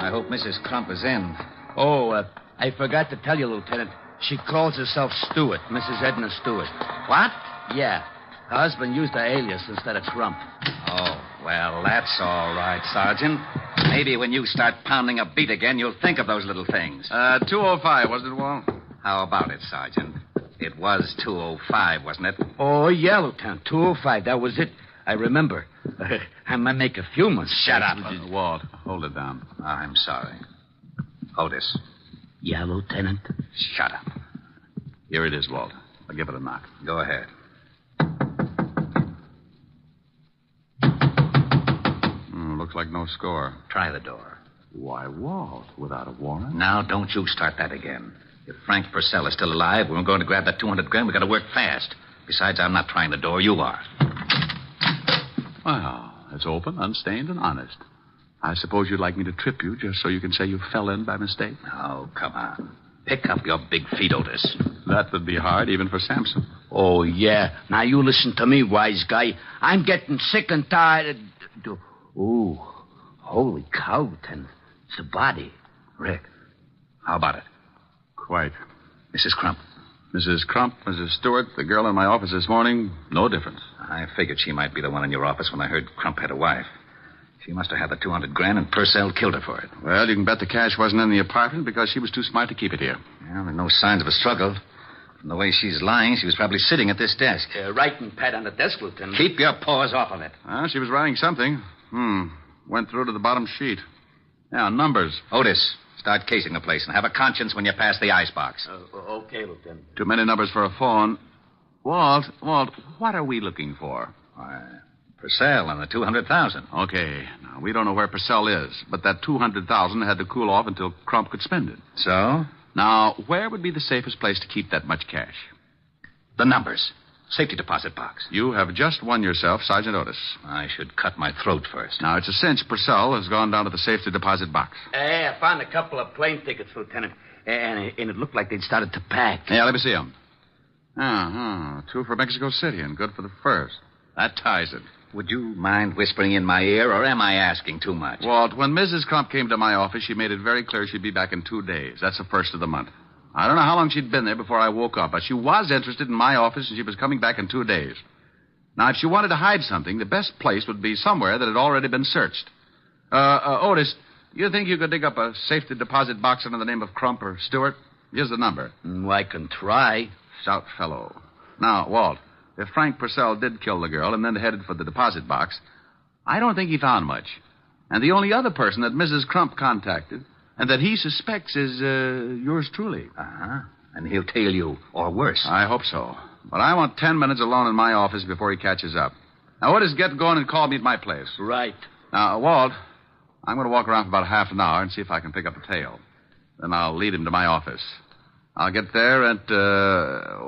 I hope Mrs. Crump is in. Oh, I forgot to tell you, Lieutenant. She calls herself Stewart, Mrs. Edna Stewart. What? Yeah. Her husband used her alias instead of Crump. Oh, well, that's all right, Sergeant. Maybe when you start pounding a beat again, you'll think of those little things. 205, wasn't it, Walt? How about it, Sergeant? It was 205, wasn't it? Oh, yeah, Lieutenant. 205, that was it. I remember. I might make a few mistakes. Shut up. Walt, hold it down. I'm sorry. Otis. Yeah, Lieutenant? Shut up. Here it is, Walt. I'll give it a knock. Go ahead. Looks like no score. Try the door. Why, Walt, without a warrant? Now, don't you start that again. If Frank Purcell is still alive, we're going to grab that 200 grand. We've got to work fast. Besides, I'm not trying the door. You are. Well, it's open, unstained, and honest. I suppose you'd like me to trip you just so you can say you fell in by mistake? Oh, come on. Pick up your big feet, Otis. That would be hard, even for Samson. Oh, yeah. Now, you listen to me, wise guy. I'm getting sick and tired of... Ooh, holy cow, Lieutenant. It's the body. Rick, how about it? Quite. Mrs. Crump. Mrs. Crump, Mrs. Stewart, the girl in my office this morning, no difference. I figured she might be the one in your office when I heard Crump had a wife. She must have had the 200 grand, and Purcell killed her for it. Well, you can bet the cash wasn't in the apartment because she was too smart to keep it here. Well, there are no signs of a struggle. From the way she's lying, she was probably sitting at this desk. Writing pad on the desk, Lieutenant. Keep your paws off of it. Well, she was writing something. Went through to the bottom sheet. Yeah, numbers. Otis, start casing the place and have a conscience when you pass the icebox. Okay, Lieutenant. Too many numbers for a phone. Walt, what are we looking for? Purcell and the 200,000. Okay. Now, we don't know where Purcell is, but that 200,000 had to cool off until Crump could spend it. So? Now, where would be the safest place to keep that much cash? The numbers. Safety deposit box. You have just won yourself, Sergeant Otis. I should cut my throat first. Now, it's a cinch Purcell has gone down to the safety deposit box. Hey, I found a couple of plane tickets, Lieutenant. And it looked like they'd started to pack. Yeah, let me see them. 2 for Mexico City and good for the first. That ties it. Would you mind whispering in my ear, or am I asking too much? Walt, when Mrs. Crump came to my office, she made it very clear she'd be back in 2 days. That's the first of the month. I don't know how long she'd been there before I woke up, but she was interested in my office, and she was coming back in 2 days. Now, if she wanted to hide something, the best place would be somewhere that had already been searched. Otis, you think you could dig up a safety deposit box under the name of Crump or Stewart? Here's the number. I can try. Stout fellow. Now, Walt, if Frank Purcell did kill the girl and then headed for the deposit box, I don't think he found much. And the only other person that Mrs. Crump contacted and that he suspects is yours truly. Uh-huh. And he'll tail you, or worse. I hope so. But I want 10 minutes alone in my office before he catches up. Now, Otis, get going and call me at my place. Right. Now, Walt, I'm going to walk around for about half an hour and see if I can pick up a tail. Then I'll lead him to my office. I'll get there at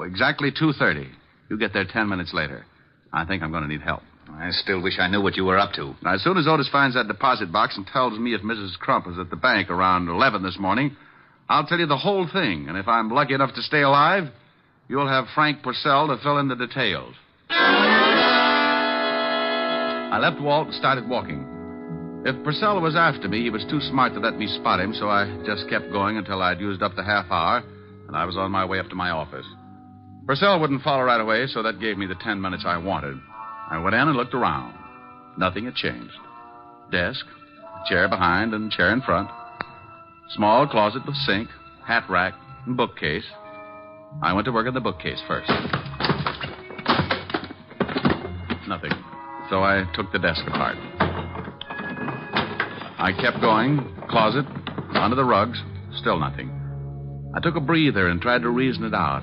exactly 2:30. You get there 10 minutes later. I think I'm going to need help. I still wish I knew what you were up to. Now, as soon as Otis finds that deposit box and tells me if Mrs. Crump was at the bank around 11 this morning, I'll tell you the whole thing. And if I'm lucky enough to stay alive, you'll have Frank Purcell to fill in the details. I left Walt and started walking. If Purcell was after me, he was too smart to let me spot him, so I just kept going until I'd used up the half hour, and I was on my way up to my office. Purcell wouldn't follow right away, so that gave me the 10 minutes I wanted. I went in and looked around. Nothing had changed. Desk, chair behind and chair in front. Small closet with sink, hat rack, and bookcase. I went to work on the bookcase first. Nothing. So I took the desk apart. I kept going. Closet, under the rugs, still nothing. I took a breather and tried to reason it out.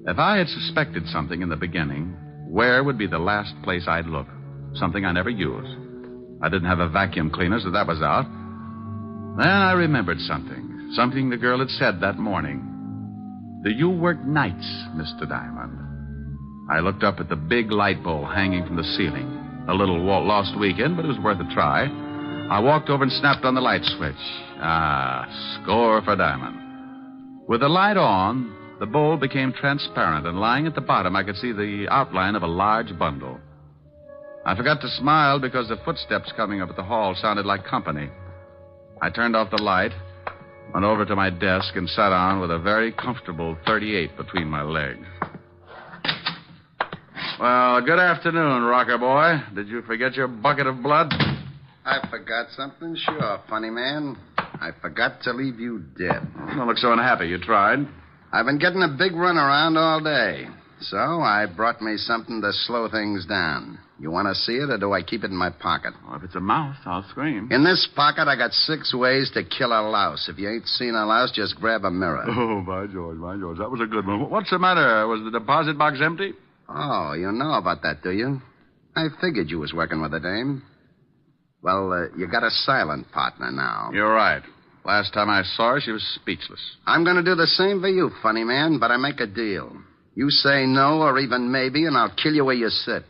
If I had suspected something in the beginning, where would be the last place I'd look? Something I never used. I didn't have a vacuum cleaner, so that was out. Then I remembered something. Something the girl had said that morning. Do you work nights, Mr. Diamond? I looked up at the big light bowl hanging from the ceiling. A little lost weekend, but it was worth a try. I walked over and snapped on the light switch. Score for Diamond. With the light on, the bowl became transparent, and lying at the bottom, I could see the outline of a large bundle. I forgot to smile because the footsteps coming up at the hall sounded like company. I turned off the light, went over to my desk, and sat down with a very comfortable 38 between my legs. Well, good afternoon, rocker boy. Did you forget your bucket of blood? I forgot something? Sure, funny man. I forgot to leave you dead. Don't look so unhappy. You tried. I've been getting a big run around all day. So I brought me something to slow things down. You want to see it, or do I keep it in my pocket? Well, if it's a mouse, I'll scream. In this pocket, I got 6 ways to kill a louse. If you ain't seen a louse, just grab a mirror. Oh, by George. That was a good one. What's the matter? Was the deposit box empty? Oh, you know about that, do you? I figured you was working with a dame. Well, you got a silent partner now. You're right. Last time I saw her, she was speechless. I'm going to do the same for you, funny man, but I make a deal. You say no or even maybe, and I'll kill you where you sit.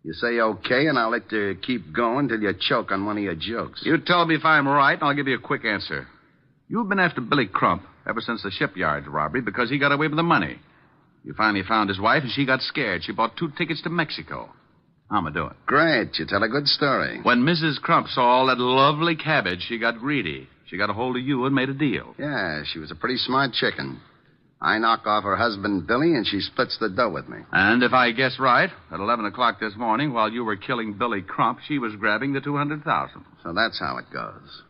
You say okay, and I'll let you keep going till you choke on one of your jokes. You tell me if I'm right, and I'll give you a quick answer. You've been after Billy Crump ever since the shipyard robbery because he got away with the money. You finally found his wife, and she got scared. She bought 2 tickets to Mexico. How'm I doing? Great. You tell a good story. When Mrs. Crump saw all that lovely cabbage, she got greedy. She got a hold of you and made a deal. Yeah, she was a pretty smart chicken. I knock off her husband, Billy, and she splits the dough with me. And if I guess right, at 11 o'clock this morning, while you were killing Billy Crump, she was grabbing the $200,000. So that's how it goes.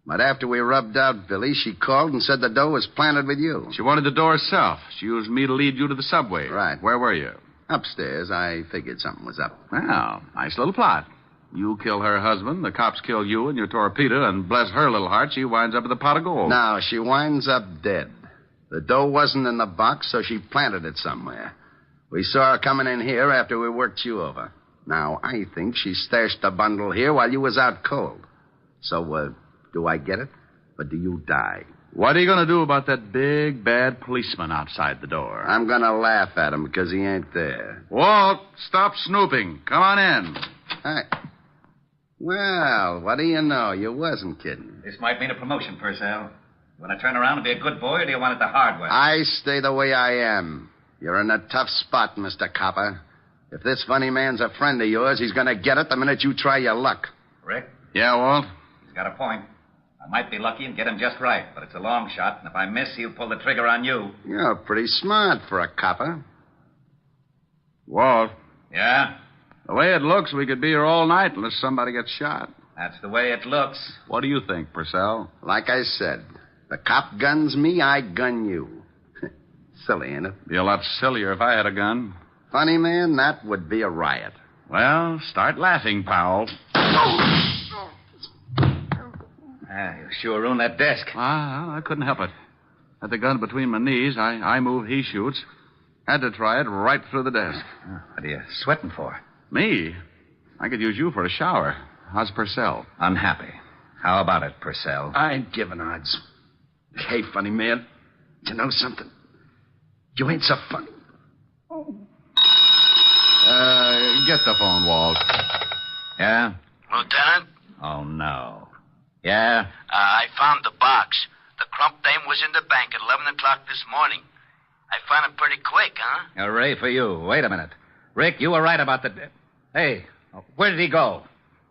But after we rubbed out Billy, she called and said the dough was planted with you. She wanted the dough herself. She used me to lead you to the subway. Right. Where were you? Upstairs. I figured something was up. Well, nice little plot. You kill her husband, the cops kill you and your torpedo, and bless her little heart, she winds up with a pot of gold. No, she winds up dead. The dough wasn't in the box, so she planted it somewhere. We saw her coming in here after we worked you over. Now, I think she stashed the bundle here while you was out cold. So, do I get it, or do you die? What are you going to do about that big, bad policeman outside the door? I'm going to laugh at him because he ain't there. Walt, stop snooping. Come on in. Hi. Well, what do you know? You wasn't kidding. This might mean a promotion, Purcell. You want to turn around and be a good boy, or do you want it the hard way? I stay the way I am. You're in a tough spot, Mr. Copper. If this funny man's a friend of yours, he's going to get it the minute you try your luck. Rick? Yeah, Walt? He's got a point. I might be lucky and get him just right, but it's a long shot, and if I miss, he'll pull the trigger on you. You're pretty smart for a copper. Walt? Yeah? The way it looks, we could be here all night unless somebody gets shot. That's the way it looks. What do you think, Purcell? Like I said, the cop guns me, I gun you. Silly, ain't it? Be a lot sillier if I had a gun. Funny, man, that would be a riot. Well, start laughing, pal. You sure ruined that desk. I couldn't help it. Had the gun between my knees. I move, he shoots. Had to try it right through the desk. What are you sweating for? Me? I could use you for a shower. How's Purcell? Unhappy. How about it, Purcell? I ain't giving odds. Hey, funny man, you know something? You ain't so funny. Get the phone, Walt. Yeah? Lieutenant? Oh, no. Yeah? I found the box. The Crump dame was in the bank at 11 o'clock this morning. I found it pretty quick, huh? Hooray for you. Wait a minute. Rick, you were right about the... Hey, where did he go?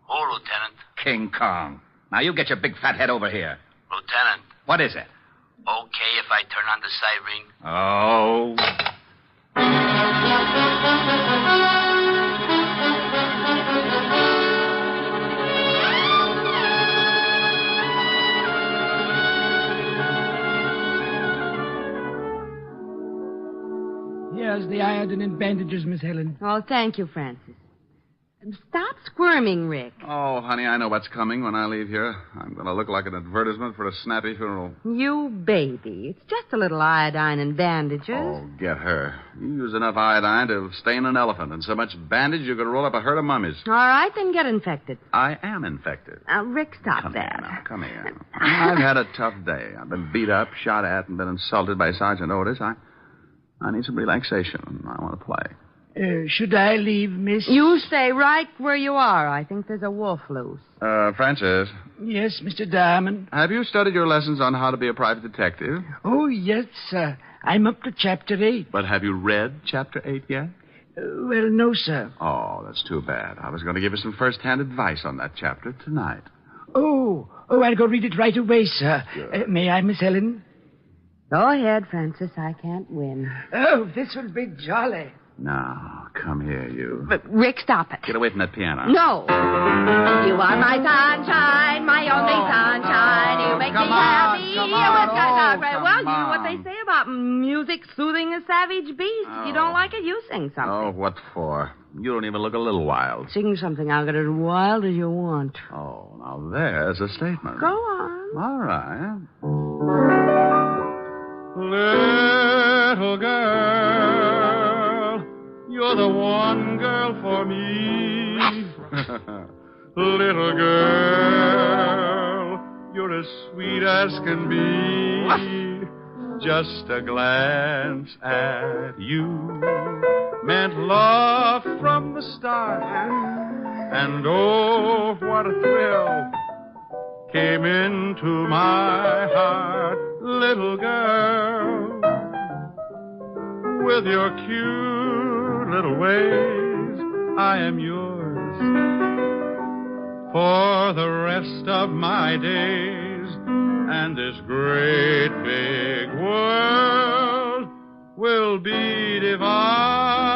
Who, Lieutenant? King Kong. Now, you get your big fat head over here. Lieutenant. What is it? Okay if I turn on the siren? Oh. Here's the iodine and bandages, Miss Helen. Oh, thank you, Francis. Stop squirming, Rick. Oh, honey, I know what's coming when I leave here. I'm going to look like an advertisement for a snappy funeral. You baby. It's just a little iodine and bandages. Oh, get her. You use enough iodine to stain an elephant, and so much bandage you could roll up a herd of mummies. All right, then get infected. I am infected. Rick, stop Come that. Here now. Come here. I've had a tough day. I've been beat up, shot at, and been insulted by Sergeant Otis. I need some relaxation. I want to play. Should I leave, miss? You stay right where you are. I think there's a wolf loose. Francis. Yes, Mr. Diamond. Have you studied your lessons on how to be a private detective? Oh, yes, sir. I'm up to Chapter 8. But have you read Chapter 8 yet? Well, no, sir. Oh, that's too bad. I was going to give you some first-hand advice on that chapter tonight. Oh, I'll go read it right away, sir. May I, Miss Helen? Go ahead, Francis. I can't win. Oh, this will be jolly. Now, come here, you. But, Rick, stop it. Get away from that piano. No. You are my sunshine, my only sunshine. You make me happy. Well, you know what they say about music soothing a savage beast. If you don't like it, you sing something. Oh, what for? You don't even look a little wild. Sing something. I'll get as wild as you want. Oh, now there's a statement. Go on. All right. Little girl, you're the one girl for me. Little girl, you're as sweet as can be. Just a glance at you meant love from the start. And oh, what a thrill came into my heart. Little girl, with your cute little ways, I am yours for the rest of my days. And this great big world will be divine.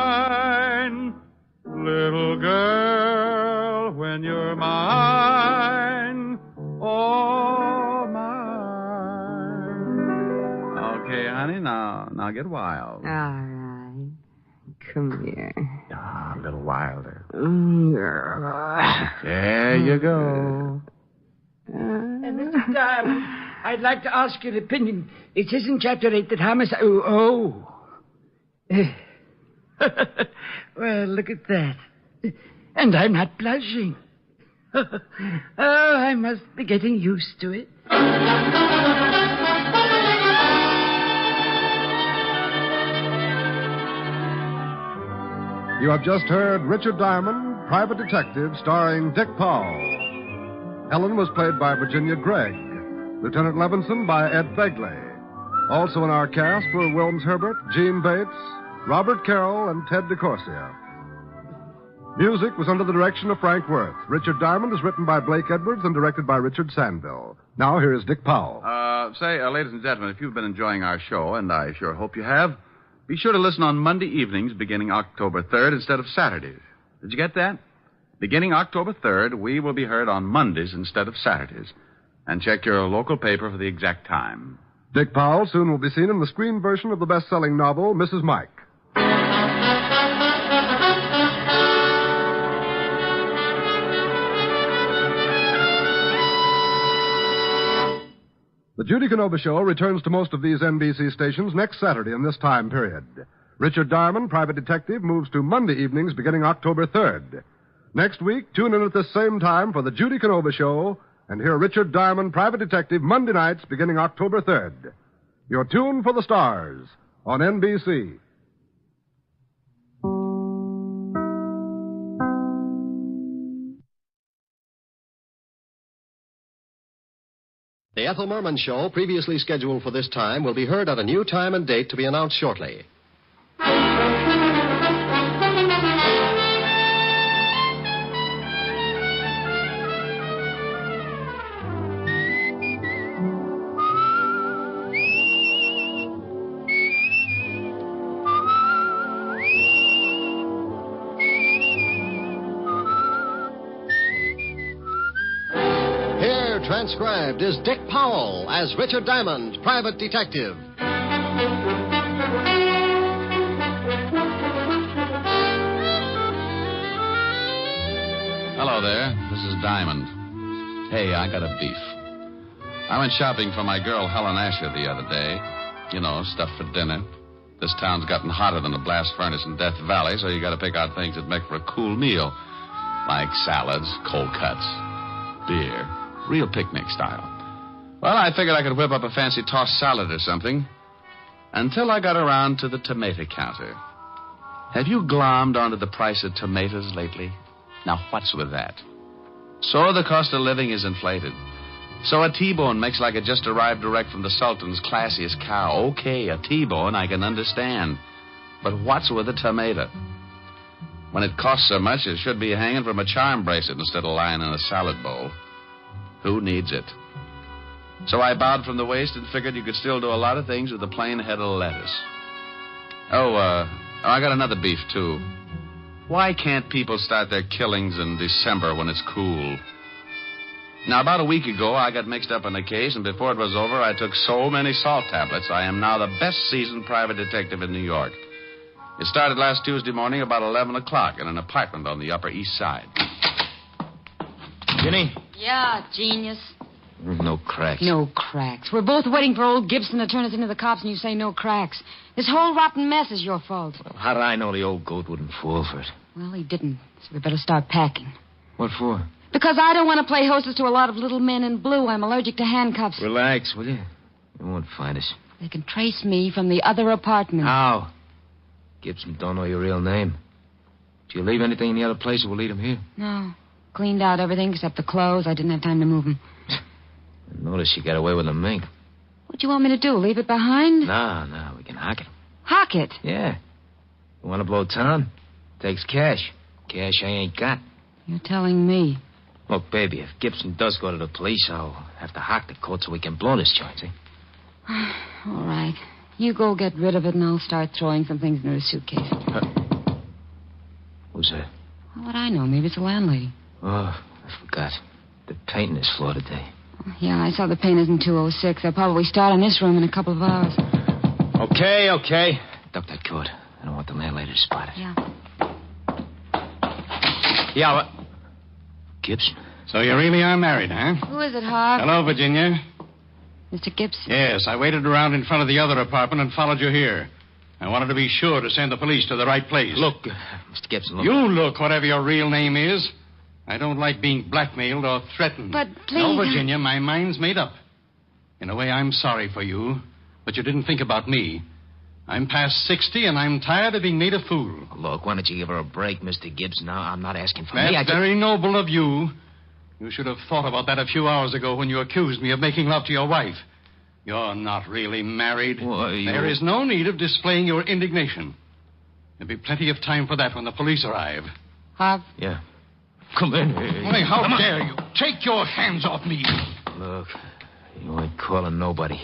Little girl, when you're mine, all mine. Okay, honey, now get wild. All right. Come here. Ah, a little wilder. Yeah. There you go. Mr. Diamond, I'd like to ask your opinion. It says in Chapter 8 that homicide... Oh. Well, look at that. And I'm not blushing. I must be getting used to it. You have just heard Richard Diamond, Private Detective, starring Dick Powell. Helen was played by Virginia Gregg. Lieutenant Levinson by Ed Begley. Also in our cast were Wilms Herbert, Gene Bates, Robert Carroll, and Ted DeCorsia. Music was under the direction of Frank Worth. Richard Diamond is written by Blake Edwards and directed by Richard Sandville. Now here is Dick Powell. Ladies and gentlemen, if you've been enjoying our show, and I sure hope you have, be sure to listen on Monday evenings beginning October 3rd instead of Saturdays. Did you get that? Beginning October 3rd, we will be heard on Mondays instead of Saturdays. And check your local paper for the exact time. Dick Powell soon will be seen in the screen version of the best-selling novel, Mrs. Mike. The Judy Canova Show returns to most of these NBC stations next Saturday in this time period. Richard Diamond, Private Detective, moves to Monday evenings beginning October 3rd. Next week, tune in at this same time for the Judy Canova Show and hear Richard Diamond, Private Detective, Monday nights beginning October 3rd. You're tuned for the stars on NBC. The Ethel Merman Show, previously scheduled for this time, will be heard at a new time and date to be announced shortly. Transcribed is Dick Powell as Richard Diamond, Private Detective. Hello there. This is Diamond. Hey, I got a beef. I went shopping for my girl Helen Asher the other day. You know, stuff for dinner. This town's gotten hotter than a blast furnace in Death Valley, so you got to pick out things that make for a cool meal. Like salads, cold cuts, beer. Real picnic style. Well, I figured I could whip up a fancy tossed salad or something. Until I got around to the tomato counter. Have you glommed onto the price of tomatoes lately? Now, what's with that? So the cost of living is inflated. So a T-bone makes like it just arrived direct from the Sultan's classiest cow. Okay, a T-bone I can understand. But what's with a tomato? When it costs so much, it should be hanging from a charm bracelet instead of lying in a salad bowl. Who needs it? So I bowed from the waist and figured you could still do a lot of things with a plain head of lettuce. I got another beef, too. Why can't people start their killings in December when it's cool? Now, about a week ago, I got mixed up in a case, and before it was over, I took so many salt tablets, I am now the best seasoned private detective in New York. It started last Tuesday morning about 11 o'clock in an apartment on the Upper East Side. Ginny? Yeah, genius. No cracks. No cracks. We're both waiting for old Gibson to turn us into the cops, and you say no cracks. This whole rotten mess is your fault. Well, how did I know the old goat wouldn't fall for it? Well, he didn't, so we better start packing. What for? Because I don't want to play hostess to a lot of little men in blue. I'm allergic to handcuffs. Relax, will you? They won't find us. They can trace me from the other apartment. How? Gibson don't know your real name. Did you leave anything in the other place, or we'll leave him here? No. Cleaned out everything except the clothes. I didn't have time to move them. Notice you got away with the mink. What do you want me to do? Leave it behind? No, we can hock it. Hock it? Yeah. You want to blow town? Takes cash. Cash I ain't got. You're telling me. Look, baby, if Gibson does go to the police, I'll have to hock the coat so we can blow this joint, see? All right. You go get rid of it, and I'll start throwing some things into the suitcase. Who's that? Well, what I know, maybe it's the landlady. Oh, I forgot. They're painting this floor today. Yeah, I saw the painters in 206. They'll probably start in this room in a couple of hours. Okay. Duck that coat. I don't want the landlady to spot it. Yeah. Yeah, what? Gibson. So you really are married, huh? Who is it, Harv? Hello, Virginia. Mr. Gibson? Yes, I waited around in front of the other apartment and followed you here. I wanted to be sure to send the police to the right place. Look, Mr. Gibson, look. You look, whatever your real name is. I don't like being blackmailed or threatened. But please... No, Virginia, my mind's made up. In a way, I'm sorry for you, but you didn't think about me. I'm past 60, and I'm tired of being made a fool. Look, why don't you give her a break, Mr. Gibson? Now, I'm not asking for That's me. very noble of you. You should have thought about that a few hours ago when you accused me of making love to your wife. You're not really married. There is no need of displaying your indignation. There'll be plenty of time for that when the police arrive. Harv? Yeah. Come in. Hey, how dare you? Take your hands off me. Look, you ain't calling nobody.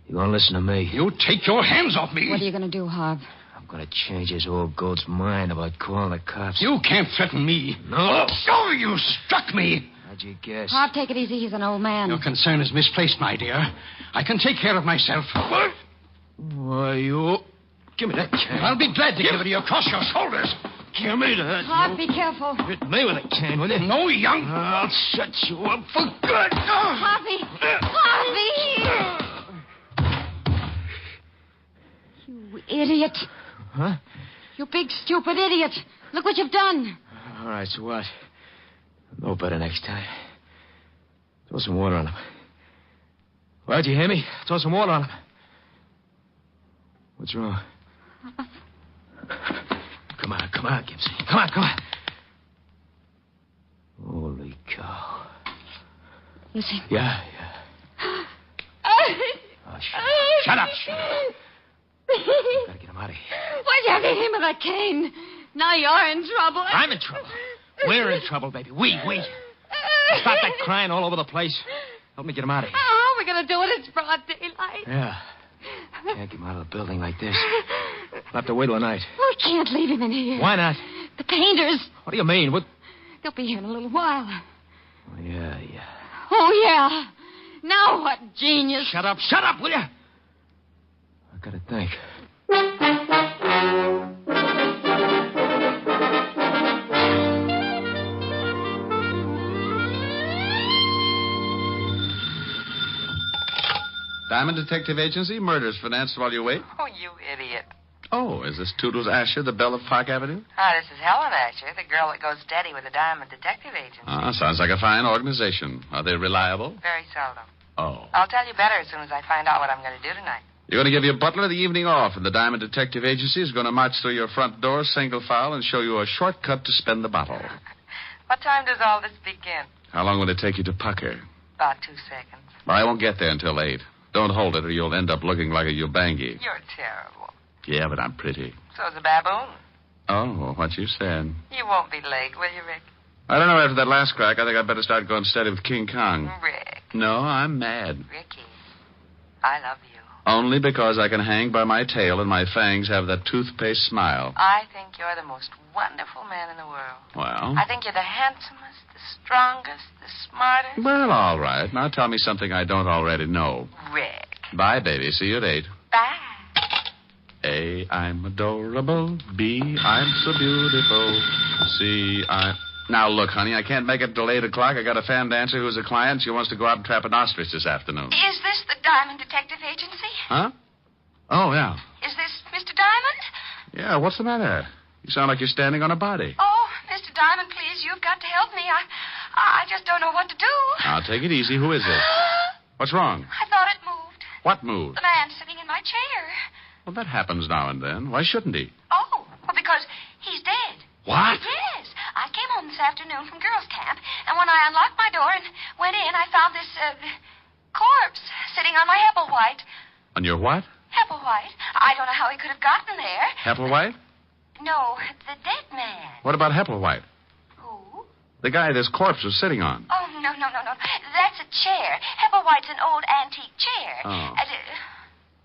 You gonna listen to me? You take your hands off me. What are you going to do, Harv? I'm gonna change this old goat's mind about calling the cops. You can't threaten me. No. Oh, you struck me. How'd you guess? Harv, take it easy. He's an old man. Your concern is misplaced, my dear. I can take care of myself. What? Why, you... Give me that cane. I'll be glad to give it to you across your shoulders. Give me that. Harv, be careful. Hit me with a cane, will you? No, young. I'll shut you up for good. Harvey! Harvey! You idiot. Huh? You big, stupid idiot. Look what you've done. All right, so what? No better next time. Throw some water on him. Well, did you hear me? Throw some water on him. What's wrong? Come on, Gibson. Come on. Holy cow. Listen. Yeah. Shut up. Gotta get him out of here. Why'd you have to hit him with that cane? Now you're in trouble. I'm in trouble. We're in trouble, baby. We. Stop that crying all over the place. Help me get him out of here. How are we going to do it? It's broad daylight. Yeah. Can't get him out of the building like this. We'll have to wait till the night. We can't leave him in here. Why not? The painters. What do you mean? What? They'll be here in a little while. Oh, yeah. Oh, yeah. Now what, genius? Shut up, will you? I gotta think. Diamond Detective Agency, murders financed while you wait. Oh, you idiot. Oh, is this Toodles Asher, the belle of Park Avenue? This is Helen Asher, the girl that goes steady with the Diamond Detective Agency. Sounds like a fine organization. Are they reliable? Very seldom. Oh. I'll tell you better as soon as I find out what I'm going to do tonight. You're going to give your butler the evening off, and the Diamond Detective Agency is going to march through your front door, single file, and show you a shortcut to spend the bottle. What time does all this begin? How long will it take you to pucker? About 2 seconds. Well, I won't get there until 8. Don't hold it, or you'll end up looking like a Ubangi. You're terrible. Yeah, but I'm pretty. So's a baboon. Oh, what you said. You won't be late, will you, Rick? I don't know. After that last crack, I think I'd better start going steady with King Kong. Rick. No, I'm mad. Ricky, I love you. Only because I can hang by my tail and my fangs have that toothpaste smile. I think you're the most wonderful man in the world. Well? I think you're the handsomest, the strongest, the smartest. Well, all right. Now tell me something I don't already know. Rick. Bye, baby. See you at 8. Bye. A, I'm adorable. B, I'm so beautiful. C, Now, look, honey, I can't make it till 8 o'clock. I got a fan dancer who's a client. She wants to go out and trap an ostrich this afternoon. Is this the Diamond Detective Agency? Huh? Oh, yeah. Is this Mr. Diamond? Yeah, what's the matter? You sound like you're standing on a body. Oh, Mr. Diamond, please, you've got to help me. I just don't know what to do. Now, take it easy. Who is it? What's wrong? I thought it moved. What moved? The man sitting in my chair. Well, that happens now and then. Why shouldn't he? Oh, well, because he's dead. What? Yes. I came home this afternoon from girls' camp, and when I unlocked my door and went in, I found this, corpse sitting on my Hepplewhite. On your what? Hepplewhite? I don't know how he could have gotten there. Hepplewhite? No, the dead man. What about Hepplewhite? Who? The guy this corpse was sitting on. Oh, no. That's a chair. Hepplewhite's an old antique chair. Oh.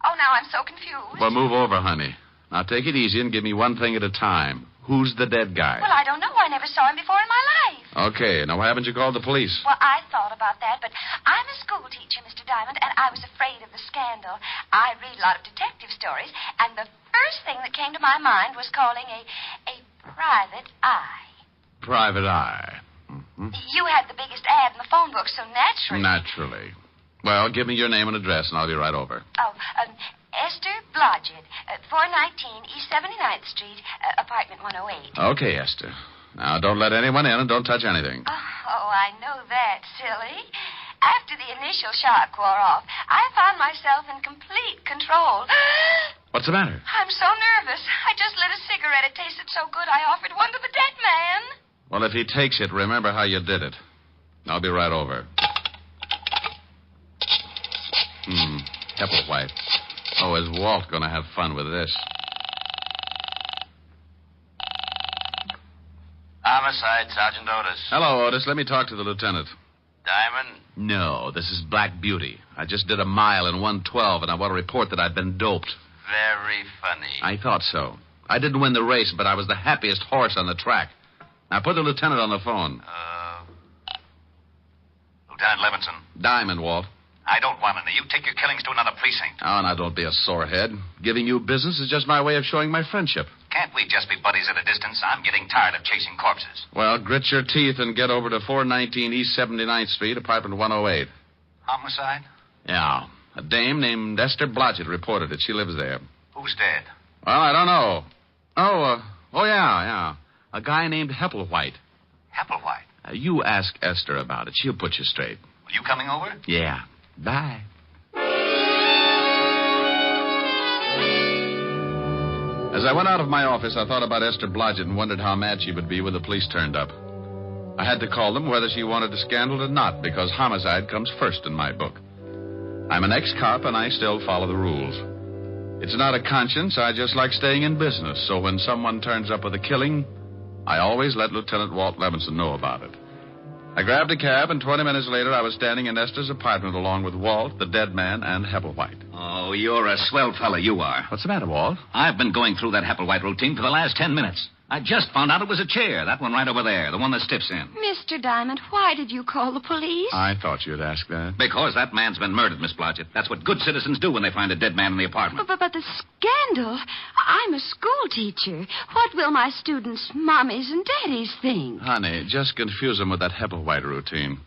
Oh, now I'm so confused. Well, move over, honey. Now, take it easy and give me one thing at a time. Who's the dead guy? Well, I don't know. I never saw him before in my life. Okay, now why haven't you called the police? Well, I thought about that, but I'm a school teacher, Mr. Diamond, and I was afraid of the scandal. I read a lot of detective stories, and the first thing that came to my mind was calling a private eye. Private eye. Mm-hmm. You had the biggest ad in the phone book, so naturally. Naturally. Well, give me your name and address, and I'll be right over. Oh, Esther Blodgett, 419 East 79th Street, apartment 108. Okay, Esther. Now, don't let anyone in and don't touch anything. Oh, I know that, silly. After the initial shock wore off, I found myself in complete control. What's the matter? I'm so nervous. I just lit a cigarette. It tasted so good, I offered one to the dead man. Well, if he takes it, remember how you did it. I'll be right over. Hepplewhite. Oh, is Walt going to have fun with this? Homicide, Sergeant Otis. Hello, Otis. Let me talk to the lieutenant. Diamond? No, this is Black Beauty. I just did a mile in 1:12, and I want to report that I've been doped. Very funny. I thought so. I didn't win the race, but I was the happiest horse on the track. Now, put the lieutenant on the phone. Lieutenant Levinson. Diamond, Walt. I don't want any. You take your killings to another precinct. Oh, now, don't be a sorehead. Giving you business is just my way of showing my friendship. Can't we just be buddies at a distance? I'm getting tired of chasing corpses. Well, grit your teeth and get over to 419 East 79th Street, apartment 108. Homicide? Yeah. A dame named Esther Blodgett reported it. She lives there. Who's dead? Well, I don't know. Oh, yeah. A guy named Hepplewhite. Hepplewhite? You ask Esther about it. She'll put you straight. Are you coming over? Yeah. Bye. As I went out of my office, I thought about Esther Blodgett and wondered how mad she would be when the police turned up. I had to call them whether she wanted a scandal or not, because homicide comes first in my book. I'm an ex-cop, and I still follow the rules. It's not a conscience. I just like staying in business, so when someone turns up with a killing, I always let Lieutenant Walt Levinson know about it. I grabbed a cab, and 20 minutes later, I was standing in Esther's apartment along with Walt, the dead man, and Hepplewhite. Oh, you're a swell fella, you are. What's the matter, Walt? I've been going through that Hepplewhite routine for the last 10 minutes. I just found out it was a chair, that one right over there, the one that stiffs in. Mr. Diamond, why did you call the police? I thought you'd ask that. Because that man's been murdered, Miss Blodgett. That's what good citizens do when they find a dead man in the apartment. But the scandal? I'm a school teacher. What will my students' mommies and daddies think? Honey, just confuse them with that Hepplewhite routine.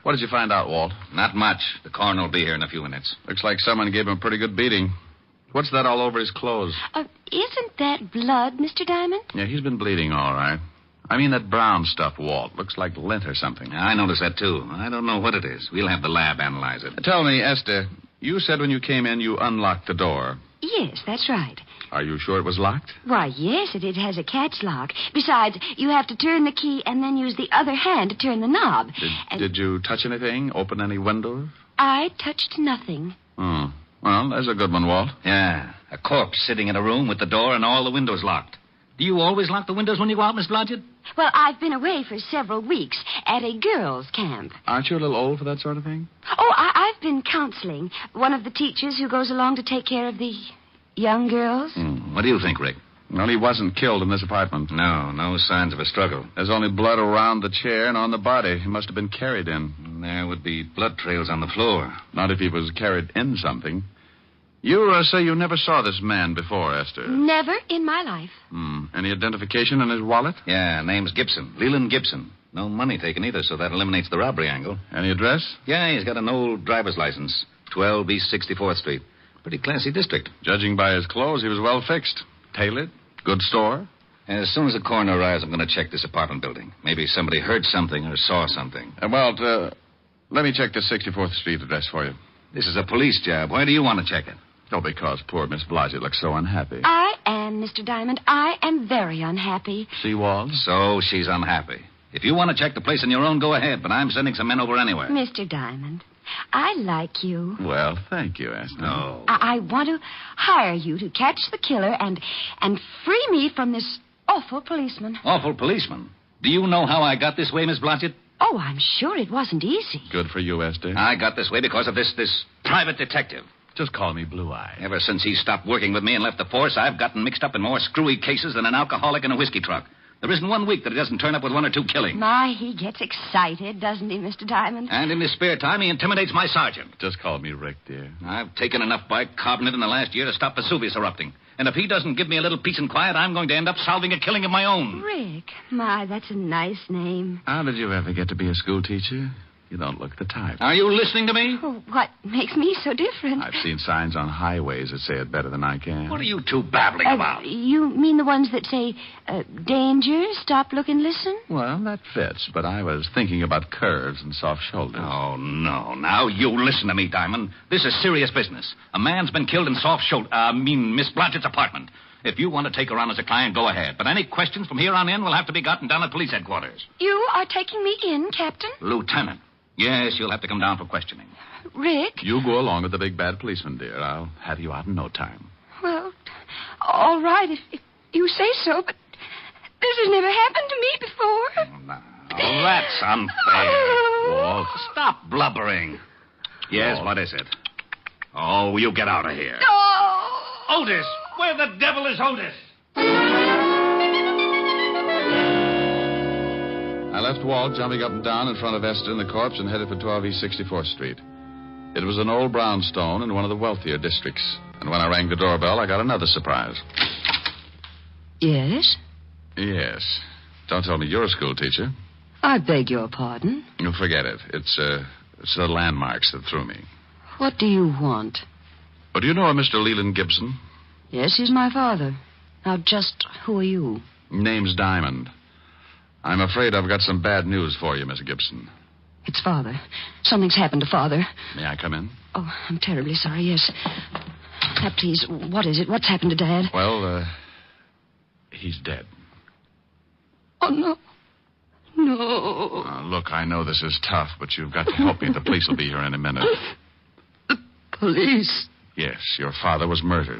What did you find out, Walt? Not much. The coroner will be here in a few minutes. Looks like someone gave him a pretty good beating. What's that all over his clothes? Isn't that blood, Mr. Diamond? Yeah, he's been bleeding all right. I mean that brown stuff, Walt. Looks like lint or something. Yeah, I noticed that, too. I don't know what it is. We'll have the lab analyze it. Tell me, Esther, You said when you came in you unlocked the door. Yes, that's right. Are you sure it was locked? Why, yes, it has a catch lock. Besides, you have to turn the key and then use the other hand to turn the knob. Did you touch anything? Open any windows? I touched nothing. Oh. Well, there's a good one, Walt. Yeah, a corpse sitting in a room with the door and all the windows locked. Do you always lock the windows when you go out, Miss Blodgett? Well, I've been away for several weeks at a girls' camp. Aren't you a little old for that sort of thing? Oh, I've been counseling. One of the teachers who goes along to take care of the young girls. What do you think, Rick? Well, he wasn't killed in this apartment. No signs of a struggle. There's only blood around the chair and on the body. He must have been carried in. There would be blood trails on the floor. Not if he was carried in something. You say you never saw this man before, Esther. Never in my life. Any identification in his wallet? Yeah, name's Gibson. Leland Gibson. No money taken either, so that eliminates the robbery angle. Any address? Yeah, he's got an old driver's license. 12 East 64th Street. Pretty classy district. Judging by his clothes, he was well fixed. Tailored. Good store. As soon as the coroner arrives, I'm going to check this apartment building. Maybe somebody heard something or saw something. Walt, let me check the 64th Street address for you. This is a police job. Why do you want to check it? Oh, because poor Miss Blodgett looks so unhappy. I am, Mr. Diamond. I am very unhappy. See, Walt? So she's unhappy. If you want to check the place on your own, go ahead, but I'm sending some men over anyway. Mr. Diamond, I like you. Well, thank you, Esther. No. I want to hire you to catch the killer and free me from this awful policeman. Awful policeman? Do you know how I got this way, Miss Blodgett? Oh, I'm sure it wasn't easy. Good for you, Esther. I got this way because of this private detective. Just call me Blue Eye. Ever since he stopped working with me and left the force, I've gotten mixed up in more screwy cases than an alcoholic in a whiskey truck. There isn't 1 week that he doesn't turn up with 1 or 2 killings. My, he gets excited, doesn't he, Mr. Diamond? And in his spare time, he intimidates my sergeant. Just call me Rick, dear. I've taken enough bicarbonate in the last year to stop Vesuvius erupting. And if he doesn't give me a little peace and quiet, I'm going to end up solving a killing of my own. Rick, my, that's a nice name. How did you ever get to be a school teacher? You don't look the type. Are you listening to me? Oh, what makes me so different? I've seen signs on highways that say it better than I can. What are you two babbling about? You mean the ones that say, danger, stop, look, and listen? Well, that fits, but I was thinking about curves and soft shoulders. Oh, no. Now, you listen to me, Diamond. This is serious business. A man's been killed in Miss Blodgett's apartment. If you want to take her on as a client, go ahead. But any questions from here on in will have to be gotten down at police headquarters. You are taking me in, Captain? Lieutenant. Yes, you'll have to come down for questioning. Rick? You go along with the big bad policeman, dear. I'll have you out in no time. Well, all right, if you say so, but this has never happened to me before. Oh, that's unfair. Walt, stop blubbering. Yes, Walt. What is it? Oh, you get out of here. Oh! Otis! Where the devil is Otis? I left Walt jumping up and down in front of Esther and the corpse and headed for 12 East 64th Street. It was an old brownstone in one of the wealthier districts. And when I rang the doorbell, I got another surprise. Yes? Yes. Don't tell me you're a school teacher. I beg your pardon. You forget it. It's the landmarks that threw me. What do you want? Oh, do you know a Mr. Leland Gibson? Yes, he's my father. Now, just who are you? Name's Diamond. I'm afraid I've got some bad news for you, Miss Gibson. It's Father. Something's happened to Father. May I come in? Oh, I'm terribly sorry, yes. Now, please, what is it? What's happened to Dad? Well, he's dead. Oh, no. No. Look, I know this is tough, but you've got to help me. The police will be here in a minute. The police? Yes, your father was murdered.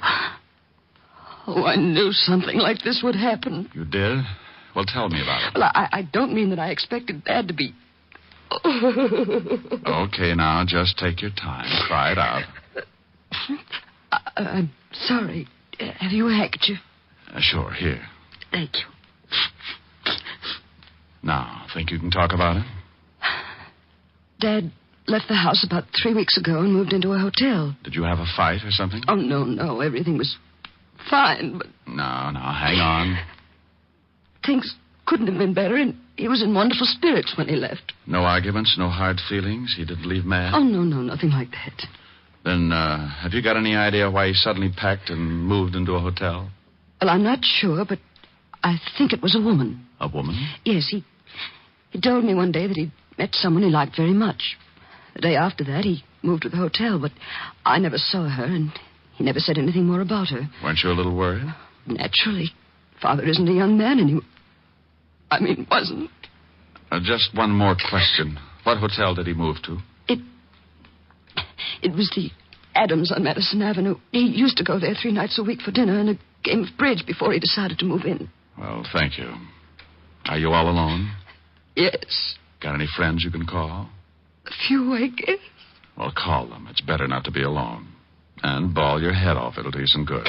Oh, I knew something like this would happen. You did? Well, tell me about it. Well, I don't mean that I expected Dad to be... Okay, now, just take your time. Cry it out. I'm sorry. Have you a handkerchief? Sure, here. Thank you. Now, think you can talk about it? Dad left the house about 3 weeks ago and moved into a hotel. Did you have a fight or something? Oh, no. Everything was fine, but... No, hang on. Things couldn't have been better, and he was in wonderful spirits when he left. No arguments, no hard feelings? He didn't leave mad? Oh, no, nothing like that. Then, have you got any idea why he suddenly packed and moved into a hotel? Well, I'm not sure, but I think it was a woman. A woman? Yes, he told me one day that he'd met someone he liked very much. The day after that, he moved to the hotel, but I never saw her, and he never said anything more about her. Weren't you a little worried? Naturally. Father isn't a young man anymore. I mean, wasn't. Just one more question. What hotel did he move to? It was the Adams on Madison Avenue. He used to go there 3 nights a week for dinner and a game of bridge before he decided to move in. Well, thank you. Are you all alone? Yes. Got any friends you can call? A few, I guess. Well, call them. It's better not to be alone. And bawl your head off. It'll do you some good.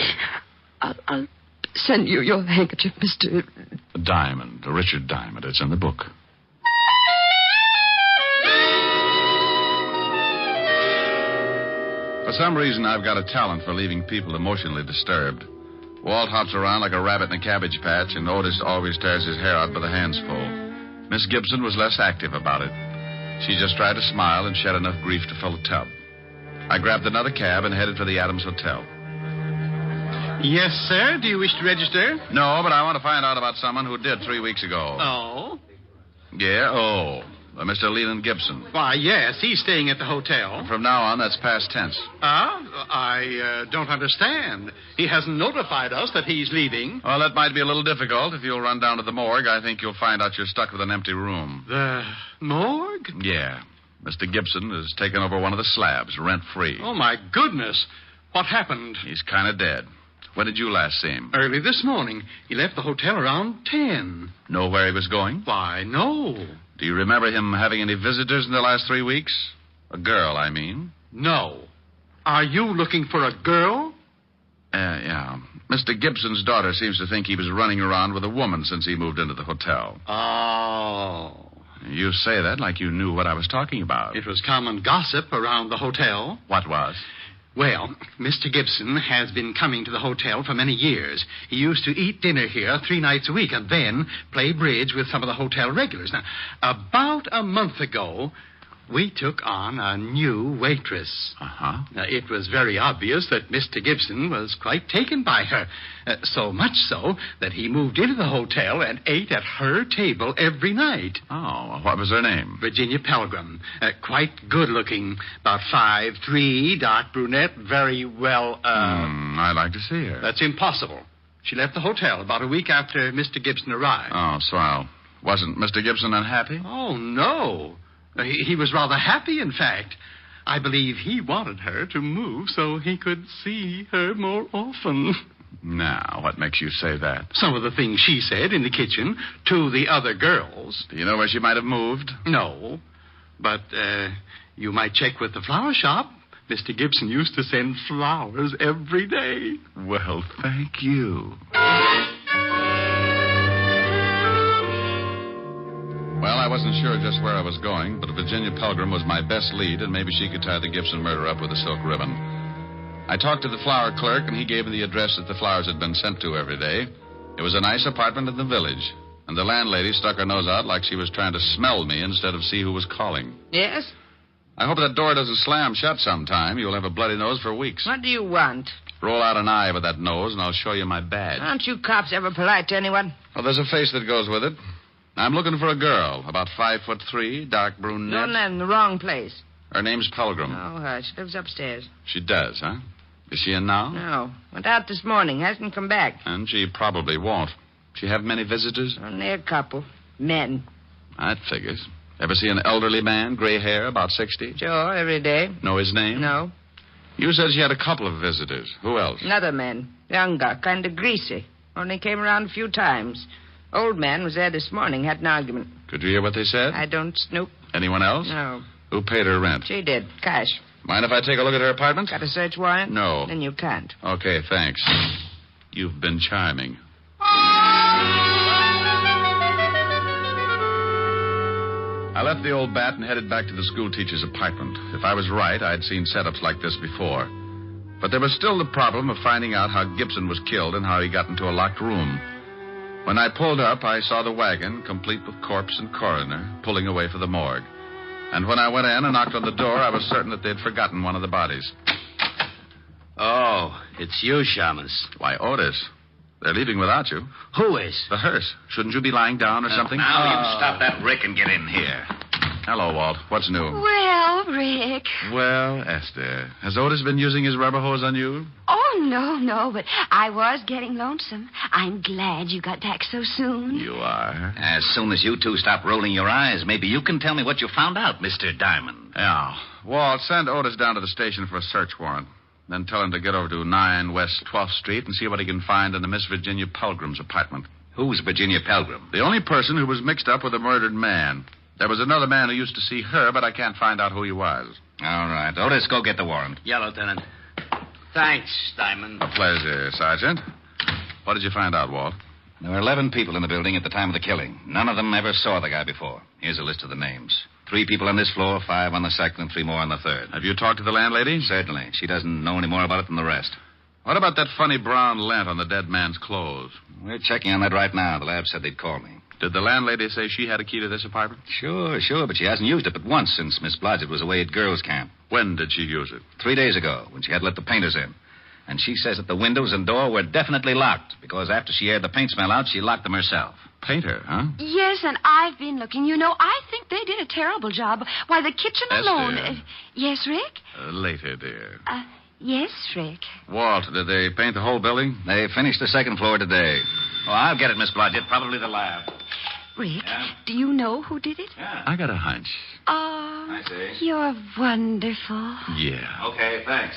I'll send you your handkerchief, Mr. Diamond, Richard Diamond. It's in the book. For some reason, I've got a talent for leaving people emotionally disturbed. Walt hops around like a rabbit in a cabbage patch, and Otis always tears his hair out by the handsful. Miss Gibson was less active about it. She just tried to smile and shed enough grief to fill a tub. I grabbed another cab and headed for the Adams Hotel. Yes, sir. Do you wish to register? No, but I want to find out about someone who did 3 weeks ago. Oh? Yeah, Mr. Leland Gibson. Why, yes, he's staying at the hotel. From now on, that's past tense. I don't understand. He hasn't notified us that he's leaving. Well, that might be a little difficult. If you'll run down to the morgue, I think you'll find out you're stuck with an empty room. The morgue? Yeah. Mr. Gibson has taken over one of the slabs, rent-free. Oh, my goodness. What happened? He's kind of dead. When did you last see him? Early this morning. He left the hotel around 10. Know where he was going? Why, no. Do you remember him having any visitors in the last 3 weeks? A girl, I mean. No. Are you looking for a girl? Yeah. Mr. Gibson's daughter seems to think he was running around with a woman since he moved into the hotel. Oh. You say that like you knew what I was talking about. It was common gossip around the hotel. What was? Well, Mr. Gibson has been coming to the hotel for many years. He used to eat dinner here 3 nights a week and then play bridge with some of the hotel regulars. Now, about a month ago, we took on a new waitress. Uh-huh. Now, it was very obvious that Mr. Gibson was quite taken by her. So much so that he moved into the hotel and ate at her table every night. Oh, what was her name? Virginia Pelgrim. Quite good-looking. About 5'3", dark brunette, very well, I'd like to see her. That's impossible. She left the hotel about a week after Mr. Gibson arrived. Oh, swell. Wasn't Mr. Gibson unhappy? Oh, no. He was rather happy, in fact. I believe he wanted her to move so he could see her more often. Now, what makes you say that? Some of the things she said in the kitchen to the other girls. Do you know where she might have moved? No. But, you might check with the flower shop. Mr. Gibson used to send flowers every day. Well, thank you. Well, I wasn't sure just where I was going, but Virginia Pelgrim was my best lead, and maybe she could tie the Gibson murder up with a silk ribbon. I talked to the flower clerk, and he gave me the address that the flowers had been sent to every day. It was a nice apartment in the village, and the landlady stuck her nose out like she was trying to smell me instead of see who was calling. Yes? I hope that door doesn't slam shut sometime. You'll have a bloody nose for weeks. What do you want? Roll out an eye with that nose, and I'll show you my badge. Aren't you cops ever polite to anyone? Well, there's a face that goes with it. I'm looking for a girl, about 5'3", dark brunette. You're in the wrong place. Her name's Pelgrim. Oh, she lives upstairs. She does, huh? Is she in now? No. Went out this morning. Hasn't come back. And she probably won't. She have many visitors? Only a couple. Men. That figures. Ever see an elderly man, gray hair, about 60? Sure, every day. Know his name? No. You said she had a couple of visitors. Who else? Another man. Younger, kind of greasy. Only came around a few times. Old man was there this morning, had an argument. Could you hear what they said? I don't snoop. Anyone else? No. Who paid her rent? She did. Cash. Mind if I take a look at her apartment? Got a search warrant? No. Then you can't. Okay, thanks. You've been charming. I left the old bat and headed back to the schoolteacher's apartment. If I was right, I'd seen setups like this before. But there was still the problem of finding out how Gibson was killed and how he got into a locked room. When I pulled up, I saw the wagon, complete with corpse and coroner, pulling away for the morgue. And when I went in and knocked on the door, I was certain that they'd forgotten one of the bodies. Oh, it's you, Shamans. Why, Otis. They're leaving without you. Who is? The hearse. Shouldn't you be lying down or something? Now, you stop that brick and get in here. Hello, Walt. What's new? Well, Rick. Well, Esther, has Otis been using his rubber hose on you? Oh, no, but I was getting lonesome. I'm glad you got back so soon. You are. As soon as you two stop rolling your eyes, maybe you can tell me what you found out, Mr. Diamond. Yeah. Walt, send Otis down to the station for a search warrant. Then tell him to get over to 9 West 12th Street and see what he can find in the Miss Virginia Pelgrim's apartment. Who's Virginia Pelgrim? The only person who was mixed up with a murdered man. There was another man who used to see her, but I can't find out who he was. All right. Otis, go get the warrant. Yeah, Lieutenant. Thanks, Diamond. A pleasure, Sergeant. What did you find out, Walt? There were 11 people in the building at the time of the killing. None of them ever saw the guy before. Here's a list of the names. 3 people on this floor, 5 on the second, and 3 more on the third. Have you talked to the landlady? Certainly. She doesn't know any more about it than the rest. What about that funny brown lint on the dead man's clothes? We're checking on that right now. The lab said they'd call me. Did the landlady say she had a key to this apartment? Sure, but she hasn't used it but once since Miss Blodgett was away at girls' camp. When did she use it? 3 days ago, when she had let the painters in. And she says that the windows and door were definitely locked, because after she aired the paint smell out, she locked them herself. Painter, huh? Yes, and I've been looking. You know, I think they did a terrible job. Why, the kitchen alone... yes, Rick? Later, dear. Yes, Rick. Walt, did they paint the whole building? They finished the second floor today. Oh, I'll get it, Miss Blodgett. Probably the lab. Rick, do you know who did it? Yeah. I got a hunch. Oh, I see. You're wonderful. Yeah. Okay, thanks.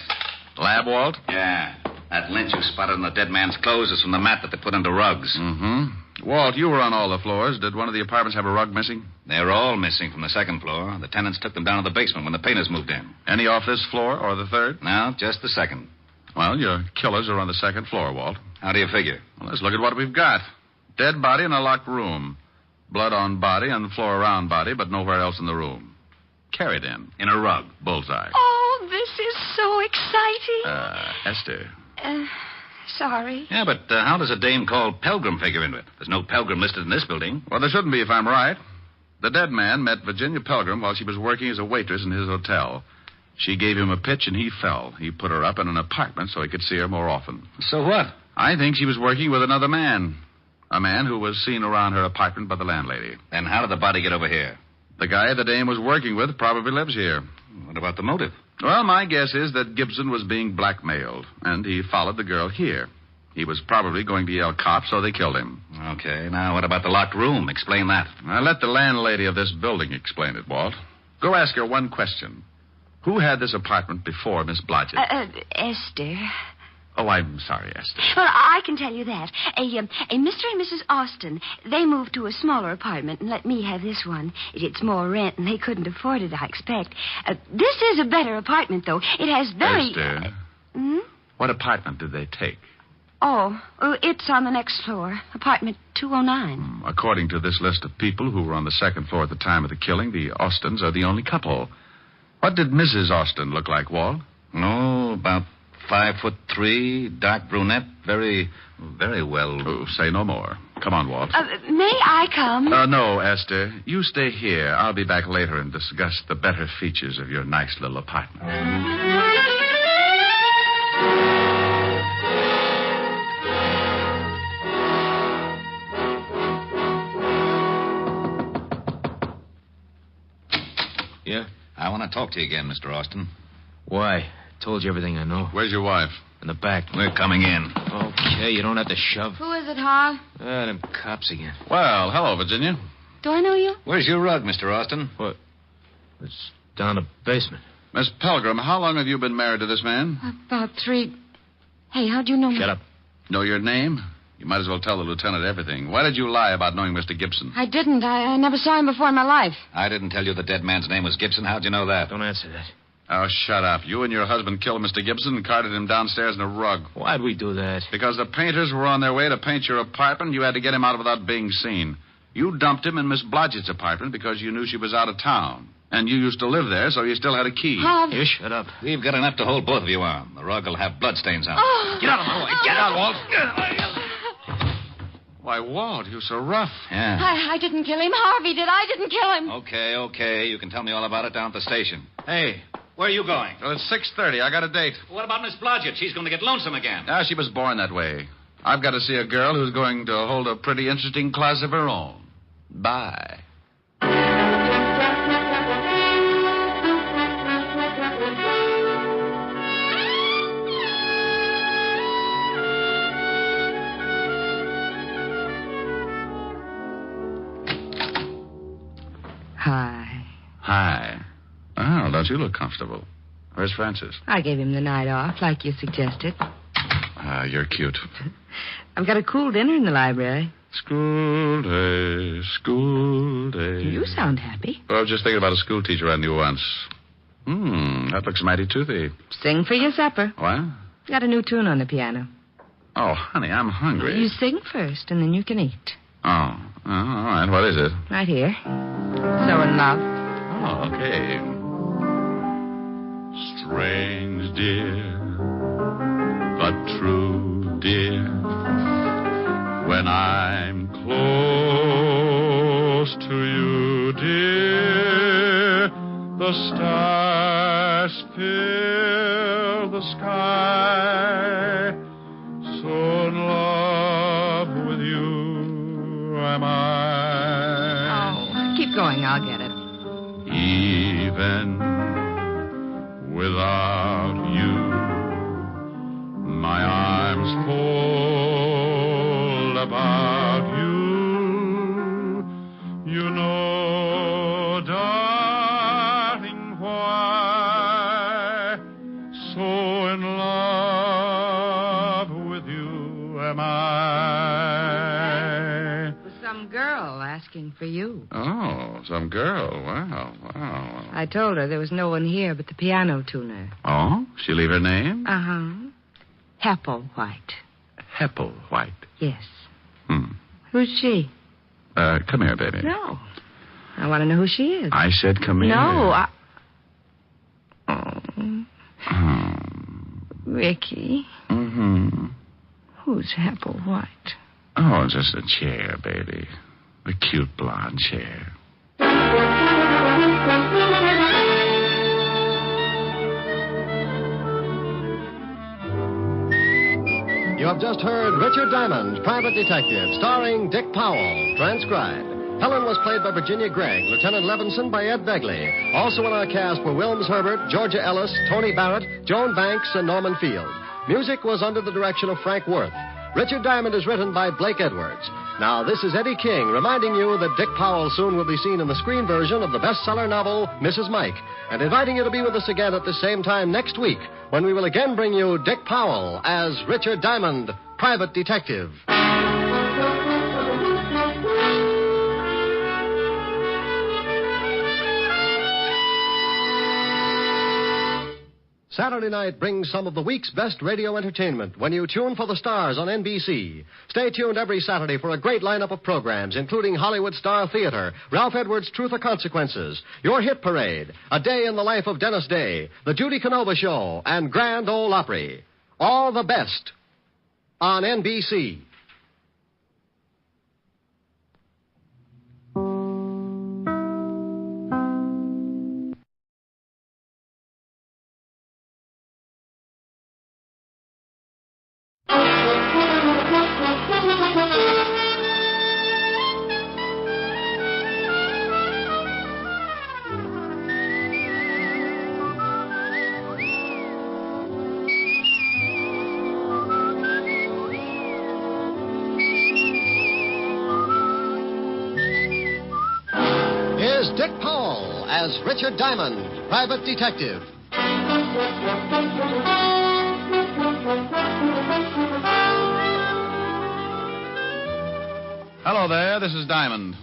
Lab, Walt? Yeah. That lint you spotted on the dead man's clothes is from the mat that they put under rugs. Mm-hmm. Walt, you were on all the floors. Did one of the apartments have a rug missing? They're all missing from the second floor. The tenants took them down to the basement when the painters moved in. Any off this floor or the third? No, just the second. Well, your killers are on the second floor, Walt. How do you figure? Well, let's look at what we've got. Dead body in a locked room. Blood on body and the floor around body, but nowhere else in the room. Carried in a rug. Bullseye. Oh, this is so exciting. Esther. Sorry. Yeah, but how does a dame called Pelgrim figure into it? There's no Pelgrim listed in this building. Well, there shouldn't be if I'm right. The dead man met Virginia Pelgrim while she was working as a waitress in his hotel. She gave him a pitch and he fell. He put her up in an apartment so he could see her more often. So what? I think she was working with another man. A man who was seen around her apartment by the landlady. Then how did the body get over here? The guy the dame was working with probably lives here. What about the motive? Well, my guess is that Gibson was being blackmailed, and he followed the girl here. He was probably going to yell cops, so they killed him. Okay, now what about the locked room? Explain that. I'll let the landlady of this building explain it, Walt. Go ask her one question. Who had this apartment before Miss Blodgett? Esther. Oh, I'm sorry, Esther. Well, I can tell you that. A Mr. and Mrs. Austin, they moved to a smaller apartment and let me have this one. It's more rent, and they couldn't afford it, I expect. This is a better apartment, though. It has very... Esther, what apartment did they take? Oh, it's on the next floor. Apartment 209. According to this list of people who were on the second floor at the time of the killing, the Austins are the only couple. What did Mrs. Austin look like, Walt? Oh, about 5'3", dark brunette, very well. Oh, say no more. Come on, Walt. May I come? No, Esther. You stay here. I'll be back later and discuss the better features of your nice little apartment. Yeah? I want to talk to you again, Mr. Austin. Why? Told you everything I know. Where's your wife? In the back. We're coming in. Okay, you don't have to shove. Who is it, Harv? Them cops again. Well, hello, Virginia. Do I know you? Where's your rug, Mr. Austin? What? It's down the basement. Miss Pelgrim, how long have you been married to this man? About 3... Hey, how'd you know me? Shut up. Know your name? You might as well tell the lieutenant everything. Why did you lie about knowing Mr. Gibson? I didn't. I never saw him before in my life. I didn't tell you the dead man's name was Gibson. How'd you know that? Don't answer that. Oh, shut up. You and your husband killed Mr. Gibson and carted him downstairs in a rug. Why'd we do that? Because the painters were on their way to paint your apartment. You had to get him out without being seen. You dumped him in Miss Blodgett's apartment because you knew she was out of town. And you used to live there, so you still had a key. You shut up. We've got enough to hold both of you on. The rug will have bloodstains on it. Oh. Get out of my way. Get out, Walt. Why, Walt, you're so rough. Yeah. I didn't kill him. Harvey did. I didn't kill him. Okay. You can tell me all about it down at the station. Hey, where are you going? Well, it's 6:30. I got a date. What about Miss Blodgett? She's going to get lonesome again. Ah, she was born that way. I've got to see a girl who's going to hold a pretty interesting class of her own. Bye. Hi. Well, don't you look comfortable? Where's Francis? I gave him the night off, like you suggested. You're cute. I've got a cool dinner in the library. School day, school day. You sound happy. Well, I was just thinking about a school teacher I knew once. That looks mighty toothy. Sing for your supper. What? Got a new tune on the piano. Oh, honey, I'm hungry. You sing first, and then you can eat. Oh, all right. What is it? Right here. So in Love. Oh, okay. Strange, dear, but true, dear. When I'm close to you, dear, the stars fill the sky. So in love with you am I. Oh, keep going. I'll get it. Even without you, my arms fold about you. You know, darling, why so in love with you am I. Some girl asking for you. Oh, some girl. Wow. I told her there was no one here but the piano tuner. Oh? She leave her name? Uh-huh. Hepplewhite. Hepplewhite. Yes. Who's she? Come here, baby. No. I want to know who she is. I said come here. No, Ricky. Who's Hepplewhite? Oh, just a chair, baby. A cute blonde chair. You have just heard Richard Diamond, Private Detective, starring Dick Powell, transcribed. Helen was played by Virginia Gregg, Lieutenant Levinson by Ed Begley. Also in our cast were Wilms Herbert, Georgia Ellis, Tony Barrett, Joan Banks, and Norman Field. Music was under the direction of Frank Worth. Richard Diamond is written by Blake Edwards. Now, this is Eddie King reminding you that Dick Powell soon will be seen in the screen version of the bestseller novel, Mrs. Mike, and inviting you to be with us again at the same time next week when we will again bring you Dick Powell as Richard Diamond, Private Detective. Saturday night brings some of the week's best radio entertainment when you tune for the stars on NBC. Stay tuned every Saturday for a great lineup of programs, including Hollywood Star Theater, Ralph Edwards' Truth or Consequences, Your Hit Parade, A Day in the Life of Dennis Day, The Judy Canova Show, and Grand Ole Opry. All the best on NBC. Here's Dick Powell as Richard Diamond, Private Detective. Hello there, this is Diamond.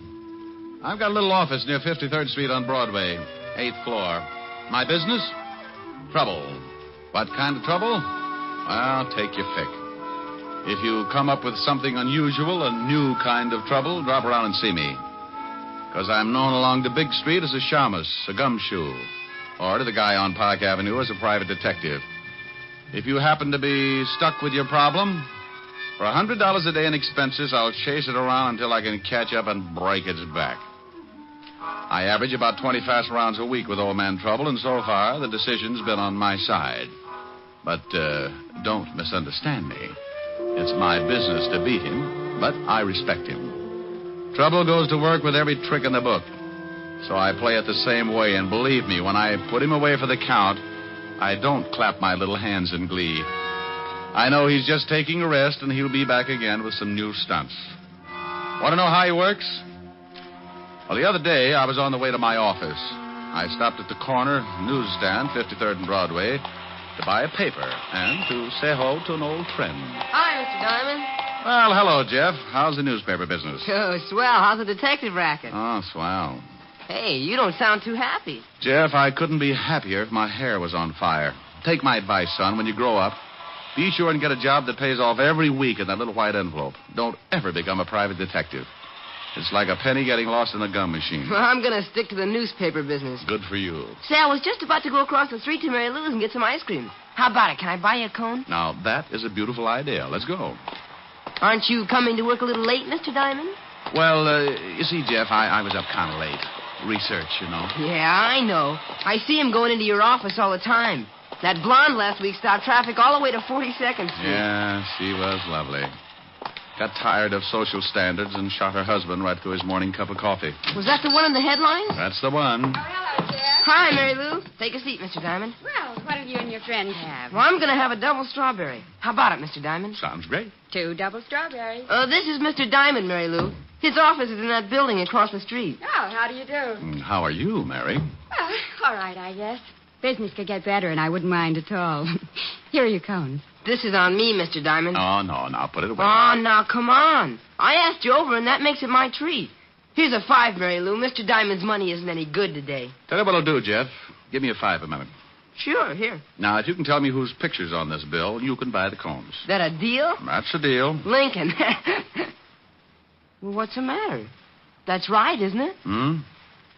I've got a little office near 53rd Street on Broadway, 8th floor. My business? Trouble. What kind of trouble? Well, take your pick. If you come up with something unusual, a new kind of trouble, drop around and see me. Because I'm known along the big street as a shamus, a gumshoe, or to the guy on Park Avenue as a private detective. If you happen to be stuck with your problem, for $100 a day in expenses, I'll chase it around until I can catch up and break its back. I average about 20 fast rounds a week with old man Trouble, and so far the decision's been on my side. But don't misunderstand me. It's my business to beat him, but I respect him. Trouble goes to work with every trick in the book. So I play it the same way, and believe me, when I put him away for the count, I don't clap my little hands in glee. I know he's just taking a rest, and he'll be back again with some new stunts. Want to know how he works? Well, the other day, I was on the way to my office. I stopped at the corner newsstand, 53rd and Broadway, to buy a paper and to say hello to an old friend. Hi, Mr. Diamond. Well, hello, Jeff. How's the newspaper business? Oh, swell. How's the detective racket? Oh, swell. Hey, you don't sound too happy. Jeff, I couldn't be happier if my hair was on fire. Take my advice, son. When you grow up, be sure and get a job that pays off every week in that little white envelope. Don't ever become a private detective. It's like a penny getting lost in a gum machine. Well, I'm going to stick to the newspaper business. Good for you. Say, I was just about to go across the street to Mary Lou's and get some ice cream. How about it? Can I buy you a cone? Now, that is a beautiful idea. Let's go. Aren't you coming to work a little late, Mr. Diamond? Well, you see, Jeff, I was up kind of late. Research, you know. Yeah, I know. I see him going into your office all the time. That blonde last week stopped traffic all the way to 42nd Street. Yeah, she was lovely. Got tired of social standards and shot her husband right through his morning cup of coffee. Was that the one in the headlines? That's the one. Hello, Jeff. Hi, Mary Lou. Take a seat, Mr. Diamond. Well, what'll you and your friend have? Well, I'm going to have a double strawberry. How about it, Mr. Diamond? Sounds great. 2 double strawberries. This is Mr. Diamond, Mary Lou. His office is in that building across the street. Oh, how do you do? How are you, Mary? Well, all right, I guess. Business could get better, and I wouldn't mind at all. Here are your cones. This is on me, Mr. Diamond. Oh, no, now put it away. Oh, now, come on. I asked you over, and that makes it my treat. Here's a 5, Mary Lou. Mr. Diamond's money isn't any good today. Tell you what I'll do, Jeff. Give me a 5 a minute. Sure, here. Now, if you can tell me whose picture's on this bill, you can buy the cones. That a deal? That's the deal. Lincoln. Well, what's the matter? That's right, isn't it? Hmm?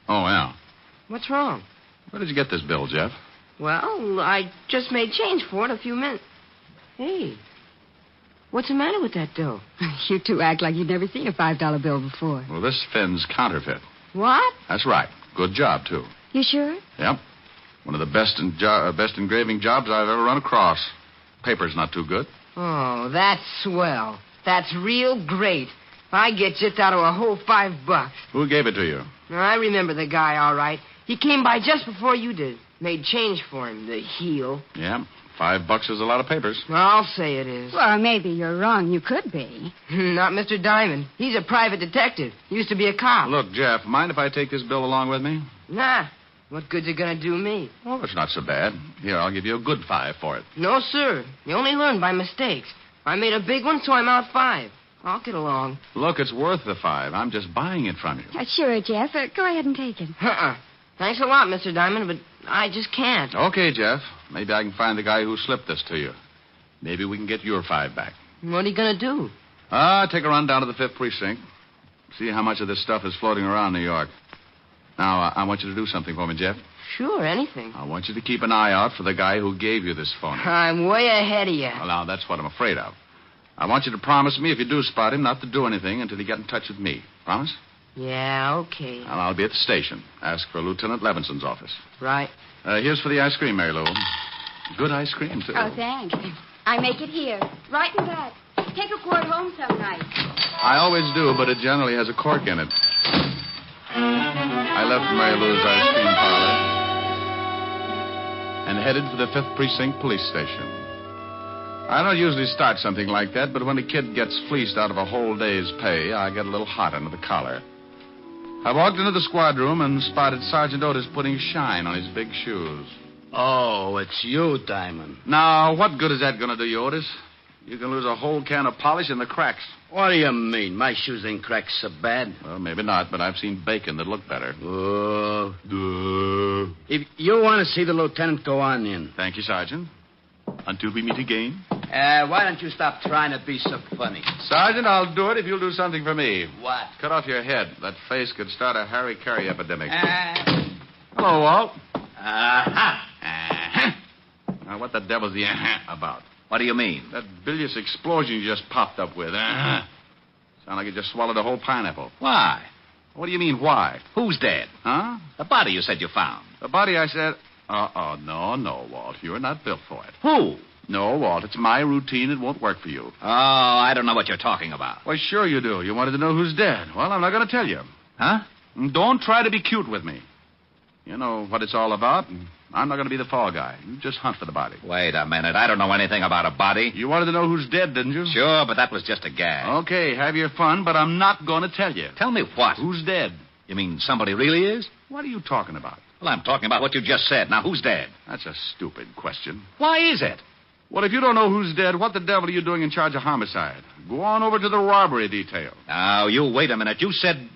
Oh, yeah. What's wrong? Where did you get this bill, Jeff? Well, I just made change for it a few minutes. Hey, what's the matter with that dough? You two act like you'd never seen a $5 bill before. Well, this Finn's counterfeit. What? That's right. Good job, too. You sure? Yep. One of the best engraving jobs I've ever run across. Paper's not too good. Oh, that's swell. That's real great. I get just out of a whole $5. Who gave it to you? I remember the guy, all right. He came by just before you did. Made change for him, the heel. Yeah, $5 is a lot of papers. I'll say it is. Well, maybe you're wrong. You could be. Not Mr. Diamond. He's a private detective. Used to be a cop. Look, Jeff, mind if I take this bill along with me? Nah. What good's it going to do me? Oh, it's not so bad. Here, I'll give you a good 5 for it. No, sir. You only learn by mistakes. I made a big one, so I'm out 5. I'll get along. Look, it's worth the 5. I'm just buying it from you. Sure, Jeff. Go ahead and take it. Thanks a lot, Mr. Diamond, but I just can't. Okay, Jeff. Maybe I can find the guy who slipped this to you. Maybe we can get your 5 back. What are you going to do? Take a run down to the 5th Precinct. See how much of this stuff is floating around New York. Now, I want you to do something for me, Jeff. Sure, anything. I want you to keep an eye out for the guy who gave you this phone. I'm way ahead of you. Well, now, that's what I'm afraid of. I want you to promise me, if you do spot him, not to do anything until you get in touch with me. Promise? Yeah, okay. Well, I'll be at the station. Ask for Lieutenant Levinson's office. Right. Here's for the ice cream, Mary Lou. Good ice cream, too. Oh, thanks. I make it here. Right in back. Take a quart home some night. I always do, but it generally has a cork in it. I left Mary Lou's ice cream parlor and headed for the 5th Precinct Police Station. I don't usually start something like that, but when a kid gets fleeced out of a whole day's pay, I get a little hot under the collar. I walked into the squad room and spotted Sergeant Otis putting shine on his big shoes. Oh, it's you, Diamond. Now, what good is that going to do you, Otis? You can lose a whole can of polish in the cracks. What do you mean? My shoes ain't cracked so bad. Well, maybe not, but I've seen bacon that look better. If you want to see the lieutenant, go on in. Thank you, Sergeant. Until we meet again. Why don't you stop trying to be so funny? Sergeant, I'll do it if you'll do something for me. What? Cut off your head. That face could start a Harry Carey epidemic. Hello, Walt. Now, what the devil's the about? What do you mean? That bilious explosion you just popped up with. Sound like you just swallowed a whole pineapple. Why? What do you mean, why? Who's dead? Huh? The body you said you found. The body I said... No, Walt. You're not built for it. Who? No, Walt. It's my routine. It won't work for you. Oh, I don't know what you're talking about. Why, sure you do. You wanted to know who's dead. Well, I'm not going to tell you. Huh? Don't try to be cute with me. You know what it's all about. I'm not going to be the fall guy. You just hunt for the body. Wait a minute. I don't know anything about a body. You wanted to know who's dead, didn't you? Sure, but that was just a gag. Okay, have your fun, but I'm not going to tell you. Tell me what? Who's dead? You mean somebody really is? What are you talking about? Well, I'm talking about what you just said. Now, who's dead? That's a stupid question. Why is it? Well, if you don't know who's dead, what the devil are you doing in charge of homicide? Go on over to the robbery detail. Now, you wait a minute. You said...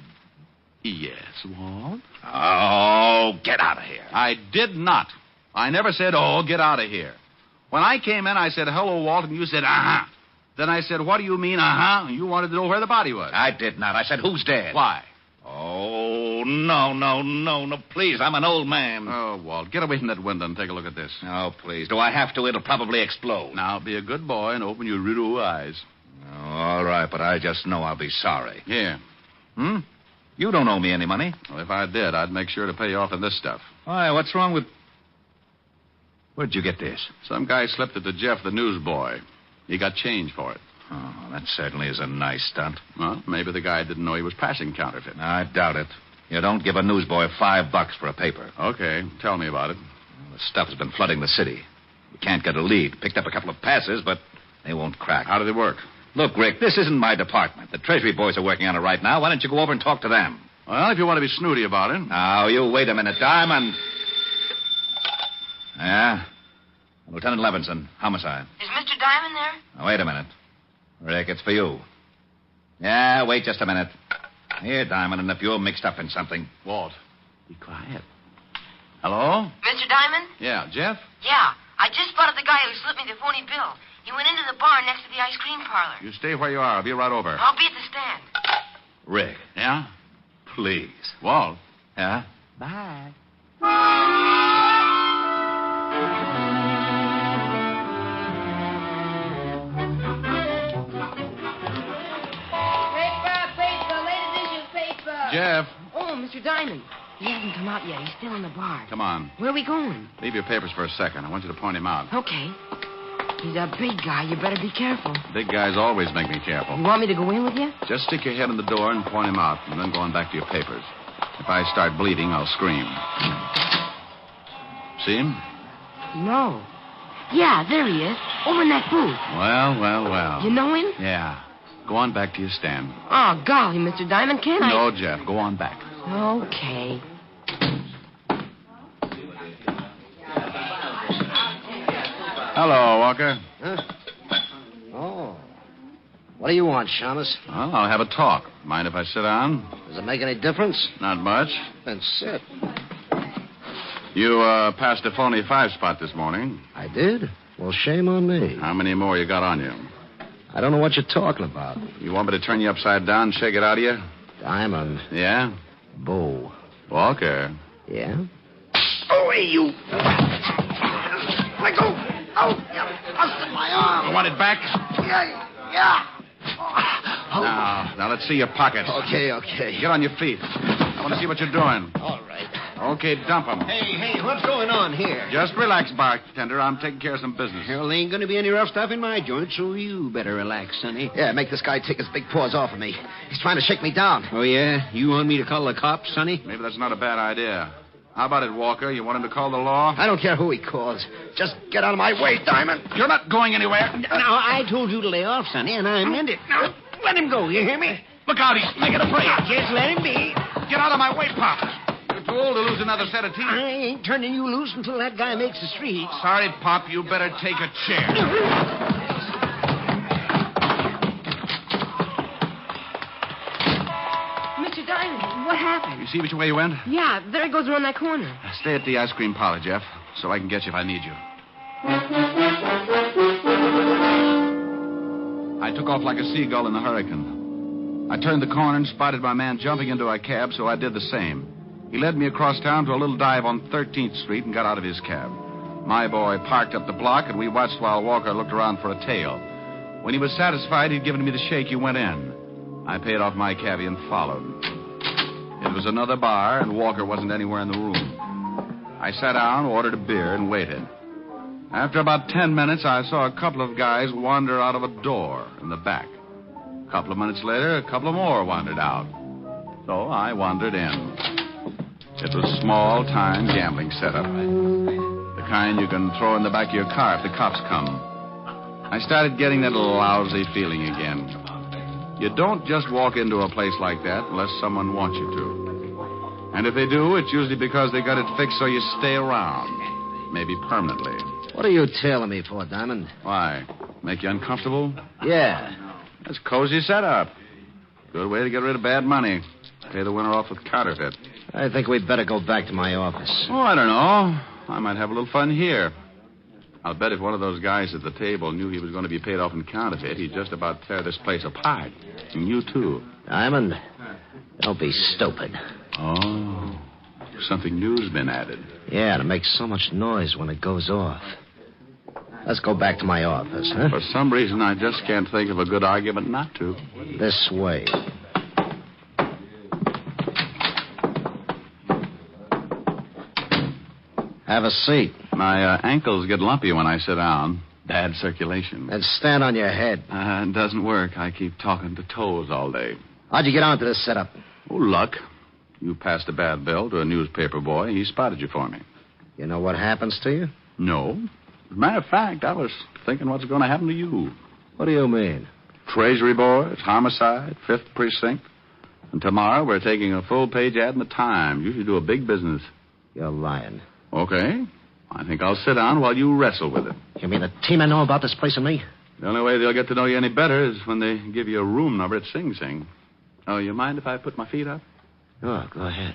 Yes, Walt? Oh, get out of here. I did not. I never said, oh, get out of here. When I came in, I said, hello, Walt, and you said, uh-huh. Then I said, what do you mean, uh-huh? And you wanted to know where the body was. I did not. I said, who's dead? Why? Oh, no, please. I'm an old man. Oh, Walt, get away from that window and take a look at this. Oh, please. Do I have to? It'll probably explode. Now, be a good boy and open your little eyes. Oh, all right, but I just know I'll be sorry. Here. You don't owe me any money. Well, if I did, I'd make sure to pay you off in this stuff. Why, what's wrong with... Where'd you get this? Some guy slipped it to Jeff, the newsboy. He got change for it. Oh, that certainly is a nice stunt. Well, maybe the guy didn't know he was passing counterfeit. I doubt it. You don't give a newsboy $5 for a paper. Okay, tell me about it. Well, the stuff has been flooding the city. We can't get a lead. Picked up a couple of passes, but they won't crack. How did it work? Look, Rick, this isn't my department. The Treasury boys are working on it right now. Why don't you go over and talk to them? Well, if you want to be snooty about it. Now, you wait a minute, Diamond. Yeah? Lieutenant Levinson, homicide. Is Mr. Diamond there? Now, wait a minute. Rick, it's for you. Yeah, wait just a minute. Here, Diamond, and if you're mixed up in something... Walt, be quiet. Hello? Mr. Diamond? Yeah, Jeff? Yeah, I just spotted the guy who slipped me the phony bill. He went into the bar next to the ice cream parlor. You stay where you are. I'll be right over. I'll be at the stand. Rick. Yeah? Please. Walt. Yeah? Bye. Paper, latest issue paper. Jeff. Oh, Mr. Diamond. He hasn't come out yet. He's still in the bar. Come on. Where are we going? Leave your papers for a second. I want you to point him out. Okay. He's a big guy. You better be careful. Big guys always make me careful. You want me to go in with you? Just stick your head in the door and point him out, and then go on back to your papers. If I start bleeding, I'll scream. See him? No. Yeah, there he is. Over in that booth. Well. You know him? Yeah. Go on back to your stand. Oh, golly, Mr. Diamond, can't I? No, Jeff. Go on back. Okay. Hello, Walker. Huh? Oh. What do you want, Shamus? Well, I'll have a talk. Mind if I sit down? Does it make any difference? Not much. Then sit. You passed a phony 5-spot this morning. I did? Well, shame on me. How many more you got on you? I don't know what you're talking about. You want me to turn you upside down and shake it out of you? Diamond. Yeah? Bo. Walker. Yeah? Oh, hey, you. Let go. Oh, busted my arm. You want it back? Yeah. Now, let's see your pockets. Okay. Get on your feet. I want to see what you're doing. All right. Okay, dump them. Hey, what's going on here? Just relax, bartender. I'm taking care of some business. There ain't going to be any rough stuff in my joint, so you better relax, Sonny. Yeah, make this guy take his big paws off of me. He's trying to shake me down. Oh, yeah? You want me to call the cops, Sonny? Maybe that's not a bad idea. How about it, Walker? You want him to call the law? I don't care who he calls. Just get out of my way, Diamond. You're not going anywhere. Now, I told you to lay off, Sonny, and I meant it. Now, let him go, you hear me? Look out, he's making a break. Just let him be. Get out of my way, Pop. You're too old to lose another set of teeth. I ain't turning you loose until that guy makes the street. Sorry, Pop. You better take a chair. What happened? You see which way you went? Yeah, there he goes around that corner. Stay at the ice cream parlor, Jeff, so I can get you if I need you. I took off like a seagull in a hurricane. I turned the corner and spotted my man jumping into a cab, so I did the same. He led me across town to a little dive on 13th Street and got out of his cab. My boy parked up the block, and we watched while Walker looked around for a tail. When he was satisfied he'd given me the shake, he went in. I paid off my cabbie and followed. It was another bar, and Walker wasn't anywhere in the room. I sat down, ordered a beer, and waited. After about 10 minutes, I saw a couple of guys wander out of a door in the back. A couple of minutes later, a couple of more wandered out. So I wandered in. It was a small-time gambling setup. The kind you can throw in the back of your car if the cops come. I started getting that lousy feeling again. You don't just walk into a place like that unless someone wants you to. And if they do, it's usually because they got it fixed so you stay around. Maybe permanently. What are you tailing me for, Diamond? Why? Make you uncomfortable? Yeah. That's cozy setup. Good way to get rid of bad money. Pay the winner off with counterfeit. I think we'd better go back to my office. Oh, I don't know. I might have a little fun here. I'll bet if one of those guys at the table knew he was going to be paid off in counterfeit, he'd just about tear this place apart. And you, too. Diamond, don't be stupid. Oh, something new's been added. Yeah, and it makes so much noise when it goes off. Let's go back to my office, huh? For some reason, I just can't think of a good argument not to. This way. Have a seat. My ankles get lumpy when I sit down. Bad circulation. And stand on your head. It doesn't work. I keep talking to toes all day. How'd you get onto this setup? Oh, luck. You passed a bad bill to a newspaper boy. He spotted you for me. You know what happens to you? No. As a matter of fact, I was thinking what's going to happen to you. What do you mean? Treasury boys, homicide, 5th precinct. And tomorrow we're taking a full-page ad in the Times. You should do a big business. You're lying. Okay. I think I'll sit down while you wrestle with it. You mean the team I know about this place and me? The only way they'll get to know you any better is when they give you a room number at Sing Sing. Oh, you mind if I put my feet up? Oh, go ahead.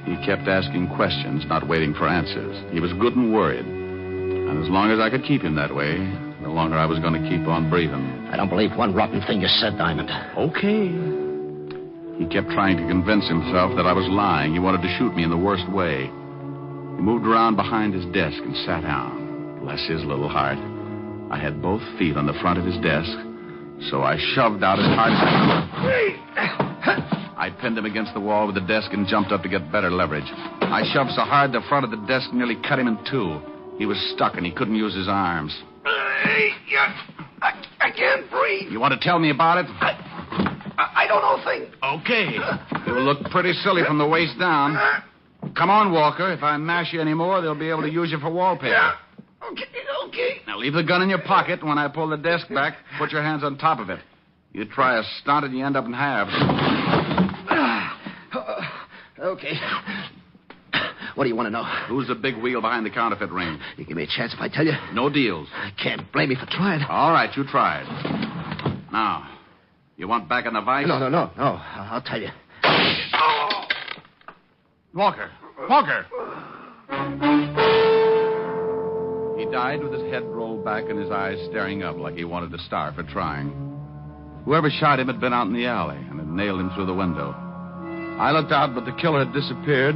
He kept asking questions, not waiting for answers. He was good and worried. And as long as I could keep him that way, the longer I was going to keep on breathing. I don't believe one rotten thing you said, Diamond. Okay. He kept trying to convince himself that I was lying. He wanted to shoot me in the worst way. He moved around behind his desk and sat down. Bless his little heart. I had both feet on the front of his desk, so I shoved out as hard as I could. I pinned him against the wall with the desk and jumped up to get better leverage. I shoved so hard the front of the desk nearly cut him in two. He was stuck and he couldn't use his arms. I can't breathe. You want to tell me about it? I don't know a thing. Okay. You'll look pretty silly from the waist down. Come on, Walker. If I mash you anymore, they'll be able to use you for wallpaper. Yeah. Okay. Now, leave the gun in your pocket. When I pull the desk back, put your hands on top of it. You try a stunt and you end up in halves. Okay. What do you want to know? Who's the big wheel behind the counterfeit ring? You give me a chance if I tell you? No deals. I can't blame you for trying. All right, you tried. Now, you want back in the vice? No. I'll tell you. Walker! He died with his head rolled back and his eyes staring up like he wanted to starve for trying. Whoever shot him had been out in the alley and had nailed him through the window. I looked out, but the killer had disappeared,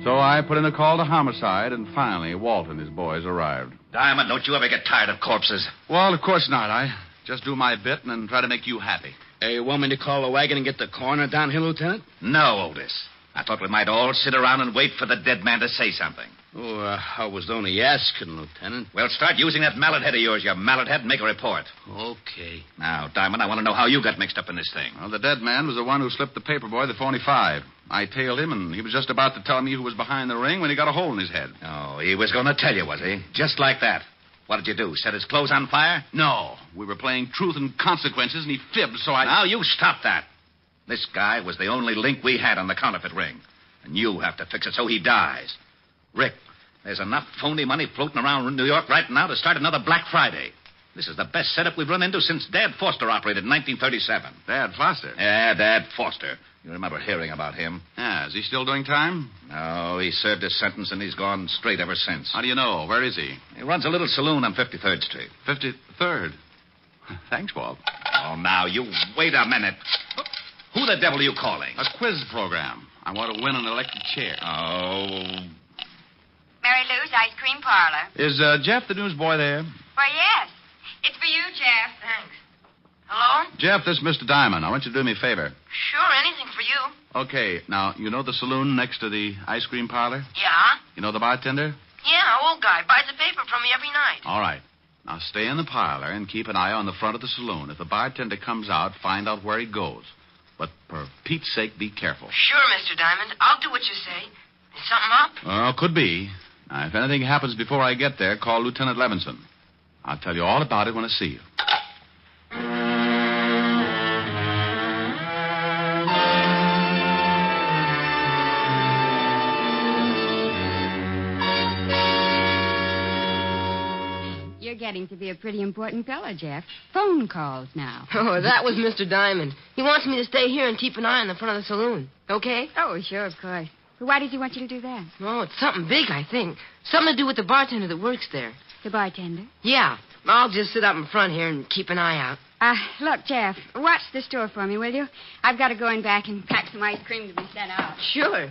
so I put in a call to homicide, and finally Walt and his boys arrived. Diamond, don't you ever get tired of corpses? Well, of course not. I just do my bit and then try to make you happy. Hey, you want me to call the wagon and get the coroner down here, Lieutenant? No, Otis. I thought we might all sit around and wait for the dead man to say something. Oh, I was only asking, Lieutenant. Well, start using that mallet head of yours, you mallet head, and make a report. Okay. Now, Diamond, I want to know how you got mixed up in this thing. Well, the dead man was the one who slipped the paper boy the $45. I tailed him, and he was just about to tell me who was behind the ring when he got a hole in his head. Oh, he was going to tell you, was he? Just like that. What did you do? Set his clothes on fire? No. We were playing truth and consequences, and he fibbed, so I... Now, you stop that. This guy was the only link we had on the counterfeit ring. And you have to fix it so he dies. Rick, there's enough phony money floating around New York right now to start another Black Friday. This is the best setup we've run into since Dad Foster operated in 1937. Dad Foster? Yeah, Dad Foster. You remember hearing about him. Yeah, is he still doing time? No, he served his sentence and he's gone straight ever since. How do you know? Where is he? He runs a little saloon on 53rd Street. 53rd? Thanks, Walt. Oh, now, you wait a minute. Who the devil are you calling? A quiz program. I want to win an electric chair. Oh. Mary Lou's Ice Cream Parlor. Is Jeff the newsboy there? Why, yes. It's for you, Jeff. Thanks. Hello? Jeff, this is Mr. Diamond. I want you to do me a favor. Sure, anything for you. Okay, now, you know the saloon next to the ice cream parlor? Yeah? You know the bartender? Yeah, old guy. Buys the paper from me every night. All right. Now, stay in the parlor and keep an eye on the front of the saloon. If the bartender comes out, find out where he goes. But for Pete's sake, be careful. Sure, Mr. Diamond. I'll do what you say. Is something up? Well, could be. Now, if anything happens before I get there, call Lieutenant Levinson. I'll tell you all about it when I see you. You're getting to be a pretty important fellow, Jeff. Phone calls now. Oh, that was Mr. Diamond. He wants me to stay here and keep an eye on the front of the saloon. Okay? Oh, sure, of course. But why does he want you to do that? Oh, it's something big, I think. Something to do with the bartender that works there. The bartender? Yeah. I'll just sit up in front here and keep an eye out. Look, Jeff, watch the store for me, will you? I've got to go in back and pack some ice cream to be sent out. Sure.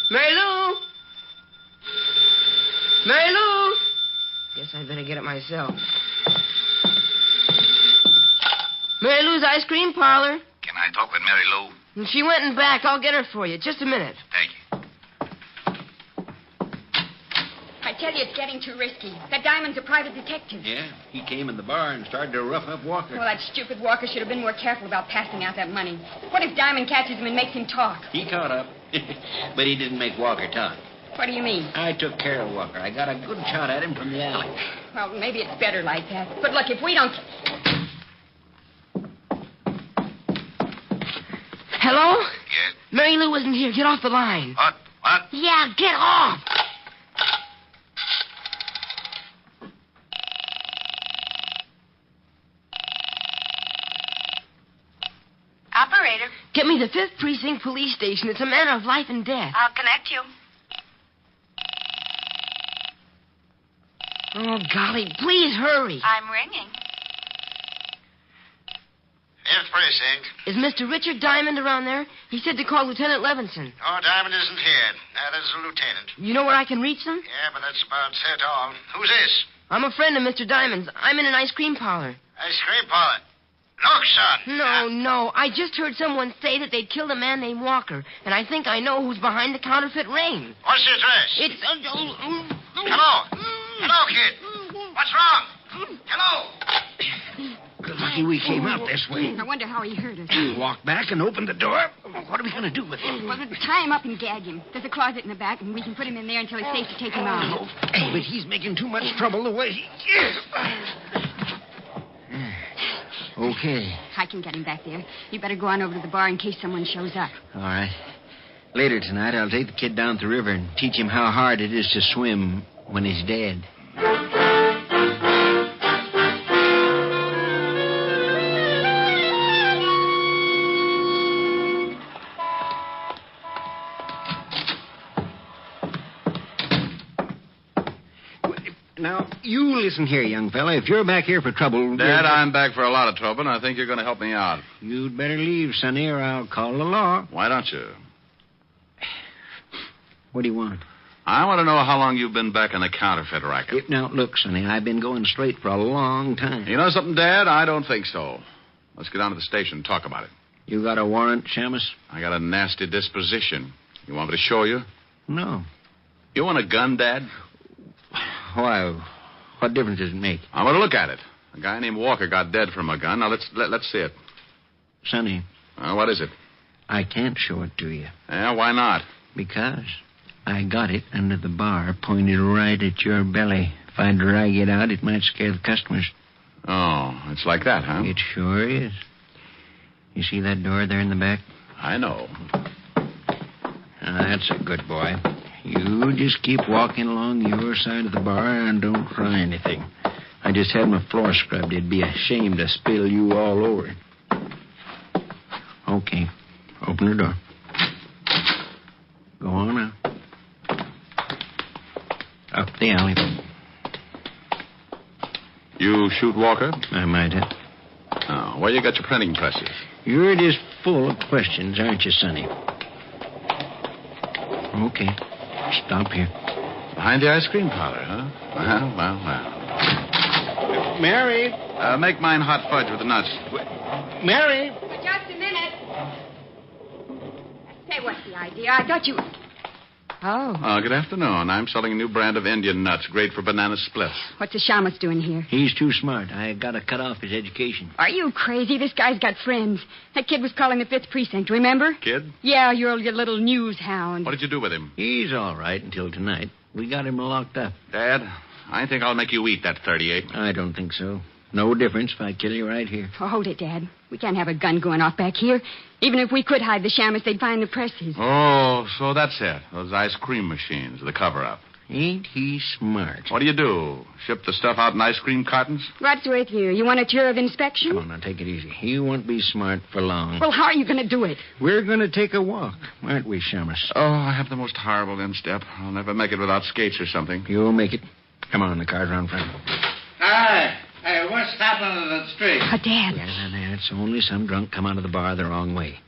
Mary Lou! Mary Lou! Guess I'd better get it myself. Mary Lou's ice cream parlor. Can I talk with Mary Lou? And she went in back. I'll get her for you. Just a minute. Thank you. I tell you, it's getting too risky. That Diamond's a private detective. Yeah, he came in the bar and started to rough up Walker. Well, that stupid Walker should have been more careful about passing out that money. What if Diamond catches him and makes him talk? He caught up. But he didn't make Walker talk. What do you mean? I took care of Walker. I got a good shot at him from the alley. Well, maybe it's better like that. But look, if we don't... Hello? Yes? Mary Lou isn't here. Get off the line. What? What? Yeah, get off. Operator. Get me the 5th Precinct Police Station. It's a matter of life and death. I'll connect you. Oh, golly, please hurry. I'm ringing. 5th Precinct. Is Mr. Richard Diamond around there? He said to call Lieutenant Levinson. Oh, Diamond isn't here. That is a lieutenant. You know where I can reach them? Yeah, but that's about it all. Who's this? I'm a friend of Mr. Diamond's. I'm in an ice cream parlor. Ice cream parlor. Look, son. No. I just heard someone say that they'd killed a man named Walker, and I think I know who's behind the counterfeit ring. What's the address? It's... Hello. Hello, kid. What's wrong? Hello. Lucky we came out this way. I wonder how he hurt us. Walk back and open the door. What are we going to do with him? Well, tie him up and gag him. There's a closet in the back, and we can put him in there until it's safe to take him out. Oh, but he's making too much trouble the way he is. Okay. I can get him back there. You better go on over to the bar in case someone shows up. All right. Later tonight, I'll take the kid down to the river and teach him how hard it is to swim when he's dead. Now, you listen here, young fella. If you're back here for trouble... Dad, I'm back for a lot of trouble, and I think you're going to help me out. You'd better leave, Sonny, or I'll call the law. Why don't you? What do you want? I want to know how long you've been back in the counterfeit racket. Now, look, Sonny, I've been going straight for a long time. You know something, Dad? I don't think so. Let's get down to the station and talk about it. You got a warrant, Shamus? I got a nasty disposition. You want me to show you? No. You want a gun, Dad? Why? What difference does it make? I want to look at it. A guy named Walker got dead from a gun. Now, let's see it. Sonny. What is it? I can't show it to you. Yeah, why not? Because I got it under the bar, pointed right at your belly. If I drag it out, it might scare the customers. Oh, it's like that, huh? It sure is. You see that door there in the back? I know. That's a good boy. You just keep walking along your side of the bar and don't try anything. I just had my floor scrubbed. It'd be a shame to spill you all over it. Okay. Open the door. Go on now. Up the alley. You shoot Walker? I might have. Oh, where you got your printing presses? You're just full of questions, aren't you, Sonny? Okay. Stop here. Behind the ice cream parlor, huh? Well. Mary? Make mine hot fudge with the nuts. Mary? Just a minute. Say, what's the idea? I thought you... Oh. Good afternoon. I'm selling a new brand of Indian nuts, great for banana splits. What's the shamus doing here? He's too smart. I got to cut off his education. Are you crazy? This guy's got friends. That kid was calling the 5th Precinct, remember? Kid? Yeah, your little news hound. What did you do with him? He's all right until tonight. We got him locked up. Dad, I think I'll make you eat that 38. I don't think so. No difference if I kill you right here. Oh, hold it, Dad. We can't have a gun going off back here. Even if we could hide the shamus, they'd find the presses. Oh, so that's it. Those ice cream machines, the cover-up. Ain't he smart? What do? Ship the stuff out in ice cream cartons? What's with you? You want a tour of inspection? Come on, now, take it easy. He won't be smart for long. Well, how are you going to do it? We're going to take a walk, aren't we, Shamus? Oh, I have the most horrible instep. I'll never make it without skates or something. You'll make it. Come on, the car's around front. Hi. Hey, what's happening in the street? Dad. Yeah, it's only some drunk come out of the bar the wrong way.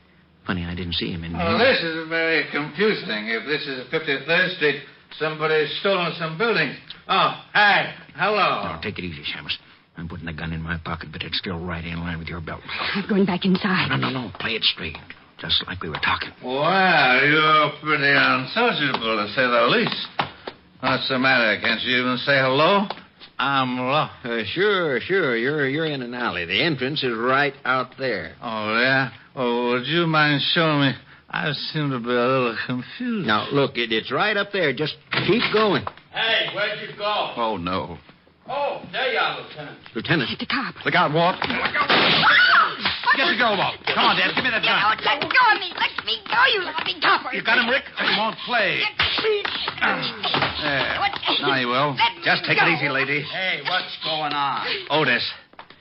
Funny, I didn't see him in there. Oh, this is very confusing. If this is 53rd Street, somebody's stolen some buildings. Oh, hi. Hello. Now, take it easy, Shamus. I'm putting the gun in my pocket, but it's still right in line with your belt. I'm going back inside. No. Play it straight. Just like we were talking. Well, you're pretty unsociable, to say the least. What's the matter? Can't you even say hello? I'm lost. Sure. You're in an alley. The entrance is right out there. Oh, yeah? Oh, would you mind showing me? I seem to be a little confused. Now, look, it's right up there. Just keep going. Hey, where'd you go? Oh, no. Oh, there you are, Lieutenant. Lieutenant. The cop. Look out, Walt. Get the girl, Walt. Come on, Dad. Give me that gun. Let go of me. Let me go, you loving copper. You got him, Rick? He won't play. There. Now he will. Just take it easy, lady. Hey, what's going on? Otis,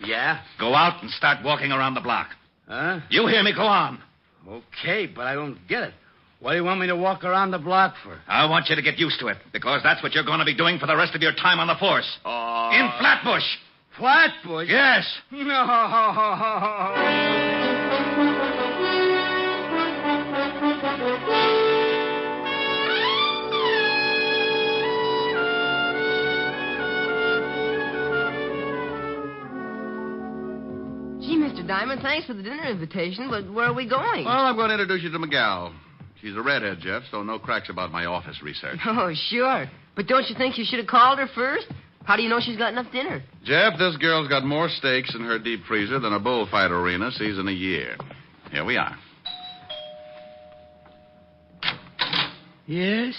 Yeah? go out and start walking around the block. Huh? You hear me? Go on. Okay, but I don't get it. What do you want me to walk around the block for? I want you to get used to it, because that's what you're going to be doing for the rest of your time on the force. In Flatbush. Flatbush? Yes. No. Gee, Mr. Diamond, thanks for the dinner invitation, but where are we going? Well, I'm going to introduce you to Miguel. She's a redhead, Jeff, so no cracks about my office research. Oh, sure. But don't you think you should have called her first? How do you know she's got enough dinner? Jeff, this girl's got more steaks in her deep freezer than a bullfight arena sees in a year. Here we are. Yes?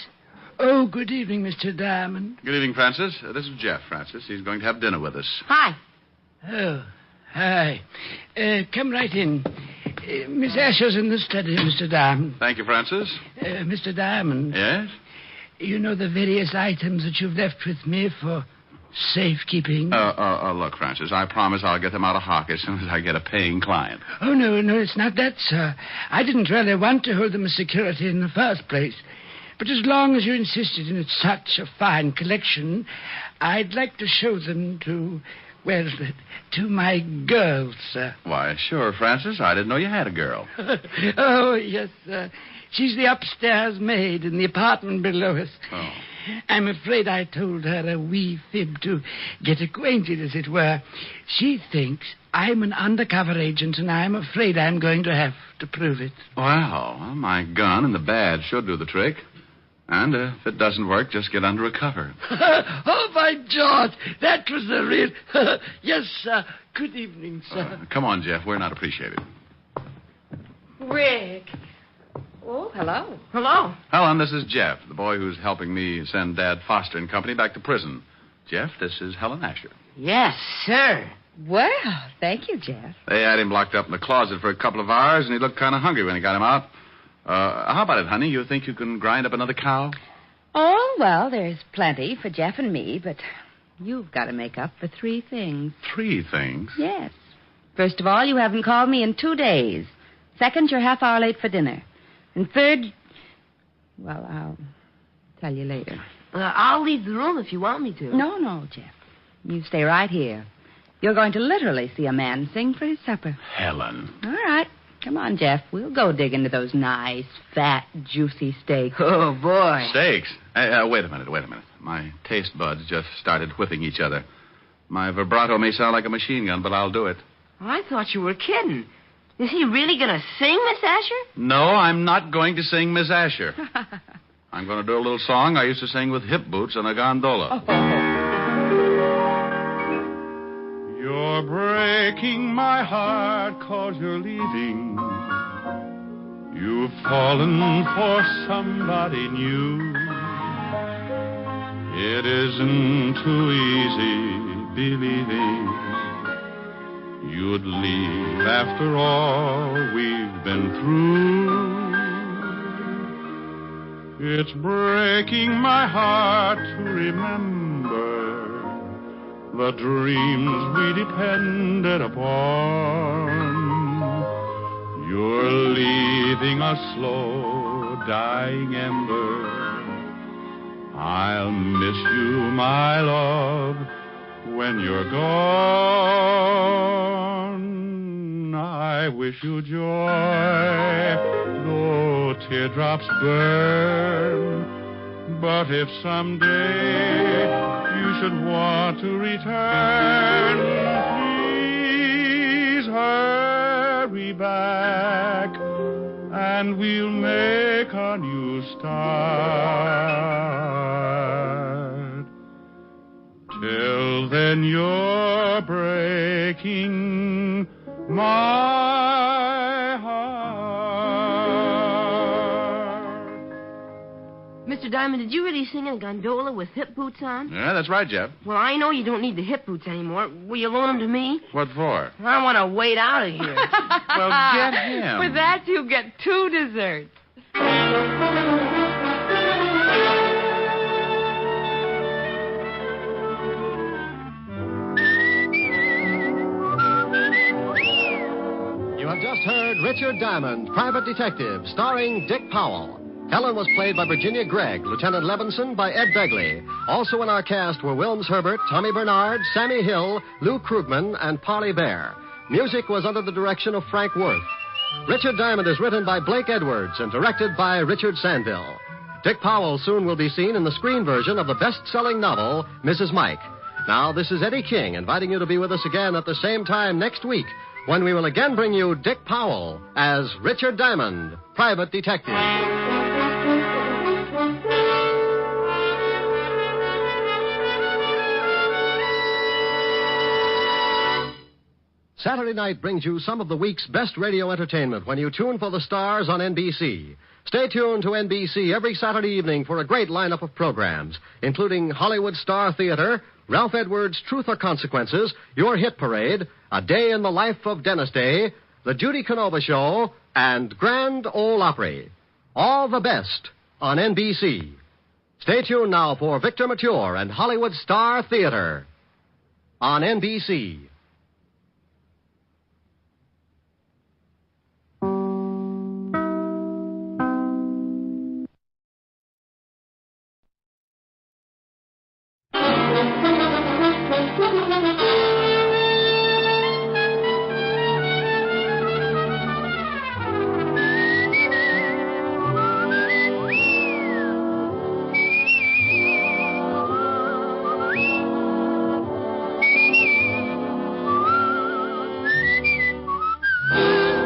Oh, good evening, Mr. Diamond. Good evening, Francis. This is Jeff, Francis. He's going to have dinner with us. Hi. Oh, hi. Come right in. Miss Asher's in the study, Mr. Diamond. Thank you, Francis. Mr. Diamond. Yes? You know the various items that you've left with me for safekeeping? Look, Francis, I promise I'll get them out of hock as soon as I get a paying client. Oh, no, it's not that, sir. I didn't really want to hold them as security in the first place. But as long as you insisted in such a fine collection, I'd like to show them to my girls, sir. Why, sure, Francis. I didn't know you had a girl. Oh, yes, sir. She's the upstairs maid in the apartment below us. Oh. I'm afraid I told her a wee fib to get acquainted, as it were. She thinks I'm an undercover agent, and I'm afraid I'm going to have to prove it. Well, my gun and the badge should do the trick. And if it doesn't work, just get under a cover. Oh, by George, that was a real... Yes, sir. Good evening, sir. Come on, Jeff. We're not appreciated. Rick. Oh, hello. Hello. Helen, this is Jeff, the boy who's helping me send Dad Foster and company back to prison. Jeff, this is Helen Asher. Yes, sir. Well, thank you, Jeff. They had him locked up in the closet for a couple of hours, and he looked kind of hungry when he got him out. How about it, honey? You think you can grind up another cow? Oh, well, there's plenty for Jeff and me, but you've got to make up for 3 things. 3 things? Yes. First of all, you haven't called me in 2 days. Second, you're half hour late for dinner. And third, well, I'll tell you later. I'll leave the room if you want me to. No, Jeff. You stay right here. You're going to literally see a man sing for his supper. Helen. All right. Come on, Jeff. We'll go dig into those nice, fat, juicy steaks. Oh, boy. Steaks? Hey, wait a minute. My taste buds just started whipping each other. My vibrato may sound like a machine gun, but I'll do it. I thought you were kidding. Is he really going to sing, Miss Asher? No, I'm not going to sing Miss Asher. I'm going to do a little song I used to sing with hip boots on a gondola. You're breaking my heart 'cause you're leaving. You've fallen for somebody new. It isn't too easy believing you'd leave after all we've been through. It's breaking my heart to remember the dreams we depended upon. You're leaving a slow dying ember. I'll miss you, my love, when you're gone. I wish you joy, though teardrops burn. But if someday you should want to return, please hurry back, and we'll make a new start. Till then you're breaking my heart. Mr. Diamond, did you really sing in a gondola with hip boots on? Yeah, that's right, Jeff. Well, I know you don't need the hip boots anymore. Will you loan them to me? What for? I want to wade out of here. Well, get him. For that, you get 2 desserts. You have just heard Richard Diamond, Private Detective, starring Dick Powell. Helen was played by Virginia Gregg, Lieutenant Levinson by Ed Begley. Also in our cast were Wilms Herbert, Tommy Bernard, Sammy Hill, Lou Krugman, and Parley Bear. Music was under the direction of Frank Worth. Richard Diamond is written by Blake Edwards and directed by Richard Sandville. Dick Powell soon will be seen in the screen version of the best-selling novel, Mrs. Mike. Now, this is Eddie King inviting you to be with us again at the same time next week when we will again bring you Dick Powell as Richard Diamond, Private Detective. Saturday night brings you some of the week's best radio entertainment when you tune for the stars on NBC. Stay tuned to NBC every Saturday evening for a great lineup of programs, including Hollywood Star Theater, Ralph Edwards' Truth or Consequences, Your Hit Parade, A Day in the Life of Dennis Day, The Judy Canova Show, and Grand Ole Opry. All the best on NBC. Stay tuned now for Victor Mature and Hollywood Star Theater on NBC.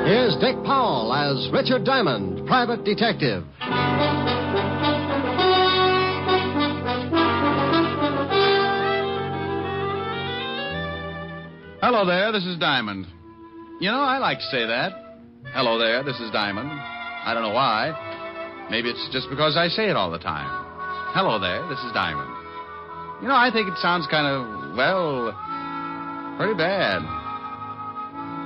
Here's Dick Powell as Richard Diamond, Private Detective. Hello there, this is Diamond. You know, I like to say that. Hello there, this is Diamond. I don't know why. Maybe it's just because I say it all the time. Hello there, this is Diamond. You know, I think it sounds kind of, well, pretty bad.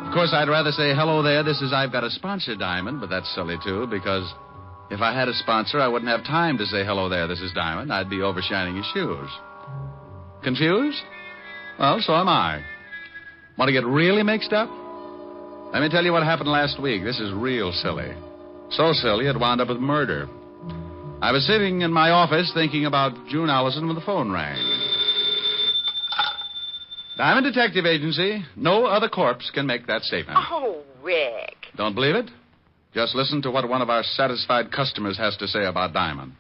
Of course, I'd rather say, hello there, this is I've got a sponsor, Diamond, but that's silly, too, because if I had a sponsor, I wouldn't have time to say, hello there, this is Diamond. I'd be overshining his shoes. Confused? Well, so am I. Want to get really mixed up? Let me tell you what happened last week. This is real silly. So silly, it wound up with murder. I was sitting in my office thinking about June Allison when the phone rang. Diamond Detective Agency. No other corpse can make that statement. Oh, Rick. Don't believe it? Just listen to what one of our satisfied customers has to say about Diamond.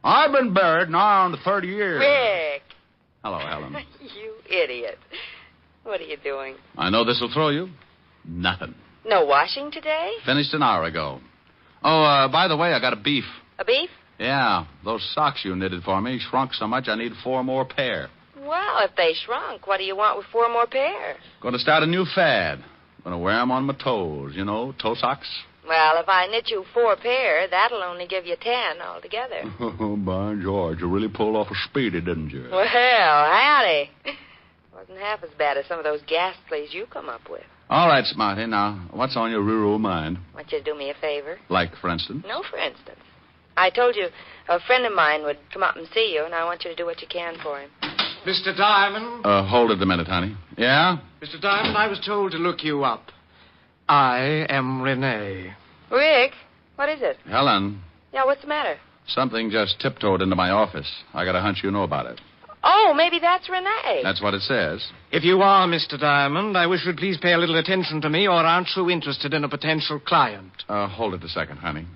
I've been buried now on the 30 years. Rick. Hello, Helen. You idiot. What are you doing? I know this will throw you. Nothing. No washing today? Finished an hour ago. Oh, by the way, I got a beef. A beef? Yeah, those socks you knitted for me shrunk so much I need 4 more pair. Well, if they shrunk, what do you want with 4 more pair? Going to start a new fad. Going to wear them on my toes, you know, toe socks. Well, if I knit you 4 pair, that'll only give you 10 altogether. By George, you really pulled off a speedy, didn't you? Well, howdy. Wasn't half as bad as some of those gas plays you come up with. All right, Smarty. Now, what's on your rural mind? I want you to do me a favor. Like, for instance? No, for instance. I told you a friend of mine would come up and see you, and I want you to do what you can for him. Mr. Diamond? Hold it a minute, honey. Yeah? Mr. Diamond, I was told to look you up. I am Rene. Rick, what is it? Helen, Yeah, what's the matter? something just tiptoed into my office. I got a hunch you know about it. Oh, maybe that's Renee. That's what it says. If you are Mr. Diamond, I wish you'd please pay a little attention to me, or aren't you interested in a potential client? Hold it a second, honey.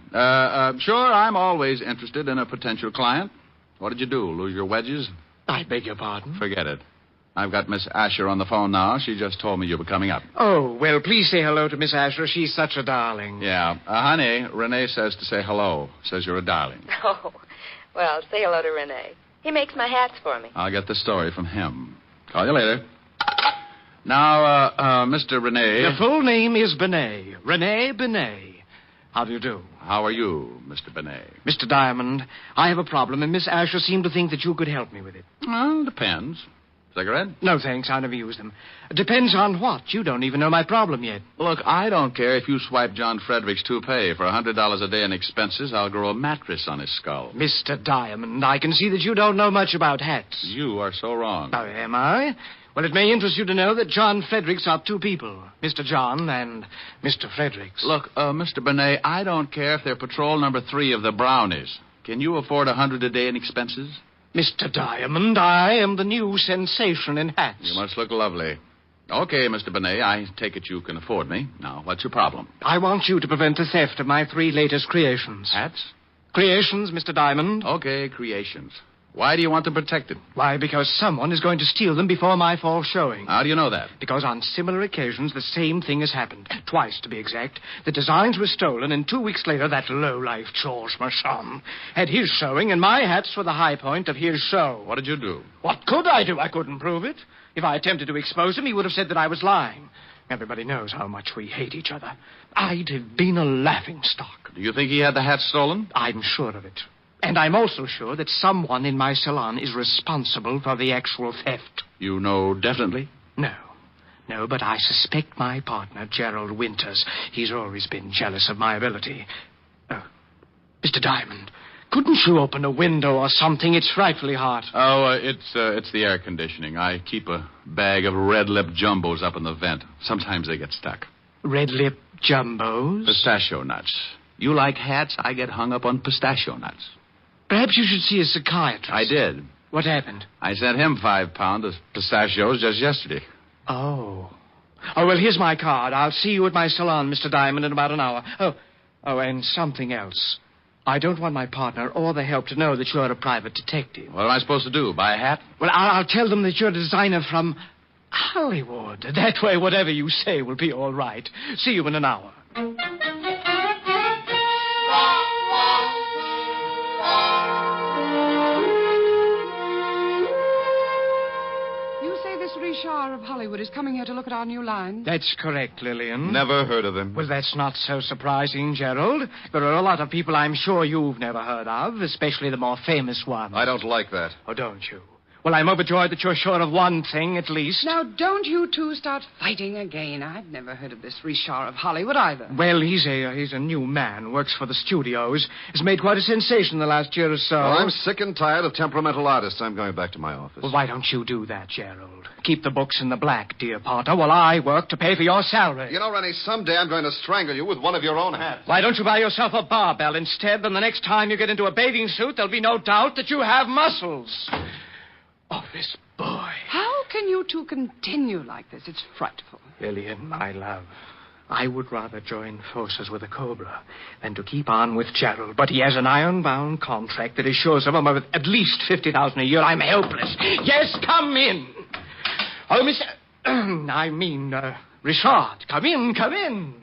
Sure, I'm always interested in a potential client. What did you do, lose your wedges? I beg your pardon? Forget it. I've got Miss Asher on the phone now. She just told me you were coming up. Oh, well, please say hello to Miss Asher. She's such a darling. Yeah. Honey, Renee says to say hello. Says you're a darling. Oh, well, say hello to Renee. He makes my hats for me. I'll get the story from him. Call you later. Now, Mr. Renee. The full name is Benet. Rene Benet. How do you do? How are you, Mr. Benet? Mr. Diamond, I have a problem, and Miss Asher seemed to think that you could help me with it. Well, depends. Cigarette? No, thanks. I never use them. Depends on what. You don't even know my problem yet. Look, I don't care if you swipe John Frederick's toupee. For $100 a day in expenses, I'll grow a mattress on his skull. Mr. Diamond, I can see that you don't know much about hats. You are so wrong. Oh, am I? Well, it may interest you to know that John Fredericks are two people. Mr. John and Mr. Fredericks. Look, Mr. Benet, I don't care if they're patrol number 3 of the Brownies. Can you afford $100 a day in expenses? Mr. Diamond, I am the new sensation in hats. You must look lovely. Okay, Mr. Benet, I take it you can afford me. Now, what's your problem? I want you to prevent the theft of my 3 latest creations. Hats? Creations, Mr. Diamond. Okay, creations. Why do you want them protected? Why, because someone is going to steal them before my fall showing. How do you know that? Because on similar occasions, the same thing has happened. Twice, to be exact. The designs were stolen, and 2 weeks later, that lowlife George Marchand had his showing, and my hats were the high point of his show. What did you do? What could I do? I couldn't prove it. If I attempted to expose him, he would have said that I was lying. Everybody knows how much we hate each other. I'd have been a laughingstock. Do you think he had the hats stolen? I'm sure of it. And I'm also sure that someone in my salon is responsible for the actual theft. You know definitely? No, but I suspect my partner, Gerald Winters. He's always been jealous of my ability. Mr. Diamond, couldn't you open a window or something? It's frightfully hot. Oh, it's the air conditioning. I keep a bag of red lip jumbos up in the vent. Sometimes they get stuck. Red lip jumbos? Pistachio nuts. You like hats, I get hung up on pistachio nuts. Perhaps you should see a psychiatrist. I did. What happened? I sent him 5 pounds of pistachios just yesterday. Oh, well, here's my card. I'll see you at my salon, Mr. Diamond, in about an hour. Oh, and something else. I don't want my partner or the help to know that you're a private detective. What am I supposed to do, buy a hat? Well, I'll tell them that you're a designer from Hollywood. That way, whatever you say will be all right. See you in an hour. Richard of Hollywood is coming here to look at our new line. That's correct, Lillian. Never heard of him. Well, that's not so surprising, Gerald. There are a lot of people I'm sure you've never heard of, especially the more famous ones. I don't like that. Oh, don't you? Well, I'm overjoyed that you're sure of one thing, at least. Now, don't you two start fighting again. I've never heard of this Richard of Hollywood either. Well, he's a new man, works for the studios. Has made quite a sensation the last year or so. Well, I'm sick and tired of temperamental artists. I'm going back to my office. Well, why don't you do that, Gerald? Keep the books in the black, dear partner, while I work to pay for your salary. You know, Rennie, someday I'm going to strangle you with one of your own hats. Why don't you buy yourself a barbell instead? Then the next time you get into a bathing suit, there'll be no doubt that you have muscles. Oh, this boy. How can you two continue like this? It's frightful. Lillian, my love, I would rather join forces with a cobra than to keep on with Gerald. But he has an iron-bound contract that assures him of at least $50,000 a year. I'm helpless. Yes, come in. Oh, Richard, come in.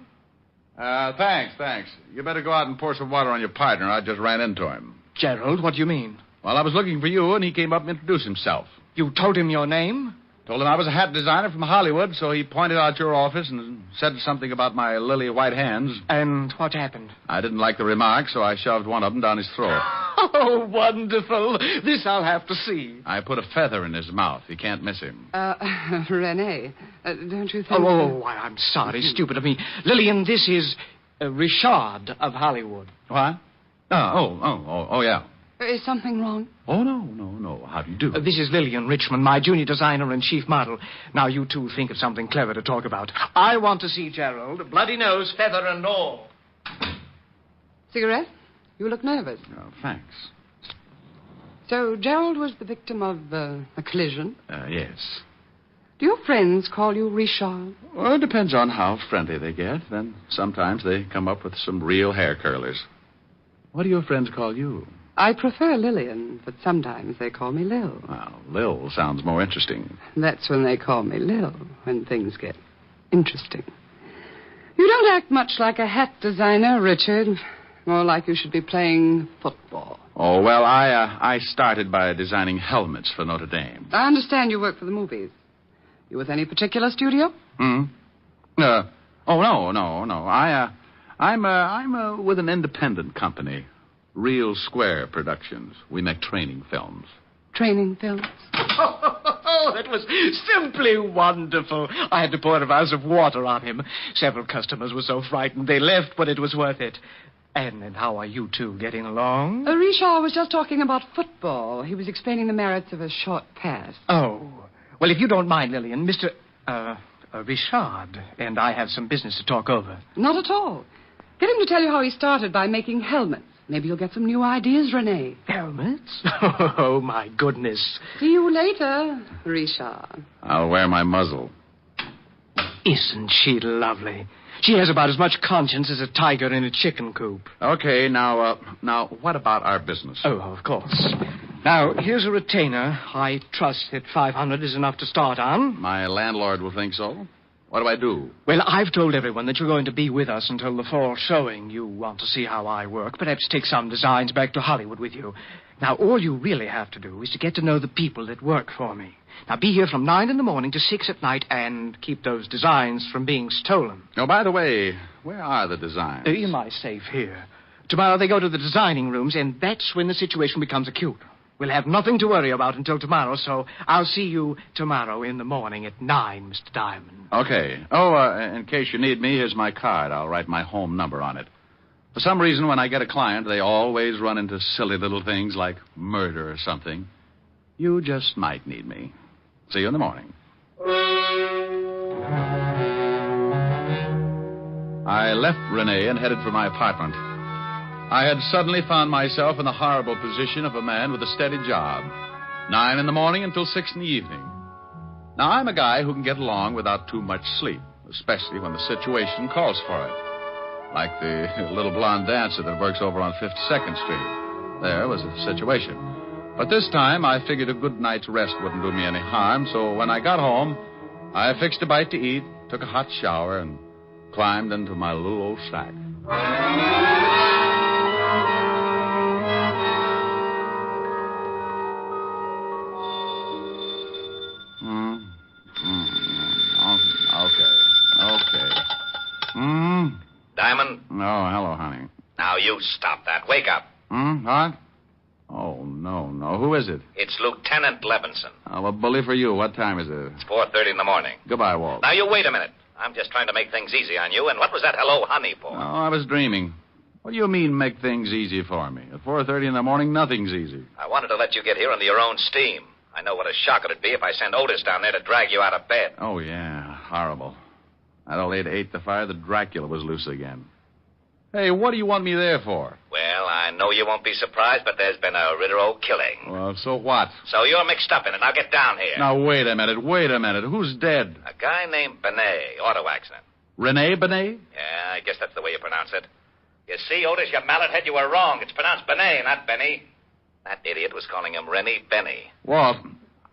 Thanks. You better go out and pour some water on your partner. I just ran into him. Gerald, what do you mean? Well, I was looking for you, and he came up and introduced himself. You told him your name? Told him I was a hat designer from Hollywood, so he pointed out your office and said something about my lily white hands. And what happened? I didn't like the remark, so I shoved one of them down his throat. Oh, wonderful. This I'll have to see. I put a feather in his mouth. You can't miss him. Rene, don't you think... Why, I'm sorry, stupid of me. Lillian, this is Richard of Hollywood. What? Oh, yeah. Is something wrong? Oh, no. How do you do? This is Lillian Richmond, my junior designer and chief model. Now, you two think of something clever to talk about. I want to see Gerald, bloody nose, feather, and all. Cigarette? You look nervous. Oh, thanks. So, Gerald was the victim of a collision? Yes. Do your friends call you Richard? Well, it depends on how friendly they get. Then sometimes they come up with some real hair curlers. What do your friends call you? I prefer Lillian, but sometimes they call me Lil. Well, Lil sounds more interesting. That's when they call me Lil, when things get interesting. You don't act much like a hat designer, Richard. More like you should be playing football. Oh, well, I started by designing helmets for Notre Dame. I understand you work for the movies. You with any particular studio? No. I'm with an independent company. Real Square Productions. We make training films. Training films? Oh, that was simply wonderful. I had to pour a vase of water on him. Several customers were so frightened they left, but it was worth it. And how are you two getting along? Richard was just talking about football. He was explaining the merits of a short pass. Oh. Well, if you don't mind, Lillian, Mr. Richard and I have some business to talk over. Not at all. Get him to tell you how he started by making helmets. Maybe you'll get some new ideas, Rene. Helmets? Oh, my goodness. See you later, Richard. I'll wear my muzzle. Isn't she lovely? She has about as much conscience as a tiger in a chicken coop. Okay, now, what about our business? Oh, of course. Now, here's a retainer. I trust that $500 is enough to start on. My landlord will think so. What do I do? Well, I've told everyone that you're going to be with us until the fall showing. You want to see how I work, perhaps take some designs back to Hollywood with you. Now, all you really have to do is to get to know the people that work for me. Now, be here from 9 in the morning to 6 at night and keep those designs from being stolen. Oh, by the way, where are the designs? In my safe here. Tomorrow they go to the designing rooms, and that's when the situation becomes acute. We'll have nothing to worry about until tomorrow, so I'll see you tomorrow in the morning at 9, Mr. Diamond. Okay. Oh, in case you need me, here's my card. I'll write my home number on it. For some reason, when I get a client, they always run into silly little things like murder or something. You just might need me. See you in the morning. I left Rene and headed for my apartment. I had suddenly found myself in the horrible position of a man with a steady job. 9 in the morning until 6 in the evening. Now, I'm a guy who can get along without too much sleep, especially when the situation calls for it. Like the little blonde dancer that works over on 52nd Street. There was a situation. But this time, I figured a good night's rest wouldn't do me any harm, so when I got home, I fixed a bite to eat, took a hot shower, and climbed into my little old shack. Okay. Diamond? Oh, hello, honey. Now, you stop that. Wake up. What? Oh, no. Who is it? It's Lieutenant Levinson. Oh, well, bully for you. What time is it? It's 4:30 in the morning. Goodbye, Walt. Now, you wait a minute. I'm just trying to make things easy on you. And what was that hello, honey, for? Oh, I was dreaming. What do you mean, make things easy for me? At 4:30 in the morning, nothing's easy. I wanted to let you get here under your own steam. I know what a shock it'd be if I send Otis down there to drag you out of bed. Oh, yeah. Horrible. That old 8 ate the fire, the Dracula was loose again. Hey, what do you want me there for? Well, I know you won't be surprised, but there's been a Rittero killing. Well, so what? So you're mixed up in it. Now get down here. Now, wait a minute. Who's dead? A guy named BENNET, auto accident. Rene BENNET? Yeah, I guess that's the way you pronounce it. You see, Otis, you mallet head, you were wrong. It's pronounced BENNET, not Benny. That idiot was calling him Rene Benny. Walt,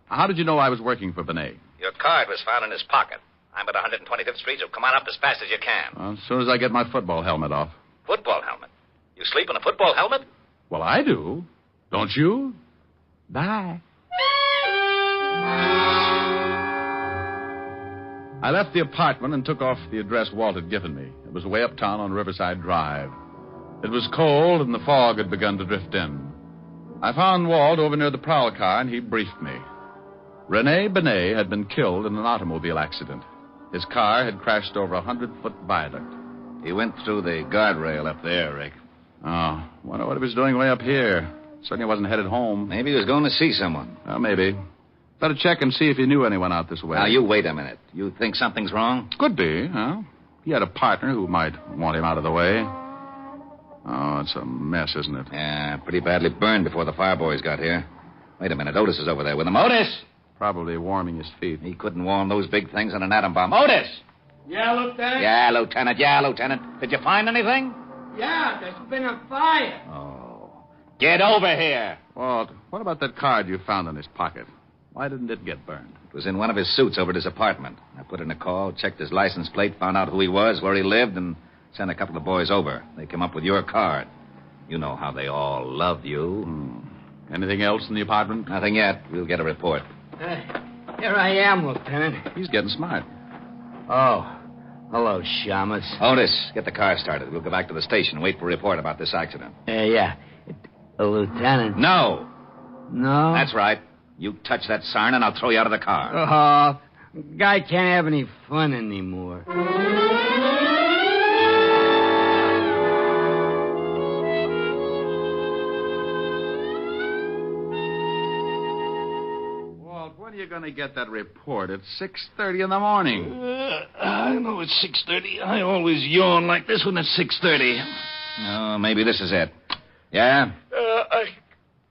how did you know I was working for BENNET? Your card was found in his pocket. I'm at 125th Street, so come on up as fast as you can. Well, as soon as I get my football helmet off. Football helmet? You sleep in a football helmet? Well, I do. Don't you? Bye. I left the apartment and took off the address Walt had given me. It was way uptown on Riverside Drive. It was cold, and the fog had begun to drift in. I found Walt over near the prowl car, and he briefed me. Rene Bennet had been killed in an automobile accident. His car had crashed over a 100-foot viaduct. He went through the guardrail up there, Rick. Oh, wonder what he was doing way up here. Certainly wasn't headed home. Maybe he was going to see someone. Well, maybe. Better check and see if he knew anyone out this way. Now, you wait a minute. You think something's wrong? Could be, huh? He had a partner who might want him out of the way. Oh, it's a mess, isn't it? Yeah, pretty badly burned before the fire boys got here. Wait a minute. Otis is over there with him. Otis! Probably warming his feet. He couldn't warm those big things on an atom bomb. Otis! Yeah, Lieutenant? Yeah, Lieutenant. Yeah, Lieutenant. Did you find anything? Yeah, there's been a fire. Oh. Get over here. Walt, what about that card you found in his pocket? Why didn't it get burned? It was in one of his suits over at his apartment. I put in a call, checked his license plate, found out who he was, where he lived, and sent a couple of boys over. They came up with your card. You know how they all love you. Anything else in the apartment? Nothing yet. We'll get a report. Here I am, Lieutenant. He's getting smart. Oh. Hello, Shamus. Otis, get the car started. We'll go back to the station and wait for a report about this accident. Yeah. Lieutenant? No. No? That's right. You touch that siren and I'll throw you out of the car. Oh, guy can't have any fun anymore. Walt, when are you going to get that report? It's 6:30 in the morning. I know it's 6:30. I always yawn like this when it's 6:30. Oh, maybe this is it. Yeah? I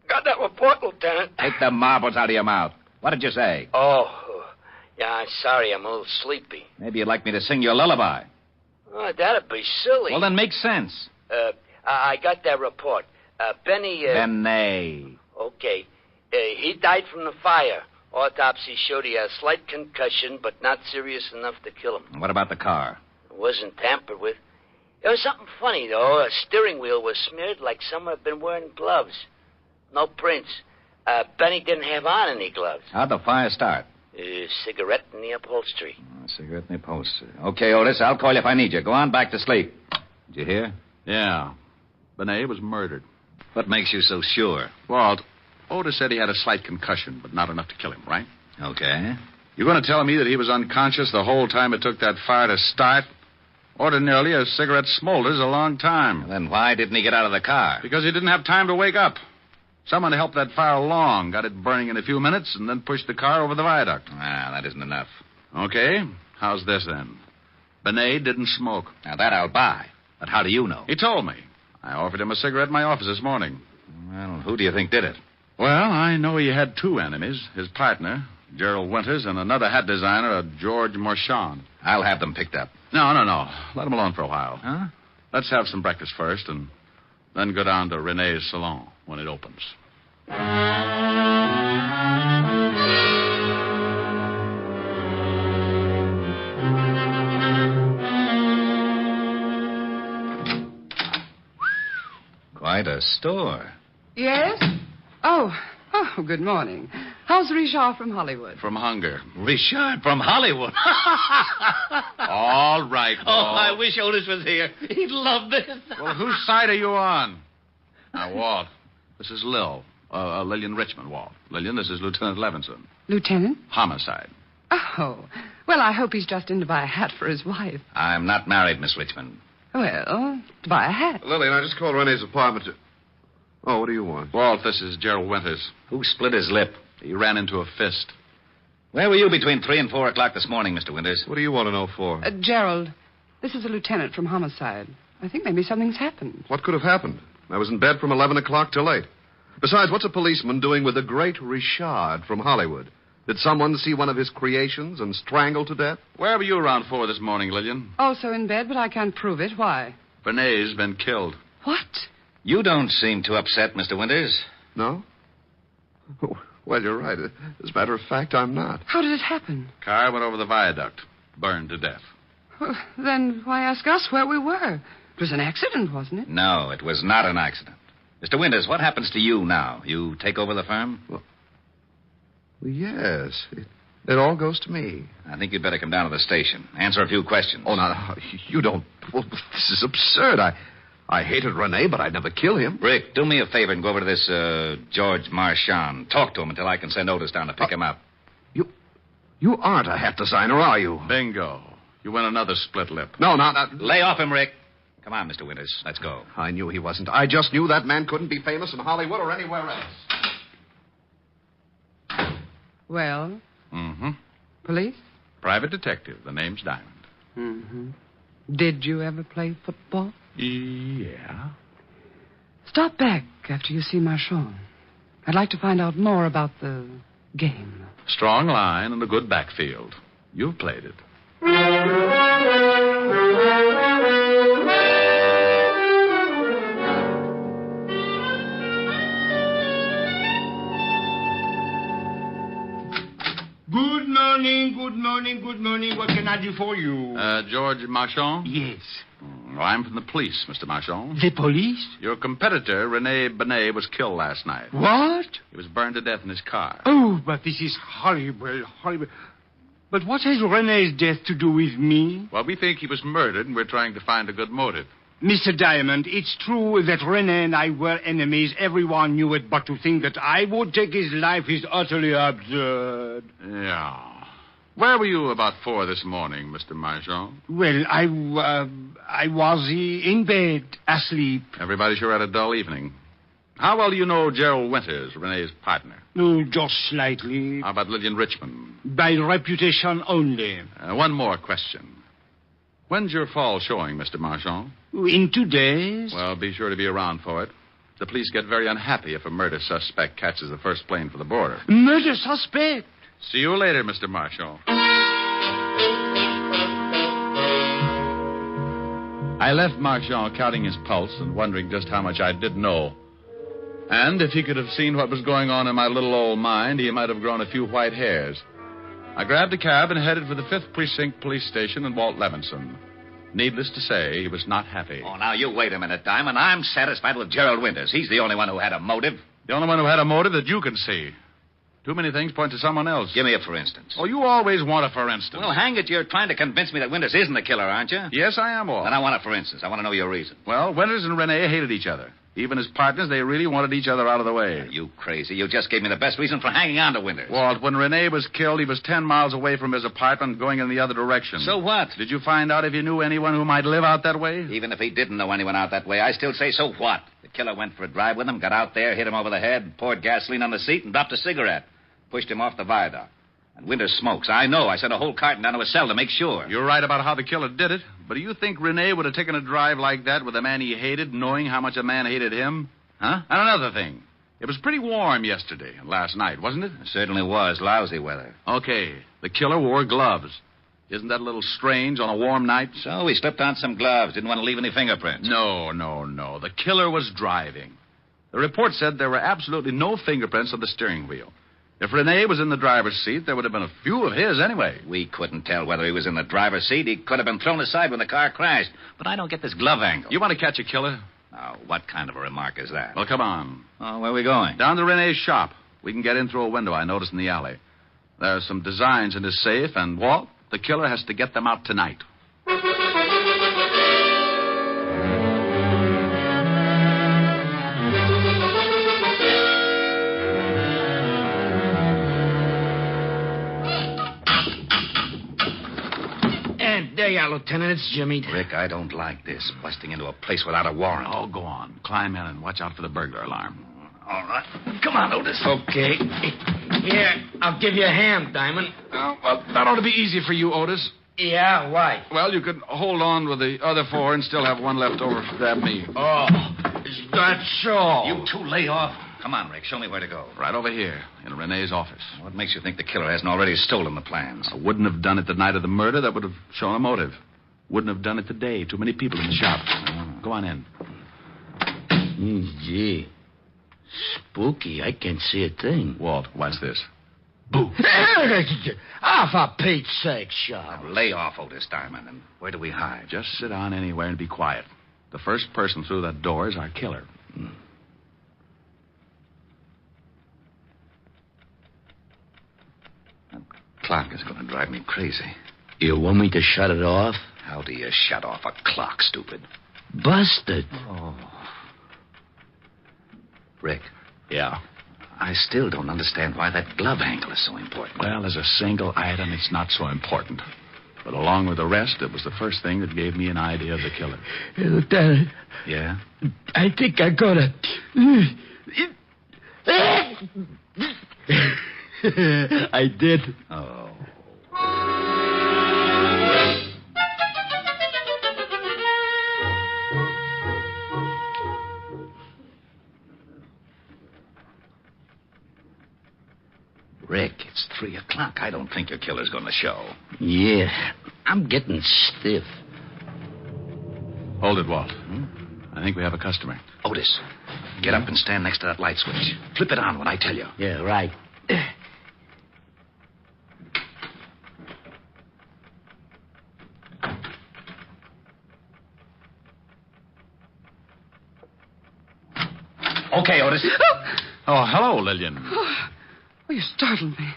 got that report, Lieutenant. Take the marbles out of your mouth. What did you say? Oh, yeah, I'm sorry. I'm a little sleepy. Maybe you'd like me to sing you a lullaby. Oh, that'd be silly. Well, then make sense. I got that report. Bennet. Okay. He died from the fire. Autopsy showed he had a slight concussion, but not serious enough to kill him. What about the car? It wasn't tampered with. There was something funny, though. A steering wheel was smeared like someone had been wearing gloves. No prints. Benny didn't have on any gloves. How'd the fire start? Cigarette in the upholstery. Cigarette in the upholstery. Okay, Otis, I'll call you if I need you. Go on back to sleep. Did you hear? Yeah. Bennet was murdered. What makes you so sure? Walt, Otis said he had a slight concussion, but not enough to kill him, right? Okay. You're going to tell me that he was unconscious the whole time it took that fire to start? Ordinarily, a cigarette smolders a long time. Then why didn't he get out of the car? Because he didn't have time to wake up. Someone helped that fire along, got it burning in a few minutes, and then pushed the car over the viaduct. That isn't enough. Okay. How's this, then? Bennet didn't smoke. Now, that I'll buy. But how do you know? He told me. I offered him a cigarette in my office this morning. Well, who do you think did it? Well, I know he had two enemies. His partner, Gerald Winters, and another hat designer, George Marchand. I'll have them picked up. No. Let him alone for a while. Huh? Let's have some breakfast first, and then go down to Rene's salon when it opens. Quite a store. Yes? Oh, good morning. How's Richard from Hollywood? From hunger. Richard from Hollywood. All right, Walt. Oh, I wish Otis was here. He'd love this. Well, whose side are you on? Now, Walt, this is Lillian Richmond, Walt. Lillian, this is Lieutenant Levinson. Lieutenant? Homicide. Oh, well, I hope he's just in to buy a hat for his wife. I'm not married, Miss Richmond. Well, to buy a hat. Lillian, I just called Rene's apartment to... Oh, what do you want? Walt, this is Gerald Winters. Who split his lip? He ran into a fist. Where were you between 3 and 4 o'clock this morning, Mr. Winters? What do you want to know for? Gerald, this is a lieutenant from Homicide. I think maybe something's happened. What could have happened? I was in bed from 11 o'clock till 8. Besides, what's a policeman doing with the great Richard from Hollywood? Did someone see one of his creations and strangle to death? Where were you around 4 this morning, Lillian? Also in bed, but I can't prove it. Why? Benet's been killed. What? You don't seem too upset, Mr. Winters. No? Well, you're right. As a matter of fact, I'm not. How did it happen? Car went over the viaduct. Burned to death. Well, then why ask us where we were? It was an accident, wasn't it? No, it was not an accident. Mr. Winters, what happens to you now? You take over the firm? Well, yes. It all goes to me. I think you'd better come down to the station. Answer a few questions. Oh, no. You don't... Well, this is absurd. I hated Rene, but I'd never kill him. Rick, do me a favor and go over to this George Marchand. Talk to him until I can send Otis down to pick him up. You aren't a hat designer, are you? Bingo. You win another split lip. No, not. Lay off him, Rick. Come on, Mr. Winters. Let's go. I knew he wasn't. I just knew that man couldn't be famous in Hollywood or anywhere else. Well? Mm-hmm. Police? Private detective. The name's Diamond. Mm-hmm. Did you ever play football? Yeah. Stop back after you see Marchand. I'd like to find out more about the game. Strong line and a good backfield. You've played it. Good morning. What can I do for you? George Marchand? Yes. I'm from the police, Mr. Marchand. The police? Your competitor, Rene BENNET, was killed last night. What? He was burned to death in his car. Oh, but this is horrible. But what has Rene's death to do with me? Well, we think he was murdered, and we're trying to find a good motive. Mr. Diamond, it's true that Rene and I were enemies. Everyone knew it, but to think that I would take his life is utterly absurd. Yeah. Where were you about 4 this morning, Mr. Marchand? Well, I was in bed, asleep. Everybody sure had a dull evening. How well do you know Gerald Winters, Rene's partner? Oh, just slightly. How about Lillian Richmond? By reputation only. One more question. When's your fall showing, Mr. Marchand? In 2 days. Well, be sure to be around for it. The police get very unhappy if a murder suspect catches the first plane for the border. Murder suspect? See you later, Mr. Marchand. I left Marchand counting his pulse and wondering just how much I did know. And if he could have seen what was going on in my little old mind, he might have grown a few white hairs. I grabbed a cab and headed for the 5th Precinct Police Station in Walt Levinson. Needless to say, he was not happy. Oh, now, you wait a minute, Diamond. I'm satisfied with Gerald Winters. He's the only one who had a motive. The only one who had a motive that you can see. Too many things point to someone else. Give me a for instance. Oh, you always want a for instance. Well, hang it, you're trying to convince me that Winters isn't the killer, aren't you? Yes, I am, Walt. Then I want a for instance. I want to know your reason. Well, Winters and Rene hated each other. Even as partners, they really wanted each other out of the way. Are you crazy? You just gave me the best reason for hanging on to Winters. Walt, when Rene was killed, he was 10 miles away from his apartment going in the other direction. So what? Did you find out if he knew anyone who might live out that way? Even if he didn't know anyone out that way, I still say so what? The killer went for a drive with him, got out there, hit him over the head, poured gasoline on the seat, and dropped a cigarette. Pushed him off the viaduct. And Winters smokes. I know. I sent a whole carton down to his cell to make sure. You're right about how the killer did it. But do you think Rene would have taken a drive like that with a man he hated, knowing how much a man hated him? Huh? And another thing. It was pretty warm yesterday and last night, wasn't it? It certainly was. Lousy weather. Okay. The killer wore gloves. Isn't that a little strange on a warm night? So he slipped on some gloves. Didn't want to leave any fingerprints. No. The killer was driving. The report said there were absolutely no fingerprints on the steering wheel. If Rene was in the driver's seat, there would have been a few of his anyway. We couldn't tell whether he was in the driver's seat. He could have been thrown aside when the car crashed. But I don't get this glove angle. You want to catch a killer? Now, what kind of a remark is that? Well, come on. Oh, where are we going? Down to Rene's shop. We can get in through a window I noticed in the alley. There are some designs in his safe, and Walt, the killer has to get them out tonight. There you are, Lieutenant. It's Jimmy. Rick, I don't like this. Busting into a place without a warrant. Oh, go on. Climb in and watch out for the burglar alarm. All right. Come on, Otis. Okay. Here, I'll give you a hand, Diamond. Oh, well, that ought to be easy for you, Otis. Yeah, why? Well, you could hold on with the other 4 and still have one left over to grab me. Oh, is that so? You two lay off. Come on, Rick. Show me where to go. Right over here, in Rene's office. What makes you think the killer hasn't already stolen the plans? I wouldn't have done it the night of the murder. That would have shown a motive. Wouldn't have done it today. Too many people in the shop. Go on in. Gee. Spooky. I can't see a thing. Walt, watch this. Boo. Oh, for Pete's sake, Sean. Now, lay off, Otis Diamond. And where do we hide? Just sit down anywhere and be quiet. The first person through that door is our killer. That clock is going to drive me crazy. You want me to shut it off? How do you shut off a clock, stupid? Busted. Oh, Rick. Yeah? I still don't understand why that glove angle is so important. Well, as a single item, it's not so important. But along with the rest, it was the first thing that gave me an idea of the killer. Lieutenant, Yeah? I think I got it. I did. Oh. Rick, it's 3 o'clock. I don't think your killer's going to show. Yeah, I'm getting stiff. Hold it, Walt. I think we have a customer. Otis, get up and stand next to that light switch. Flip it on when I tell you. Yeah, right. Okay, Otis. Oh, hello, Lillian. Oh, you startled me.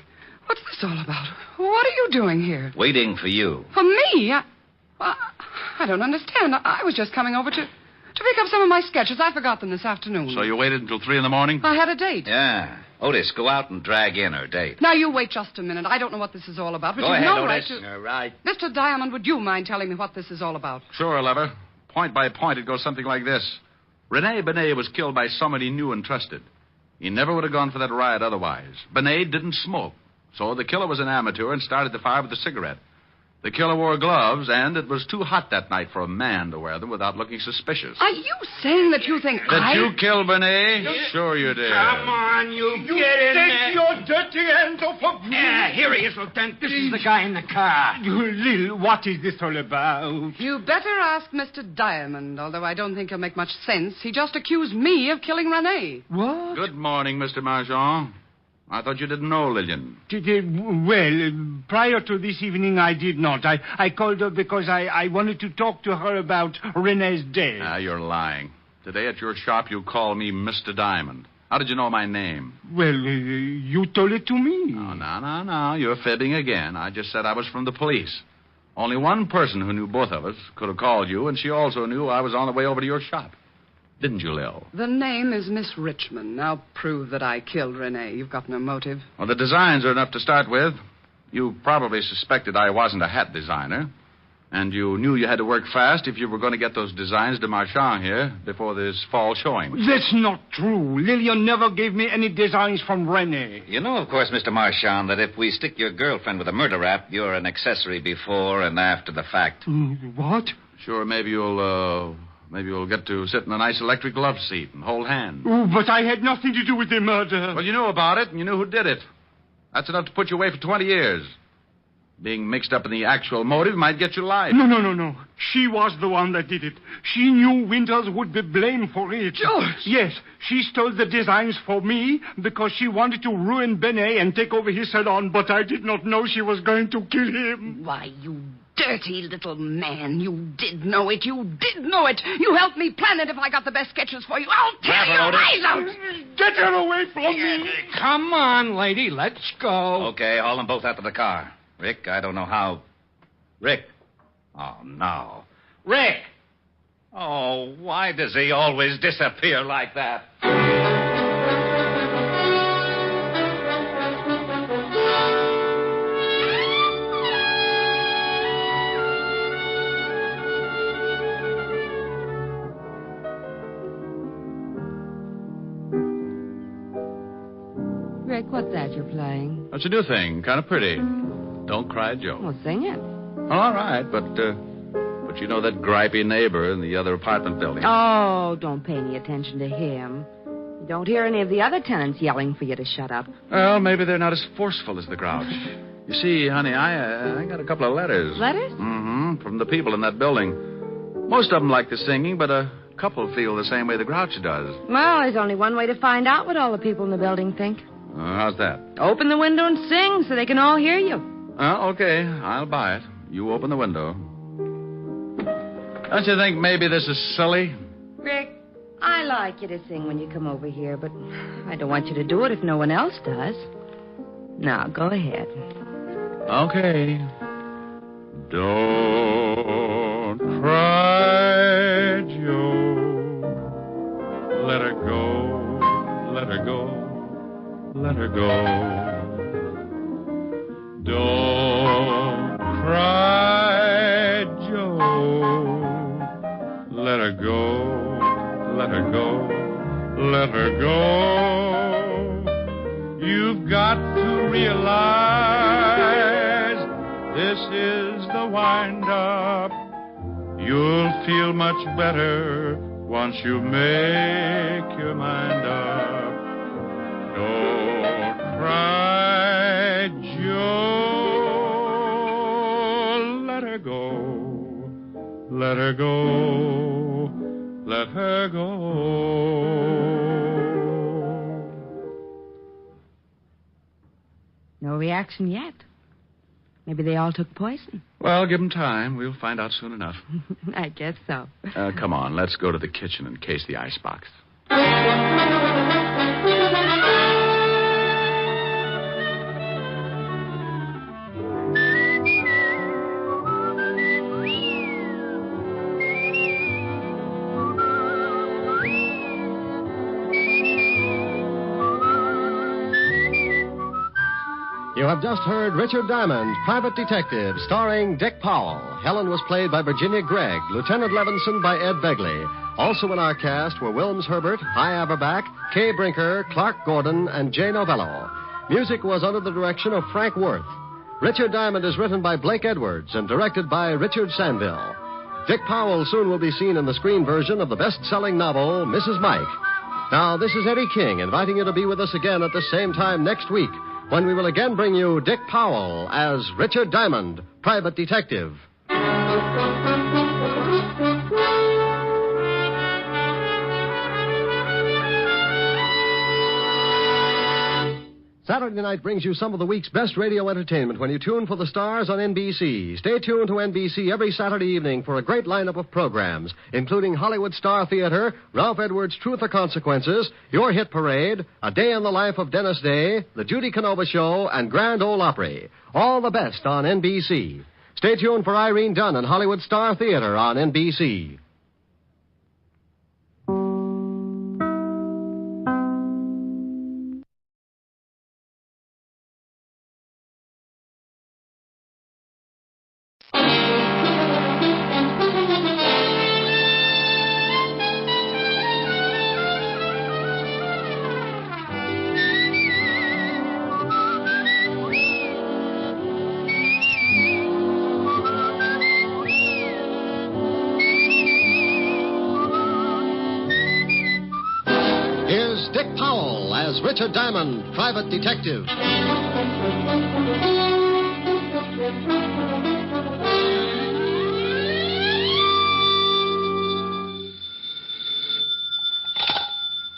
What's this all about? What are you doing here? Waiting for you. For me? I don't understand. I was just coming over to pick up some of my sketches. I forgot them this afternoon. So you waited until 3 in the morning? I had a date. Yeah. Otis, go out and drag in her date. Now, you wait just a minute. I don't know what this is all about, but Go you ahead, know Otis. right to... All right. Mr. Diamond, would you mind telling me what this is all about? Sure, Lever. Point by point, it goes something like this. Rene Bennet was killed by somebody he knew and trusted. He never would have gone for that riot otherwise. Bennet didn't smoke, so the killer was an amateur and started the fire with a cigarette. The killer wore gloves, and it was too hot that night for a man to wear them without looking suspicious. Are you saying that you think That you killed Bennet? Sure you did. Come on, you get in there. Your dirty hands off of me. Yeah, here he is, Lieutenant. This is the guy in the car. Lil, what is this all about? You better ask Mr. Diamond, although I don't think he'll make much sense. He just accused me of killing Rene. What? Good morning, Mr. Marchand. I thought you didn't know Lillian. Well, prior to this evening, I did not. I called her because I wanted to talk to her about Rene's death. Ah, you're lying. Today at your shop, you called me Mr. Diamond. How did you know my name? Well, you told it to me. Oh, no. You're fibbing again. I just said I was from the police. Only one person who knew both of us could have called you, and she also knew I was on the way over to your shop. Didn't you, Lil? The name is Miss Richmond. Now prove that I killed Rene. You've got no motive. Well, the designs are enough to start with. You probably suspected I wasn't a hat designer. And you knew you had to work fast if you were going to get those designs to Marchand here before this fall showing. That's not true. Lillian never gave me any designs from Rene. You know, of course, Mr. Marchand, that if we stick your girlfriend with a murder rap, you're an accessory before and after the fact. What? Sure, maybe you'll get to sit in a nice electric love seat and hold hands. Oh, but I had nothing to do with the murder. Well, you knew about it, and you knew who did it. That's enough to put you away for 20 years. Being mixed up in the actual motive might get you life. No. She was the one that did it. She knew Winters would be blamed for it. George! Yes, she stole the designs for me because she wanted to ruin Bennet and take over his salon, but I did not know she was going to kill him. Why, you dirty little man. You did know it. You did know it. You helped me plan it if I got the best sketches for you. I'll tear your eyes out. Get her away from me. Come on, lady. Let's go. Okay, haul them both out to the car. Rick, I don't know how... Rick. Oh, no. Rick! Oh, why does he always disappear like that? Rick, what's that you're playing? That's a new thing. Kind of pretty. Don't Cry, Joe. Well, sing it. All right, but you know that gripey neighbor in the other apartment building. Oh, don't pay any attention to him. You don't hear any of the other tenants yelling for you to shut up. Well, maybe they're not as forceful as the Grouch. You see, honey, I got a couple of letters. Letters? Mm-hmm, from the people in that building. Most of them like the singing, but a couple feel the same way the Grouch does. Well, there's only one way to find out what all the people in the building think. How's that? Open the window and sing so they can all hear you. Okay, I'll buy it. You open the window. Don't you think maybe this is silly? Rick, I like you to sing when you come over here, but I don't want you to do it if no one else does. Now, go ahead. Okay. Don't cry, Joe. Let her go. her go, let her go. Don't cry, Joe. Let her go, let her go, let her go. You've got to realize this is the wind-up. You'll feel much better once you make your mind up. Don't cry, Joe. Let her go. Let her go. Let her go. No reaction yet. Maybe they all took poison. Well, give them time. We'll find out soon enough. I guess so. Come on, let's go to the kitchen and case the icebox. You have just heard Richard Diamond, Private Detective, starring Dick Powell. Helen was played by Virginia Gregg, Lieutenant Levinson by Ed Begley. Also in our cast were Wilms Herbert, Hy Averback, Kay Brinker, Clark Gordon, and Jay Novello. Music was under the direction of Frank Worth. Richard Diamond is written by Blake Edwards and directed by Richard Sandville. Dick Powell soon will be seen in the screen version of the best-selling novel, Mrs. Mike. Now, this is Eddie King inviting you to be with us again at the same time next week, when we will again bring you Dick Powell as Richard Diamond, Private Detective. Saturday night brings you some of the week's best radio entertainment when you tune for the stars on NBC. Stay tuned to NBC every Saturday evening for a great lineup of programs, including Hollywood Star Theater, Ralph Edwards' Truth or Consequences, Your Hit Parade, A Day in the Life of Dennis Day, The Judy Canova Show, and Grand Ole Opry. All the best on NBC. Stay tuned for Irene Dunn and Hollywood Star Theater on NBC. Dick Powell as Richard Diamond, Private Detective.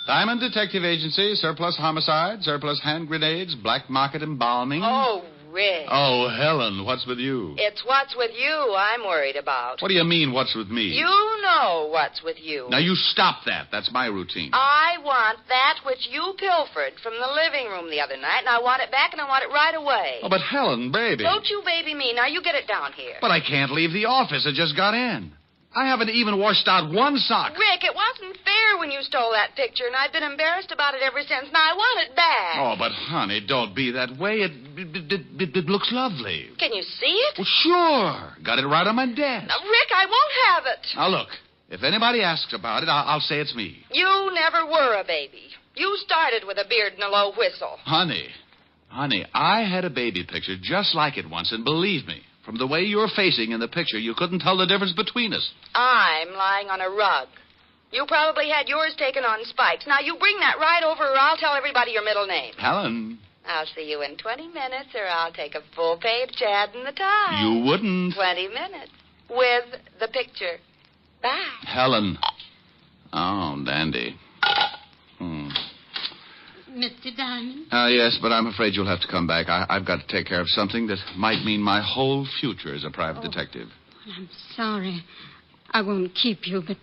Diamond Detective Agency, surplus homicide, surplus hand grenades, black market embalming. Oh, Rick. Oh, Helen, what's with you? It's what's with you I'm worried about. What do you mean, what's with me? You know what's with you. Now, you stop that. That's my routine. I want that which you pilfered from the living room the other night, and I want it back, and I want it right away. Oh, but Helen, baby. Don't you baby me. Now, you get it down here. But I can't leave the office. I just got in. I haven't even washed out one sock. Rick, it wasn't fair when you stole that picture, and I've been embarrassed about it ever since. Now, I want it back. Oh, but, honey, don't be that way. It looks lovely. Can you see it? Well, sure. Got it right on my desk. Now, Rick, I won't have it. Now, look, if anybody asks about it, I'll say it's me. You never were a baby. You started with a beard and a low whistle. Honey, I had a baby picture just like it once, and believe me, from the way you were facing in the picture, you couldn't tell the difference between us. I'm lying on a rug. You probably had yours taken on spikes. Now, you bring that right over, or I'll tell everybody your middle name. Helen. I'll see you in 20 minutes, or I'll take a full-page ad in the Times. You wouldn't. 20 minutes. With the picture. Bye. Helen. Oh, dandy. Mr. Diamond? Yes, but I'm afraid you'll have to come back. I've got to take care of something that might mean my whole future as a private detective. I'm sorry. I won't keep you, but...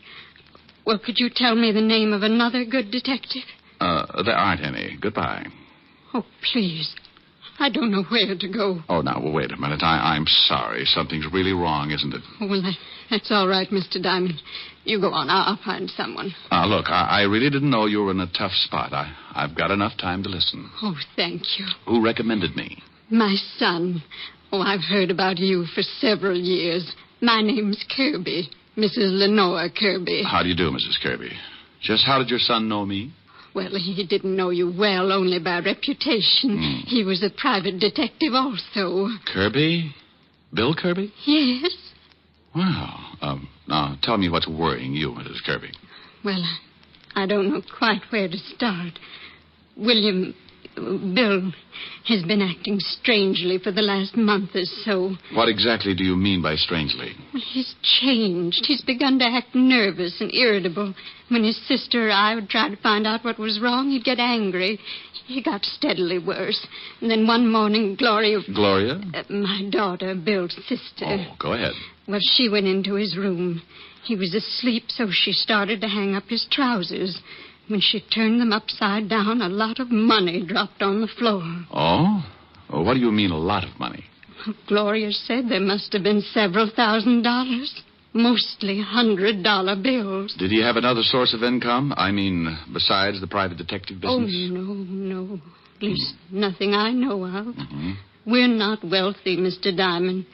Well, could you tell me the name of another good detective? There aren't any. Goodbye. Oh, please. I don't know where to go. Oh, now, well, wait a minute. I'm sorry. Something's really wrong, isn't it? Oh, well, that's all right, Mr. Diamond. You go on. I'll find someone. Look, I really didn't know you were in a tough spot. I've got enough time to listen. Oh, thank you. Who recommended me? My son. Oh, I've heard about you for several years. My name's Kirby, Mrs. Lenore Kirby. How do you do, Mrs. Kirby? Just how did your son know me? Well, he didn't know you well, only by reputation. He was a private detective also. Kirby? Bill Kirby? Yes. Well, now, tell me what's worrying you, Mrs. Kirby. Well, I don't know quite where to start. Bill has been acting strangely for the last month or so. What exactly do you mean by strangely? Well, he's changed. He's begun to act nervous and irritable. When his sister or I would try to find out what was wrong, he'd get angry. He got steadily worse. And then one morning, Gloria... Gloria? My daughter, Bill's sister. Oh, go ahead. Well, she went into his room. He was asleep, so she started to hang up his trousers. When she turned them upside down, a lot of money dropped on the floor. Oh? Well, what do you mean, a lot of money? Gloria said there must have been several $1,000s. Mostly $100 bills. Did he have another source of income? I mean, besides the private detective business? Oh, no. At least nothing I know of. Mm-hmm. We're not wealthy, Mr. Diamond.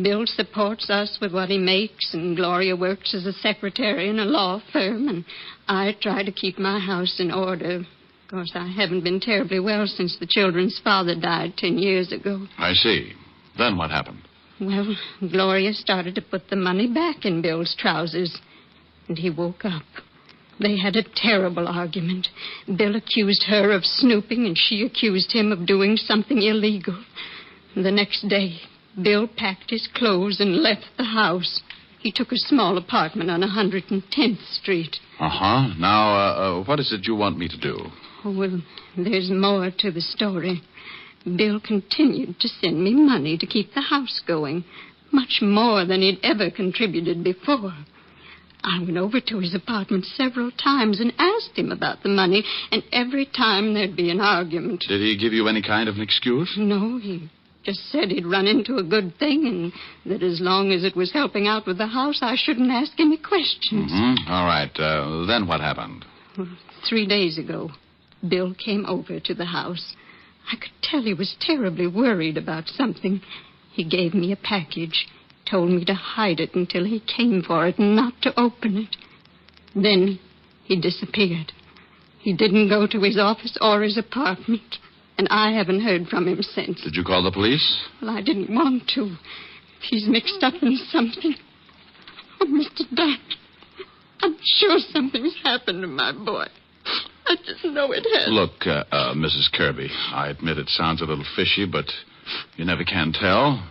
Bill supports us with what he makes, and Gloria works as a secretary in a law firm, and I try to keep my house in order. Of course, I haven't been terribly well since the children's father died 10 years ago. I see. Then what happened? Well, Gloria started to put the money back in Bill's trousers, and he woke up. They had a terrible argument. Bill accused her of snooping, and she accused him of doing something illegal. The next day, Bill packed his clothes and left the house. He took a small apartment on 110th Street. Uh-huh. Now, what is it you want me to do? Oh, well, there's more to the story. Bill continued to send me money to keep the house going, much more than he'd ever contributed before. I went over to his apartment several times and asked him about the money, and every time there'd be an argument. Did he give you any kind of an excuse? No, he just said he'd run into a good thing and that as long as it was helping out with the house, I shouldn't ask any questions. Mm-hmm. All right. Then what happened? Well, 3 days ago, Bill came over to the house. I could tell he was terribly worried about something. He gave me a package, told me to hide it until he came for it and not to open it. Then he disappeared. He didn't go to his office or his apartment, and I haven't heard from him since. Did you call the police? Well, I didn't want to. He's mixed up in something. Oh, Mr. Diamond, I'm sure something's happened to my boy. I just know it has. Look, Mrs. Kirby, I admit it sounds a little fishy, but you never can tell.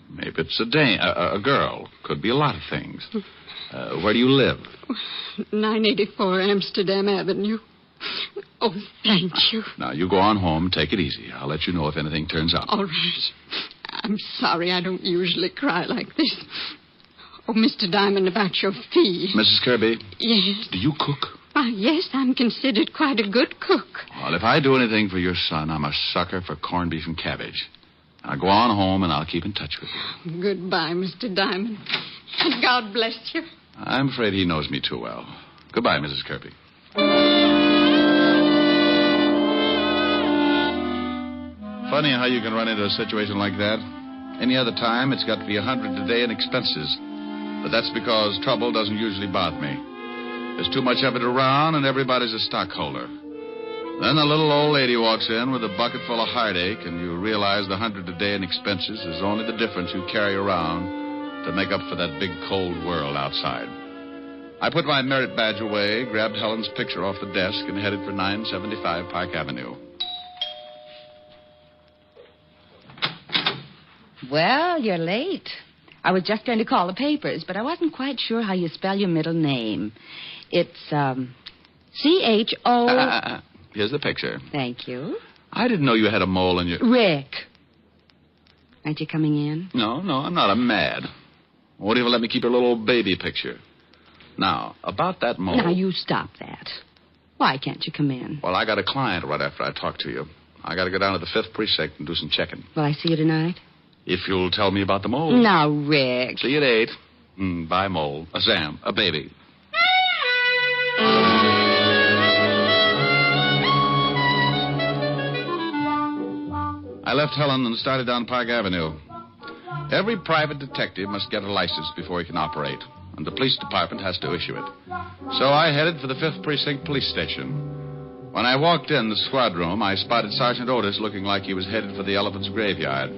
Maybe it's a girl. Could be a lot of things. Where do you live? 984 Amsterdam Avenue. Oh, thank you. Now, you go on home. Take it easy. I'll let you know if anything turns up. All right. I'm sorry I don't usually cry like this. Oh, Mr. Diamond, about your fee. Mrs. Kirby? Yes. Do you cook? Why, yes, I'm considered quite a good cook. Well, if I do anything for your son, I'm a sucker for corned beef and cabbage. Now, go on home, and I'll keep in touch with you. Goodbye, Mr. Diamond. And God bless you. I'm afraid he knows me too well. Goodbye, Mrs. Kirby. Funny how you can run into a situation like that. Any other time, it's got to be $100 a day in expenses. But that's because trouble doesn't usually bother me. There's too much of it around, and everybody's a stockholder. Then the little old lady walks in with a bucket full of heartache, and you realize the $100 a day in expenses is only the difference you carry around to make up for that big cold world outside. I put my merit badge away, grabbed Helen's picture off the desk, and headed for 975 Park Avenue. Well, you're late. I was just going to call the papers, but I wasn't quite sure how you spell your middle name. It's, C-H-O... Here's the picture. Thank you. I didn't know you had a mole in your... Rick. Aren't you coming in? No, I'm not. I'm mad. Won't even let me keep your little baby picture. Now, about that mole... Now, you stop that. Why can't you come in? Well, I got a client right after I talked to you. I got to go down to the 5th precinct and do some checking. Will I see you tonight? If you'll tell me about the mole. Now, Rick. See you at 8. Bye, mole. A Sam. A baby. I left Helen and started down Park Avenue. Every private detective must get a license before he can operate, and the police department has to issue it. So I headed for the 5th Precinct Police Station. When I walked in the squad room, I spotted Sergeant Otis looking like he was headed for the elephant's graveyard.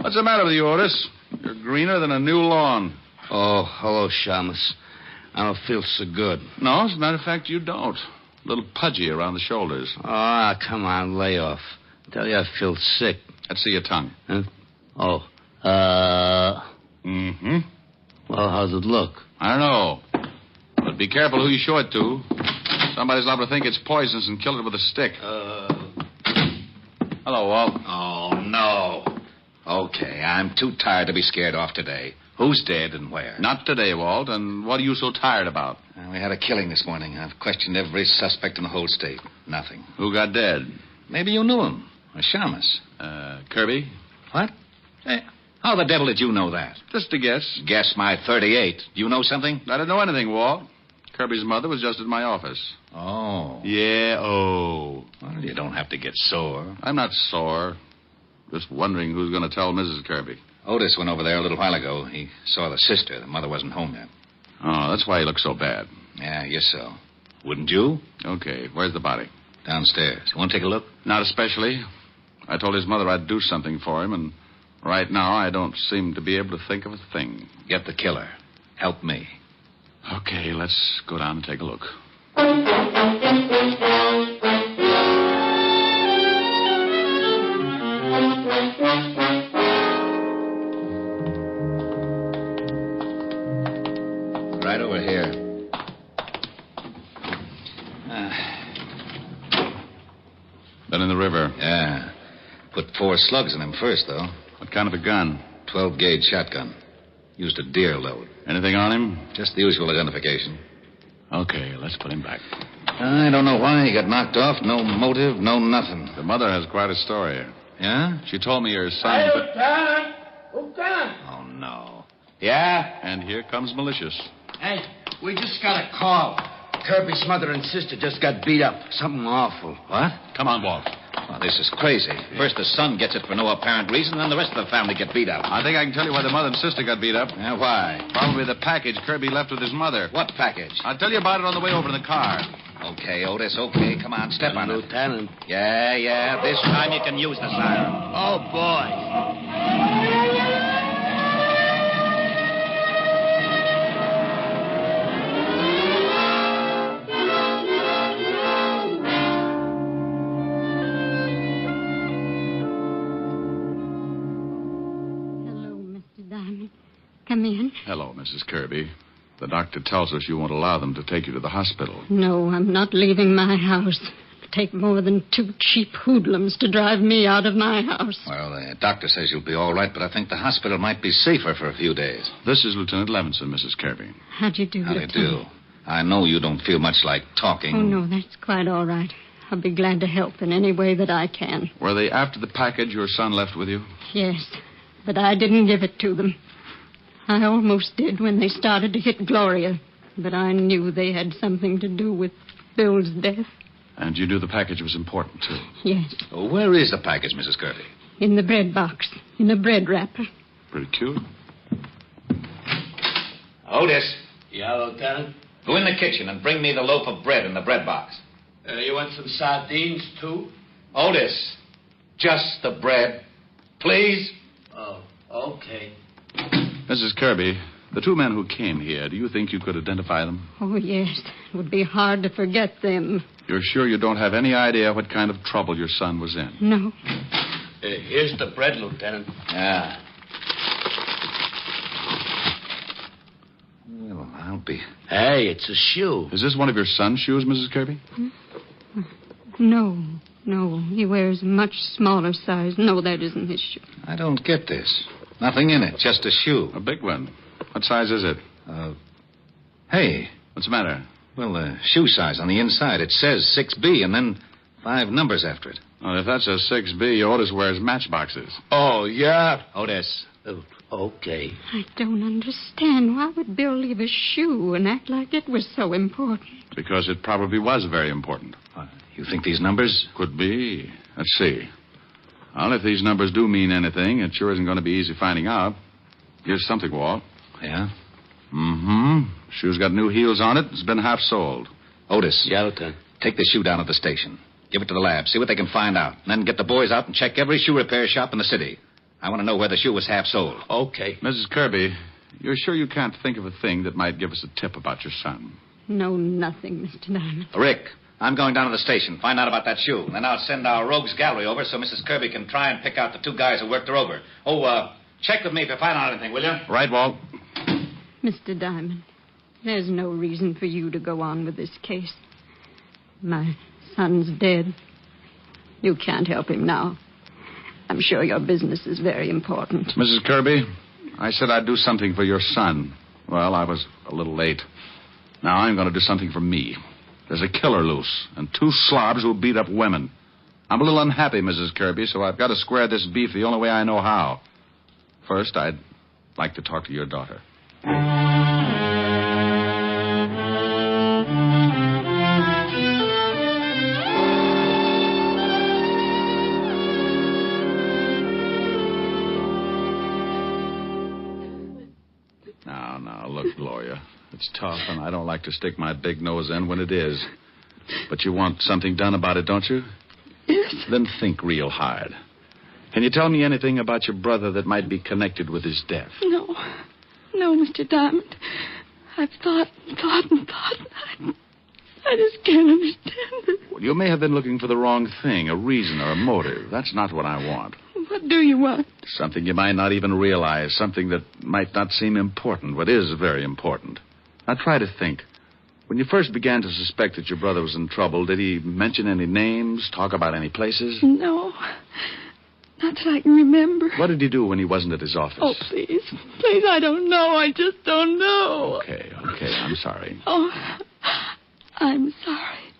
What's the matter with you, Otis? You're greener than a new lawn. Oh, hello, Shamus. I don't feel so good. No, as a matter of fact, you don't. A little pudgy around the shoulders. Ah, come on, lay off. I tell you, I feel sick. Let's see your tongue. Huh? Oh, Mm-hmm. Well, how's it look? I don't know. But be careful who you show it to. Somebody's liable to think it's poisonous and kill it with a stick. Hello, Walt. Oh, no. Okay, I'm too tired to be scared off today. Who's dead and where? Not today, Walt. And what are you so tired about? We had a killing this morning. I've questioned every suspect in the whole state. Nothing. Who got dead? Maybe you knew him. A Shamus. Kirby? What? Hey, how the devil did you know that? Just a guess. Guess my 38. Do you know something? I don't know anything, Walt. Kirby's mother was just at my office. Oh. Yeah, oh. Well, you don't have to get sore. I'm not sore. Just wondering who's going to tell Mrs. Kirby. Otis went over there a little while ago. He saw the sister. The mother wasn't home yet. Oh, that's why he looks so bad. Yeah, I guess so. Wouldn't you? Okay, where's the body? Downstairs. Want to take a look? Not especially. I told his mother I'd do something for him, and right now I don't seem to be able to think of a thing. Get the killer. Help me. Okay, let's go down and take a look. Right over here. Been in the river. Yeah. Put 4 slugs in him first, though. What kind of a gun? 12-gauge shotgun. Used a deer load. Anything on him? Just the usual identification. Okay, let's put him back. I don't know why he got knocked off. No motive, no nothing. The mother has quite a story. Yeah? She told me her son... Hey, Lieutenant! Lieutenant! Oh, no. Yeah? And here comes Malicious. Hey, we just got a call. Kirby's mother and sister just got beat up. Something awful. What? Come on, Walt. Well, this is crazy. First the son gets it for no apparent reason, then the rest of the family get beat up. I think I can tell you why the mother and sister got beat up. Yeah, why? Probably the package Kirby left with his mother. What package? I'll tell you about it on the way over in the car. Okay, Otis, okay. Come on, step on it. Lieutenant. Yeah. This time you can use the siren. Oh, boy. Come in. Hello, Mrs. Kirby. The doctor tells us you won't allow them to take you to the hospital. No, I'm not leaving my house. It'll take more than 2 cheap hoodlums to drive me out of my house. Well, the doctor says you'll be all right, but I think the hospital might be safer for a few days. This is Lieutenant Levinson, Mrs. Kirby. How do you do, How do you Lieutenant? do? I know you don't feel much like talking. Oh, no, that's quite all right. I'll be glad to help in any way that I can. Were they after the package your son left with you? Yes, but I didn't give it to them. I almost did when they started to hit Gloria, but I knew they had something to do with Bill's death. And you knew the package was important, too? Yes. Oh, where is the package, Mrs. Kirby? In the bread box, in a bread wrapper. Pretty cute. Otis, Yeah, Lieutenant? go in the kitchen and bring me the loaf of bread in the bread box. You want some sardines, too? Otis, just the bread. Please? Oh, okay. Mrs. Kirby, the 2 men who came here, do you think you could identify them? Oh, yes. It would be hard to forget them. You're sure you don't have any idea what kind of trouble your son was in? No. Here's the bread, Lieutenant. Yeah. Well, I'll be... Hey, it's a shoe. Is this one of your son's shoes, Mrs. Kirby? No. He wears a much smaller size. No, that isn't his shoe. I don't get this. Nothing in it, just a shoe. A big one. What size is it? Hey. What's the matter? Well, the shoe size on the inside, it says 6B and then 5 numbers after it. Well, if that's a 6B, Otis wears matchboxes. Oh, yeah? Otis. Oh, okay. I don't understand. Why would Bill leave a shoe and act like it was so important? Because it probably was very important. You think these numbers? Could be. Let's see. Well, if these numbers do mean anything, it sure isn't going to be easy finding out. Here's something, Walt. Yeah? Mm-hmm. Shoe's got new heels on it. It's been half soled. Otis. Yeah, Lieutenant. Take the shoe down at the station. Give it to the lab. See what they can find out. And then get the boys out and check every shoe repair shop in the city. I want to know where the shoe was half sold. Okay. Mrs. Kirby, you're sure you can't think of a thing that might give us a tip about your son? No, nothing, Mr. Diamond. Rick, I'm going down to the station. Find out about that shoe. And then I'll send our rogues gallery over so Mrs. Kirby can try and pick out the 2 guys who worked her over. Oh, check with me if you find out anything, will you? Right, Walt. Mr. Diamond, there's no reason for you to go on with this case. My son's dead. You can't help him now. I'm sure your business is very important. Mrs. Kirby, I said I'd do something for your son. Well, I was a little late. Now I'm going to do something for me. There's a killer loose, and 2 slobs who beat up women. I'm a little unhappy, Mrs. Kirby, so I've got to square this beef the only way I know how. First, I'd like to talk to your daughter. Now, look, Gloria. It's tough, and I don't like to stick my big nose in when it is. But you want something done about it, don't you? Yes. Then think real hard. Can you tell me anything about your brother that might be connected with his death? No, Mr. Diamond. I've thought. I just can't understand it. Well, you may have been looking for the wrong thing, a reason or a motive. That's not what I want. What do you want? Something you might not even realize, something that might not seem important, but is very important. Now, try to think. When you first began to suspect that your brother was in trouble, did he mention any names, talk about any places? No. Not that I can remember. What did he do when he wasn't at his office? Oh, please. Please, I don't know. I just don't know. Okay, I'm sorry. Oh, I'm sorry.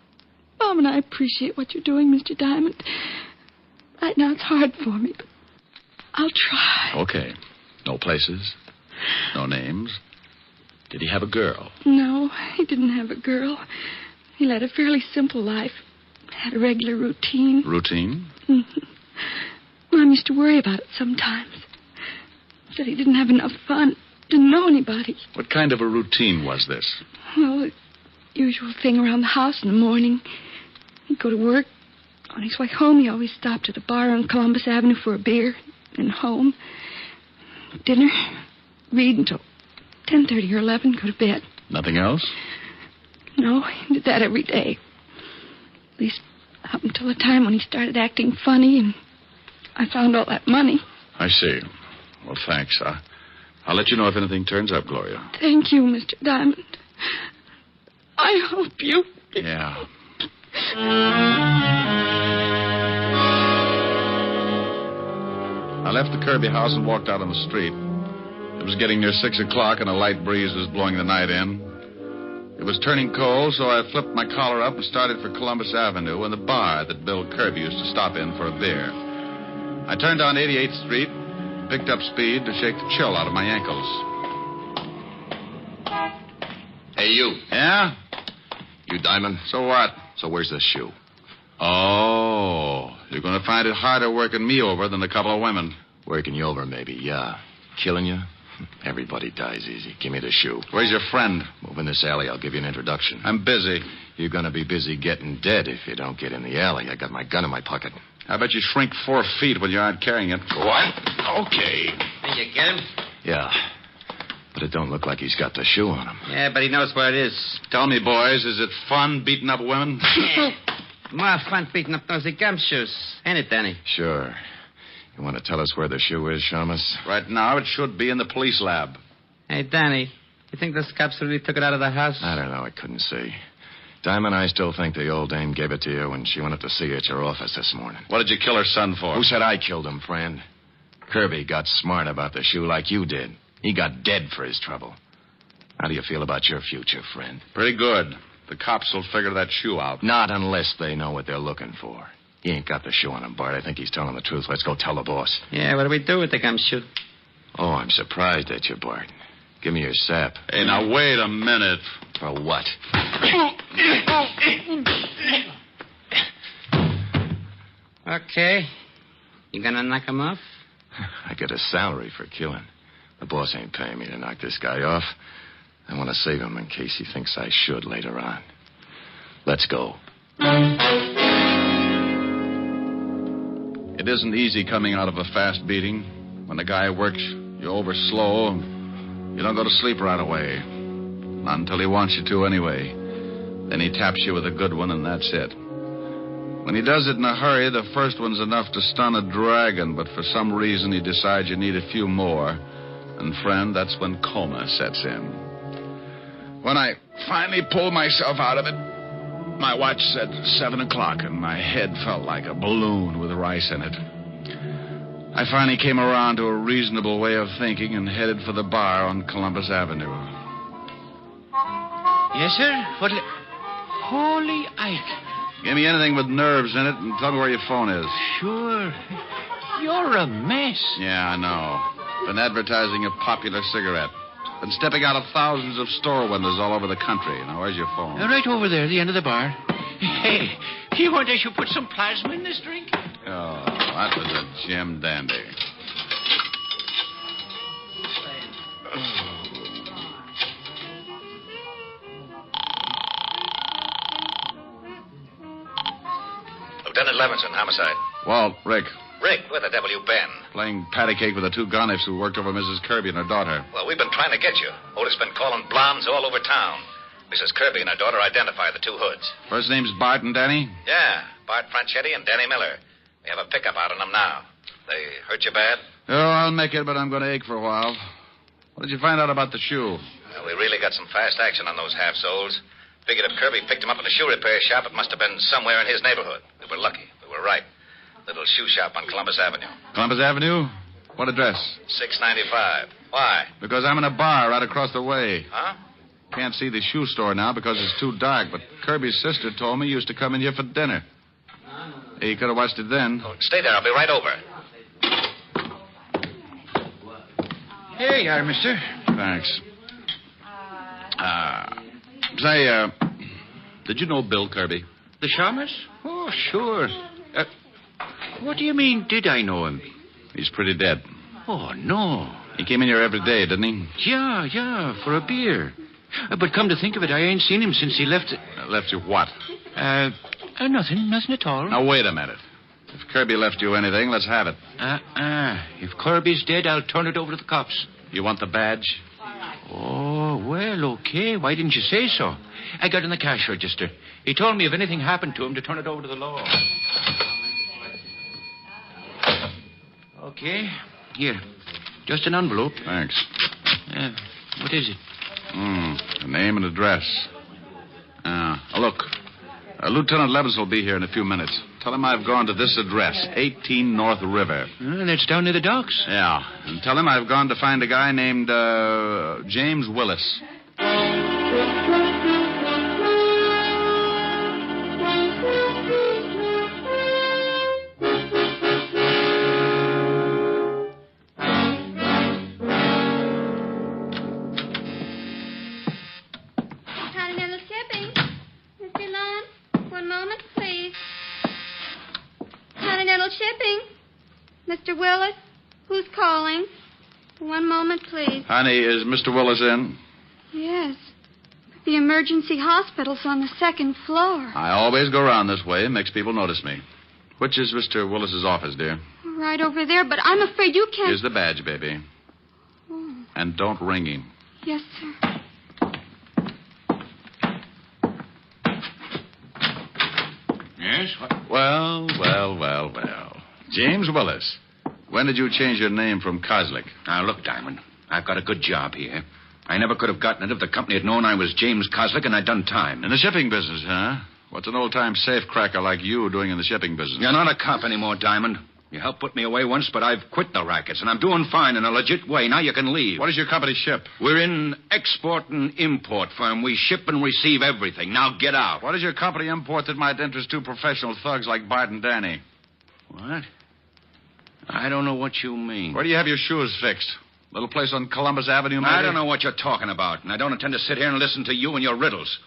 Mom and I appreciate what you're doing, Mr. Diamond. Right now it's hard for me, but I'll try. Okay. No places? No names? Did he have a girl? No, he didn't have a girl. He led a fairly simple life. Had a regular routine. Routine? Mm-hmm. Mom used to worry about it sometimes. Said he didn't have enough fun. Didn't know anybody. What kind of a routine was this? Well, the usual thing around the house in the morning. He'd go to work. On his way home, he always stopped at a bar on Columbus Avenue for a beer. Then home. Dinner. Read until 10:30 or 11. Go to bed. Nothing else? No, he did that every day. At least up until the time when he started acting funny and I found all that money. I see. Well, thanks. I'll let you know if anything turns up, Gloria. Thank you, Mr. Diamond. I hope you... Yeah. I left the Kirby house and walked out on the street. It was getting near 6 o'clock and a light breeze was blowing the night in. It was turning cold, so I flipped my collar up and started for Columbus Avenue and the bar that Bill Kirby used to stop in for a beer. I turned down 88th Street, picked up speed to shake the chill out of my ankles. Hey, you. Yeah? You Diamond? So what? So where's this shoe? Oh, you're going to find it harder working me over than a couple of women. Working you over, maybe, yeah. Killing you? Everybody dies easy. Give me the shoe. Where's your friend? Move in this alley. I'll give you an introduction. I'm busy. You're going to be busy getting dead if you don't get in the alley. I got my gun in my pocket. I bet you shrink 4 feet when you aren't carrying it. What? Okay. Did you get him? Yeah. But it don't look like he's got the shoe on him. Yeah, but he knows where it is. Tell me, boys, is it fun beating up women? More fun beating up those gumshoes. Ain't it, Danny? Sure. You want to tell us where the shoe is, Shamus? Right now, it should be in the police lab. Hey, Danny, you think those cops really took it out of the house? I don't know. I couldn't see. Diamond, I still think the old dame gave it to you when she went up to see you at your office this morning. What did you kill her son for? Who said I killed him, friend? Kirby got smart about the shoe like you did. He got dead for his trouble. How do you feel about your future, friend? Pretty good. The cops will figure that shoe out. Not unless they know what they're looking for. He ain't got the shoe on him, Bart. I think he's telling the truth. Let's go tell the boss. Yeah, what do we do with the gumshoe? Oh, I'm surprised at you, Bart. Give me your sap. Hey, now, wait a minute. For what? Okay. You gonna knock him off? I get a salary for killing. The boss ain't paying me to knock this guy off. I want to save him in case he thinks I should later on. Let's go. It isn't easy coming out of a fast beating. When the guy works you over slow, you don't go to sleep right away. Not until he wants you to anyway. Then he taps you with a good one, and that's it. When he does it in a hurry, the first one's enough to stun a dragon, but for some reason he decides you need a few more. And, friend, that's when coma sets in. When I finally pulled myself out of it, my watch said 7 o'clock, and my head felt like a balloon with rice in it. I finally came around to a reasonable way of thinking and headed for the bar on Columbus Avenue. Yes, sir? What? Holy Ike. Give me anything with nerves in it and tell me where your phone is. Sure. You're a mess. Yeah, I know. Been advertising a popular cigarette. Been stepping out of thousands of store windows all over the country. Now, where's your phone? Right over there, the end of the bar. Hey, you want I should put some plasma in this drink? Oh, that was a Jim dandy. Lieutenant Levinson, homicide. Walt, Rick. Rick, where the devil you been? Playing patty cake with the two gonifs who worked over Mrs. Kirby and her daughter. Well, we've been trying to get you. Otis been calling blondes all over town. Mrs. Kirby and her daughter identify the two hoods. First name's Bart and Danny? Yeah, Bart Franchetti and Danny Miller. We have a pickup out on them now. They hurt you bad? Oh, I'll make it, but I'm going to ache for a while. What did you find out about the shoe? Well, we really got some fast action on those half-soles. Figured if Kirby picked him up in a shoe repair shop, it must have been somewhere in his neighborhood. We were lucky. We were right. Little shoe shop on Columbus Avenue. Columbus Avenue? What address? 695. Why? Because I'm in a bar right across the way. Huh? Can't see the shoe store now because it's too dark, but Kirby's sister told me you used to come in here for dinner. Hey, you could have watched it then. Oh, stay there. I'll be right over. Here you are, mister. Thanks. Say, did you know Bill Kirby? The shamus? Oh, sure. What do you mean, did I know him? He's pretty dead. Oh, no. He came in here every day, didn't he? Yeah, for a beer. But come to think of it, I ain't seen him since he left... Left you what? Nothing at all. Now, wait a minute. If Kirby left you anything, let's have it. If Kirby's dead, I'll turn it over to the cops. You want the badge? Oh, well, okay. Why didn't you say so? I got in the cash register. He told me if anything happened to him to turn it over to the law. Okay. Here. Just an envelope. Thanks. What is it? A name and address. Look. Lieutenant Levinson will be here in a few minutes. Tell him I've gone to this address, 18 North River. That's down near the docks. Yeah. And tell him I've gone to find a guy named James Willis. Continental Shipping. Mr. Lund, one moment, please. Continental Shipping. Mr. Willis, who's calling? One moment, please. Honey, is Mr. Willis in? Yes. But the emergency hospital's on the second floor. I always go around this way. It makes people notice me. Which is Mr. Willis's office, dear? Right over there, but I'm afraid you can't... Here's the badge, baby. Oh. And don't ring him. Yes, sir. Yes? Well. James Willis. When did you change your name from Kozlik? Now, look, Diamond. I've got a good job here. I never could have gotten it if the company had known I was James Kozlik and I'd done time. In the shipping business, huh? What's an old-time safecracker like you doing in the shipping business? You're not a cop anymore, Diamond. You helped put me away once, but I've quit the rackets, and I'm doing fine in a legit way. Now you can leave. What does your company ship? We're in export and import firm. We ship and receive everything. Now get out. What does your company import that might interest two professional thugs like Bart and Danny? What? I don't know what you mean. Where do you have your shoes fixed? Little place on Columbus Avenue, maybe? I don't know what you're talking about, and I don't intend to sit here and listen to you and your riddles.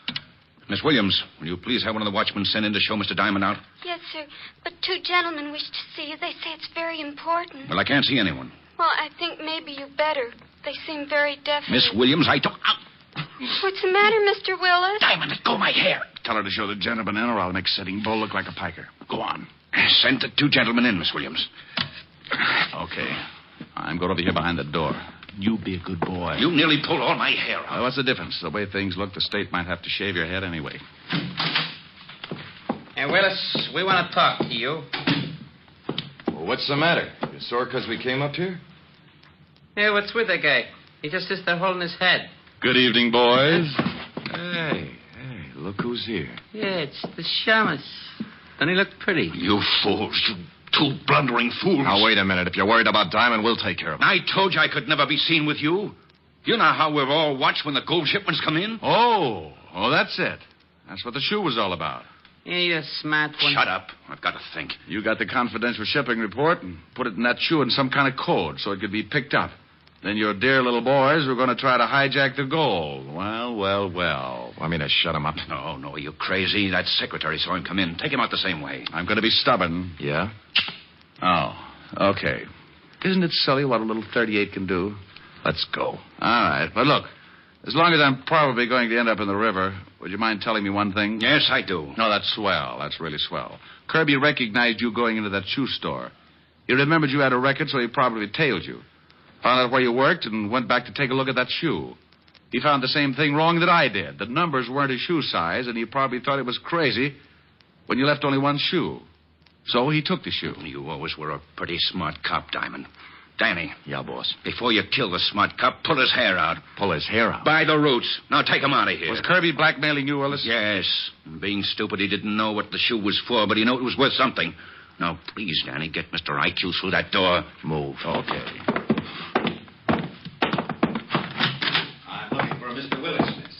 Miss Williams, will you please have one of the watchmen sent in to show Mr. Diamond out? Yes, sir. But 2 gentlemen wish to see you. They say it's very important. Well, I can't see anyone. Well, I think maybe you better. They seem very definite. Miss Williams, I don't... What's the matter, Mr. Willis? Diamond, let go of my hair. Tell her to show the gentleman in, or I'll make Sitting Bull look like a piker. Go on. Send the 2 gentlemen in, Miss Williams. Okay. I'm going over here behind the door. You be a good boy. You nearly pulled all my hair out. Well, what's the difference? The way things look, the state might have to shave your head anyway. Hey, Willis, we want to talk to you. Well, what's the matter? You sore because we came up here? Hey, what's with the guy? He just sits there holding his head. Good evening, boys. Hey, look who's here. Yeah, it's the shamus. Doesn't he look pretty? You fools, you 2 blundering fools. Now, wait a minute. If you're worried about Diamond, we'll take care of him. I told you I could never be seen with you. You know how we're all watched when the gold shipments come in? Oh, that's it. That's what the shoe was all about. Yeah, you're a smart one. Shut up. I've got to think. You got the confidential shipping report and put it in that shoe in some kind of code so it could be picked up. Then your dear little boys were going to try to hijack the gold. Well. Want me to shut him up? No, you crazy. That secretary saw him come in. Take him out the same way. I'm going to be stubborn. Yeah? Oh, okay. Isn't it silly what a little 38 can do? Let's go. All right. But look, as long as I'm probably going to end up in the river, would you mind telling me one thing? Yes, I do. No, that's swell. That's really swell. Kirby recognized you going into that shoe store. He remembered you had a record, so he probably tailed you. Found out where you worked and went back to take a look at that shoe. He found the same thing wrong that I did. The numbers weren't his shoe size, and he probably thought it was crazy when you left only one shoe. So he took the shoe. You always were a pretty smart cop, Diamond. Danny. Yeah, boss. Before you kill the smart cop, pull his hair out. Pull his hair out? By the roots. Now take him out of here. Was Kirby blackmailing you, Willis? Yes. And being stupid, he didn't know what the shoe was for, but he knew it was worth something. Now, please, Danny, get Mr. IQ through that door. Move. Okay. I'm looking for Mr. Willis, miss.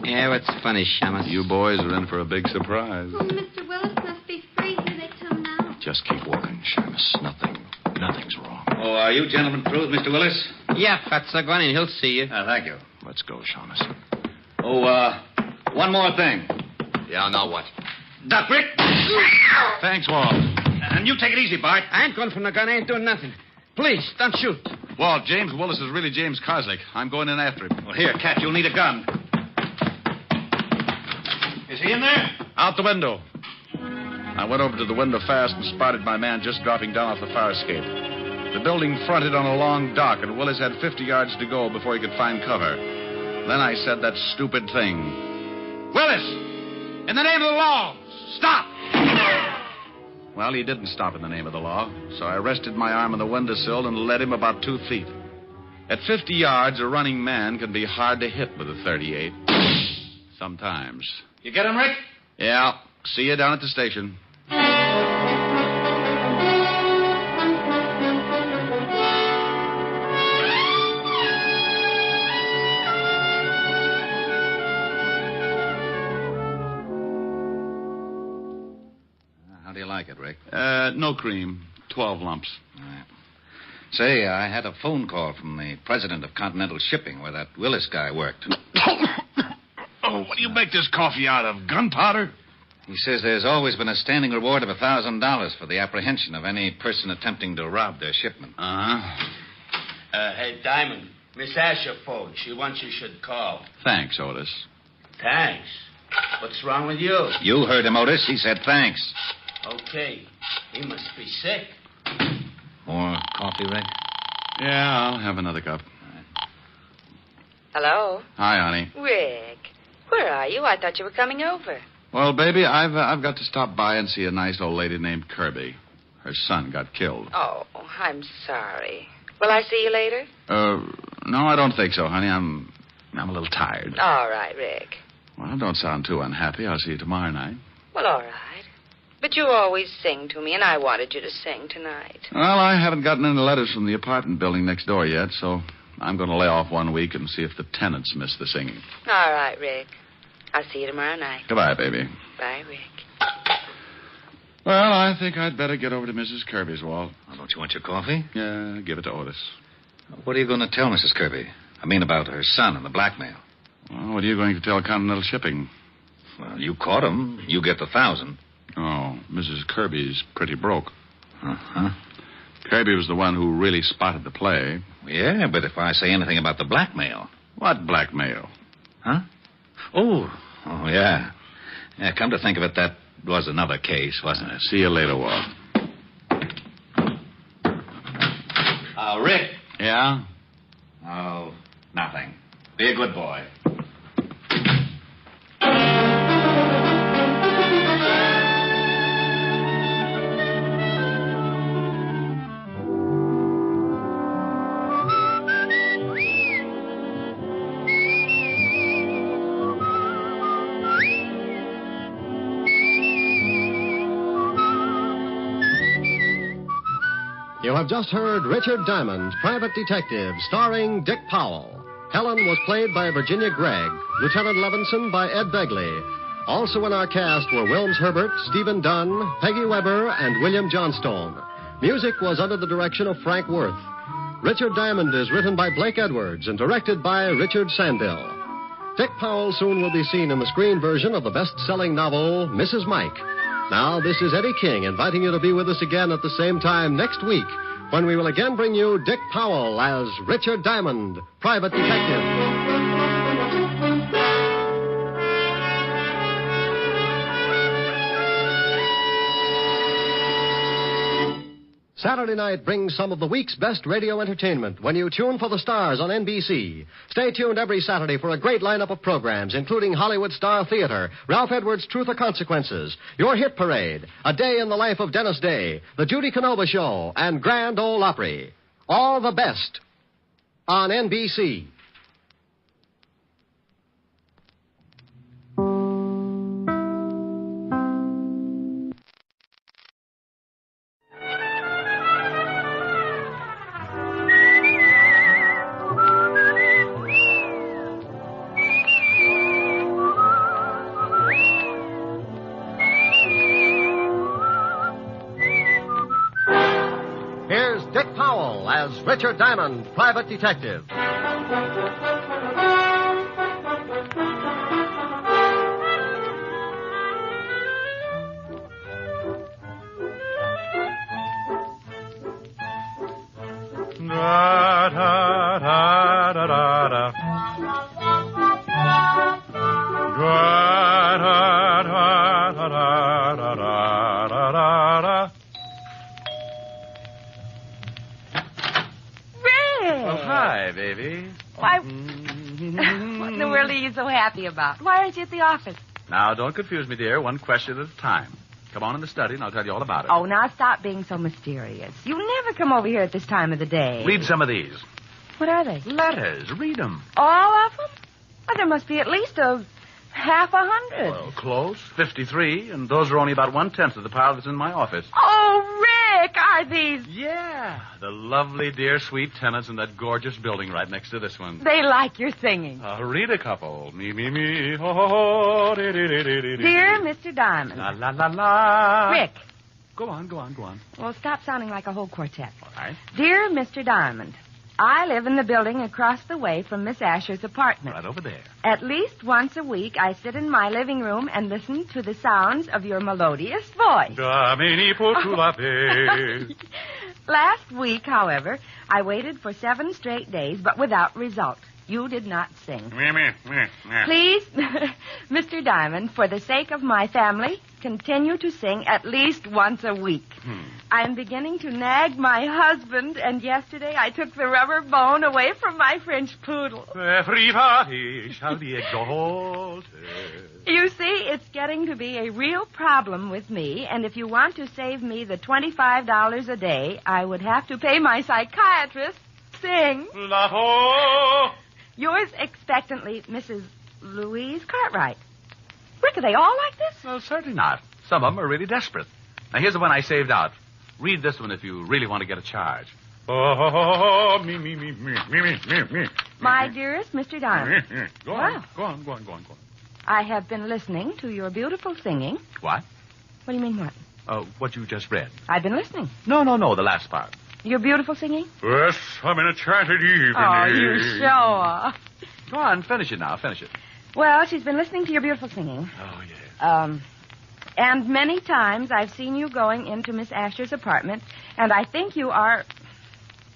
Yeah, what's funny, Shamus? You boys are in for a big surprise. Oh, Mr. Willis must be free. Here they come now. Just keep walking, Shamus. Nothing's wrong. Oh, are you gentlemen through with Mr. Willis? Yeah, Fatso, go on in. He'll see you. Thank you. Let's go, Shamus. Oh, one more thing. Yeah, now what? Duck, Rick. Thanks, Walt. And you take it easy, Bart. I ain't going from the gun. I ain't doing nothing. Please, don't shoot. Walt, James Willis is really James Kozlik. I'm going in after him. Well, here, Cat, you'll need a gun. Is he in there? Out the window. I went over to the window fast and spotted my man just dropping down off the fire escape. The building fronted on a long dock, and Willis had 50 yards to go before he could find cover. Then I said that stupid thing. Willis! In the name of the law, stop! Well, he didn't stop in the name of the law, so I rested my arm on the windowsill and led him about 2 feet. At 50 yards, a running man can be hard to hit with a 38. Sometimes. You get him, Rick? Yeah. See you down at the station. How do you like it, Rick? No cream. 12 lumps. All right. Say, I had a phone call from the president of Continental Shipping where that Willis guy worked. Oh, what do you make this coffee out of? Gunpowder? He says there's always been a standing reward of $1,000 for the apprehension of any person attempting to rob their shipment. Hey, Diamond, Miss Asher phoned. She wants you should call. Thanks, Otis. Thanks. What's wrong with you? You heard him, Otis. He said thanks. Okay. He must be sick. More coffee, Rick? Yeah, I'll have another cup. Hello? Hi, honey. Rick, where are you? I thought you were coming over. Well, baby, I've got to stop by and see a nice old lady named Kirby. Her son got killed. Oh, I'm sorry. Will I see you later? No, I don't think so, honey. I'm a little tired. All right, Rick. Well, don't sound too unhappy. I'll see you tomorrow night. Well, all right. But you always sing to me, and I wanted you to sing tonight. Well, I haven't gotten any letters from the apartment building next door yet, so I'm going to lay off 1 week and see if the tenants miss the singing. All right, Rick. I'll see you tomorrow night. Goodbye, baby. Bye, Rick. Well, I think I'd better get over to Mrs. Kirby's, Walt. Oh, don't you want your coffee? Yeah, give it to Otis. What are you going to tell Mrs. Kirby? I mean about her son and the blackmail. Well, what are you going to tell Continental Shipping? Well, you caught him. You get the 1,000. Oh, Mrs. Kirby's pretty broke. Uh-huh. Kirby was the one who really spotted the play. Yeah, but if I say anything about the blackmail... What blackmail? Huh? Oh, yeah. Yeah, come to think of it, that was another case, wasn't it? See you later, Walt. Rick. Yeah? Oh, nothing. Be a good boy. You have just heard Richard Diamond, Private Detective, starring Dick Powell. Helen was played by Virginia Gregg, Lieutenant Levinson by Ed Begley. Also in our cast were Wilms Herbert, Stephen Dunn, Peggy Weber, and William Johnstone. Music was under the direction of Frank Worth. Richard Diamond is written by Blake Edwards and directed by Richard Sandell. Dick Powell soon will be seen in the screen version of the best-selling novel, Mrs. Mike. Now, this is Eddie King inviting you to be with us again at the same time next week when we will again bring you Dick Powell as Richard Diamond, Private Detective. Saturday night brings some of the week's best radio entertainment when you tune for the stars on NBC. Stay tuned every Saturday for a great lineup of programs, including Hollywood Star Theater, Ralph Edwards' Truth or Consequences, Your Hit Parade, A Day in the Life of Dennis Day, The Judy Canova Show, and Grand Ole Opry. All the best on NBC. Here's Dick Powell as Richard Diamond, Private Detective. Da da da da da da. Da da da da da da da da da. Oh, hi, baby. Why, what in the world are you so happy about? Why aren't you at the office? Now, don't confuse me, dear. One question at a time. Come on in the study, and I'll tell you all about it. Oh, now stop being so mysterious. You never come over here at this time of the day. Read some of these. What are they? Letters. Read them. All of them? Well, there must be at least half 100. Well, close. 53, and those are only about 1/10 of the pile that's in my office. Oh, Rick, are these... Yeah, the lovely, dear, sweet tenants in that gorgeous building right next to this one. They like your singing. Read a couple. Me, me, me, ho, ho, ho, dee, dee, dee, dee, dee. Dear Mr. Diamond. La, la, la, la. Rick. Go on. Well, stop sounding like a whole quartet. All right. Dear Mr. Diamond, I live in the building across the way from Miss Asher's apartment. Right over there. At least once a week, I sit in my living room and listen to the sounds of your melodious voice. Last week, however, I waited for 7 straight days, but without result. You did not sing. Please, Mr. Diamond, for the sake of my family, continue to sing at least once a week. I'm beginning to nag my husband, and yesterday I took the rubber bone away from my French poodle. Everybody shall be exalted. You see, it's getting to be a real problem with me, and if you want to save me the $25 a day, I would have to pay my psychiatrist sing. Yours expectantly, Mrs. Louise Cartwright. Rick, are they all like this? Well, certainly not. Some of them are really desperate. Now, here's the one I saved out. Read this one if you really want to get a charge. Oh, me. My dearest Mr. Diamond. Go on. I have been listening to your beautiful singing. What? What do you mean, what? What you just read. I've been listening. No, the last part. Your beautiful singing? Yes, I'm in a enchanted evening. Oh, you sure? Go on, finish it now. Finish it. Well, she's been listening to your beautiful singing. Oh, yes. And many times I've seen you going into Miss Asher's apartment, and I think you are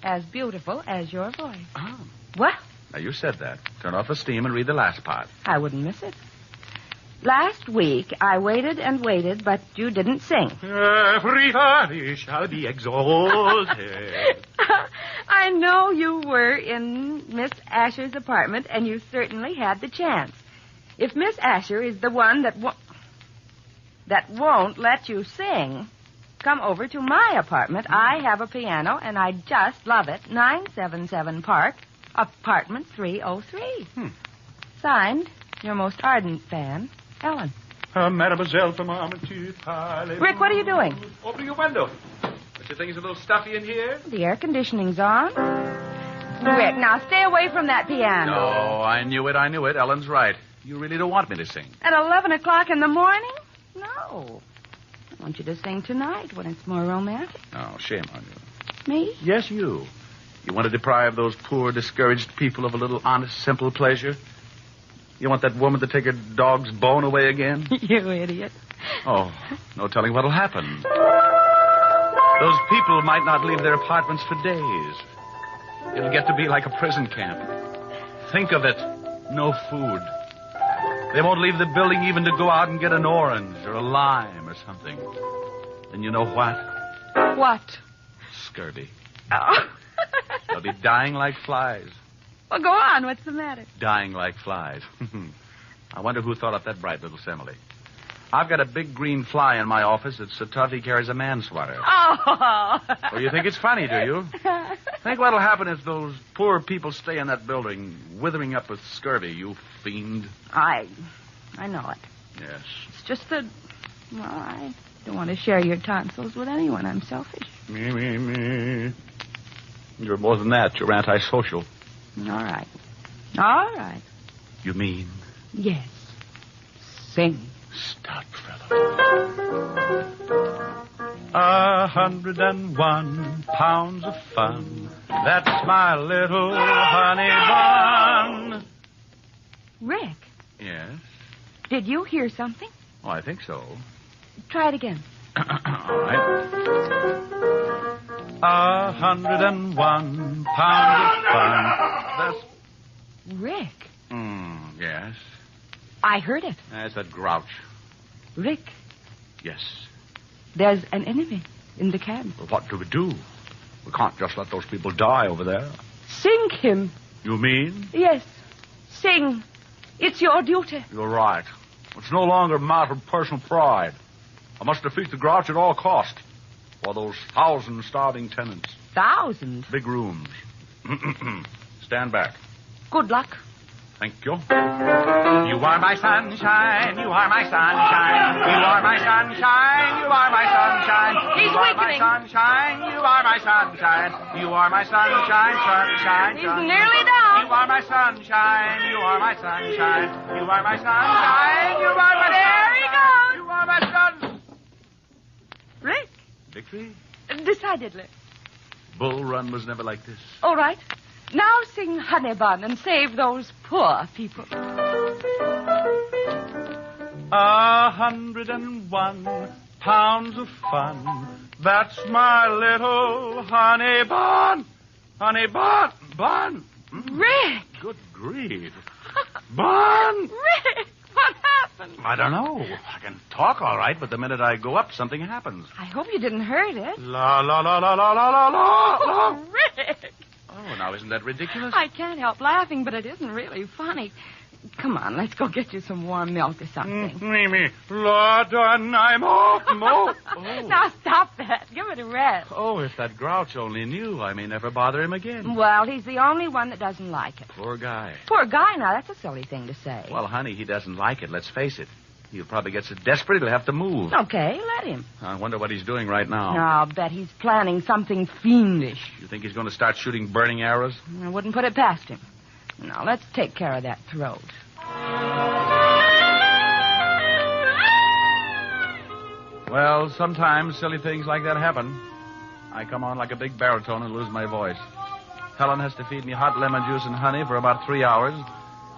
as beautiful as your voice. Oh. What? Now, you said that. Turn off the steam and read the last part. I wouldn't miss it. Last week, I waited and waited, but you didn't sing. Everybody shall be exalted. I know you were in Miss Asher's apartment, and you certainly had the chance. If Miss Asher is the one that won't let you sing, come over to my apartment. I have a piano, and I just love it. 977 Park, apartment 303. Signed, your most ardent fan, Ellen. Mademoiselle from Armitage. Rick, what are you doing? Opening a window. Don't you think it's a little stuffy in here? The air conditioning's on. Rick, now stay away from that piano. No, I knew it. Ellen's right. You really don't want me to sing. At 11 o'clock in the morning? No. I want you to sing tonight when it's more romantic. Oh, shame on you. Me? Yes, you. You want to deprive those poor, discouraged people of a little honest, simple pleasure? You want that woman to take her dog's bone away again? You idiot. Oh, no telling what'll happen. Those people might not leave their apartments for days. It'll get to be like a prison camp. Think of it. No food. They won't leave the building even to go out and get an orange or a lime or something. And you know what? What? Scurvy. Oh. They'll be dying like flies. Well, go on. What's the matter? Dying like flies. I wonder who thought up that bright little simile. I've got a big green fly in my office that's so tough he carries a manslaughter. Oh. Well, you think it's funny, do you? Think what'll happen if those poor people stay in that building, withering up with scurvy, you fiend. I know it. Yes. It's just that, well, I don't want to share your tonsils with anyone. I'm selfish. Me. You're more than that. You're antisocial. All right. You mean? Yes. Sing. Stout fellow. 101 pounds of fun. That's my little honey bun. Rick. Yes? Did you hear something? Oh, I think so. Try it again. All right. 101 pounds of fun. That's... Rick. Yes? I heard it. That's that grouch. Rick. Yes? There's an enemy in the camp. Well, what do we do? We can't just let those people die over there. Sing him. You mean? Yes. Sing. It's your duty. You're right. It's no longer a matter of personal pride. I must defeat the grouch at all cost. For those 1,000 starving tenants. 1,000? Big rooms. Stand back. Good luck. Thank you. You are my sunshine. You are my sunshine. You are my sunshine. You are my sunshine. He's weakening. You are my sunshine. You are my sunshine. You are my sunshine. Sunshine. He's nearly down. You are my sunshine. You are my sunshine. You are my sunshine. You are my There he goes. You are my sun. Rick. Victory? Decidedly. Bull Run was never like this. All right. Now sing Honey Bun and save those poor people. 101 pounds of fun. That's my little honey bun. Honey bun. Bun. Rick. Good grief. Bun. Rick, what happened? I don't know. I can talk all right, but the minute I go up, something happens. I hope you didn't hurt it. La, la, la, la, la, la, la, la. Oh, Rick. Oh, now isn't that ridiculous? I can't help laughing, but it isn't really funny. Come on, let's go get you some warm milk or something. Mimi, Lord, I'm off. Oh. Now stop that. Give it a rest. Oh, if that grouch only knew, I may never bother him again. Well, he's the only one that doesn't like it. Poor guy. Poor guy, now, that's a silly thing to say. Well, honey, he doesn't like it, let's face it. He'll probably get so desperate he'll have to move. Okay, let him. I wonder what he's doing right now. I'll bet he's planning something fiendish. You think he's going to start shooting burning arrows? I wouldn't put it past him. Now, let's take care of that throat. Well, sometimes silly things like that happen. I come on like a big baritone and lose my voice. Helen has to feed me hot lemon juice and honey for about 3 hours,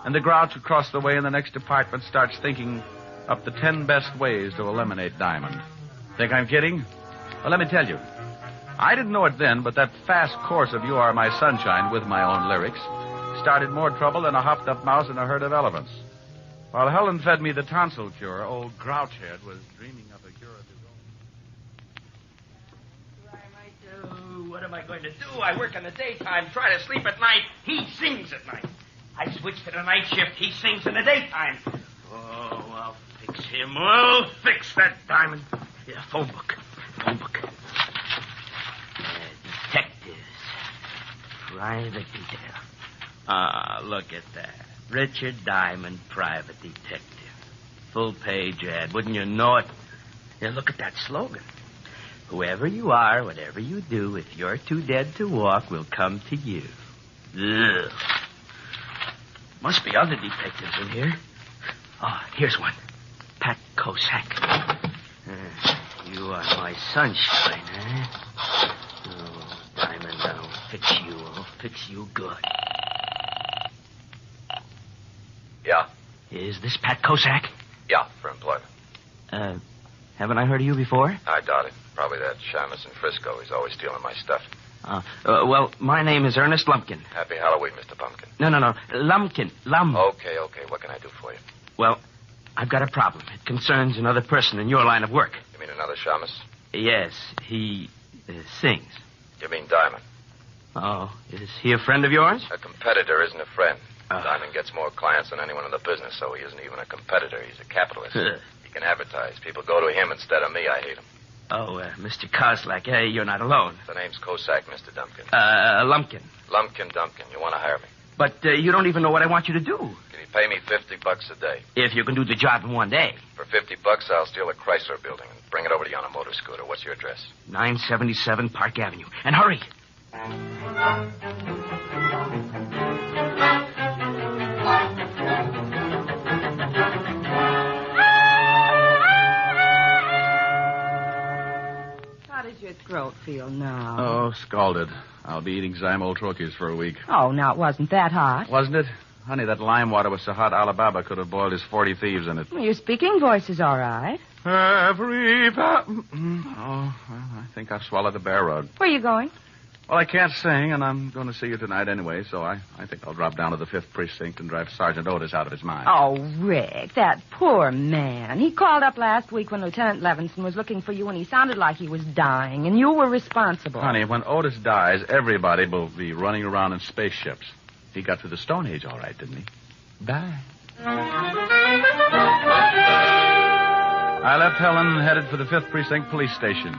and the grouch across the way in the next apartment starts thinking up the 10 best ways to eliminate Diamond. Think I'm kidding? Well, let me tell you. I didn't know it then, but that fast course of You Are My Sunshine with my own lyrics started more trouble than a hopped-up mouse in a herd of elephants. While Helen fed me the tonsil cure, old Grouchhead was dreaming of a cure of his own. What am I going to do? I work in the daytime, try to sleep at night. He sings at night. I switch to the night shift. He sings in the daytime. Oh, I'll fix him. I'll fix that Diamond. Yeah, phone book. Detectives. Private detail. Look at that. Richard Diamond, private detective. Full-page ad. Wouldn't you know it? Yeah, look at that slogan. Whoever you are, whatever you do, if you're too dead to walk, we'll come to you. Ugh. Must be other detectives in here. Oh, here's one. Pat Cossack. You are my sunshine, eh? Oh, Diamond, I'll fix you. I'll fix you good. Yeah? Is this Pat Cossack? Yeah, for employment. Haven't I heard of you before? I doubt it. Probably that shamus in Frisco. He's always stealing my stuff. Well, my name is Ernest Lumpkin. Happy Halloween, Mr. Pumpkin. No. Lumpkin. Okay. What can I do for you? Well, I've got a problem. It concerns another person in your line of work. You mean another shamus? Yes, he sings. You mean Diamond? Oh, is he a friend of yours? A competitor isn't a friend. Diamond gets more clients than anyone in the business, so he isn't even a competitor. He's a capitalist. He can advertise. People go to him instead of me. I hate him. Oh, Mr. Koslak, you're not alone. The name's Cossack, Mr. Dumpkin. Lumpkin. Lumpkin Dumpkin. You want to hire me? But you don't even know what I want you to do. Can you pay me $50 a day? If you can do the job in one day. For $50, I'll steal a Chrysler building and bring it over to you on a motor scooter. What's your address? 977 Park Avenue. And hurry. How does your throat feel now? Oh, scalded. I'll be eating Zymoltroches for a week. Oh, now, it wasn't that hot. Wasn't it? Honey, that lime water was so hot Alibaba could have boiled his 40 thieves in it. Well, your speaking voice is all right. Oh, well, I think I've swallowed a bear rug. Where are you going? Well, I can't sing, and I'm going to see you tonight anyway, so I think I'll drop down to the 5th Precinct and drive Sergeant Otis out of his mind. Oh, Rick, that poor man. He called up last week when Lieutenant Levinson was looking for you, and he sounded like he was dying, and you were responsible. Honey, when Otis dies, everybody will be running around in spaceships. He got through the Stone Age all right, didn't he? Bye. I left Helen and headed for the 5th Precinct Police Station.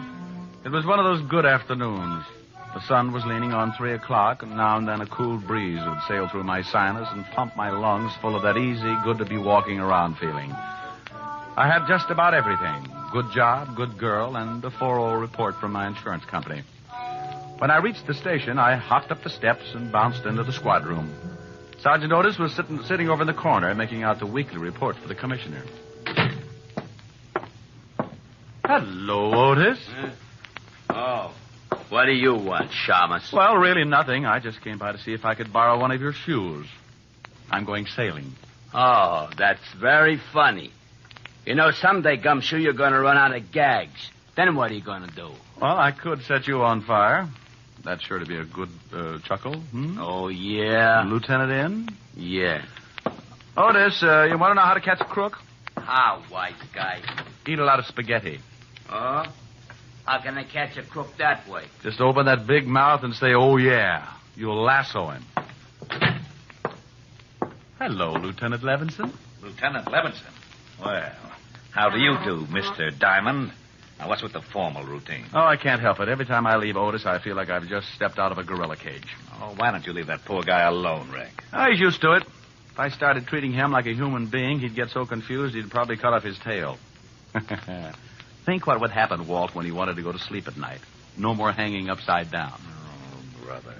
It was one of those good afternoons. The sun was leaning on 3 o'clock, and now and then a cool breeze would sail through my sinus and pump my lungs full of that easy, good-to-be-walking-around feeling. I had just about everything. Good job, good girl, and a 4-0 report from my insurance company. When I reached the station, I hopped up the steps and bounced into the squad room. Sergeant Otis was sitting over in the corner, making out the weekly report for the commissioner. Hello, Otis. Oh. What do you want, Shamus? Well, really nothing. I just came by to see if I could borrow one of your shoes. I'm going sailing. Oh, that's very funny. You know, someday, Gumshoe, you're going to run out of gags. Then what are you going to do? Well, I could set you on fire. That's sure to be a good chuckle. Oh, yeah? Lieutenant in? Yeah. Otis, you want to know how to catch a crook? How, wise guy? Eat a lot of spaghetti. Oh? How can I catch a crook that way? Just open that big mouth and say, oh, yeah. You'll lasso him. Hello, Lieutenant Levinson. Lieutenant Levinson? Well, how do you do, Mr. Diamond? Now, what's with the formal routine? Oh, I can't help it. Every time I leave Otis, I feel like I've just stepped out of a gorilla cage. Oh, why don't you leave that poor guy alone, Rick? Oh, he's used to it. If I started treating him like a human being, he'd get so confused he'd probably cut off his tail. Think what would happen, Walt, when he wanted to go to sleep at night. No more hanging upside down. Oh, brother.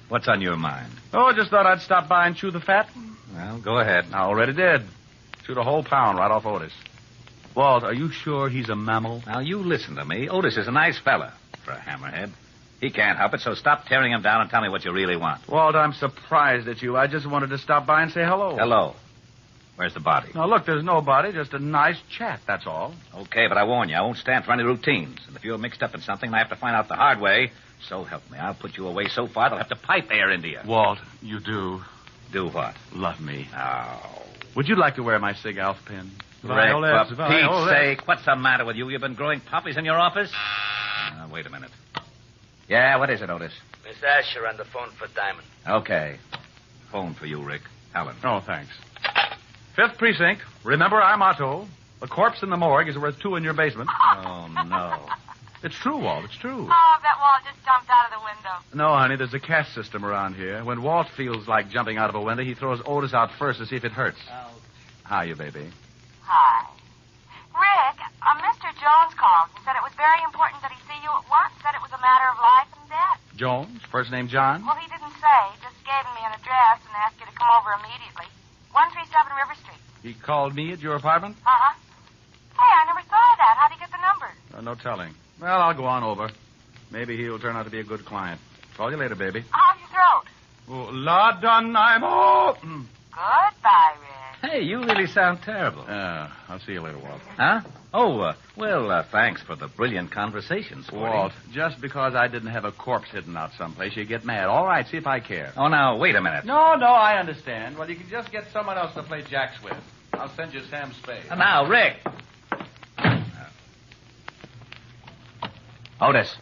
What's on your mind? Oh, just thought I'd stop by and chew the fat. Well, go ahead. I already did. Chewed a whole pound right off Otis. Walt, are you sure he's a mammal? Now, you listen to me. Otis is a nice fella for a hammerhead. He can't help it, so stop tearing him down and tell me what you really want. Walt, I'm surprised at you. I just wanted to stop by and say hello. Hello. Where's the body? Now, look, there's no body, just a nice chat, that's all. Okay, but I warn you, I won't stand for any routines. And if you're mixed up in something and I have to find out the hard way, so help me, I'll put you away so far they'll have to pipe air into you. Walt, you do. Do what? Love me. Oh. Would you like to wear my Sig Alf pin? Rick, for Pete's sake, what's the matter with you? You've been growing poppies in your office? Wait a minute. Yeah, what is it, Otis? Miss Asher on the phone for Diamond. Okay. Phone for you, Rick. Helen. Oh, thanks. 5th Precinct. Remember our motto. A corpse in the morgue is worth 2 in your basement. Oh, no. It's true, Walt. It's true. Oh, that Walt just jumped out of the window. No, honey, there's a caste system around here. When Walt feels like jumping out of a window, he throws Otis out first to see if it hurts. Ouch. How you, baby? Hi. Rick, Mr. Jones called and said it was very important that he see you at once. Said it was a matter of life and death. Jones? First name John? Well, he didn't say. Just gave me an address and asked you to come over immediately. 137 River Street. He called me at your apartment? Uh-huh. Hey, I never thought of that. How'd he get the number? No telling. Well, I'll go on over. Maybe he'll turn out to be a good client. Call you later, baby. How's your throat? Oh, la done, I'm all... Goodbye, Rick. Hey, you really sound terrible. I'll see you later, Walt. Huh? Oh, thanks for the brilliant conversation, Sporty. Walt, just because I didn't have a corpse hidden out someplace, you get mad. All right, see if I care. Oh, now, wait a minute. No, I understand. Well, you can just get someone else to play jacks with. I'll send you Sam Spade. Now, Rick. Otis.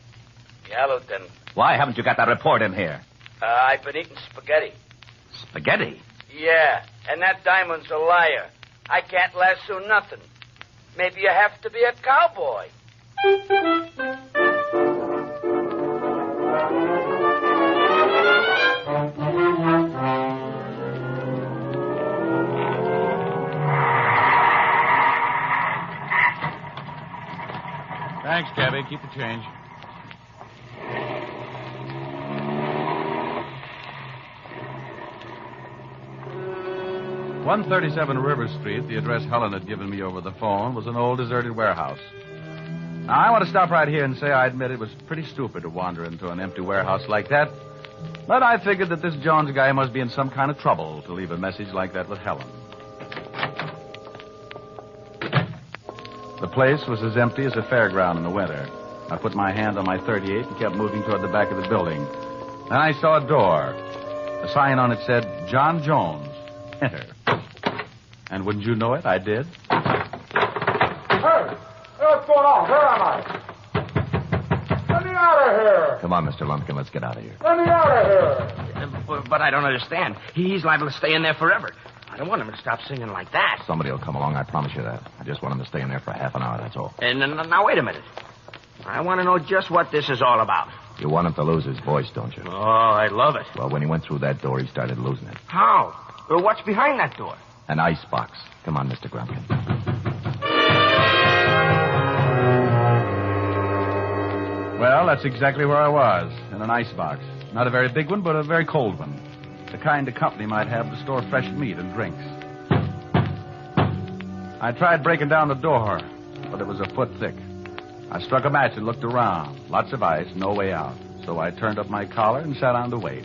Yeah, Lieutenant. Why haven't you got that report in here? I've been eating spaghetti. Spaghetti? Yeah, and that Diamond's a liar. I can't lasso nothing. Maybe you have to be a cowboy. Thanks, Cabby. Keep the change. "137 River Street," the address Helen had given me over the phone, was an old deserted warehouse. Now, I want to stop right here and say I admit it was pretty stupid to wander into an empty warehouse like that. But I figured that this Jones guy must be in some kind of trouble to leave a message like that with Helen. The place was as empty as a fairground in the winter. I put my hand on my .38 and kept moving toward the back of the building. Then I saw a door. A sign on it said, "John Jones. Enter." And wouldn't you know it, I did. Hey, what's going on? Where am I? Let me out of here. Come on, Mr. Lumpkin, let's get out of here. Let me out of here. But I don't understand. He's liable to stay in there forever. I don't want him to stop singing like that. Somebody will come along, I promise you that. I just want him to stay in there for half an hour, that's all. And now, wait a minute. I want to know just what this is all about. You want him to lose his voice, don't you? Oh, I love it. Well, when he went through that door, he started losing it. How? What's behind that door? An ice box. Come on, Mr. Grumpkin. Well, that's exactly where I was, in an ice box. Not a very big one, but a very cold one. The kind a company might have to store fresh meat and drinks. I tried breaking down the door, but it was a foot thick. I struck a match and looked around. Lots of ice, no way out. So I turned up my collar and sat down to wait.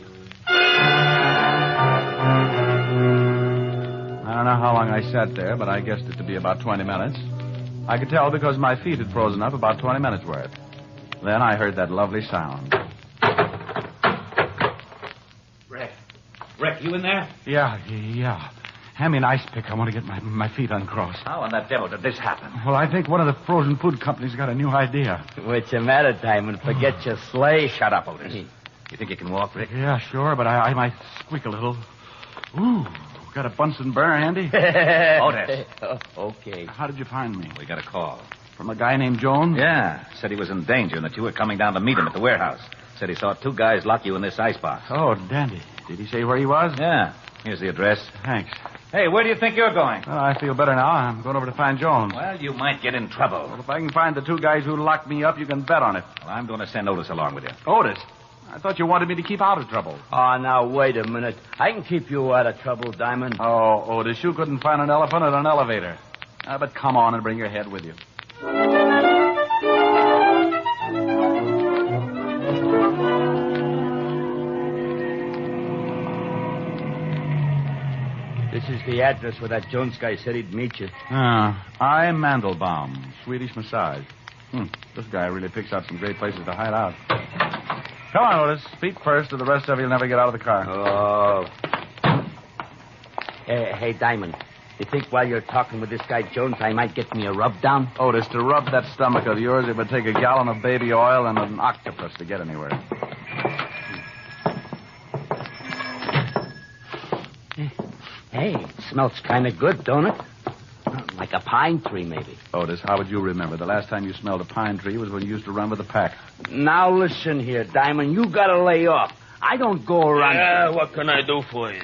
I don't know how long I sat there, but I guessed it to be about 20 minutes. I could tell because my feet had frozen up about 20 minutes worth. Then I heard that lovely sound. Rick, you in there? Yeah. Hand me an ice pick. I want to get my feet uncrossed. How in the devil did this happen? Well, I think one of the frozen food companies got a new idea. What's the matter, Diamond? Forget your sleigh. Shut up, Otis. You think you can walk, Rick? Yeah, sure, but I might squeak a little. Ooh, got a Bunsen burner handy? Otis. Okay. How did you find me? We got a call. From a guy named Jones? Yeah. Said he was in danger and that you were coming down to meet him at the warehouse. Said he saw 2 guys lock you in this icebox. Oh, dandy. Did he say where he was? Yeah. Here's the address. Thanks. Hey, where do you think you're going? Well, I feel better now. I'm going over to find Jones. Well, you might get in trouble. Well, if I can find the two guys who locked me up, you can bet on it. Well, I'm going to send Otis along with you. Otis? I thought you wanted me to keep out of trouble. Oh, now, wait a minute. I can keep you out of trouble, Diamond. Oh, Otis, you couldn't find an elephant in an elevator. But come on and bring your head with you. This is the address where that Jones guy said he'd meet you. I'm Mandelbaum, Swedish massage. This guy really picks out some great places to hide out. Come on, Otis. Feet first, or the rest of you'll never get out of the car. Oh. Hey, Diamond. You think while you're talking with this guy Jones, I might get me a rub down? Otis, to rub that stomach of yours, it would take a gallon of baby oil and an octopus to get anywhere. Hey, it smells kind of good, don't it? Like a pine tree, maybe. Otis, how would you remember? The last time you smelled a pine tree was when you used to run with the pack. Now listen here, Diamond. You gotta lay off. I don't go around... Yeah, what can I do for you?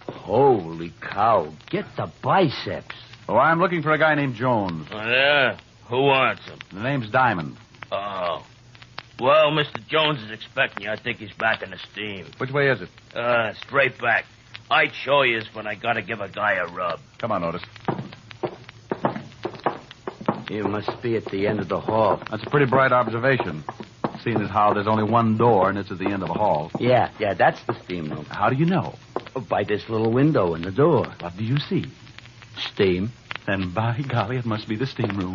Holy cow. Get the biceps. Oh, I'm looking for a guy named Jones. Oh, yeah? Who wants him? The name's Diamond. Oh. Well, Mr. Jones is expecting you. I think he's back in the steam. Which way is it? Straight back. I'd show you when I gotta give a guy a rub. Come on, Otis. You must be at the end of the hall. That's a pretty bright observation, seeing as how there's only one door and it's at the end of a hall. Yeah, that's the steam room. How do you know? By this little window in the door. What do you see? Steam. Then, by golly, it must be the steam room.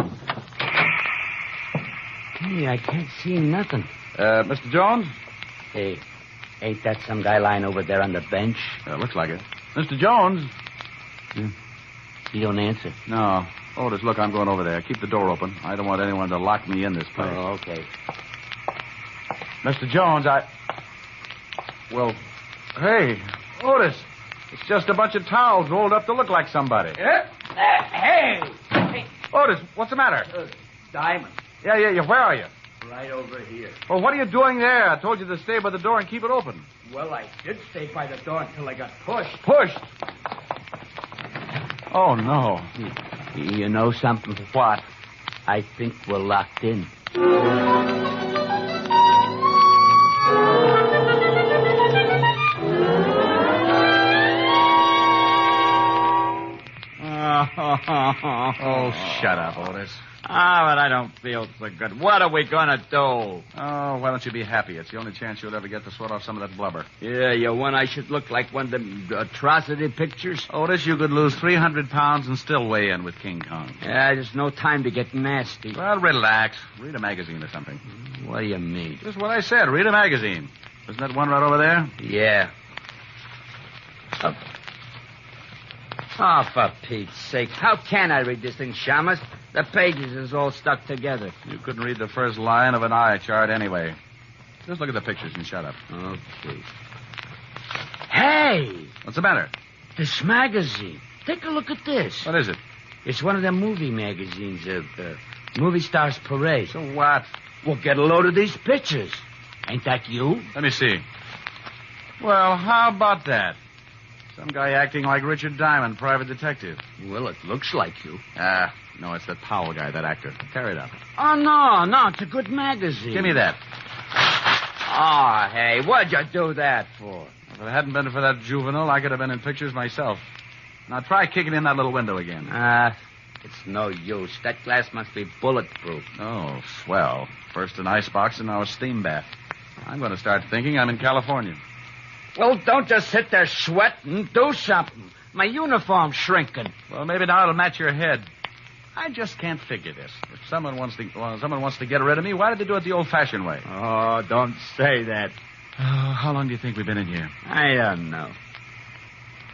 Hey, I can't see nothing. Mr. Jones? Hey, ain't that some guy lying over there on the bench? Looks like it. Mr. Jones? He don't answer. No. Otis, look, I'm going over there. Keep the door open. I don't want anyone to lock me in this place. Oh, okay. Mr. Jones, Well, hey, Otis, it's just a bunch of towels rolled up to look like somebody. Hey! Otis, what's the matter? Diamond. Yeah, where are you? Right over here. Well, what are you doing there? I told you to stay by the door and keep it open. Well, I did stay by the door until I got pushed. Pushed? Oh, no. You know something? What? I think we're locked in. Oh, shut up, Otis. But I don't feel so good. What are we going to do? Oh, why don't you be happy? It's the only chance you'll ever get to sweat off some of that blubber. Yeah, you want I should look like one of them atrocity pictures? Otis, you could lose 300 pounds and still weigh in with King Kong. Yeah, there's no time to get nasty. Well, relax. Read a magazine or something. What do you mean? Just what I said. Read a magazine. Isn't that one right over there? Yeah. Oh, for Pete's sake. How can I read this thing, Shamus? The pages is all stuck together. You couldn't read the first line of an eye chart anyway. Just look at the pictures and shut up. Okay. Hey! What's the matter? This magazine. Take a look at this. What is it? It's one of them movie magazines of Movie Stars Parade. So what? Well, get a load of these pictures. Ain't that you? Let me see. Well, how about that? Some guy acting like Richard Diamond, private detective. Well, it looks like you. No, it's that Powell guy, that actor. Tear it up. Oh, no, it's a good magazine. Give me that. Oh, hey, what'd you do that for? If it hadn't been for that juvenile, I could have been in pictures myself. Now try kicking in that little window again. It's no use. That glass must be bulletproof. Oh, swell. First an icebox and now a steam bath. I'm going to start thinking I'm in California. Well, don't just sit there sweating. Do something. My uniform's shrinking. Well, maybe now it'll match your head. I just can't figure this. If someone wants to get rid of me, why did they do it the old-fashioned way? Oh, don't say that. Oh, how long do you think we've been in here? I don't know.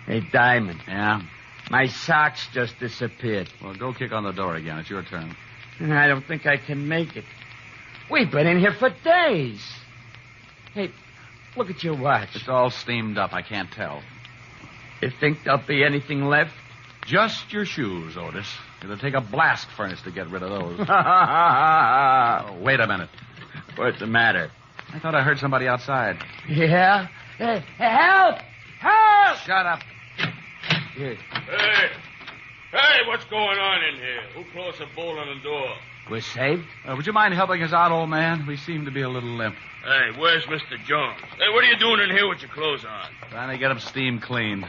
Hey, Diamond. Yeah? My socks just disappeared. Well, go kick on the door again. It's your turn. I don't think I can make it. We've been in here for days. Hey, look at your watch. It's all steamed up. I can't tell. You think there'll be anything left? Just your shoes, Otis. It'll take a blast furnace to get rid of those. Oh, wait a minute. What's the matter? I thought I heard somebody outside. Yeah? Hey, help! Help! Shut up. Hey, what's going on in here? Who closed the bolt on the door? We're saved? Would you mind helping us out, old man? We seem to be a little limp. Hey, where's Mr. Jones? Hey, what are you doing in here with your clothes on? Trying to get him steam cleaned.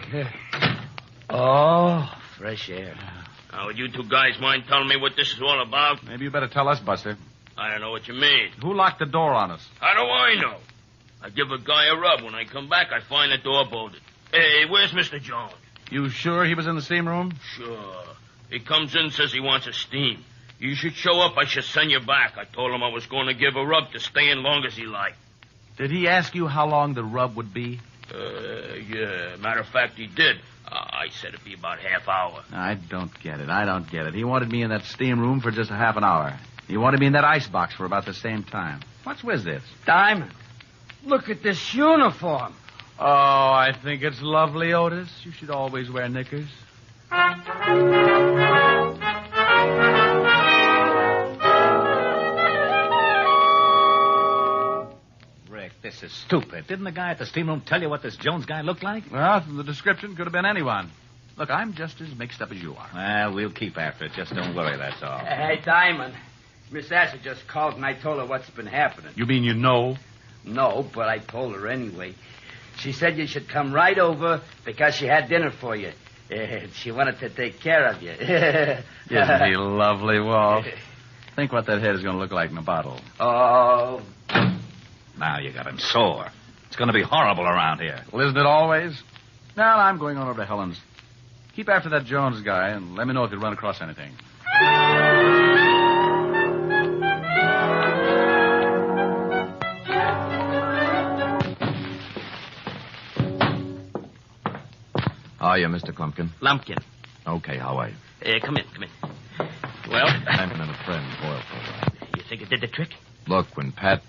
Oh, fresh air. Now, would you two guys mind telling me what this is all about? Maybe you better tell us, Buster. I don't know what you mean. Who locked the door on us? How do I know? I give a guy a rub. When I come back, I find the door bolted. Hey, where's Mr. Jones? You sure he was in the steam room? Sure. He comes in and says he wants a steam. You should show up. I should send you back. I told him I was going to give a rub to stay in long as he liked. Did he ask you how long the rub would be? Yeah. Matter of fact, he did. I said it'd be about half hour. I don't get it. He wanted me in that steam room for just a half an hour. He wanted me in that ice box for about the same time. What's with this? Diamond, look at this uniform. Oh, I think it's lovely, Otis. You should always wear knickers. Rick, this is stupid. Didn't the guy at the steam room tell you what this Jones guy looked like? Well, from the description, could have been anyone. Look, I'm just as mixed up as you are. Well, we'll keep after it. Just don't worry, that's all. Hey, Diamond, Miss Asher just called and I told her what's been happening. You mean you know? No, but I told her anyway. She said you should come right over because she had dinner for you. She wanted to take care of you. Isn't he lovely, Walt? Think what that head is going to look like in a bottle. Oh. Now you got him sore. It's going to be horrible around here. Well, isn't it always? Now, I'm going on over to Helen's. Keep after that Jones guy and let me know if you run across anything. How are you, Mr. Klumpkin? Lumpkin. Okay, how are you? Come in. Well? I'm and a friend, Boyle. You think it did the trick? Look, when Pat,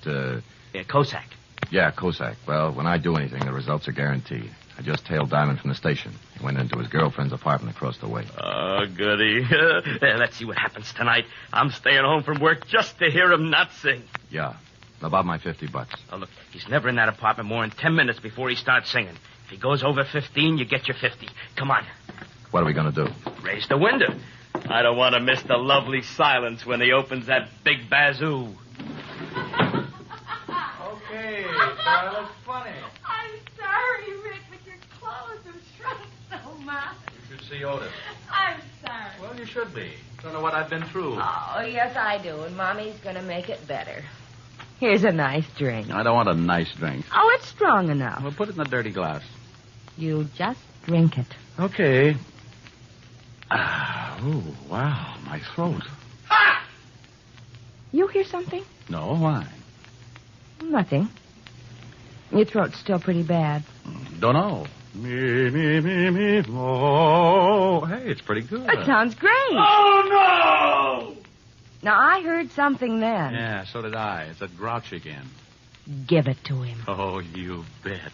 Cossack. Yeah, Cossack. Well, when I do anything, the results are guaranteed. I just tailed Diamond from the station. He went into his girlfriend's apartment across the way. Oh, goody. Let's see what happens tonight. I'm staying home from work just to hear him not sing. Yeah. About my $50. Oh, look, he's never in that apartment more than 10 minutes before he starts singing. If he goes over 15, you get your 50. Come on. What are we going to do? Raise the window. I don't want to miss the lovely silence when he opens that big bazoo. Okay, that looks funny. I'm sorry, Rick, but your clothes have shrunk so much. You should see Otis. I'm sorry. Well, you should be. Don't know what I've been through. Oh, yes, I do, and Mommy's going to make it better. Here's a nice drink. I don't want a nice drink. Oh, it's strong enough. Well, put it in a dirty glass. You just drink it. Okay. Oh, wow, my throat. Ah! You hear something? No, why? Nothing. Your throat's still pretty bad. Don't know. Me, oh. Hey, it's pretty good. It sounds great. Oh, no! Now, I heard something then. Yeah, so did I. It's that grouch again. Give it to him. Oh, you bet.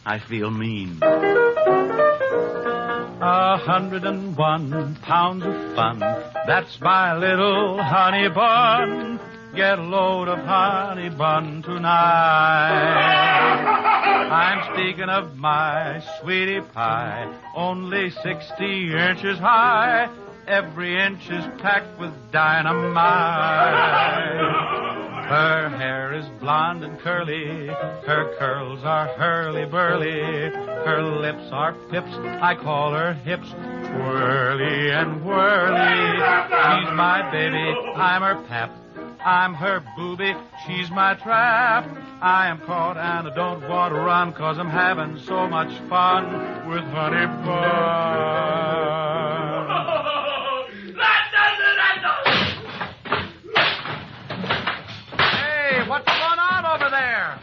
I feel mean. 101 pounds of fun. That's my little honey bun. Get a load of honey bun tonight. I'm speaking of my sweetie pie, only 60 inches high. Every inch is packed with dynamite. Her hair is blonde and curly. Her curls are hurly-burly. Her lips are pips. I call her hips. Twirly and whirly. She's my baby. I'm her pap. I'm her booby. She's my trap. I am caught and I don't want to run 'cause I'm having so much fun with honey bun. What's going on over there?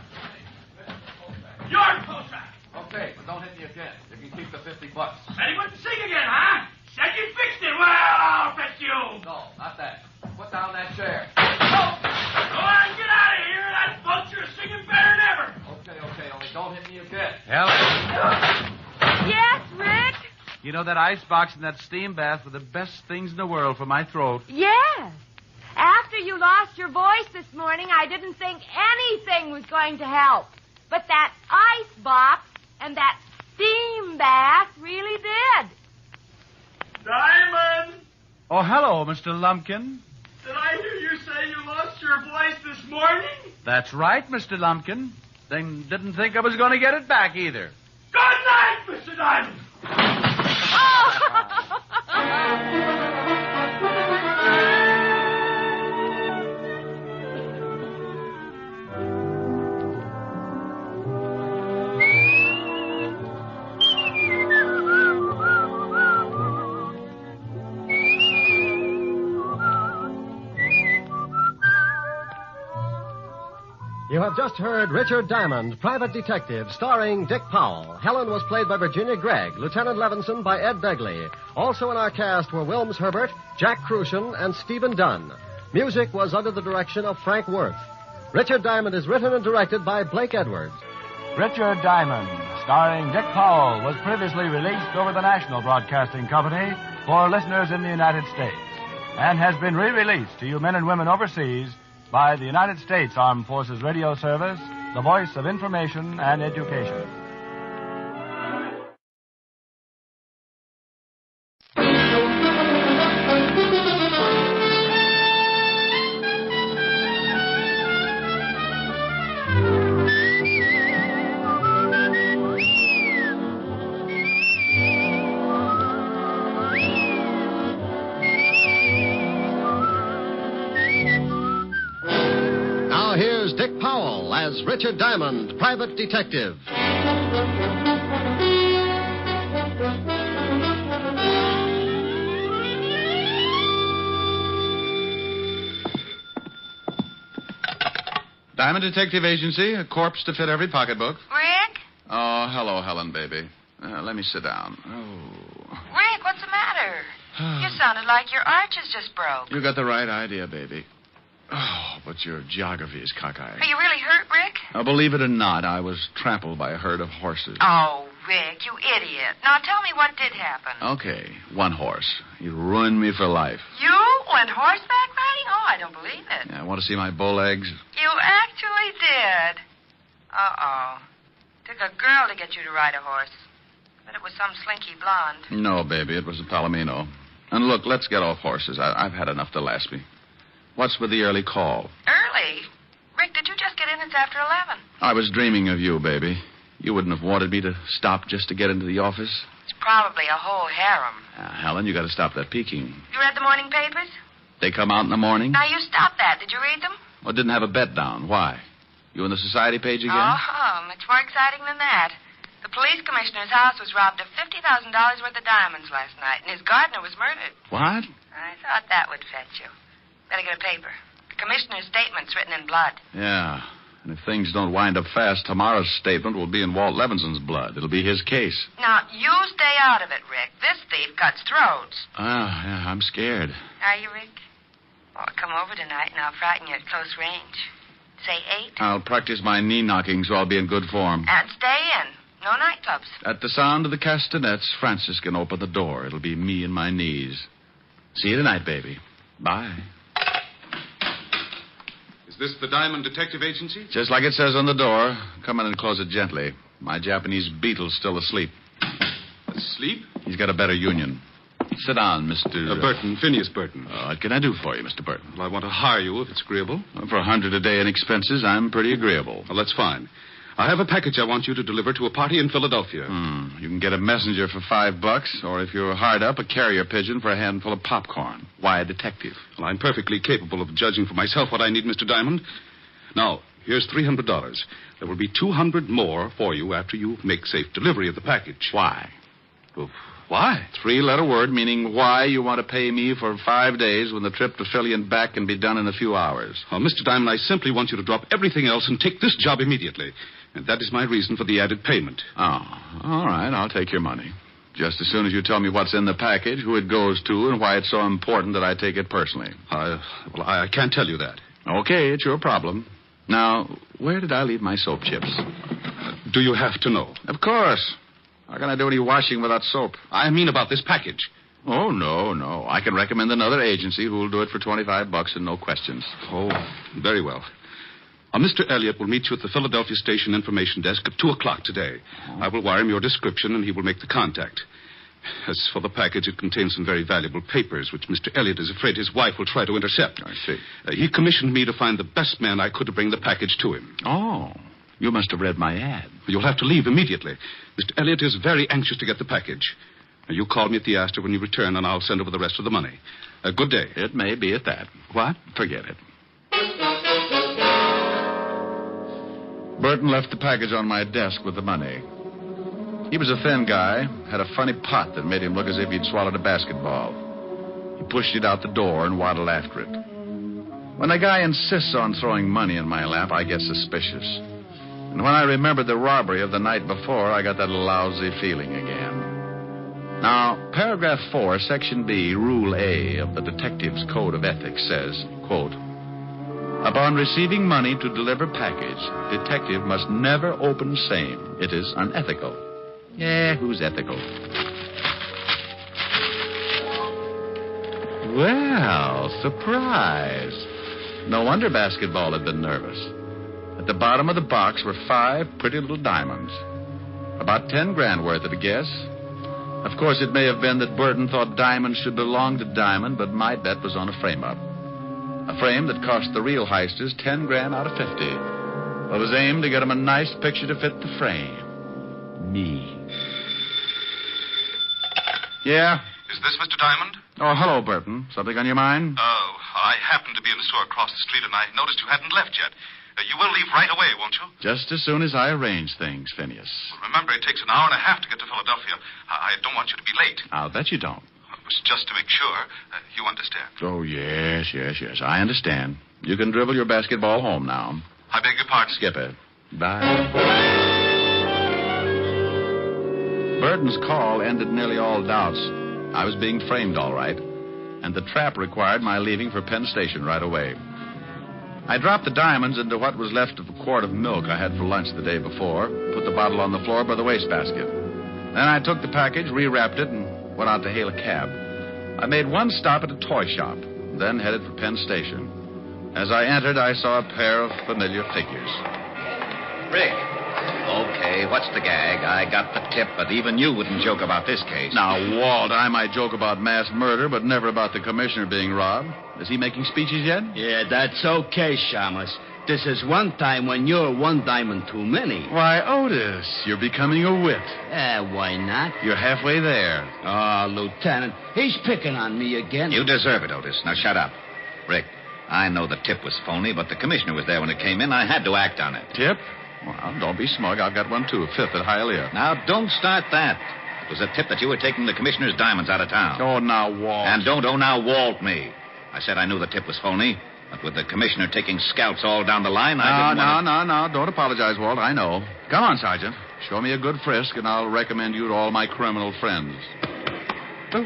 You're Cossack. Okay, but don't hit me again. You can keep the $50. Said he wouldn't sing again, huh? Said you fixed it. Well, I'll fix you. No, not that. Put down that chair. Oh! Go on, get out of here. That vulture's singing better than ever. Okay, only don't hit me again. Helen. Yes, Rick? You know, that ice box and that steam bath were the best things in the world for my throat. Yes. After you lost your voice this morning, I didn't think anything was going to help. But that ice box and that steam bath really did. Oh, hello, Mr. Lumpkin. Did I hear you say you lost your voice this morning? That's right, Mr. Lumpkin. Then didn't think I was going to get it back either. Good night, Mr. Diamond. You have just heard Richard Diamond, Private Detective, starring Dick Powell. Helen was played by Virginia Gregg, Lieutenant Levinson by Ed Begley. Also in our cast were Wilms Herbert, Jack Crucian, and Stephen Dunn. Music was under the direction of Frank Worth. Richard Diamond is written and directed by Blake Edwards. Richard Diamond, starring Dick Powell, was previously released over the National Broadcasting Company for listeners in the United States and has been re-released to you men and women overseas by the United States Armed Forces Radio Service, the voice of information and education. Dick Powell as Richard Diamond, Private Detective. Diamond Detective Agency, a corpse to fit every pocketbook. Rick? Oh, hello, Helen, baby. Let me sit down. Oh. Rick, what's the matter? You sounded like your arches just broke. You got the right idea, baby. Oh, but your geography is cockeyed. Are you really hurt, Rick? Now, believe it or not, I was trampled by a herd of horses. Oh, Rick, you idiot. Now tell me what did happen. Okay, one horse. He ruined me for life. You went horseback riding? Oh, I don't believe it. Yeah, want to see my bull legs? You actually did. Uh-oh. Took a girl to get you to ride a horse. But it was some slinky blonde. No, baby, it was a Palomino. And look, let's get off horses. I've had enough to last me. What's with the early call? Early? Rick, did you just get in? It's after 11. I was dreaming of you, baby. You wouldn't have wanted me to stop just to get into the office. It's probably a whole harem. Helen, you got to stop that peeking. You read the morning papers? They come out in the morning? Now, you stop that. Did you read them? Well, didn't have a bet down. Why? You in the society page again? Oh, much more exciting than that. The police commissioner's house was robbed of $50,000 worth of diamonds last night, and his gardener was murdered. What? I thought that would fetch you. Better get a paper. The commissioner's statement's written in blood. Yeah. And if things don't wind up fast, tomorrow's statement will be in Walt Levinson's blood. It'll be his case. Now, you stay out of it, Rick. This thief cuts throats. Yeah, I'm scared. Are you, Rick? Well, come over tonight, and I'll frighten you at close range. Say 8. I'll practice my knee knocking so I'll be in good form. And stay in. No nightclubs. At the sound of the castanets, Francis can open the door. It'll be me and my knees. See you tonight, baby. Bye. Is this the Diamond Detective Agency? Just like it says on the door. Come in and close it gently. My Japanese beetle's still asleep. Asleep? He's got a better union. Sit down, Mr. Burton, Phineas Burton. What can I do for you, Mr. Burton? Well, I want to hire you if it's agreeable. For $100 a day in expenses, I'm pretty agreeable. Well, that's fine. I have a package I want you to deliver to a party in Philadelphia. You can get a messenger for $5, or if you're hard up, a carrier pigeon for a handful of popcorn. Why a detective? Well, I'm perfectly capable of judging for myself what I need, Mr. Diamond. Now, here's $300. There will be $200 more for you after you make safe delivery of the package. Why? Well, why? 3-letter word meaning why you want to pay me for 5 days when the trip to Philly and back can be done in a few hours. Well, Mr. Diamond, I simply want you to drop everything else and take this job immediately. And that is my reason for the added payment. Oh, all right. I'll take your money. Just as soon as you tell me what's in the package, who it goes to, and why it's so important that I take it personally. I can't tell you that. Okay, it's your problem. Now, where did I leave my soap chips? Do you have to know? Of course. How can I do any washing without soap? I mean about this package. Oh, no. I can recommend another agency who will do it for $25 and no questions. Oh, very well. Mr. Elliott will meet you at the Philadelphia Station Information Desk at 2 o'clock today. I will wire him your description, and he will make the contact. As for the package, it contains some very valuable papers, which Mr. Elliot is afraid his wife will try to intercept. I see. He commissioned me to find the best man I could to bring the package to him. Oh, you must have read my ad. You'll have to leave immediately. Mr. Elliot is very anxious to get the package. You call me at the Astor when you return, and I'll send over the rest of the money. Good day. It may be at that. What? Forget it. Burton left the package on my desk with the money. He was a thin guy, had a funny pot that made him look as if he'd swallowed a basketball. He pushed it out the door and waddled after it. When a guy insists on throwing money in my lap, I get suspicious. And when I remembered the robbery of the night before, I got that lousy feeling again. Now, paragraph 4, section B, rule A of the Detective's Code of Ethics says, quote, upon receiving money to deliver package, detective must never open same. It is unethical. Yeah, who's ethical? Well, surprise. No wonder basketball had been nervous. At the bottom of the box were 5 pretty little diamonds. About 10 grand worth at a guess. Of course, it may have been that Burton thought diamonds should belong to Diamond, but my bet was on a frame-up. A frame that cost the real heisters 10 grand out of 50. It was aimed to get him a nice picture to fit the frame. Me. Yeah? Is this Mr. Diamond? Oh, hello, Burton. Something on your mind? Oh, I happened to be in the store across the street, and I noticed you hadn't left yet. You will leave right away, won't you? Just as soon as I arrange things, Phineas. Well, remember, it takes an hour and a half to get to Philadelphia. I don't want you to be late. I'll bet you don't. It was just to make sure. You understand? Oh, yes. I understand. You can dribble your basketball home now. I beg your pardon? Skip it. Bye. Burton's call ended nearly all doubts. I was being framed all right, and the trap required my leaving for Penn Station right away. I dropped the diamonds into what was left of a quart of milk I had for lunch the day before, put the bottle on the floor by the wastebasket. Then I took the package, rewrapped it, and went out to hail a cab. I made one stop at a toy shop, then headed for Penn Station. As I entered, I saw a pair of familiar figures. Rick. Okay, what's the gag? I got the tip, but even you wouldn't joke about this case. Now, Walt, I might joke about mass murder, but never about the commissioner being robbed. Is he making speeches yet? Yeah, that's okay, Shamus. This is one time when you're one diamond too many. Why, Otis, you're becoming a wit. Why not? You're halfway there. Oh, Lieutenant, he's picking on me again. You deserve it, Otis. Now shut up. Rick, I know the tip was phony, but the commissioner was there when it came in. I had to act on it. Tip? Well, don't be smug. I've got one, too. 5th at HYER. Now, don't start that. It was a tip that you were taking the commissioner's diamonds out of town. Oh, now, Walt. And don't now Walt me. I said I knew the tip was phony, but with the commissioner taking scouts all down the line, I didn't want to... No. Don't apologize, Walt. I know. Come on, Sergeant. Show me a good frisk, and I'll recommend you to all my criminal friends. Oh.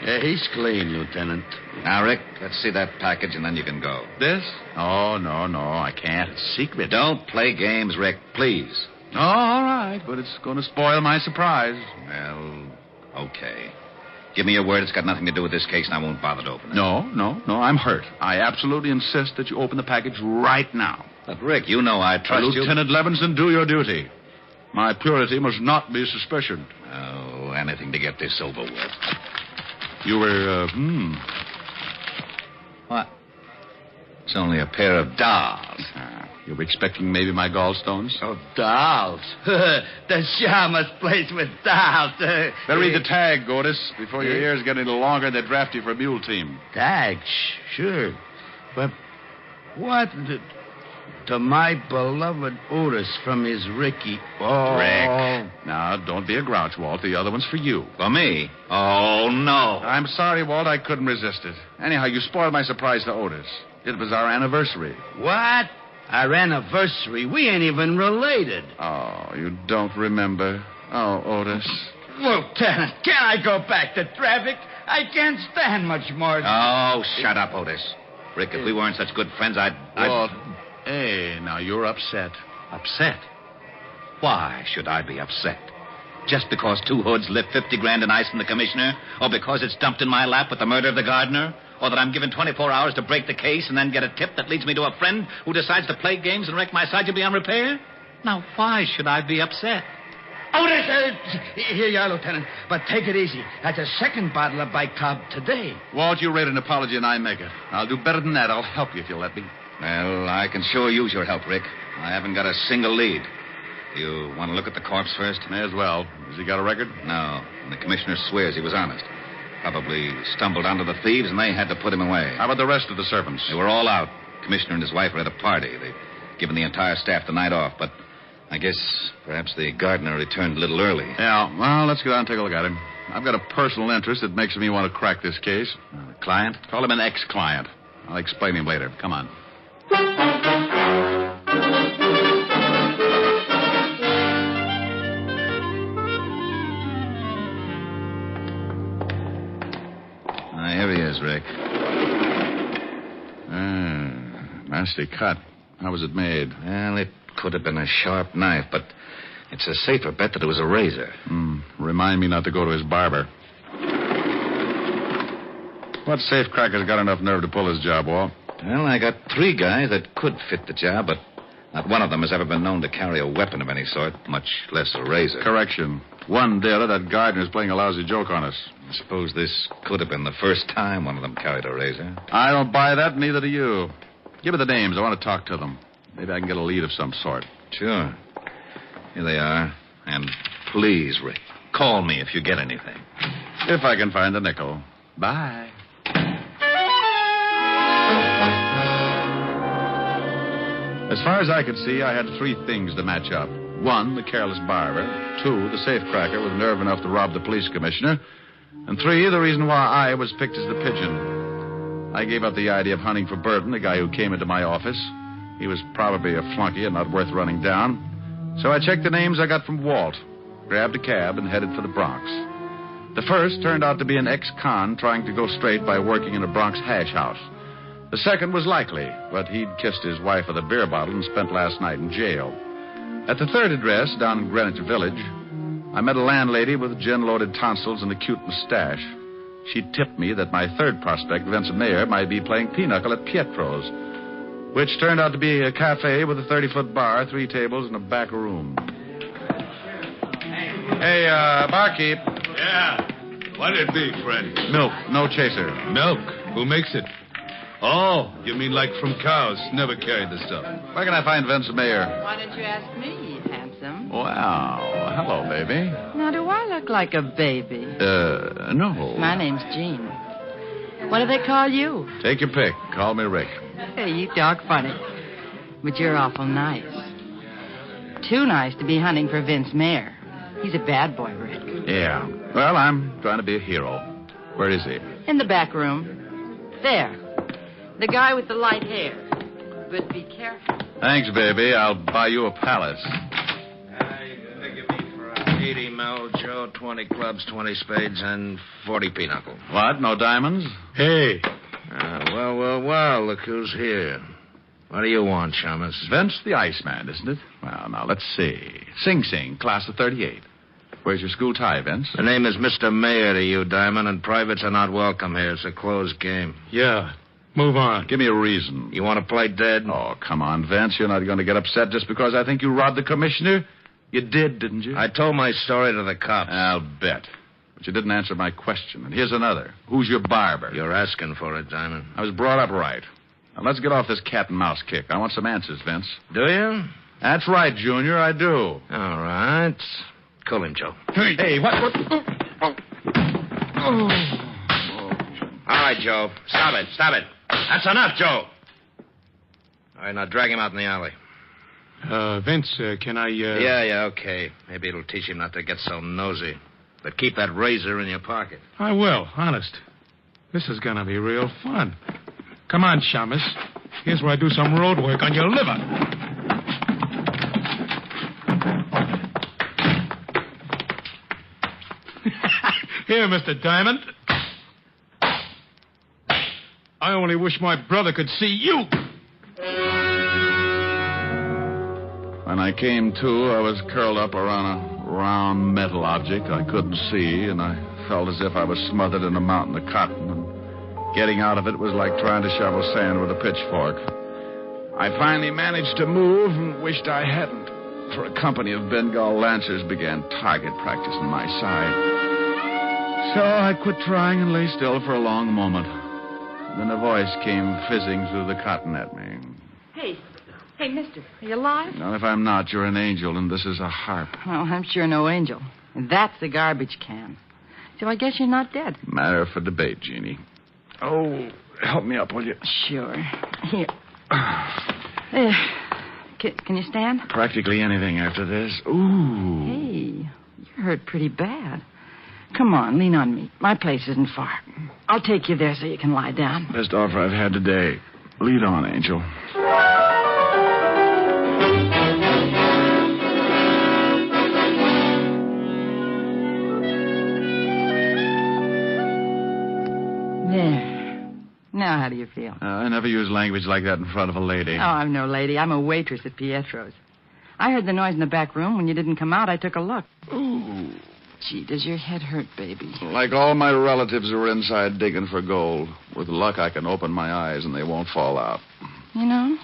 Yeah, he's clean, Lieutenant. Now, Rick, let's see that package, and then you can go. This? Oh, no, I can't. It's secret. Don't play games, Rick, please. Oh, all right, but it's going to spoil my surprise. Well, okay. Give me your word it's got nothing to do with this case, and I won't bother to open it. No, I'm hurt. I absolutely insist that you open the package right now. But, Rick, you know I trust you. Lieutenant Levinson, do your duty. My purity must not be suspicioned. Oh, anything to get this over with. You were, What? It's only a pair of dolls. You were expecting maybe my gallstones? Oh, dolls. The Shamus plays with dolls. Better read the tag, Otis, before your ears get any longer and they draft you for a mule team. Tag? Sure. But what... To my beloved Otis from his Ricky. Oh. Rick. Now, don't be a grouch, Walt. The other one's for you. For me? Oh, no. I'm sorry, Walt. I couldn't resist it. Anyhow, you spoiled my surprise to Otis. It was our anniversary. What? Our anniversary? We ain't even related. Oh, you don't remember. Oh, Otis. Lieutenant, can I go back to traffic? I can't stand much more. Oh, shut up, Otis. Rick, if we weren't such good friends, Walt. Hey, now you're upset. Upset? Why should I be upset? Just because two hoods lift 50 grand in ice from the commissioner? Or because it's dumped in my lap with the murder of the gardener? Or that I'm given 24 hours to break the case and then get a tip that leads me to a friend who decides to play games and wreck my Sergeant beyond repair? Now, why should I be upset? Oh, here you are, Lieutenant. But take it easy. That's a second bottle of bicarb today. Walt, you rate an apology and I make it. I'll do better than that. I'll help you if you'll let me. Well, I can sure use your help, Rick. I haven't got a single lead. You want to look at the corpse first? May as well. Has he got a record? No. And the commissioner swears he was honest. Probably stumbled onto the thieves and they had to put him away. How about the rest of the servants? They were all out. Commissioner and his wife were at a party. They'd given the entire staff the night off, but I guess perhaps the gardener returned a little early. Yeah, well, let's go down and take a look at him. I've got a personal interest that makes me want to crack this case. Client? Call him an ex-client. I'll explain him later. Come on. Here he is, Rick. Nasty cut. How was it made? Well, it could have been a sharp knife, but it's a safer bet that it was a razor. Remind me not to go to his barber. What safecracker's got enough nerve to pull his job, Walt? Well, I got 3 guys that could fit the job, but not one of them has ever been known to carry a weapon of any sort, much less a razor. Correction. One did, that gardener's playing a lousy joke on us. I suppose this could have been the first time one of them carried a razor. I don't buy that, neither do you. Give me the names. I want to talk to them. Maybe I can get a lead of some sort. Sure. Here they are. And please, Rick, call me if you get anything. If I can find the nickel. Bye. As far as I could see, I had 3 things to match up. 1, the careless barber. 2, the safecracker with nerve enough to rob the police commissioner. And 3, the reason why I was picked as the pigeon. I gave up the idea of hunting for Burton, the guy who came into my office. He was probably a flunky and not worth running down. So I checked the names I got from Walt, grabbed a cab, and headed for the Bronx. The first turned out to be an ex-con trying to go straight by working in a Bronx hash house. The second was likely, but he'd kissed his wife with a beer bottle and spent last night in jail. At the third address, down in Greenwich Village, I met a landlady with gin-loaded tonsils and a cute mustache. She tipped me that my third prospect, Vincent Mayer, might be playing pinochle at Pietro's, which turned out to be a cafe with a 30-foot bar, 3 tables, and a back room. Hey, barkeep. Yeah. What'd it be, friend? Milk, no chaser. Milk? Who makes it? Oh, you mean like from cows? Never carried the stuff. Where can I find Vincent Mayer? Why don't you ask me, handsome? Wow. Hello, baby. Now, do I look like a baby? No. My name's Jean. What do they call you? Take your pick. Call me Rick. Hey, you talk funny. But you're awful nice. Too nice to be hunting for Vince Mayer. He's a bad boy, Rick. Yeah. Well, I'm trying to be a hero. Where is he? In the back room. There. The guy with the light hair. But be careful. Thanks, baby. I'll buy you a palace. You figure me for 80 mil, Joe, 20 clubs, 20 spades, and 40 pinochle. What? No diamonds? Hey. Well, look who's here. What do you want, Shamus? Vince the Iceman, isn't it? Well, now, let's see. Sing Sing, class of 38. Where's your school tie, Vince? The name is Mr. Mayer to you, Diamond, and privates are not welcome here. It's a closed game. Yeah. Move on. Give me a reason. You want to play dead? Oh, come on, Vince. You're not going to get upset just because I think you robbed the commissioner? You did, didn't you? I told my story to the cops. I'll bet. But you didn't answer my question. And here's another. Who's your barber? You're asking for it, Diamond. I was brought up right. Now, let's get off this cat and mouse kick. I want some answers, Vince. Do you? That's right, Junior. I do. All right. Call him, Joe. Hey, what? All right, Joe. Stop it. That's enough, Joe. All right, now drag him out in the alley. Vince, can I, Yeah, okay. Maybe it'll teach him not to get so nosy. But keep that razor in your pocket. I will, honest. This is gonna be real fun. Come on, Shamus. Here's where I do some road work on your liver. Here, Mr. Diamond. I only wish my brother could see you. When I came to, I was curled up around a round metal object I couldn't see, and I felt as if I was smothered in a mountain of cotton. And getting out of it was like trying to shovel sand with a pitchfork. I finally managed to move and wished I hadn't. for a company of Bengal Lancers began target practice on my side. So I quit trying and lay still for a long moment. Then a voice came fizzing through the cotton at me. Hey, mister, are you alive? Now, if I'm not, you're an angel, and this is a harp. Well, I'm sure no angel. And that's the garbage can. So I guess you're not dead. Matter for debate, Jeannie. Oh, help me up, will you? Sure. Here. There. Can you stand? Practically anything after this. Ooh. Hey, you're hurt pretty bad. Come on, lean on me. My place isn't far. I'll take you there so you can lie down. Best offer I've had today. Lead on, Angel. There. Now, how do you feel? I never use language like that in front of a lady. Oh, I'm no lady. I'm a waitress at Pietro's. I heard the noise in the back room. When you didn't come out, I took a look. Ooh. Gee, does your head hurt, baby? Like all my relatives who are inside digging for gold. With luck, I can open my eyes and they won't fall out. You know,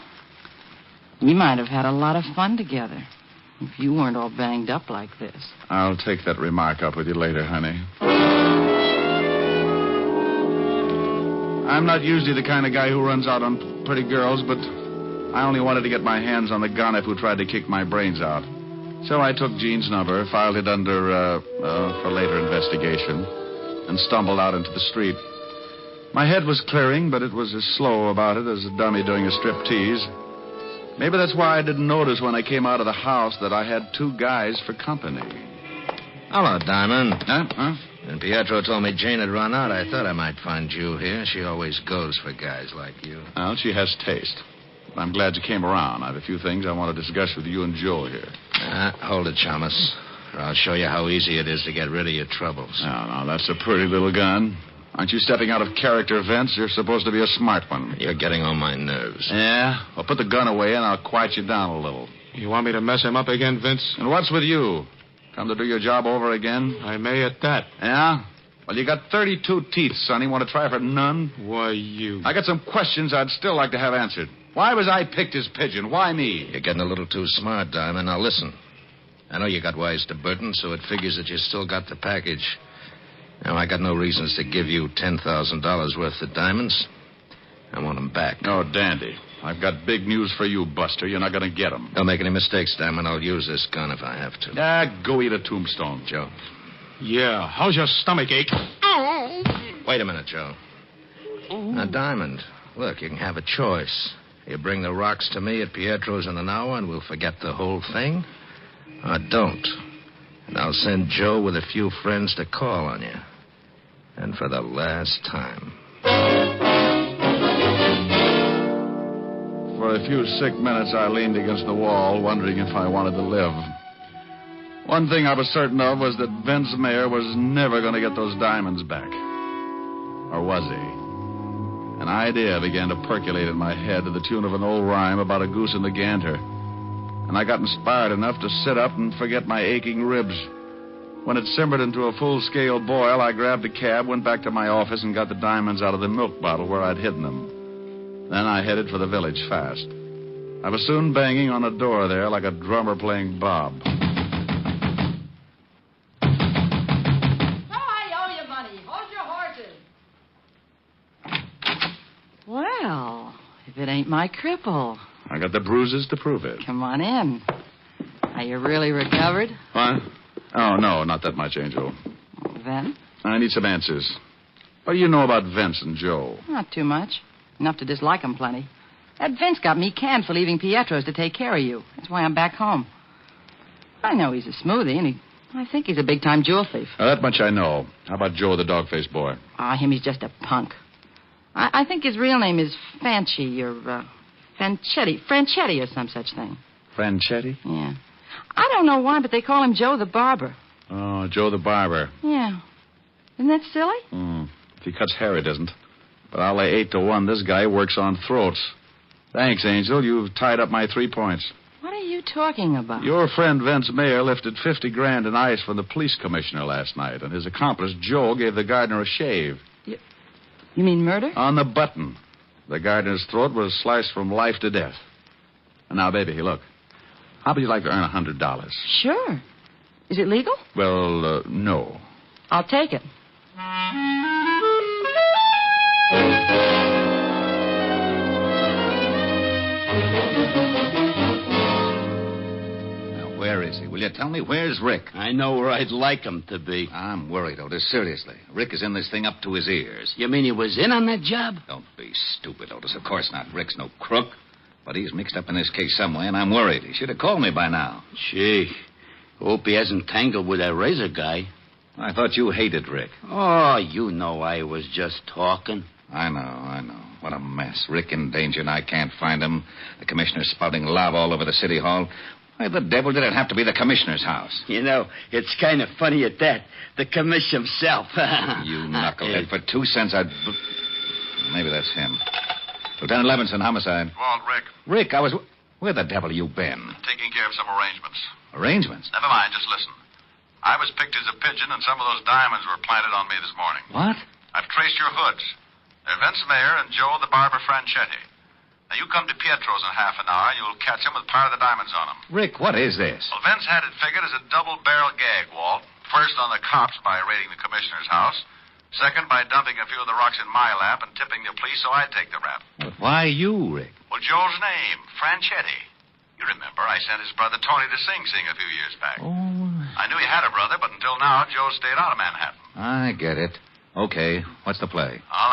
you might have had a lot of fun together if you weren't all banged up like this. I'll take that remark up with you later, honey. I'm not usually the kind of guy who runs out on pretty girls, but I only wanted to get my hands on the gonif who tried to kick my brains out. So I took Jean's number, filed it under, for later investigation, and stumbled out into the street. My head was clearing, but it was as slow about it as a dummy doing a striptease. Maybe that's why I didn't notice when I came out of the house that I had two guys for company. Hello, Diamond. Huh? When Pietro told me Jane had run out, I thought I might find you here. She always goes for guys like you. Well, she has taste. I'm glad you came around. I have a few things I want to discuss with you and Joe here. Hold it, Chalmers, or I'll show you how easy it is to get rid of your troubles. No, that's a pretty little gun. Aren't you stepping out of character, Vince? You're supposed to be a smart one. You're getting on my nerves. Yeah? Well, put the gun away and I'll quiet you down a little. You want me to mess him up again, Vince? And what's with you? Come to do your job over again? I may at that. Yeah? Well, you got 32 teeth, Sonny. Want to try for none? Why, you... I got some questions I'd still like to have answered. Why was I picked as pigeon? Why me? You're getting a little too smart, Diamond. Now, listen. I know you got wise to Burton, so it figures that you still got the package. Now, I got no reasons to give you $10,000 worth of diamonds. I want them back. Oh, dandy. I've got big news for you, Buster. You're not going to get them. Don't make any mistakes, Diamond. I'll use this gun if I have to. Go eat a tombstone. Joe. Yeah, how's your stomach ache? Wait a minute, Joe. Now, Diamond, look, you can have a choice. You bring the rocks to me at Pietro's in an hour and we'll forget the whole thing. Or don't. And I'll send Joe with a few friends to call on you. And for the last time. For a few sick minutes, I leaned against the wall, wondering if I wanted to live. One thing I was certain of was that Vince Mayer was never going to get those diamonds back. Or was he? An idea began to percolate in my head to the tune of an old rhyme about a goose and the gander. And I got inspired enough to sit up and forget my aching ribs. When it simmered into a full-scale boil, I grabbed a cab, went back to my office, and got the diamonds out of the milk bottle where I'd hidden them. Then I headed for the village fast. I was soon banging on a door there like a drummer playing Bob. Well, if it ain't my cripple. I got the bruises to prove it. Come on in. Are you really recovered? What? Oh, no, not that much, Angel. Then? I need some answers. What do you know about Vince and Joe? Not too much. Enough to dislike him plenty. That Vince got me canned for leaving Pietro's to take care of you. That's why I'm back home. I know he's a smoothie, and I think he's a big-time jewel thief. That much I know. How about Joe, the dog-faced boy? Him, he's just a punk. I think his real name is Fanchi or Franchetti or some such thing. Franchetti? Yeah. I don't know why, but they call him Joe the Barber. Oh, Joe the Barber. Yeah. Isn't that silly? If he cuts hair, it isn't. But I'll lay 8-1 this guy works on throats. Thanks, Angel. You've tied up my 3 points. What are you talking about? Your friend Vince Mayer lifted $50,000 in ice from the police commissioner last night, and his accomplice, Joe, gave the gardener a shave. You mean murder? On the button. The gardener's throat was sliced from life to death. And now, baby, look. How would you like to earn $100? Sure. Is it legal? Well, no. I'll take it. Now, where is he? Will you tell me? Where's Rick? I know where I'd like him to be. I'm worried, Otis. Seriously. Rick is in this thing up to his ears. You mean he was in on that job? Don't be stupid, Otis. Of course not. Rick's no crook. But he's mixed up in this case some way, and I'm worried. He should have called me by now. Gee. Hope he hasn't tangled with that razor guy. I thought you hated Rick. Oh, you know I was just talking. I know. What a mess. Rick in danger, and I can't find him. The commissioner's spouting lava all over the city hall. Why the devil did it have to be the commissioner's house? You know, it's kind of funny at that. The commissioner himself. You knucklehead. For 2 cents, I'd... Maybe that's him. Lieutenant Levinson, homicide. Walt, Rick. Rick, where the devil you been? Taking care of some arrangements. Arrangements? Never mind, just listen. I was picked as a pigeon, and some of those diamonds were planted on me this morning. What? I've traced your hoods. They're Vince Mayer and Joe the barber Franchetti. Now, you come to Pietro's in half an hour, and you'll catch him with part of the diamonds on him. Rick, what is this? Well, Vince had it figured as a double-barrel gag, Walt. First on the cops by raiding the commissioner's house. Second, by dumping a few of the rocks in my lap and tipping the police so I'd take the rap. But why you, Rick? Well, Joe's name, Franchetti. You remember, I sent his brother Tony to Sing Sing a few years back. Oh. I knew he had a brother, but until now, Joe stayed out of Manhattan. I get it. Okay, what's the play? Well,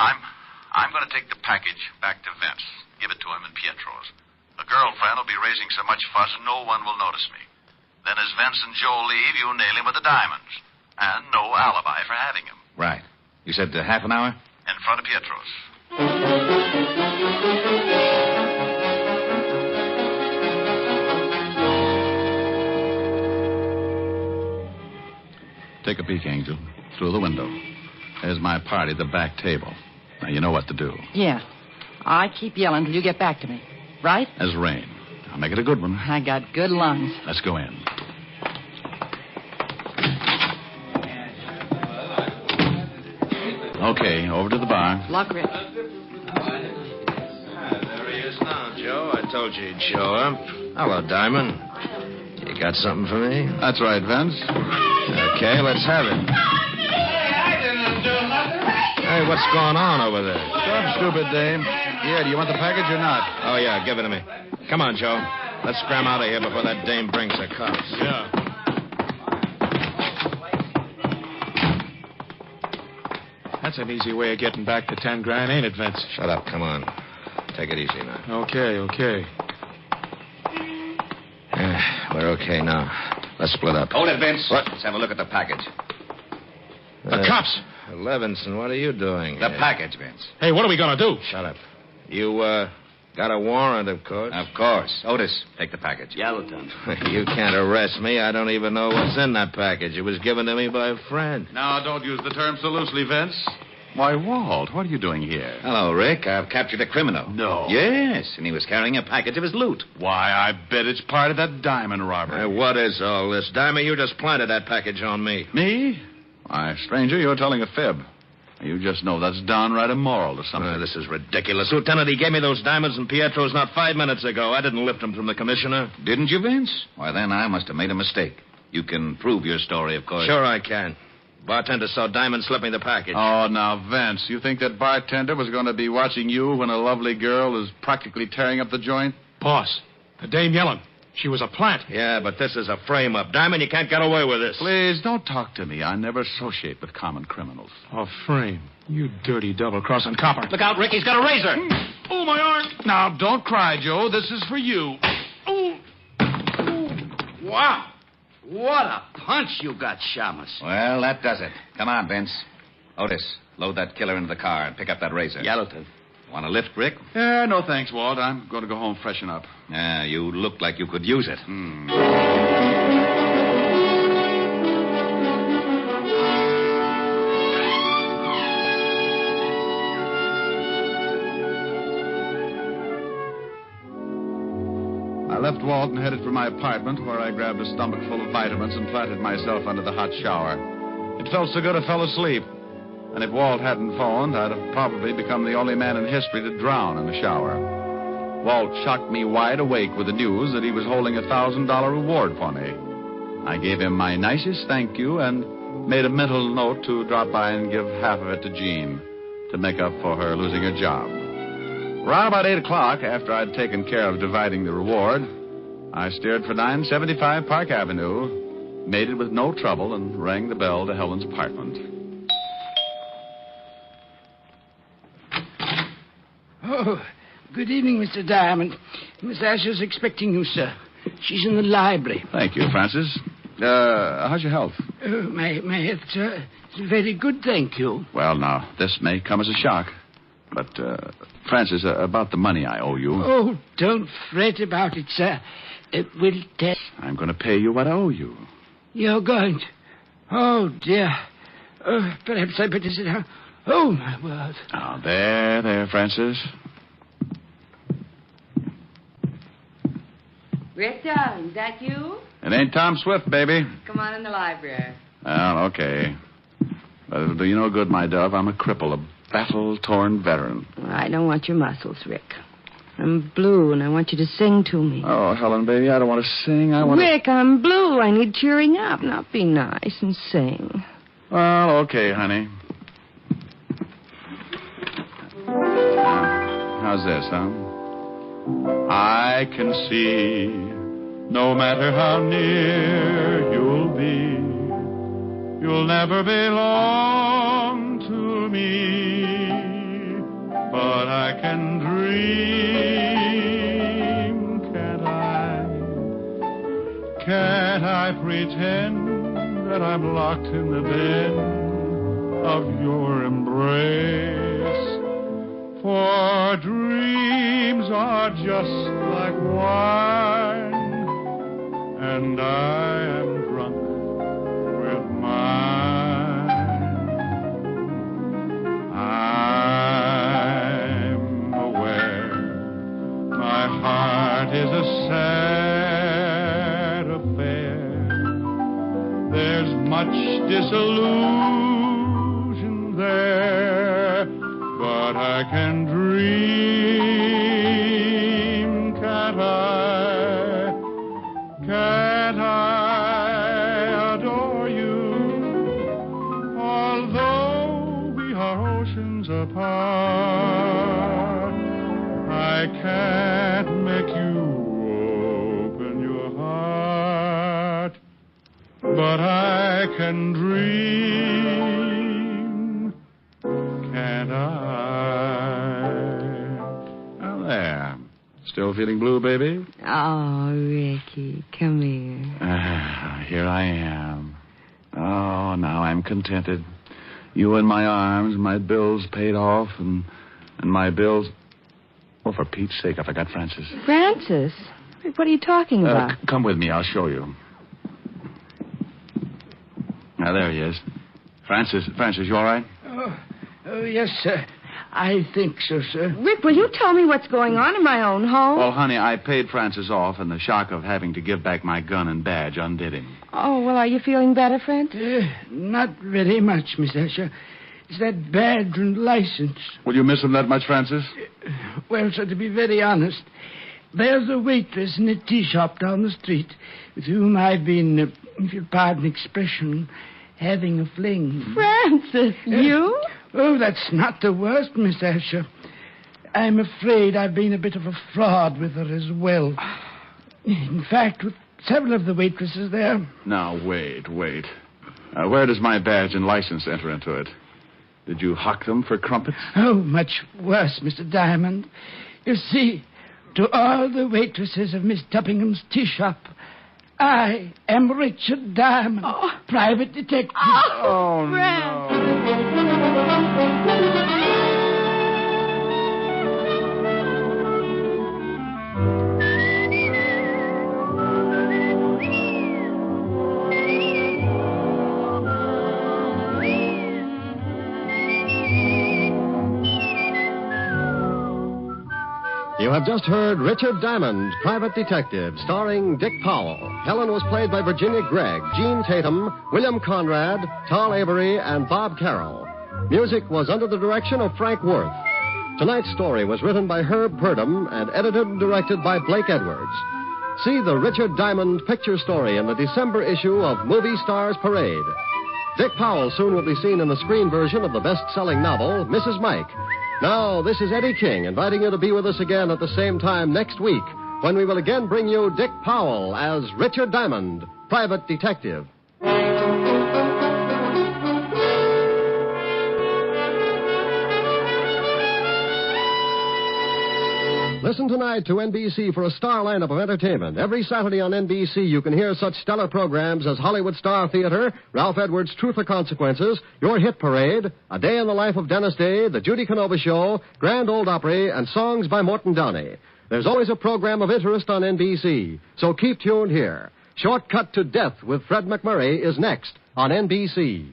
I'm going to take the package back to Vince. Give it to him in Pietro's. The girlfriend will be raising so much fuss, no one will notice me. Then as Vince and Joe leave, you nail him with the diamonds. And no alibi for having him. Right. You said half an hour? In front of Pietro's. Take a peek, Angel. Through the window. There's my party at the back table. Now, you know what to do. Yeah. I keep yelling till you get back to me. Right? As rain. I'll make it a good one. I got good lungs. Let's go in. Okay, over to the bar. Luck, Rick. There he is now, Joe. I told you he'd show up. Hello, Diamond. You got something for me? That's right, Vince. Okay, let's have it. Hey, what's going on over there? Stop, stupid dame. Yeah, do you want the package or not? Oh, yeah, give it to me. Come on, Joe. Let's scram out of here before that dame brings the cops. Yeah. That's an easy way of getting back to 10 grand, ain't it, Vince? Shut up. Come on. Take it easy now. Okay. We're okay now. Let's split up. Hold it, Vince. What? Let's have a look at the package. The cops. Levinson, what are you doing The here? package, Vince. Hey, what are we going to do? Shut up. You, got a warrant, of course. Of course. Otis, take the package. Yeah, Lieutenant. You can't arrest me. I don't even know what's in that package. It was given to me by a friend. Now, don't use the term so loosely, Vince. Why, Walt, what are you doing here? Hello, Rick. I've captured a criminal. No. Yes, and he was carrying a package of his loot. Why, I bet it's part of that diamond robbery. What is all this? Diamond, you just planted that package on me. Me? Why, stranger, you're telling a fib. You just know that's downright immoral or something. This is ridiculous. Lieutenant, he gave me those diamonds in Pietro's not 5 minutes ago. I didn't lift them from the commissioner. Didn't you, Vince? Why, then I must have made a mistake. You can prove your story, of course. Sure I can. Bartender saw Diamond slip me the package. Oh, now, Vince, you think that bartender was going to be watching you when a lovely girl is practically tearing up the joint? Boss, the dame yelling. She was a plant. Yeah, but this is a frame-up. Diamond, you can't get away with this. Please, don't talk to me. I never associate with common criminals. A frame. You dirty double-crossing copper. Look out, Rick. He's got a razor. Oh, my arm. Now, don't cry, Joe. This is for you. Oh. Wow. What a punch you got, Shamus. Well, that does it. Come on, Vince. Otis, load that killer into the car and pick up that razor. Yeah, Lieutenant. Want a lift, Rick? Yeah, no thanks, Walt. I'm going to go home freshen up. Yeah, you look like you could use it. I left Walt and headed for my apartment, where I grabbed a stomach full of vitamins and planted myself under the hot shower. It felt so good I fell asleep. And if Walt hadn't phoned, I'd have probably become the only man in history to drown in the shower. Walt shocked me wide awake with the news that he was holding a $1,000 reward for me. I gave him my nicest thank you and made a mental note to drop by and give half of it to Jean to make up for her losing her job. Around about 8 o'clock, after I'd taken care of dividing the reward, I steered for 975 Park Avenue, made it with no trouble, and rang the bell to Helen's apartment. Oh, good evening, Mr. Diamond. Miss Asher's expecting you, sir. She's in the library. Thank you, Francis. How's your health? My health, sir, is very good, thank you. Well, now, this may come as a shock. But, Francis, about the money I owe you. Oh, don't fret about it, sir. We'll tell. I'm going to pay you what I owe you. You're going to? Oh, dear. Perhaps I better sit down. Oh, my word. Oh, there, Francis. Rick, darling, is that you? It ain't Tom Swift, baby. Come on in the library. Well, okay. But it'll do you no good, my dove. I'm a cripple, a battle-torn veteran. I don't want your muscles, Rick. I'm blue, and I want you to sing to me. Oh, Helen, baby, I don't want to sing. I want to... Rick, I'm blue. I need cheering up. Now be nice and sing. Well, okay, honey. How's this, huh? I can see, no matter how near you'll be, you'll never belong to me, but I can dream, can't I? Can't I pretend that I'm locked in the den of your embrace? For dreams are just like wine, and I am drunk with mine. I'm aware my heart is a sad affair. There's much disillusion there, but I can dream, can't I? Can't I adore you? Although we are oceans apart, I can't make you open your heart, but I can dream, can't I? Well, there. Still feeling blue, baby? Oh, Ricky, come here. Here I am. Oh, now I'm contented. You in my arms, my bills paid off, and my bills... Oh, for Pete's sake, I forgot Francis. Francis? Rick, what are you talking about? Come with me, I'll show you. Now, there he is. Francis, you all right? Oh, yes, sir. I think so, sir. Rick, will you tell me what's going on in my own home? Well, honey, I paid Francis off, and the shock of having to give back my gun and badge undid him. Oh, well, are you feeling better, Francis? Not very much, Miss Asher. It's that badge and license. Will you miss him that much, Francis? Well, sir, to be very honest, there's a waitress in a tea shop down the street with whom I've been, if you'll pardon the expression, having a fling. Francis, you? Oh, that's not the worst, Miss Asher. I'm afraid I've been a bit of a fraud with her as well. In fact, with several of the waitresses there. Now, wait. Where does my badge and license enter into it? Did you hock them for crumpets? Oh, much worse, Mr. Diamond. You see, to all the waitresses of Miss Tuppingham's tea shop, I am Richard Diamond, private detective. Oh, no. You have just heard Richard Diamond, Private Detective, starring Dick Powell. Helen was played by Virginia Gregg, Jean Tatum, William Conrad, Tal Avery, and Bob Carroll. Music was under the direction of Frank Worth. Tonight's story was written by Herb Purdom and edited and directed by Blake Edwards. See the Richard Diamond picture story in the December issue of Movie Stars Parade. Dick Powell soon will be seen in the screen version of the best-selling novel, Mrs. Mike. Now, this is Eddie King inviting you to be with us again at the same time next week when we will again bring you Dick Powell as Richard Diamond, private detective. Listen tonight to NBC for a star lineup of entertainment. Every Saturday on NBC, you can hear such stellar programs as Hollywood Star Theater, Ralph Edwards' Truth or Consequences, Your Hit Parade, A Day in the Life of Dennis Day, The Judy Canova Show, Grand Ole Opry, and songs by Morton Downey. There's always a program of interest on NBC, so keep tuned here. Shortcut to Death with Fred McMurray is next on NBC.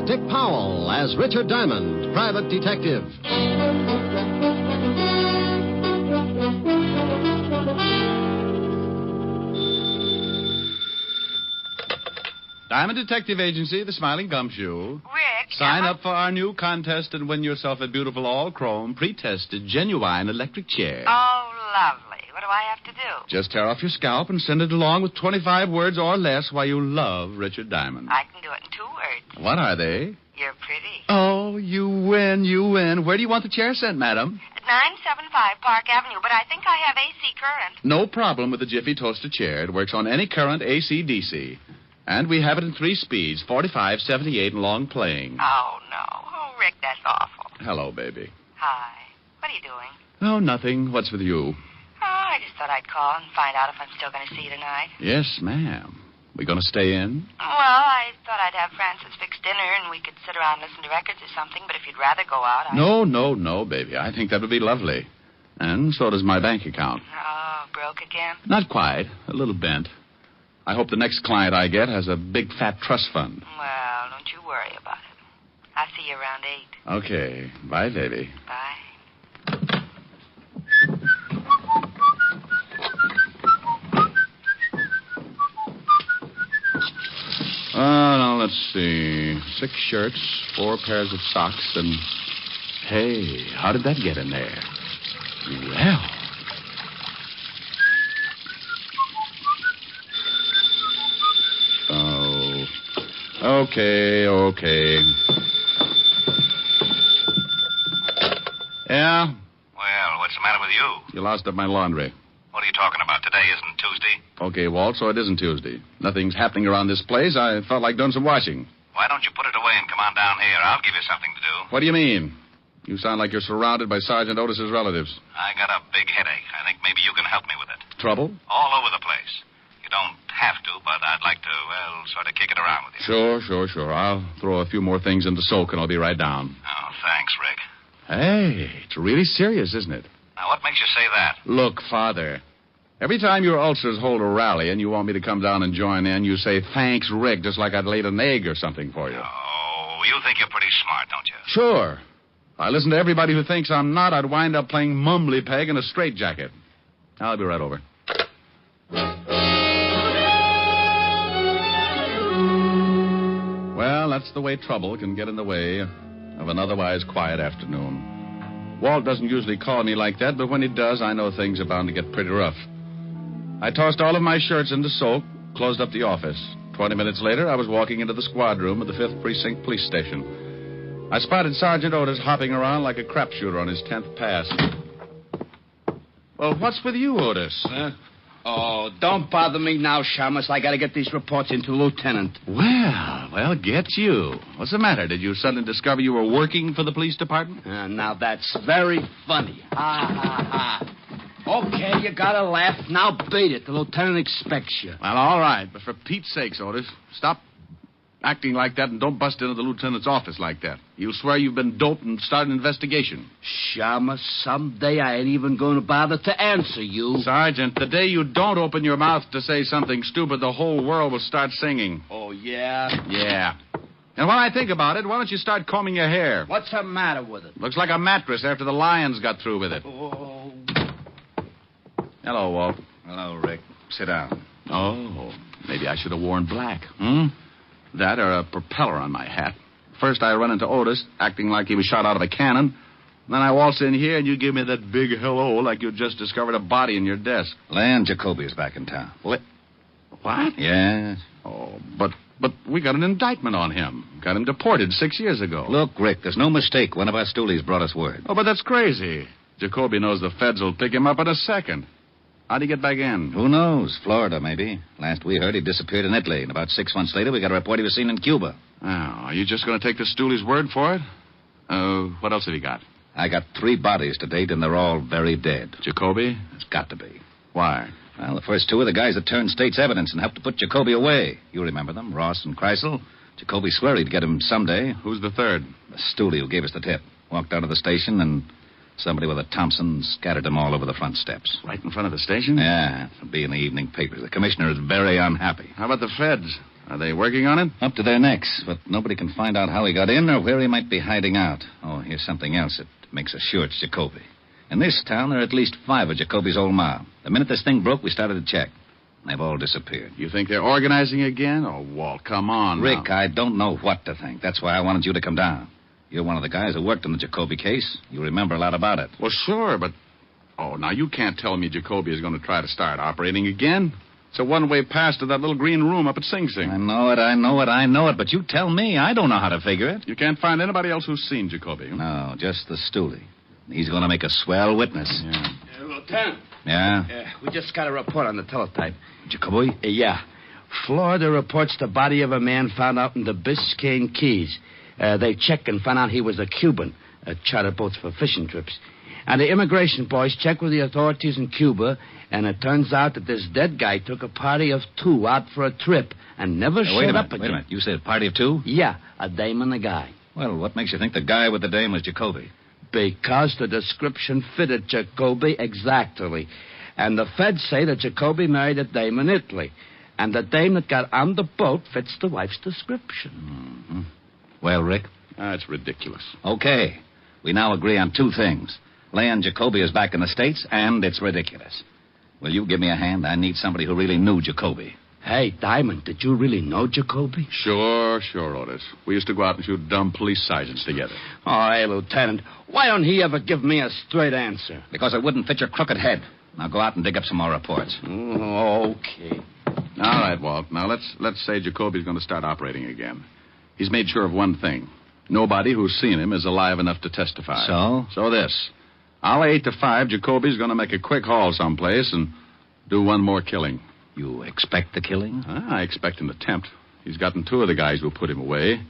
Dick Powell as Richard Diamond, private detective. Diamond Detective Agency, the Smiling Gumshoe. Rick. Sign up for our new contest and win yourself a beautiful all-chrome, pre-tested, genuine electric chair. Oh, lovely. What do I have to do? Just tear off your scalp and send it along with 25 words or less why you love Richard Diamond. I can do it in 2 words. What are they? You're pretty. Oh, you win, you win. Where do you want the chair sent, madam? 975 Park Avenue, but I think I have AC current. No problem with the Jiffy Toaster chair. It works on any current, AC, DC. And we have it in 3 speeds, 45, 78, and long playing. Oh, no. Oh, Rick, that's awful. Hello, baby. Hi. What are you doing? Oh, nothing. What's with you? Oh, I just thought I'd call and find out if I'm still going to see you tonight. Yes, ma'am. We going to stay in? Well, I thought I'd have Francis fix dinner and we could sit around and listen to records or something, but if you'd rather go out, No, baby. I think that would be lovely. And so does my bank account. Oh, broke again? Not quite. A little bent. I hope the next client I get has a big, fat trust fund. Well, don't you worry about it. I'll see you around 8. Okay. Bye, baby. Bye. Now, let's see. 6 shirts, 4 pairs of socks, and... Hey, how did that get in there? Well... Oh, okay. Yeah? Well, what's the matter with you? You lost up my laundry. What are you talking about? Today isn't Tuesday. Okay, Walt, so it isn't Tuesday. Nothing's happening around this place. I felt like doing some washing. Why don't you put it away and come on down here? I'll give you something to do. What do you mean? You sound like you're surrounded by Sergeant Otis's relatives. I got a big headache. I think maybe you can help me with it. Trouble? All over the place. You don't have to, but I'd like to, sort of kick it around with you. Sure. I'll throw a few more things into soak and I'll be right down. Oh, thanks, Rick. Hey, it's really serious, isn't it? Now, what makes you say that? Look, Father, every time your ulcers hold a rally and you want me to come down and join in, you say, thanks, Rick, just like I'd laid an egg or something for you. Oh, you think you're pretty smart, don't you? Sure. If I listen to everybody who thinks I'm not, I'd wind up playing mumbly peg in a straitjacket. I'll be right over. Well, that's the way trouble can get in the way of an otherwise quiet afternoon. Walt doesn't usually call me like that, but when he does, I know things are bound to get pretty rough. I tossed all of my shirts into soak, closed up the office. 20 minutes later, I was walking into the squad room of the 5th Precinct Police Station. I spotted Sergeant Otis hopping around like a crapshooter on his 10th pass. Well, what's with you, Otis? Oh, don't bother me now, Shamus. I got to get these reports into Lieutenant. Well, get you. What's the matter? Did you suddenly discover you were working for the police department? Now, that's very funny. Ha. Okay, you got to laugh. Now beat it. The lieutenant expects you. Well, all right, but for Pete's sakes, Otis, stop Acting like that and don't bust into the lieutenant's office like that. You'll swear you've been doped and start an investigation. Shamus, someday I ain't even going to bother to answer you. Sergeant, the day you don't open your mouth to say something stupid, the whole world will start singing. Oh, yeah? Yeah. And when I think about it, why don't you start combing your hair? What's the matter with it? Looks like a mattress after the lions got through with it. Oh. Hello, Walt. Hello, Rick. Sit down. Oh, maybe I should have worn black. That or a propeller on my hat. First I run into Otis, acting like he was shot out of a cannon. Then I waltz in here and you give me that big hello like you just discovered a body in your desk. Lan Jacoby is back in town. What? Yes. Oh, but we got an indictment on him. Got him deported 6 years ago. Look, Rick, there's no mistake. One of our stoolies brought us word. Oh, but that's crazy. Jacoby knows the feds will pick him up in a second. How'd he get back in? Who knows? Florida, maybe. Last we heard, he disappeared in Italy. And about 6 months later, we got a report he was seen in Cuba. Oh, are you just going to take the stoolie's word for it? What else have you got? I got 3 bodies to date, and they're all very dead. Jacoby? It's got to be. Why? Well, the first 2 are the guys that turned state's evidence and helped to put Jacoby away. You remember them, Ross and Kreisel. Jacoby swore he'd get him someday. Who's the third? The stoolie who gave us the tip. Walked out of the station, and somebody with a Thompson scattered them all over the front steps. Right in front of the station? Yeah, it'll be in the evening papers. The commissioner is very unhappy. How about the feds? Are they working on it? Up to their necks, but nobody can find out how he got in or where he might be hiding out. Oh, here's something else that makes us sure it's Jacoby. In this town, there are at least 5 of Jacoby's old mob. The minute this thing broke, we started to check. They've all disappeared. You think they're organizing again? Oh, Walt, come on Rick, now. I don't know what to think. That's why I wanted you to come down. You're one of the guys who worked on the Jacoby case. You remember a lot about it. Well, sure, but... Oh, now you can't tell me Jacoby is going to try to start operating again. It's a one-way pass to that little green room up at Sing Sing. I know it, but you tell me. I don't know how to figure it. You can't find anybody else who's seen Jacoby. No, just the stoolie. He's going to make a swell witness. Yeah. Lieutenant. Yeah? We just got a report on the teletype. Jacoby? Yeah. Florida reports the body of a man found out in the Biscayne Keys. They checked and found out he was a Cuban, chartered boats for fishing trips. And the immigration boys checked with the authorities in Cuba, and it turns out that this dead guy took a party of 2 out for a trip and never showed up again. Wait a minute. You said party of 2? Yeah, a dame and a guy. Well, what makes you think the guy with the dame was Jacoby? Because the description fitted Jacoby exactly. And the feds say that Jacoby married a dame in Italy. And the dame that got on the boat fits the wife's description. Mm-hmm. Well, Rick? That's ridiculous. Okay. We now agree on 2 things. Lan Jacoby is back in the States, and it's ridiculous. Will you give me a hand? I need somebody who really knew Jacoby. Hey, Diamond, did you really know Jacoby? Sure, Otis. We used to go out and shoot dumb police sergeants together. Oh, hey, Lieutenant, why don't he ever give me a straight answer? Because it wouldn't fit your crooked head. Now go out and dig up some more reports. Oh, okay. All right, Walt. Now let's say Jacoby's going to start operating again. He's made sure of one thing. Nobody who's seen him is alive enough to testify. So? So this. I'll 8 to 5. Jacoby's going to make a quick haul someplace and do one more killing. You expect the killing? I expect an attempt. He's gotten 2 of the guys who put him away.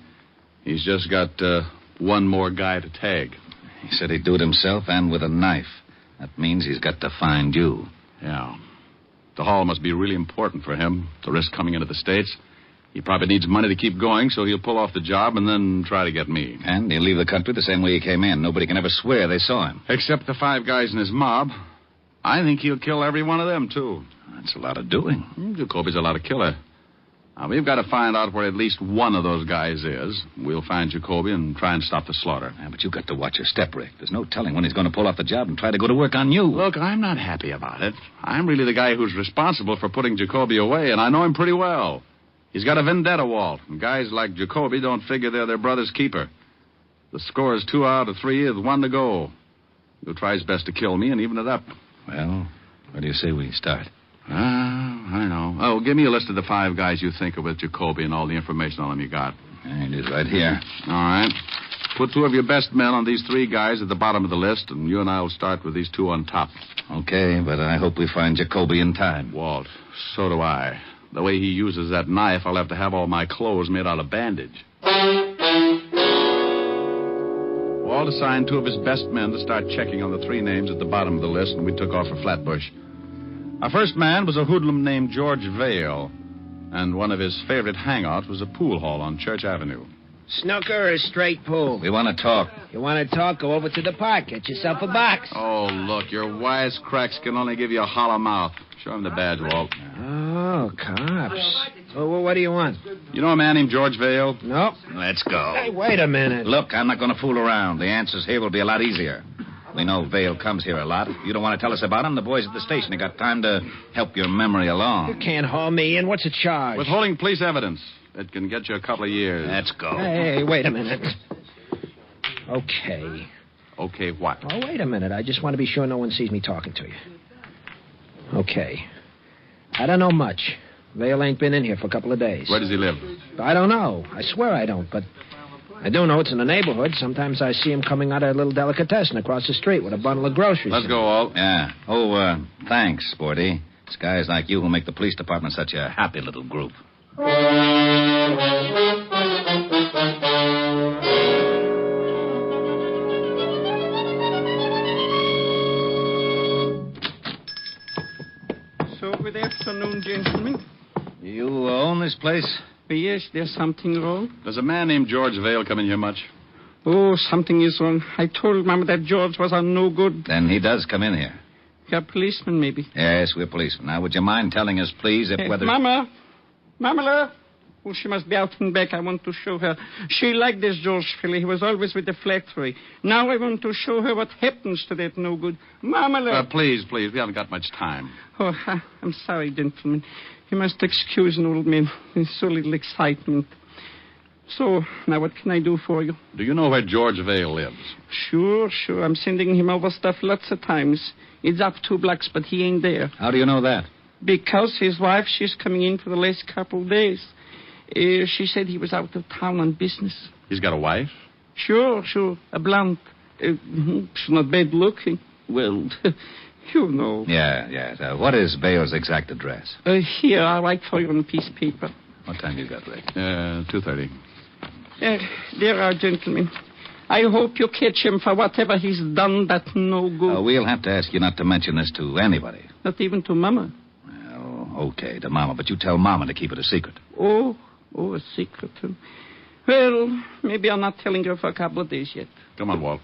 He's just got one more guy to tag. He said he'd do it himself and with a knife. That means he's got to find you. Yeah. The haul must be really important for him, the risk coming into the States. He probably needs money to keep going, so he'll pull off the job and then try to get me. And he'll leave the country the same way he came in. Nobody can ever swear they saw him. Except the 5 guys in his mob. I think he'll kill every one of them, too. That's a lot of doing. Jacoby's a lot of killer. Now, we've got to find out where at least one of those guys is. We'll find Jacoby and try and stop the slaughter. Yeah, but you've got to watch your step, Rick. There's no telling when he's going to pull off the job and try to go to work on you. Look, I'm not happy about it. I'm really the guy who's responsible for putting Jacoby away, and I know him pretty well. He's got a vendetta, Walt, and guys like Jacoby don't figure they're their brother's keeper. The score is 2 out of 3 with 1 to go. He'll try his best to kill me and even it up. Well, where do you say we start? I know. Oh, give me a list of the 5 guys you think are with Jacoby and all the information on them you got. It is right here. All right. Put 2 of your best men on these 3 guys at the bottom of the list, and you and I will start with these 2 on top. Okay, but I hope we find Jacoby in time. Walt, so do I. The way he uses that knife, I'll have to have all my clothes made out of bandage. Walt assigned 2 of his best men to start checking on the 3 names at the bottom of the list, and we took off for Flatbush. Our first man was a hoodlum named George Vale. And one of his favorite hangouts was a pool hall on Church Avenue. Snooker or straight pool? We want to talk. You want to talk? Go over to the park. Get yourself a box. Oh, look, your wisecracks can only give you a hollow mouth. Show him the badge, Walt. Oh, cops. Well, what do you want? You know a man named George Vale? Nope. Let's go. Hey, wait a minute. Look, I'm not going to fool around. The answers here will be a lot easier. We know Vale comes here a lot. If you don't want to tell us about him, the boys at the station have got time to help your memory along. You can't haul me in. What's the charge? Withholding police evidence. It can get you a couple of years. Let's go. Hey, wait a minute. Okay. Okay, what? Oh, wait a minute. I just want to be sure no one sees me talking to you. Okay. I don't know much. Vale ain't been in here for a couple of days. Where does he live? I don't know. I swear I don't, but I do know it's in the neighborhood. Sometimes I see him coming out of a little delicatessen across the street with a bundle of groceries. Let's go, Walt. Yeah. Oh, thanks, Sporty. It's guys like you who make the police department such a happy little group. So, good afternoon, gentlemen. You own this place? Yes, there's something wrong. Does a man named George Vale come in here much? Oh, something is wrong. I told Mama that George was on no good. Then he does come in here. You're a policeman, maybe. Yes, we're policemen. Now, would you mind telling us, please, if whether... Mama! Mama! Oh, she must be out and back. I want to show her. She liked this George fellow. He was always with the factory. Now I want to show her what happens to that no good. Mama! Please. We haven't got much time. Oh, I'm sorry, gentlemen. You must excuse an old man. There's so little excitement. So, now what can I do for you? Do you know where George Vale lives? Sure. I'm sending him over stuff lots of times. It's up 2 blocks, but he ain't there. How do you know that? Because his wife, she's coming in for the last couple of days. She said he was out of town on business. He's got a wife? Sure. A blonde. She's not bad looking. Well, you know. Yeah. What is Vale's exact address? Here, I'll write for you on a piece of paper. What time you got, Rick? 2:30. There are, gentlemen. I hope you catch him for whatever he's done that no good. We'll have to ask you not to mention this to anybody. Not even to Mama? Well, okay, to Mama, but you tell Mama to keep it a secret. Oh, a secret. Well, maybe I'm not telling her for a couple of days yet. Come on, Walt.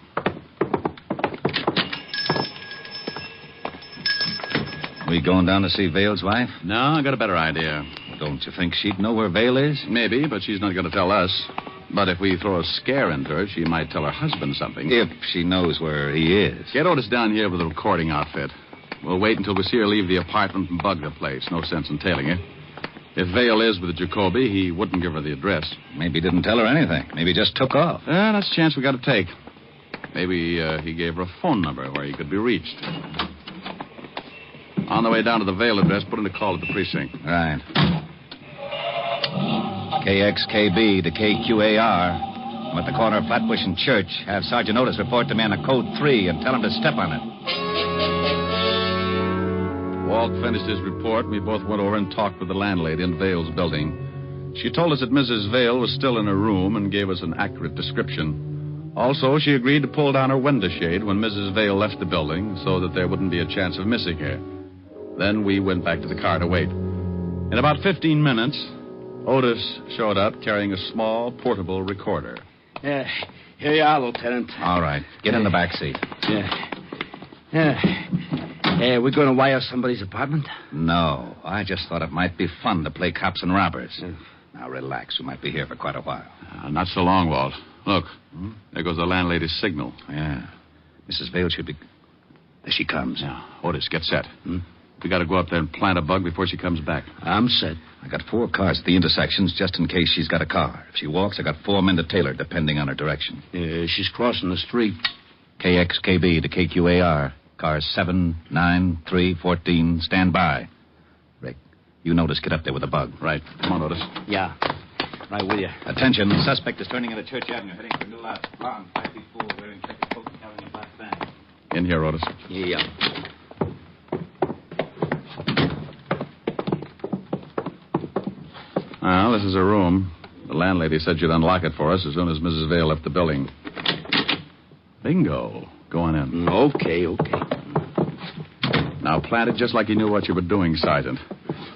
We going down to see Vale's wife? No, I got a better idea. Don't you think she'd know where Vale is? Maybe, but she's not going to tell us. But if we throw a scare into her, she might tell her husband something. If she knows where he is. Get Otis down here with a recording outfit. We'll wait until we see her leave the apartment and bug the place. No sense in tailing her. If Vale is with JACOBY, he wouldn't give her the address. Maybe he didn't tell her anything. Maybe he just took off. That's a chance we got to take. Maybe he gave her a phone number where he could be reached. On the way down to the Vale address, put in a call at the precinct. Right. KXKB to KQAR. I'm at the corner of Flatbush and Church. Have Sergeant Otis report to me on a code 3 and tell him to step on it. Walt finished his report, and we both went over and talked with the landlady in Vale's building. She told us that Mrs. Vale was still in her room and gave us an accurate description. Also, she agreed to pull down her window shade when Mrs. Vale left the building so that there wouldn't be a chance of missing her. Then we went back to the car to wait. In about 15 minutes, Otis showed up carrying a small, portable recorder. Here you are, Lieutenant. All right. Get in the back seat. We're going to wire somebody's apartment? No. I just thought it might be fun to play cops and robbers. Now, relax. We might be here for quite a while. Not so long, Walt. Look, there goes the landlady's signal. Yeah. Mrs. Vale should be... There she comes. Yeah. Otis, get set. We got to go up there and plant a bug before she comes back. I'm set. I got 4 cars at the intersections just in case she's got a car. If she walks, I got 4 men to tail her, depending on her direction. She's crossing the street. KXKB to KQAR. Cars 7, 9, 3, 14. Stand by. Rick, you and Otis get up there with a bug. Right. Come on, Otis. Yeah. Right with you. Attention. The suspect is turning into Church Avenue, heading for New Lot. Car 5 feet 4, wearing checkered coat and carrying a black bag. In here, Otis. Yeah. Well, this is her room. The landlady said she'd unlock it for us as soon as Mrs. Vale left the building. Bingo. Go on in. Okay. Now, plant it just like you knew what you were doing, Sergeant.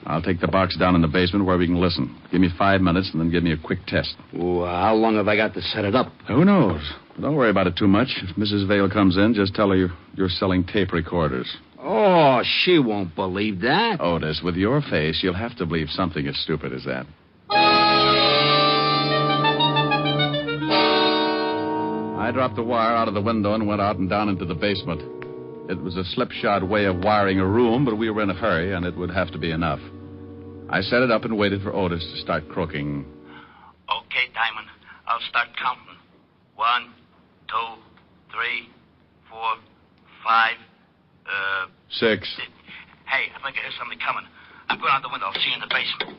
I'll take the box down in the basement where we can listen. Give me 5 minutes and then give me a quick test. Well, how long have I got to set it up? Who knows? Don't worry about it too much. If Mrs. Vale comes in, just tell her you're selling tape recorders. Oh, she won't believe that. Otis, with your face, you'll have to believe something as stupid as that. I dropped the wire out of the window and went out and down into the basement. It was a slipshod way of wiring a room, but we were in a hurry, and it would have to be enough. I set it up and waited for Otis to start croaking. Okay, Diamond. I'll start counting. 1, 2, 3, 4, 5, 6. Hey, I think I hear somebody coming. I'm going out the window. I'll see you in the basement.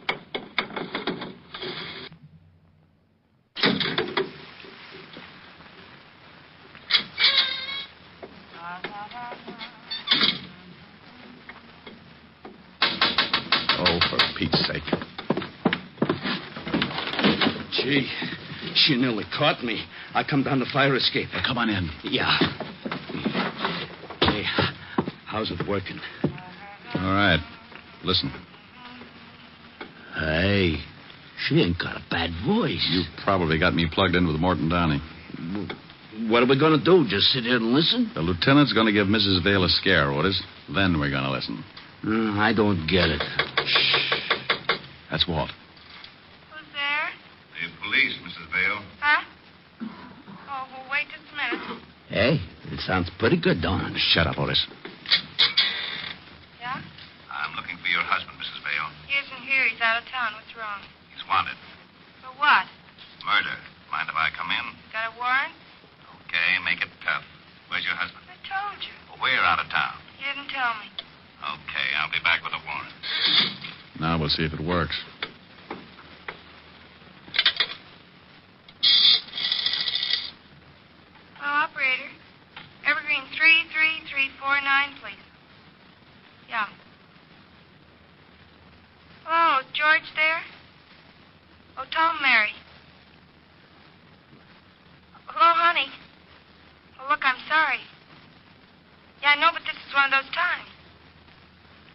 Oh, for Pete's sake. Gee, she nearly caught me. I come down the fire escape. Well, come on in. Yeah. Hey, how's it working? All right. Listen. Hey, she ain't got a bad voice. You probably got me plugged in with Morton Downey. What are we going to do? Just sit here and listen? The lieutenant's going to give Mrs. Vale a scare, Otis. Then we're going to listen. I don't get it. Shh. That's Walt. Who's there? The police, Mrs. Vale. Huh? Oh, well, wait just a minute. Hey, it sounds pretty good, Don. Shut up, Otis. Yeah? I'm looking for your husband, Mrs. Vale. He isn't here. He's out of town. What's wrong? He's wanted. For what? Murder. Mind if I come in? Got a warrant? Okay, make it tough. Where's your husband? I told you. Well, we're out of town. You didn't tell me. Okay, I'll be back with a warrant. Now we'll see if it works. Oh, operator. Evergreen 33349, please. Yeah. Oh, is George there? Oh, tell him Mary. Hello, honey. Oh, look, I'm sorry. Yeah, I know, but this is one of those times.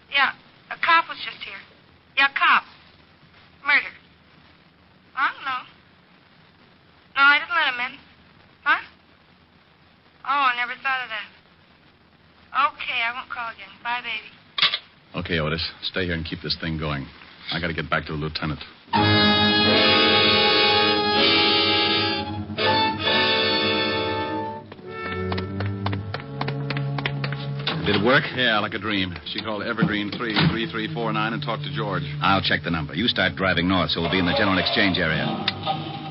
Yeah, a cop was just here. Yeah, cop. Murder. I don't know. No, I didn't let him in. Huh? Oh, I never thought of that. Okay, I won't call again. Bye, baby. Okay, Otis. Stay here and keep this thing going. I got to get back to the lieutenant. Did it work? Yeah, like a dream. She called Evergreen 33349 and talked to George. I'll check the number. You start driving north, so we'll be in the general exchange area.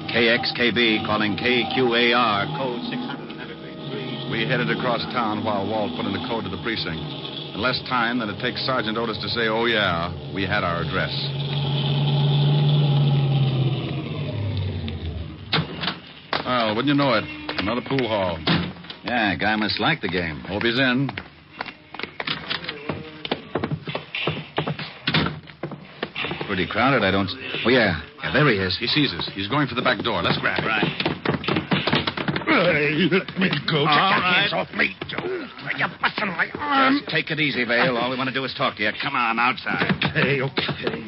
KXKB calling KQAR, code 600 and Evergreen 3. We headed across town while Walt put in the code to the precinct. In less time than it takes Sergeant Otis to say, oh, yeah, we had our address. Well, wouldn't you know it? Another pool hall. Yeah, guy must like the game. Hope he's in. Pretty crowded, I don't... Oh, yeah. Yeah, there he is. He sees us. He's going for the back door. Let's grab him. Right. Hey, let me go. Take your hands off me. You're busting my arm. Just take it easy, Vale. All we want to do is talk to you. Come on, outside. Hey, okay.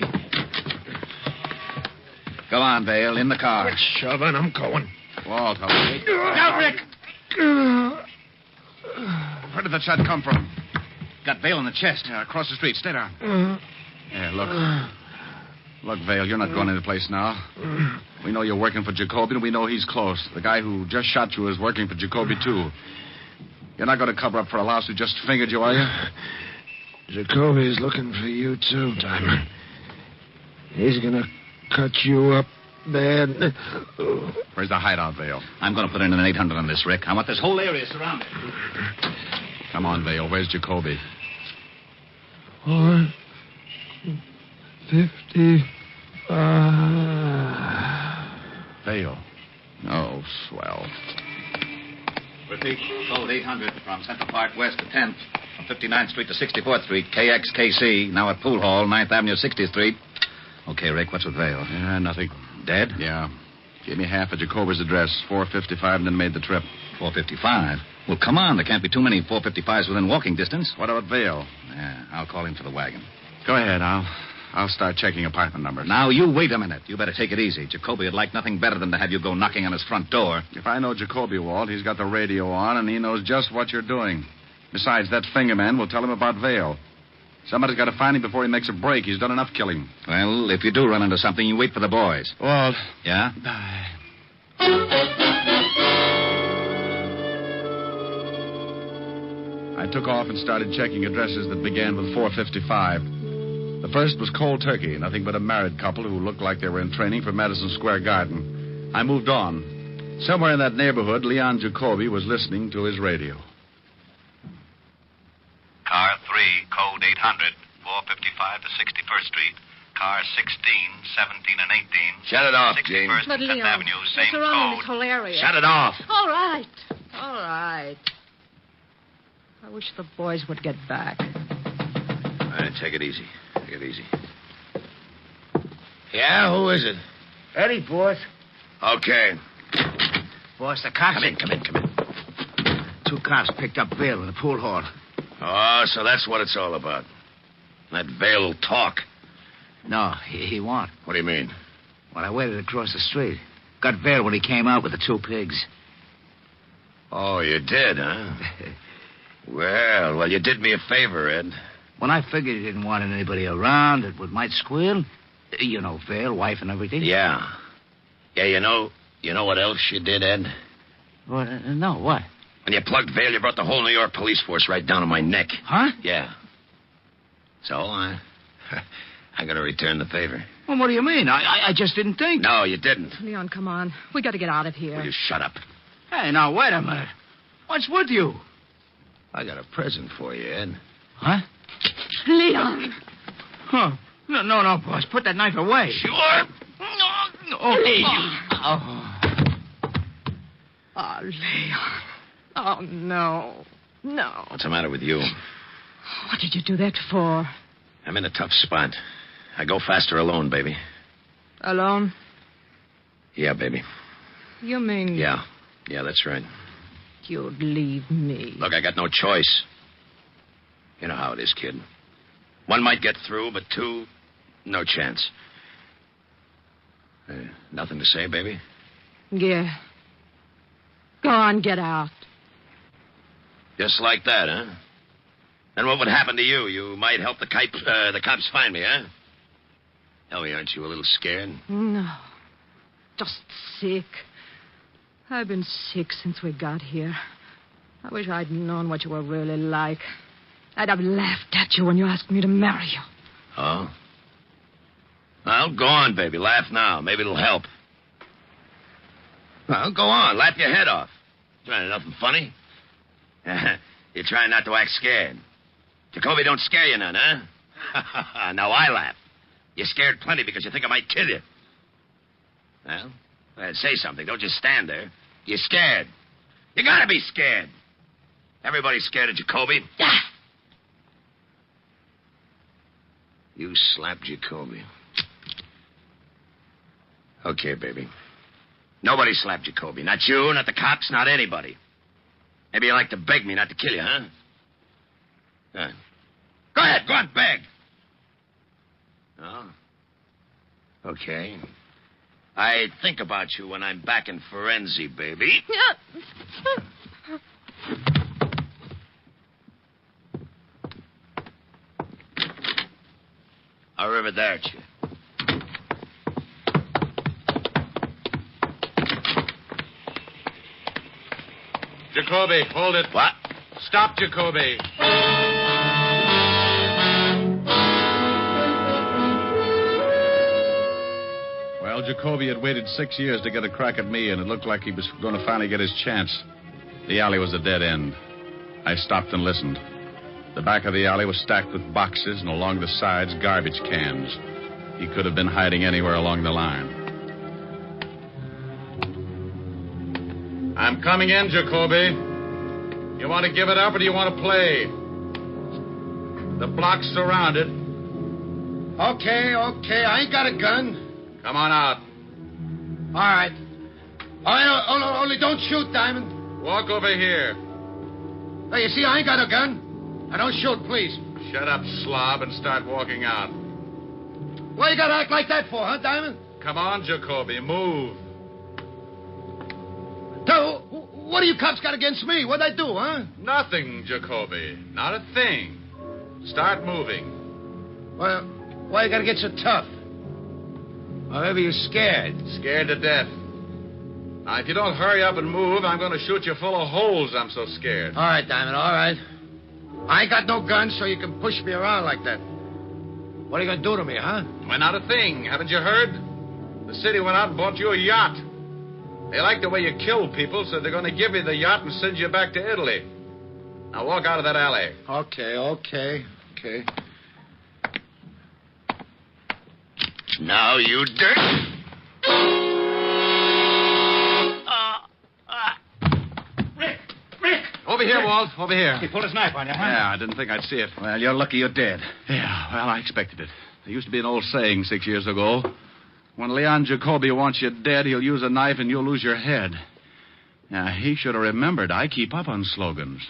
Go on, Vale. In the car. Quit shoving. I'm going. Walt, how are you? Now, Rick. Where did that shot come from? Got Vale in the chest. Yeah, across the street. Stay down. Yeah, look. Look, Vale, you're not going any place now. We know you're working for Jacoby, and we know he's close. The guy who just shot you is working for Jacoby, too. You're not going to cover up for a louse who just fingered you, are you? Jacoby's looking for you, too, Diamond. He's going to cut you up bad. Where's the hideout, Vale? I'm going to put in an 800 on this, Rick. I want this whole area surrounded. Come on, Vale. Where's Jacoby? 455. Vale. Oh, swell. Repeat. Code 800 from Central Park West to 10th. From 59th Street to 64th Street. KXKC. Now at Pool Hall, 9th Avenue, 60th Street. Okay, Rick, what's with Vale? Yeah, nothing. Dead? Yeah. Gave me half of Jacoby's address, 455, and then made the trip. 455? Well, come on. There can't be too many 455s within walking distance. What about Vale? Yeah, I'll call him for the wagon. Go ahead. I'll start checking apartment numbers. Now, you wait a minute. You better take it easy. Jacoby would like nothing better than to have you go knocking on his front door. If I know Jacoby, Walt, he's got the radio on, and he knows just what you're doing. Besides, that fingerman will tell him about Vale. Somebody's got to find him before he makes a break. He's done enough killing. Well, if you do run into something, you wait for the boys. Walt. Yeah? I took off and started checking addresses that began with 455. The first was Cold Turkey, nothing but a married couple who looked like they were in training for Madison Square Garden. I moved on. Somewhere in that neighborhood, Leon Jacoby was listening to his radio. Car 3, code 800, 455 to 61st Street. Car 16, 17, and 18. Shut it off, Jane. 61st But and 10th Leon, Avenue, same what's wrong in code. this whole area? Shut it off. All right. All right. I wish the boys would get back. All right, take it easy. Take it easy. Yeah, who is it? Eddie, boss. Okay. Boss, the cops... Come in. 2 cops picked up Vale in the pool hall. Oh, so that's what it's all about. That Vale will talk. No, he won't. What do you mean? Well, I waited across the street. Got Vale when he came out with the 2 pigs. Oh, you did, huh? Well, you did me a favor, Ed. When I figured he didn't want anybody around that might squeal, you know, Vale, wife and everything. Yeah. Yeah, you know what else you did, Ed? What? No, what? When you plugged Vale, you brought the whole New York police force right down to my neck. Huh? Yeah. So, I gotta return the favor. Well, what do you mean? I just didn't think. No, you didn't. Leon, come on. We got to get out of here. Will you shut up? Hey, now, wait a minute. What's with you? I got a present for you, Ed. Huh? Leon. Huh. No, boss. Put that knife away. Sure. Oh, Leon. Oh. Oh, Leon. Oh, no. No. What's the matter with you? What did you do that for? I'm in a tough spot. I go faster alone, baby. Alone? Yeah, baby. You mean... Yeah, that's right. You'd leave me. Look, I got no choice. You know how it is, kid. 1 might get through, but 2, no chance. Nothing to say, baby? Yeah. Go on, get out. Just like that, huh? Then what would happen to you? You might help the cops find me, huh? Tell me, aren't you a little scared? No. Just sick. I've been sick since we got here. I wish I'd known what you were really like. I'd have laughed at you when you asked me to marry you. Oh? Well, go on, baby. Laugh now. Maybe it'll help. Well, go on. Laugh your head off. Trying nothing funny? You're trying not to act scared. Jacoby don't scare you none, huh? Now I laugh. You're scared plenty because you think I might kill you. Well, say something. Don't just stand there. You're scared. You gotta be scared. Everybody's scared of Jacoby. You slapped Jacoby. Okay, baby. Nobody slapped Jacoby. Not you, not the cops, not anybody. Maybe you like to beg me not to kill you, huh? Go ahead, go on, beg. Oh? Okay. I think about you when I'm back in Forenzi, baby. Arrivederci. Jacoby, hold it. What? Stop, Jacoby. Well, Jacoby had waited 6 years to get a crack at me, and it looked like he was going to finally get his chance. The alley was a dead end. I stopped and listened. The back of the alley was stacked with boxes, and along the sides, garbage cans. He could have been hiding anywhere along the line. I'm coming in, Jacoby. You want to give it up or do you want to play? The block's surrounded. Okay. I ain't got a gun. Come on out. All right. Only don't shoot, Diamond. Walk over here. Hey, you see, I ain't got a gun. I don't shoot, please. Shut up, slob, and start walking out. Why you gotta act like that for, huh, Diamond? Come on, Jacoby, move. So, what do you cops got against me? What'd I do, huh? Nothing, Jacoby. Not a thing. Start moving. Well, why you gotta get so tough? Or maybe you're scared. Scared to death. Now, if you don't hurry up and move, I'm going to shoot you full of holes. I'm so scared. All right, Diamond, all right. I ain't got no gun, so you can push me around like that. What are you going to do to me, huh? Why, not a thing. Haven't you heard? The city went out and bought you a yacht. They like the way you kill people, so they're going to give you the yacht and send you back to Italy. Now, walk out of that alley. Okay. Now, you dirt. Rick! Over here, Walt. Over here. He pulled his knife on you, huh? Yeah, I didn't think I'd see it. Well, you're lucky you're dead. Yeah, well, I expected it. There used to be an old saying 6 years ago. When Leon Jacoby wants you dead, he'll use a knife and you'll lose your head. Now, he should have remembered. I keep up on slogans.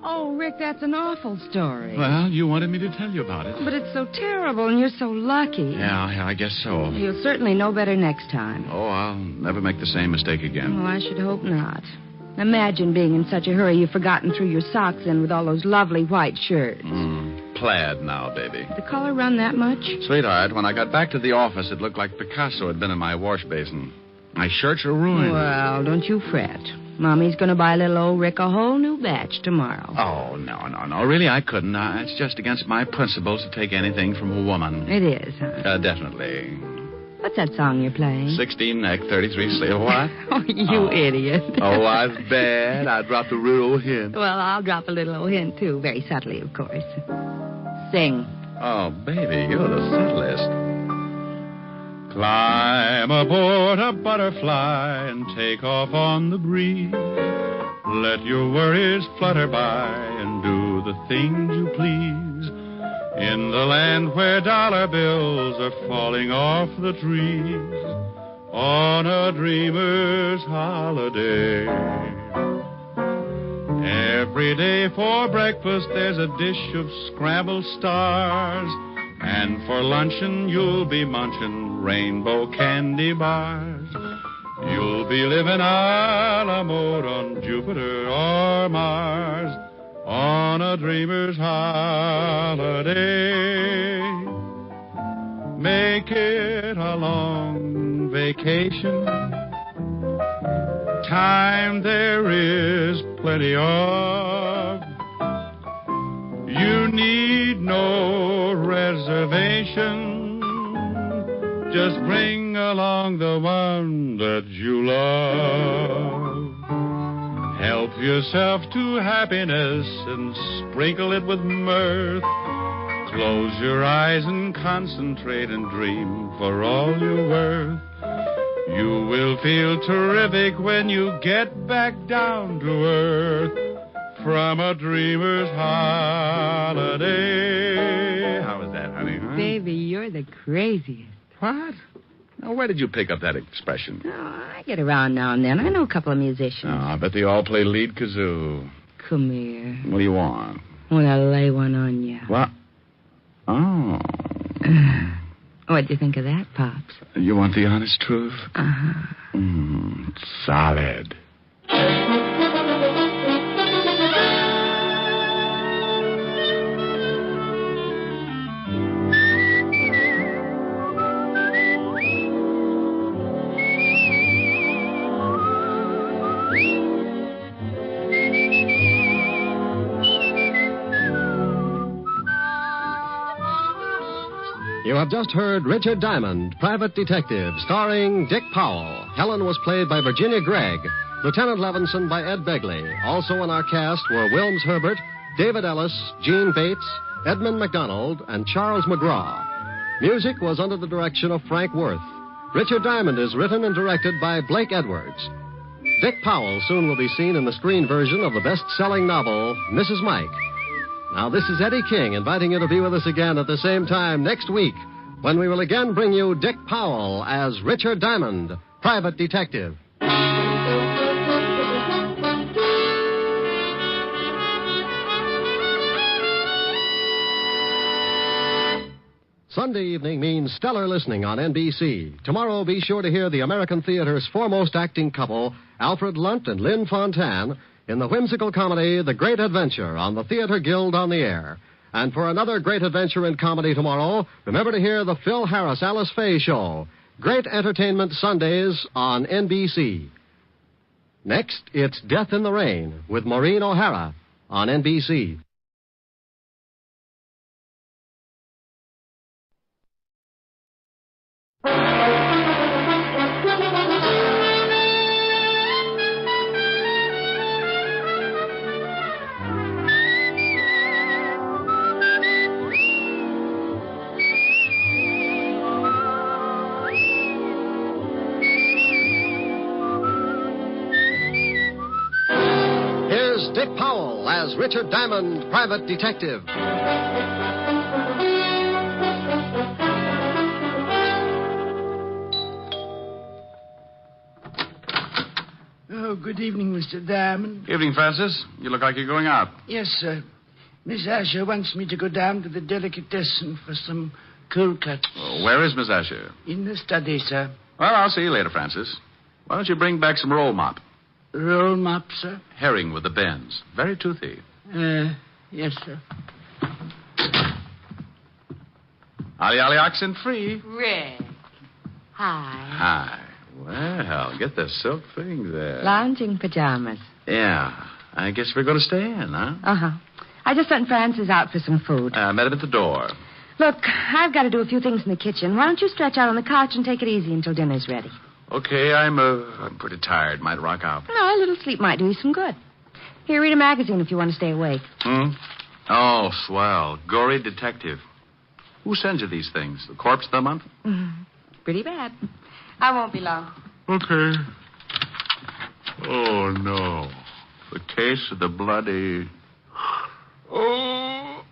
Oh, Rick, that's an awful story. Well, you wanted me to tell you about it. But it's so terrible, and you're so lucky. Yeah, I guess so. You'll certainly know better next time. Oh, I'll never make the same mistake again. Well, I should hope not. Imagine being in such a hurry you've forgotten threw your socks in with all those lovely white shirts. Plaid now, baby. The color run that much? Sweetheart, when I got back to the office, it looked like Picasso had been in my wash basin. My shirts are ruined. Well, don't you fret. Mommy's going to buy little old Rick a whole new batch tomorrow. Oh, no. Really, I couldn't. It's just against my principles to take anything from a woman. It is, huh? Definitely. What's that song you're playing? 16 neck, 33 sleeve. What? Oh, you idiot. Oh, I was bad. I dropped a real hint. Well, I'll drop a little old hint, too. Very subtly, of course. Sing. Oh, baby, you're the subtlest. Climb aboard a butterfly and take off on the breeze. Let your worries flutter by and do the things you please. In the land where dollar bills are falling off the trees, on a dreamer's holiday. Every day for breakfast there's a dish of scrambled stars, and for luncheon you'll be munching rainbow candy bars. You'll be living a la mode on Jupiter or Mars, on a dreamer's holiday. Make it a long vacation. Time there is plenty of. You need no reservation. Just bring along the one that you love. Help yourself to happiness and sprinkle it with mirth. Close your eyes and concentrate and dream for all you're worth. You will feel terrific when you get back down to earth from a dreamer's holiday. How was that, honey? Huh? Baby, you're the craziest. What? Now, where did you pick up that expression? Oh, I get around now and then. I know a couple of musicians. Oh, I bet they all play lead kazoo. Come here. What do you want? I want to lay one on you. What? Oh. What'd you think of that, Pops? You want the honest truth? Uh-huh. Solid. You have just heard Richard Diamond, Private Detective, starring Dick Powell. Helen was played by Virginia Gregg. Lieutenant Levinson by Ed Begley. Also in our cast were Wilms Herbert, David Ellis, Gene Bates, Edmund McDonald, and Charles McGraw. Music was under the direction of Frank Worth. Richard Diamond is written and directed by Blake Edwards. Dick Powell soon will be seen in the screen version of the best-selling novel, Mrs. Mike. Now, this is Eddie King inviting you to be with us again at the same time next week when we will again bring you Dick Powell as Richard Diamond, private detective. Sunday evening means stellar listening on NBC. Tomorrow, be sure to hear the American theater's foremost acting couple, Alfred Lunt and Lynn Fontanne, in the whimsical comedy The Great Adventure on the Theater Guild on the Air. And for another great adventure in comedy tomorrow, remember to hear the Phil Harris Alice Faye Show. Great entertainment Sundays on NBC. Next, it's Death in the Rain with Maureen O'Hara on NBC. Dick Powell as Richard Diamond, private detective. Oh, good evening, Mr. Diamond. Evening, Francis. You look like you're going out. Yes, sir. Miss Asher wants me to go down to the delicatessen for some cold cuts. Oh, where is Miss Asher? In the study, sir. Well, I'll see you later, Francis. Why don't you bring back some roll mop? Roll mop, sir? Herring with the bends. Very toothy. Yes, sir. Ollie oxen free. Rick. Hi. Hi. Well, get the silk thing there. Lounging pajamas. Yeah. I guess we're going to stay in, huh? Uh-huh. I just sent Francis out for some food. Met him at the door. Look, I've got to do a few things in the kitchen. Why don't you stretch out on the couch and take it easy until dinner's ready? Okay, I'm pretty tired. Might rock out. No, a little sleep might do you some good. Here, read a magazine if you want to stay awake. Oh, swell. Gory detective. Who sends you these things? The Corpse of the Month? Pretty bad. I won't be long. Okay. Oh, no. The case of the bloody... Oh.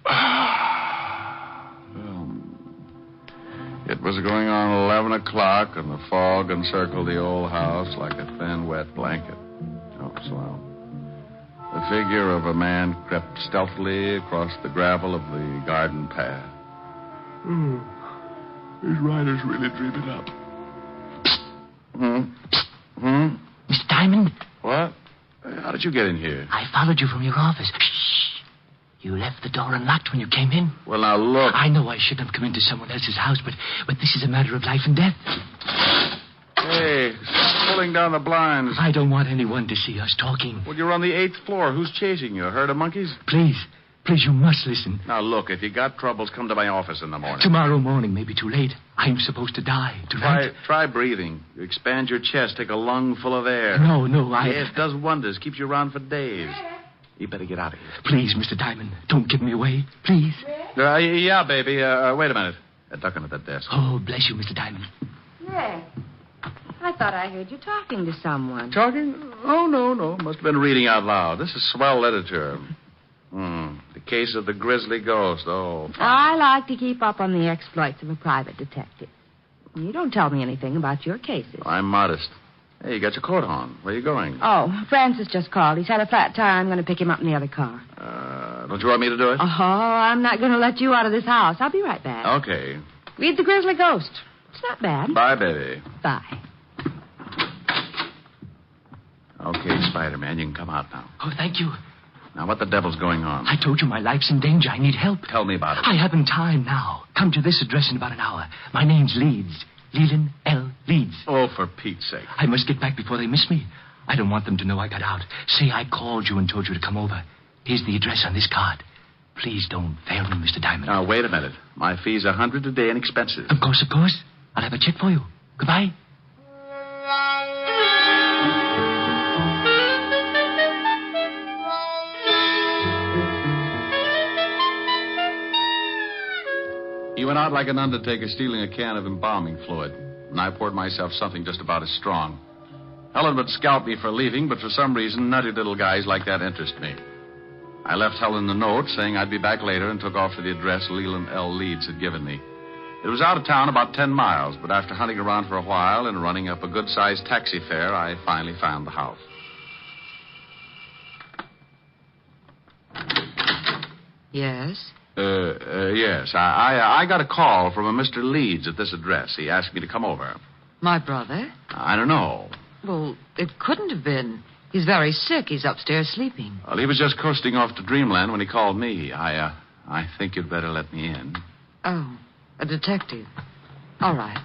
It was going on 11 o'clock, and the fog encircled the old house like a thin, wet blanket. Oh, swell. The figure of a man crept stealthily across the gravel of the garden path. These riders really dream it up. Mr. Diamond? What? How did you get in here? I followed you from your office. Shh. You left the door unlocked when you came in. Well, now, look. I know I shouldn't have come into someone else's house, but this is a matter of life and death. Hey, stop pulling down the blinds. I don't want anyone to see us talking. Well, you're on the 8th floor. Who's chasing you? A herd of monkeys? Please, you must listen. Now, look, if you got troubles, come to my office in the morning. Tomorrow morning may be too late. I'm supposed to die tonight. Try breathing. You expand your chest, take a lung full of air. No, It does wonders. Keeps you around for days. You better get out of here. Please, Mr. Diamond, don't give me away. Please. Yeah, baby. Wait a minute. Duck under that desk. Oh, bless you, Mr. Diamond. Rick, I thought I heard you talking to someone. Talking? Oh, no. Must have been reading out loud. This is swell literature. The case of the grisly ghost. Oh. I like to keep up on the exploits of a private detective. You don't tell me anything about your cases. I'm modest. Hey, you got your coat on. Where are you going? Oh, Francis just called. He's had a flat tire. I'm going to pick him up in the other car. Don't you want me to do it? Oh, I'm not going to let you out of this house. I'll be right back. Okay. Read The Grizzly Ghost. It's not bad. Bye, baby. Bye. Okay, Spider-Man, you can come out now. Oh, thank you. Now, what the devil's going on? I told you my life's in danger. I need help. Tell me about it. I haven't time now. Come to this address in about an hour. My name's Leeds. Leland L. Leeds. Oh, for Pete's sake. I must get back before they miss me. I don't want them to know I got out. Say I called you and told you to come over. Here's the address on this card. Please don't fail me, Mr. Diamond. Now, wait a minute. My fee's $100 a day in expenses. Of course. I'll have a check for you. Goodbye. He went out like an undertaker stealing a can of embalming fluid, and I poured myself something just about as strong. Helen would scalp me for leaving, but for some reason, nutty little guys like that interest me. I left Helen a note saying I'd be back later and took off for the address Leland L. Leeds had given me. It was out of town about 10 miles, but after hunting around for a while and running up a good-sized taxi fare, I finally found the house. Yes? Yes. I got a call from a Mr. Leeds at this address. He asked me to come over. My brother? I don't know. Well, it couldn't have been. He's very sick. He's upstairs sleeping. Well, he was just coasting off to Dreamland when he called me. I think you'd better let me in. Oh, a detective. All right.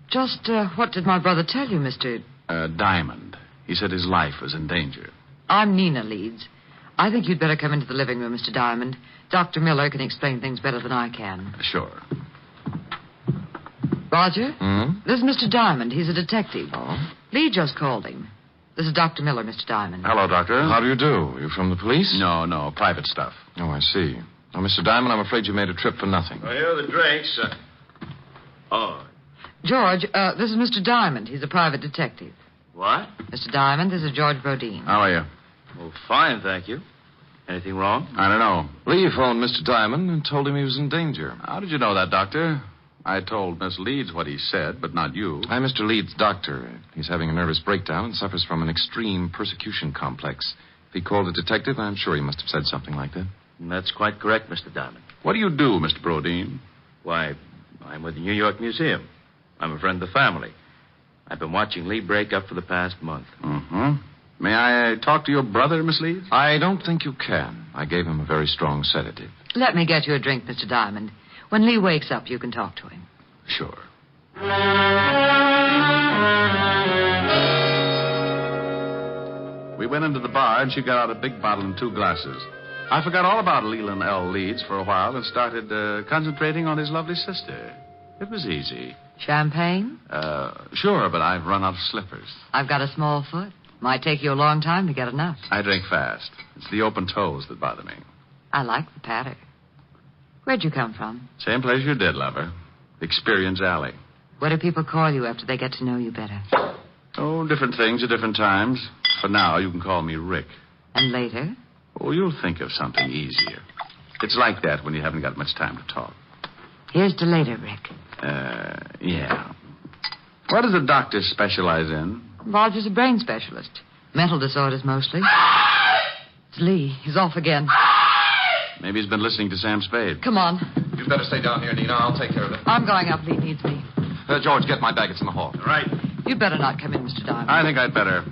Just what did my brother tell you, Mr. Diamond. He said his life was in danger. I'm Nina Leeds. I think you'd better come into the living room, Mr. Diamond. Dr. Miller can explain things better than I can. Sure. Roger? This is Mr. Diamond. He's a detective. Oh? Lee just called him. This is Dr. Miller, Mr. Diamond. Hello, Doctor. How do you do? You from the police? No, private stuff. Oh, I see. Now, Mr. Diamond, I'm afraid you made a trip for nothing. Well, here are the drinks. George, this is Mr. Diamond. He's a private detective. What? Mr. Diamond, this is George Brodeen. How are you? Well, fine, thank you. Anything wrong? I don't know. Lee phoned Mr. Diamond and told him he was in danger. How did you know that, Doctor? I told Miss Leeds what he said, but not you. I'm Mr. Leeds' doctor. He's having a nervous breakdown and suffers from an extreme persecution complex. If he called a detective, I'm sure he must have said something like that. That's quite correct, Mr. Diamond. What do you do, Mr. Brodeen? Why, I'm with the New York Museum. I'm a friend of the family. I've been watching Lee break up for the past month. May I talk to your brother, Miss Leeds? I don't think you can. I gave him a very strong sedative. Let me get you a drink, Mr. Diamond. When Lee wakes up, you can talk to him. Sure. We went into the bar, and she got out a big bottle and 2 glasses. I forgot all about Leland L. Leeds for a while and started concentrating on his lovely sister. It was easy. Champagne? Sure, but I've run out of slippers. I've got a small foot. Might take you a long time to get enough. I drink fast. It's the open toes that bother me. I like the patter. Where'd you come from? Same place you did, lover. Experience Alley. What do people call you after they get to know you better? Oh, different things at different times. For now, you can call me Rick. And later? Oh, you'll think of something easier. It's like that when you haven't got much time to talk. Here's to later, Rick. Yeah. What does the doctor specialize in? Roger's a brain specialist. Mental disorders mostly. It's Lee. He's off again. Maybe he's been listening to Sam Spade. Come on. You'd better stay down here, Nina. I'll take care of it. I'm going up. Lee needs me. George, get my bag. It's in the hall. Right. You'd better not come in, Mr. Diamond. I think I'd better.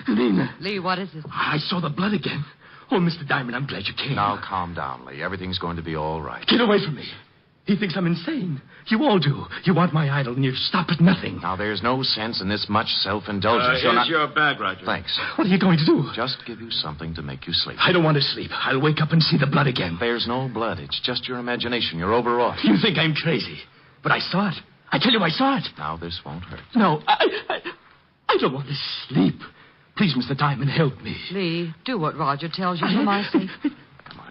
Lena. Lee, what is it? I saw the blood again. Oh, Mr. Diamond, I'm glad you came. Now, calm down, Lee. Everything's going to be all right. Get away from me. He thinks I'm insane. You all do. You want my idol, and you stop at nothing. Now, there's no sense in this much self-indulgence. Here's your bag, Roger. Thanks. What are you going to do? Just give you something to make you sleep. I don't want to sleep. I'll wake up and see the blood again. There's no blood. It's just your imagination. You're overwrought. You think I'm crazy. But I saw it. I tell you, I saw it. Now, this won't hurt. No, I don't want to sleep. Please, Mr. Diamond, help me. Lee, do what Roger tells you for my sake.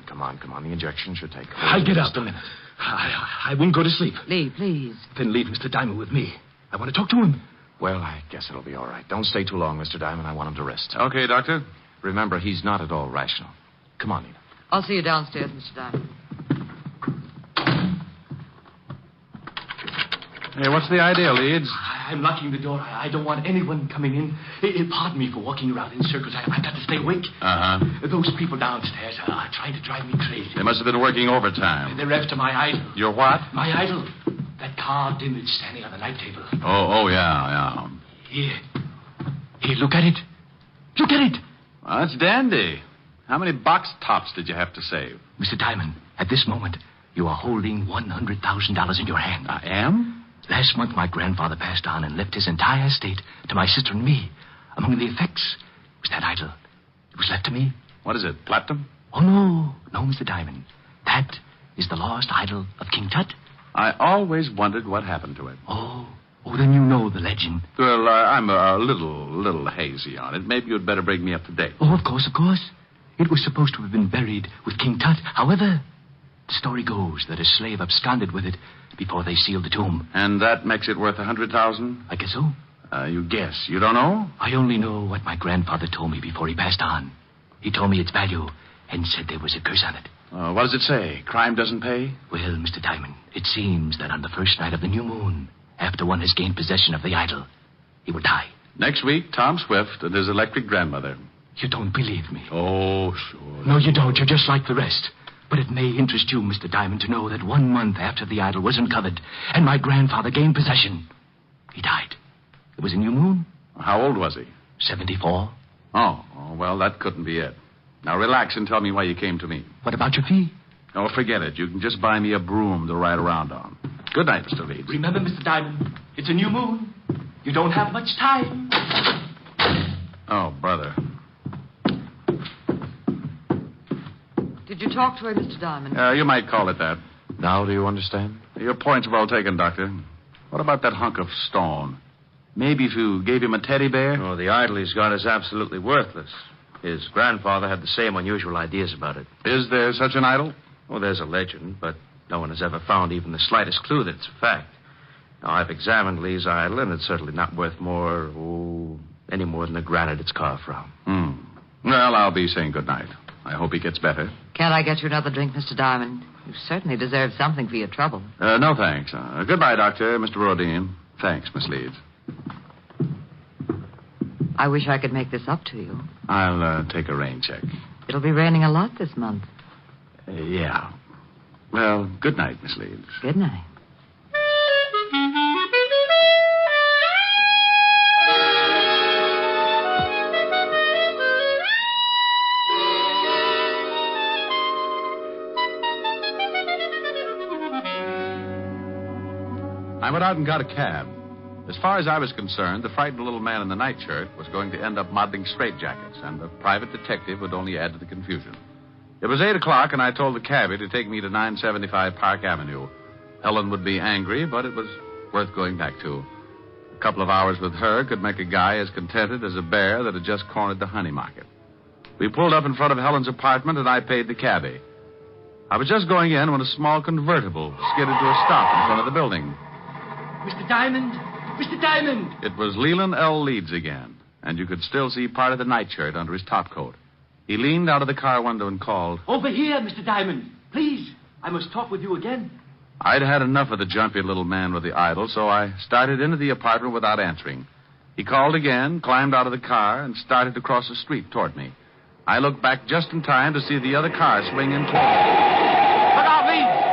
Come on. The injection should take I'll get up. Just a minute. I won't go to sleep. Lee, please. Then leave Mr. Diamond with me. I want to talk to him. Well, I guess it'll be all right. Don't stay too long, Mr. Diamond. I want him to rest. Okay, Doctor. Remember, he's not at all rational. Come on, Nina. I'll see you downstairs, Mr. Diamond. Hey, what's the idea, Leeds? I'm locking the door. I don't want anyone coming in. Pardon me for walking around in circles. I got to stay awake. Those people downstairs are trying to drive me crazy. They must have been working overtime. They're after my idol. Your what? My idol. That carved image standing on the night table. Oh, yeah. Here, look at it. Look at it. Well, that's dandy. How many box tops did you have to save? Mr. Diamond, at this moment, you are holding $100,000 in your hand. I am? Last month, my grandfather passed on and left his entire estate to my sister and me. Among the effects was that idol. It was left to me. What is it, platinum? Oh, no, Mr. Diamond. That is the lost idol of King Tut. I always wondered what happened to it. Oh, then you know the legend. Well, I'm a little hazy on it. Maybe you'd better bring me up to date. Oh, of course. It was supposed to have been buried with King Tut. However, The story goes that a slave absconded with it before they sealed the tomb. And that makes it worth $100,000? I guess so. You guess. You don't know? I only know what my grandfather told me before he passed on. He told me its value and said there was a curse on it. What does it say? Crime doesn't pay? Well, Mr. Diamond, it seems that on the first night of the new moon, after one has gained possession of the idol, he will die. Next week, Tom Swift and his electric grandmother. You don't believe me? Oh, sure. No, you don't. You're just like the rest. But it may interest you, Mr. Diamond, to know that 1 month after the idol was uncovered and my grandfather gained possession, he died. It was a new moon. How old was he? 74. Oh, well, that couldn't be it. Now, relax and tell me why you came to me. What about your fee? Oh, forget it. You can just buy me a broom to ride around on. Good night, Mr. Leeds. Remember, Mr. Diamond, it's a new moon. You don't have much time. Oh, brother. Did you talk to her, Mr. Diamond? You might call it that. Now do you understand? Your point's well taken, Doctor. What about that hunk of stone? Maybe if you gave him a teddy bear? Oh, the idol he's got is absolutely worthless. His grandfather had the same unusual ideas about it. Is there such an idol? Oh, there's a legend, but no one has ever found even the slightest clue that it's a fact. Now, I've examined Lee's idol, and it's certainly not worth any more than the granite it's carved from. Well, I'll be saying good night. I hope he gets better. Can't I get you another drink, Mr. Diamond? You certainly deserve something for your trouble. No, thanks. Goodbye, Doctor. Mr. Rodin. Thanks, Miss Leeds. I wish I could make this up to you. I'll take a rain check. It'll be raining a lot this month. Yeah. Well, good night, Miss Leeds. Good night. I went out and got a cab. As far as I was concerned, the frightened little man in the nightshirt was going to end up modeling straitjackets, and the private detective would only add to the confusion. It was 8 o'clock, and I told the cabbie to take me to 975 Park Avenue. Helen would be angry, but it was worth going back to. A couple of hours with her could make a guy as contented as a bear that had just cornered the honey market. We pulled up in front of Helen's apartment, and I paid the cabbie. I was just going in when a small convertible skidded to a stop in front of the building. Mr. Diamond! Mr. Diamond! It was Leland L. Leeds again, and you could still see part of the nightshirt under his topcoat. He leaned out of the car window and called. Over here, Mr. Diamond. Please, I must talk with you again. I'd had enough of the jumpy little man with the idol, so I started into the apartment without answering. He called again, climbed out of the car, and started to cross the street toward me. I looked back just in time to see the other car swing in toward me. Look out, Leeds!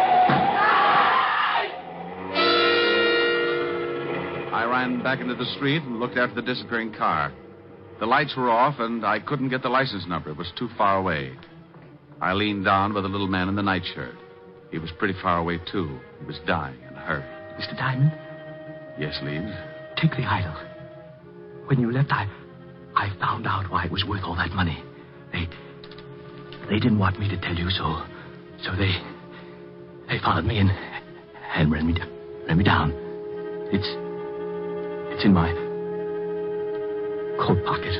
I ran back into the street and looked after the disappearing car. The lights were off, and I couldn't get the license number. It was too far away. I leaned down by the little man in the nightshirt. He was pretty far away, too. He was dying and hurt. Mr. Diamond? Yes, Leeds? Take the idol. When you left, I found out why it was worth all that money. They didn't want me to tell you, so they followed me and ran me down. It's in my coat pocket.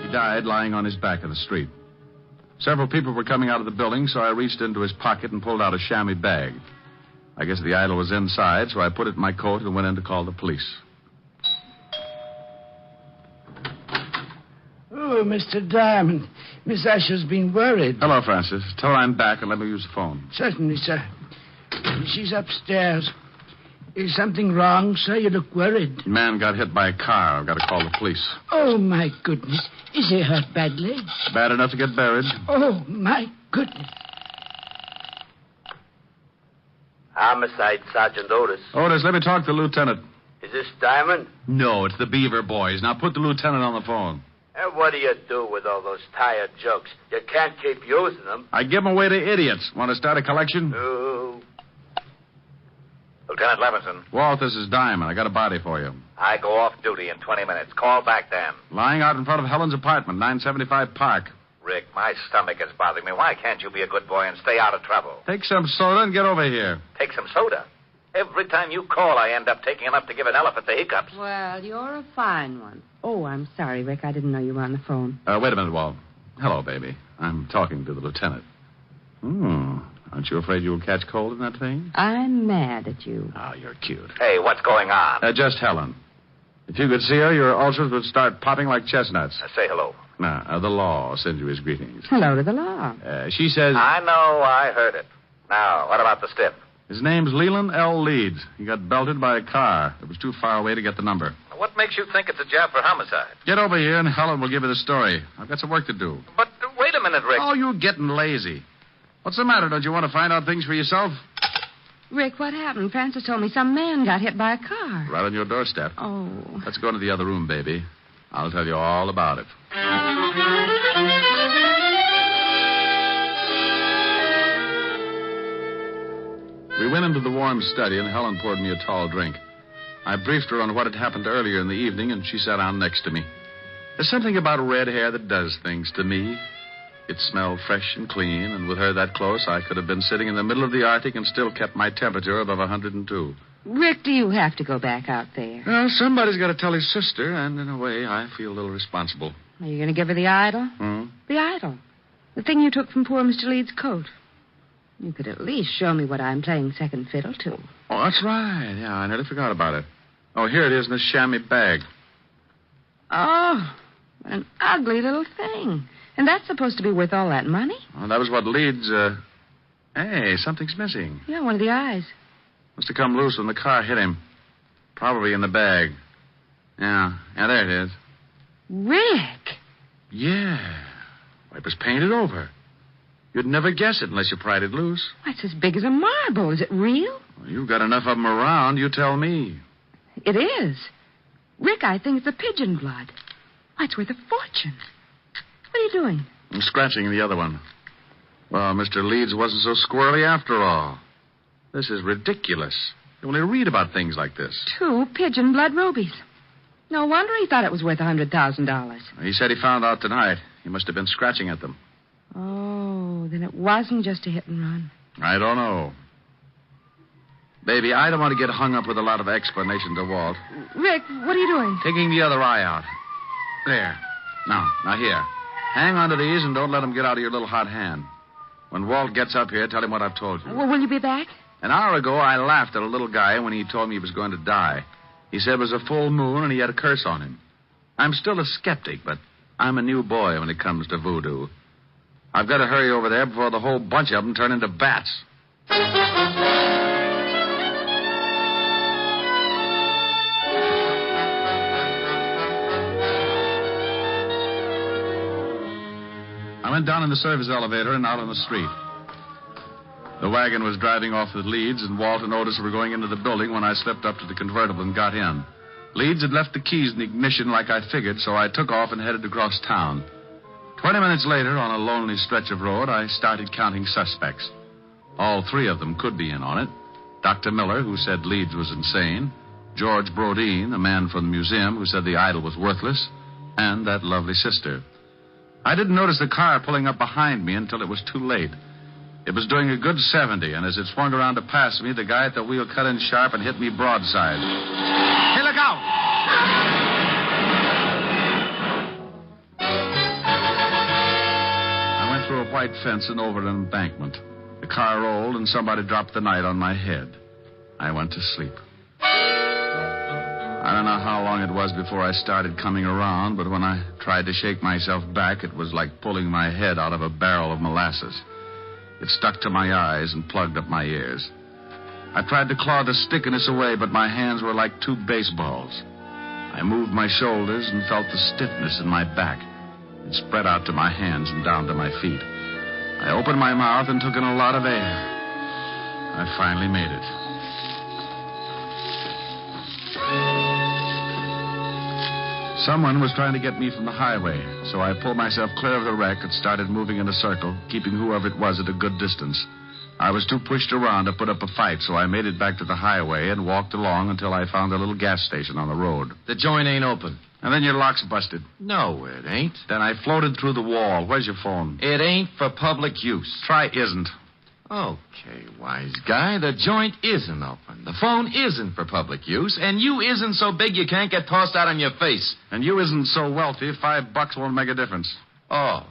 He died lying on his back in the street. Several people were coming out of the building, so I reached into his pocket and pulled out a chamois bag. I guess the idol was inside, so I put it in my coat and went in to call the police. Oh, Mr. Diamond. Miss Asher's been worried. Hello, Francis. Tell her I'm back and let me use the phone. Certainly, sir. She's upstairs. Is something wrong, sir? You look worried. The man got hit by a car. I've got to call the police. Oh, my goodness. Is he hurt badly? Bad enough to get buried. Oh, my goodness. Homicide, Sergeant Otis. Otis, let me talk to the lieutenant. Is this Diamond? No, it's the Beaver boys. Now put the lieutenant on the phone. And what do you do with all those tired jokes? You can't keep using them. I give them away to idiots. Want to start a collection? Oh. Lieutenant Levinson. Walt, this is Diamond. I got a body for you. I go off duty in 20 minutes. Call back then. Lying out in front of Helen's apartment, 975 Park. Rick, my stomach is bothering me. Why can't you be a good boy and stay out of trouble? Take some soda and get over here. Take some soda. Every time you call, I end up taking enough to give an elephant the hiccups. Well, you're a fine one. Oh, I'm sorry, Rick. I didn't know you were on the phone. Wait a minute, Walt. Hello, baby. I'm talking to the lieutenant. Aren't you afraid you'll catch cold in that thing? I'm mad at you. Oh, you're cute. Hey, what's going on? Just Helen. If you could see her, your ulcers would start popping like chestnuts. Say hello. The law sends you his greetings. Hello to the law. She says... I know, I heard it. Now, what about the stiff? His name's Leland L. Leeds. He got belted by a car. It was too far away to get the number. What makes you think it's a job for homicide? Get over here and Helen will give you the story. I've got some work to do. But wait a minute, Rick. Oh, you're getting lazy. What's the matter? Don't you want to find out things for yourself? Rick, what happened? Francis told me some man got hit by a car. Right on your doorstep. Oh. Let's go into the other room, baby. I'll tell you all about it. We went into the warm study, and Helen poured me a tall drink. I briefed her on what had happened earlier in the evening, and she sat down next to me. There's something about red hair that does things to me. It smelled fresh and clean, and with her that close, I could have been sitting in the middle of the Arctic and still kept my temperature above 102. Rick, do you have to go back out there? Well, somebody's got to tell his sister, and in a way, I feel a little responsible. Are you going to give her the idol? The idol. The thing you took from poor Mr. Leeds' coat. You could at least show me what I'm playing second fiddle to. Oh, that's right. Yeah, I nearly forgot about it. Oh, here it is in this chamois bag. Oh, what an ugly little thing. And that's supposed to be worth all that money? Well, that was what Leeds, Hey, something's missing. Yeah, one of the eyes. Must have come loose when the car hit him. Probably in the bag. Yeah, there it is. Rick! Yeah. It was painted over. You'd never guess it unless you pried it loose. It's as big as a marble. Is it real? Well, you've got enough of them around, you tell me. It is. Rick, I think it's a pigeon blood. Why, it's worth a fortune. What are you doing? I'm scratching the other one. Well, Mr. Leeds wasn't so squirrely after all. This is ridiculous. You only read about things like this. 2 pigeon blood rubies. No wonder he thought it was worth $100,000. He said he found out tonight. He must have been scratching at them. Oh, then it wasn't just a hit and run. I don't know. Baby, I don't want to get hung up with a lot of explanation to Walt. Rick, what are you doing? Taking the other eye out. There. Now here. Hang on to these and don't let them get out of your little hot hand. When Walt gets up here, tell him what I've told you. Well, will you be back? An hour ago, I laughed at a little guy when he told me he was going to die. He said it was a full moon and he had a curse on him. I'm still a skeptic, but I'm a new boy when it comes to voodoo. I've got to hurry over there before the whole bunch of them turn into bats. I went down in the service elevator and out on the street. The wagon was driving off with Leeds, and Walt and Otis were going into the building when I slipped up to the convertible and got in. Leeds had left the keys in the ignition like I figured, so I took off and headed across town. 20 minutes later, on a lonely stretch of road, I started counting suspects. All 3 of them could be in on it. Dr. Miller, who said Leeds was insane. George Brodeen, a man from the museum who said the idol was worthless. And that lovely sister. I didn't notice the car pulling up behind me until it was too late. It was doing a good 70, and as it swung around to pass me, the guy at the wheel cut in sharp and hit me broadside. Hey, look out! I went through a white fence and over an embankment. The car rolled, and somebody dropped the night on my head. I went to sleep. I don't know how long it was before I started coming around, but when I tried to shake myself back, it was like pulling my head out of a barrel of molasses. It stuck to my eyes and plugged up my ears. I tried to claw the stickiness away, but my hands were like 2 baseballs. I moved my shoulders and felt the stiffness in my back. It spread out to my hands and down to my feet. I opened my mouth and took in a lot of air. I finally made it. Someone was trying to get me from the highway, so I pulled myself clear of the wreck and started moving in a circle, keeping whoever it was at a good distance. I was too pushed around to put up a fight, so I made it back to the highway and walked along until I found a little gas station on the road. The joint ain't open. And then your lock's busted. No, it ain't. Then I floated through the wall. Where's your phone? It ain't for public use. Try isn't. Okay, wise guy. The joint isn't open. The phone isn't for public use, and you isn't so big you can't get tossed out on your face. And you isn't so wealthy, $5 won't make a difference. Oh,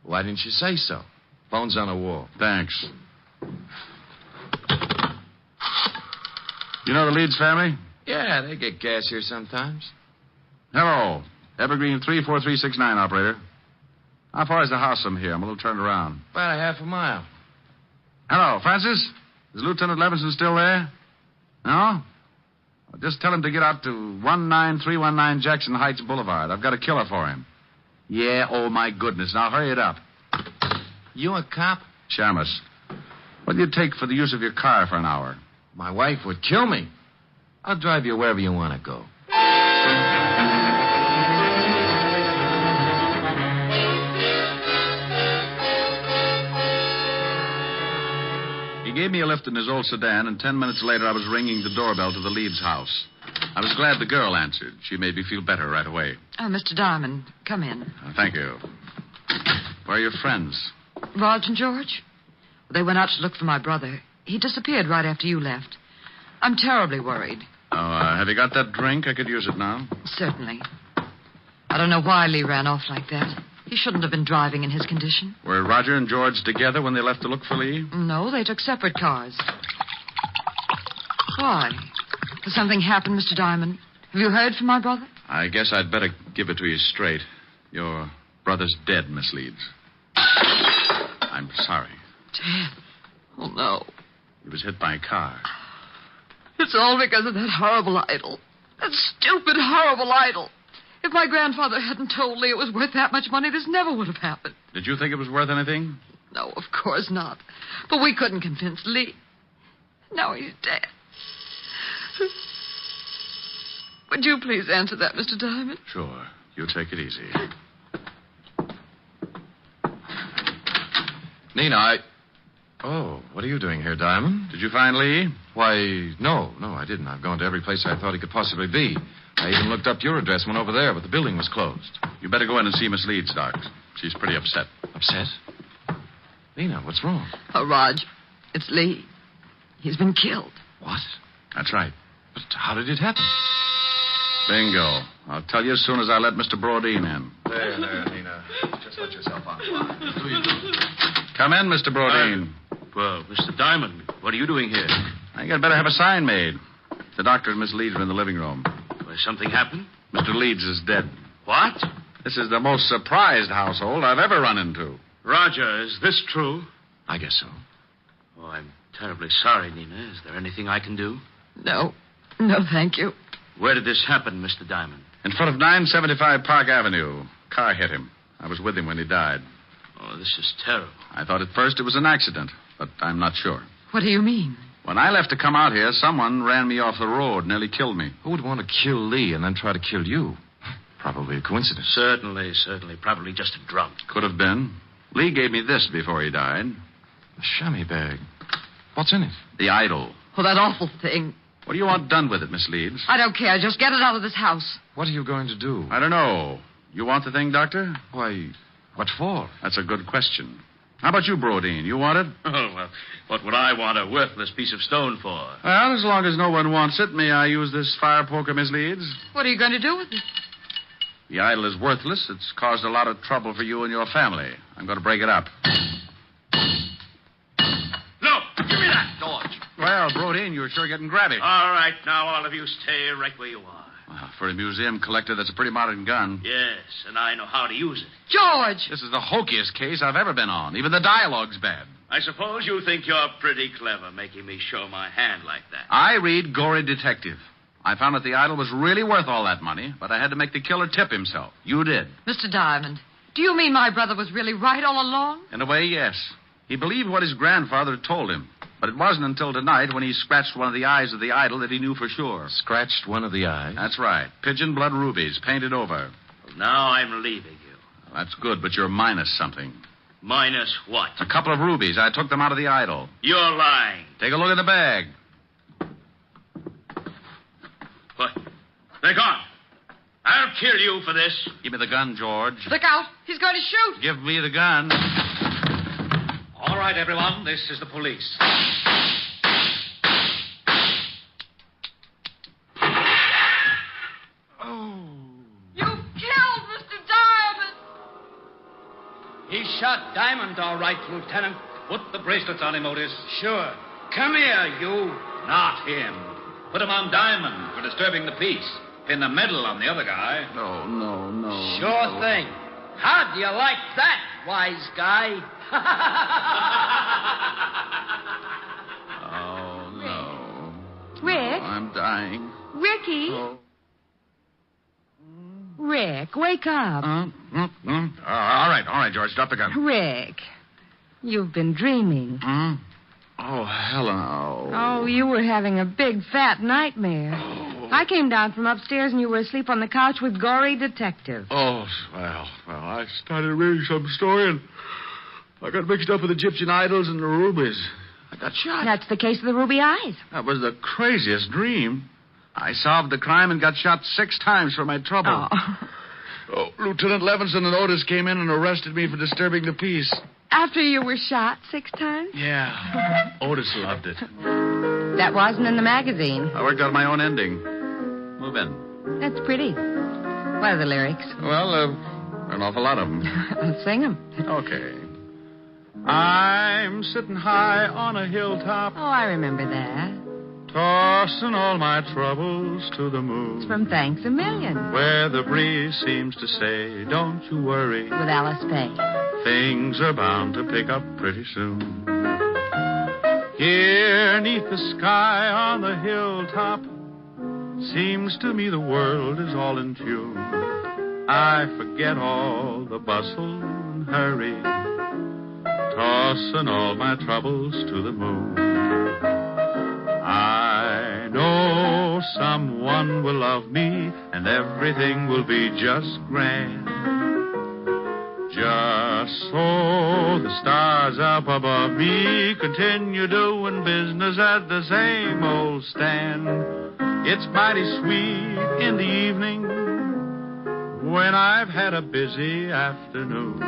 why didn't you say so? Phone's on the wall. Thanks. You know the Leeds family? Yeah, they get gas here sometimes. Hello. Evergreen 34369, operator. How far is the house from here? I'm a little turned around. About a half a mile. Hello, Francis? Is Lieutenant Levinson still there? No? Well, just tell him to get out to 19319 Jackson Heights Boulevard. I've got a killer for him. Yeah, oh, my goodness. Now, hurry it up. You a cop? Shamus. What do you take for the use of your car for an hour? My wife would kill me. I'll drive you wherever you want to go. He gave me a lift in his old sedan, and 10 minutes later I was ringing the doorbell to the Leeds house. I was glad the girl answered. She made me feel better right away. Oh, Mr. Diamond, come in. Thank you. Where are your friends? Raj and George? They went out to look for my brother. He disappeared right after you left. I'm terribly worried. Oh, have you got that drink? I could use it now. Certainly. I don't know why Lee ran off like that. He shouldn't have been driving in his condition. Were Roger and George together when they left to look for Lee? No, they took separate cars. Why? Has something happened, Mr. Diamond? Have you heard from my brother? I guess I'd better give it to you straight. Your brother's dead, Miss Leeds. I'm sorry. Dead? Oh, no. He was hit by a car. It's all because of that horrible idol. That stupid, horrible idol. If my grandfather hadn't told Lee it was worth that much money, this never would have happened. Did you think it was worth anything? No, of course not. But we couldn't convince Lee. Now he's dead. Would you please answer that, Mr. Diamond? Sure. You take it easy. Nina, Oh, what are you doing here, Diamond? Did you find Lee? Why, no, I didn't. I've gone to every place I thought he could possibly be. I even looked up your address, went over there, but the building was closed. You better go in and see Miss Leeds, Doc. She's pretty upset. Upset? Nina, what's wrong? Oh, Raj, it's Lee. He's been killed. What? That's right. But how did it happen? Bingo. I'll tell you as soon as I let Mr. Brodeen in. There, Nina. Just let yourself on fire. Do you? Come in, Mr. Brodeen. Well, Mr. Diamond, what are you doing here? I think I'd better have a sign made. The doctor and Miss Leeds are in the living room. Well, something happened? Mr. Leeds is dead. What? This is the most surprised household I've ever run into. Roger, is this true? I guess so. Oh, I'm terribly sorry, Nina. Is there anything I can do? No, thank you. Where did this happen, Mr. Diamond? In front of 975 Park Avenue. Car hit him. I was with him when he died. Oh, this is terrible. I thought at first it was an accident, but I'm not sure. What do you mean? When I left to come out here, someone ran me off the road, nearly killed me. Who would want to kill Lee and then try to kill you? Probably a coincidence. Certainly. Probably just a drunk. Could have been. Lee gave me this before he died. A chamois bag. What's in it? The idol. Oh, that awful thing. What do you want done with it, Miss Leeds? I don't care. Just get it out of this house. What are you going to do? I don't know. You want the thing, Doctor? Why, what for? That's a good question. How about you, Brodeen? You want it? Oh, well, what would I want a worthless piece of stone for? Well, as long as no one wants it, may I use this fire poker, Miss Leeds? What are you going to do with it? The idol is worthless. It's caused a lot of trouble for you and your family. I'm going to break it up. No! Give me that, George! Well, Brodeen, you're sure getting grabby. All right, now all of you stay right where you are. Well, for a museum collector, that's a pretty modern gun. Yes, and I know how to use it. George! This is the hokiest case I've ever been on. Even the dialogue's bad. I suppose you think you're pretty clever making me show my hand like that. I read Gory Detective. I found that the idol was really worth all that money, but I had to make the killer tip himself. You did. Mr. Diamond, do you mean my brother was really right all along? In a way, yes. He believed what his grandfather had told him. But it wasn't until tonight when he scratched one of the eyes of the idol that he knew for sure. Scratched one of the eyes? That's right. Pigeon blood rubies, painted over. Well, now I'm leaving you. Well, that's good, but you're minus something. Minus what? A couple of rubies. I took them out of the idol. You're lying. Take a look in the bag. What? They're gone. I'll kill you for this. Give me the gun, George. Look out. He's going to shoot. Give me the gun. All right, everyone. This is the police. You killed Mr. Diamond. He shot Diamond, all right, Lieutenant. Put the bracelets on him, Otis. Sure. Come here, you. Not him. Put him on Diamond for disturbing the peace. Pin the medal on the other guy. No. Sure thing. How do you like that, wise guy? Oh, no. Rick? I'm dying. Ricky? Oh. Rick, wake up. All right, George. Drop the gun. Rick, you've been dreaming. Oh, Helen. Oh, you were having a big, fat nightmare. I came down from upstairs and you were asleep on the couch with Gory Detective. Oh, well, I started reading some story and I got mixed up with Egyptian idols and the rubies. I got shot. That's the case of the ruby eyes. That was the craziest dream. I solved the crime and got shot 6 times for my trouble. Oh, Lieutenant Levinson and Otis came in and arrested me for disturbing the peace. After you were shot 6 times? Yeah. Otis loved it. That wasn't in the magazine. I worked out my own ending. Move in. That's pretty. What are the lyrics? Well, an awful lot of them. I'll sing them. Okay. I'm sitting high on a hilltop, Oh, I remember that. tossing all my troubles to the moon. It's from Thanks a Million. Where the breeze seems to say, don't you worry. With Alice Faye. Things are bound to pick up pretty soon. Here, 'neath the sky on the hilltop, seems to me the world is all in tune. I forget all the bustle and hurry, tossing all my troubles to the moon. I know someone will love me, and everything will be just grand. Just so the stars up above me continue doing business at the same old stand. It's mighty sweet in the evening when I've had a busy afternoon,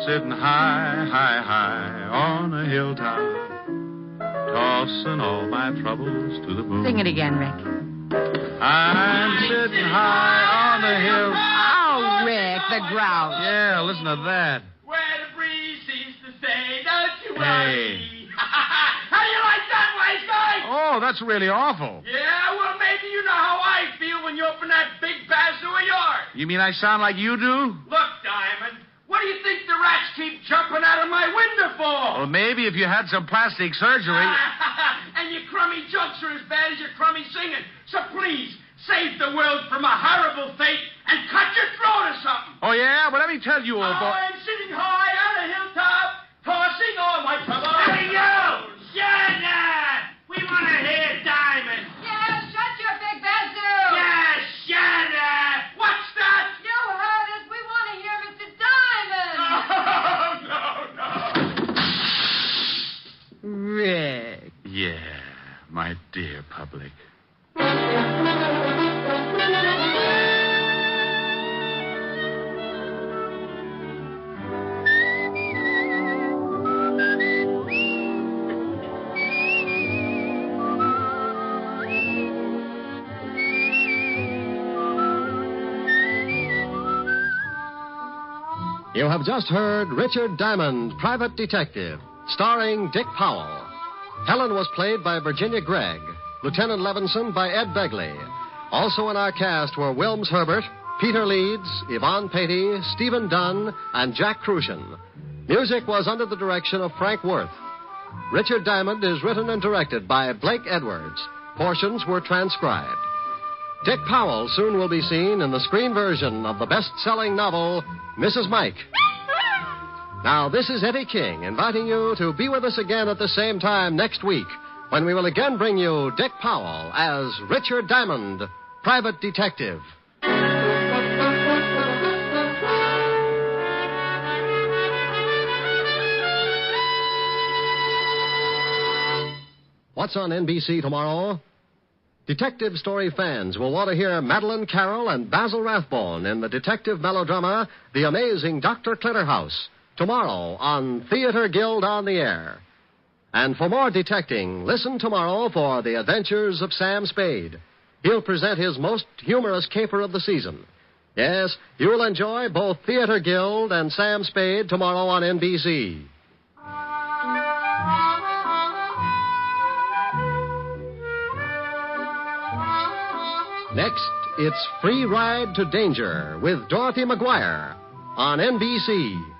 sitting high on a hilltop, tossing all my troubles to the moon. Sing it again, Rick. I'm sitting high on a hill. Oh, Rick, the grouse. Yeah, listen to that. Where the breeze seems to say, don't you Hey. How do you like that, wise guy? Oh, that's really awful. Yeah, well, maybe you know how I feel when you open that big bazoo of yours. You mean I sound like you do? Look, Diamond, what do you think the rats keep jumping out of my window for? Well, maybe if you had some plastic surgery. And your crummy jokes are as bad as your crummy singing. So please, save the world from a horrible fate and cut your throat or something. Oh, yeah? Well, let me tell you, old boy. I'm sitting high on a hilltop, tossing all my troubles. Hey, you! Shut up! We want to hear Diamond. Yeah, shut your big bazoo. Yeah, shut up! What's that? You heard us. We want to hear Mr. Diamond. No. Rick. Yeah, my dear public. You have just heard Richard Diamond, Private Detective, starring Dick Powell. Helen was played by Virginia Gregg, Lieutenant Levinson by Ed Begley. Also in our cast were Wilms Herbert, Peter Leeds, Yvonne Patey, Stephen Dunn, and Jack Crucian. Music was under the direction of Frank Worth. Richard Diamond is written and directed by Blake Edwards. Portions were transcribed. Dick Powell soon will be seen in the screen version of the best-selling novel, Mrs. Mike. Now, this is Eddie King inviting you to be with us again at the same time next week when we will again bring you Dick Powell as Richard Diamond, Private Detective. What's on NBC tomorrow? Detective story fans will want to hear Madeline Carroll and Basil Rathbone in the detective melodrama The Amazing Dr. Clitterhouse, tomorrow on Theater Guild on the Air. And for more detecting, listen tomorrow for The Adventures of Sam Spade. He'll present his most humorous caper of the season. Yes, you'll enjoy both Theater Guild and Sam Spade tomorrow on NBC. Next, it's Free Ride to Danger with Dorothy McGuire on NBC.